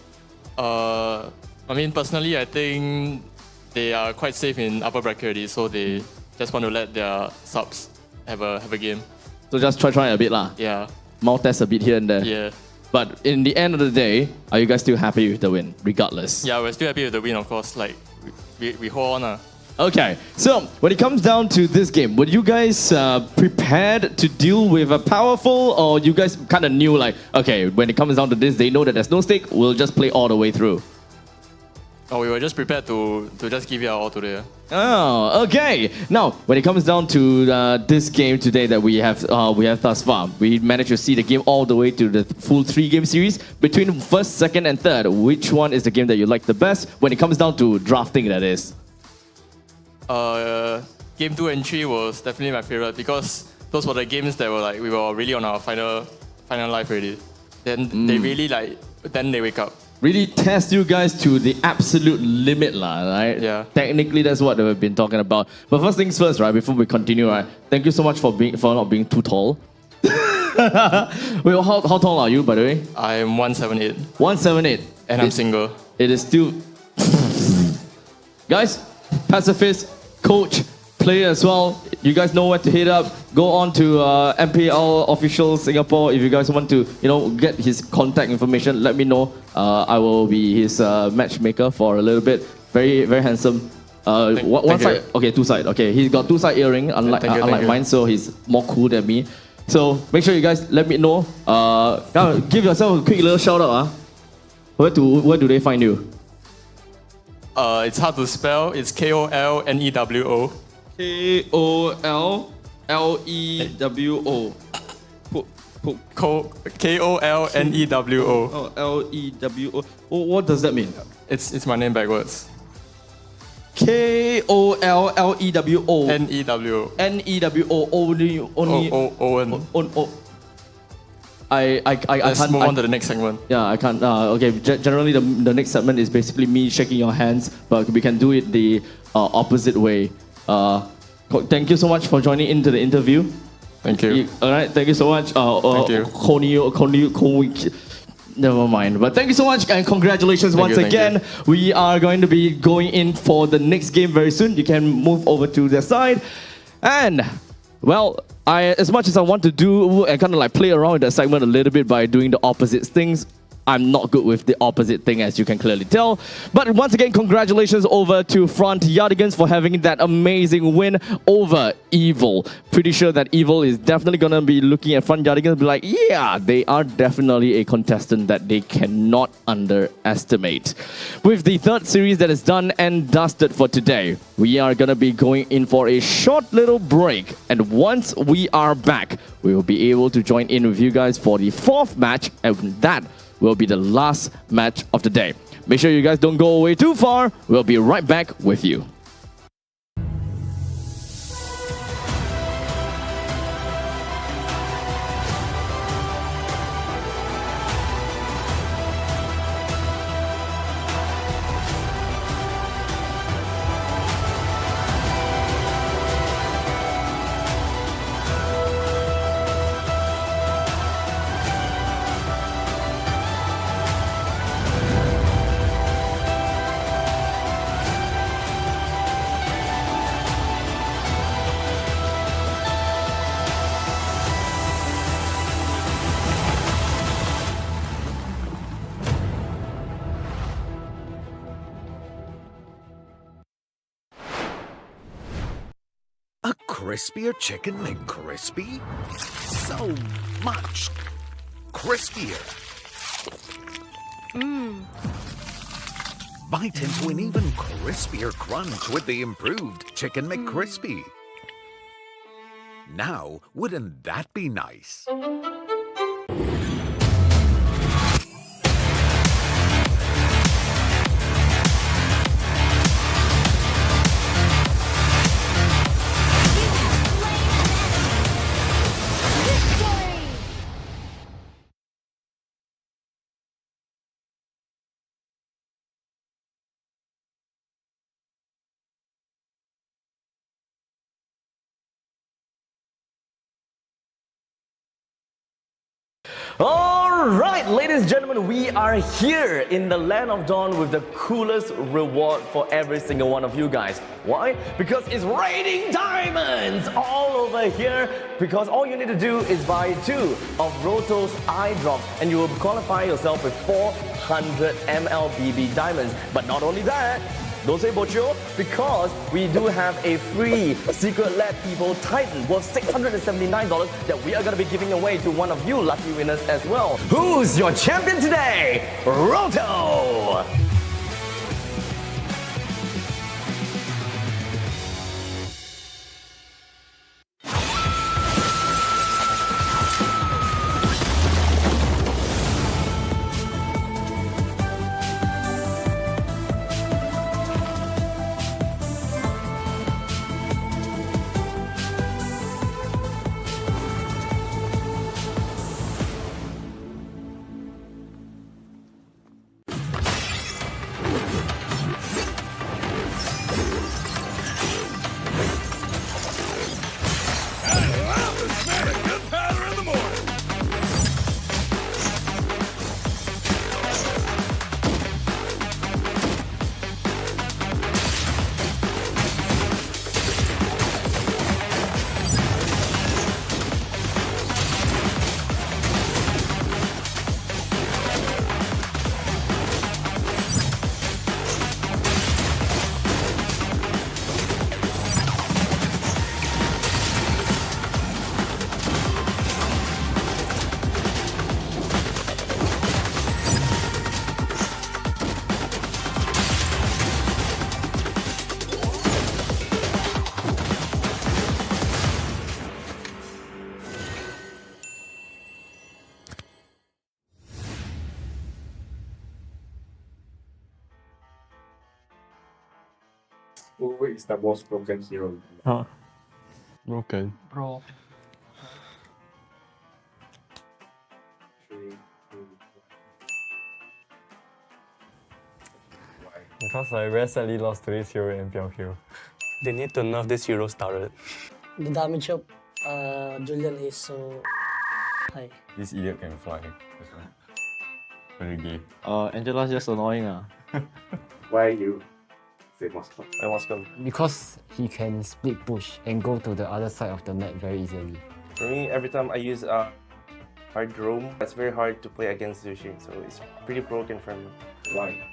I mean, personally, I think they are quite safe in upper bracket already, so they just want to let their subs have a game.
So just try a bit lah.
Yeah.
Mouth test a bit here and there.
Yeah.
But in the end of the day, are you guys still happy with the win, regardless?
Yeah, we're still happy with the win, of course. Like, we hold on.
Okay, so when it comes down to this game, were you guys prepared to deal with a Powerful, or you guys kind of knew like, okay, when it comes down to this, they know that there's no stake, we'll just play all the way through?
Oh, we were just prepared to just give it our all today.
Oh, okay. Now, when it comes down to this game today that we have thus far, we managed to see the game all the way to the full 3-game series. Between first, second, and third, which one is the game that you like the best when it comes down to drafting, that is?
Game 2 and 3 was definitely my favorite because those were the games that were like we were really on our final life already. Then they really then they wake up.
Really test you guys to the absolute limit, right?
Yeah.
Technically, that's what we've been talking about. But first things first, right? Before we continue, right? Thank you so much for not being too tall. Wait, how tall are you, by the way?
I'm 178.
178.
And I'm single.
It is still... Guys, pacifist, coach, player as well. You guys know where to hit up. Go on to MPL Official Singapore. If you guys want to, get his contact information, let me know. I will be his matchmaker for a little bit. Very, very handsome. One side, okay, two side. Okay, he's got 2-side earring, unlike mine, so he's more cool than me. So make sure you guys let me know. Give yourself a quick little shout out. Where do they find you?
It's hard to spell. It's KOLNEWO.
KOLLEWO.
Kolnewo.
Oh, L-E-W-O. Oh, what does that mean?
It's my name backwards.
Kollewo.
Newo.
Newo. Only.
Owen.
Let's
move on to the next segment.
Yeah, I can't. Okay, generally the next segment is basically me shaking your hands, but we can do it the opposite way. Thank you so much for joining into the interview.
Thank you.
All right, thank you so much.
Thank you.
Never mind. But thank you so much and congratulations once again. We are going to be going in for the next game very soon. You can move over to the side. And, well, as much as I want to do and kind of like play around with that segment a little bit by doing the opposite things, I'm not good with the opposite thing, as you can clearly tell. But once again, congratulations over to Front Yardigans for having that amazing win over Evil. Pretty sure that Evil is definitely going to be looking at Front Yardigans and be like, yeah, they are definitely a contestant that they cannot underestimate. With the third series that is done and dusted for today, we are going to be going in for a short little break. And once we are back, we will be able to join in with you guys for the fourth match, and that will be the last match of the day. Make sure you guys don't go away too far. We'll be right back with you.
A crispier chicken McCrispy? So much crispier. Bite into an even crispier crunch with the improved Chicken McCrispy. Now, wouldn't that be nice?
Alright, ladies and gentlemen, we are here in the Land of Dawn with the coolest reward for every single one of you guys. Why? Because it's raining diamonds all over here. Because all you need to do is buy 2 of Roto's eye drops and you will qualify yourself with 400 MLBB diamonds. But not only that, don't say bocho, because we do have a free Secret Lab Evo Titan worth $679 that we are going to be giving away to one of you lucky winners as well. Who's your champion today? Roto!
Who is the most broken hero?
Broken.
Bro.
Because I very sadly lost to this hero in MPL Hero. They need to nerf this hero started.
The damage of Julian is so high.
This idiot can fly. That's right. Very gay.
Angela's just annoying.
Why you say Moscow?
I was gone.
Because he can split push and go to the other side of the map very easily.
For me, every time I use hard roam, it's very hard to play against Zushi, so it's pretty broken for me.
Why?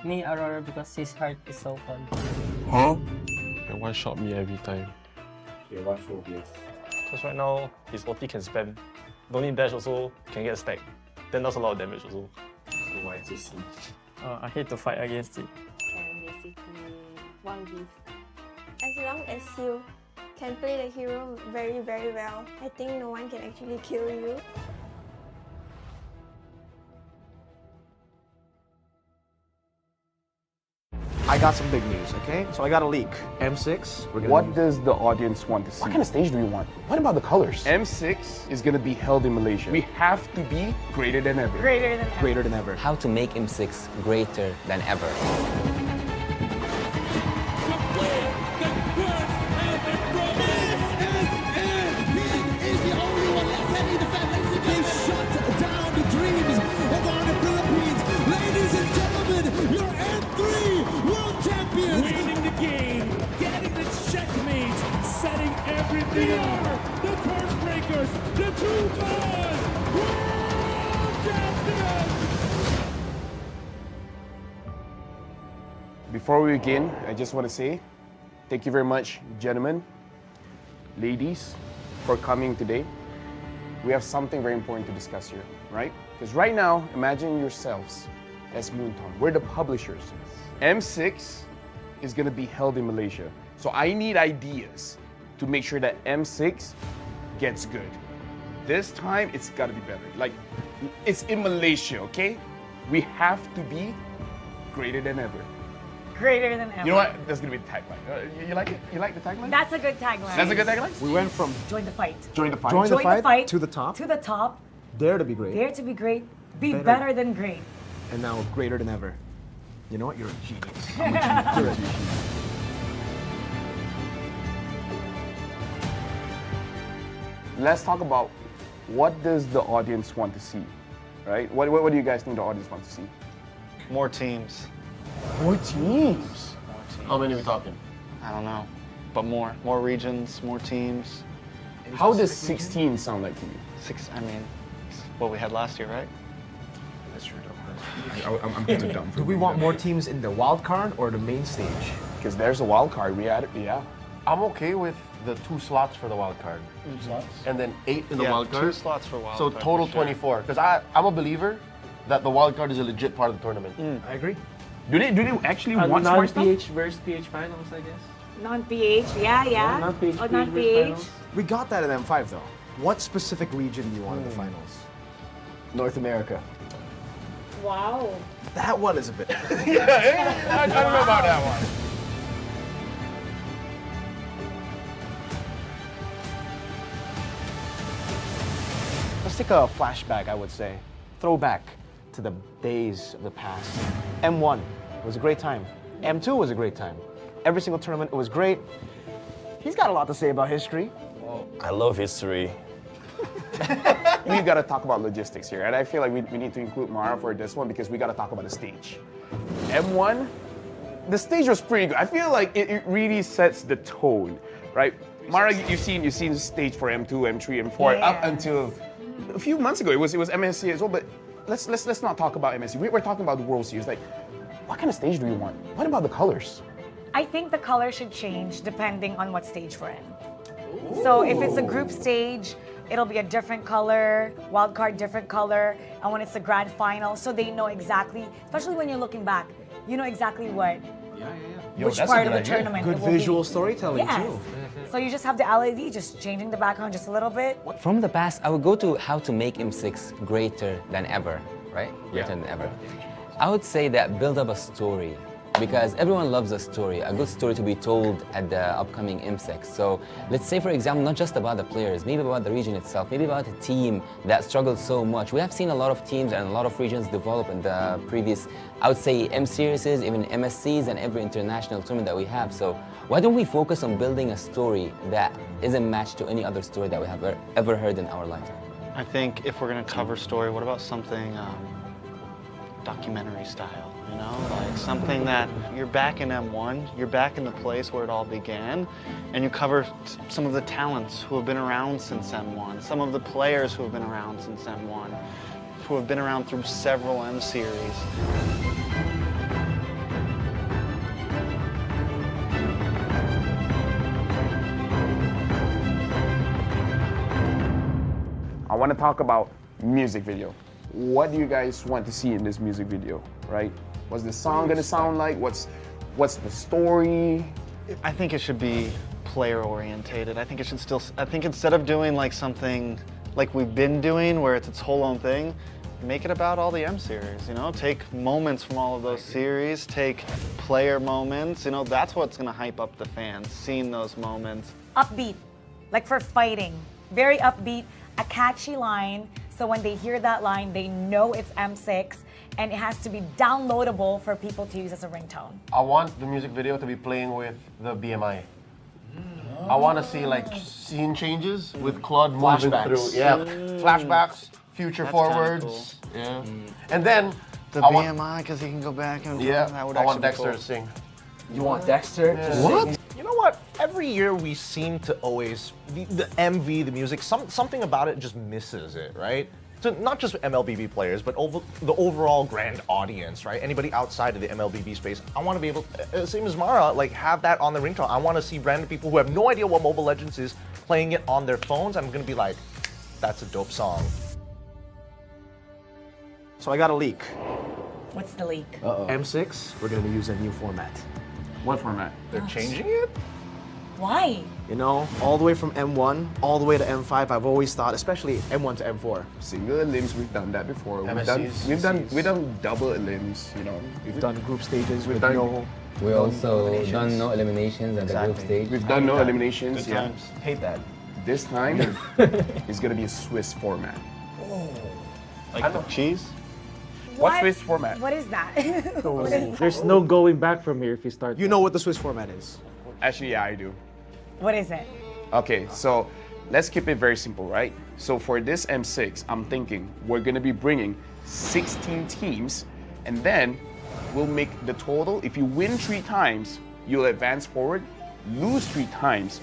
Me, Aurora, because his heart is so fun.
Huh? Can one shot me every time.
Okay, what phobia?
Because right now, his ulti can spam. Don't need dash also, can get stacked. Then does a lot of damage also.
So why to see?
I hate to fight against it.
Can basically one give. As long as you can play the hero very well, I think no one can actually kill you.
I got some big news, okay? So I got a leak. M6, we're gonna
What does the audience want to see?
What kind of stage do we want? What about the colors?
M6 is going to be held in Malaysia. We have to be greater than ever.
Greater than ever.
Greater than ever.
How to make M6 greater than ever.
Winning the game, getting the checkmate, setting everything up. The curse breakers, the two-time world champions.
Before we begin, I just want to say thank you very much, gentlemen, ladies, for coming today. We have something very important to discuss here, right? Because right now, imagine yourselves as Moonton. We're the publishers. M6 is going to be held in Malaysia. So I need ideas to make sure that M6 gets good. This time, it's got to be better. Like, it's in Malaysia, okay? We have to be greater than ever.
Greater than ever.
You know what? That's going to be the tagline. You like it? You like the tagline?
That's a good tagline.
That's a good tagline?
We went from
Join the fight.
Join the fight.
Join the fight
to
the top.
To the top.
Dare to be great.
Dare to be great. Be
Better.
better than great.
And now greater than ever. You know what? You're a genius.
I'm a genius.
You're a genius.
Let's talk about what does the audience want to see, right? What do you guys think the audience wants to see?
More teams.
More teams?
How many are we talking?
I don't know, but more. More regions, more teams.
How does 16 sound like to you?
I mean, what we had last year, right?
That's true. I'm kind of dumb. Do we want more teams in the wild card or the main stage?
Because there's a wild card. We had it, yeah.
I'm okay with the 2 slots for the wild card.
2 slots?
And then 8 in the
Yeah,
wild card.
2 slots for wild
so
card,
total
for sure.
24. Because I'm a believer that the wild card is a legit part of the tournament.
I agree.
Do they actually want smart stuff?
Non-PH versus PH finals, I guess.
Non-PH, yeah.
Non-PH,
Oh,
PH
non-PH.
finals.
We got that in M5 though. What specific region do you want in the finals?
North America.
Wow.
That one is a bit.
Yeah, I don't know about that one.
Let's take a flashback, I would say. Throwback to the days of the past. M1 was a great time. M2 was a great time. Every single tournament, it was great. He's got a lot to say about history.
I love history.
We got to talk about logistics here, and I feel like we need to include Mara for this one because we got to talk about the stage. M1, the stage was pretty good. I feel like it really sets the tone, right? Mara, you've seen the stage for M2, M3, M4 up until a few months ago. It was MSC as well, but let's not talk about MSC. We're talking about the World Series. Like, what kind of stage do we want? What about the colors?
I think the color should change depending on what stage we're in. So if it's a group stage, it'll be a different color, wild card different color, and when it's the grand final, so they know exactly, especially when you're looking back, you know exactly what, which part of the tournament
Good
it will
visual
be.
storytelling
Yes.
too.
So you just have the LED, just changing the background just a little bit.
From the past, I would go to how to make M6 greater than ever, right? Greater than ever. I would say that build up a story because everyone loves a story, a good story to be told at the upcoming MSEC. So let's say, for example, not just about the players, maybe about the region itself, maybe about a team that struggled so much. We have seen a lot of teams and a lot of regions develop in the previous, I would say, M series, even MSCs and every international tournament that we have. So why don't we focus on building a story that isn't matched to any other story that we have ever heard in our lives?
I think if we're gonna cover story, what about something documentary style, you know? Like something that you're back in M1, you're back in the place where it all began, and you cover some of the talents who have been around since M1, some of the players who have been around since M1, who have been around through several M series.
I want to talk about music video. What do you guys want to see in this music video, right? What's the song gonna sound like? What's the story?
I think it should be player orientated. I think it should still, I think instead of doing like something like we've been doing where it's its whole own thing, make it about all the M series, you know? Take moments from all of those series, take player moments, you know, that's what's gonna hype up the fans, seeing those moments.
Upbeat, like for fighting, very upbeat, a catchy line, so when they hear that line, they know it's M6, and it has to be downloadable for people to use as a ringtone.
I want the music video to be playing with the BMI. I want to see like scene changes with Claude moving through. Yeah, flashbacks, future
That's kinda
forwards.
cool.
Yeah, and then
The
I
BMI, because he can go back and that would
I want
actually be
Dexter
cool.
to sing.
You want Dexter to
What?
sing? You know what? Every year we seem to always, the MV, the music, something about it just misses it, right? So not just MLBB players, but the overall grand audience, right? Anybody outside of the MLBB space, I want to be able, same as Mara, like have that on the ringtone. I want to see random people who have no idea what Mobile Legends is playing it on their phones. I'm going to be like, that's a dope song. So I got a leak.
What's the leak?
M6, we're going to use a new format.
What format?
They're changing it?
Why?
You know, all the way from M1, all the way to M5, I've always thought, especially M1 to M4.
Single elims, we've done that before.
MSCs,
We've done double elims, you know.
We've done group stages,
we've done
We also done no eliminations at the group stage.
We've done no eliminations.
Good times. Hate that.
This time, it's gonna be a Swiss format.
Like the cheese?
What Swiss format?
What is that? What is
There's no going back from here if you start.
You know what the Swiss format is?
Actually, yeah, I do.
What is it?
Okay, so let's keep it very simple, right? So for this M6, I'm thinking we're gonna be bringing 16 teams, and then we'll make the total. If you win 3 times, you'll advance forward. Lose 3 times,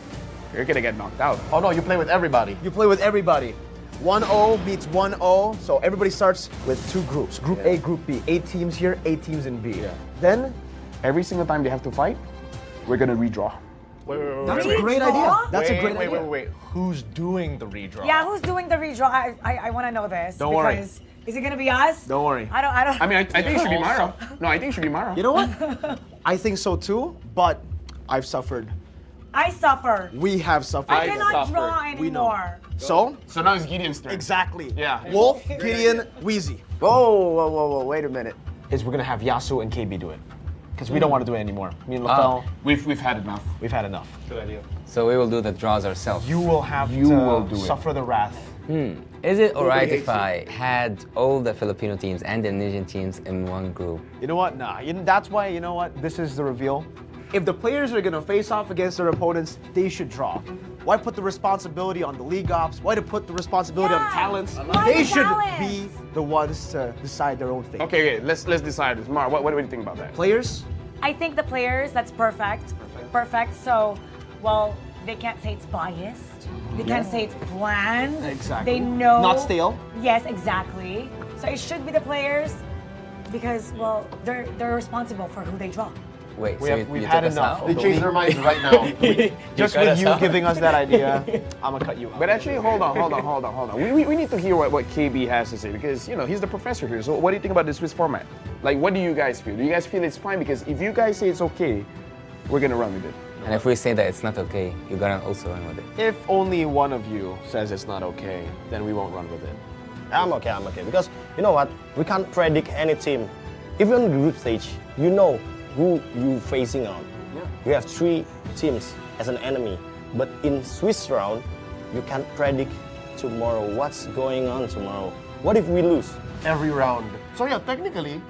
you're gonna get knocked out.
Oh no, you play with everybody.
You play with everybody. 1-0 beats 1-0, so everybody starts with 2 groups. Group A, Group B. 8 teams here, 8 teams in B. Then,
every single time they have to fight, we're gonna redraw.
That's a great idea. That's a great idea.
Wait. Who's doing the redraw?
Yeah, who's doing the redraw? I want to know this.
Don't worry.
Because is it gonna be us?
Don't worry.
I don't.
I mean, I think it should be Mara. No, I think it should be Mara.
You know what? I think so too, but I've suffered.
I suffer.
We have suffered.
I cannot draw anymore.
So
now it's Gideon's turn.
Exactly.
Yeah.
Wolf, Gideon, Wheezy.
Whoa, wait a minute.
Is we're gonna have Yasu and KB do it. Because we don't want to do it anymore. Me and LaFell,
we've had enough.
We've had enough.
Good idea.
So we will do the draws ourselves.
You will have
You
to
will do it.
suffer the wrath.
Is it alright if I had all the Filipino teams and the Indonesian teams in one group?
You know what? Nah. That's why, you know what? This is the reveal. If the players are gonna face off against their opponents, they should draw. Why put the responsibility on the league ops? Why to put the responsibility on the talents? They should be the ones to decide their own fate.
Okay, let's decide this. Mara, what do you think about that?
Players?
I think the players, that's perfect. Perfect. So, well, they can't say it's biased. They can't say it's planned.
Exactly.
They know.
Not stale.
Yes, exactly. So it should be the players because, well, they're responsible for who they draw.
Wait,
We've had enough.
They changed their minds right now.
Just with you giving us that idea, I'm gonna cut you out.
But actually, hold on. We need to hear what KB has to say because, you know, he's the professor here. So what do you think about the Swiss format? Like, what do you guys feel? Do you guys feel it's fine? Because if you guys say it's okay, we're gonna run with it.
And if we say that it's not okay, you're gonna also run with it.
If only one of you says it's not okay, then we won't run with it.
I'm okay. Because, you know what? We can't predict any team. Even in the group stage, you know who you facing on. You have 3 teams as an enemy, but in Swiss round, you can't predict tomorrow what's going on tomorrow. What if we lose?
Every round. So yeah, technically,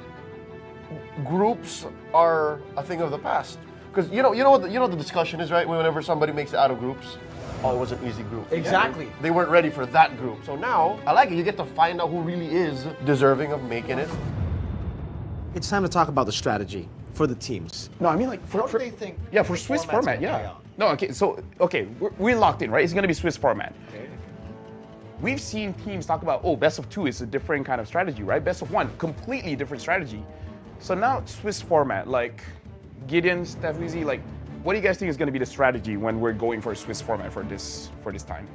groups are a thing of the past. Because you know what the discussion is, right? Whenever somebody makes it out of groups, oh, it was an easy group.
Exactly.
Yeah. They weren't ready for that group. So now, I like it. You get to find out who really is deserving of making it.
It's time to talk about the strategy for the teams.
No, I mean like for
they think
yeah, for Swiss format, yeah. No, okay, so we're locked in, right? It's gonna be Swiss format. Okay. We've seen teams talk about, oh, best of 2 is a different kind of strategy, right? Best of 1, completely different strategy. So now Swiss format, like Gideon, Steph, Uzi, like, what do you guys think is going to be the strategy when we're going for a Swiss format for this time?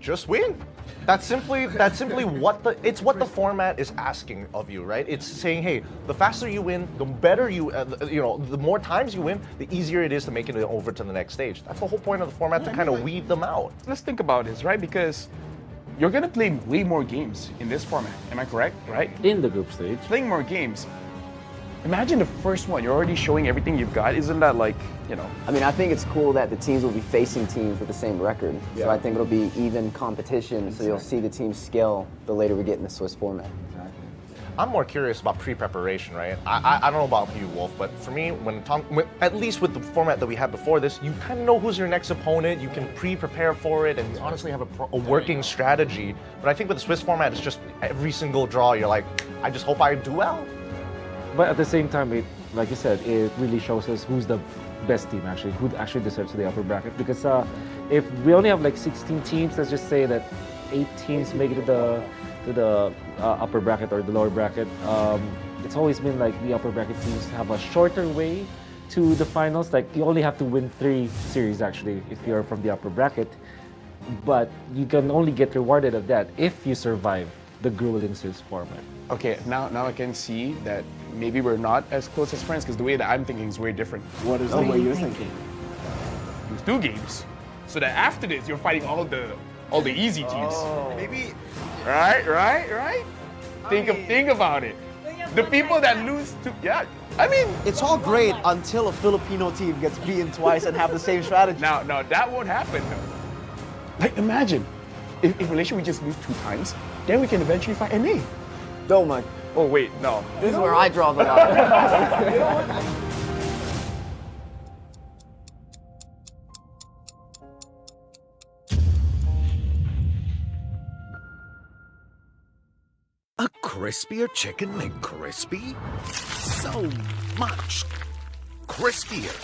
Just win. That's simply what the format is asking of you, right? It's saying, hey, the faster you win, the better the more times you win, the easier it is to make it over to the next stage. That's the whole point of the format, to kind of weed them out.
Let's think about this, right? Because you're going to play way more games in this format. Am I correct? Right?
In the group stage.
Playing more games. Imagine the first one, you're already showing everything you've got. Isn't that like,
I mean, I think it's cool that the teams will be facing teams with the same record.
Yeah.
So I think it'll be even competition. So you'll see the teams scale the later we get in the Swiss format.
I'm more curious about pre-preparation, right? I don't know about you, Wolf, but for me, at least with the format that we had before this, you kind of know who's your next opponent. You can pre-prepare for it, and you honestly have a working strategy. But I think with the Swiss format, it's just every single draw, you're like, I just hope I do well. But at the same time, like you said, it really shows us who's the best team actually, who actually deserves the upper bracket. Because if we only have like 16 teams, let's just say that 8 teams make it to the upper bracket or the lower bracket. It's always been like the upper bracket teams have a shorter way to the finals. Like you only have to win 3 series actually if you're from the upper bracket. But you can only get rewarded of that if you survive the grueling Swiss format.
Okay, now I can see that maybe we're not as close as friends because the way that I'm thinking is very different.
What is the way you're thinking?
There's 2 games, so that after this you're fighting all the easy teams.
Maybe.
Right. Think about it. The people that lose to I mean,
it's all great until a Filipino team gets beaten twice and have the same strategy.
Now that won't happen. Like imagine, if Malaysia we just lose 2 times, then we can eventually fight NA.
Don't mind.
Oh wait, no.
This is where I draw the line.
A crispier chicken McCrispy? So much crispier.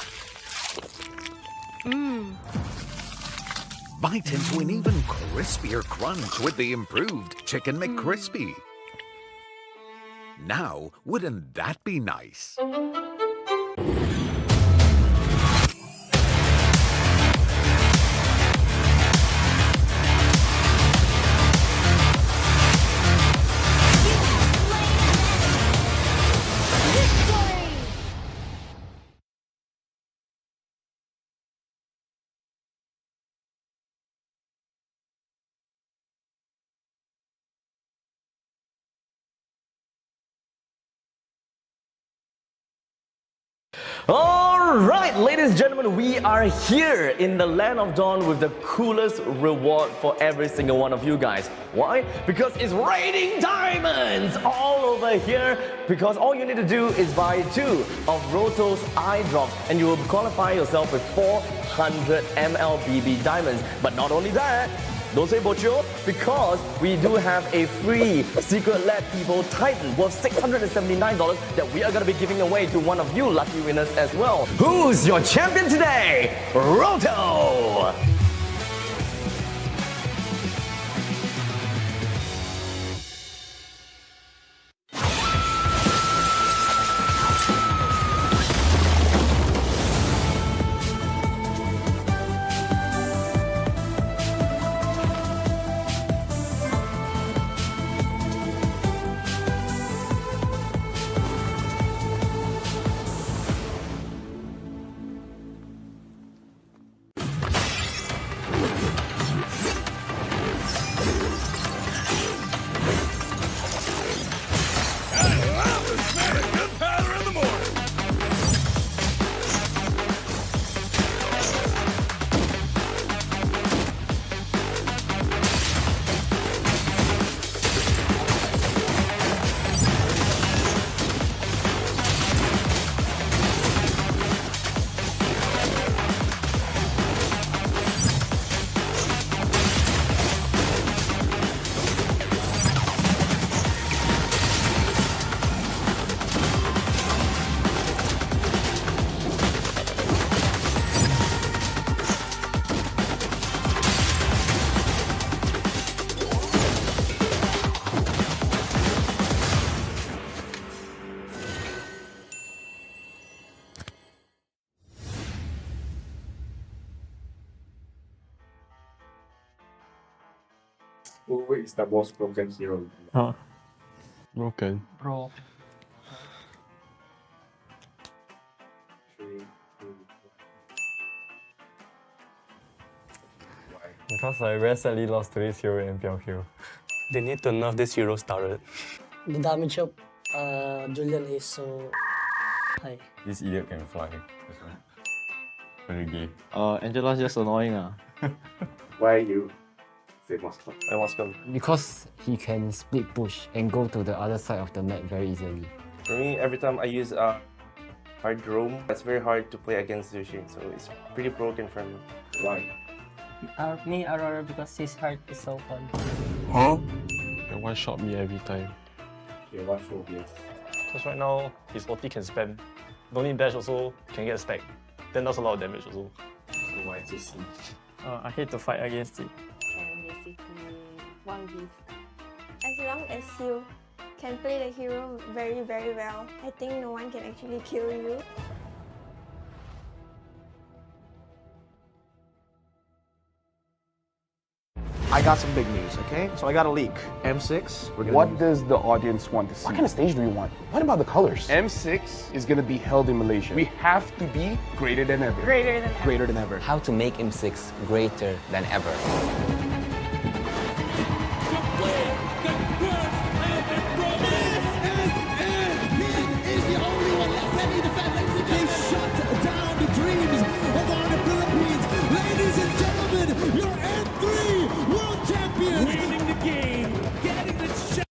Bite into an even crispier crunch with the improved Chicken McCrispy. Now, wouldn't that be nice?
All right, ladies and gentlemen, we are here in the Land of Dawn with the coolest reward for every single one of you guys. Why? Because it's raining diamonds all over here. Because all you need to do is buy 2 of Roto's eye drops and you will qualify yourself with 400 MLBB diamonds. But not only that, don't say bocho, because we do have a free Secret Lab People Titan worth $679 that we are going to be giving away to one of you lucky winners as well. Who's your champion today? Roto!
Who is the most broken hero?
Huh.
Broken.
Bro. Because I very sadly lost to this hero in MPL hero.
They need to nerf this hero started.
The damage of Julian is so high.
This idiot can fly. That's right. Very gay.
Angela's just annoying.
Why you say Moscow?
I was gone.
Because he can split push and go to the other side of the map very easily.
For me, every time I use hard roam, it's very hard to play against Zushin, so it's pretty broken for me.
Why?
Me, Aurora, because his heart is so fun.
Huh? And one shot me every time.
Okay, what phobia?
Because right now, his ulti can spam. Don't need dash also, can get stacked. Then does a lot of damage also.
So why is this?
I hate to fight against it.
Can basically one give. As long as you can play the hero very well, I think no one can actually kill you.
I got some big news, okay? So I got a leak. M6, we're gonna
What does the audience want to see?
What kind of stage do we want? What about the colors?
M6 is gonna be held in Malaysia. We have to be greater than ever.
Greater than ever.
Greater than ever.
How to make M6 greater than ever.
Winning the game, getting the shot.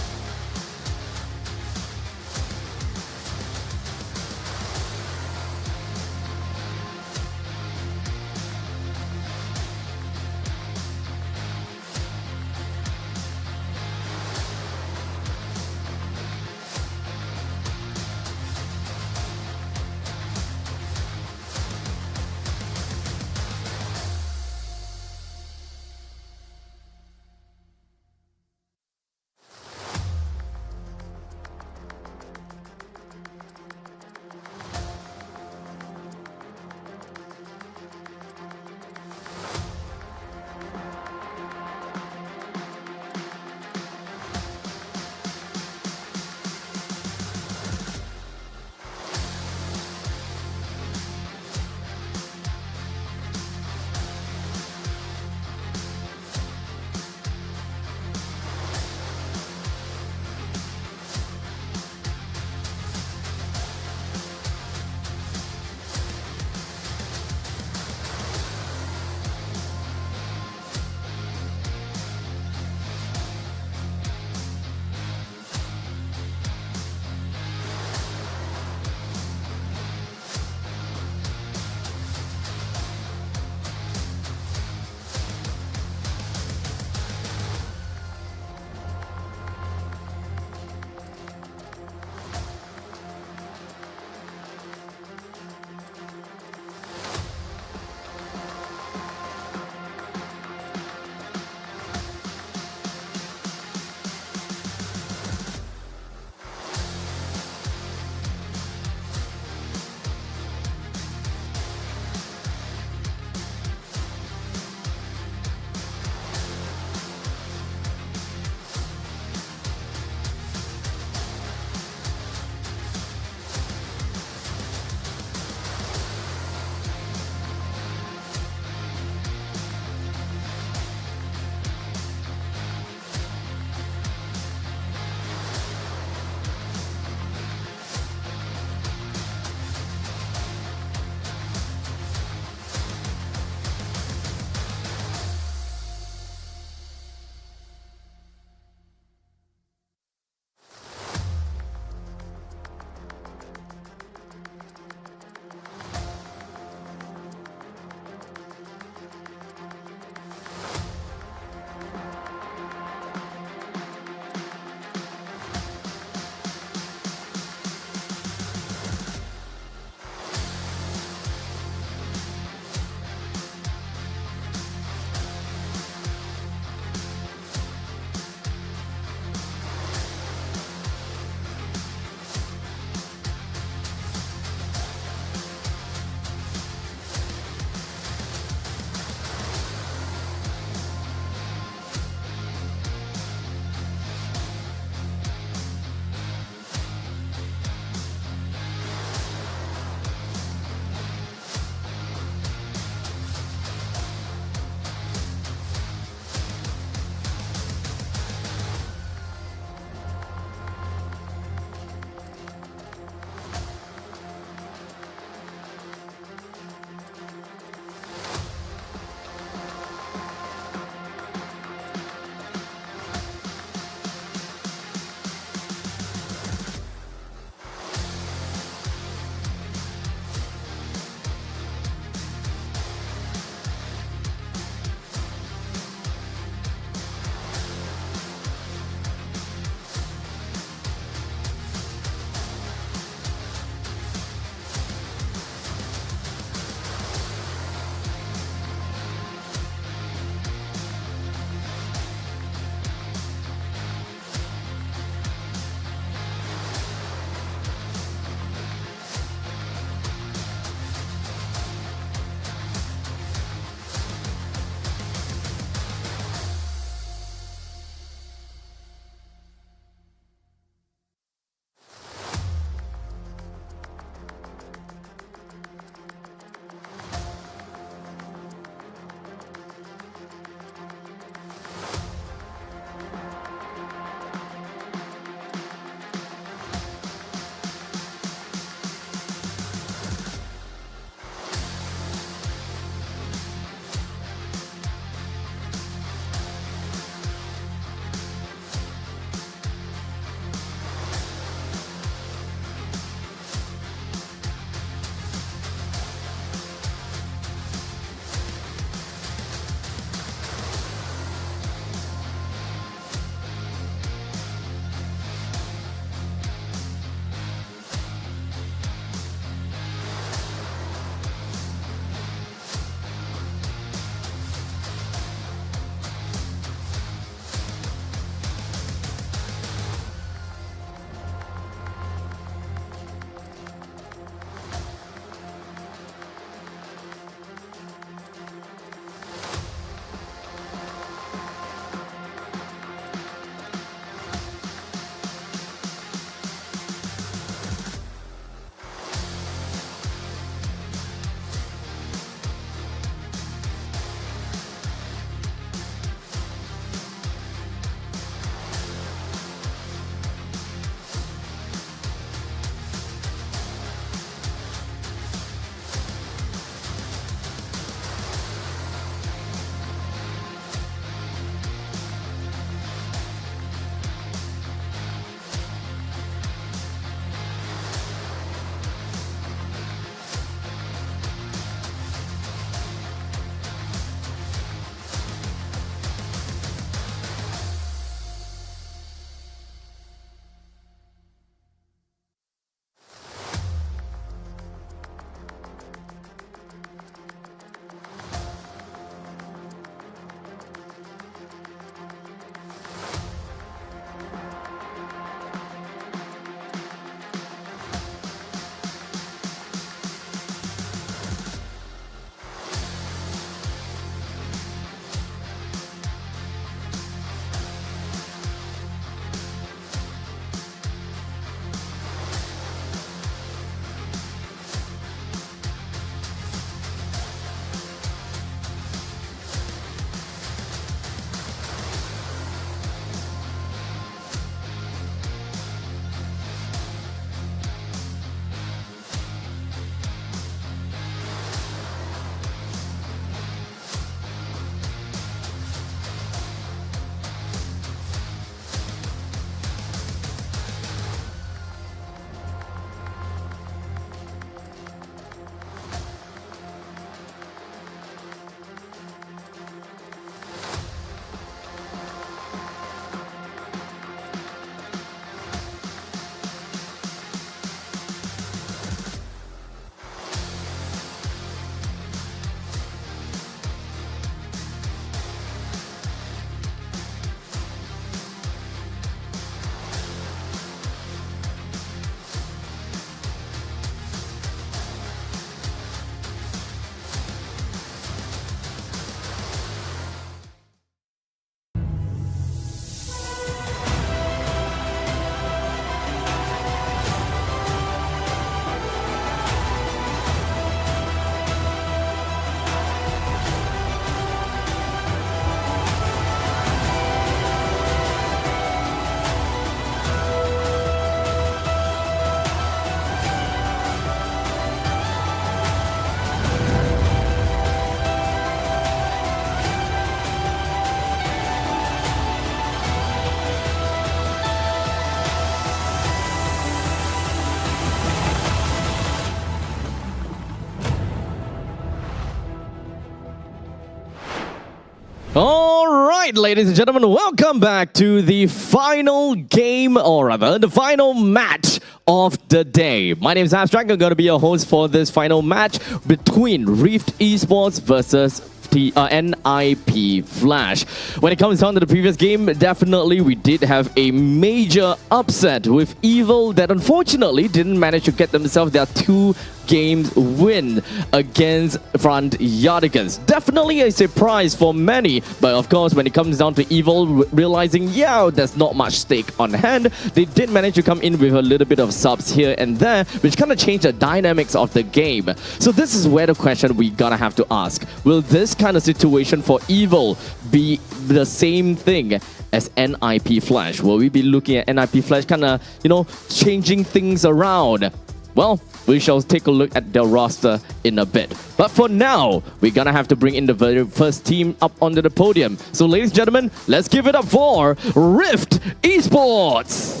right, ladies and gentlemen, welcome back to the final game, or rather, the final match of the day. My name is Abstract. I'm going to be your host for this final match between Rift Esports versus NIP Flash. When it comes down to the previous game, definitely we did have a major upset with Evil that unfortunately didn't manage to get themselves their 2 games win against Front Yardigans. Definitely a surprise for many, but of course when it comes down to Evil realizing, yeah, there's not much stake on hand, they did manage to come in with a little bit of subs here and there, which kind of changed the dynamics of the game. So this is where the question we gonna have to ask. Will this kind of situation for Evil be the same thing as NIP Flash? Will we be looking at NIP Flash kind of, changing things around? Well, we shall take a look at their roster in a bit. But for now, we're gonna have to bring in the very first team up onto the podium. So ladies and gentlemen, let's give it up for Rift Esports!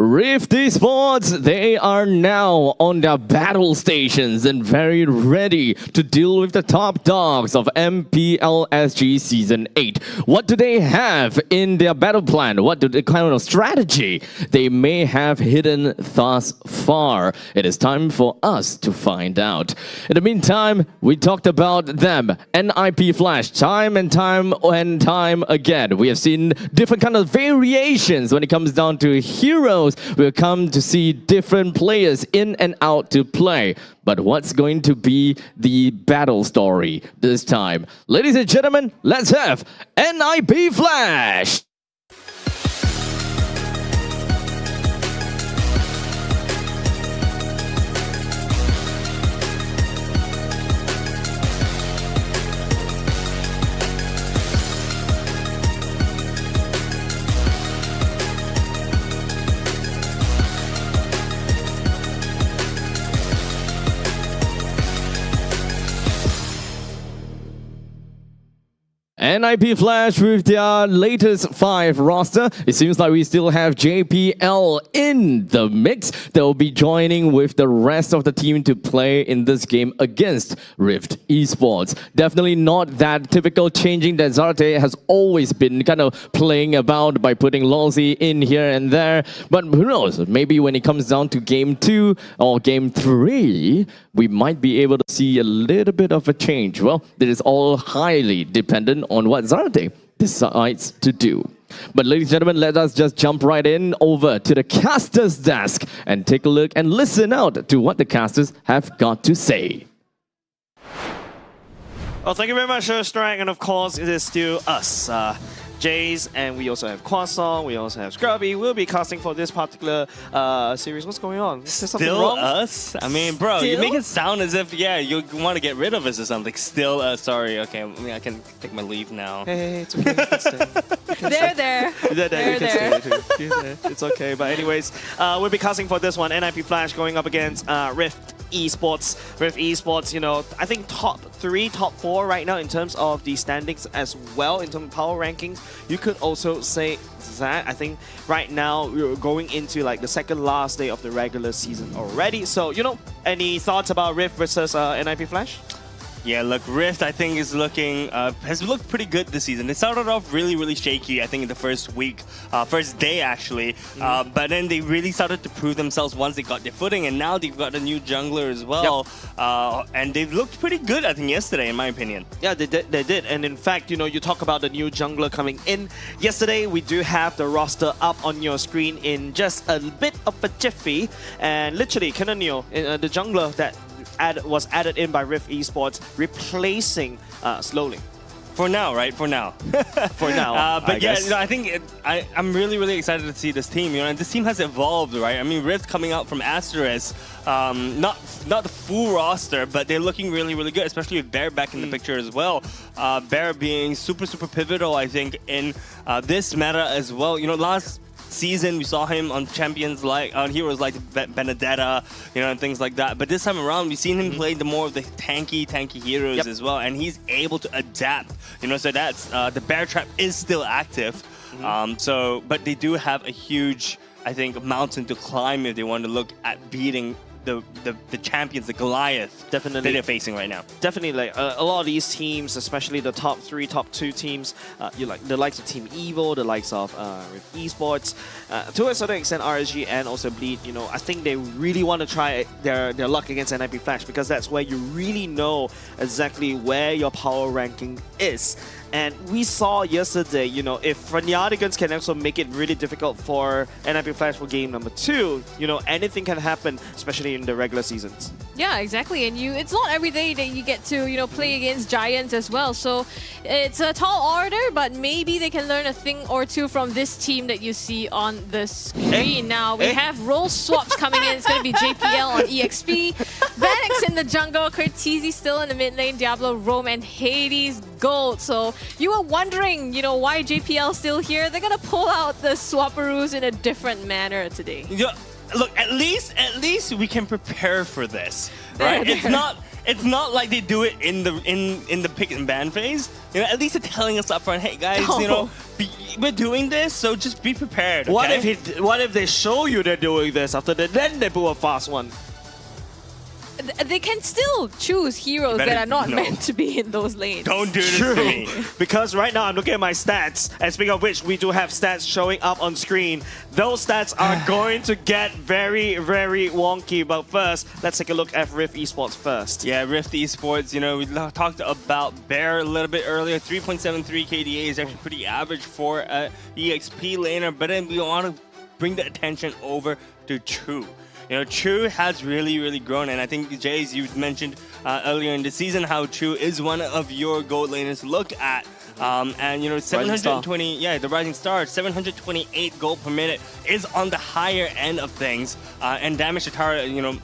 Rift Esports, they are now on their battle stations and very ready to deal with the top dogs of MPL SG Season 8. What do they have in their battle plan? What kind of strategy they may have hidden thus far? It is time for us to find out. In the meantime, we talked about them, NIP Flash, time and time again. We have seen different kind of variations when it comes down to heroes. We'll come to see different players in and out to play. But what's going to be the battle story this time? Ladies and gentlemen, let's have NIP Flash! NIP Flash with their latest 5 roster. It seems like we still have JPL in the mix. They'll be joining with the rest of the team to play in this game against Rift Esports. Definitely not that typical changing that Zarte has always been kind of playing about by putting Lawsy in here and there. But who knows, maybe when it comes down to Game 2 or Game 3, we might be able to see a little bit of a change. Well, it is all highly dependent on what Zarte decides to do. But ladies and gentlemen, let us just jump right in over to the caster's desk and take a look and listen out to what the casters have got to say.
Well, thank you very much, Strike, and of course, it is still us. Jays, and we also have Croissant, we also have Scrubby. We'll be casting for this particular series. What's going on? Is there something
Still
wrong?
us? I mean, bro, you make it sound as if, yeah, you want to get rid of us or something. Still us. Sorry, okay, I mean, I can take my leave now.
Hey, it's okay. You can stay.
They're there.
You can stay too. You're there. It's okay. But anyways, we'll be casting for this one. NIP Flash going up against Rift Esports. Rift Esports, I think top 3, top 4 right now in terms of the standings as well, in terms of power rankings. You could also say that. I think right now we're going into like the second last day of the regular season already. So, any thoughts about Rift versus NIP Flash?
Yeah, look, Rift, I think, is looking, has looked pretty good this season. It started off really, really shaky, I think, in the first week, first day, actually. But then they really started to prove themselves once they got their footing, and now they've got a new jungler as well. Yep. And they've looked pretty good, I think, yesterday, in my opinion.
Yeah, they did. And in fact, you talk about the new jungler coming in. Yesterday, we do have the roster up on your screen in just a bit of a jiffy. And literally, Canonio, the jungler that was added in by Rift Esports, replacing Slowly.
For now, right? For now.
For now.
But yeah, I think I'm really, really excited to see this team. And this team has evolved, right? I mean, Rift coming out from Asterisk, not the full roster, but they're looking really, really good, especially with Bear back in the picture as well. Bear being super, super pivotal, I think, in this meta as well. season we saw him on champions like on heroes like Benedetta, you know, and things like that. But this time around, we've seen him play the more of the tanky heroes as well, and he's able to adapt. You know, so that's the bear trap is still active. But they do have a huge, I think, mountain to climb if they want to look at beating the champions, the Goliath,
definitely
that they're facing right now.
Definitely, like a lot of these teams, especially the top 3, top 2 teams, you like the likes of Team Evo, the likes of Rift Esports, to a certain extent RSG and also Bleed. You know, I think they really want to try their luck against NIP Flash because that's where you really know exactly where your power ranking is. And we saw yesterday, you know, if Fnaticans can also make it really difficult for NIP Flash for game number 2, you know, anything can happen, especially in the regular seasons.
Yeah, exactly. And it's not every day that you get to, you know, play against giants as well. So it's a tall order, but maybe they can learn a thing or two from this team that you see on the screen. Now, we have role swaps coming in. It's going to be JPL on EXP, Vanix in the jungle, Curtizi still in the mid lane, Diablo, Rome, and Hades Gold. So you were wondering, you know, why JPL still here? They're going to pull out the Swapperoos in a different manner today.
Yeah. Look, at least we can prepare for this, right? It's not like they do it in the pick and ban phase. You know, at least they're telling us up front, hey guys, you know, we're doing this, so just be prepared. Okay?
What if they show you they're doing this after then they pull a fast one?
They can still choose heroes that are not meant to be in those lanes.
Don't do this to me.
Because right now I'm looking at my stats, and speaking of which, we do have stats showing up on screen. Those stats are going to get very, very wonky. But first, let's take a look at Rift Esports first.
Yeah, Rift Esports, you know, we talked about Bear a little bit earlier. 3.73 KDA is actually pretty average for an EXP laner, but then we want to bring the attention over to True. You know, True has really grown, and I think, Jace, you mentioned earlier in the season how True is one of your gold laners to look at. And, you know, 720, the Rising Star, 728 gold per minute is on the higher end of things. And damage to Tara, you know,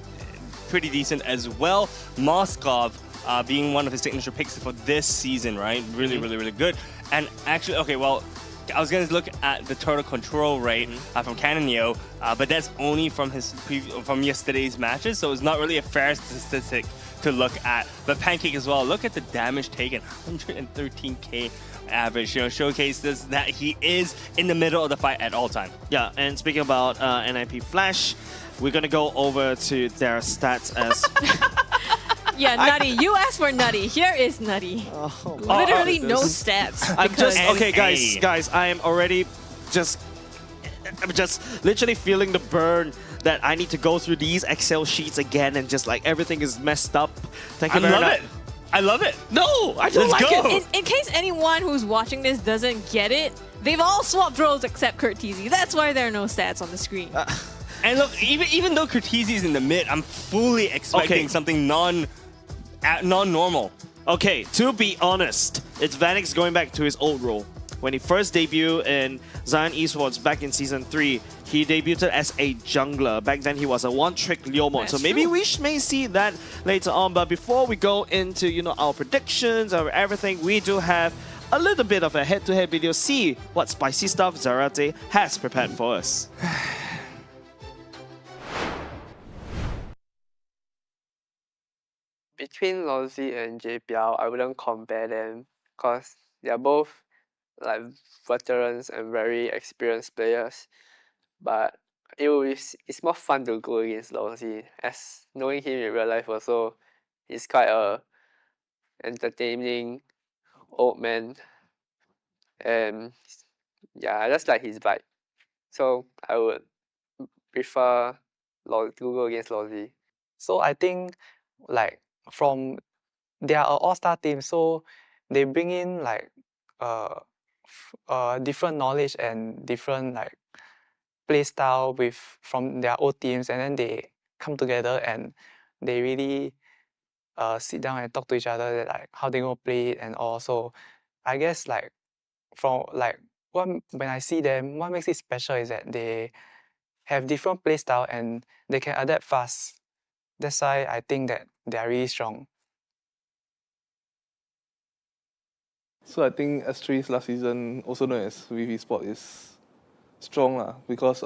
pretty decent as well. Moskov being one of his signature picks for this season, right? Really good. And actually, okay, well, I was going to look at the total control rate from Canonio, but that's only from from yesterday's matches, so it's not really a fair statistic to look at. But Pancake as well, look at the damage taken, 113k average, you know, showcases that he is in the middle of the fight at all time.
Yeah, and speaking about NIP Flash, we're going to go over to their stats as...
Yeah, Nutty. You asked for Nutty. Here is Nutty. Literally no stats.
I'm just okay, guys. I am already I'm just literally feeling the burn that I need to go through these Excel sheets again and just like everything is messed up. Thank you very much.
I love it.
No, I don't like it.
In case anyone who's watching this doesn't get it, they've all swapped roles except Curtizi. That's why there are no stats on the screen.
And look, even though Curtizi is in the mid, I'm fully expecting something non-normal.
Okay, to be honest, it's Vanix going back to his old role. When he first debuted in Zion Esports back in Season 3, he debuted as a jungler. Back then, he was a one-trick Leo mode. So maybe we may see that later on. But before we go into, you know, our predictions or everything, we do have a little bit of a head-to-head video. See what spicy stuff Zarate has prepared for us.
Between Lozzy and JPL, I wouldn't compare them because they're both like veterans and very experienced players. But it's more fun to go against Lozzy, as knowing him in real life also, he's quite a entertaining old man. And yeah, I just like his vibe. So I would prefer to go against Lozzy.
So I think like they are an all-star team, so they bring in like different knowledge and different like play style from their old teams, and then they come together and they really sit down and talk to each other like how they gonna play it and all. So I guess like when I see them, what makes it special is that they have different play style and they can adapt fast. That's why I think that they are really strong.
So I think S3's last season, also known as VV Sport, is
strong lah, because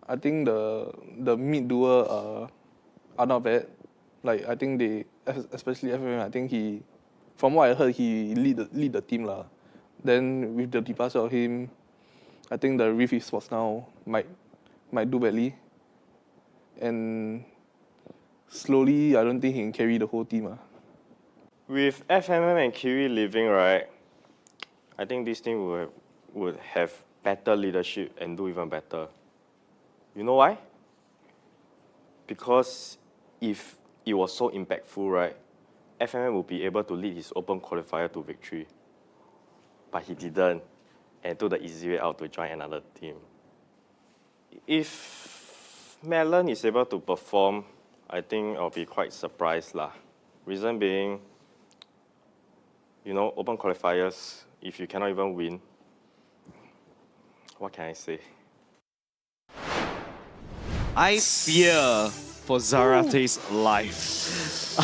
I think the mid duo are not bad. Like I think they, especially FMM, I think he, from what I heard, he lead the team lah. Then with the departure of him, I think the Rift Esports now might do badly. And slowly, I don't think he can carry the whole team.
With FMM and Kiwi leaving, right, I think this team would have better leadership and do even better. You know why? Because if it was so impactful, right, FMM would be able to lead his open qualifier to victory. But he didn't, and took the easy way out to join another team. If Melon is able to perform, I think I'll be quite surprised lah. Reason being, you know, open qualifiers, if you cannot even win, what can I say?
I fear for Zarate's life.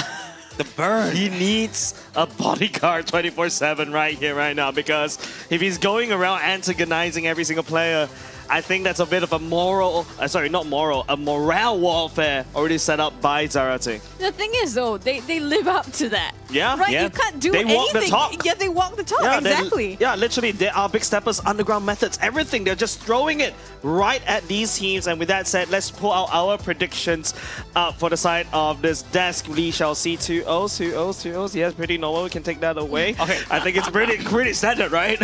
The burn.
He needs a bodyguard 24/7 right here, right now, because if he's going around antagonizing every single player, I think that's a bit of a moral, a morale warfare already set up by Zarate.
The thing is, though, they live up to that.
Yeah,
right.
yeah.
You can't do
they
anything.
Walk the talk.
Yeah, they walk the talk.
Yeah,
exactly.
Yeah, literally, there are big steppers, underground methods, everything. They're just throwing it right at these teams. And with that said, let's pull out our predictions for the side of this desk. We shall see 2-0s, 2-0s, 2-0s. Yes, pretty normal. We can take that away. Okay. I think it's pretty standard, right?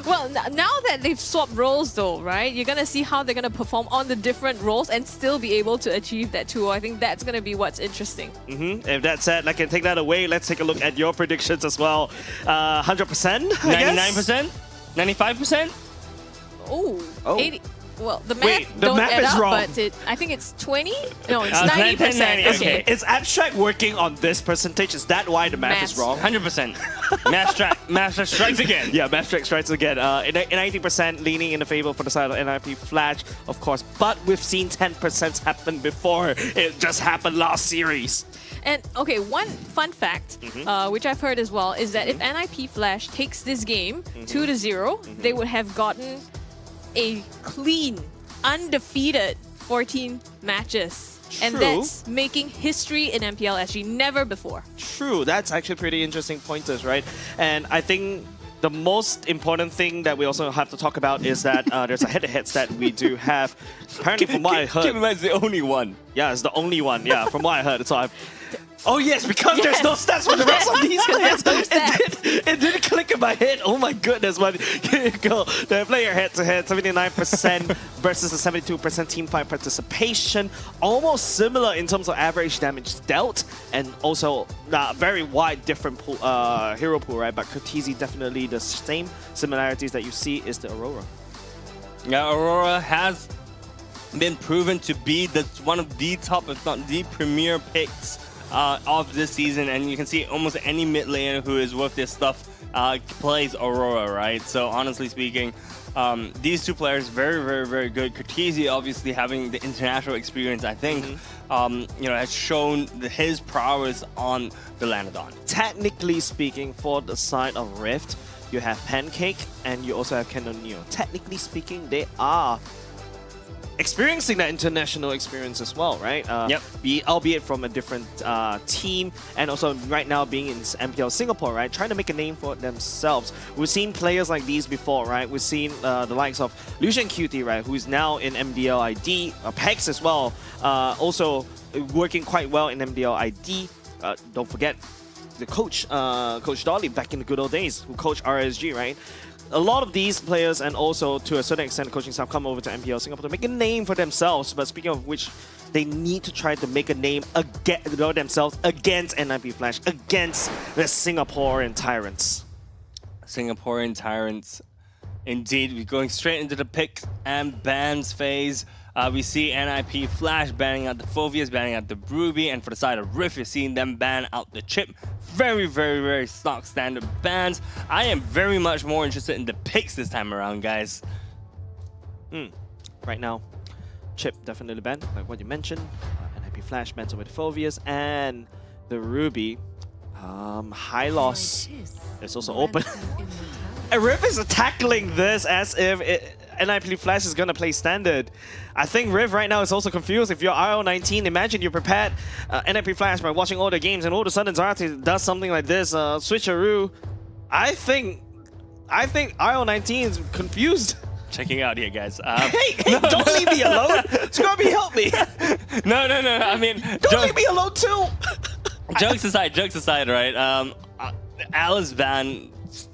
Well, now that they've swapped roles, though, right? You're gonna see how they're gonna perform on the different roles and still be able to achieve that 2-0. I think that's gonna be what's interesting.
If that's said, I can take that away. Let's take a look at your predictions as well. 100%?
99%? 95%?
Oh. 80. Well, the math
Wait, the
don't
math
add
is
up,
wrong.
but I think it's 20? No, it's
90,
90%. Okay.
It's abstract working on this percentage. Is that why the math is wrong?
100%. Math strikes again.
Yeah, math strikes again. 90% leaning in the favor for the side of NIP Flash, of course. But we've seen 10% happen before. It just happened last series.
And okay, one fun fact, which I've heard as well, is that if NIP Flash takes this game 2-0, they would have gotten a clean, undefeated 14 matches. And
True.
that's making history in MPL SG, never before.
True, that's actually pretty interesting pointers, right? And I think the most important thing that we also have to talk about is that there's a head-to-heads that we do have. Apparently, from what I heard...
Keep in mind, it's the only one.
Yeah, it's the only one. Yeah, from what I heard. So oh yes, because there's no stats for the rest of these guys. It didn't click in my head. Oh my goodness, but here you go. The player head-to-head, 79% versus a 72% team fight participation. Almost similar in terms of average damage dealt, and also very wide different pool, hero pool, right? But Kurtizi definitely the same similarities that you see is the Aurora.
Yeah, Aurora has been proven to be one of the top, if not the premier picks of this season, and you can see almost any mid laner who is worth their stuff plays Aurora, right? So honestly speaking, these two players very, very, very good. Kurtizi obviously having the international experience, I think, you know, has shown his prowess on the Lanadon.
Technically speaking, for the side of Rift, you have Pancake and you also have Canonio. Technically speaking, they are experiencing that international experience as well, right?
Yep.
Albeit from a different team, and also right now being in MPL Singapore, right? Trying to make a name for themselves. We've seen players like these before, right? We've seen the likes of Lucian QT, right? Who's now in MDL ID, Pex as well, also working quite well in MDL ID. Don't forget the coach, Coach Dolly, back in the good old days, who coached RSG, right? A lot of these players, and also to a certain extent coaching staff, come over to MPL Singapore to make a name for themselves. But speaking of which, they need to try to make a name themselves against NIP Flash, against the Singaporean Tyrants.
Singaporean Tyrants. Indeed, we're going straight into the picks and bans phase. We see NIP Flash banning out the Phoveus, banning out the Ruby, and for the side of Rift, you're seeing them ban out the Chip. Very, very, very stock standard bans. I am very much more interested in the picks this time around, guys.
Right now, Chip definitely banned, like what you mentioned. NIP Flash bans over the Phoveus and the Ruby. High loss is also open. And Rift is tackling this as if NIP Flash is gonna play standard. I think Riv right now is also confused. If you're RL19, imagine you prepared NIP Flash by watching all the games, and all of a sudden Zarate does something like this, switcheroo. I think RL19 is confused.
Checking out here, guys.
Hey, don't leave me alone. Scrubby, help me.
No. I mean,
don't leave me alone too.
Jokes aside, right? Alice ban,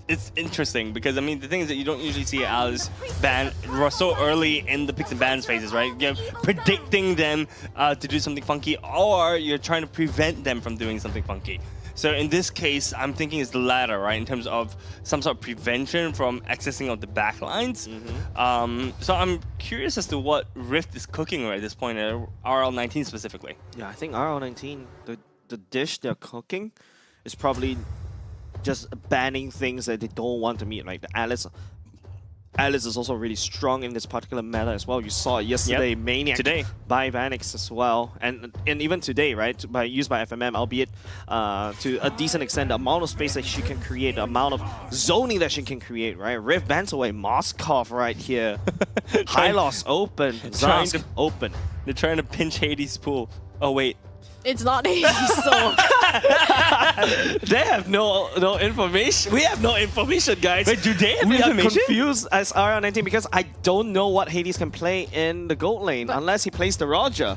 it's interesting because I mean the thing is that you don't usually see Alice ban so early in the picks and bans phases, right? You're predicting them to do something funky, or you're trying to prevent them from doing something funky. So in this case, I'm thinking it's the latter, right? In terms of some sort of prevention from accessing of the backlines. So I'm curious as to what Rift is cooking right at this point, at RL19 specifically.
Yeah, I think RL19, the dish they're cooking is probably just banning things that they don't want to meet, like the Alice. Alice is also really strong in this particular meta as well. You saw it yesterday, Maniac
today
by Vanix as well, and even today, right? Used by FMM, albeit to a decent extent, the amount of space that she can create, the amount of zoning that she can create, right? Riv bans away Moskov right here. High loss open, Zarsk open.
They're trying to pinch Hades' pool. Oh wait.
It's not Hades, so...
They have no information. We have no information, guys.
Wait, do they have
we
information?
We are confused as RL19 because I don't know what Hades can play in the gold lane unless he plays the Roger.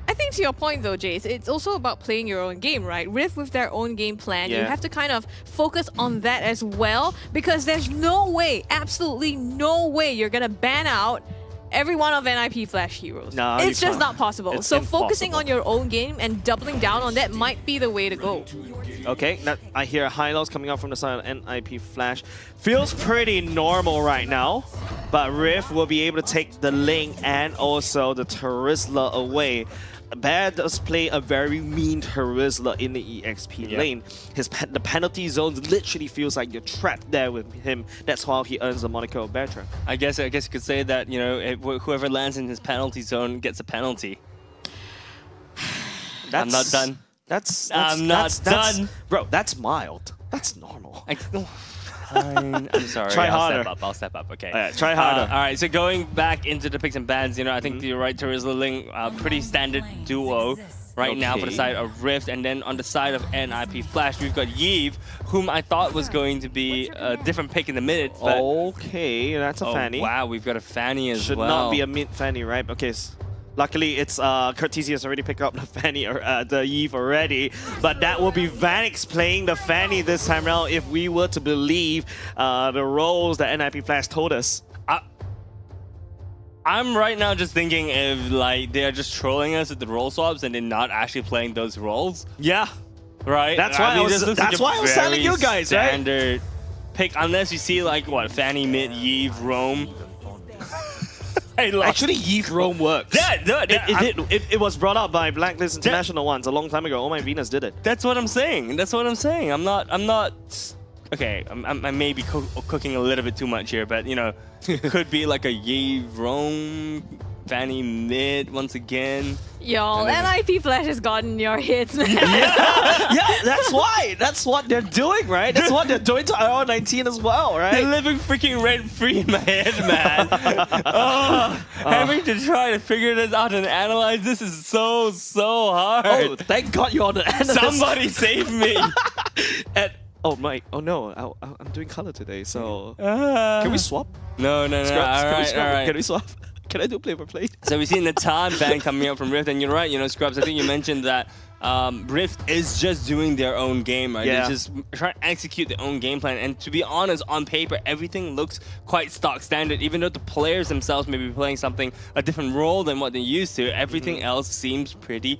I think to your point though, Jace, it's also about playing your own game, right? Rift with their own game plan. You have to kind of focus on that as well, because there's no way, absolutely no way you're gonna ban out every one of NIP Flash heroes.
No,
it's just not possible.
It's
so
impossible.
focusing on your own game and doubling down on that might be the way to go.
Okay, I hear high lows coming out from the side of NIP Flash. Feels pretty normal right now, but Rift will be able to take the Ling and also the Terizla away. Bear does play a very mean Terizla in the EXP lane. The penalty zones literally feels like you're trapped there with him. That's how he earns the moniker of Bear Trap.
I guess you could say that, you know, whoever lands in his penalty zone gets a penalty. I'm not done. I'm not done.
Bro, that's mild. That's normal.
I'm sorry.
Try harder.
I'll step up. Okay.
Try harder.
All right. So going back into the picks and bans, you know, I think you're right. Terizla Ling, pretty standard duo right now for the side of Rift, and then on the side of NIP Flash, we've got Yves, whom I thought was going to be a different pick in the mid. But
okay, that's a Fanny.
Wow, we've got a Fanny as well.
Should not be a mid Fanny, right? Okay. Luckily, it's Curtisi has already picked up the Fanny or the Yves already, but that will be Vanix playing the Fanny this time around if we were to believe the roles that NIP Flash told us.
I'm right now just thinking if like they are just trolling us with the role swaps and they're not actually playing those roles.
Yeah,
right.
That's why I was telling you guys, right?
Standard pick, unless you see like what Fanny mid Yves Roam.
Actually, Yves Roam works. It was brought up by Blacklist International once a long time ago. Oh my Venus did it.
That's what I'm saying. I'm not. Okay, I may be cooking a little bit too much here, but you know, could be like a Yves Roam, Fanny mid once again.
Y'all, NIP Flash has gotten your hits, man.
Yeah, that's why. That's what they're doing, right? That's what they're doing to RL19 as well, right?
They're living freaking rent-free in my head, man. Having to try to figure this out and analyze this is so hard.
Oh, thank God you're on the analyst.
Somebody save me.
Oh no, I'm doing color today, so can we swap?
No. All right.
Can we swap? Can I do play-by-play?
So we've seen the time ban coming up from Rift, and you're right, you know, Scrubs, I think you mentioned that Rift is just doing their own game, right?
Yeah.
They're just trying to execute their own game plan, and to be honest, on paper, everything looks quite stock standard, even though the players themselves may be playing a different role than what they used to. Everything else seems pretty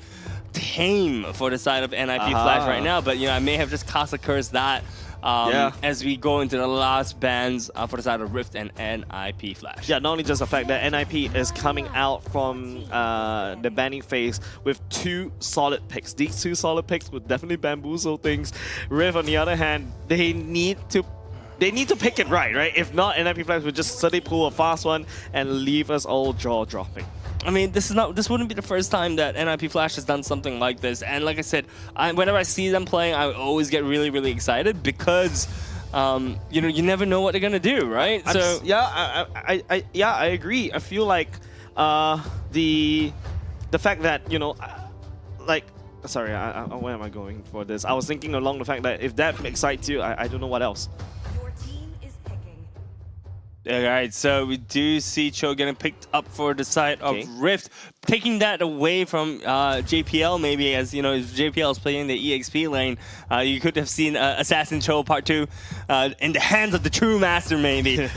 tame for the side of NIP Flash right now, but, you know, I may have just cast a curse that as we go into the last bans for the side of Rift and NIP Flash.
Yeah, not only just the fact that NIP is coming out from the banning phase with 2 solid picks. These 2 solid picks would definitely bamboozle things. Rift, on the other hand, they need to pick it right? If not, NIP Flash would just suddenly pull a fast one and leave us all jaw-dropping.
I mean, this wouldn't be the first time that NIP Flash has done something like this. And like I said, whenever I see them playing, I always get really, really excited because you know, you never know what they're gonna do, right?
I agree. I feel like the fact that, you know, like, sorry, where am I going for this? I was thinking along the fact that if that excites you, I don't know what else.
All right, so we do see Cho getting picked up for the side of Rift, taking that away from JPL maybe, as you know, if JPL is playing the EXP lane, you could have seen Assassin Cho Part 2 in the hands of the true master maybe.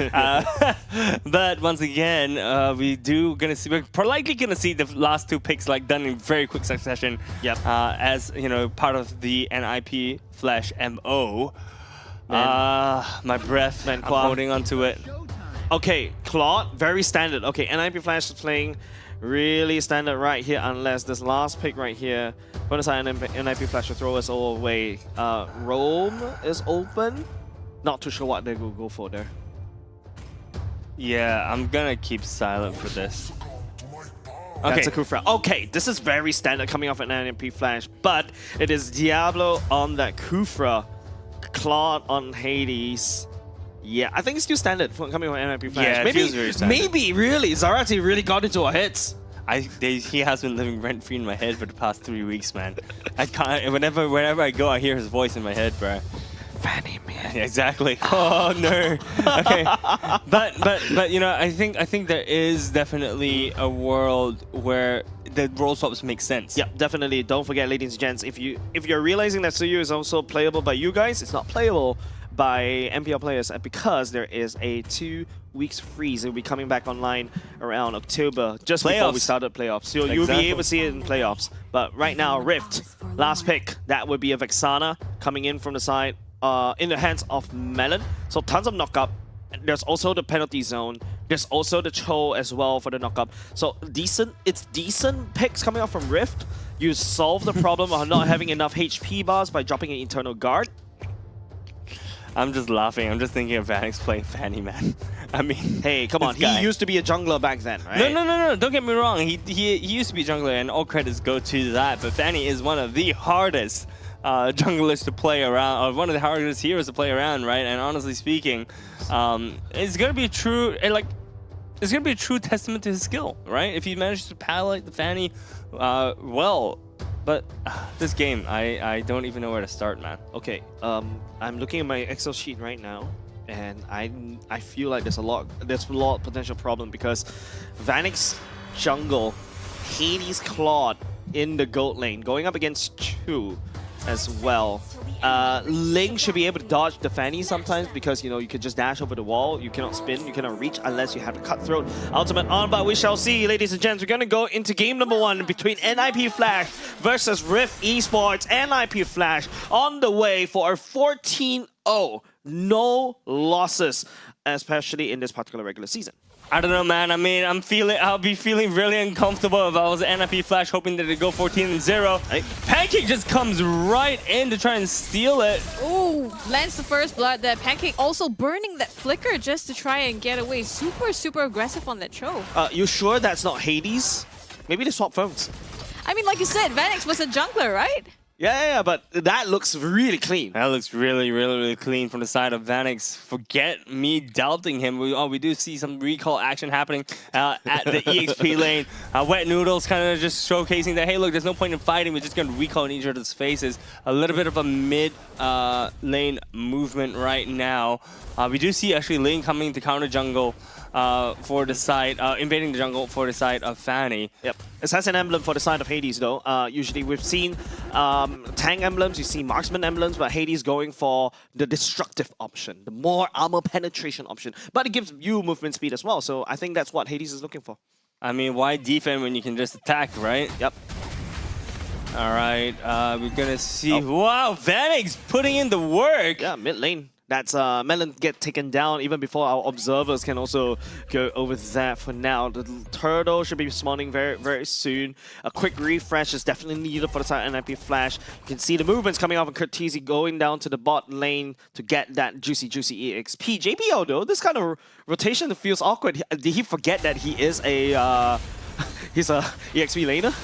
But once again, we're likely gonna see the last two picks like done in very quick succession.
Yep.
As you know, part of the NIP Flash MO. My breath, I'm holding onto it.
Okay, Claude, very standard. Okay, NIP Flash is playing really standard right here, unless this last pick right here. Bonus side NIP Flash to throw us all away. Roam is open. Not too sure what they will go for there.
Yeah, I'm gonna keep silent for this. Okay.
That's a Kufra. Okay, this is very standard coming off an NIP Flash, but it is Diablo on that Kufra, Claude on Hades. Yeah, I think it's still standard for coming from NIP Flash.
Yeah, it feels very standard.
Maybe really Zarate really got into our heads.
He has been living rent free in my head for the past 3 weeks, man. I can't. Whenever I go, I hear his voice in my head, bro.
Fanny man.
Yeah, exactly. Oh no. Okay. But you know, I think there is definitely a world where the role swaps make sense.
Yeah, definitely. Don't forget, ladies and gents, if you're realizing that Suyu is also playable by you guys, it's not playable by MPL players because there is a 2 weeks freeze. It will be coming back online around October, just before we started playoffs. So you'll be able to see it in playoffs. But right now, Rift, last pick, that would be a Vexana coming in from the side, in the hands of Melon. So tons of knockup. There's also the penalty zone. There's also the Cho as well for the knockup. So it's decent picks coming out from Rift. You solve the problem of not having enough HP bars by dropping an internal guard.
I'm just laughing. I'm just thinking of Vanix playing Fanny, man. I mean,
hey, come on. He used to be a jungler back then, right?
No. Don't get me wrong. He used to be a jungler, and all credits go to that. But Fanny is one of the hardest junglers to play around, or one of the hardest heroes to play around, right? And honestly speaking, it's gonna be a true, it's gonna be a true testament to his skill, right? If he manages to palette the Fanny well. But this game, I don't even know where to start, man.
Okay, I'm looking at my Excel sheet right now, and I feel like there's a lot of potential problem because Vanix jungle, Hades Claude in the gold lane, going up against Chu as well. Ling should be able to dodge the Fanny sometimes because, you know, you can just dash over the wall. You cannot spin, you cannot reach unless you have the cutthroat ultimate on. But we shall see, ladies and gents. We're going to go into game number 1 between NIP Flash versus Rift Esports. NIP Flash on the way for a 14-0. No losses, especially in this particular regular season.
I don't know, man. I mean, I'll be feeling really uncomfortable if I was NIP Flash, hoping that it'd go 14-0.
Hey.
Pancake just comes right in to try and steal it.
Ooh, lands the first blood. That Pancake also burning that flicker just to try and get away. Super aggressive on that Cho.
You sure that's not Hades? Maybe they swap phones.
I mean, like you said, Vanix was a jungler, right?
Yeah, but that looks really clean.
That looks really clean from the side of Vanix. Forget me doubting him. We do see some recall action happening at the EXP lane. Wet Noodles kind of just showcasing that, hey, look, there's no point in fighting. We're just going to recall in each other's faces. A little bit of a mid lane movement right now. We do see actually Ling coming to counter jungle for the side, invading the jungle for the side of Fanny.
Yep. Assassin emblem for the side of Hades though. Usually we've seen tank emblems, you see marksman emblems, but Hades going for the destructive option, the more armor penetration option. But it gives you movement speed as well, so I think that's what Hades is looking for.
I mean, why defend when you can just attack, right?
Yep.
All right, we're gonna see. Wow, Vanix putting in the work.
Yeah, mid lane. That's Melon get taken down even before our observers can also go over that for now. The turtle should be spawning very soon. A quick refresh is definitely needed for the side of NIP Flash. You can see the movements coming off of Curtisi going down to the bot lane to get that juicy EXP. JPL though, this kind of rotation feels awkward. Did he forget that he is a he's a EXP laner?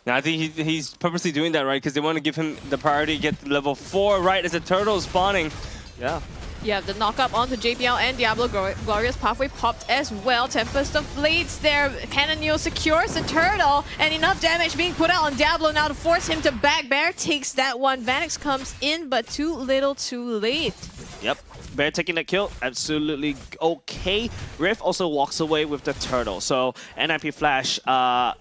No, I think he's purposely doing that, right? Because they want to give him the priority, get to level 4 right as the turtle is spawning.
Yeah.
Yeah, the knock-up onto JPL and Diablo. Glorious Pathway popped as well. Tempest of Blades there. Cannonio secures the turtle, and enough damage being put out on Diablo now to force him to back. Bear takes that one. Vanix comes in, but too little too late.
Yep. Bear taking that kill, absolutely okay. Rift also walks away with the turtle. So NIP Flash, I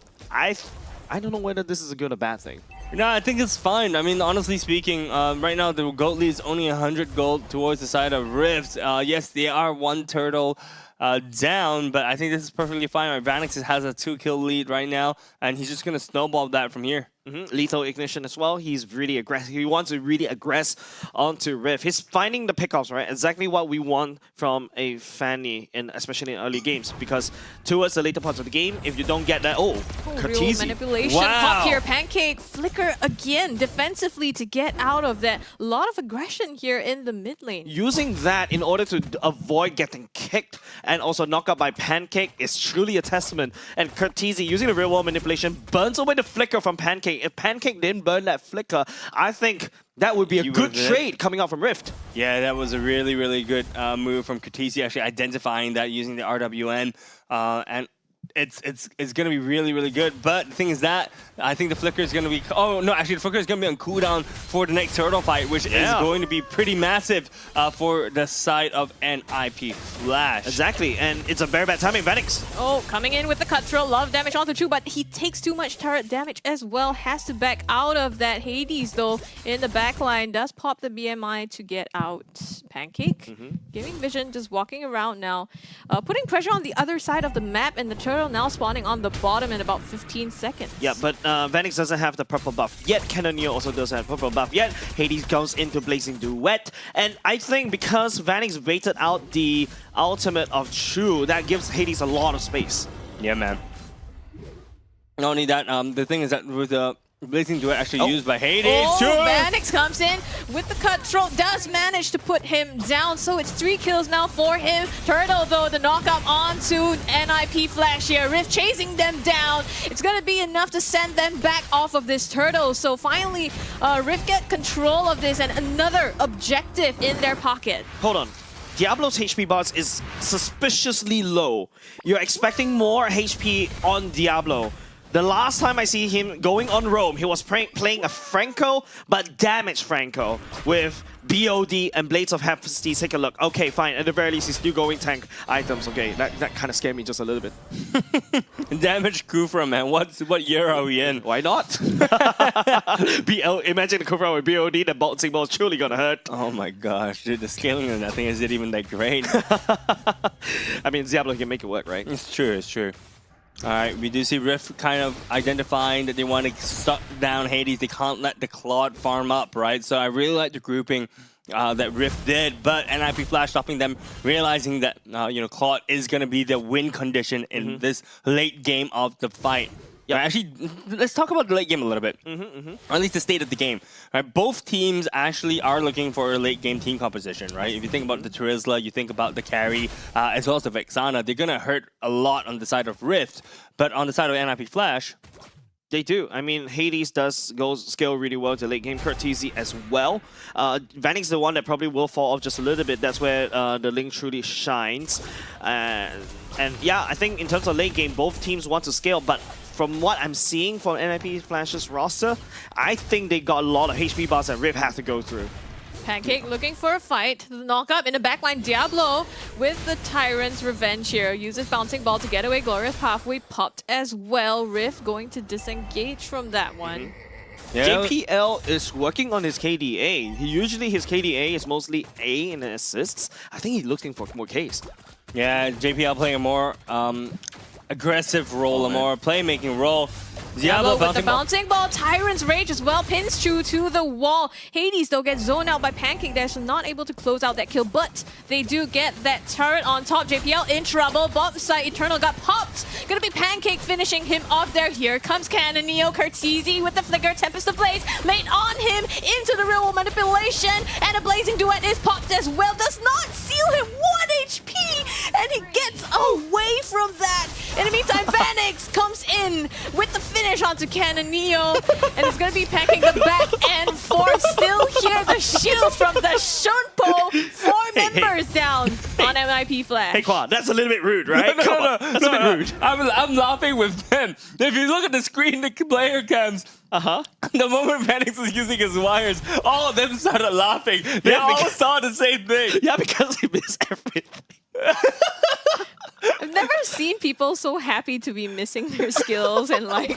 don't know whether this is a good or bad thing.
No, I think it's fine. I mean, honestly speaking, right now the gold lead is only 100 gold towards the side of Rift. Yes, they are one turtle down, but I think this is perfectly fine. Vanix has a 2-kill lead right now, and he's just going to snowball that from here.
Lethal Ignition as well. He's really aggressive. He wants to really aggress onto Rift. He's finding the pickoffs, right? Exactly what we want from a Fanny, especially in early games. Because towards the later parts of the game, if you don't get that,
Real
Curtizi.
manipulation. Pop here, Pancake, flicker again defensively to get out of that. A lot of aggression here in the mid lane.
Using that in order to avoid getting kicked and also knocked out by Pancake is truly a testament. And Curtizi, using the real world manipulation, burns away the flicker from Pancake. If Pancake didn't burn that flicker, I think that would be a good trade coming out from Rift.
Yeah, that was a really, really good move from Curtizi, actually identifying that using the RWN. And it's going to be really, really good. But the thing is that I think the flicker is going to be... Oh, no, actually, the flicker is going to be on cooldown for the next turtle fight, which is going to be pretty massive for the side of NIP Flash.
Exactly, and it's a very bad timing. Vanix.
Oh, coming in with the cutthroat. Love damage onto Chu, but he takes too much turret damage as well. Has to back out of that. Hades, though, in the backline, does pop the BMI to get out. Pancake, giving vision, just walking around now. Putting pressure on the other side of the map, and the turtle now spawning on the bottom in about 15 seconds.
Yeah, but Vanix doesn't have the purple buff yet. Cannonier also doesn't have purple buff yet. Hades goes into Blazing Duet. And I think because Vanix baited out the ultimate of Chu, that gives Hades a lot of space.
Yeah, man. Not only that, the thing is that with the Blazing Duet actually used by Hades.
Vanix comes in with the cutthroat, does manage to put him down, so it's 3 kills now for him. Turtle, though, the knockup onto NIP Flash here. Rift chasing them down. It's going to be enough to send them back off of this turtle. So finally, Rift get control of this and another objective in their pocket.
Hold on. Diablo's HP bars is suspiciously low. You're expecting more HP on Diablo. The last time I see him going on roam, he was playing a Franco, but damaged Franco with BOD and Blades of Hephaestus. Take a look. Okay, fine. At the very least, he's still going tank items. Okay, that kind of scared me just a little bit.
Damaged Kufra, man. What year are we in?
Why not? Imagine the Kufra with BOD, the bouncing ball is truly gonna hurt.
Oh my gosh, dude, the scaling on that thing isn't even that great.
I mean, Diablo can make it work, right?
It's true, it's true. Alright, we do see Rift kind of identifying that they want to suck down Hades. They can't let the Claude farm up, right? So I really like the grouping that Rift did, but NIP Flash stopping them, realizing that Claude is going to be the win condition in this late game of the fight. Yeah, actually, let's talk about the late game a little bit. Or at least the state of the game. Right? Both teams actually are looking for a late game team composition, right? If you think about the Terizla, you think about the carry, as well as the Vexana, they're going to hurt a lot on the side of Rift. But on the side of NIP Flash,
they do. I mean, Hades does scale really well to late game. Curtizi as well. Vanix is the one that probably will fall off just a little bit. That's where the Link truly shines. And yeah, I think in terms of late game, both teams want to scale, but from what I'm seeing from NIP Flash's roster, I think they got a lot of HP bars that Rift has to go through.
Pancake looking for a fight. The knock-up in the backline. Diablo with the Tyrant's Revenge here. Uses Bouncing Ball to get away. Glorious Pathway popped as well. Rift going to disengage from that one.
Yeah. JPL is working on his KDA. Usually his KDA is mostly A in the assists. I think he's looking for more Ks.
Yeah, JPL playing a more aggressive role, a more playmaking role.
Diablo with the bouncing ball. Tyrant's Rage as well. Pins Chu to the wall. Hades, though, gets zoned out by Pancake there, so not able to close out that kill, but they do get that turret on top. JPL in trouble. Bottom side, Eternal got popped. Gonna be Pancake finishing him off there. Here comes Cannonio. Curtizi with the flicker. Tempest of Blaze late on him into the real manipulation, and a Blazing Duet is popped as well. Does not seal him. 1 HP, and he gets away from that. In the meantime, Vanix comes in with the finish onto Cannonio, and it's gonna be Pancake the back and forth. Still here, the shields from the Shunpo form, and NIP Flash.
Hey, Qua, that's a little bit rude, right?
No.
That's a bit rude.
I'm laughing with them. If you look at the screen, the player cams, the moment Vanix was using his wires, all of them started laughing. They all saw the same thing.
Yeah, because he missed everything.
I've never seen people so happy to be missing their skills and like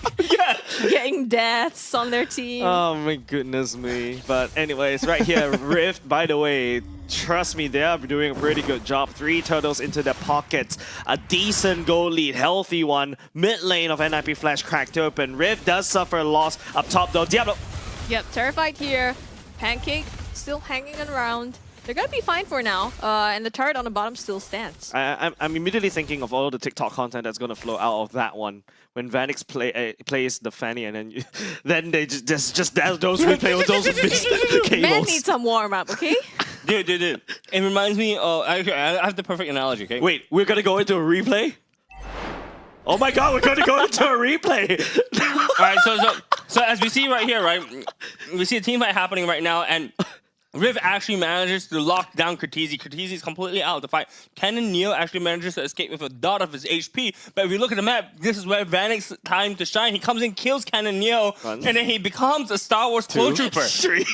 getting deaths on their team.
Oh my goodness me. But anyways, right here, Rift, by the way, trust me, they are doing a pretty good job. 3 turtles into their pockets. A decent goal lead, healthy one. Mid lane of NIP Flash cracked open. Rift does suffer a loss up top though. Diablo.
Yep, terrified here. Pancake still hanging around. They're gonna be fine for now, and the turret on the bottom still stands.
I'm immediately thinking of all the TikTok content that's gonna flow out of that one when Vanix plays the Fanny, and then they just those replay with those cables.
Man needs some warm up, okay?
Dude. It reminds me of. I have the perfect analogy. Okay.
Wait, we're gonna go into a replay? Oh my God, we're gonna go into a replay.
All right. So as we see right here, right, we see a team fight happening right now, and Riv actually manages to lock down Cortese. Cortese is completely out of the fight. Cannon Neo actually manages to escape with a dot of his HP. But if you look at the map, this is where Vanix's time to shine. He comes in, kills Cannon Neo, and then he becomes a Star Wars clone trooper.
3.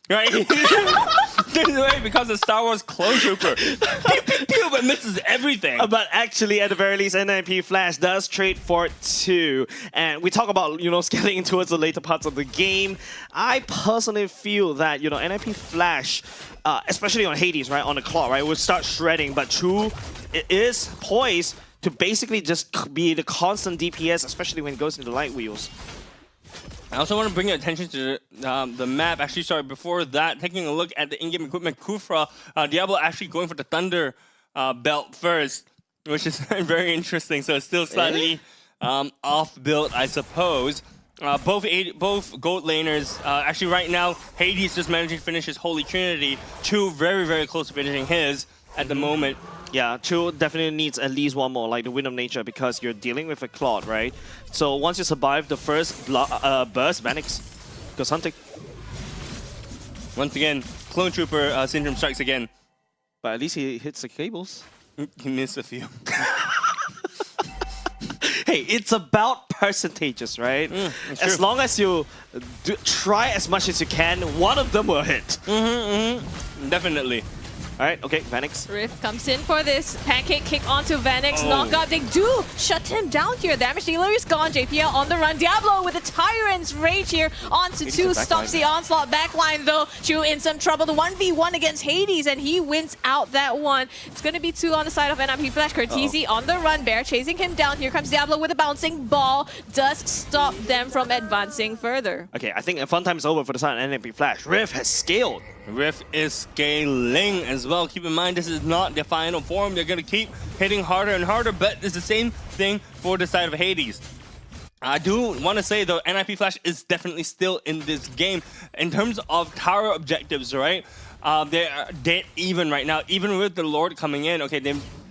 Right? This is where he becomes a Star Wars clone trooper. Pew, but misses everything.
But actually, at the very least, NIP Flash does trade for 2. And we talk about, scaling towards the later parts of the game. I personally feel that, NIP Flash, especially on Hades, right, on the clock, right, will start shredding. But Chu is poised to basically just be the constant DPS, especially when it goes into light wheels.
I also want to bring your attention to the map. Actually, sorry, before that, taking a look at the in-game equipment, Kufra, Diablo actually going for the Thunder belt first, which is very interesting. So it's still slightly off build, I suppose. Both gold laners, actually right now, Hades just managing to finish his Holy Trinity. Chu very, very close to finishing his at the moment.
Yeah, Chu definitely needs at least one more, like the Wind of Nature, because you're dealing with a Claude, right? So once you survive the first burst, Vanix goes hunting.
Once again, Clone Trooper syndrome strikes again.
But at least he hits the cables.
He missed a few.
Hey, it's about percentages, right? As long as you try as much as you can, one of them will hit.
Definitely.
All right, okay, Vanix.
Rift comes in for this. Pancake kick onto Vanix. Knockout. They do shut him down here. Damage dealer is gone. JPL on the run. Diablo with a Tyrant's Rage here onto 2. Stops the onslaught. Backline though. Chu in some trouble. The 1v1 against Hades, and he wins out that one. It's going to be 2 on the side of NIP Flash. Cortese on the run. Bear chasing him down. Here comes Diablo with a bouncing ball. Does stop them from advancing further.
Okay, I think fun time is over for the side of NIP Flash. Rift has scaled.
Rift is scaling as well. Keep in mind, this is not the final form. They're going to keep hitting harder and harder, but it's the same thing for the side of Hades. I do want to say, though, NIP Flash is definitely still in this game. In terms of tower objectives, right? They're dead even right now. Even with the Lord coming in, okay,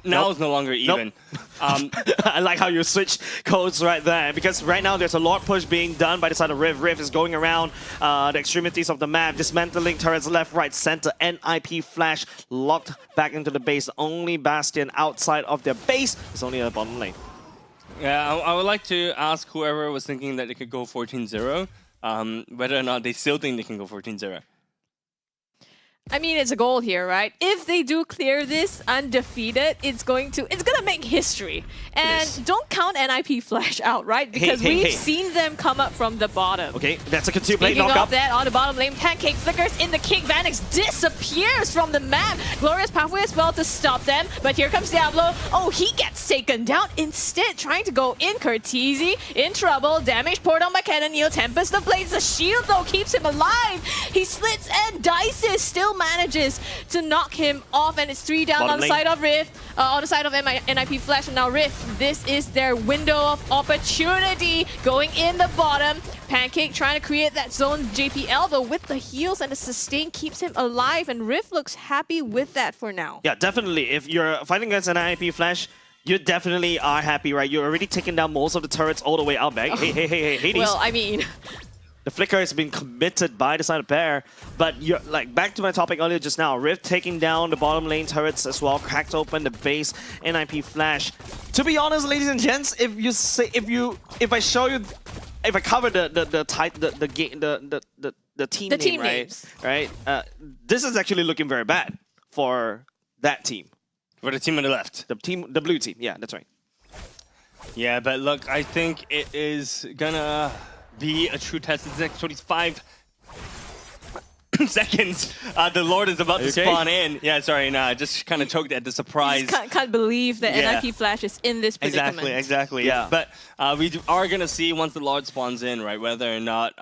now it's no longer even.
I like how you switch codes right there, because right now there's a Lord push being done by the side of Rift. Rift is going around the extremities of the map, dismantling turrets left, right, center. NIP Flash locked back into the base. The only bastion outside of their base is only the bottom lane.
Yeah, I would like to ask whoever was thinking that they could go 14-0, whether or not they still think they can go 14-0.
I mean, it's a goal here, right? If they do clear this undefeated, it's gonna make history. And don't count NIP Flash out, right? Because we've seen them come up from the bottom.
Okay, that's a continue play
Speaking
knock
of
up.
that, on the bottom lane, Pancake flickers in the kick. Vanix disappears from the map. Glorious pathway as well to stop them. But here comes Diablo. Oh, he gets taken down. Instead, trying to go in. Cortese in trouble. Damage poured on by Cannon Neo. Tempest of Blades. The shield, though, keeps him alive. He slits and dices. Still manages to knock him off, and it's 3 down
Bottom
on the
lane.
side of Rift, on the side of NIP Flash, and now Rift. This is their window of opportunity going in the bottom. Pancake trying to create that zone. JPL, though, with the heals and the sustain keeps him alive, and Rift looks happy with that for now.
Yeah, definitely. If you're fighting against an NIP Flash, you definitely are happy, right? You're already taking down most of the turrets all the way out back. Hey, Hades.
Well, I mean,
The flicker has been committed by the side of Bear, but you're like back to my topic earlier just now. Rift taking down the bottom lane turrets as well, cracked open the base NIP flash. To be honest, ladies and gents, if I cover the team name, right? This is actually looking very bad for that team.
For the team on the left.
The blue team. Yeah, that's right.
Yeah, but look, I think it is gonna be a true test in the next 25 seconds. The Lord is about to spawn in. Yeah, sorry, nah, I just kind of choked at the surprise.
Can't believe that NIP Flash is in this predicament.
Exactly.
Yeah.
But we are gonna see once the Lord spawns in, right, whether or not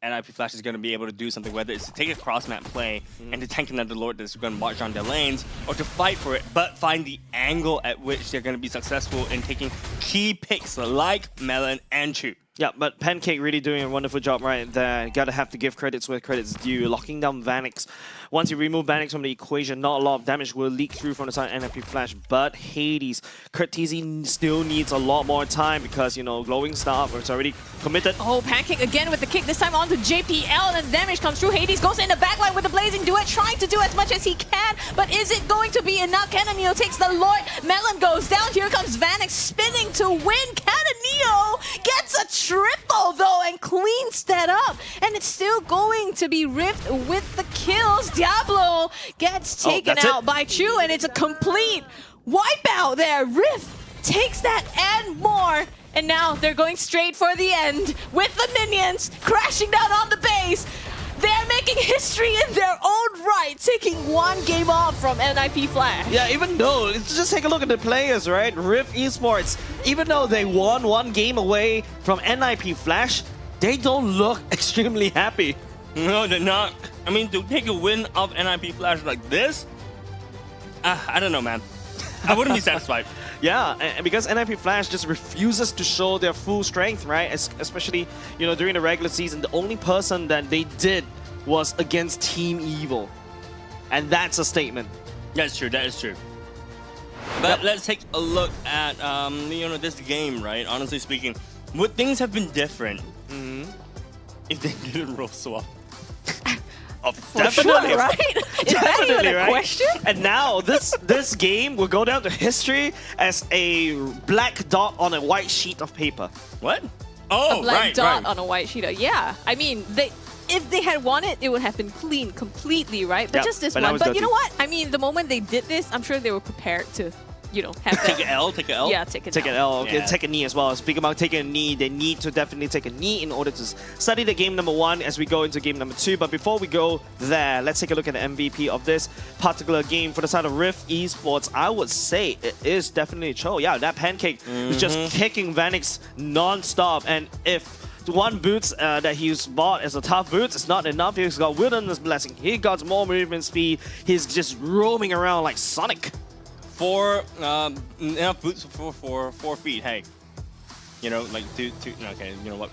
NIP Flash is going to be able to do something, whether it's to take a cross-map play and to tank another Lord that's going to march down their lanes, or to fight for it, but find the angle at which they're going to be successful in taking key picks like Melon and Chu.
Yeah, but Pancake really doing a wonderful job right there. Gotta have to give credits where credit's due. Locking down Vanix. Once you remove Vanix from the equation, not a lot of damage will leak through from the side of NIP Flash. But Hades, Curtizi still needs a lot more time because, you know, Glowing Staff is already committed.
Oh, Pancake again with the kick, this time onto JPL, and the damage comes through. Hades goes in the backline with the Blazing Duet, trying to do as much as he can, but is it going to be enough? Canonio takes the Lord, Melon goes down, here comes Vanix spinning to win. Canonio gets a triple though and cleans that up, and it's still going to be Rift with the kills. Diablo gets taken out by Chu, and it's a complete wipeout there. Rift takes that and more, and now they're going straight for the end with the minions crashing down on the base. They're making history in their own right, taking one game off from NIP Flash.
Yeah, even though, just take a look at the players, right? Rift Esports, even though they won one game away from NIP Flash, they don't look extremely happy.
No, they're not. I mean, to take a win of NIP Flash like this, I don't know, man. I wouldn't be satisfied.
Yeah, and because NIP Flash just refuses to show their full strength, right? Especially, you know, during the regular season, the only person that they did was against Team Evil. And that's a statement.
That's true, that is true. But let's take a look at, you know, this game, right? Honestly speaking, would things have been different if they didn't roll swap?
Definitely,
sure, right? Is that even a question?
And now this game will go down to history as a black dot on a white sheet of paper.
What? Oh,
a black dot on a white sheet. Yeah, I mean, if they had won it, it would have been clean completely, right? But just this one. But you know what? I mean, the moment they did this, I'm sure they were prepared to, you know, have
take an L, take an L.
Yeah, take an
L.
L.
Okay, take a knee as well. Speaking about taking a knee, they need to definitely take a knee in order to study the game number 1 as we go into game number 2. But before we go there, let's take a look at the MVP of this particular game for the side of Rift Esports. I would say it is definitely Cho. Yeah, that Pancake is just kicking Vanix non-stop, and if one boots that he's bought as a tough boots, it's not enough. He's got Wilderness Blessing. He got more movement speed. He's just roaming around like Sonic.
Enough boots for 4 feet. Hey, you know, like two. Okay, you know what?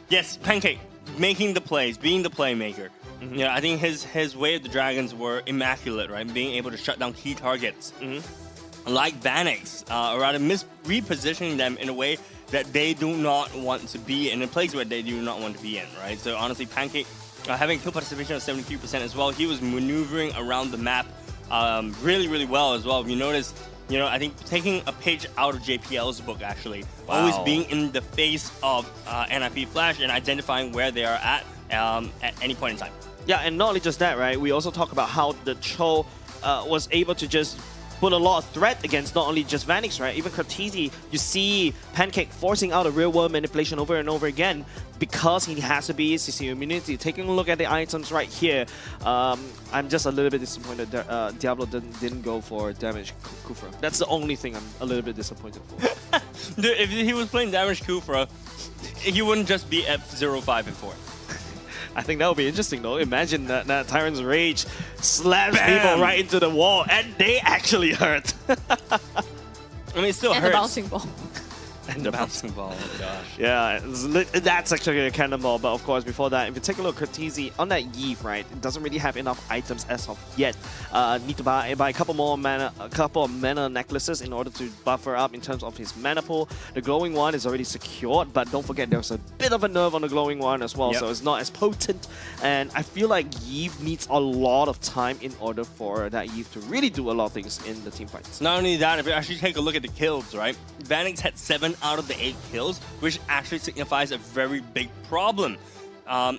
Yes, Pancake making the plays, being the playmaker. Yeah, I think his way of the Dragons were immaculate, right? Being able to shut down key targets, like Vanix, or rather repositioning them in a way that they do not want to be in a place where they do not want to be in, right? So honestly, Pancake having kill participation of 73% as well. He was maneuvering around the map really, really well as well. If you notice, you know, I think taking a page out of JPL's book, actually, always being in the face of NIP Flash and identifying where they are at any point in time.
Yeah, and not only just that, right? We also talk about how the Cho was able to just put a lot of threat against not only just Vanix, right? Even Curtizi, you see Pancake forcing out a real-world manipulation over and over again because he has to be CC immunity. Taking a look at the items right here, I'm just a little bit disappointed that Diablo didn't go for damage Kufra. That's the only thing I'm a little bit disappointed for.
Dude, if he was playing damage Kufra, he wouldn't just be at 0-5 and 4.
I think that would be interesting though. Imagine that Tyrant's Rage slams people right into the wall and they actually hurt.
I mean, it still hurts.
And the bouncing ball.
And
the bouncing ball, oh gosh.
Yeah, that's actually a cannonball. But of course, before that, if you take a look at Cortese on that Eve, right, it doesn't really have enough items as of yet. Need to buy a couple more mana, a couple of mana necklaces in order to buffer up in terms of his mana pool. The glowing one is already secured, but don't forget there's a bit of a nerf on the glowing one as well, so it's not as potent. And I feel like Eve needs a lot of time in order for that Eve to really do a lot of things in the team fights.
Not only that, if you actually take a look at the kills, right? Vanix had 7 out of the 8 kills, which actually signifies a very big problem.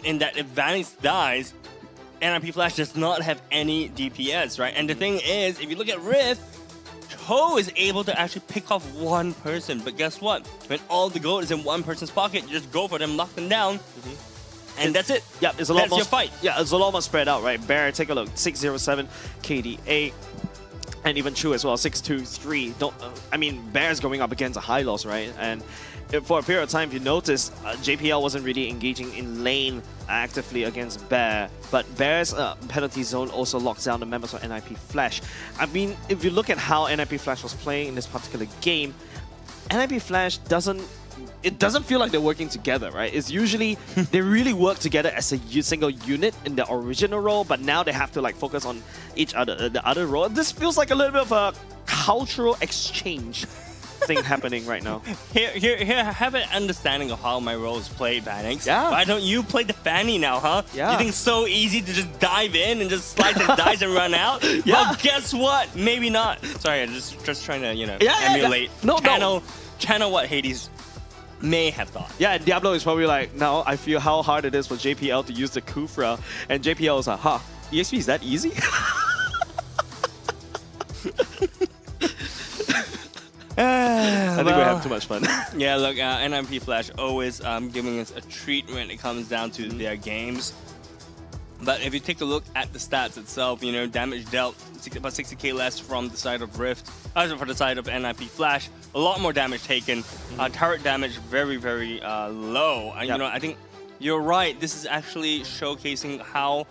In that if Vanix dies, NIP Flash does not have any DPS, right? And the thing is, if you look at Rift, Ho is able to actually pick off one person, but guess what? When all the gold is in one person's pocket, you just go for them, knock them down, and that's it.
Yeah, it's a lot more.
Your fight.
Yeah, it's a lot more spread out, right? Bear, take a look. 607, KD 8. And even Chu as well, 623. I mean, Bear's going up against a high loss, right? And for a period of time, if you notice, JPL wasn't really engaging in lane actively against Bear, but Bear's penalty zone also locks down the members of NIP Flash. I mean, if you look at how NIP Flash was playing in this particular game, NIP Flash doesn't feel like they're working together, right? It's usually they really work together as a single unit in the original role, but now they have to like focus on each other, the other role. This feels like a little bit of a cultural exchange thing happening right now.
Here, have an understanding of how my role is played, Vanix.
Yeah.
Why don't you play the Fanny now, huh?
Yeah.
You think it's so easy to just dive in and just slice and dice and run out?
Yeah.
Well, guess what? Maybe not. Sorry, I'm just trying to, emulate. Channel what Hades may have thought.
Yeah, and Diablo is probably like, now I feel how hard it is for JPL to use the Kufra, and JPL is like, huh, EXP is that easy? I think we have too much fun.
Yeah, look, NIP Flash always giving us a treat when it comes down to their games. But if you take a look at the stats itself, damage dealt about 60k less from the side of Rift, for the side of NIP Flash, a lot more damage taken. Turret damage very, very low. And I think you're right. This is actually showcasing how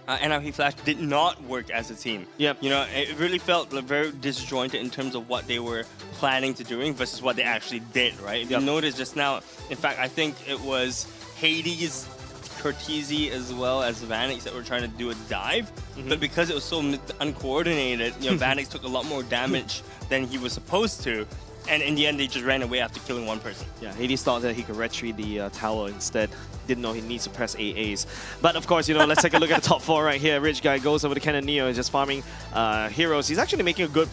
NIP Flash did not work as a team.
Yep.
It really felt very disjointed in terms of what they were planning to doing versus what they actually did, right? If you notice just now, in fact, I think it was Hades, Cortese as well as Vanix that were trying to do a dive, but because it was so uncoordinated, Vanix took a lot more damage than he was supposed to, and in the end they just ran away after killing one person.
Yeah, Hades thought that he could retreat the tower instead. Didn't know he needs to press AAs. But of course, let's take a look at the top 4 right here. Rich Guy goes over to Cannon Neo, just farming heroes. He's actually making a good...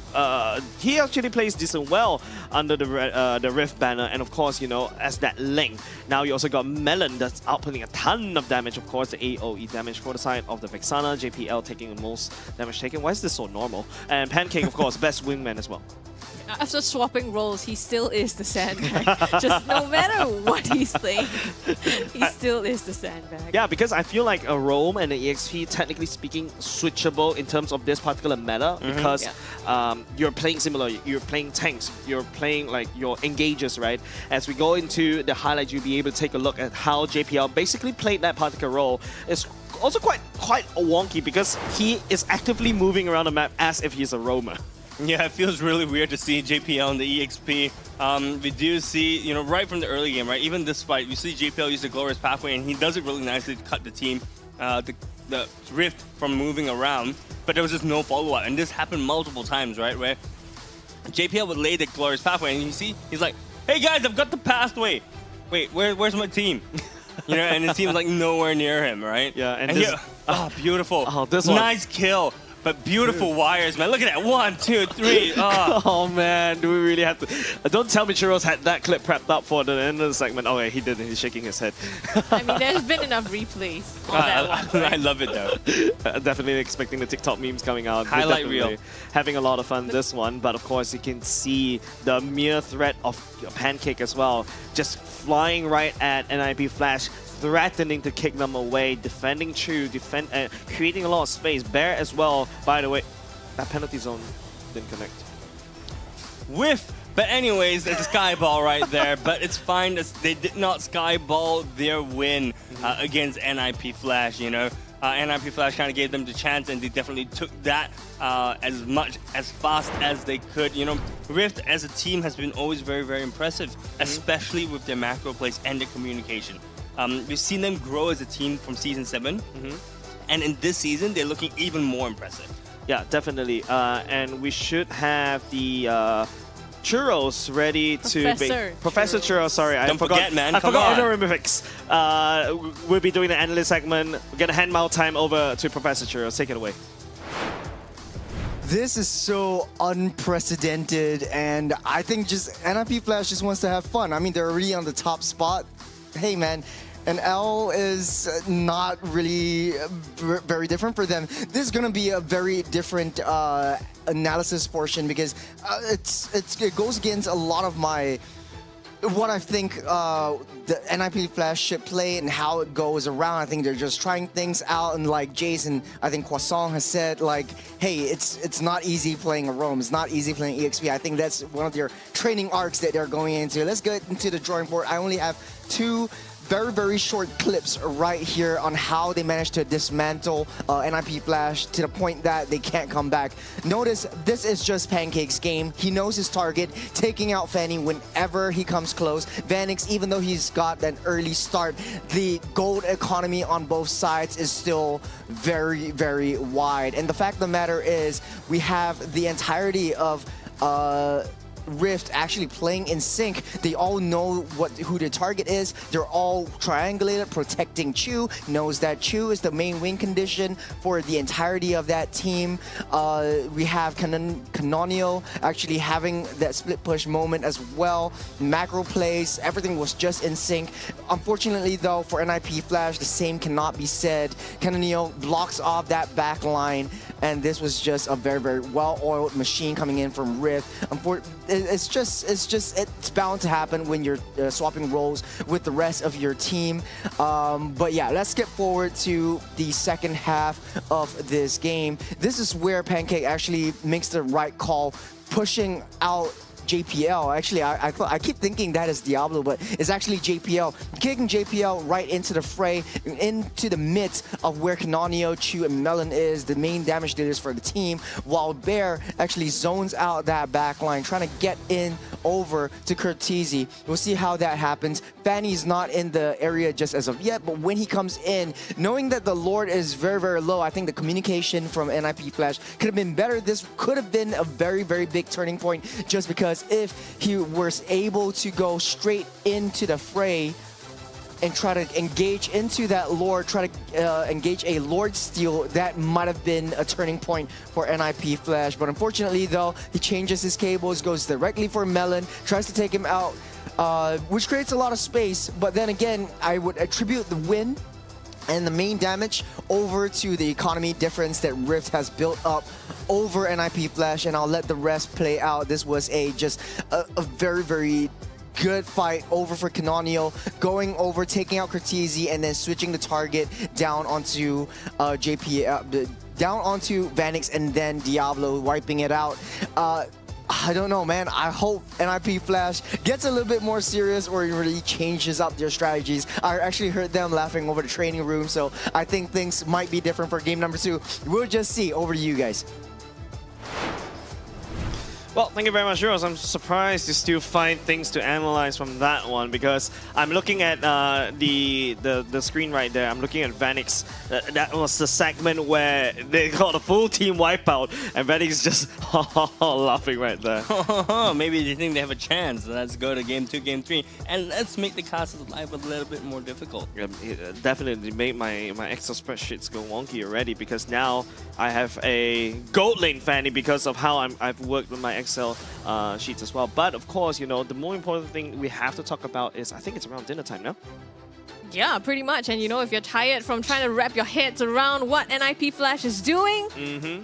he actually plays decent well under the Rift banner. And of course, as that link. Now you also got Melon that's outputting a ton of damage. Of course, the AoE damage for the side of the Vexana. JPL taking the most damage taken. Why is this so normal? And Pancake, of course, best wingman as well.
After swapping roles, he still is the sandbag. Just no matter what he's playing, he still is the sandbag.
Yeah, because I feel like a Roam and an EXP, technically speaking, switchable in terms of this particular meta, because you're playing similar. You're playing tanks. You're playing like your engagers, right? As we go into the highlights, you'll be able to take a look at how JPL basically played that particular role. It's also quite wonky because he is actively moving around the map as if he's a roamer.
Yeah, it feels really weird to see JPL in the EXP. We do see, right from the early game, right? Even this fight, you see JPL use the Glorious Pathway, and he does it really nicely to cut the team, the Rift from moving around. But there was just no follow-up, and this happened multiple times, right? Where JPL would lay the Glorious Pathway, and you see, he's like, hey guys, I've got the pathway. Wait, where's my team? And it seems like nowhere near him, right?
Yeah, and
this... Oh, beautiful.
Oh, this one.
Nice kill. But beautiful wires, man. Look at that. 1, 2, 3. Oh.
Oh, man. Do we really have to... Don't tell me Churros had that clip prepped up for the end of the segment. Oh, wait, he didn't. He's shaking his head.
I mean, there's been enough replays.
I love it, though.
Definitely expecting the TikTok memes coming out.
Highlight reel.
Having a lot of fun this one. But, of course, you can see the mere threat of Pancake as well. Just flying right at NIP Flash, threatening to kick them away, defending Chu, creating a lot of space. Bear as well, by the way. That penalty zone didn't connect.
Whiff! But anyways, it's a skyball right there. But it's fine. They did not skyball their win against NIP Flash, NIP Flash kind of gave them the chance, and they definitely took that as fast as they could. You know, Rift as a team has been always very, very impressive, especially with their macro plays and their communication. We've seen them grow as a team from Season 7, and in this season, they're looking even more impressive.
Yeah, definitely. And we should have the Churros ready to be... Professor Churros, sorry.
Don't forget, man.
I
Come
forgot
on.
Honor Mimics. We'll be doing the analyst segment. We're going to hand my time over to Professor Churros. Take it away.
This is so unprecedented, and I think just NIP Flash just wants to have fun. I mean, they're already on the top spot. Hey, man. And L is not really very different for them. This is going to be a very different analysis portion because it goes against a lot of what I think the NIP Flash should play and how it goes around. I think they're just trying things out, and like Jason, I think Croissant has said, like, hey, it's not easy playing a Roam. It's not easy playing EXP. I think that's one of their training arcs that they're going into. Let's get into the drawing board. I only have two very, very short clips right here on how they managed to dismantle NIP Flash to the point that they can't come back. Notice this is just Pancake's game. He knows his target, taking out Fanny whenever he comes close. Vanix, even though he's got an early start, the gold economy on both sides is still very, very wide. And the fact of the matter is we have the entirety of Rift actually playing in sync. They all know who the target is. They're all triangulated, protecting Chu. Knows that Chu is the main win condition for the entirety of that team. We have Canonio actually having that split push moment as well. Macro plays, everything was just in sync. Unfortunately though, for NIP Flash, the same cannot be said. Canonio blocks off that back line, and this was just a very, very well-oiled machine coming in from Rift. It's bound to happen when you're swapping roles with the rest of your team. But yeah, let's skip forward to the second half of this game. This is where Pancake actually makes the right call, pushing out JPL. Actually, I keep thinking that is Diablo, but it's actually JPL. Kicking JPL right into the fray, into the midst of where Canonio, Chu, and Melon is, the main damage dealers for the team, while Bear actually zones out that backline, trying to get in over to Curtizi. We'll see how that happens. Fanny's not in the area just as of yet, but when he comes in, knowing that the Lord is very, very low, I think the communication from NIP Flash could have been better. This could have been a very, very big turning point, just because if he was able to go straight into the fray and try to engage into that Lord, try to engage a Lord steal, that might have been a turning point for NIP Flash. But unfortunately though, he changes his cables, goes directly for Melon, tries to take him out, which creates a lot of space. But then again, I would attribute the win and the main damage over to the economy difference that Rift has built up over NIP Flash, and I'll let the rest play out. This was just a very, very good fight over for Canonio, going over, taking out Curtizi, and then switching the target down onto down onto Vanix, and then Diablo wiping it out. I don't know, man. I hope NIP Flash gets a little bit more serious or really changes up their strategies. I actually heard them laughing over the training room, so I think things might be different for game number 2. We'll just see. Over to you guys.
Well, thank you very much, Heroes. I'm surprised you still find things to analyze from that one, because I'm looking at the screen right there. I'm looking at Vanix. That was the segment where they got a full team wipeout, and Vanix just laughing right there.
Maybe they think they have a chance. Let's go to game 2, game 3, and let's make the castle's life a little bit more difficult.
It definitely made my Excel spreadsheets go wonky already, because now I have a gold lane Fanny because of how I've worked with my Excel sheets as well. But of course, you know, the more important thing we have to talk about is, I think it's around dinner time now.
Yeah, pretty much. And you know, if you're tired from trying to wrap your heads around what NIP Flash is doing,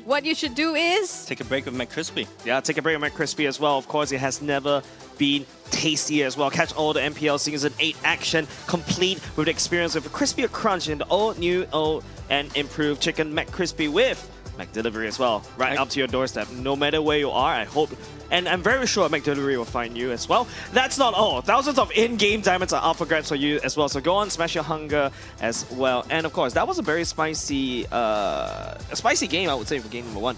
what you should do is...
take a break with McCrispy.
Yeah, take a break with McCrispy as well. Of course, it has never been tastier as well. Catch all the MPL Season 8 action, complete with the experience of a crispier crunch in the old, new, old, and improved Chicken McCrispy with McDelivery as well, right up to your doorstep. No matter where you are, I hope, and I'm very sure McDelivery will find you as well. That's not all. Thousands of in-game diamonds are up for grabs for you as well. So go on, smash your hunger as well. And of course, that was a very spicy game, I would say, for game number 1.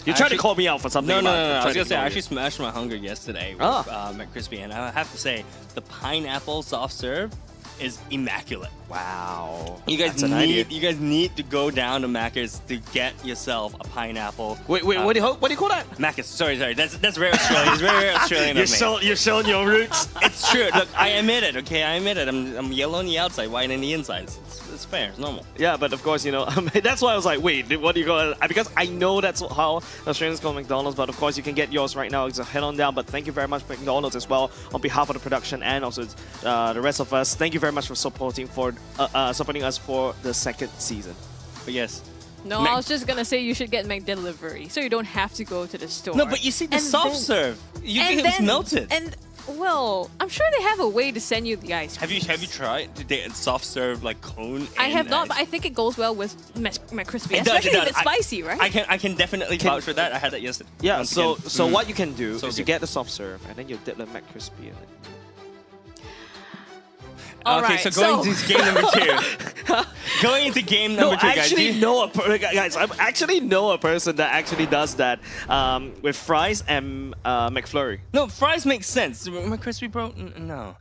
You tried to call me out for something.
No. I was gonna say I actually smashed my hunger yesterday with
Ah.
McCrispy, and I have to say the pineapple soft serve is immaculate.
Wow.
You guys
That's an idea.
need to go down to Macca's to get yourself a pineapple.
Wait, what do you call that?
Macca's. Sorry. That's very Australian. It's very Australian of me.
You're showing your roots.
It's true. Look, I admit it. Okay, I admit it. I'm yellow on the outside, white on the inside. It's fair. It's normal.
Yeah, but of course, you know, that's why I was like, wait, what do you call it? Because I know that's how Australians call McDonald's, but of course you can get yours right now. So head on down. But thank you very much, McDonald's, as well, on behalf of the production and also the rest of us. Thank you very much for supporting us for the 2nd season.
But yes.
No, I was just gonna say you should get McDelivery, so you don't have to go to the store.
No, but you see the soft serve. You can just melt it.
And well, I'm sure they have a way to send you the ice cream.
Have you tried the soft serve like cone?
I have not,
ice?
but I think it goes well with McCrispy,
It does,
especially
it does.
if it's spicy, right?
I can definitely vouch for that. I had that yesterday.
Yeah,
Once
so
again.
what you can do
So
is you
good.
get the soft serve, and then you dip the McCrispy in it.
Okay, so going into game number 2. Going into game number 2,
I
guys.
guys, I actually know a person that actually does that with fries and McFlurry.
No, fries make sense. McCrispy, bro? No.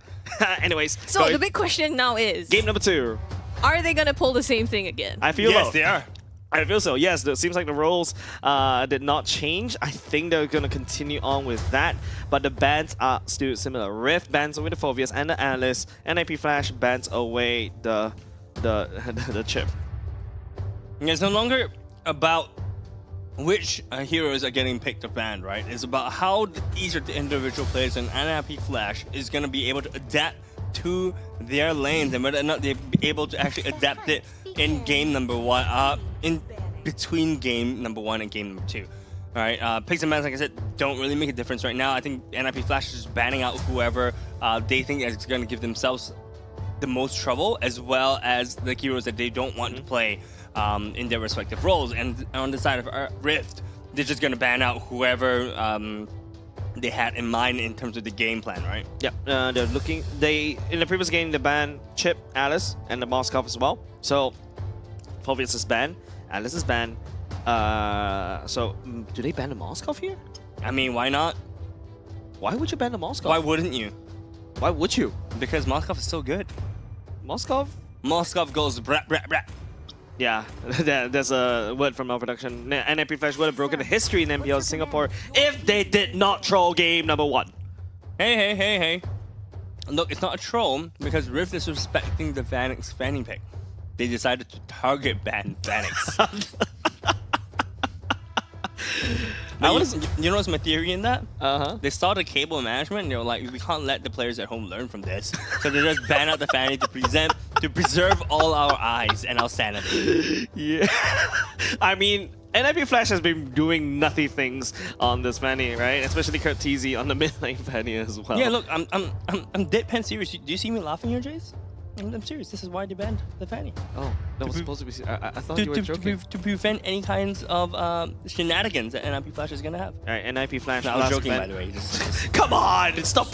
Anyways,
So the big question now is,
game number 2.
are they gonna pull the same thing again?
I feel
Yes,
so.
they are.
I feel so. Yes, it seems like the roles did not change. I think they're going to continue on with that, but the bans are still similar. Rift bans away the Phobias and the Alice. NIP Flash bans away the chip.
It's no longer about which heroes are getting picked or banned, right? It's about how each of the individual players in NIP Flash is going to be able to adapt to their lanes and whether or not they're able to actually adapt it in game number 1, in between game number 1 and game number 2. All right, picks and bans, like I said, don't really make a difference right now. I think NIP Flash is just banning out whoever they think is going to give themselves the most trouble, as well as the heroes that they don't want to play in their respective roles. And on the side of Rift, they're just going to ban out whoever they had in mind in terms of the game plan, right?
Yep, they're looking. In the previous game, they banned Chip, Alice, and the Moskov as well. So Phobias is banned, Alice is banned. Do they ban the Moskov here?
I mean, why not?
Why would you ban the Moskov?
Why wouldn't you?
Why would you?
Because Moskov is so good.
Moskov
goes brat brat brat.
Yeah, there's a word from our production. NIP Flash would have broken the history in MPL Singapore if they did not troll game number 1.
Hey. Look, it's not a troll because Rift is respecting the Vanix fanning pick. They decided to target ban Vanix. You know what's my theory in that? They started cable management and they were like, we can't let the players at home learn from this. So they just ban out the fanny to preserve all our eyes and our sanity.
Yeah. I mean, NIP Flash has been doing nutty things on this fanny, right? Especially Kurt Teasy on the mid lane fanny as well.
Yeah, look, I'm deadpan serious. Do you see me laughing here, Jace? I'm serious. This is why they banned the fanny.
Oh, that was supposed to be. I thought you were joking.
To prevent any kinds of shenanigans that NIP Flash is gonna have.
All right, NIP Flash.
No, I was joking, by the way.
Come on! Stop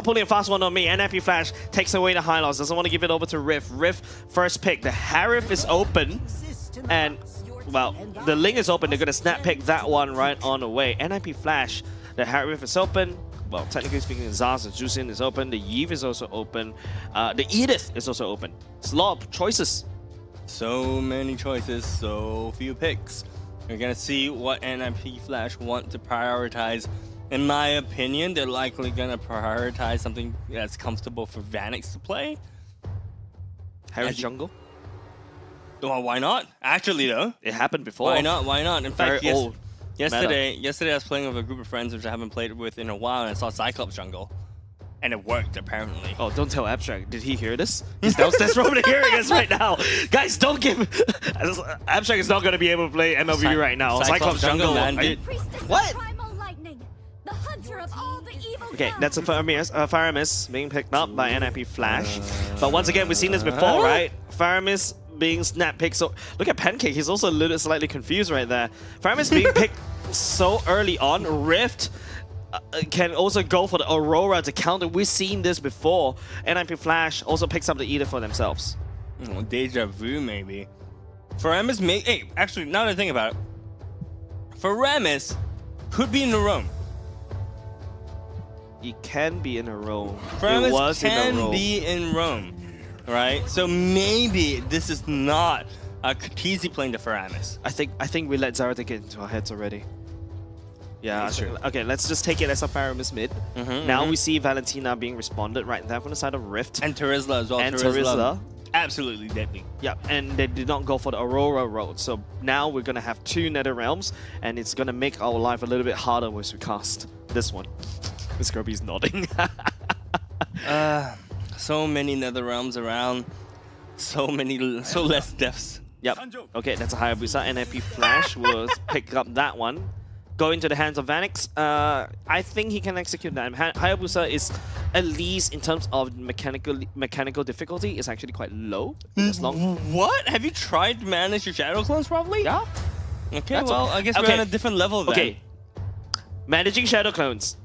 pulling a fast one on me. NIP Flash takes away the high loss. Doesn't want to give it over to Rift. Rift first pick. The Harif is open, and well, the Ling is open. They're gonna snap pick that one right on away. NIP Flash. The Harif is open. Well, technically speaking, Zaz and Jusin is open. The Yves is also open. The Edith is also open. It's a lot of choices.
So many choices, so few picks. We're gonna see what NIP Flash want to prioritize. In my opinion, they're likely gonna prioritize something that's comfortable for Vanix to play.
Harry Jungle?
Well, why not? Actually, though.
It happened before.
Why not? Why not? In fact,
Very old.
Yesterday I was playing with a group of friends which I haven't played with in a while, and I saw Cyclops jungle. And it worked, apparently.
Oh, don't tell Abstract. Did he hear this? He's downstairs probably hearing us right now. Guys, don't give... Abstract is not going to be able to play MLBB right now. Cyclops jungle, man. What? Okay, that's a Faramis being picked up by NIP Flash. But once again, we've seen this before, right? Faramis being snap picked. So look at Pancake, he's also a little slightly confused right there. Faramis being picked so early on. Rift can also go for the Aurora to counter. We've seen this before. NIP Flash also picks up the Ether for themselves.
Oh, deja vu, maybe. Faramis may... Hey, actually, now that I think about it, Faramis could be in the room.
He can be in a row.
Faramis can be in Rome, right? So maybe this is not Katizi playing the Faramis.
I think we let Zara take it into our heads already. Yeah, sure. Okay, let's just take it as a Faramis mid. Now we see Valentina being responded right there from the side of Rift.
And Terizla as well.
And Terizla.
Absolutely deadly.
Yeah, and they did not go for the Aurora road. So now we're going to have 2 Nether Realms, and it's going to make our life a little bit harder once we cast this one. Scrubby's nodding.
So many Nether Realms around. So less deaths.
Yep. Okay, that's a Hayabusa. NIP Flash will pick up that one. Go into the hands of Vanix. I think he can execute that. Hayabusa is, at least in terms of mechanical difficulty, is actually quite low.
What? Have you tried to manage your Shadow Clones properly?
Yeah.
Okay, I guess we're on a different level then.
Okay. Managing Shadow Clones.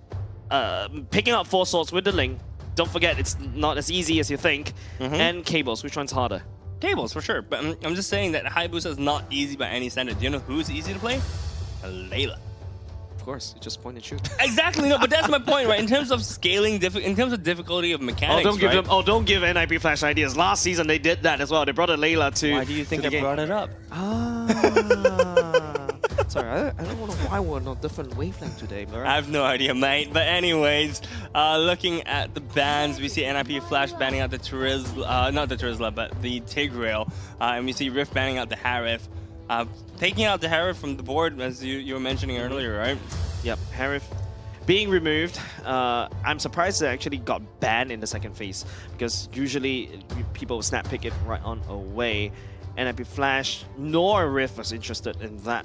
Picking up 4 swords with the Ling. Don't forget, it's not as easy as you think. And Cables, which one's harder?
Cables, for sure. But I'm just saying that Hayabusa is not easy by any standard. Do you know who's easy to play? Layla.
Of course, you just point and shoot.
Exactly, no, but that's my point, right? In terms of scaling, in terms of difficulty of mechanics,
don't give NIP Flash ideas. Last season they did that as well. They brought a Layla to.
Why do you think I brought it up?
Sorry, I don't know why we're on a different wavelength today, bro.
I have no idea, mate. But anyways, looking at the bans, we see NIP Flash banning out the Terizla, not the Terizla, but the Tigreal, and we see Rift banning out the Harif. Taking out the Harif from the board, as you were mentioning earlier, right?
Yep, Harif being removed. I'm surprised it actually got banned in the second phase, because usually people snap pick it right on away. NIP Flash nor Rift was interested in that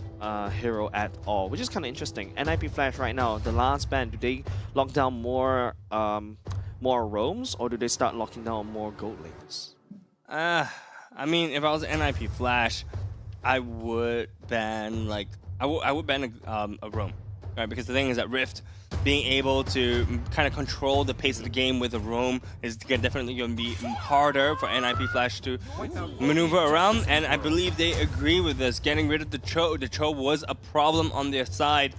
hero at all, which is kind of interesting. NIP Flash right now, the last ban, do they lock down more roams, or do they start locking down more gold lanes?
I mean, if I was NIP Flash, I would ban I would ban a roam, right? Because the thing is that Rift being able to kind of control the pace of the game with a roam is definitely going to be harder for NIP Flash to maneuver around, and I believe they agree with this. Getting rid of the Cho. The Cho was a problem on their side,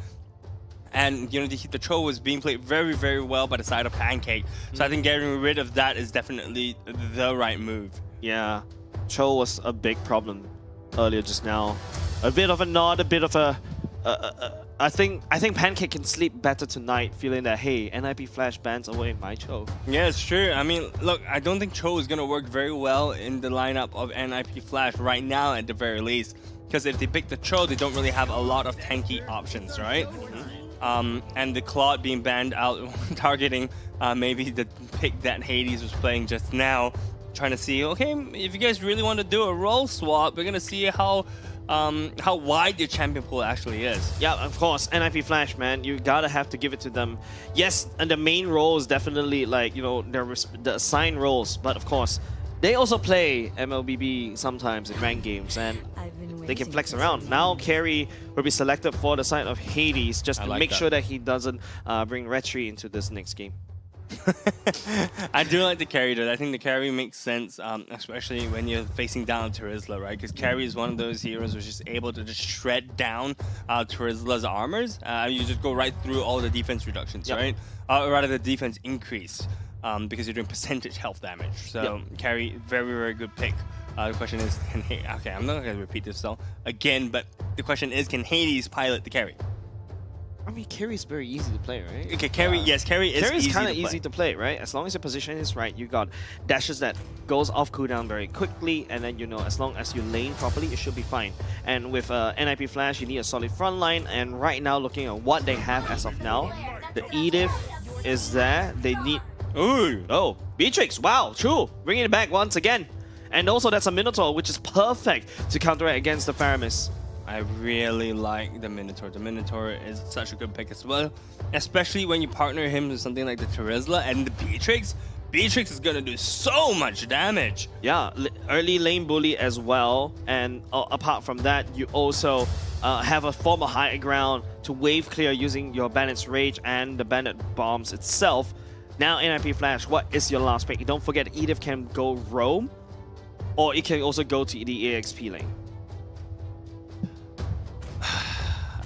and the Cho was being played very, very well by the side of Pancake. So I think getting rid of that is definitely the right move.
Yeah, Cho was a big problem earlier just now. A bit of a nod, a bit of a... I think Pancake can sleep better tonight, feeling that, hey, NIP Flash bans away my Cho.
Yeah, it's true. I mean, look, I don't think Cho is going to work very well in the lineup of NIP Flash right now at the very least. Because if they pick the Cho, they don't really have a lot of tanky options, right? And the Claude being banned out, targeting maybe the pick that Hades was playing just now. Trying to see, okay, if you guys really want to do a role swap, we're going to see how wide your champion pool actually is.
Yeah, of course. NIP Flash, man, you gotta have to give it to them. Yes, and the main role is definitely like, the assigned roles, but of course, they also play MLBB sometimes in ranked games, and they can flex around. Now, Carry will be selected for the side of Hades just to make sure that he doesn't bring Retri into this next game.
I do like the carry though. I think the carry makes sense, especially when you're facing down Terizla, right? Because carry is one of those heroes which is able to just shred down Terizla's armors. You just go right through all the defense reductions, right? Or rather the defense increase, because you're doing percentage health damage. So carry, very, very good pick. The question is, okay, I'm not going to repeat this though again, but the question is, can Hades pilot the carry?
I mean, carry's very easy to play, right?
Okay, carry, yes, carry is
kind of easy to play, right? As long as your position is right, you got dashes that goes off cooldown very quickly, and then, as long as you lane properly, it should be fine. And with NIP Flash, you need a solid front line, and right now, looking at what they have as of now, the Edith is there. They need... Ooh! Oh, Beatrix, wow, true. Bringing it back once again. And also, that's a Minotaur, which is perfect to counteract against the Faramis.
I really like the Minotaur. The Minotaur is such a good pick as well, especially when you partner him with something like the Terizla and the Beatrix. Beatrix is gonna do so much damage.
Yeah, early lane bully as well. And apart from that, you also have a form of high ground to wave clear using your Bandit's Rage and the Bandit Bombs itself. Now NIP Flash, what is your last pick? Don't forget, Edith can go roam, or it can also go to the EXP lane.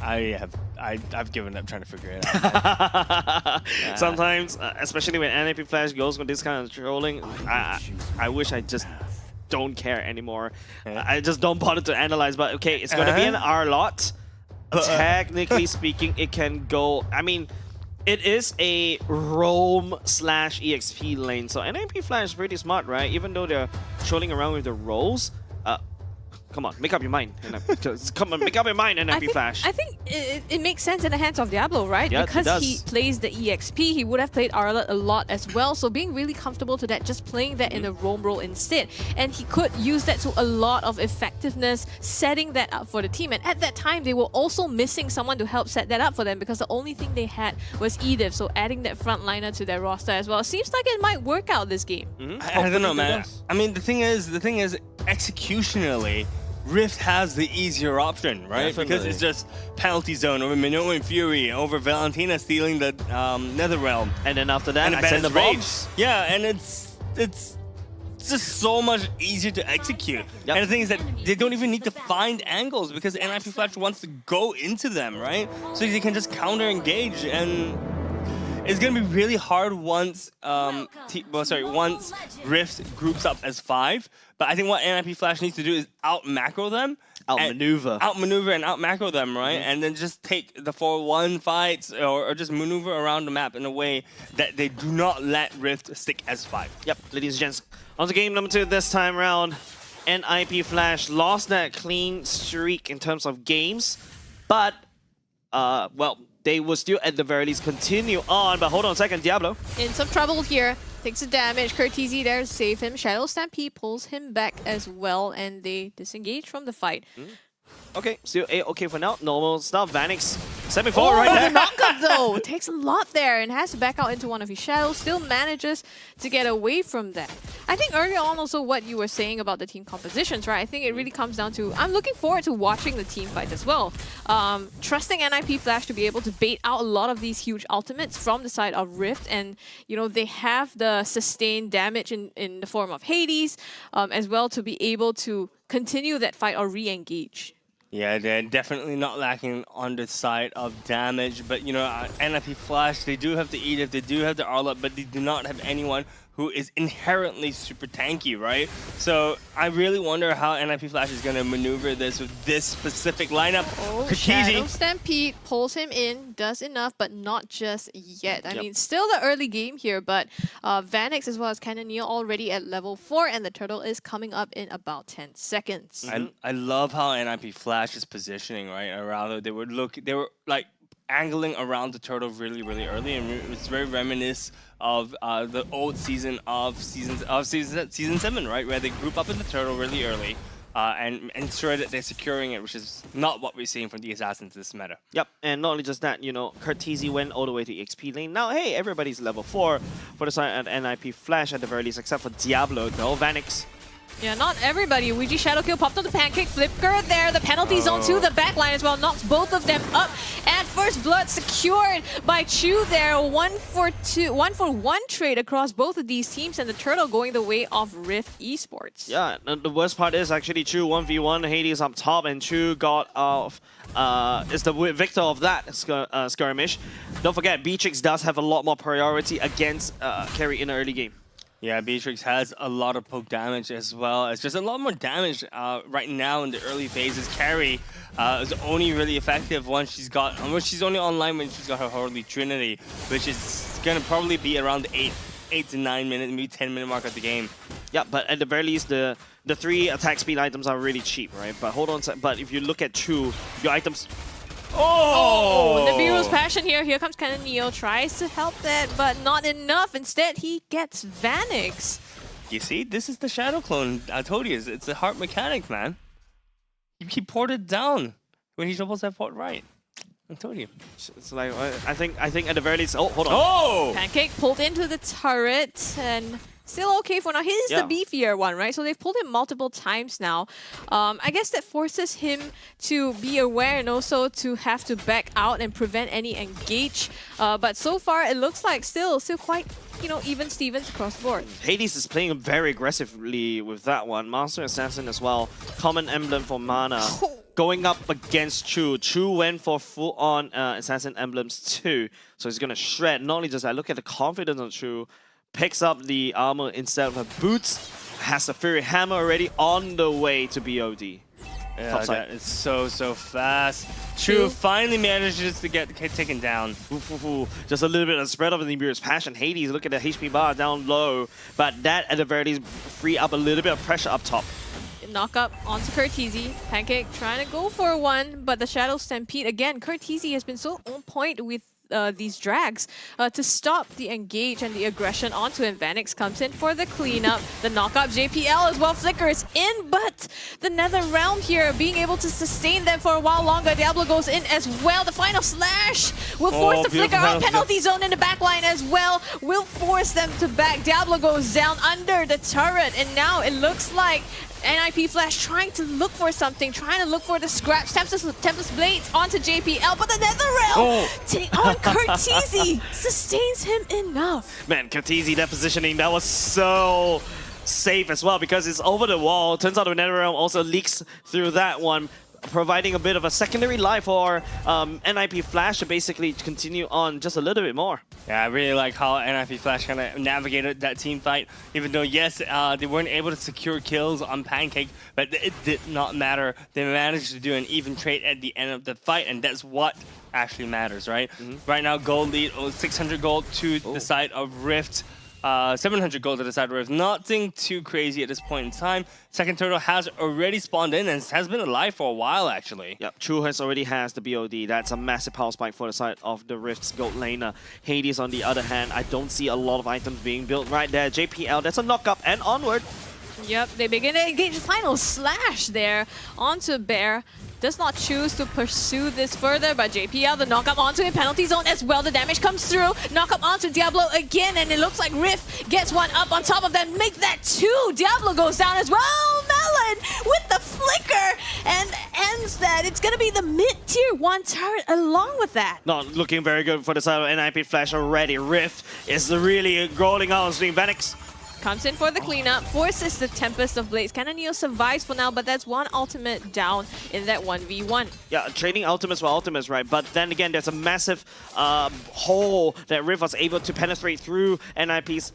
I've given up trying to figure it out.
Sometimes, especially when NIP Flash goes with this kind of trolling, I wish I just don't care anymore. I just don't bother to analyze. But okay, it's going to be an R lot. Technically speaking, it can go. I mean, it is a roam / EXP lane, so NIP Flash is pretty smart, right? Even though they're trolling around with the roles. Come on, make up your mind. Come on, make up your mind, NIP Flash.
I think it makes sense in the hands of Diablo, right?
Yeah,
because he plays the EXP, he would have played Arlet a lot as well. So being really comfortable to that, just playing that in a roam role instead. And he could use that to a lot of effectiveness, setting that up for the team. And at that time, they were also missing someone to help set that up for them because the only thing they had was Edith. So adding that frontliner to their roster as well. Seems like it might work out this game.
I don't know, man. I mean, the thing is, executionally, Rift has the easier option, right?
Definitely.
Because it's just penalty zone over Minoan Fury, over Valentina stealing the Netherrealm.
And then after that,
and
I send the
Rage.
bombs.
Yeah, and it's just so much easier to execute.
Yep.
And the thing is that they don't even need to find angles because NIP Flash wants to go into them, right? So they can just counter engage, and it's gonna be really hard once once Rift groups up as 5. But I think what NIP Flash needs to do is out-macro them.
Outmaneuver
and out-macro them, right? And then just take the 4-1 fights or just maneuver around the map in a way that they do not let Rift stick as 5.
Yep, ladies and gents. On to game number 2 this time around. NIP Flash lost that clean streak in terms of games. But, well, they will still at the very least continue on. But hold on a second, Diablo.
In some trouble here. Takes the damage. Curteasy there to save him. Shadow Stampede pulls him back as well, and they disengage from the fight.
Okay, still A-okay for now. Normal stuff. Vanix stepping forward right there.
The knockup though takes a lot there and has to back out into one of his shadows. Still manages to get away from that. I think earlier on also what you were saying about the team compositions, right? I think it really comes down to I'm looking forward to watching the team fight as well. Trusting NIP Flash to be able to bait out a lot of these huge ultimates from the side of Rift, and you know they have the sustained damage in the form of Hades as well to be able to continue that fight or re-engage.
Yeah, they're definitely not lacking on the side of damage, but you know, NIP Flash, they do have the Edith, they do have the Arlott, but they do not have anyone who is inherently super tanky, right? So I really wonder how NIP Flash is going to maneuver this with this specific lineup.
Oh, Shadow Stampede pulls him in, does enough, but not just yet. I mean, still the early game here, but Vanix as well as Cannoneer already at level 4, and the turtle is coming up in about 10 seconds.
I love how NIP Flash is positioning, right? Or rather, they were like angling around the turtle really, really early, and it's very reminiscent of the old season of season 7, right, where they group up in the turtle really early and ensure that they're securing it, which is not what we're seeing from the assassins this meta.
Yep, and not only just that, you know, Curteasy went all the way to XP lane. Now, hey, everybody's level 4 for the side at NIP Flash at the very least, except for Diablo, though. Vanix.
Yeah, not everybody. Ouija Shadow Kill popped on the pancake. Flipker there. The penalty zone to the backline as well. Knocks both of them up. And first blood secured by Chu there. 1 for 1 trade across both of these teams. And the turtle going the way of Rift Esports.
Yeah, the worst part is actually Chu 1v1. Hades up top, and Chu got off. Is the victor of that skirmish. Don't forget, Beatrix does have a lot more priority against carry in the early game.
Yeah, Beatrix has a lot of poke damage as well. It's just a lot more damage right now in the early phases. Carry is only really effective once she's only online when she's got her Holy Trinity, which is gonna probably be around the 8 to 9 minute, maybe 10-minute mark of the game.
Yeah, but at the very least, the 3 attack speed items are really cheap, right? But hold on, but if you look at Chu, your items.
Oh, Nibiru's passion here. Here comes Cannoneer. Tries to help that, but not enough. Instead, he gets Vanix.
You see, this is the Shadow clone. I told you, it's a hard mechanic, man. He ported down when he's supposed to have port right. I told you.
It's like I think at the very least. Oh, hold on.
Oh!
Pancake pulled into the turret and still okay for now. He's the beefier one, right? So they've pulled him multiple times now. I guess that forces him to be aware and also to have to back out and prevent any engage. But so far, it looks like still quite, even Stevens across the board.
Hades is playing very aggressively with that one. Master Assassin as well. Common emblem for mana. Going up against Chu. Chu went for full-on Assassin emblems too. So he's going to shred. Not only just that, look at the confidence on Chu. Picks up the armor instead of her boots. Has the Fury Hammer already on the way to BOD.
Yeah, that is so fast. Chu finally manages to get taken down.
Just a little bit of spread of the Nibiru's passion. Hades, look at the HP bar down low. But that at the very least free up a little bit of pressure up top.
Knock up onto Curtizi. Pancake trying to go for one, but the Shadow Stampede again. Curtizi has been so on point with these drags to stop the engage and the aggression onto him. Vanix comes in for the cleanup. The knockup JPL as well flickers in, but the Nether Realm here being able to sustain them for a while longer. Diablo goes in as well. The final slash will force the flicker out. Penalty zone in the back line as well will force them to back. Diablo goes down under the turret, and now it looks like NIP Flash trying to look for something, trying to look for the scraps. Tempest Blades onto JPL, but the Nether Realm on Curtizi sustains him enough.
Man, Curtizi, that positioning, that was so safe as well because it's over the wall. Turns out the Nether Realm also leaks through that one, providing a bit of a secondary life for NIP Flash to basically continue on just a little bit more.
Yeah, I really like how NIP Flash kind of navigated that team fight, even though, yes, they weren't able to secure kills on Pancake, but it did not matter. They managed to do an even trade at the end of the fight, and that's what actually matters, right? Right now, gold lead, 600 gold to the side of Rift. 700 gold to the side of Rift. Nothing too crazy at this point in time. Second turtle has already spawned in and has been alive for a while, actually.
Yep, Chu already has the BOD. That's a massive power spike for the side of the Rift's gold laner. Hades, on the other hand, I don't see a lot of items being built right there. JPL, that's a knock-up and onward.
Yep, they begin to engage. Final slash there onto Bear. Does not choose to pursue this further, but JPL, the knock-up onto him, penalty zone as well. The damage comes through. Knock-up onto Diablo again, and it looks like Rift gets one up on top of that. Make that two. Diablo goes down as well. Melon with the flicker and ends that. It's going to be the mid-tier 1 turret along with that.
Not looking very good for the side of NIP Flash already. Rift is really rolling out on Stream. Vanix
comes in for the cleanup, forces the Tempest of Blades. Canonio survives for now, but that's one ultimate down in that 1v1.
Yeah, trading ultimates for ultimates, right? But then again, there's a massive hole that Rift was able to penetrate through NIP's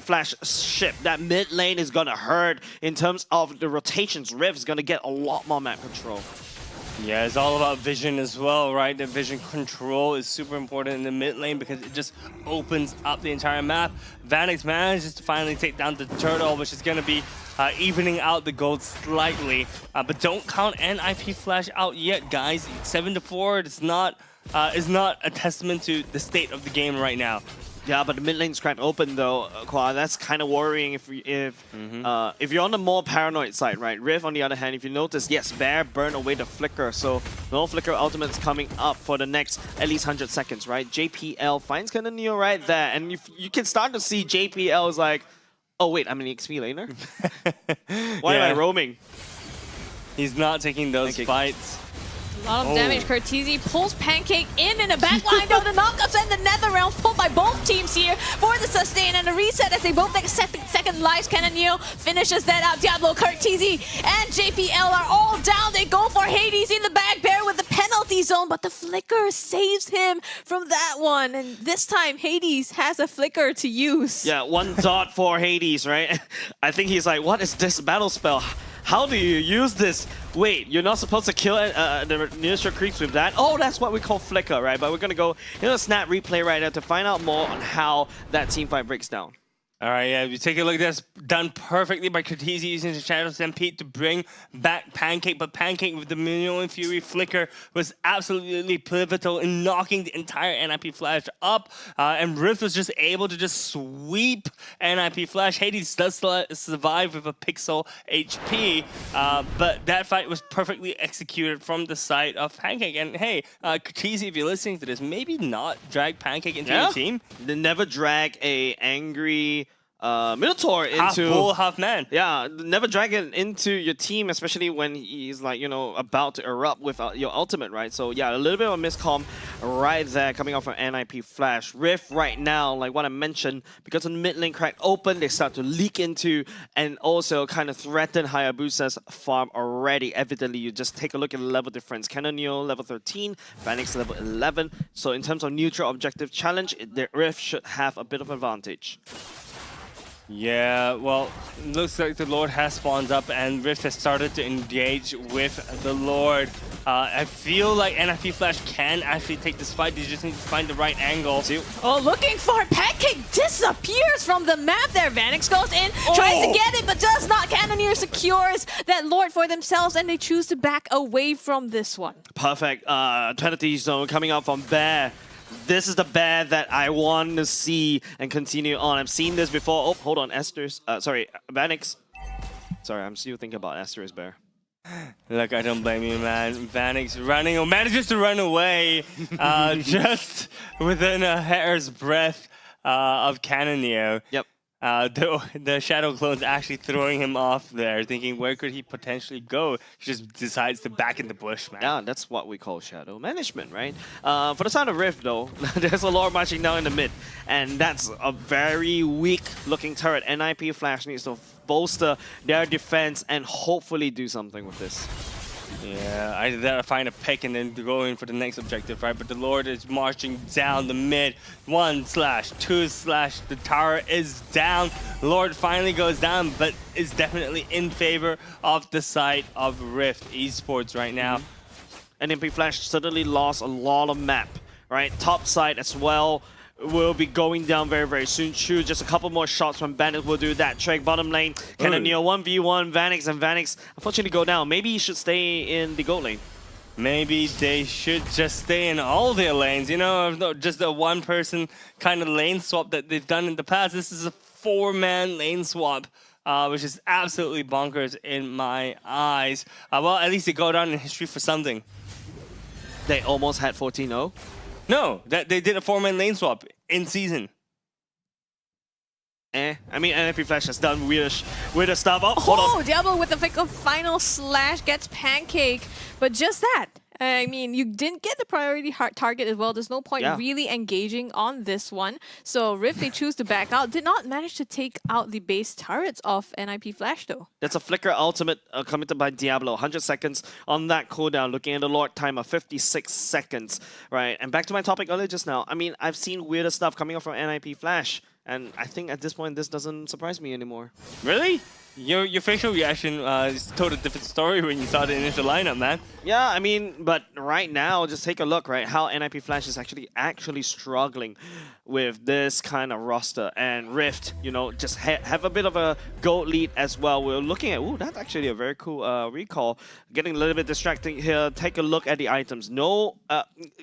Flash ship. That mid lane is going to hurt in terms of the rotations. Rift is going to get a lot more map control.
Yeah, it's all about vision as well, right? The vision control is super important in the mid lane because it just opens up the entire map. Vanix manages to finally take down the turtle, which is going to be evening out the gold slightly. But don't count NIP Flash out yet, guys. 7-4 is not a testament to the state of the game right now.
Yeah, but the mid lane's cracked open though, Kwa. That's kind of worrying if you're on the more paranoid side, right? Rift, on the other hand, if you notice, yes, Bear burned away the flicker, so no flicker ultimate's coming up for the next at least 100 seconds, right? JPL finds Canonio right there, and you can start to see JPL is like, oh wait, I'm an XP laner? Why am I roaming?
He's not taking those fights.
A lot of damage. Curtizi pulls Pancake in the back line though. The knockups and the Nether Realm pulled by both teams here for the sustain and the reset as they both take second lives. Canonio finishes that out. Diablo, Curtizi, and JPL are all down. They go for Hades in the back. Bear with the penalty zone, but the flicker saves him from that one. And this time, Hades has a flicker to use.
Yeah, 1 dot for Hades, right? I think he's like, what is this battle spell? How do you use this? Wait, you're not supposed to kill the nearest creeps with that? Oh, that's what we call flicker, right? But we're going to go a snap replay right now to find out more on how that team fight breaks down.
All right, yeah, you take a look. That's done perfectly by Cortese using the Shadow Stampede to bring back Pancake. But Pancake with the Million Fury Flicker was absolutely pivotal in knocking the entire NIP Flash up. And Rift was just able to just sweep NIP Flash. Hades does survive with a pixel HP. But that fight was perfectly executed from the side of Pancake. And hey, Cortese, if you're listening to this, maybe not drag Pancake into your team.
Never drag a angry Minotaur into
half bull, half man.
Yeah, never drag it into your team, especially when he's like, you know, about to erupt with your ultimate, right? So yeah, a little bit of a miscomm right there coming off from NIP Flash. Rift right now, like what I mentioned, because of the mid lane crack open, they start to leak into and also kind of threaten Hayabusa's farm already. Evidently, you just take a look at the level difference. Canonio level 13, Phoenix level 11. So in terms of neutral objective challenge, the Rift should have a bit of advantage.
Yeah, well, looks like the Lord has spawned up and Rift has started to engage with the Lord. I feel like NIP Flash can actually take this fight. They just need to find the right angle.
Oh, looking for it. Pancake disappears from the map there. Vanix goes in, tries to get it, but does not. Cannoneer secures that Lord for themselves, and they choose to back away from this one.
Perfect. Trinity Zone coming out from Bear. This is the Bear that I want to see and continue on. I've seen this before. Oh, hold on, Esther's. Sorry, Vanix. Sorry, I'm still thinking about Esther's Bear.
Look, I don't blame you, man. Vanix running, or manages to run away just within a hair's breadth of Cannoneer.
Yep.
The Shadow Clone's actually throwing him off there, thinking where could he potentially go. He just decides to back in the bush, man.
Yeah, that's what we call shadow management, right? For the side of Rift, though, there's a Lord marching down in the mid, and that's a very weak-looking turret. NIP Flash needs to bolster their defense and hopefully do something with this.
Yeah, either find a pick and then go in for the next objective, right? But the Lord is marching down the mid. 1/, 2/, the tower is down. Lord finally goes down, but is definitely in favor of the side of Rift Esports right now.
NIP Flash suddenly lost a lot of map, right? Top side as well will be going down very, very soon. Choose just a couple more shots from Bandit will do that trick. Bottom lane, Cannoneer 1v1, Vanix, and Vanix unfortunately go down. Maybe he should stay in the gold lane.
Maybe they should just stay in all their lanes, you know, just a one-person kind of lane swap that they've done in the past. This is a 4-man lane swap, which is absolutely bonkers in my eyes. Well, at least they go down in history for something.
They almost had 14-0.
No, that they did a 4-man lane swap in season.
I mean, NIP Flash has done weird stuff. Oh, hold on.
Diablo with the final slash gets Pancake, but just that. I mean, you didn't get the priority target as well. There's no point really engaging on this one. So Rift, they choose to back out. Did not manage to take out the base turrets of NIP Flash, though.
That's a Flicker ultimate committed by Diablo. 100 seconds on that cooldown. Looking at the Lord timer, 56 seconds. Right, and back to my topic earlier just now. I mean, I've seen weirder stuff coming up from NIP Flash. And I think at this point, this doesn't surprise me anymore.
Really? Your facial reaction is a totally different story when you saw the initial lineup, man.
Yeah, I mean, but right now, just take a look, right? How NIP Flash is actually struggling with this kind of roster. And Rift, you know, just have a bit of a gold lead as well. We're looking at, ooh, that's actually a very cool recall. Getting a little bit distracting here. Take a look at the items. No,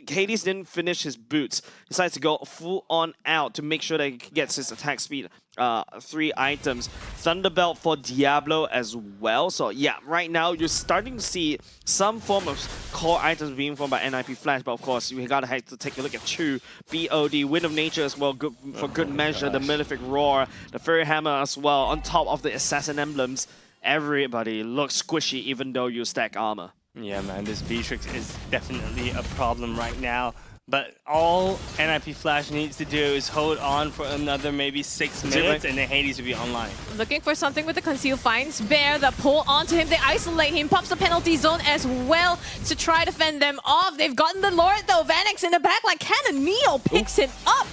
Hades didn't finish his boots. Decides to go full on out to make sure that he gets his attack speed. 3 items. Thunderbelt for Diablo as well. So yeah, right now you're starting to see some form of core items being formed by NIP Flash, but of course we gotta have to take a look at Chu, BOD, Wind of Nature as well, good for good measure, the Malefic Roar, the Fairy Hammer as well, on top of the Assassin emblems. Everybody looks squishy even though you stack armor.
Yeah, man, this Beatrix is definitely a problem right now. But all NIP Flash needs to do is hold on for another maybe 6 minutes and then Hades will be online.
Looking for something with the conceal, finds Bear, the pull onto him, they isolate him, pops the penalty zone as well to try to fend them off. They've gotten the Lord though, Vanix in the back like Cannoneer picks him up.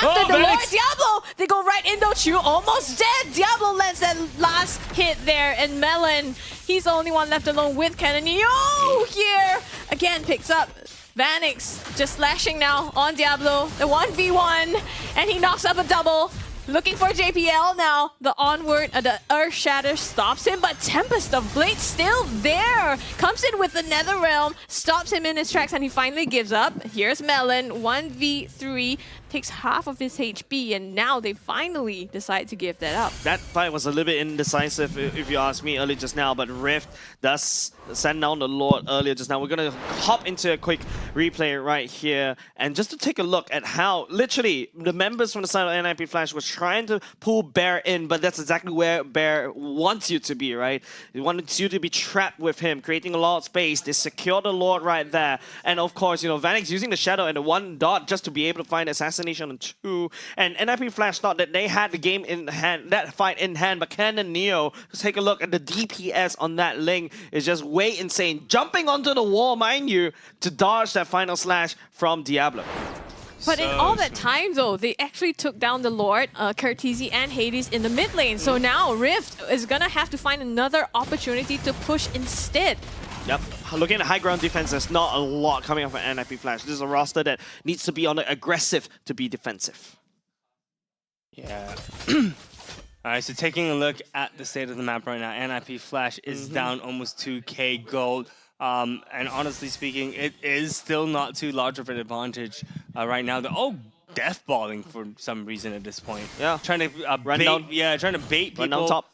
After the Lord, Diablo, they go right in though, Chu almost dead. Diablo lands that last hit there, and Melon, he's the only one left alone with Cannoneer. Oh, here again picks up Vanix just slashing now on Diablo, the 1v1, and he knocks up a double. Looking for JPL now. The onward, the Earth Shatter stops him, but Tempest of Blade still there. Comes in with the Nether Realm, stops him in his tracks, and he finally gives up. Here's Melon, 1v3, takes half of his HP, and now they finally decide to give that up.
That fight was a little bit indecisive, if you ask me, earlier just now, but Rift does send down the Lord earlier just now. We're going to hop into a quick replay right here, and just to take a look at how, literally, the members from the side of NIP Flash was trying to pull Bear in, but that's exactly where Bear wants you to be, right? He wants you to be trapped with him, creating a lot of space. They secure the Lord right there, and of course, you know, Vanix using the Shadow and the 1 dot just to be able to find Assassination on 2, and NIP Flash thought that they had the game in hand, that fight in hand, but Ken and Neo, just take a look at the DPS on that Ling is just way insane. Jumping onto the wall, mind you, to dodge that final slash from Diablo.
But in all that time, though, they actually took down the Lord, Kertizi, and Hades in the mid lane. So now Rift is going to have to find another opportunity to push instead.
Yep, looking at high ground defense, there's not a lot coming up from NIP Flash. This is a roster that needs to be on the aggressive to be defensive.
Yeah. Alright, so taking a look at the state of the map right now, NIP Flash is down almost 2k gold. And honestly speaking, it is still not too large of an advantage right now. They're all death balling for some reason at this point.
Yeah,
trying to
run down.
Yeah, trying to bait people.
Run down top.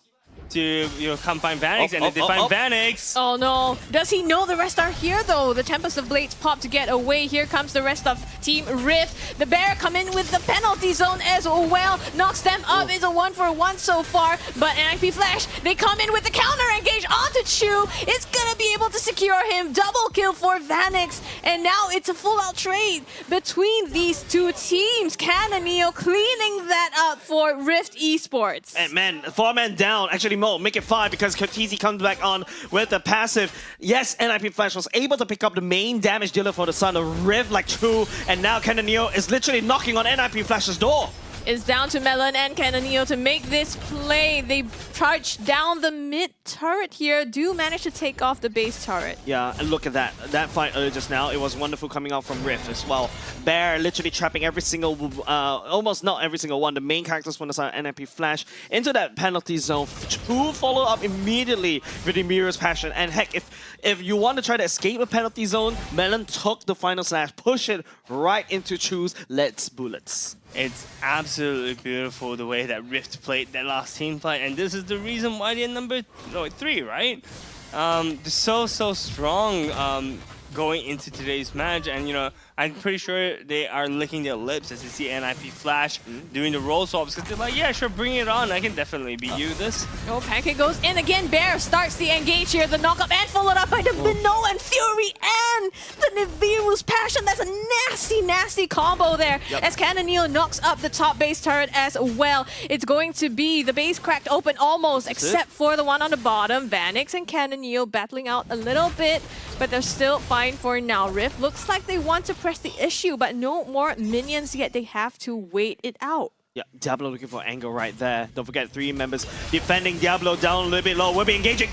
To, you know, come find Vanix, and if they find Vanix...
Oh no, does he know the rest are here though? The Tempest of Blades pop to get away. Here comes the rest of Team Rift. The Bear come in with the penalty zone as well. Knocks them up. It's a 1-for-1 so far. But NIP Flash, they come in with the counter engage onto Chu. It's gonna be able to secure him. Double kill for Vanix. And now it's a full out trade between these two teams. Can and Neo cleaning that up for Rift Esports.
And man, 4-man down. Actually, Mo, make it 5 because Kertizi comes back on with the passive. Yes, NIP Flash was able to pick up the main damage dealer for the Sun of Rift like True, and now Canonio is literally knocking on NIP Flash's door.
It's down to Melon and Canonio to make this play. They charge down the mid turret here, do manage to take off the base turret.
Yeah, and look at that. That fight earlier just now, it was wonderful coming out from Rift as well. Bear literally trapping every single, almost not every single one, the main characters from the side of NIP Flash into that penalty zone. To follow up immediately with the Mirror's Passion. And heck, if you want to try to escape a penalty zone, Melon took the final slash, push it right into Chu's Let's Bullets.
It's absolutely beautiful the way that Rift played that last team fight, and this is the reason why they're number 3, right? They're so strong going into today's match, and you know, I'm pretty sure they are licking their lips as they see NIP Flash doing the roll swaps, because they're like, yeah, sure, bring it on. I can definitely beat you this.
Oh, Pancake goes in again. Bear starts the engage here. The knockup and followed up by the Minnow and Fury and the Nibiru's Passion. That's a nasty combo there. As Canonio knocks up the top base turret as well. It's going to be the base cracked open almost, except for the one on the bottom. Vanix and Canonio battling out a little bit, but they're still fine for now. Rift looks like they want to press the issue, but no more minions yet. They have to wait it out.
Yeah, Diablo looking for angle right there. Don't forget 3 members defending Diablo down a little bit low. We'll be engaging.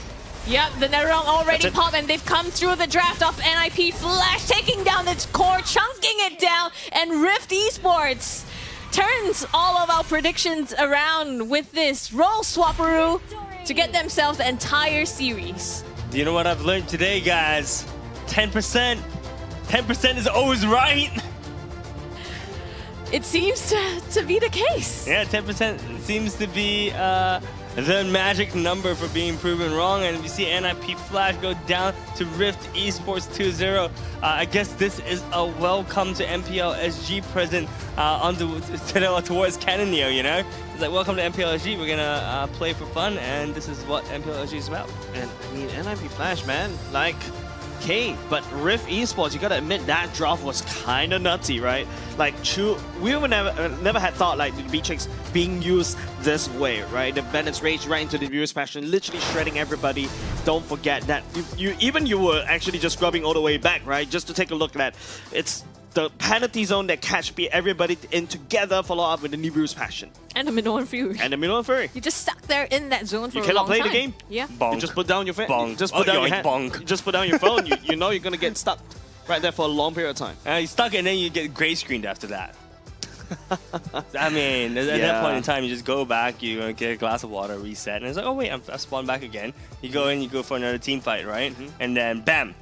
Yep, the Netherrealm already popped, and they've come through the draft of NIP Flash, taking down its core, chunking it down, and Rift Esports turns all of our predictions around with this roll swapperoo to get themselves the entire series.
Do you know what I've learned today, guys? 10%. 10% is always right.
It seems to be the case.
Yeah, 10% seems to be the magic number for being proven wrong. And we see NIP Flash go down to Rift Esports 2-0. I guess this is a welcome to MPL SG present towards Canonio, you know? It's like, welcome to MPL SG. We're gonna play for fun, and this is what MPL SG is about.
And I mean, NIP Flash, man, like, okay, but Rift Esports, you gotta admit that draft was kinda nutty, right? Like, we would never had thought like the Beatrix being used this way, right? The Bennett's Rage right into the Viewer's Passion, literally shredding everybody. Don't forget that you were actually just scrubbing all the way back, right? Just to take a look at that. It's the penalty zone that catch everybody in together, follow up with the Nibiru's Passion.
And the Minnow and Fury.
And the Minnow and Fury.
You're just stuck there in that zone for a long time.
You cannot play the game.
Yeah.
You just put down your phone.
Bonk.
Just put down your hand.
Bonk.
Just put down your phone. You know you're gonna get stuck right there for a long period of time.
You're stuck, and then you get gray screened after that. I mean, at that point in time, you just go back, you get a glass of water, reset, and it's like, oh wait, I spawned back again. You go in, you go for another team fight, right? And then bam.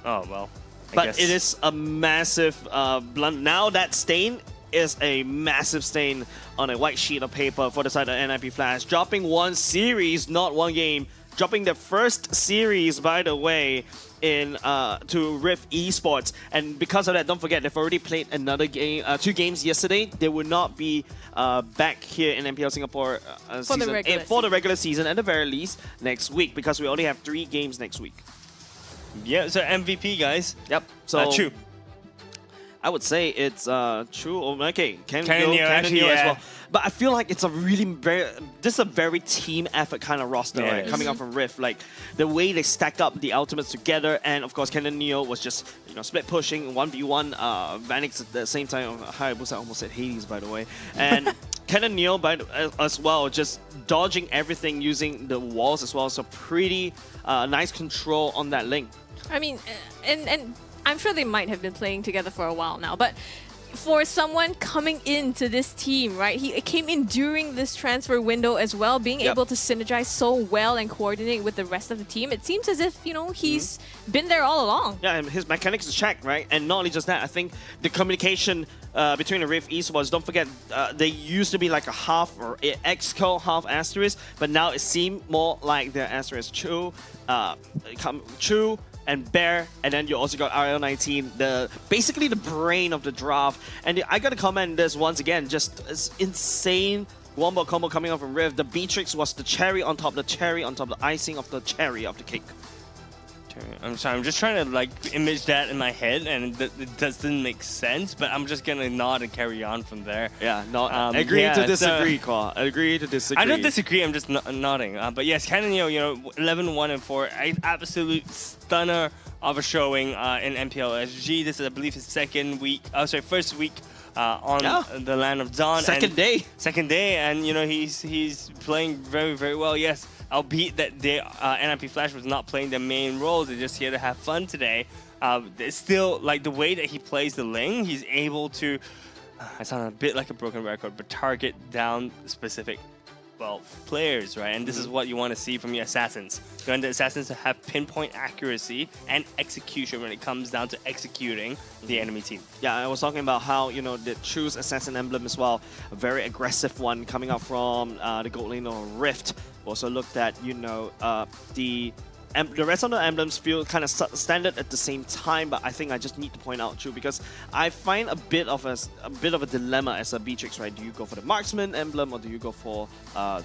Oh well.
But it is a massive blunder. Now that stain is a massive stain on a white sheet of paper for the side of NIP Flash. Dropping one series, not one game. Dropping the first series, by the way, in to Rift Esports. And because of that, don't forget, they've already played another game, 2 games yesterday. They will not be back here in MPL Singapore
For the
regular season, at the very least, next week, because we only have 3 games next week.
Yeah, so MVP, guys.
Yep. So
Chu.
I would say it's Chu. Okay, Can
Neo
as
yeah.
well. But I feel like it's a really this is a very team effort kind of roster,
Yeah,
right? Coming out from Rift, like the way they stack up the ultimates together, and of course, Ken and Neo was just split pushing 1v1. Vanix at the same time. Hayabusa almost said Hades, by the way, and Ken and Neo as well, just dodging everything using the walls as well. So pretty nice control on that link.
I mean, and I'm sure they might have been playing together for a while now, but for someone coming into this team, right? He came in during this transfer window as well, being able to synergize so well and coordinate with the rest of the team. It seems as if, he's been there all along.
Yeah, and his mechanics is checked, right? And not only just that, I think the communication between the Rift Esports, don't forget, they used to be like a half or X-Co, half Asterisk, but now it seemed more like the Asterisk Chu, and Bear, and then you also got RL19, basically the brain of the draft. And I gotta comment this once again, just this insane wombo combo coming out from Rift. The Beatrix was the cherry on top, the icing of the cherry of the cake.
I'm sorry, I'm just trying to image that in my head, and it doesn't make sense, but I'm just gonna nod and carry on from there.
Yeah, agree to disagree, Kwa. Agree to disagree.
I don't disagree, I'm just nodding. But yes, Ken and Neo, 11-1-4, absolute stunner of a showing in MPL SG. This is, I believe, his first week on the Land of Dawn.
Second day,
and he's playing very, very well. Yes, albeit that NIP Flash was not playing the main roles, they're just here to have fun today. It's still the way that he plays the Ling, he's able to, I sound a bit like a broken record, but target down specific players, right? And this is what you want to see from your assassins. You want the assassins to have pinpoint accuracy and execution when it comes down to executing the enemy team.
Yeah, I was talking about how, the Chu's assassin emblem as well, a very aggressive one coming out from the Gold Lane or Rift. Also looked at, the rest of the emblems feel kind of standard at the same time, but I think I just need to point out Chu, because I find a bit of a dilemma as a Beatrix, right? Do you go for the marksman emblem or do you go for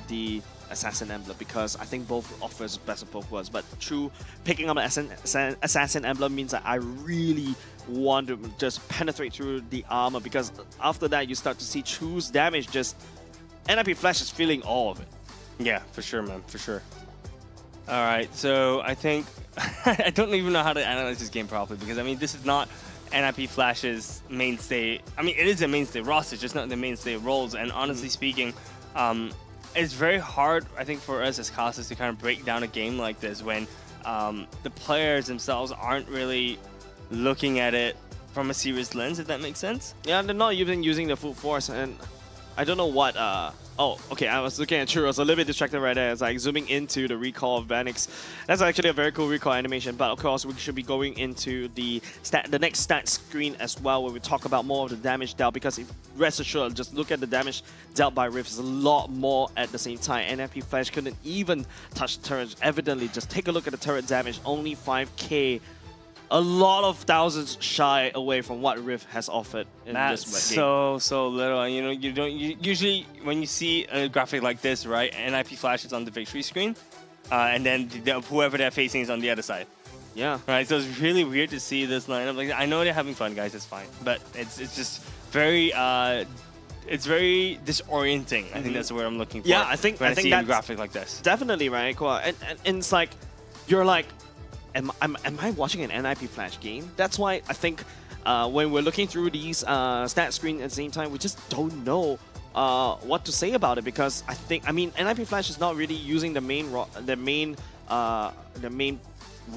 the assassin emblem? Because I think both offers best of both worlds. But Chu picking up an assassin emblem means that I really want to just penetrate through the armor, because after that you start to see Chu's damage. Just NIP Flash is feeling all of it.
Yeah, for sure, man, for sure. All right, so I think I don't even know how to analyze this game properly, because this is not NIP Flash's mainstay. It is a mainstay roster, just not the mainstay roles. And honestly speaking, it's very hard, I think, for us as casters to kind of break down a game like this when the players themselves aren't really looking at it from a serious lens, if that makes sense.
Yeah, they're not even using the full force, and I don't know what. Oh, okay, I was looking at Chu. I was a little bit distracted right there. It's like zooming into the recall of Vanix. That's actually a very cool recall animation, but of course we should be going into the next stat screen as well, where we talk about more of the damage dealt, because rest assured, just look at the damage dealt by Rift. There's a lot more at the same time. NIP Flash couldn't even touch the turret. Evidently, just take a look at the turret damage, only 5k. A lot of thousands shy away from what Rift has offered in this game.
So little. You don't usually, when you see a graphic like this, right? NIP Flash is on the victory screen, and then whoever they're facing is on the other side.
Yeah.
Right. So it's really weird to see this lineup. I know they're having fun, guys. It's fine, but it's just very it's very disorienting. I think that's the word I'm looking for.
Yeah, I think
see
that's
a graphic like this.
Definitely, right? And it's like you're like, Am I watching an NIP Flash game? That's why I think when we're looking through these stat screen at the same time, we just don't know what to say about it, because NIP Flash is not really using the main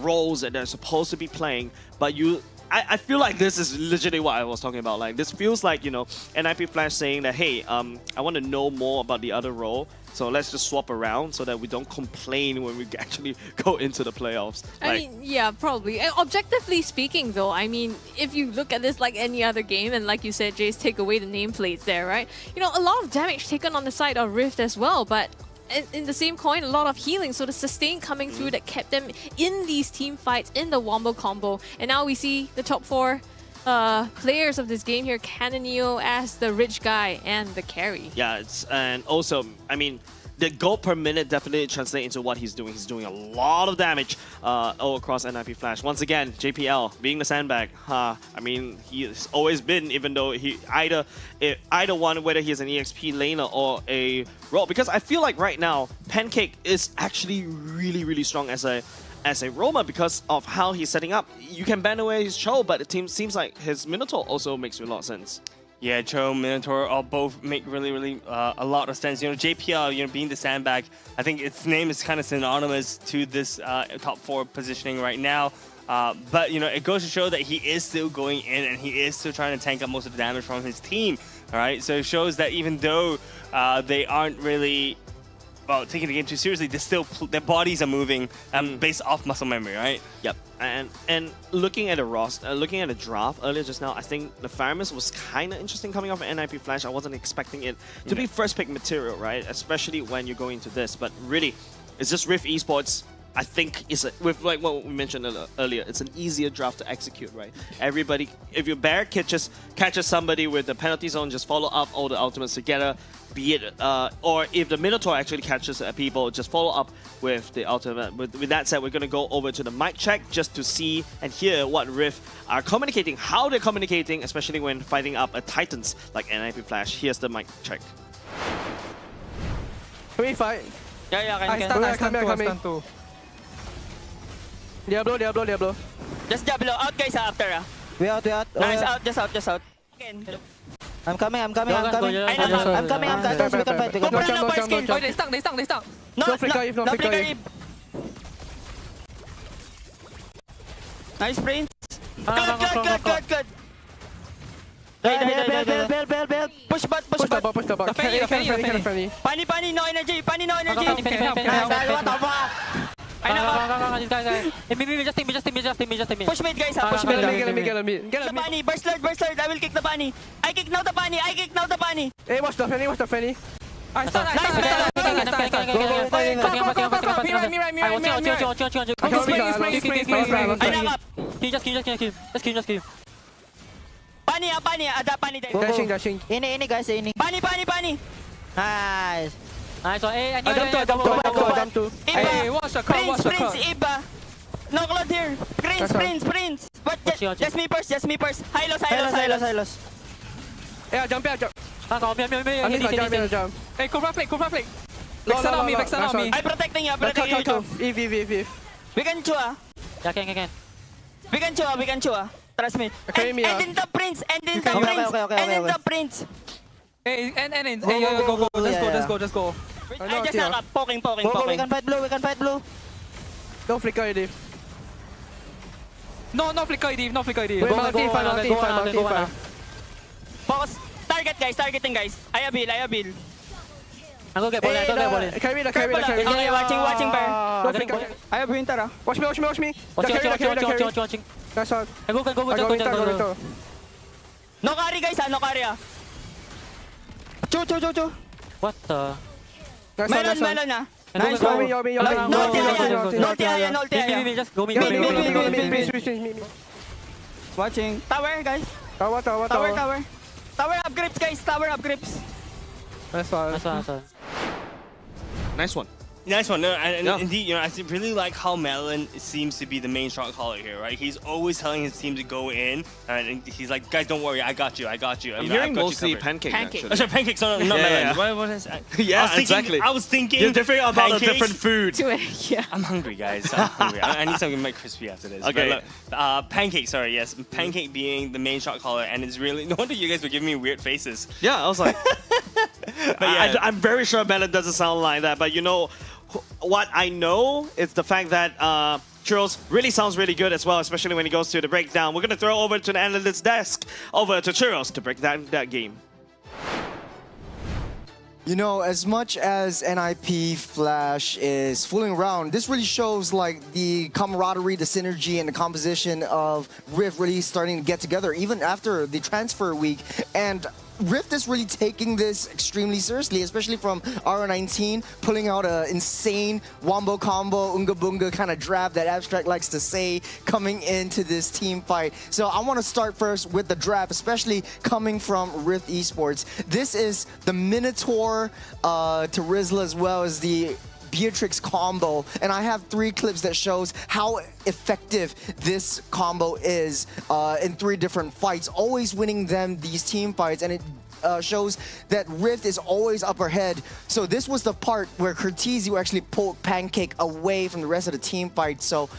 roles that they're supposed to be playing, but I feel like this is literally what I was talking about. Like this feels like, you know, NIP Flash saying that, hey, I want to know more about the other role, so let's just swap around so that we don't complain when we actually go into the playoffs.
I mean, yeah, probably. Objectively speaking, though, I mean, if you look at this like any other game, and like you said, Jace, take away the nameplates there, right? You know, a lot of damage taken on the side of Rift as well, but in the same coin, a lot of healing. So the sustain coming through that kept them in these team fights, in the Wombo combo. And now we see the top 4 players of this game here, Cannoneo as the rich guy and the carry.
Yeah, and also, I mean, the gold per minute definitely translates into what he's doing. He's doing a lot of damage all across NIP Flash. Once again, JPL being the sandbag. I mean, he's always been, even though he either one, whether he's an EXP laner or a role. Because I feel like right now, Pancake is actually really, really strong as a roamer because of how he's setting up. You can ban away his Cho, but it seems like his Minotaur also makes a lot of sense.
Yeah, Cho, Minotaur, all both make really a lot of sense. You know, JPL, you know, being the sandbag, I think its name is kind of synonymous to this top 4 positioning right now. But, you know, it goes to show that he is still going in and he is still trying to tank up most of the damage from his team. All right, so it shows that even though they aren't really taking the game too seriously, their bodies are moving based off muscle memory, right?
Yep. And looking at looking at a draft earlier just now, I think the Faramis was kind of interesting coming off of NIP Flash. I wasn't expecting it to be first pick material, right? Especially when you're going into this. But really, it's just Rift Esports. I think with like what we mentioned earlier, it's an easier draft to execute, right? Everybody, if your Bear catches somebody with the penalty zone, just follow up all the ultimates together. Be it, or if the Minotaur actually catches people, just follow up with the ultimate. With that said, we're going to go over to the mic check just to see and hear what Rift are communicating, how they're communicating, especially when fighting up a Titans like NIP Flash. Here's the mic check.
Can we fight?
Yeah,
I stand too. Diablo.
Just Diablo, out guys after.
We out.
Nice, out, just out. Again.
I'm coming. I'm coming.
We can fight.
Go jump.
Oh, they stuck.
No flicker, no flicker.
Nice Prince. Good.
Bell.
Push back.
The Fanny.
Pani, no energy.
What the fuck?
Push mid guys, push mid.
Get me.
The bunny, burst lord, I will kick the bunny. I kick now the bunny.
Hey, watch the Fanny.
Nice. Bunny, ada bunny there.
Dashing.
Ini guys, ini. Bunny.
Nice.
Hey,
Jump to.
Hey, watch the Prince, Iba. No cloud here. Prince. What? Just me first. Hylos.
Yeah, jump.
I
Jump.
Hey, Cobra flick. Vexan on me. I protecting you.
Eve.
We can chua.
Yeah, can.
We can chua. Trust me.
Okay, me.
And then the Prince.
Hey, go. Let's go.
I just knock up. Poking.
Go. We can fight blue. No flicker, Edith.
No flicker, Edith.
Go.
Focus. Targeting guys. I build.
I'm gonna get ball. Carry.
Watching bear.
No flicker.
I have winter.
Watch me.
Watching.
That's all.
Go. No carry guys, no carry. Chu.
What the?
Melon na.
Nice.
Ulti.
Just go me.
Watching. Tower guys.
Tower.
Tower up grips guys.
Nice one.
Nice one. No, and indeed, you know, I really like how Melon seems to be the main shot caller here, right? He's always telling his team to go in, and he's like, guys, don't worry, I got you.
I'm hearing mostly Pancake.
Oh, sorry, Pancakes, no, not Melon.
Yeah.
What is
Exactly.
I was thinking
you're different about
pancakes.
a different food.
Yeah.
I'm hungry, guys. I need something like crispy after this.
Okay.
But look, Pancake, sorry, yes. Pancake being the main shot caller, and it's really, no wonder you guys were giving me weird faces.
Yeah, I was like, but yeah, I'm very sure Melon doesn't sound like that, but you know, what I know is the fact that Churros really sounds really good as well, especially when he goes to the breakdown. We're going to throw over to the analyst desk, over to Churros to break down that game.
You know, as much as NIP Flash is fooling around, this really shows like the camaraderie, the synergy, and the composition of Rift really starting to get together, even after the transfer week. And Rift is really taking this extremely seriously, especially from R19, pulling out an insane wombo combo, unga bunga kind of draft that Abstract likes to say, coming into this team fight. So I want to start first with the draft, especially coming from Rift Esports. This is the Minotaur to Rizla as well as the Beatrix combo, and I have 3 clips that shows how effective this combo is in 3 different fights, always winning them these team fights, and it shows that Rift is always up ahead. So this was the part where Cortese actually pulled Pancake away from the rest of the team fight. So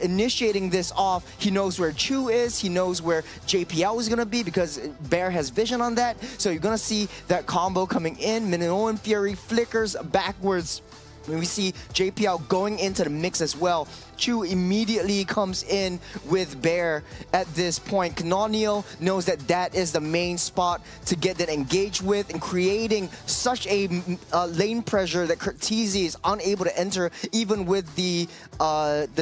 initiating this off, he knows where Chu is, he knows where JPL is gonna be because Bear has vision on that. So you're gonna see that combo coming in, Minoan Fury flickers backwards. When we see JPL going into the mix as well, Chu immediately comes in with Bear at this point. Canonio knows that that is the main spot to get that engaged with, and creating such a lane pressure that Cortese is unable to enter even with the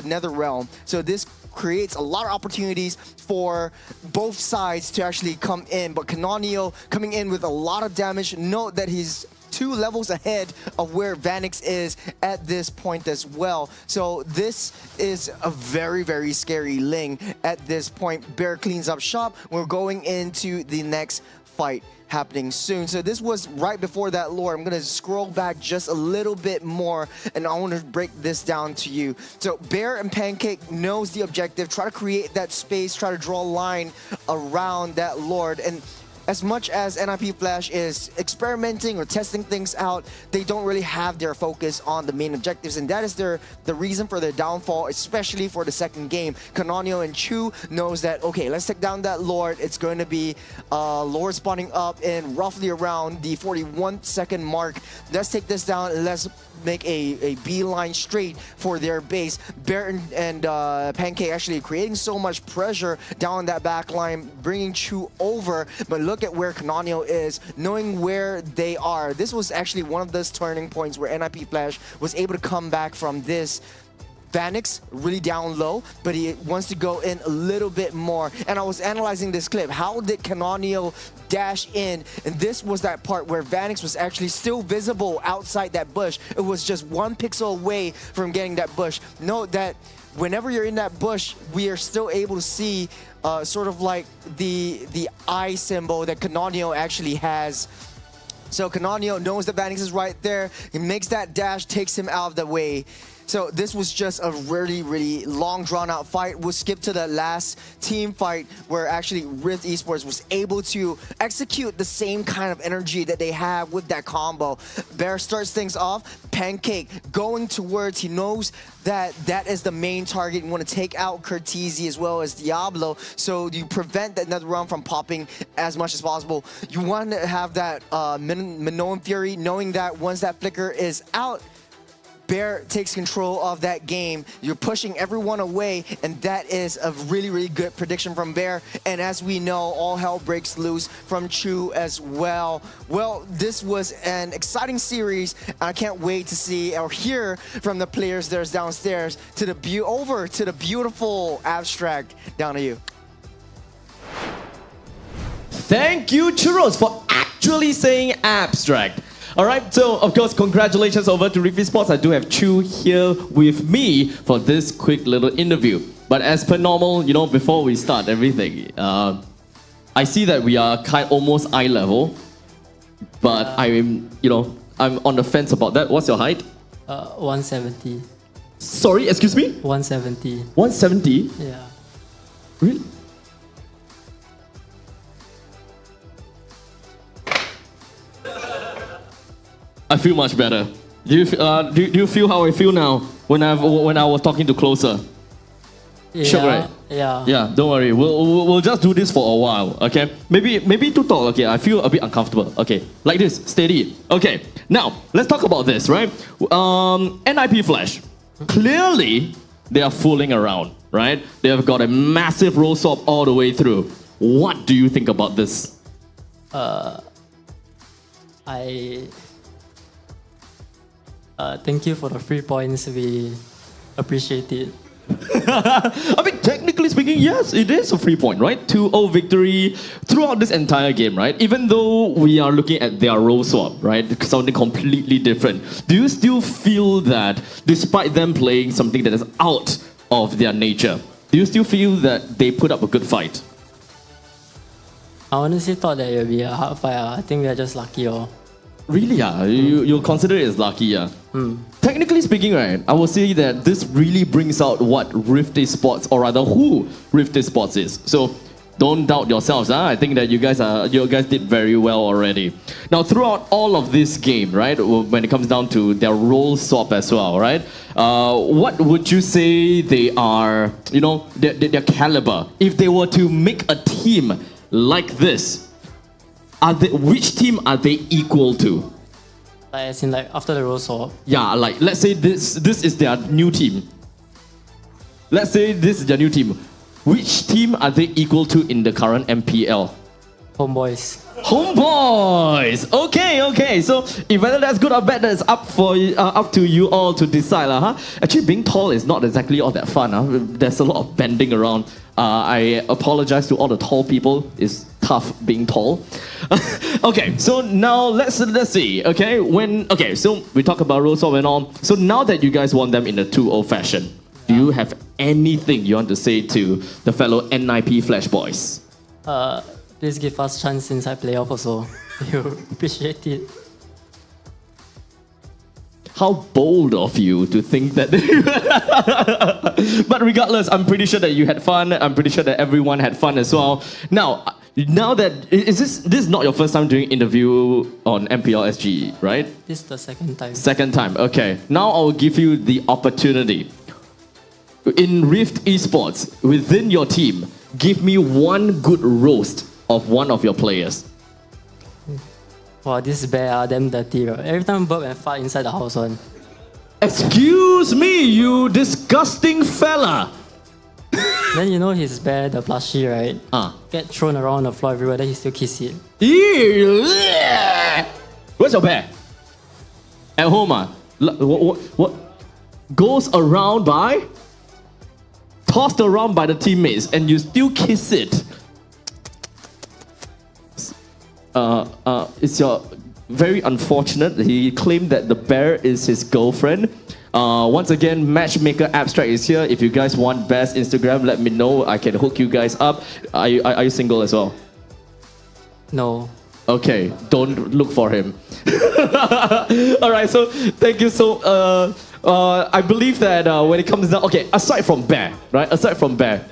Nether Realm. So this creates a lot of opportunities for both sides to actually come in, but Canonio coming in with a lot of damage. Note that he's 2 levels ahead of where Vanix is at this point as well. So this is a very, very scary Ling at this point. Bear cleans up shop. We're going into the next fight happening soon. So this was right before that lore. I'm going to scroll back just a little bit more, and I want to break this down to you. So Bear and Pancake knows the objective. Try to create that space. Try to draw a line around that lord. And as much as NIP Flash is experimenting or testing things out, they don't really have their focus on the main objectives, and that is the reason for their downfall, especially for the second game. Canonio and Chu knows that, okay, let's take down that Lord. It's going to be Lord spawning up in roughly around the 41-second mark. Let's take this down and let's make a beeline straight for their base. Bear and Pancake actually creating so much pressure down that back line, bringing Chu over, but look at where Canonio is, knowing where they are. This was actually one of those turning points where NIP Flash was able to come back from this. Vanix really down low, but he wants to go in a little bit more. And I was analyzing this clip. How did Canonio dash in? And this was that part where Vanix was actually still visible outside that bush. It was just 1 pixel away from getting that bush. Note that whenever you're in that bush, we are still able to see sort of like the eye symbol that Canonio actually has. So Canonio knows that Vanix is right there. He makes that dash, takes him out of the way. So this was just a really, really long, drawn-out fight. We'll skip to the last team fight where actually Rift Esports was able to execute the same kind of energy that they have with that combo. Bear starts things off. Pancake going towards, he knows that that is the main target. You want to take out Cortese as well as Diablo, so you prevent that Nether Realm from popping as much as possible. You want to have that Minoan Fury, knowing that once that flicker is out, Bear takes control of that game. You're pushing everyone away, and that is a really, really good prediction from Bear. And as we know, all hell breaks loose from Chu as well. Well, this was an exciting series. I can't wait to see or hear from the players there's downstairs to the over to the beautiful Abstract. Down to you.
Thank you, Churros, for actually saying Abstract. All right, so of course, congratulations over to Rift Esports. I do have Chu here with me for this quick little interview. But as per normal, you know, before we start everything, I see that we are almost eye level, but I'm on the fence about that. What's your height?
170.
Sorry, excuse me?
170.
170?
Yeah.
Really? I feel much better. Do you feel how I feel now when I was talking to closer?
Yeah.
Sure, right?
Yeah.
Yeah. Don't worry. We'll just do this for a while. Okay. Maybe to talk. Okay. I feel a bit uncomfortable. Okay. Like this. Steady. Okay. Now let's talk about this. Right. NIP Flash. Clearly, they are fooling around, right? They have got a massive roll swap all the way through. What do you think about this?
Thank you for the 3 points. We appreciate it.
I mean, technically speaking, yes, it is a 3 point, right? 2-0 victory throughout this entire game, right? Even though we are looking at their roll swap, right? Something completely different. Do you still feel that despite them playing something that is out of their nature, do you still feel that they put up a good fight?
I honestly thought that it would be a hard fight. I think we are just lucky.
Really? You consider it as lucky? Technically speaking, right, I would say that this really brings out what Rift Esports, or rather who Rift Esports is. So don't doubt yourselves. I think that you guys did very well already. Now, throughout all of this game, right, when it comes down to their role swap as well, right, what would you say they are, their caliber? If they were to make a team like this, which team are they equal to?
Like, as in, like, after the role swap?
Yeah, like, let's say this is their new team. Let's say this is their new team. Which team are they equal to in the current MPL?
HomeBois.
HomeBois! Okay. So, if whether that's good or bad, that's up to you all to decide. Actually, being tall is not exactly all that fun. There's a lot of bending around. I apologize to all the tall people. It's tough being tall. Okay, so now let's see. Okay, so we talk about role swap and all. So now that you guys want them in a 2-0 fashion, do you have anything you want to say to the fellow NIP Flash boys?
Please give us chance inside playoff also. We appreciate it.
How bold of you to think that. But regardless, I'm pretty sure that you had fun. I'm pretty sure that everyone had fun as well. Now that this is not your first time doing interview on MPL SG, right?
This is the second time.
Second time. Okay. Now I'll give you the opportunity. In Rift Esports, within your team, give me one good roast of one of your players.
Wow, this bear are damn dirty, bro. Every time burp and fart inside the house one.
Excuse me, you disgusting fella!
Then you know his bear, the plushie, right? Get thrown around the floor everywhere, then he still kiss it.
Ew. Where's your bear? At home, What? Goes around by? Tossed around by the teammates and you still kiss it. It's very unfortunate. He claimed that the bear is his girlfriend. Once again, Matchmaker Abstract is here. If you guys want Bear's Instagram, let me know. I can hook you guys up. Are you single as well?
No.
Okay, don't look for him. Alright, so thank you. So I believe that when it comes down, okay, aside from Bear, right? Aside from Bear.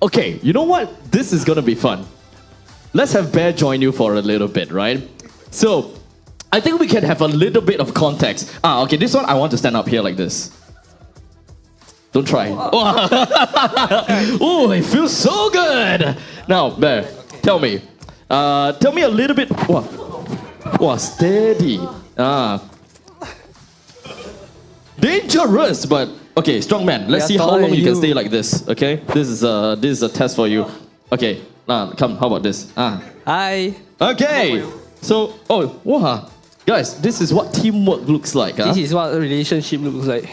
Okay, you know what? This is gonna be fun. Let's have Bear join you for a little bit, right? So, I think we can have a little bit of context. Okay, this one I want to stand up here like this. Don't try. Oh, it feels so good. Now, Bear, tell me a little bit. Wow, steady. Dangerous, but okay, strong man. Let's see how long you can stay like this. Okay, this is a test for you. Okay. Come, how about this?
Hi.
Okay. So, guys, this is what teamwork looks like.
This is what a relationship looks like.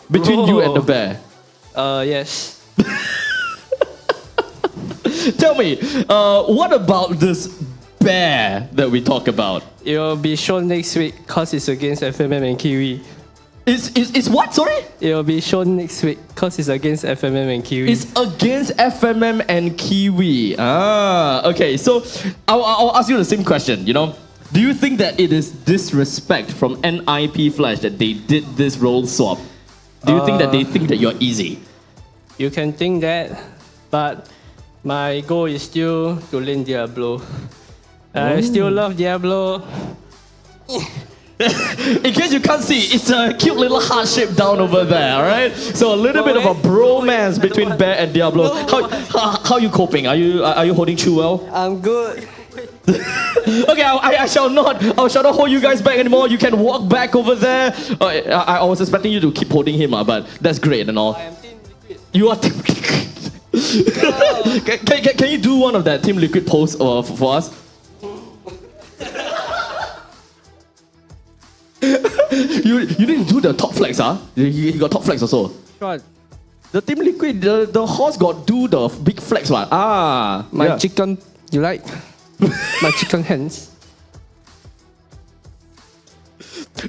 Between you and the bear?
Yes.
Tell me, what about this bear that we talk about?
It will be shown next week because it's against FMM and Kiwi.
It's what, sorry?
It will be shown next week because it's against FMM and Kiwi.
It's against FMM and Kiwi. Okay. So I'll ask you the same question, Do you think that it is disrespect from NIP Flash that they did this role swap? Do you think that they think that you're easy?
You can think that, but my goal is still to lane Diablo. I still love Diablo.
In case you can't see, it's a cute little heart shape down over there, alright? So a little bit of a bromance between Bear and Diablo. How are you coping? Are you holding true well?
I'm good.
Okay, I shall not hold you guys back anymore. You can walk back over there. I was expecting you to keep holding him, but that's great and all. I am Team Liquid. You are Team Liquid. Can you do one of that Team Liquid pose for us? you need to do the top flex, huh? You got top flex also.
Sure.
The Team Liquid, the horse got do the big flex one.
My chicken, you like? My chicken hands.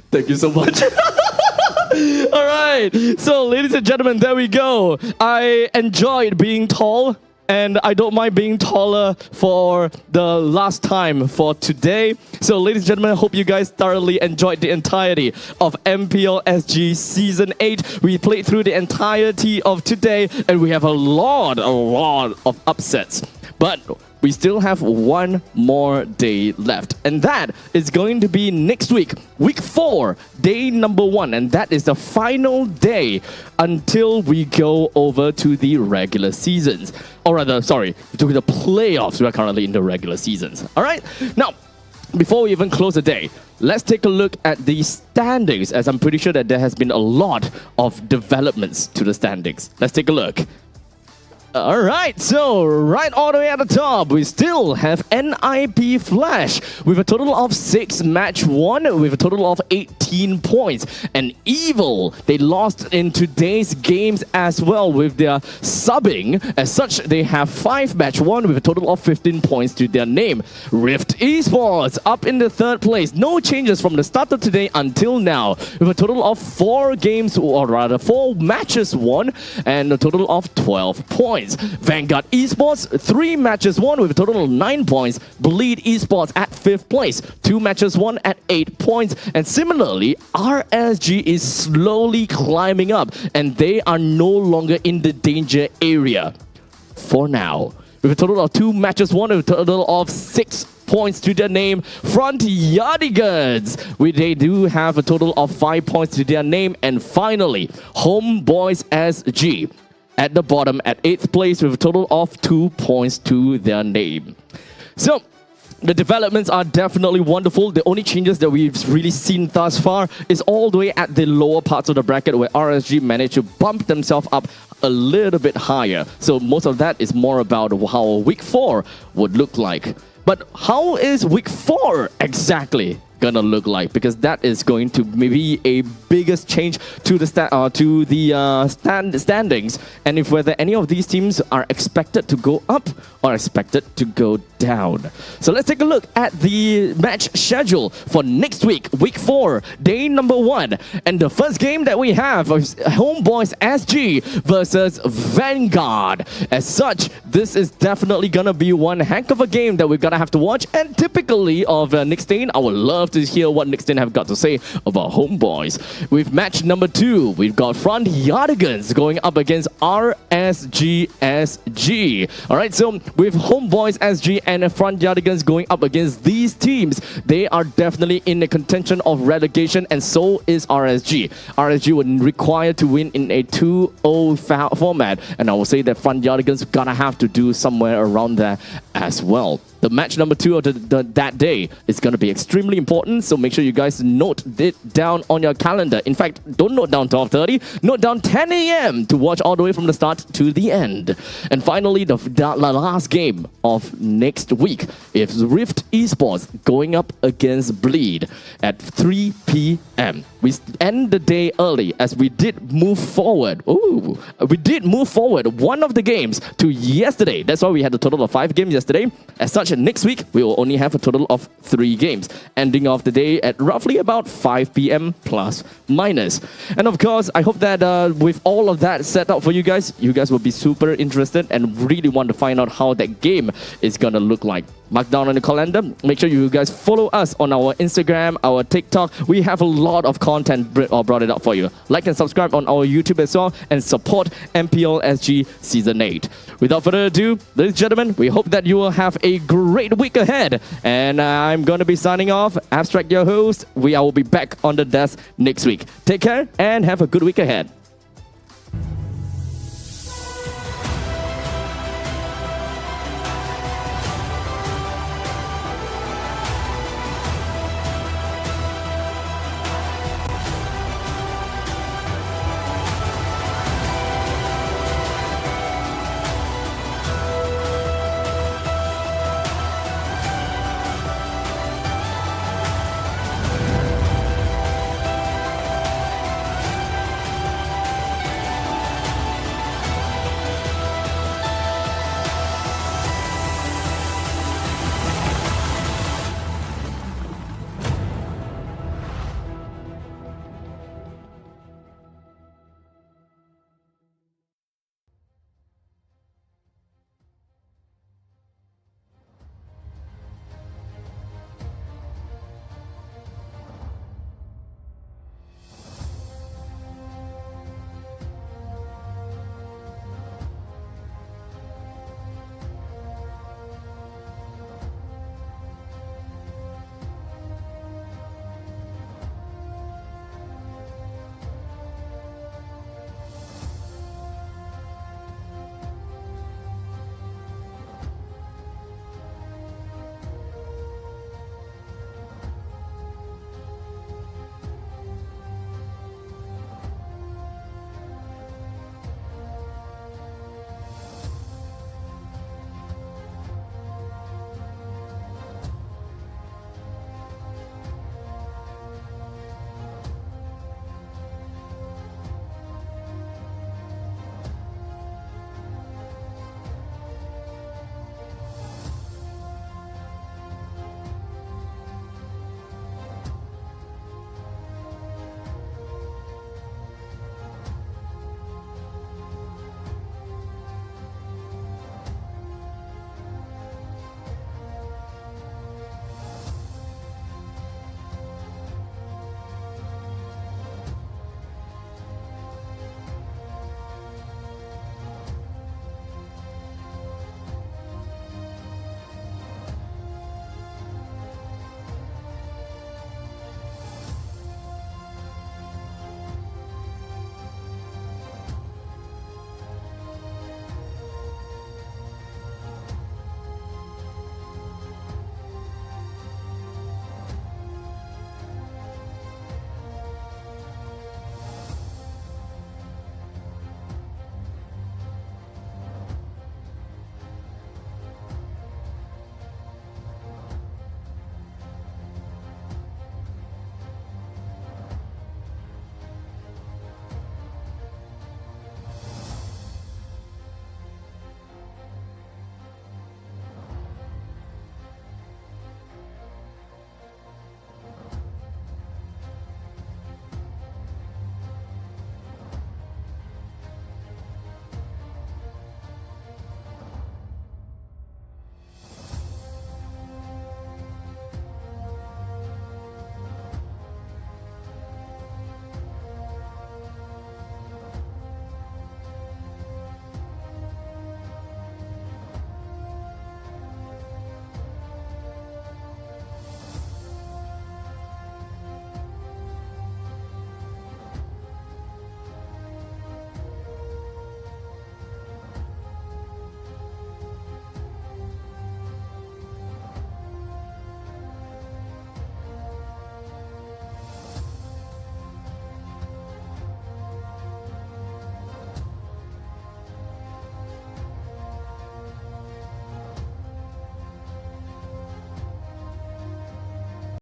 Thank you so much. All right. So, ladies and gentlemen, there we go. I enjoyed being tall, and I don't mind being taller for the last time for today. So, ladies and gentlemen, I hope you guys thoroughly enjoyed the entirety of MPL SG Season 8. We played through the entirety of today, and we have a lot of upsets. But we still have one more day left, and that is going to be next week, week 4, day number 1, and that is the final day until we go over to the regular seasons. Or rather, sorry, to the playoffs. We are currently in the regular seasons. All right? Now, before we even close the day, let's take a look at the standings, as I'm pretty sure that there has been a lot of developments to the standings. Let's take a look. Alright, so right all the way at the top, we still have NIP Flash with a total of 6 match won with a total of 18 points. And Evil, they lost in today's games as well with their subbing. As such, they have 5 match won with a total of 15 points to their name. Rift Esports up in the 3rd place. No changes from the start of today until now with a total of 4 games, or rather 4 matches won and a total of 12 points. Vanguard Esports, 3 matches won with a total of 9 points. Bleed Esports at 5th place, 2 matches won at 8 points. And similarly, RSG is slowly climbing up, and they are no longer in the danger area for now. With a total of 2 matches won with a total of 6 points to their name. Front Yardigans, they do have a total of 5 points to their name. And finally, HomeBois SG at the bottom at 8th place with a total of 2 points to their name. So, the developments are definitely wonderful. The only changes that we've really seen thus far is all the way at the lower parts of the bracket where RSG managed to bump themselves up a little bit higher. So most of that is more about how week 4 would look like. But how is week 4 exactly gonna look like? Because that is going to maybe a biggest change to the standings, and if whether any of these teams are expected to go up or expected to go down. So let's take a look at the match schedule for next week, week 4, day number 1. And the first game that we have is HomeBois SG versus Vanguard. As such, this is definitely gonna be one heck of a game that we're gonna have to watch. And typically of Nick Stain, I would love to hear what Nick Stain have got to say about HomeBois. With match number 2, we've got Front Yardigans going up against RSG SG. Alright, so with HomeBois SG and Front Yardigans going up against these teams, they are definitely in the contention of relegation, and so is RSG. RSG would require to win in a 2-0 format, and I will say that Front Yardigans gonna have to do somewhere around there as well. The match number 2 of that day is going to be extremely important, so make sure you guys note it down on your calendar. In fact, don't note down 12:30, note down 10 a.m. to watch all the way from the start to the end. And finally, the last game of next week is Rift Esports going up against Bleed at 3 p.m. We end the day early as we did move forward. We did move forward one of the games to yesterday. That's why we had a total of 5 games yesterday. As such, next week, we will only have a total of 3 games, ending off the day at roughly about 5 p.m. plus minus. And of course, I hope that with all of that set up for you guys will be super interested and really want to find out how that game is going to look like. Mark down on the calendar. Make sure you guys follow us on our Instagram, our TikTok. We have a lot of content brought it up for you. Like and subscribe on our YouTube as well, and support MPL SG Season 8. Without further ado, ladies and gentlemen, we hope that you will have a great week ahead. And I'm going to be signing off. Abstract, your host. I will be back on the desk next week. Take care and have a good week ahead.